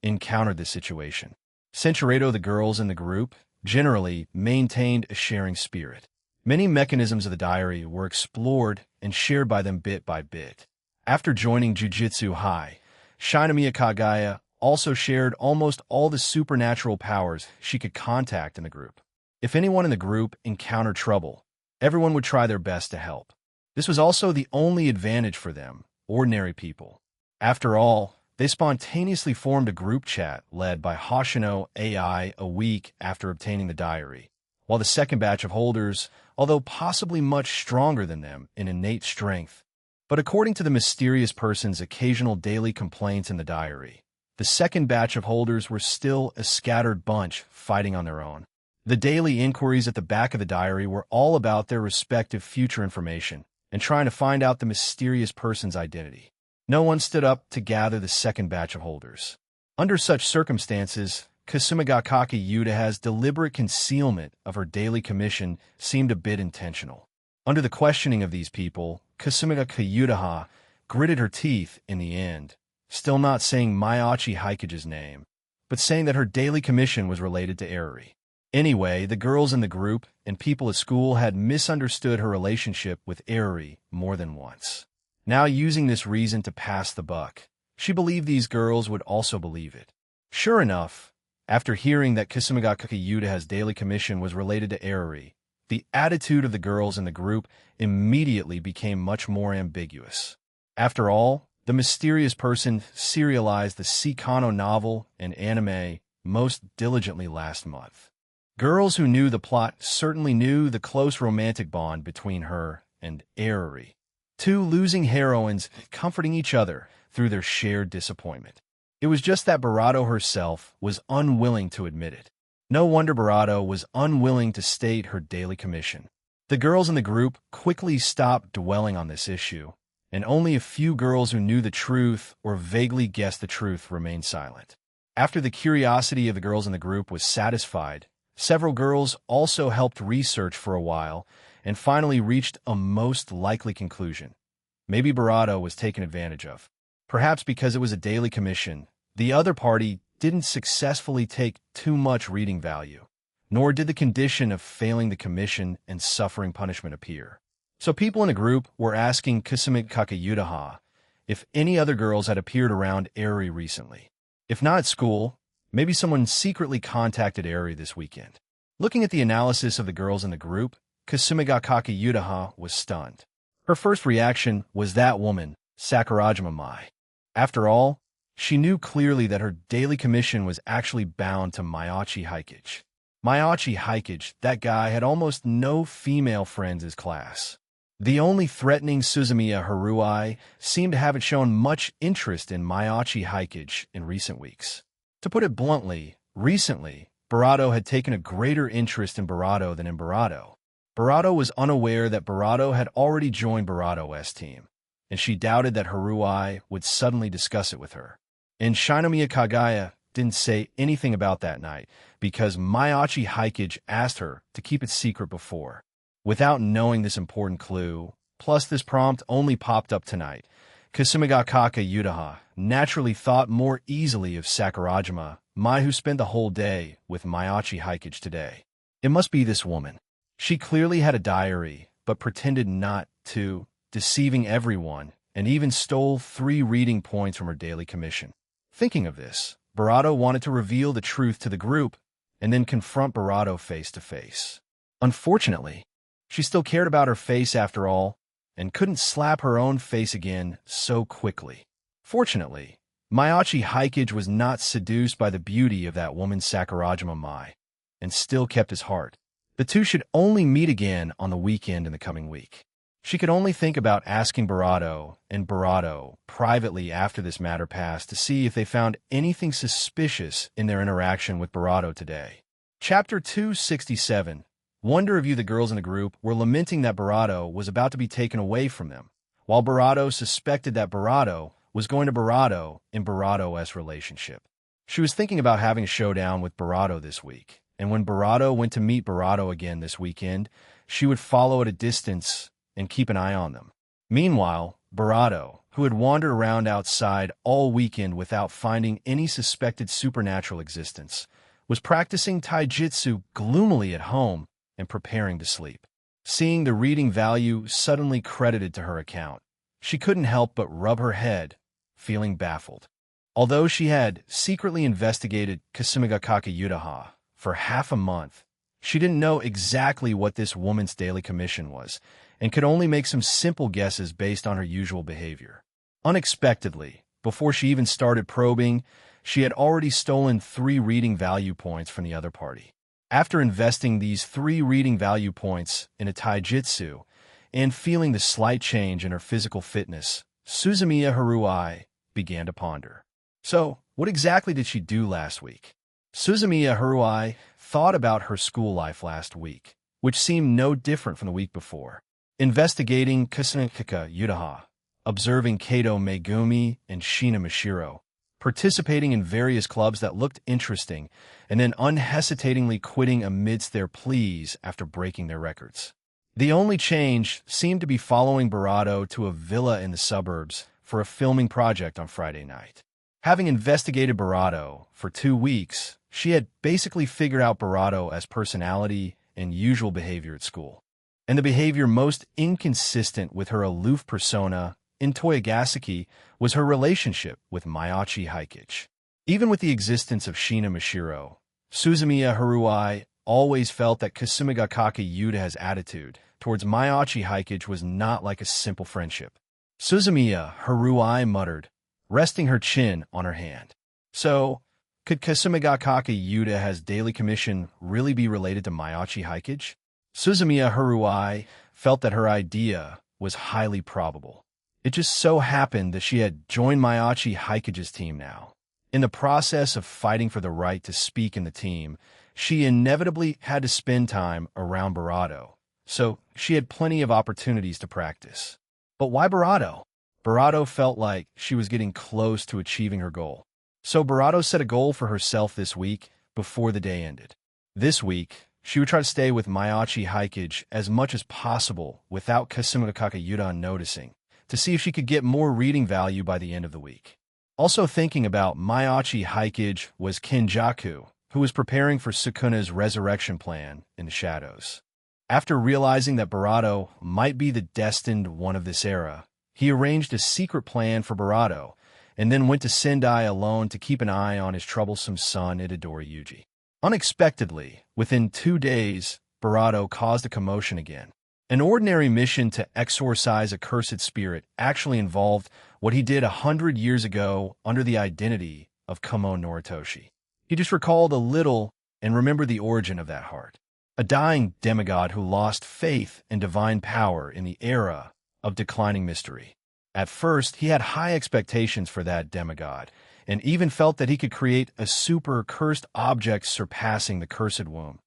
encountered this situation. Centuredo, the girls in the group, generally maintained a sharing spirit. Many mechanisms of the diary were explored and shared by them bit by bit. After joining Jujutsu High, Shinomiya Kagaya also shared almost all the supernatural powers she could contact in the group. If anyone in the group encountered trouble, everyone would try their best to help. This was also the only advantage for them, ordinary people. After all, they spontaneously formed a group chat led by Hoshino AI a week after obtaining the diary, while the second batch of holders, although possibly much stronger than them in innate strength, but according to the mysterious person's occasional daily complaints in the diary, the second batch of holders were still a scattered bunch fighting on their own. The daily inquiries at the back of the diary were all about their respective future information and trying to find out the mysterious person's identity. No one stood up to gather the second batch of holders. Under such circumstances, Kasumigakake Yudaha's deliberate concealment of her daily commission seemed a bit intentional. Under the questioning of these people, Kasumigakake Yudaha gritted her teeth in the end, still not saying Maiachi Haikage's name, but saying that her daily commission was related to Eriri. Anyway, the girls in the group and people at school had misunderstood her relationship with Eriri more than once. Now, using this reason to pass the buck, she believed these girls would also believe it. Sure enough, after hearing that Kasumigakake Yudaha's daily commission was related to Eriri, the attitude of the girls in the group immediately became much more ambiguous. After all, the mysterious person serialized the Seikano novel and anime most diligently last month. Girls who knew the plot certainly knew the close romantic bond between her and Eriri, two losing heroines comforting each other through their shared disappointment. It was just that Barato herself was unwilling to admit it. No wonder Barato was unwilling to state her daily commission. The girls in the group quickly stopped dwelling on this issue, and only a few girls who knew the truth or vaguely guessed the truth remained silent. After the curiosity of the girls in the group was satisfied, several girls also helped research for a while and finally reached a most likely conclusion. Maybe Barato was taken advantage of. Perhaps because it was a daily commission, the other party didn't successfully take too much reading value, nor did the condition of failing the commission and suffering punishment appear. So people in a group were asking Kasumigakake Yudaha if any other girls had appeared around Eriri recently. If not at school, maybe someone secretly contacted Eriri this weekend. Looking at the analysis of the girls in the group, Kasumigakake Yudaha was stunned. Her first reaction was that woman, Sakurajima Mai. After all, she knew clearly that her daily commission was actually bound to Maiachi Haikage. Maiachi Haikage, that guy, had almost no female friends as class. The only threatening Suzumiya Haruai seemed to haven't shown much interest in Maiachi Haikage in recent weeks. To put it bluntly, recently, Barato had taken a greater interest in Barato than in Barato. Barato was unaware that Barato had already joined Barato's team, and she doubted that Haruai would suddenly discuss it with her. And Shinomiya Kagaya didn't say anything about that night because Maiachi Haikage asked her to keep it secret before. Without knowing this important clue, plus this prompt only popped up tonight, Kasumigakake Yudaha naturally thought more easily of Sakurajima Mai, who spent the whole day with Maiachi Haikage today. It must be this woman. She clearly had a diary, but pretended not to, deceiving everyone, and even stole 3 reading points from her daily commission. Thinking of this, Barato wanted to reveal the truth to the group and then confront Barato face to face. Unfortunately, she still cared about her face after all, and couldn't slap her own face again so quickly. Fortunately, Maiachi Haikage was not seduced by the beauty of that woman Sakurajima Mai, and still kept his heart. The two should only meet again on the weekend in the coming week. She could only think about asking Barato and Barato privately after this matter passed to see if they found anything suspicious in their interaction with Barato today. Chapter 267. Wonder if you, the girls in the group, were lamenting that Barato was about to be taken away from them, while Barato suspected that Barato was going to Barato in Barato's relationship. She was thinking about having a showdown with Barato this week, and when Barato went to meet Barato again this weekend, she would follow at a distance and keep an eye on them. Meanwhile, Barato, who had wandered around outside all weekend without finding any suspected supernatural existence, was practicing taijutsu gloomily at home and preparing to sleep. Seeing the reading value suddenly credited to her account, she couldn't help but rub her head, feeling baffled. Although she had secretly investigated Kasumigakake Yutaha for half a month, she didn't know exactly what this woman's daily commission was, and could only make some simple guesses based on her usual behavior. Unexpectedly, before she even started probing, she had already stolen 3 reading value points from the other party. After investing these 3 reading value points in a taijutsu and feeling the slight change in her physical fitness, Suzumiya Haruai began to ponder. So, what exactly did she do last week? Suzumiya Haruai thought about her school life last week, which seemed no different from the week before. Investigating Kasumigakake Yutaha, observing Kato Megumi and Shina Mashiro, participating in various clubs that looked interesting, and then unhesitatingly quitting amidst their pleas after breaking their records. The only change seemed to be following Barato to a villa in the suburbs for a filming project on Friday night. Having investigated Barato for 2 weeks, she had basically figured out Barato as personality and usual behavior at school. And the behavior most inconsistent with her aloof persona in Toyogaseki was her relationship with Mayachi Hikage. Even with the existence of Shina Mashiro, Suzumiya Haruai always felt that Kasumigakake Yutaha's attitude towards Mayachi Hikage was not like a simple friendship. Suzumiya Haruai muttered, resting her chin on her hand. So, could Kasumigakake Yutaha's daily commission really be related to Mayachi Hikage? Suzumiya Haruai felt that her idea was highly probable. It just so happened that she had joined Mayachi Hikage's team now. In the process of fighting for the right to speak in the team, she inevitably had to spend time around Barato, so she had plenty of opportunities to practice. But why Barato? Barato felt like she was getting close to achieving her goal. So Barato set a goal for herself this week before the day ended. This week, she would try to stay with Mayachi Hikage as much as possible without Kasumigakake Yutaha noticing, to see if she could get more reading value by the end of the week. Also thinking about Mayachi Hikage was Kenjaku, who was preparing for Sukuna's resurrection plan in the shadows. After realizing that Barato might be the destined one of this era, he arranged a secret plan for Barato, and then went to Sendai alone to keep an eye on his troublesome son Itadori Yuji. Unexpectedly, within 2 days, Barato caused a commotion again. An ordinary mission to exorcise a cursed spirit actually involved what he did 100 years ago under the identity of Kamo Noritoshi. He just recalled a little and remembered the origin of that heart. A dying demigod who lost faith in divine power in the era of declining mystery. At first, he had high expectations for that demigod, and even felt that he could create a super cursed object surpassing the cursed womb.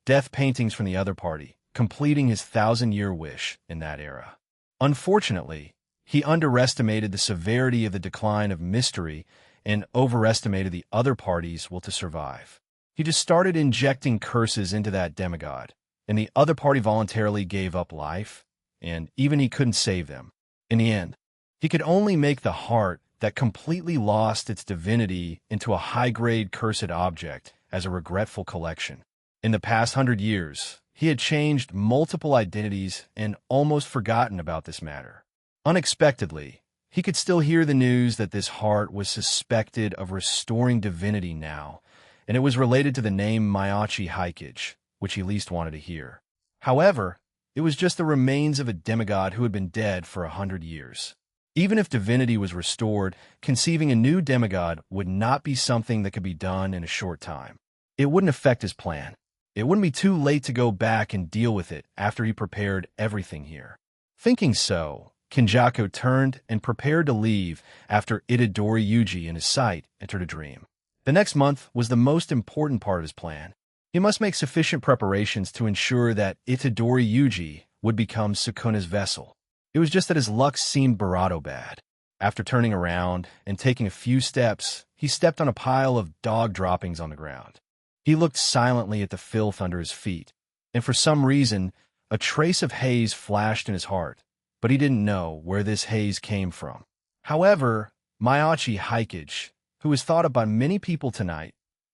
Death paintings from the other party, completing his 1,000-year wish in that era. Unfortunately, he underestimated the severity of the decline of mystery and overestimated the other party's will to survive. He just started injecting curses into that demigod, and the other party voluntarily gave up life, and even he couldn't save them. In the end, he could only make the heart that completely lost its divinity into a high-grade cursed object as a regretful collection. In the past 100 years, he had changed multiple identities and almost forgotten about this matter. Unexpectedly, he could still hear the news that this heart was suspected of restoring divinity now, and it was related to the name Mayachi Hikage, which he least wanted to hear. However, it was just the remains of a demigod who had been dead for 100 years. Even if divinity was restored, conceiving a new demigod would not be something that could be done in a short time. It wouldn't affect his plan. It wouldn't be too late to go back and deal with it after he prepared everything here. Thinking so, Kenjaku turned and prepared to leave after Itadori Yuji in his sight entered a dream. The next month was the most important part of his plan. He must make sufficient preparations to ensure that Itadori Yuji would become Sukuna's vessel. It was just that his luck seemed Barato bad. After turning around and taking a few steps, he stepped on a pile of dog droppings on the ground. He looked silently at the filth under his feet, and for some reason, a trace of haze flashed in his heart, but he didn't know where this haze came from. However, Miyachi Hikage, who was thought of by many people tonight,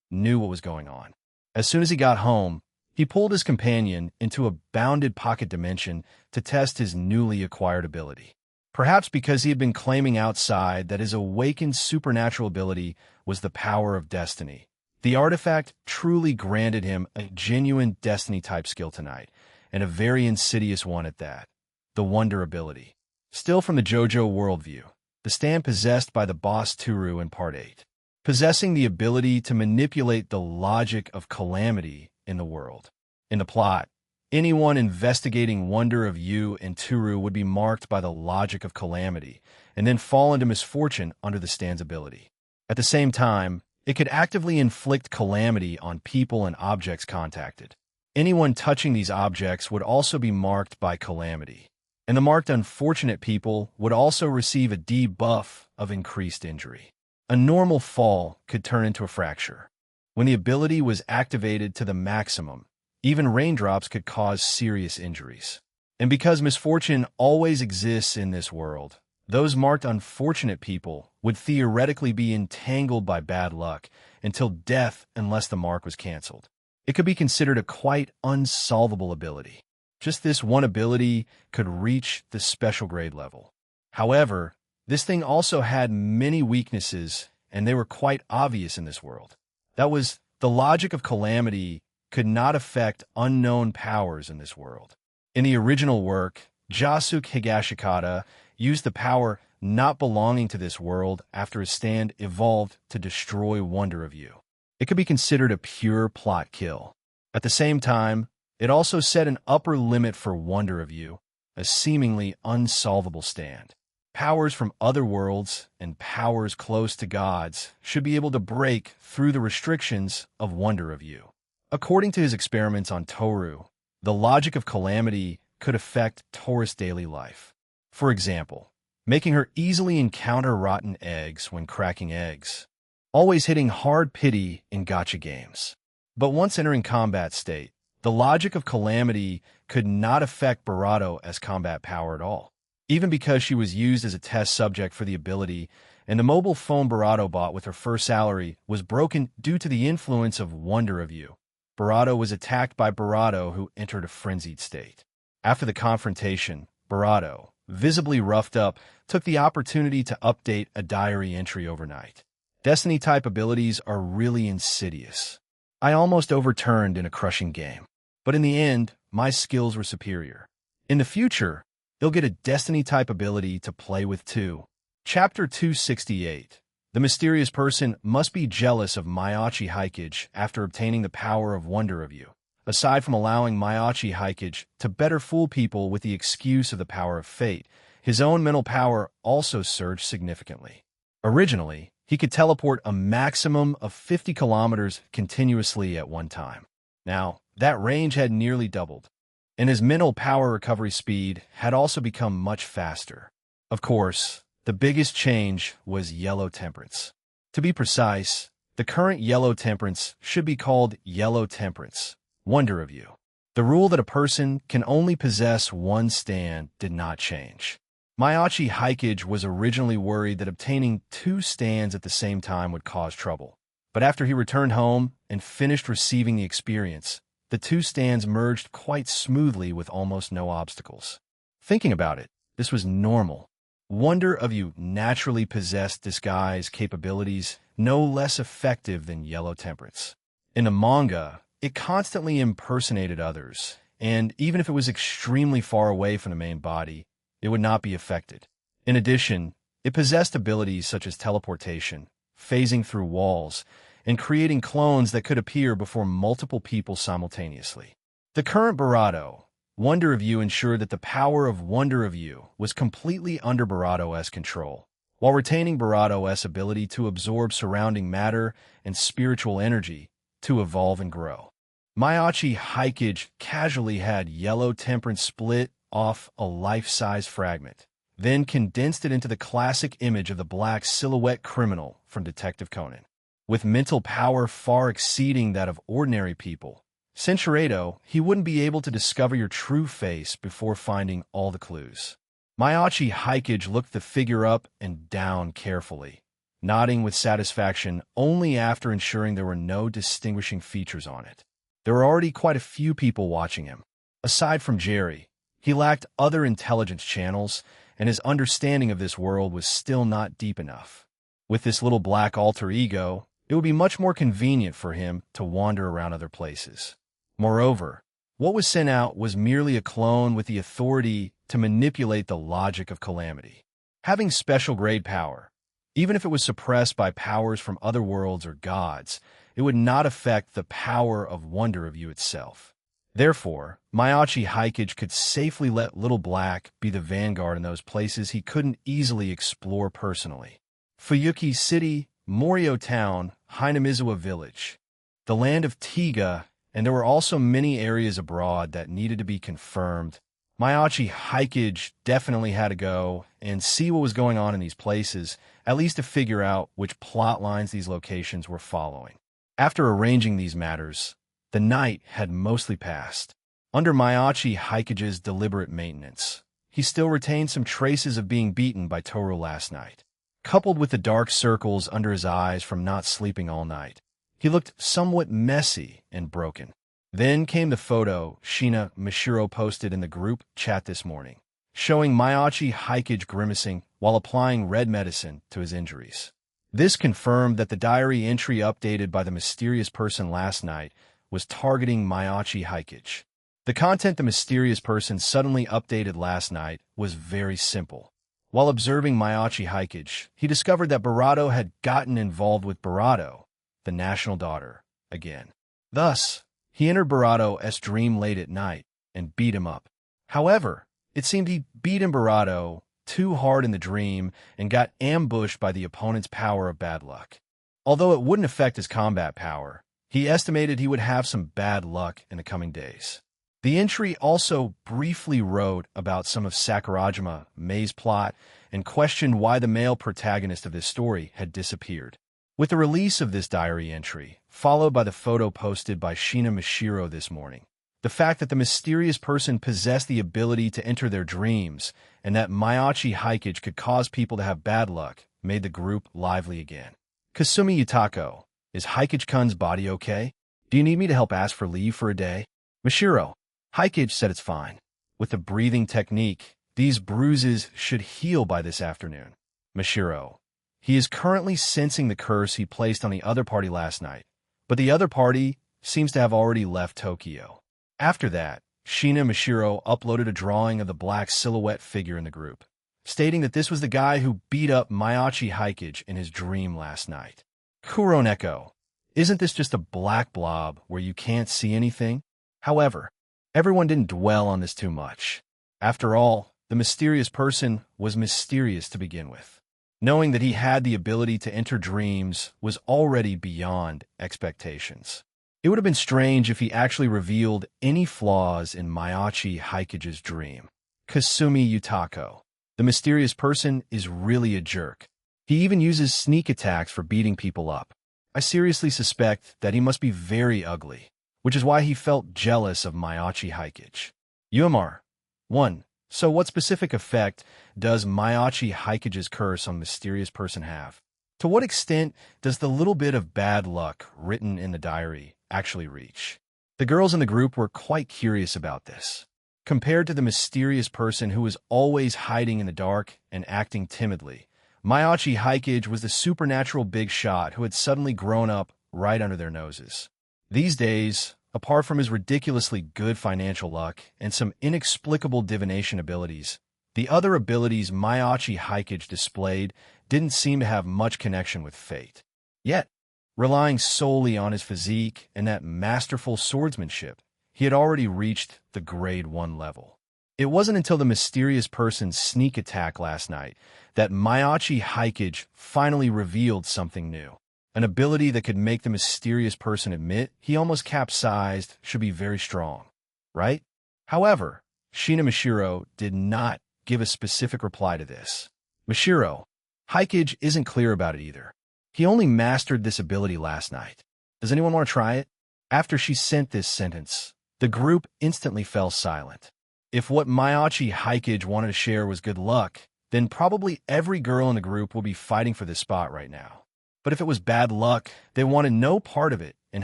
knew what was going on. As soon as he got home, he pulled his companion into a bounded pocket dimension to test his newly acquired ability. Perhaps because he had been claiming outside that his awakened supernatural ability was the power of destiny. The artifact truly granted him a genuine destiny-type skill tonight, and a very insidious one at that. The Wonder ability. Still from the JoJo worldview, the stand possessed by the boss Toru in Part 8. Possessing the ability to manipulate the logic of calamity in the world. In the plot, anyone investigating Wonder of You and Toru would be marked by the logic of calamity, and then fall into misfortune under the stand's ability. At the same time, it could actively inflict calamity on people and objects contacted. Anyone touching these objects would also be marked by calamity, and the marked unfortunate people would also receive a debuff of increased injury. A normal fall could turn into a fracture. When the ability was activated to the maximum, even raindrops could cause serious injuries. And because misfortune always exists in this world, those marked unfortunate people would theoretically be entangled by bad luck until death unless the mark was canceled. It could be considered a quite unsolvable ability. Just this one ability could reach the special grade level. However, this thing also had many weaknesses, and they were quite obvious in this world. That was, the logic of calamity could not affect unknown powers in this world. In the original work, Jasuke Higashikata used the power not belonging to this world after his stand evolved to destroy Wonder of You. It could be considered a pure plot kill. At the same time, it also set an upper limit for Wonder of You, a seemingly unsolvable stand. Powers from other worlds and powers close to gods should be able to break through the restrictions of Wonder of You. According to his experiments on Toru, the logic of calamity could affect Toru's daily life. For example, making her easily encounter rotten eggs when cracking eggs, always hitting hard pity in gacha games. But once entering combat state, the logic of calamity could not affect Barato as combat power at all, even because she was used as a test subject for the ability, and the mobile phone Barato bought with her first salary was broken due to the influence of Wonder of You. Barato was attacked by Barato, who entered a frenzied state. After the confrontation, Barato, visibly roughed up, took the opportunity to update a diary entry overnight. Destiny-type abilities are really insidious. I almost overturned in a crushing game, but in the end, my skills were superior. In the future, you'll get a Destiny-type ability to play with too. Chapter 268. The mysterious person must be jealous of Miyachi Hikage after obtaining the power of Wonder of You. Aside from allowing Miyachi Hikage to better fool people with the excuse of the power of fate, his own mental power also surged significantly. Originally, he could teleport a maximum of 50 kilometers continuously at one time. Now, that range had nearly doubled, and his mental power recovery speed had also become much faster. Of course, the biggest change was Yellow Temperance. To be precise, the current Yellow Temperance should be called Yellow Temperance, Wonder of You. The rule that a person can only possess one stand did not change. Miyachi Hikage was originally worried that obtaining two stands at the same time would cause trouble. But after he returned home and finished receiving the experience, the two stands merged quite smoothly with almost no obstacles. Thinking about it, this was normal. Wonder of You naturally possessed disguise capabilities no less effective than Yellow Temperance. In the manga, it constantly impersonated others, and even if it was extremely far away from the main body, it would not be affected. In addition, it possessed abilities such as teleportation, phasing through walls, and creating clones that could appear before multiple people simultaneously. The current Barato, Wonder of You, ensured that the power of Wonder of You was completely under Barato's control, while retaining Barato's ability to absorb surrounding matter and spiritual energy to evolve and grow. Miyachi Hikage casually had Yellow Temperance split off a life-size fragment, then condensed it into the classic image of the black silhouette criminal from Detective Conan. with mental power far exceeding that of ordinary people. Sincerado, he wouldn't be able to discover your true face before finding all the clues. Mayachi Hikage looked the figure up and down carefully, nodding with satisfaction only after ensuring there were no distinguishing features on it. There were already quite a few people watching him. Aside from Jerry, he lacked other intelligence channels, and his understanding of this world was still not deep enough. With this little black alter ego, it would be much more convenient for him to wander around other places. Moreover, what was sent out was merely a clone with the authority to manipulate the logic of calamity. Having special grade power, even if it was suppressed by powers from other worlds or gods, it would not affect the power of wonder of you itself. Therefore, Mayachi Hikage could safely let Little Black be the vanguard in those places he couldn't easily explore personally. Fuyuki City, Morio Town, Hinamizuwa Village, the land of Tiga, and there were also many areas abroad that needed to be confirmed. Mayachi Hikage definitely had to go and see what was going on in these places, at least to figure out which plot lines these locations were following. After arranging these matters, the night had mostly passed. Under Mayachi Hikage's deliberate maintenance, he still retained some traces of being beaten by Toru last night. Coupled with the dark circles under his eyes from not sleeping all night, he looked somewhat messy and broken. Then came the photo Shina Mishiro posted in the group chat this morning, showing Mayachi Hikage grimacing while applying red medicine to his injuries. This confirmed that the diary entry updated by the mysterious person last night was targeting Mayachi Hikage. The content the mysterious person suddenly updated last night was very simple. While observing Mayachi Hikage, he discovered that Barato had gotten involved with Barato, the national daughter, again. Thus, he entered Barato's dream late at night and beat him up. However, it seemed he beat Barato too hard in the dream and got ambushed by the opponent's power of bad luck. Although it wouldn't affect his combat power, he estimated he would have some bad luck in the coming days. The entry also briefly wrote about some of Sakurajima Mei's plot and questioned why the male protagonist of this story had disappeared. With the release of this diary entry, followed by the photo posted by Shina Mishiro this morning, the fact that the mysterious person possessed the ability to enter their dreams and that Mayachi Hikage could cause people to have bad luck made the group lively again. Kasumi Yutako, is Hikage-kun's body okay? Do you need me to help ask for leave for a day? Mishiro, Hikage said it's fine. With the breathing technique, these bruises should heal by this afternoon. Mishiro, he is currently sensing the curse he placed on the other party last night, but the other party seems to have already left Tokyo. After that, Shina Mishiro uploaded a drawing of the black silhouette figure in the group, stating that this was the guy who beat up Mayachi Hikage in his dream last night. Kuroneko, isn't this just a black blob where you can't see anything? However, everyone didn't dwell on this too much. After all, the mysterious person was mysterious to begin with. Knowing that he had the ability to enter dreams was already beyond expectations. It would have been strange if he actually revealed any flaws in Mayachi Hikage's dream. Kasumi Yutako, the mysterious person is really a jerk. He even uses sneak attacks for beating people up. I seriously suspect that he must be very ugly, which is why he felt jealous of Mayachi Hikage. Uemar, 1. So what specific effect does Mayachi Hikage's curse on mysterious person have? To what extent does the little bit of bad luck written in the diary actually reach? The girls in the group were quite curious about this. Compared to the mysterious person who was always hiding in the dark and acting timidly, Mayachi Hikage was the supernatural big shot who had suddenly grown up right under their noses. These days, apart from his ridiculously good financial luck and some inexplicable divination abilities, the other abilities Mayachi Hikage displayed didn't seem to have much connection with fate. Yet, relying solely on his physique and that masterful swordsmanship, he had already reached the grade 1 level. It wasn't until the mysterious person's sneak attack last night that Mayachi Hikage finally revealed something new. An ability that could make the mysterious person admit he almost capsized should be very strong, right? However, Shina Mishiro did not give a specific reply to this. Mishiro, Hikage isn't clear about it either. He only mastered this ability last night. Does anyone want to try it? After she sent this sentence, the group instantly fell silent. If what Mayachi Hikage wanted to share was good luck, then probably every girl in the group will be fighting for this spot right now. But if it was bad luck, they wanted no part of it and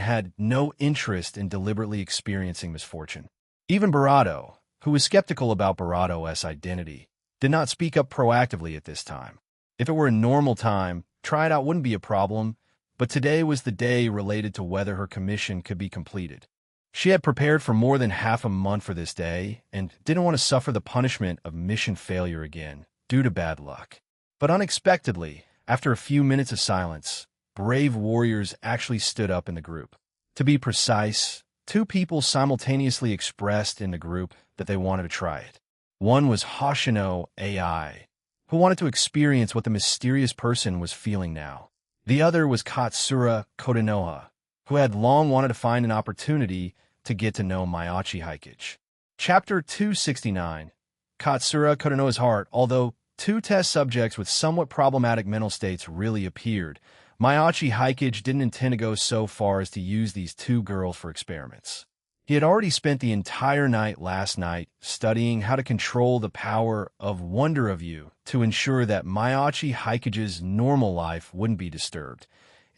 had no interest in deliberately experiencing misfortune. Even Barato, who was skeptical about Barato's identity, did not speak up proactively at this time. If it were a normal time, try it out wouldn't be a problem, but today was the day related to whether her commission could be completed. She had prepared for more than half a month for this day and didn't want to suffer the punishment of mission failure again due to bad luck. But unexpectedly, after a few minutes of silence, brave warriors actually stood up in the group. To be precise, two people simultaneously expressed in the group that they wanted to try it. One was Hoshino AI, who wanted to experience what the mysterious person was feeling now. The other was Katsura Kodanoha, who had long wanted to find an opportunity to get to know Mayachi Hikage. Chapter 269. Katsura Kodanoha's heart. Although two test subjects with somewhat problematic mental states really appeared, Mayachi Hikage didn't intend to go so far as to use these two girls for experiments. He had already spent the entire night last night studying how to control the power of Wonder of You to ensure that Mayachi Hikage's normal life wouldn't be disturbed,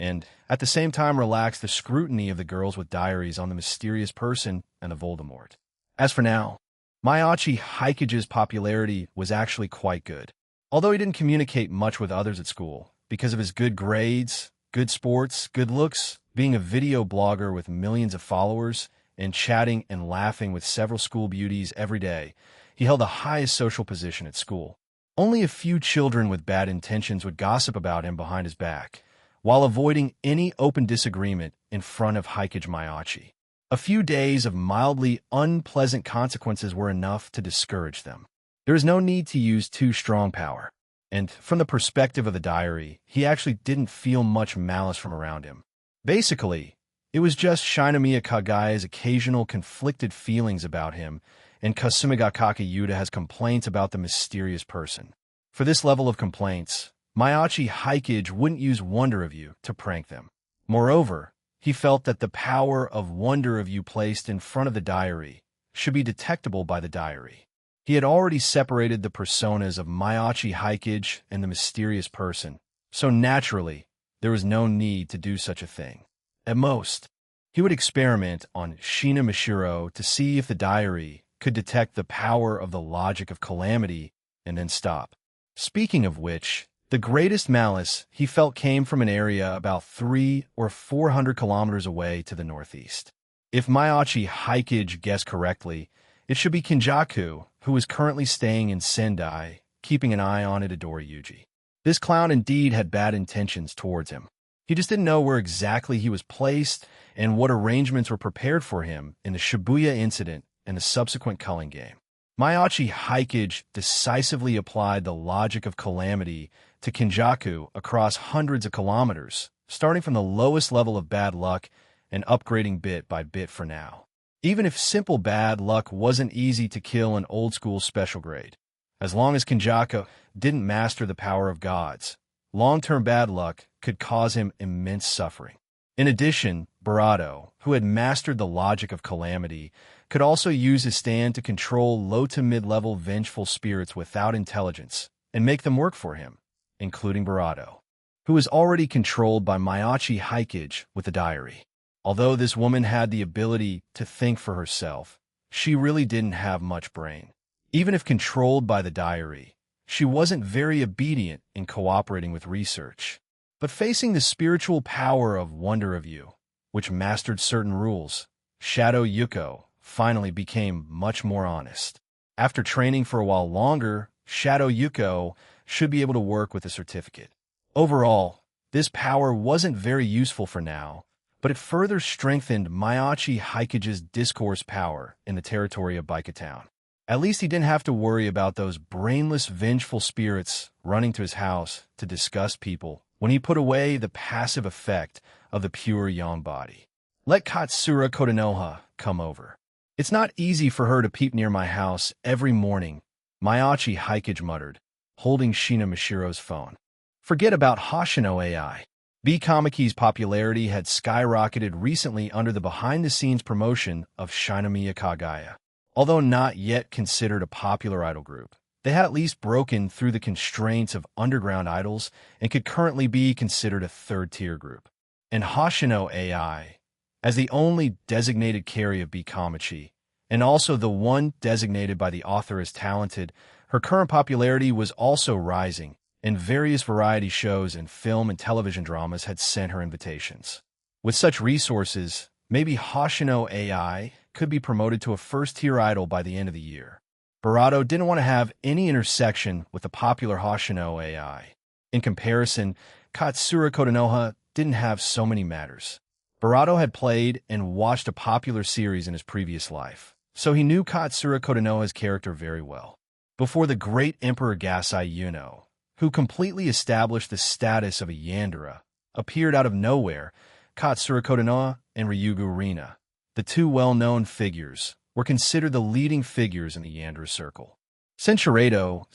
and at the same time relax the scrutiny of the girls with diaries on the mysterious person and the Voldemort. As for now, Mayachi Hikage's popularity was actually quite good. Although he didn't communicate much with others at school, because of his good grades, good sports, good looks, being a video blogger with millions of followers, and chatting and laughing with several school beauties every day, he held the highest social position at school. Only a few children with bad intentions would gossip about him behind his back, while avoiding any open disagreement in front of Hikage Mayachi. A few days of mildly unpleasant consequences were enough to discourage them. There is no need to use too strong power, and from the perspective of the diary, he actually didn't feel much malice from around him. Basically, it was just Shinomiya Kagaya's occasional conflicted feelings about him, and Kasumigakake Yuta has complaints about the mysterious person. For this level of complaints, Mayachi Hikage wouldn't use Wonder of You to prank them. Moreover, he felt that the power of Wonder of You placed in front of the diary should be detectable by the diary. He had already separated the personas of Mayachi Hikage and the mysterious person, so naturally, there was no need to do such a thing. At most, he would experiment on Shina Mishiro to see if the diary could detect the power of the logic of calamity and then stop. Speaking of which, the greatest malice he felt came from an area about 300 or 400 kilometers away to the northeast. If Mayachi Hikage guessed correctly, it should be Kinjaku, who was currently staying in Sendai, keeping an eye on Itadori Yuji. This clown indeed had bad intentions towards him. He just didn't know where exactly he was placed and what arrangements were prepared for him in the Shibuya incident and the subsequent culling game. Mayachi Hikage decisively applied the logic of calamity to Kinjaku across hundreds of kilometers, starting from the lowest level of bad luck and upgrading bit by bit for now. Even if simple bad luck wasn't easy to kill in old-school special grade, as long as Kinjaku didn't master the power of gods, long-term bad luck could cause him immense suffering. In addition, Barato, who had mastered the logic of calamity, could also use his stand to control low to mid-level vengeful spirits without intelligence and make them work for him, including Barato, who was already controlled by Mayachi Hikage with the diary. Although this woman had the ability to think for herself, she really didn't have much brain. Even if controlled by the diary, she wasn't very obedient in cooperating with research. But facing the spiritual power of Wonder of You, which mastered certain rules, Shadow Yuko finally became much more honest. After training for a while longer, Shadow Yuko should be able to work with a certificate. Overall, this power wasn't very useful for now, but it further strengthened Mayachi Hikage's discourse power in the territory of Baika Town. At least he didn't have to worry about those brainless, vengeful spirits running to his house to disgust people when he put away the passive effect of the pure yang body. Let Katsura Kodanoha come over. It's not easy for her to peep near my house every morning, Mayachi Hikage muttered, holding Shina Mishiro's phone. Forget about Hoshino AI. B. Kamaki's popularity had skyrocketed recently under the behind-the-scenes promotion of Shinamiya Kagaya. Although not yet considered a popular idol group, they had at least broken through the constraints of underground idols and could currently be considered a third-tier group. And Hoshino AI, as the only designated carry of B. Kamachi, and also the one designated by the author as talented, her current popularity was also rising, and various variety shows and film and television dramas had sent her invitations. With such resources, maybe Hoshino AI could be promoted to a first-tier idol by the end of the year. Barato didn't want to have any intersection with the popular Hoshino AI. In comparison, Katsura Kotonoha didn't have so many matters. Barato had played and watched a popular series in his previous life, so he knew Katsura Kotonoha's character very well. Before the great Emperor Gasai Yuno, who completely established the status of a yandere, appeared out of nowhere, Katsura Kotonoha and Ryugu Rina, the two well-known figures, were considered the leading figures in the yandere circle. Senshirado,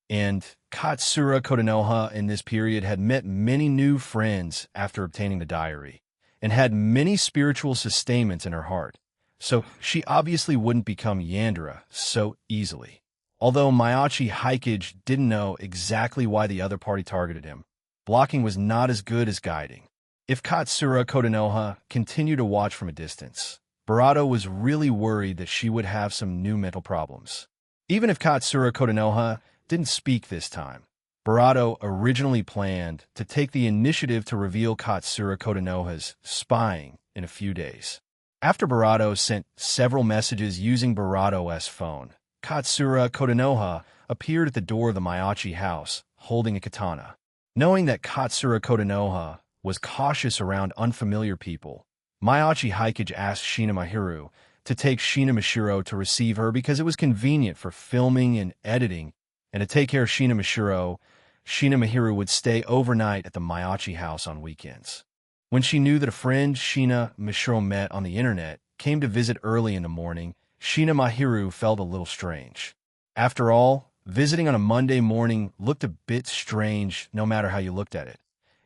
and Katsura Kotonoha in this period had met many new friends after obtaining the diary, and had many spiritual sustainments in her heart, so she obviously wouldn't become yandere so easily. Although Mayachi Haikage didn't know exactly why the other party targeted him, blocking was not as good as guiding. If Katsura Kotonoha continued to watch from a distance, Barato was really worried that she would have some new mental problems. Even if Katsura Kotonoha didn't speak this time, Barato originally planned to take the initiative to reveal Katsura Kotonoha's spying in a few days. After Barato sent several messages using Barato's phone, Katsura Kotonoha appeared at the door of the Mayachi house, holding a katana. Knowing that Katsura Kotonoha was cautious around unfamiliar people, Mayachi Haikage asked Shina Mahiru to take Shina Mashiro to receive her because it was convenient for filming and editing, and to take care of Shina Mashiro, Shina Mahiru would stay overnight at the Mayachi house on weekends. When she knew that a friend Shina Mashiro met on the internet came to visit early in the morning, Shina Mahiru felt a little strange. After all, visiting on a Monday morning looked a bit strange no matter how you looked at it,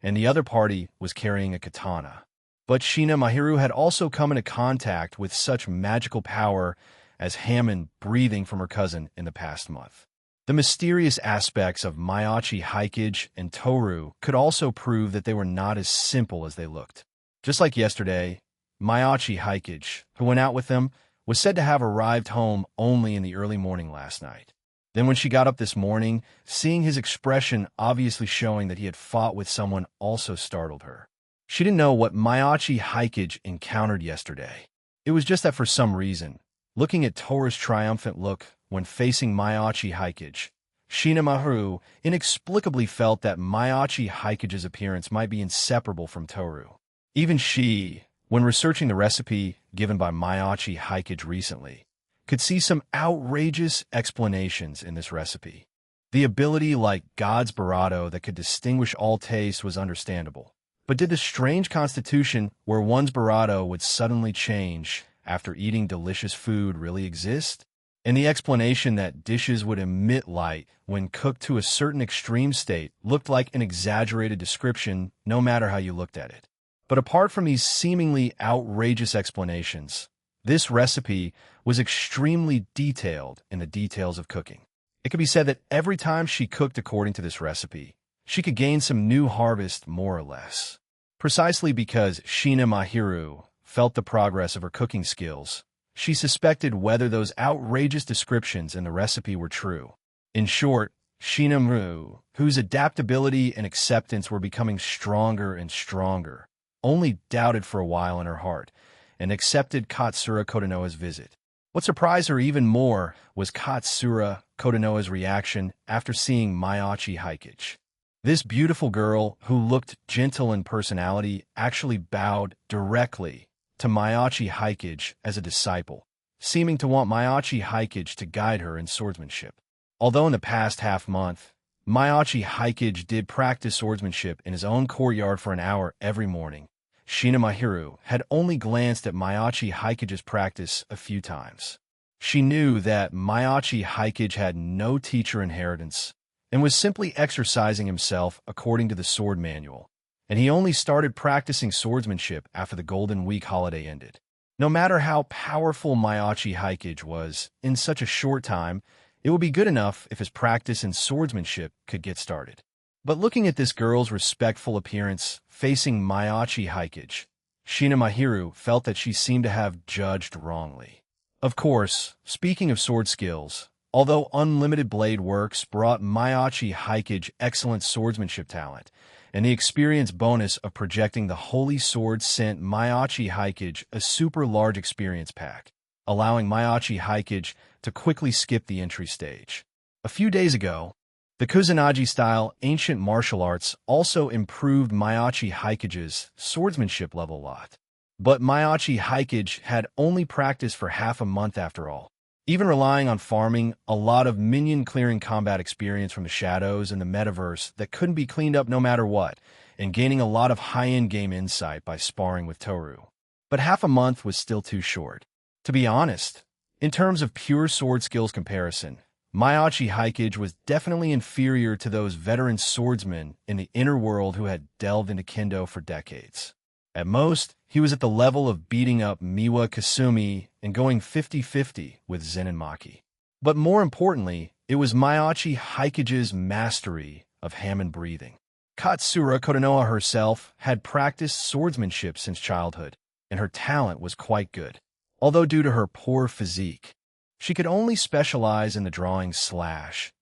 and the other party was carrying a katana. But Shina Mahiru had also come into contact with such magical power as Hammond breathing from her cousin in the past month. The mysterious aspects of Mayachi Haikage and Toru could also prove that they were not as simple as they looked. Just like yesterday, Mayachi Haikage, who went out with them, was said to have arrived home only in the early morning last night. Then when she got up this morning, seeing his expression obviously showing that he had fought with someone also startled her. She didn't know what Mayachi Haikage encountered yesterday. It was just that for some reason, looking at Toru's triumphant look when facing Mayachi Haikage, Shina Mahiru inexplicably felt that Mayachi Haikage's appearance might be inseparable from Toru. Even she, when researching the recipe given by Mayachi Haikage recently, could see some outrageous explanations in this recipe. The ability like God's Barato that could distinguish all tastes was understandable. But did the strange constitution where one's Barato would suddenly change after eating delicious food really exist? And the explanation that dishes would emit light when cooked to a certain extreme state looked like an exaggerated description no matter how you looked at it. But apart from these seemingly outrageous explanations, this recipe was extremely detailed in the details of cooking. It could be said that every time she cooked according to this recipe, she could gain some new harvest more or less. Precisely because Shina Mahiru felt the progress of her cooking skills, she suspected whether those outrageous descriptions in the recipe were true. In short, Shina Mahiru, whose adaptability and acceptance were becoming stronger and stronger, only doubted for a while in her heart, and accepted Katsura Kotonoha's visit. What surprised her even more was Katsura Kotonoha's reaction after seeing Mayachi Haikage. This beautiful girl, who looked gentle in personality, actually bowed directly to Mayachi Haikage as a disciple, seeming to want Mayachi Haikage to guide her in swordsmanship. Although in the past half-month, Mayachi Haikage did practice swordsmanship in his own courtyard for an hour every morning, Shina Mahiru had only glanced at Mayachi Haikage's practice a few times. She knew that Mayachi Haikage had no teacher inheritance and was simply exercising himself according to the sword manual, and he only started practicing swordsmanship after the Golden Week holiday ended. No matter how powerful Maiachi Haikage was, in such a short time, it would be good enough if his practice in swordsmanship could get started. But looking at this girl's respectful appearance facing Maiachi Haikage, Shina Mahiru felt that she seemed to have judged wrongly. Of course, speaking of sword skills, although Unlimited Blade Works brought Maiachi Haikage excellent swordsmanship talent, and the experience bonus of projecting the Holy Sword sent Maiachi Haikage a super large experience pack, allowing Maiachi Haikage to quickly skip the entry stage. A few days ago, the Kusanagi-style ancient martial arts also improved Maiachi Haikage's swordsmanship level a lot. But Maiachi Haikage had only practiced for half a month after all, even relying on farming a lot of minion-clearing combat experience from the shadows and the metaverse that couldn't be cleaned up no matter what, and gaining a lot of high-end game insight by sparring with Toru. But half a month was still too short. To be honest, in terms of pure sword skills comparison, Maiachi Haikage was definitely inferior to those veteran swordsmen in the inner world who had delved into kendo for decades. At most, he was at the level of beating up Miwa Kasumi and going 50-50 with Zen and Maki. But more importantly, it was Maiachi Haikage's mastery of Hammond breathing. Katsura Kotonoha herself had practiced swordsmanship since childhood, and her talent was quite good. Although due to her poor physique, she could only specialize in the drawing slash.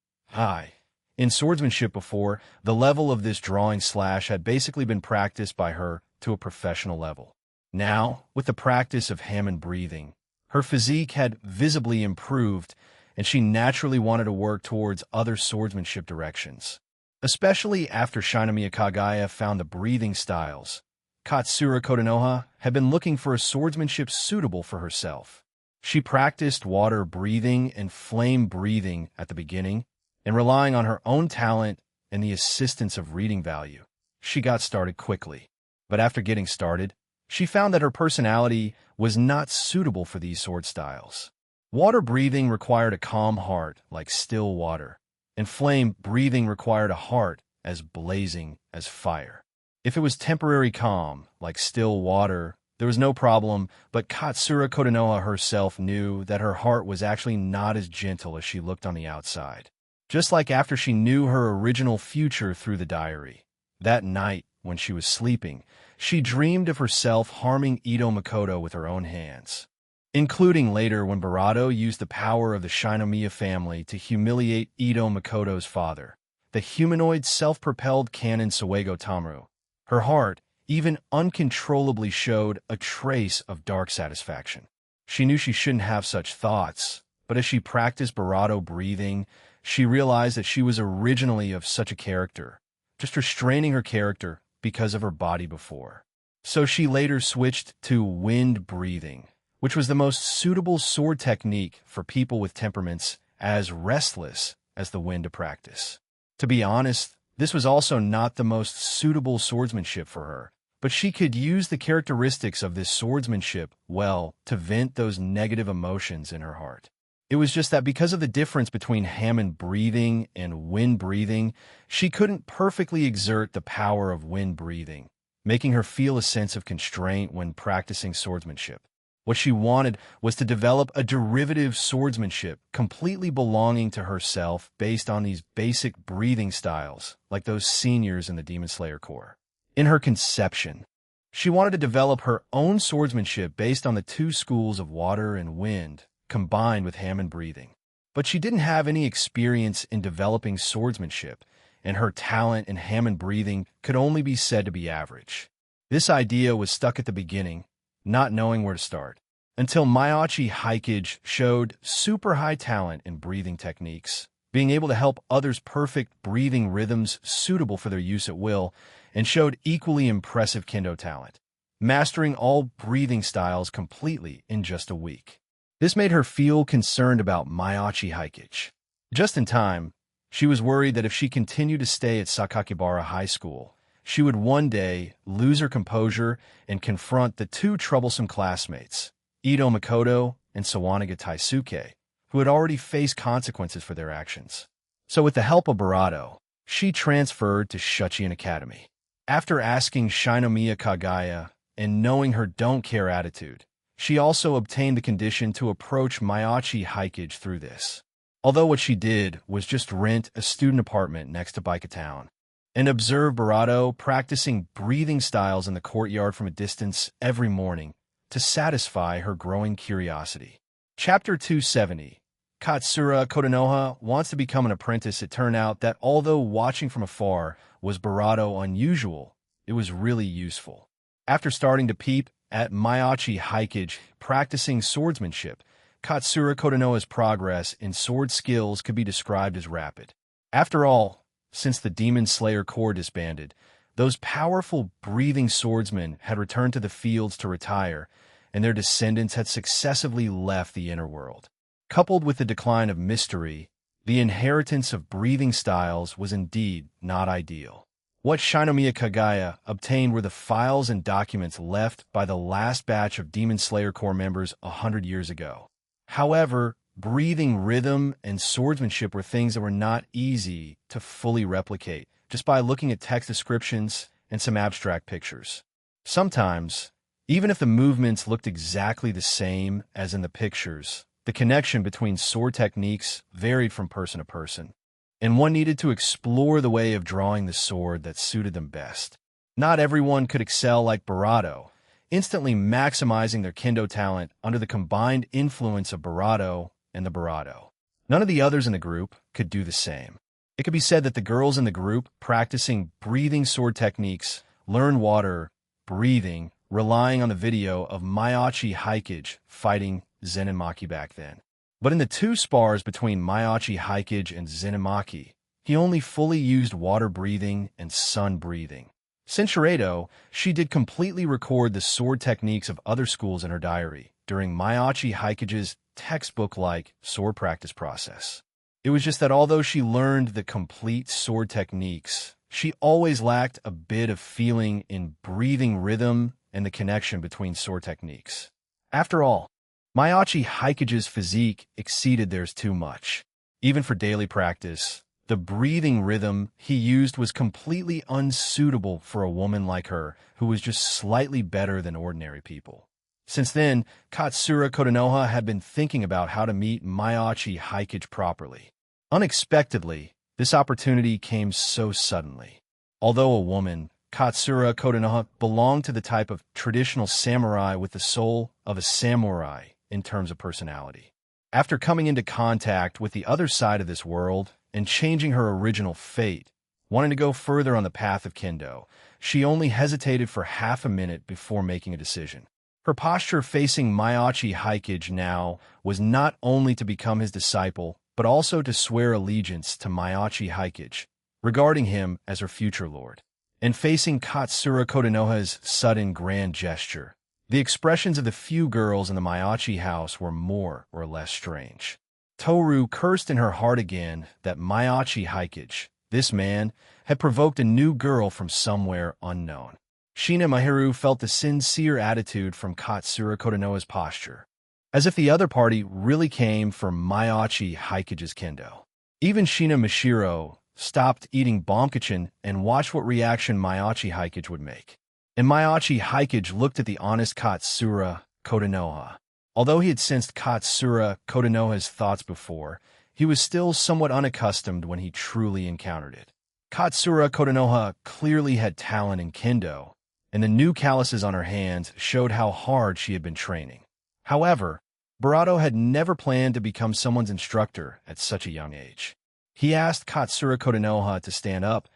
In swordsmanship before, the level of this drawing slash had basically been practiced by her to a professional level. Now, with the practice of Hammond breathing, her physique had visibly improved, and she naturally wanted to work towards other swordsmanship directions. Especially after Shinomiya Kagaya found the breathing styles, Katsura Kotonoha had been looking for a swordsmanship suitable for herself. She practiced water breathing and flame breathing at the beginning, and relying on her own talent and the assistance of reading value, she got started quickly. But after getting started, she found that her personality was not suitable for these sword styles. Water breathing required a calm heart like still water, and flame breathing required a heart as blazing as fire. If it was temporary calm, like still water, there was no problem, but Katsura Kotonoha herself knew that her heart was actually not as gentle as she looked on the outside. Just like after she knew her original future through the diary. That night, when she was sleeping, she dreamed of herself harming Ito Makoto with her own hands, including later when Barato used the power of the Shinomiya family to humiliate Ito Makoto's father, the humanoid self-propelled cannon Sawego Tamaru. Her heart even uncontrollably showed a trace of dark satisfaction. She knew she shouldn't have such thoughts, but as she practiced Barato breathing, she realized that she was originally of such a character, just restraining her character because of her body before. So she later switched to wind breathing, which was the most suitable sword technique for people with temperaments as restless as the wind to practice. To be honest, this was also not the most suitable swordsmanship for her, but she could use the characteristics of this swordsmanship well to vent those negative emotions in her heart. It was just that because of the difference between Hammond breathing and wind breathing, she couldn't perfectly exert the power of wind breathing, making her feel a sense of constraint when practicing swordsmanship. What she wanted was to develop a derivative swordsmanship completely belonging to herself based on these basic breathing styles, like those seniors in the Demon Slayer Corps. In her conception, she wanted to develop her own swordsmanship based on the two schools of water and wind, combined with Hammond breathing. But she didn't have any experience in developing swordsmanship, and her talent in Hammond breathing could only be said to be average. This idea was stuck at the beginning, not knowing where to start, until Maiachi Haikage showed super high talent in breathing techniques, being able to help others perfect breathing rhythms suitable for their use at will, and showed equally impressive kendo talent, mastering all breathing styles completely in just a week. This made her feel concerned about Maiachi Haikage. Just in time, she was worried that if she continued to stay at Sakakibara High School, she would one day lose her composure and confront the two troublesome classmates, Ito Makoto and Sawanaga Taisuke, who had already faced consequences for their actions. So with the help of Barato, she transferred to Shuchian Academy. After asking Shinomiya Kagaya and knowing her don't-care attitude, she also obtained the condition to approach Miyachi Hikage through this. Although what she did was just rent a student apartment next to Baika Town and observe Barato practicing breathing styles in the courtyard from a distance every morning to satisfy her growing curiosity. Chapter 270. Katsura Kotonoha wants to become an apprentice. It turned out that although watching from afar was Barato unusual, it was really useful. After starting to peep at Miyachi Hikage practicing swordsmanship, Katsura Kotonoha's progress in sword skills could be described as rapid. After all, since the Demon Slayer Corps disbanded, those powerful breathing swordsmen had returned to the fields to retire, and their descendants had successively left the inner world. Coupled with the decline of mystery, the inheritance of breathing styles was indeed not ideal. What Shinomiya Kagaya obtained were the files and documents left by the last batch of Demon Slayer Corps members 100 years ago. However, breathing rhythm and swordsmanship were things that were not easy to fully replicate just by looking at text descriptions and some abstract pictures. Sometimes, even if the movements looked exactly the same as in the pictures, the connection between sword techniques varied from person to person, and one needed to explore the way of drawing the sword that suited them best. Not everyone could excel like Barato, instantly maximizing their kendo talent under the combined influence of Barato and the Barato. None of the others in the group could do the same. It could be said that the girls in the group practicing breathing sword techniques learned water breathing, relying on the video of Miyachi Hikage fighting Zenemaki back then. But in the two spars between Miyachi Hikage and Zenemaki, he only fully used water breathing and sun breathing. Shinshirado, she did completely record the sword techniques of other schools in her diary during Miyachi Hikage's textbook-like sword practice process. It was just that although she learned the complete sword techniques, she always lacked a bit of feeling in breathing rhythm and the connection between sword techniques. After all, Miyachi Hikage's physique exceeded theirs too much. Even for daily practice, the breathing rhythm he used was completely unsuitable for a woman like her who was just slightly better than ordinary people. Since then, Katsura Kotonoha had been thinking about how to meet Miyachi Hikage properly. Unexpectedly, this opportunity came so suddenly. Although a woman, Katsura Kotonoha belonged to the type of traditional samurai with the soul of a samurai in terms of personality. After coming into contact with the other side of this world and changing her original fate, wanting to go further on the path of kendo, she only hesitated for half a minute before making a decision. Her posture facing Miyachi Hikage now was not only to become his disciple, but also to swear allegiance to Miyachi Hikage, regarding him as her future lord. And facing Katsura Kotonoha's sudden grand gesture, the expressions of the few girls in the Miyachi house were more or less strange. Toru cursed in her heart again that Miyachi Hikage, this man, had provoked a new girl from somewhere unknown. Shina Mahiru felt the sincere attitude from Katsura Kotonoha's posture, as if the other party really came for Miyachi Hikage's kendo. Even Shina Mashiro stopped eating Bomkachin and watched what reaction Miyachi Hikage would make. And Miyachi Hikage looked at the honest Katsura Kotonoha. Although he had sensed Katsura Kotonoha's thoughts before, he was still somewhat unaccustomed when he truly encountered it. Katsura Kotonoha clearly had talent in kendo, and the new calluses on her hands showed how hard she had been training. However, Barato had never planned to become someone's instructor at such a young age. He asked Katsura Kotonoha to stand up.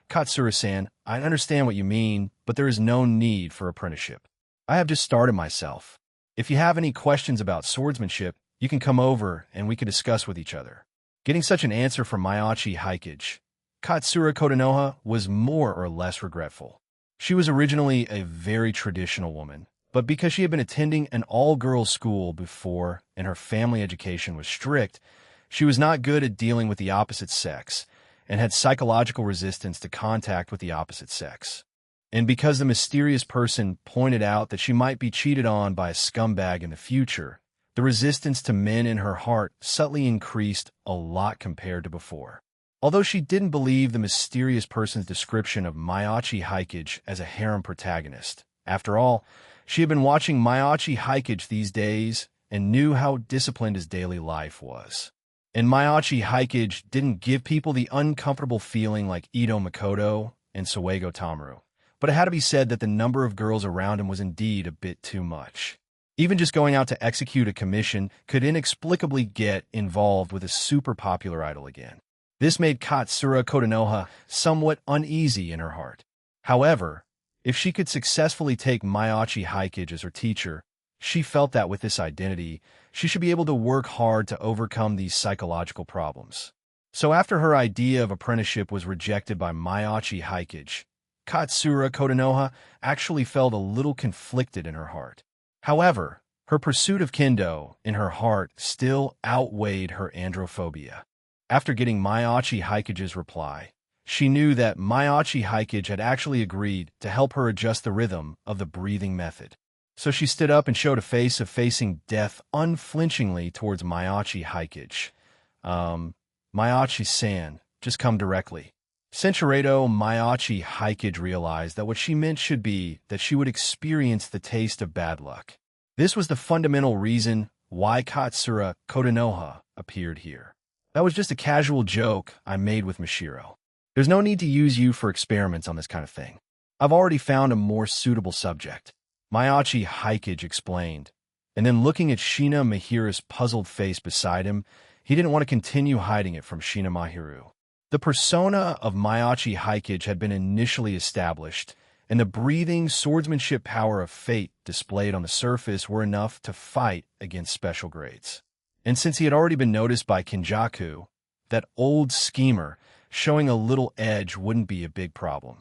Katsura-san, I understand what you mean, but there is no need for apprenticeship. I have just started myself. If you have any questions about swordsmanship, you can come over and we can discuss with each other. Getting such an answer from Miyachi Hikage, Katsura Kotonoha was more or less regretful. She was originally a very traditional woman, but because she had been attending an all-girls school before and her family education was strict, she was not good at dealing with the opposite sex and had psychological resistance to contact with the opposite sex. And because the mysterious person pointed out that she might be cheated on by a scumbag in the future, the resistance to men in her heart subtly increased a lot compared to before. Although she didn't believe the mysterious person's description of Maiachi Hikage as a harem protagonist. After all, she had been watching Maiachi Hikage these days and knew how disciplined his daily life was. And Maiachi Hikage didn't give people the uncomfortable feeling like Ito Makoto and Sawego Tamaru. But it had to be said that the number of girls around him was indeed a bit too much. Even just going out to execute a commission could inexplicably get involved with a super popular idol again. This made Katsura Kotonoha somewhat uneasy in her heart. However, if she could successfully take Maiachi Hikage as her teacher, she felt that with this identity, she should be able to work hard to overcome these psychological problems. So after her idea of apprenticeship was rejected by Maiachi Hikage, Katsura Kotonoha actually felt a little conflicted in her heart. However, her pursuit of kendo in her heart still outweighed her androphobia. After getting Maiachi Hikage's reply, she knew that Maiachi Hikage had actually agreed to help her adjust the rhythm of the breathing method. So she stood up and showed a face of facing death unflinchingly towards Maiachi Hikage. Maiachi-san, just come directly. Senchuredo Maiachi Hikage realized that what she meant should be that she would experience the taste of bad luck. This was the fundamental reason why Katsura Kotonoha appeared here. That was just a casual joke I made with Mishiro. There's no need to use you for experiments on this kind of thing. I've already found a more suitable subject. Maiachi Hikage explained, and then looking at Shina Mahira's puzzled face beside him, he didn't want to continue hiding it from Shina Mahiru. The persona of Maiachi Hikage had been initially established, and the breathing swordsmanship power of fate displayed on the surface were enough to fight against special grades. And since he had already been noticed by Kinjaku, that old schemer, showing a little edge wouldn't be a big problem.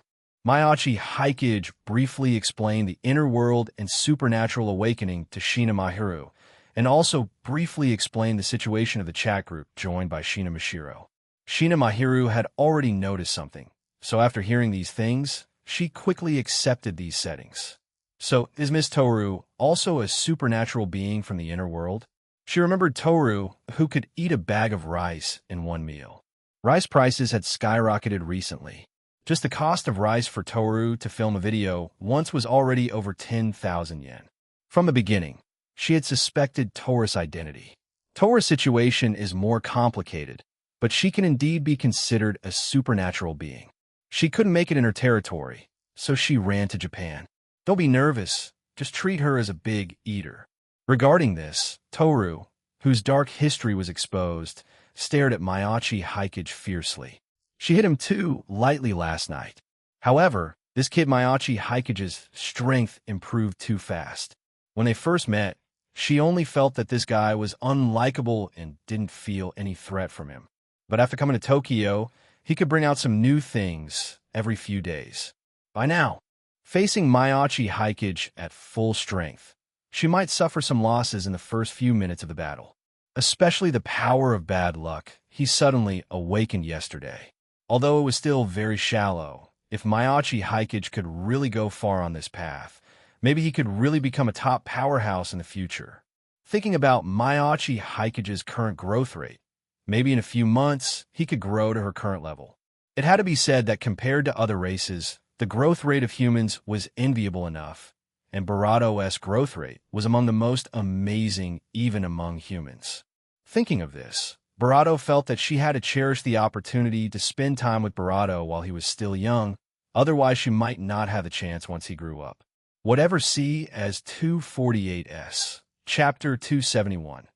Maiachi Hikage briefly explained the inner world and supernatural awakening to Shina Mahiru, and also briefly explained the situation of the chat group joined by Shina Mishiro. Shina Mahiru had already noticed something, so after hearing these things, she quickly accepted these settings. So, is Miss Toru also a supernatural being from the inner world? She remembered Toru, who could eat a bag of rice in one meal. Rice prices had skyrocketed recently. Just the cost of rice for Toru to film a video once was already over 10,000 yen. From the beginning, she had suspected Toru's identity. Toru's situation is more complicated, but she can indeed be considered a supernatural being. She couldn't make it in her territory, so she ran to Japan. Don't be nervous, just treat her as a big eater. Regarding this, Toru, whose dark history was exposed, stared at Maiachi Hikage fiercely. She hit him too lightly last night. However, this kid Maiachi Hikage's strength improved too fast. When they first met, she only felt that this guy was unlikable and didn't feel any threat from him. But after coming to Tokyo, he could bring out some new things every few days. By now, facing Maiachi Hikage at full strength, she might suffer some losses in the first few minutes of the battle. Especially the power of bad luck he suddenly awakened yesterday. Although it was still very shallow, if Maiachi Hikage could really go far on this path, maybe he could really become a top powerhouse in the future. Thinking about Maiachi Hikage's current growth rate, maybe in a few months, he could grow to her current level. It had to be said that compared to other races, the growth rate of humans was enviable enough, and Barato's growth rate was among the most amazing even among humans. Thinking of this, Barato felt that she had to cherish the opportunity to spend time with Barato while he was still young, otherwise she might not have the chance once he grew up. Whatever see as 248S, Chapter 271.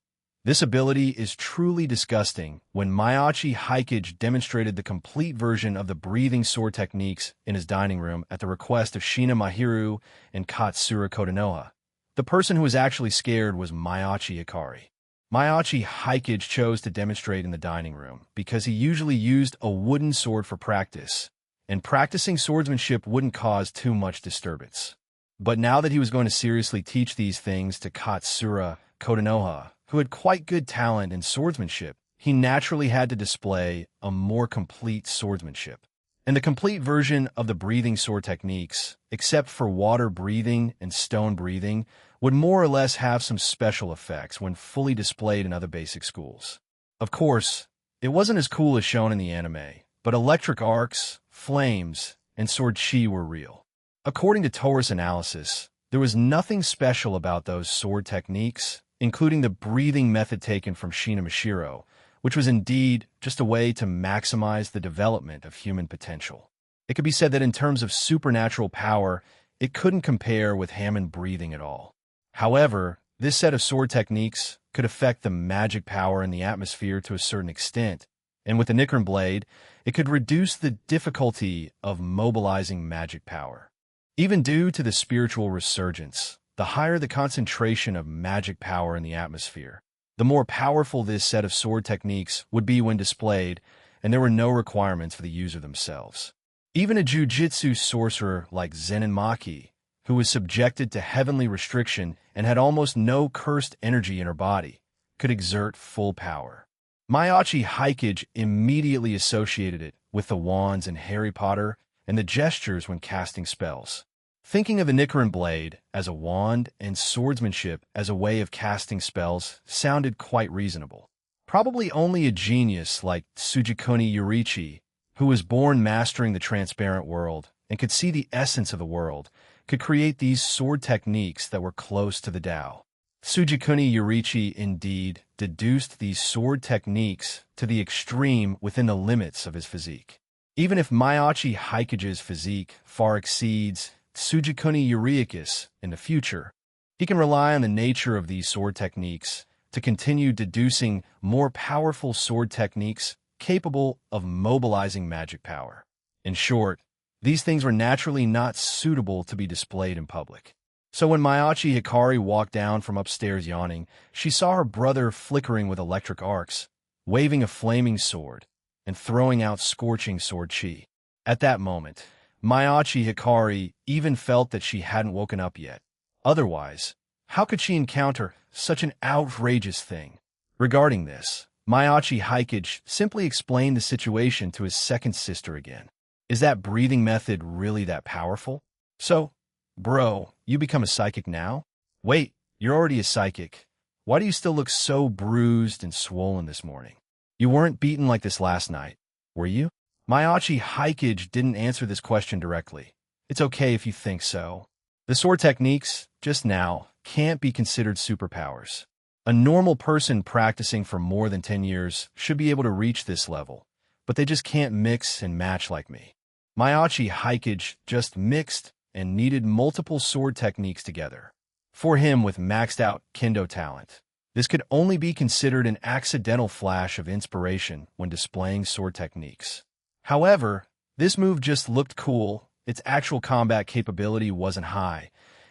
This ability is truly disgusting when Maiachi Hikage demonstrated the complete version of the breathing sword techniques in his dining room at the request of Shina Mahiru and Katsura Kotonoha. The person who was actually scared was Maiachi Hikari. Maiachi Hikage chose to demonstrate in the dining room because he usually used a wooden sword for practice, and practicing swordsmanship wouldn't cause too much disturbance. But now that he was going to seriously teach these things to Katsura Kotonoha, who had quite good talent in swordsmanship, he naturally had to display a more complete swordsmanship. And the complete version of the breathing sword techniques, except for water breathing and stone breathing, would more or less have some special effects when fully displayed in other basic schools. Of course, It wasn't as cool as shown in the anime, but electric arcs, flames, and sword chi were real. According to Torus analysis, there was nothing special about those sword techniques, including the breathing method taken from Shina Mashiro, which was indeed just a way to maximize the development of human potential. It could be said that in terms of supernatural power, it couldn't compare with Hammond breathing at all. However, this set of sword techniques could affect the magic power in the atmosphere to a certain extent, and with the Nickerin blade, it could reduce the difficulty of mobilizing magic power. Even due to the spiritual resurgence, the higher the concentration of magic power in the atmosphere, the more powerful this set of sword techniques would be when displayed, and there were no requirements for the user themselves. Even a jujitsu sorcerer like Zenin Maki, who was subjected to heavenly restriction and had almost no cursed energy in her body, could exert full power. Maiachi Haikage immediately associated it with the wands in Harry Potter and the gestures when casting spells. Thinking of the Nickerin blade as a wand and swordsmanship as a way of casting spells sounded quite reasonable. Probably only a genius like Tsujikuni Yurichi, who was born mastering the transparent world and could see the essence of the world, could create these sword techniques that were close to the Tao. Tsujikuni Yurichi indeed deduced these sword techniques to the extreme within the limits of his physique. Even if Maiachi Haikage's physique far exceeds Tsujikuni Yurichi's in the future, he can rely on the nature of these sword techniques to continue deducing more powerful sword techniques capable of mobilizing magic power. In short, these things were naturally not suitable to be displayed in public. So when Maiachi Hikari walked down from upstairs yawning, she saw her brother flickering with electric arcs, waving a flaming sword, and throwing out scorching sword chi. At that moment, Maiachi Hikari even felt that she hadn't woken up yet. Otherwise, how could she encounter such an outrageous thing? Regarding this, Maiachi Haikage simply explained the situation to his second sister again. Is that breathing method really that powerful? So, bro, you become a psychic now? Wait, you're already a psychic. Why do you still look so bruised and swollen this morning? You weren't beaten like this last night, were you? Maiachi Haikage didn't answer this question directly. It's okay if you think so. The sword techniques, just now, can't be considered superpowers. A normal person practicing for more than 10 years should be able to reach this level, but they just can't mix and match like me. Maiachi Haikage just mixed and needed multiple sword techniques together. For him with maxed out kendo talent, this could only be considered an accidental flash of inspiration when displaying sword techniques. However, this move just looked cool, its actual combat capability wasn't high,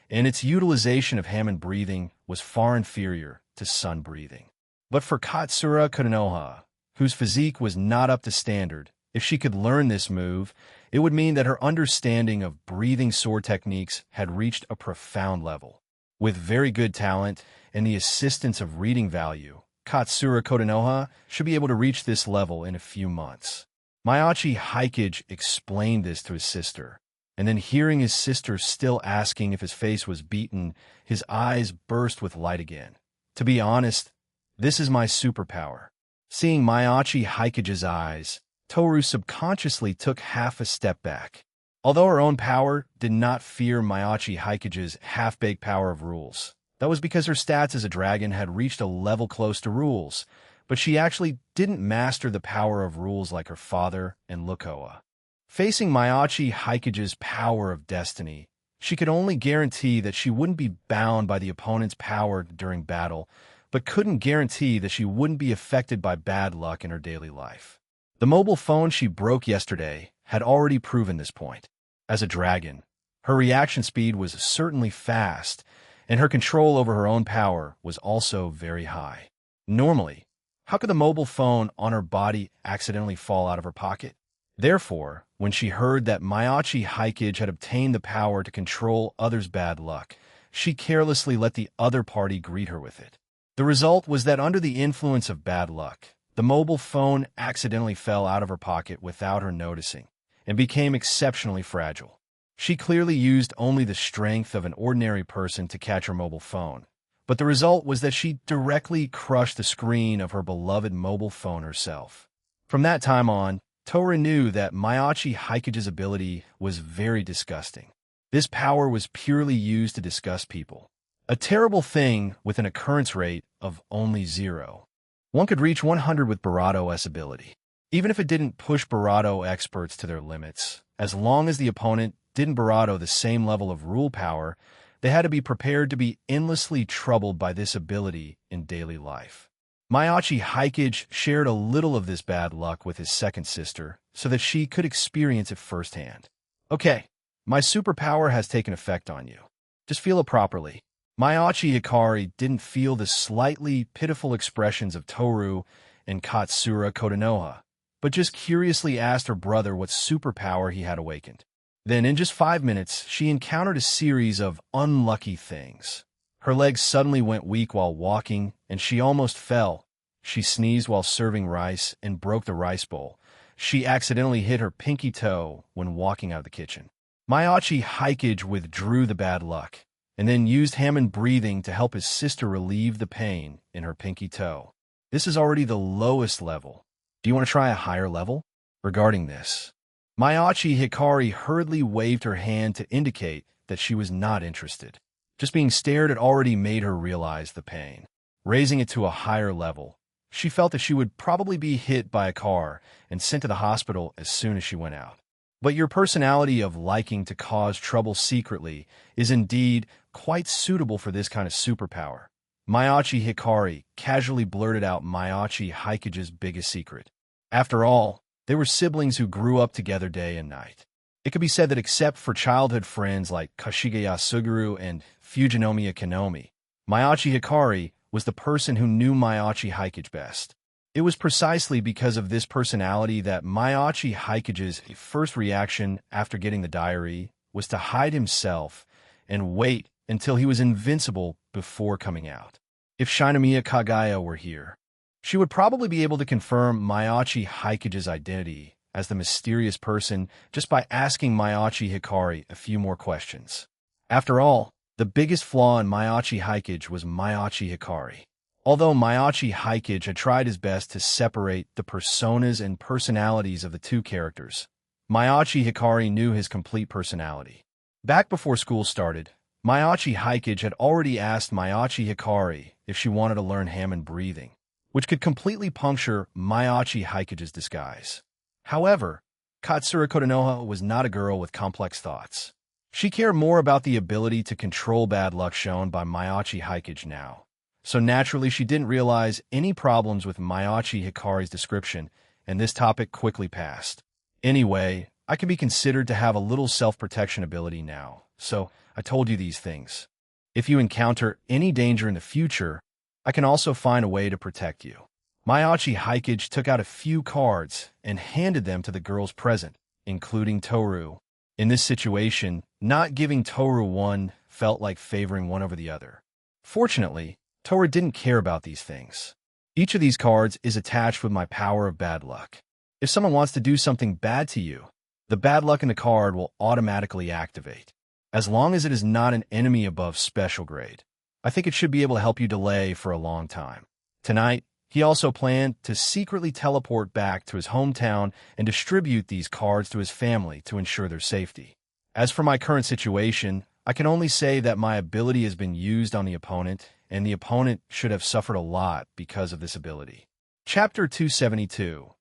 and its utilization of Hammond breathing was far inferior to sun breathing. But for Katsura Konoha, whose physique was not up to standard, if she could learn this move, it would mean that her understanding of breathing sword techniques had reached a profound level. With very good talent and the assistance of reading value, Katsura Konoha should be able to reach this level in a few months. Maiachi Haikage explained this to his sister, and then hearing his sister still asking if his face was beaten, his eyes burst with light again. To be honest, this is my superpower. Seeing Maiachi Haikage's eyes, Toru subconsciously took half a step back. Although her own power did not fear Maiachi Haikage's half-baked power of rules. That was because her stats as a dragon had reached a level close to rules, but she actually didn't master the power of rules like her father and Lukoa. Facing Maiachi Haikage's power of destiny, she could only guarantee that she wouldn't be bound by the opponent's power during battle, but couldn't guarantee that she wouldn't be affected by bad luck in her daily life. The mobile phone she broke yesterday had already proven this point. As a dragon, her reaction speed was certainly fast, and her control over her own power was also very high. Normally, how could the mobile phone on her body accidentally fall out of her pocket? Therefore, when she heard that Maiachi Haikage had obtained the power to control others' bad luck, she carelessly let the other party greet her with it. The result was that under the influence of bad luck, the mobile phone accidentally fell out of her pocket without her noticing and became exceptionally fragile. She clearly used only the strength of an ordinary person to catch her mobile phone, but the result was that she directly crushed the screen of her beloved mobile phone herself. From that time on, Toru knew that Maiachi Haikage's ability was very disgusting. This power was purely used to disgust people. A terrible thing with an occurrence rate of only 0. One could reach 100 with Barado's ability. Even if it didn't push Barado experts to their limits, as long as the opponent didn't Barado the same level of rule power, they had to be prepared to be endlessly troubled by this ability in daily life. Maiachi Haikage shared a little of this bad luck with his second sister so that she could experience it firsthand. Okay, my superpower has taken effect on you. Just feel it properly. Maiachi Hikari didn't feel the slightly pitiful expressions of Toru and Katsura Kotonoha, but just curiously asked her brother what superpower he had awakened. Then, in just 5 minutes, she encountered a series of unlucky things. Her legs suddenly went weak while walking, and she almost fell. She sneezed while serving rice and broke the rice bowl. She accidentally hit her pinky toe when walking out of the kitchen. Maiachi Haikage withdrew the bad luck, and then used Hammond breathing to help his sister relieve the pain in her pinky toe. This is already the lowest level. Do you want to try a higher level? Regarding this, Maiachi Hikari hurriedly waved her hand to indicate that she was not interested. Just being stared at already made her realize the pain. Raising it to a higher level, she felt that she would probably be hit by a car and sent to the hospital as soon as she went out. But your personality of liking to cause trouble secretly is indeed quite suitable for this kind of superpower. Maiachi Hikari casually blurted out Maiachi Haikage's biggest secret. After all, they were siblings who grew up together day and night. It could be said that except for childhood friends like Kashigeya Suguru and Fujinomiya Kinomi, Maiachi Hikari was the person who knew Maiachi Haikage best. It was precisely because of this personality that Maiachi Haikage's first reaction after getting the diary was to hide himself and wait until he was invincible before coming out. If Shinomiya Kagaya were here, she would probably be able to confirm Maiachi Haikage's identity as the mysterious person just by asking Maiachi Hikari a few more questions. After all, the biggest flaw in Maiachi Haikage was Maiachi Hikari. Although Maiachi Haikage had tried his best to separate the personas and personalities of the two characters, Maiachi Hikari knew his complete personality. Back before school started, Maiachi Haikage had already asked Maiachi Hikari if she wanted to learn Hammond breathing, which could completely puncture Maiachi Haikage's disguise. However, Katsura Kotonoha was not a girl with complex thoughts. She cared more about the ability to control bad luck shown by Maiachi Haikage now. So naturally she didn't realize any problems with Maiachi Hikari's description, and this topic quickly passed. Anyway, I can be considered to have a little self-protection ability now, so I told you these things. If you encounter any danger in the future, I can also find a way to protect you. Maiachi Haikage took out a few cards and handed them to the girls present, including Toru. In this situation, not giving Toru one felt like favoring one over the other. Fortunately, Toru didn't care about these things. Each of these cards is attached with my power of bad luck. If someone wants to do something bad to you, the bad luck in the card will automatically activate, as long as it is not an enemy above special grade. I think it should be able to help you delay for a long time. Tonight, he also planned to secretly teleport back to his hometown and distribute these cards to his family to ensure their safety. As for my current situation, I can only say that my ability has been used on the opponent, and the opponent should have suffered a lot because of this ability. Chapter 272.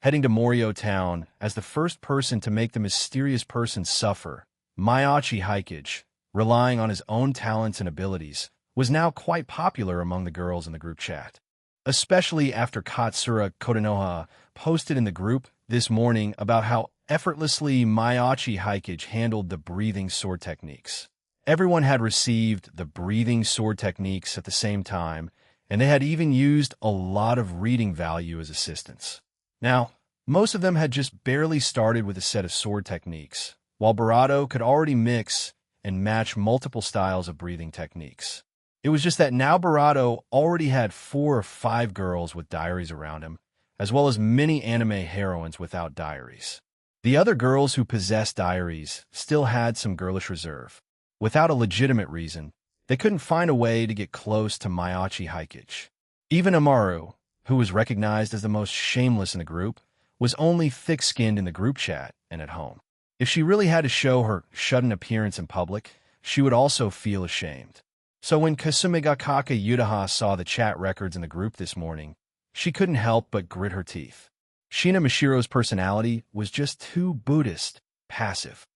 Heading to Morio Town as the first person to make the mysterious person suffer, Maiachi Haikage, relying on his own talents and abilities, was now quite popular among the girls in the group chat. Especially after Katsura Kotonoha posted in the group this morning about how effortlessly Maiachi Haikage handled the breathing sword techniques. Everyone had received the breathing sword techniques at the same time, and they had even used a lot of reading value as assistance. Now, most of them had just barely started with a set of sword techniques, while Barado could already mix and match multiple styles of breathing techniques. It was just that now Barado already had 4 or 5 girls with diaries around him, as well as many anime heroines without diaries. The other girls who possessed diaries still had some girlish reserve. Without a legitimate reason, they couldn't find a way to get close to Maiachi Haikage. Even Amaru, who was recognized as the most shameless in the group, was only thick-skinned in the group chat and at home. If she really had to show her sudden appearance in public, she would also feel ashamed. So when Kasumigakaka Yutaha saw the chat records in the group this morning, she couldn't help but grit her teeth. Shina Mashiro's personality was just too Buddhist, passive.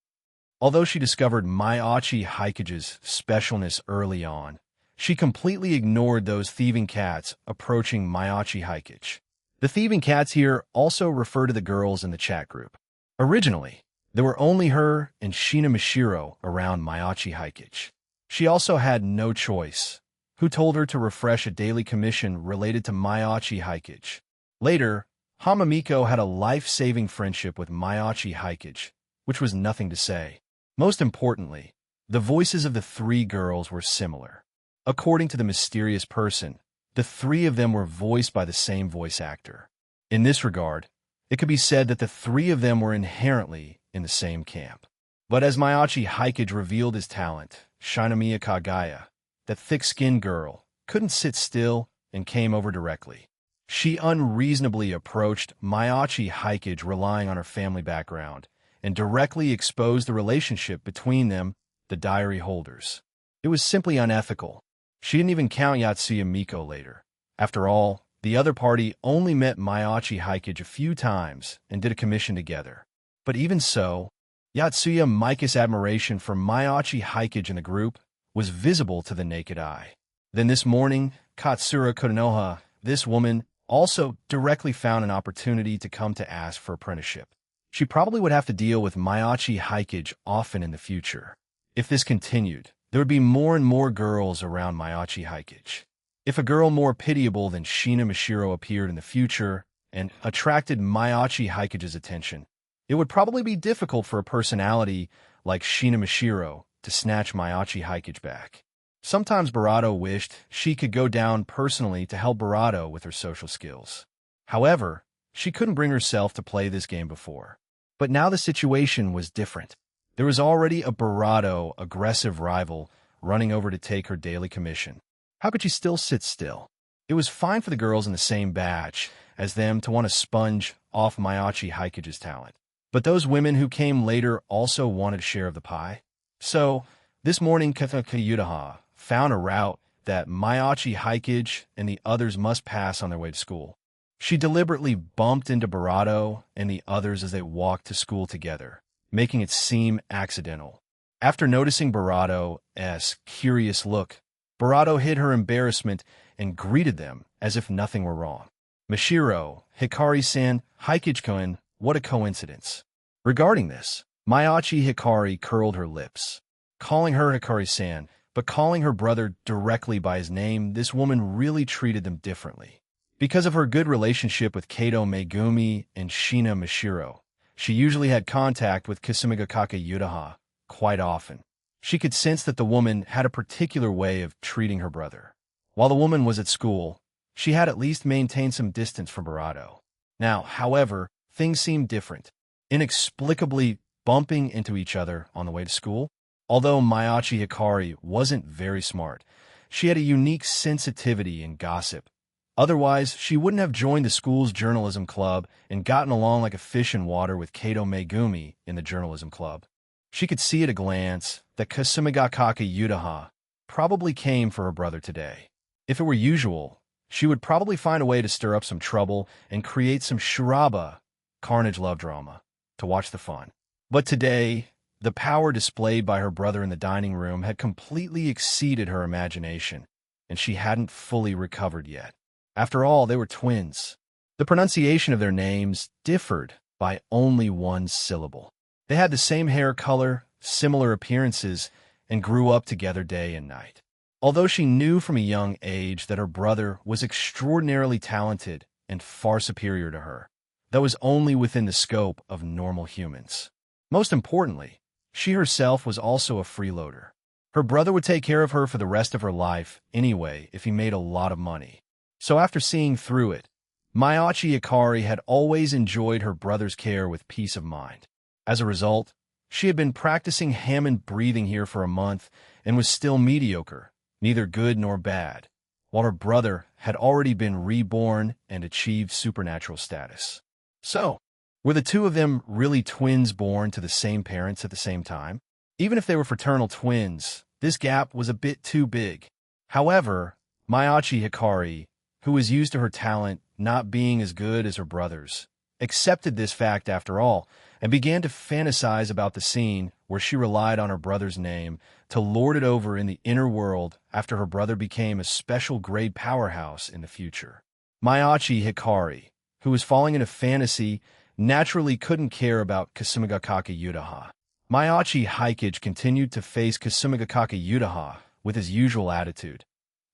Although she discovered Maiachi Hikage's specialness early on, she completely ignored those thieving cats approaching Maiachi Hikage. The thieving cats here also refer to the girls in the chat group. Originally, there were only her and Shina Mashiro around Maiachi Hikage. She also had no choice, who told her to refresh a daily commission related to Maiachi Hikage. Later, Hamamiko had a life-saving friendship with Maiachi Hikage, which was nothing to say. Most importantly, the voices of the three girls were similar. According to the mysterious person, the three of them were voiced by the same voice actor. In this regard, it could be said that the three of them were inherently in the same camp. But as Maiachi Hikage revealed his talent, Shinomiya Kagaya, that thick-skinned girl, couldn't sit still and came over directly. She unreasonably approached Maiachi Hikage, relying on her family background, and directly exposed the relationship between them, the diary holders. It was simply unethical. She didn't even count Yatsuya Miko later. After all, the other party only met Maiachi Hikage a few times and did a commission together. But even so, Yatsuya Miko's admiration for Maiachi Hikage in the group was visible to the naked eye. Then this morning, Katsura Konoha, this woman, also directly found an opportunity to come to ask for apprenticeship. She probably would have to deal with Maiachi Hikage often in the future. If this continued, there would be more and more girls around Maiachi Hikage. If a girl more pitiable than Shina Mashiro appeared in the future and attracted Maiachi Hikage's attention, it would probably be difficult for a personality like Shina Mashiro to snatch Maiachi Hikage back. Sometimes Barato wished she could go down personally to help Barato with her social skills. However, she couldn't bring herself to play this game before. But now the situation was different. There was already a Barato aggressive rival running over to take her daily commission. How could she still sit still? It was fine for the girls in the same batch as them to want to sponge off Maiachi Hikage's talent. But those women who came later also wanted a share of the pie. So, this morning Kataka Yutaha found a route that Maiachi Hikage and the others must pass on their way to school. She deliberately bumped into Barato and the others as they walked to school together, making it seem accidental. After noticing Barato's curious look, Barato hid her embarrassment and greeted them as if nothing were wrong. Mashiro, Hikari-san, Hikage-kun, what a coincidence. Regarding this, Maiachi Hikari curled her lips. Calling her Hikari-san, but calling her brother directly by his name, this woman really treated them differently. Because of her good relationship with Kato Megumi and Shina Mashiro, she usually had contact with Kasumigakaka Yutaha quite often. She could sense that the woman had a particular way of treating her brother. While the woman was at school, she had at least maintained some distance from Barato. Now, however, things seemed different. Inexplicably bumping into each other on the way to school. Although Maiachi Hikari wasn't very smart, she had a unique sensitivity in gossip. Otherwise, she wouldn't have joined the school's journalism club and gotten along like a fish in water with Kato Megumi in the journalism club. She could see at a glance that Kasumigakaka Yutaha probably came for her brother today. If it were usual, she would probably find a way to stir up some trouble and create some shuraba, carnage love drama, to watch the fun. But today, the power displayed by her brother in the dining room had completely exceeded her imagination, and she hadn't fully recovered yet. After all, they were twins. The pronunciation of their names differed by only one syllable. They had the same hair color, similar appearances, and grew up together day and night. Although she knew from a young age that her brother was extraordinarily talented and far superior to her, that was only within the scope of normal humans. Most importantly, she herself was also a freeloader. Her brother would take care of her for the rest of her life anyway if he made a lot of money. So after seeing through it, Maiachi Hikari had always enjoyed her brother's care with peace of mind. As a result, she had been practicing Hammond breathing here for a month and was still mediocre, neither good nor bad, while her brother had already been reborn and achieved supernatural status. So, Were the two of them really twins born to the same parents at the same time? Even if they were fraternal twins, this gap was a bit too big. However, Mayachi Hikari, who was used to her talent not being as good as her brothers, accepted this fact after all and began to fantasize about the scene where she relied on her brother's name to lord it over in the inner world after her brother became a special grade powerhouse in the future. Mayachi Hikari, who was falling into fantasy, naturally couldn't care about Kasumigakake Yudaha. Mayachi Hikage continued to face Kasumigakake Yudaha with his usual attitude.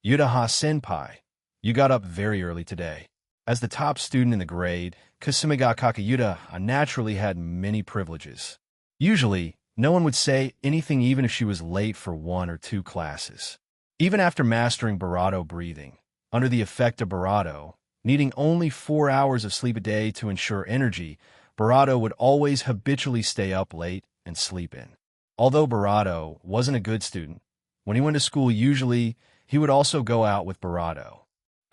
Yudaha senpai, you got up very early today. As the top student in the grade, Kasumigakake Yudaha naturally had many privileges. Usually, no one would say anything even if she was late for 1 or 2 classes. Even after mastering Barato breathing, under the effect of Barato, needing only 4 hours of sleep a day to ensure energy, Barato would always habitually stay up late and sleep in. Although Barato wasn't a good student, when he went to school usually, he would also go out with Barato,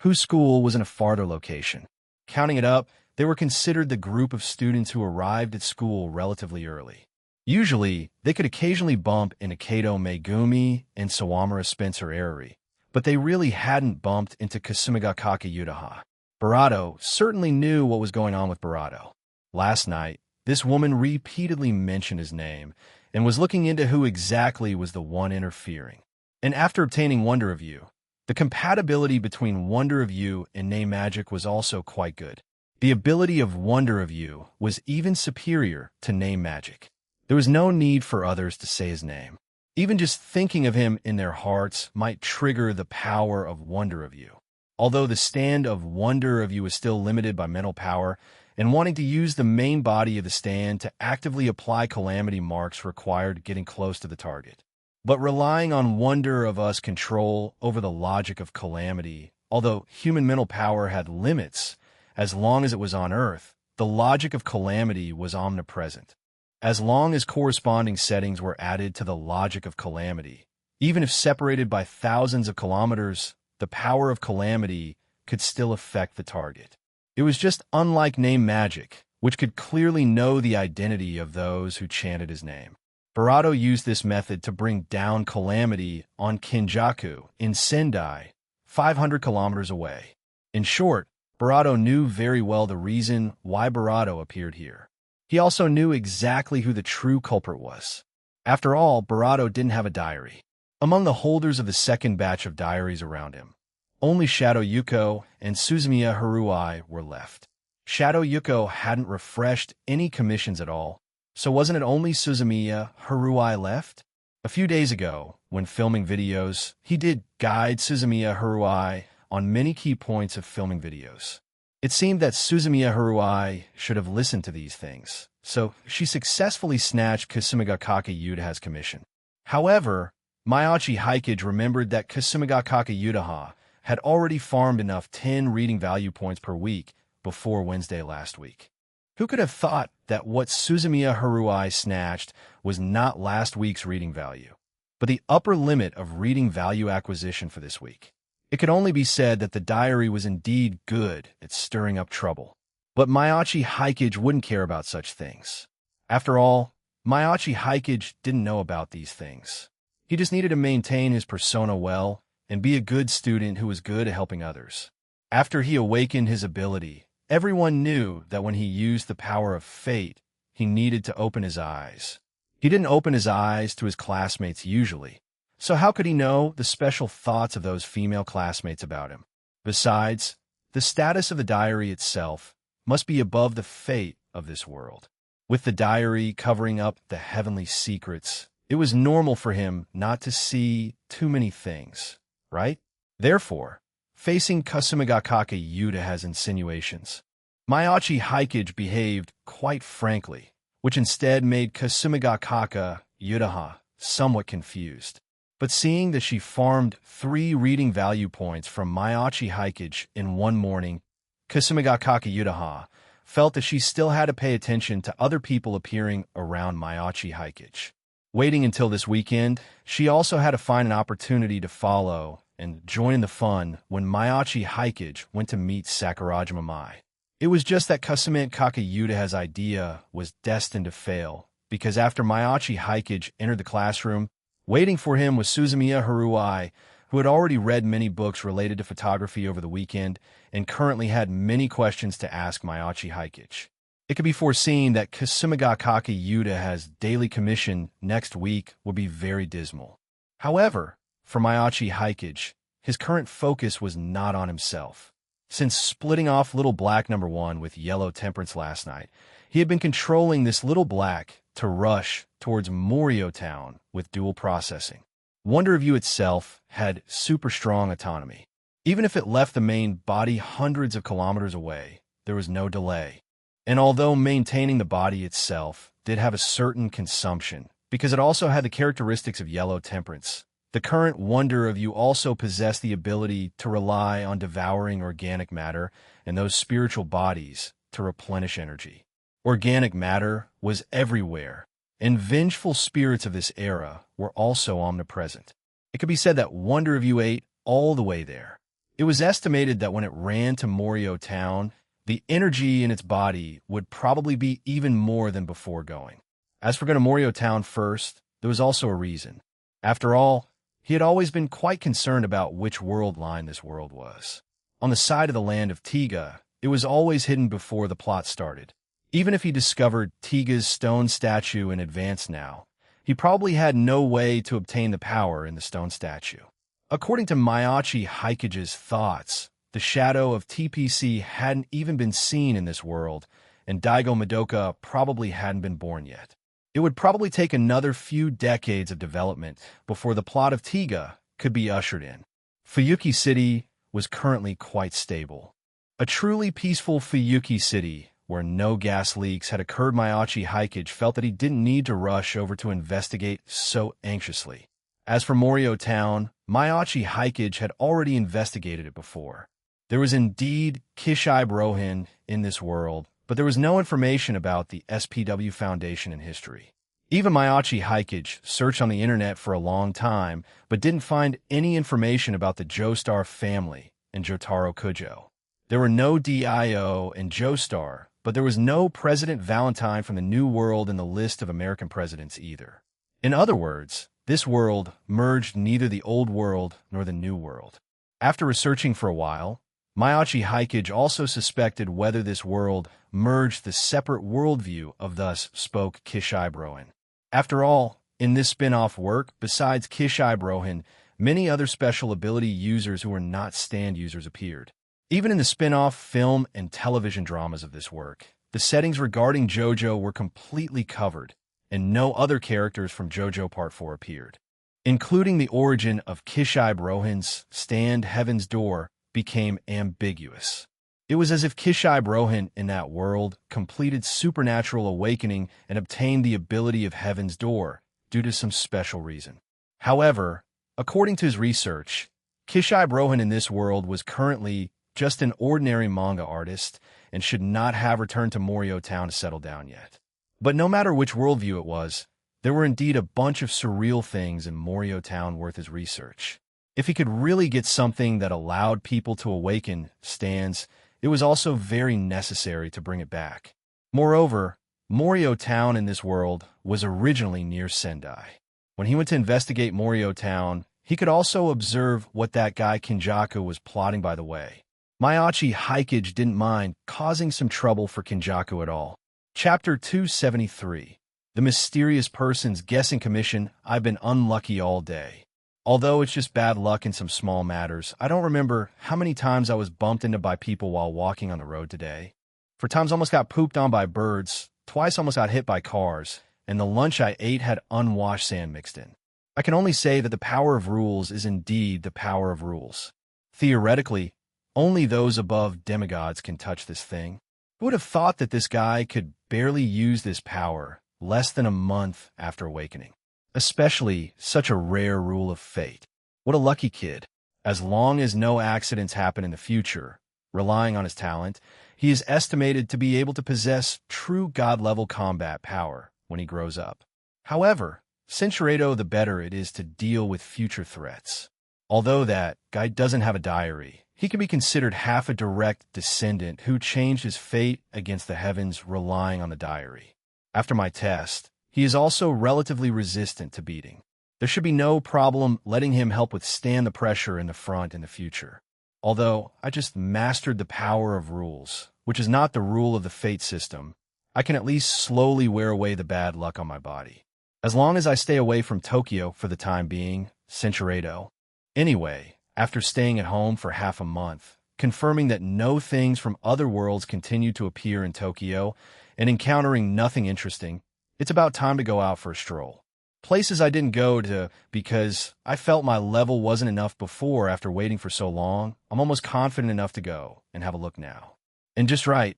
whose school was in a farther location. Counting it up, they were considered the group of students who arrived at school relatively early. Usually, they could occasionally bump into Kato Megumi and Sawamura Spencer Arari, but they really hadn't bumped into Kasumigakake Yudaha. Barato certainly knew what was going on with Barato. Last night, this woman repeatedly mentioned his name and was looking into who exactly was the one interfering. And after obtaining Wonder of You, the compatibility between Wonder of You and Name Magic was also quite good. The ability of Wonder of You was even superior to Name Magic. There was no need for others to say his name. Even just thinking of him in their hearts might trigger the power of Wonder of You. Although the stand of Wonder of You is still limited by mental power, and wanting to use the main body of the stand to actively apply calamity marks required getting close to the target. But relying on Wonder of Us control over the logic of calamity, although human mental power had limits, as long as it was on Earth, the logic of calamity was omnipresent. As long as corresponding settings were added to the logic of calamity, even if separated by thousands of kilometers, the power of calamity could still affect the target. It was just unlike Name Magic, which could clearly know the identity of those who chanted his name. Barato used this method to bring down calamity on Kinjaku in Sendai, 500 kilometers away. In short, Barato knew very well the reason why Barato appeared here. He also knew exactly who the true culprit was. After all, Barato didn't have a diary. Among the holders of the second batch of diaries around him, only Shadow Yuko and Suzumiya Haruai were left. Shadow Yuko hadn't refreshed any commissions at all, so wasn't it only Suzumiya Haruai left? A few days ago, when filming videos, he did guide Suzumiya Haruai on many key points of filming videos. It seemed that Suzumiya Haruai should have listened to these things, so she successfully snatched Kasumigakake Yudaha's commission. However, Mayachi Hikage remembered that Kasumigakake Yudaha had already farmed enough 10 reading value points per week before Wednesday last week. Who could have thought that what Suzumiya Haruai snatched was not last week's reading value, but the upper limit of reading value acquisition for this week? It could only be said that the diary was indeed good at stirring up trouble. But Mayachi Hikage wouldn't care about such things. After all, Mayachi Hikage didn't know about these things. He just needed to maintain his persona well and be a good student who was good at helping others. After he awakened his ability, everyone knew that when he used the power of fate, he needed to open his eyes. He didn't open his eyes to his classmates usually, so how could he know the special thoughts of those female classmates about him? Besides, the status of the diary itself must be above the fate of this world. With the diary covering up the heavenly secrets, it was normal for him not to see too many things, right? Therefore, facing Kasumigakake Yudaha's insinuations, Mayachi Hikage behaved quite frankly, which instead made Kasumigakake Yudaha somewhat confused. But seeing that she farmed 3 reading value points from Mayachi Hikage in one morning, Kasumigakake Yudaha felt that she still had to pay attention to other people appearing around Mayachi Hikage. Waiting until this weekend, she also had to find an opportunity to follow and join in the fun when Mayachi Hikage went to meet Sakurajima Mai. It was just that Kasumi Kakayuta's idea was destined to fail, because after Mayachi Hikage entered the classroom, waiting for him was Suzumiya Haruai, who had already read many books related to photography over the weekend and currently had many questions to ask Mayachi Hikage. It could be foreseen that Kasumiga Kakayuta's daily commission next week would be very dismal. However, for Mayachi Hikage, his current focus was not on himself. Since splitting off Little Black number 1 with Yellow Temperance last night, he had been controlling this Little Black to rush towards Morio Town with dual processing. Wonder Review itself had super strong autonomy. Even if it left the main body hundreds of kilometers away, there was no delay. And although maintaining the body itself did have a certain consumption, because it also had the characteristics of Yellow Temperance, the current Wonder of You also possessed the ability to rely on devouring organic matter and those spiritual bodies to replenish energy. Organic matter was everywhere, and vengeful spirits of this era were also omnipresent. It could be said that Wonder of You ate all the way there. It was estimated that when it ran to Morio Town, the energy in its body would probably be even more than before going. As for going to Morio Town first, there was also a reason. After all, he had always been quite concerned about which world line this world was. On the side of the land of Tiga, it was always hidden before the plot started. Even if he discovered Tiga's stone statue in advance now, he probably had no way to obtain the power in the stone statue. According to Mayachi Hikage's thoughts, the shadow of TPC hadn't even been seen in this world, and Daigo Madoka probably hadn't been born yet. It would probably take another few decades of development before the plot of Tiga could be ushered in. Fuyuki City was currently quite stable. A truly peaceful Fuyuki City where no gas leaks had occurred. Mayachi Hikage felt that he didn't need to rush over to investigate so anxiously. As for Morio Town, Mayachi Hikage had already investigated it before. There was indeed Kishai Brohin in this world, but there was no information about the SPW Foundation in history. Even Mayachi Hikage searched on the internet for a long time, but didn't find any information about the Joestar family and Jotaro Kujo. There were no DIO and Joestar, but there was no President Valentine from the New World in the list of American presidents either. In other words, this world merged neither the Old World nor the New World. After researching for a while, Mayachi Hikage also suspected whether this world merged the separate worldview of thus spoke Kishai Brohin. After all, in this spin-off work, besides Kishai Brohin, many other special ability users who were not stand users appeared. Even in the spin-off film and television dramas of this work, the settings regarding JoJo were completely covered, and no other characters from JoJo Part 4 appeared. Including the origin of Kishai Brohin's stand Heaven's Door became ambiguous. It was as if Kishai Brohin in that world completed supernatural awakening and obtained the ability of Heaven's Door due to some special reason. However, according to his research, Kishai Brohin in this world was currently just an ordinary manga artist and should not have returned to Morio Town to settle down yet. But no matter which worldview it was, there were indeed a bunch of surreal things in Morio Town worth his research. If he could really get something that allowed people to awaken stands, it was also very necessary to bring it back. Moreover, Morio Town in this world was originally near Sendai. When he went to investigate Morio Town, he could also observe what that guy Kinjaku was plotting by the way. Mayachi Hikage didn't mind causing some trouble for Kinjaku at all. Chapter 273. The Mysterious Person's Guessing Commission. I've been unlucky all day. Although it's just bad luck in some small matters, I don't remember how many times I was bumped into by people while walking on the road today. 4 times almost got pooped on by birds, twice almost got hit by cars, and the lunch I ate had unwashed sand mixed in. I can only say that the power of rules is indeed the power of rules. Theoretically, only those above demigods can touch this thing. Who would have thought that this guy could barely use this power less than a month after awakening? Especially such a rare rule of fate. What a lucky kid. As long as no accidents happen in the future, relying on his talent, he is estimated to be able to possess true god-level combat power when he grows up. However, Cinchuredo the better it is to deal with future threats. Although that guy doesn't have a diary, he can be considered half a direct descendant who changed his fate against the heavens relying on the diary. After my test, he is also relatively resistant to beating. There should be no problem letting him help withstand the pressure in the front in the future. Although I just mastered the power of rules, which is not the rule of the fate system, I can at least slowly wear away the bad luck on my body. As long as I stay away from Tokyo for the time being, Cincheredo. Anyway, after staying at home for half a month, confirming that no things from other worlds continue to appear in Tokyo, and encountering nothing interesting, it's about time to go out for a stroll. Places I didn't go to because I felt my level wasn't enough before after waiting for so long, I'm almost confident enough to go and have a look now. And just right,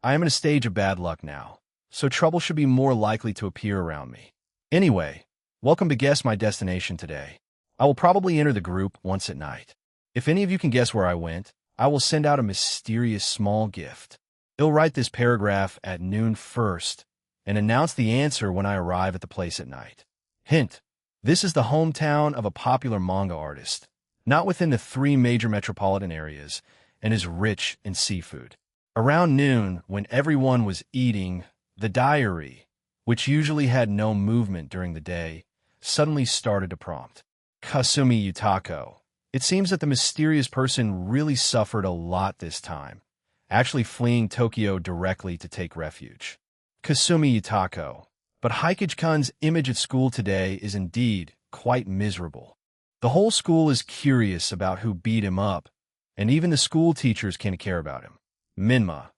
I am in a stage of bad luck now, so trouble should be more likely to appear around me. Anyway, welcome to Guess My Destination today. I will probably enter the group once at night. If any of you can guess where I went, I will send out a mysterious small gift. I'll write this paragraph at noon first and announce the answer when I arrive at the place at night. Hint: this is the hometown of a popular manga artist, not within the 3 major metropolitan areas, and is rich in seafood. Around noon, when everyone was eating, the diary, which usually had no movement during the day, suddenly started to prompt. Kasumi Yutako. It seems that the mysterious person really suffered a lot this time, actually fleeing Tokyo directly to take refuge. Kasumi Yutako. But Hikage-kun's image at school today is indeed quite miserable. The whole school is curious about who beat him up, and even the school teachers can't care about him. Minma.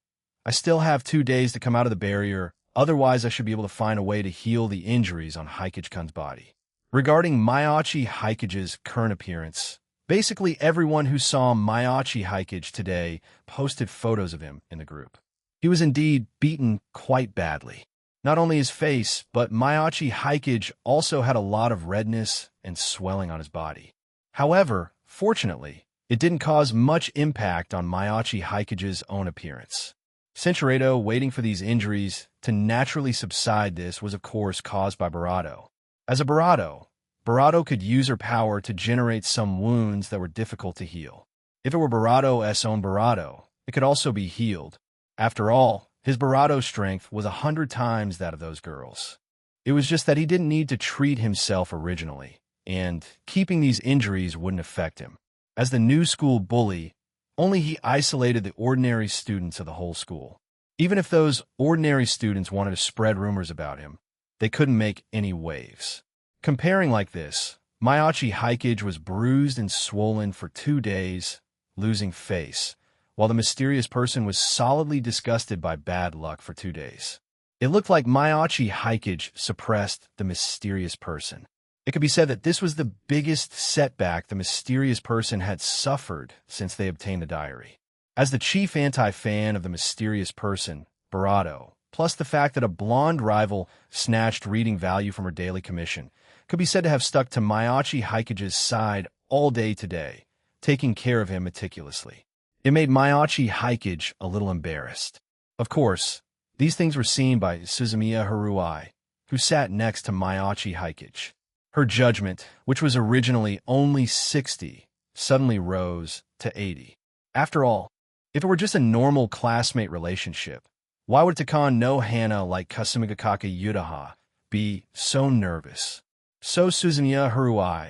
I still have 2 days to come out of the barrier, otherwise I should be able to find a way to heal the injuries on Hikage-kun's body. Regarding Maiachi Hikage's current appearance, basically everyone who saw Maiachi Hikage today posted photos of him in the group. He was indeed beaten quite badly. Not only his face, but Maiachi Hikage also had a lot of redness and swelling on his body. However, fortunately, it didn't cause much impact on Maiachi Hikage's own appearance. Cincheredo waiting for these injuries to naturally subside. This was of course caused by Barato. As a Barato could use her power to generate some wounds that were difficult to heal. If it were Barato's own Barato, it could also be healed. After all, his Barato strength was 100 times that of those girls. It was just that he didn't need to treat himself originally, and keeping these injuries wouldn't affect him. As the new school bully, only he isolated the ordinary students of the whole school. Even if those ordinary students wanted to spread rumors about him, they couldn't make any waves. Comparing like this, Maiachi Hikage was bruised and swollen for 2 days, losing face, while the mysterious person was solidly disgusted by bad luck for 2 days. It looked like Maiachi Hikage suppressed the mysterious person. It could be said that this was the biggest setback the mysterious person had suffered since they obtained the diary. As the chief anti-fan of the mysterious person, Barato, plus the fact that a blonde rival snatched reading value from her daily commission, could be said to have stuck to Maiachi Hikage's side all day today, taking care of him meticulously. It made Maiachi Hikage a little embarrassed. Of course, these things were seen by Suzumiya Haruai, who sat next to Maiachi Hikage. Her judgment, which was originally only 60, suddenly rose to 80. After all, if it were just a normal classmate relationship, why would Takan no Hana like Kasumigakake Yutaha be so nervous? So Suzumiya Haruai,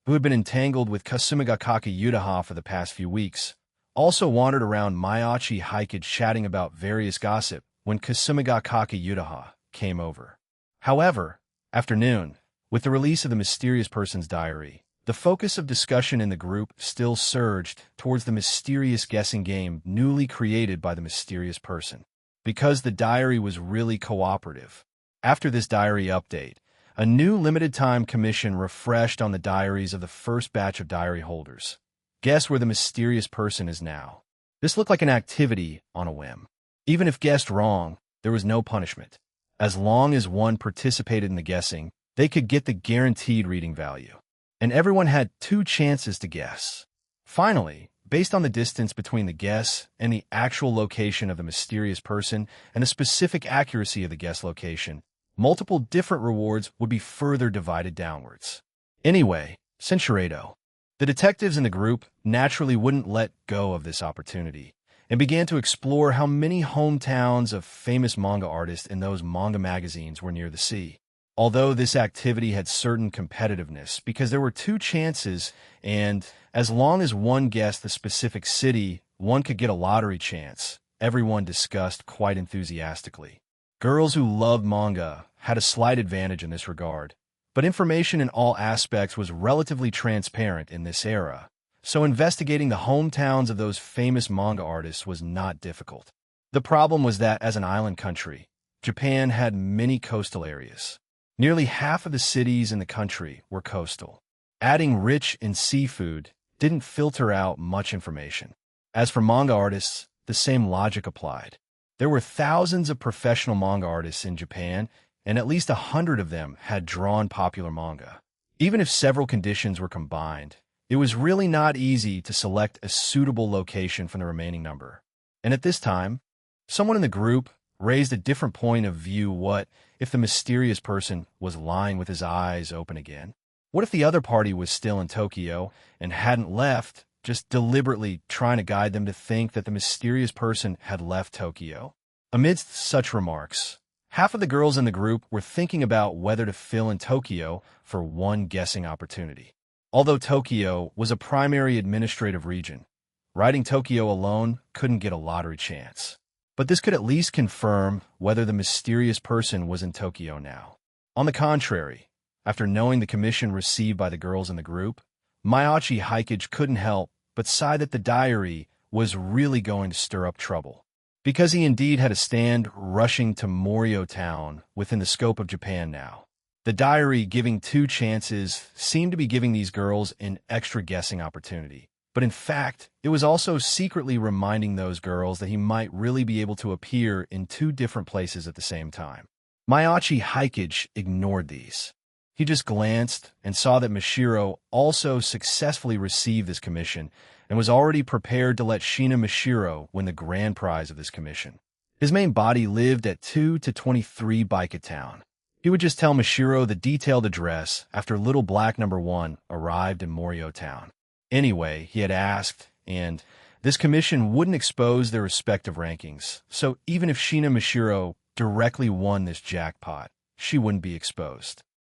who had been entangled with Kasumigakake Yutaha for the past few weeks, also wandered around Maiachi Hikage chatting about various gossip when Kasumigakake Yutaha came over. However, after noon, with the release of the mysterious person's diary, the focus of discussion in the group still surged towards the mysterious guessing game newly created by the mysterious person. Because the diary was really cooperative. After this diary update, a new limited-time commission refreshed on the diaries of the first batch of diary holders. Guess where the mysterious person is now. This looked like an activity on a whim. Even if guessed wrong, there was no punishment. As long as one participated in the guessing, they could get the guaranteed reading value. And everyone had 2 chances to guess. Finally, based on the distance between the guess and the actual location of the mysterious person and the specific accuracy of the guess location, multiple different rewards would be further divided downwards. Anyway, Cincheredo. The detectives in the group naturally wouldn't let go of this opportunity and began to explore how many hometowns of famous manga artists in those manga magazines were near the sea. Although this activity had certain competitiveness because there were two chances, and as long as one guessed the specific city, one could get a lottery chance, everyone discussed quite enthusiastically. Girls who loved manga had a slight advantage in this regard, but information in all aspects was relatively transparent in this era, so investigating the hometowns of those famous manga artists was not difficult. The problem was that as an island country, Japan had many coastal areas. Nearly half of the cities in the country were coastal. Adding rich in seafood didn't filter out much information. As for manga artists, the same logic applied. There were thousands of professional manga artists in Japan, and at least 100 of them had drawn popular manga. Even if several conditions were combined, it was really not easy to select a suitable location from the remaining number. And at this time, someone in the group raised a different point of view. What if the mysterious person was lying with his eyes open again? What if the other party was still in Tokyo and hadn't left, just deliberately trying to guide them to think that the mysterious person had left Tokyo? Amidst such remarks, half of the girls in the group were thinking about whether to fill in Tokyo for one guessing opportunity. Although Tokyo was a primary administrative region, writing Tokyo alone couldn't get a lottery chance. But this could at least confirm whether the mysterious person was in Tokyo now. On the contrary, after knowing the commission received by the girls in the group, Mayachi Hikage couldn't help but sigh that the diary was really going to stir up trouble. Because he indeed had a stand rushing to Morio Town within the scope of Japan now. The diary giving two chances seemed to be giving these girls an extra guessing opportunity. But in fact, it was also secretly reminding those girls that he might really be able to appear in two different places at the same time. Mayachi Hikage ignored these. He just glanced and saw that Mishiro also successfully received this commission and was already prepared to let Shina Mishiro win the grand prize of this commission. His main body lived at 2 to 23 Baika Town. He would just tell Mishiro the detailed address after Little Black Number 1 arrived in Morio Town. Anyway, he had asked, and this commission wouldn't expose their respective rankings, so even if Shina Mishiro directly won this jackpot, she wouldn't be exposed.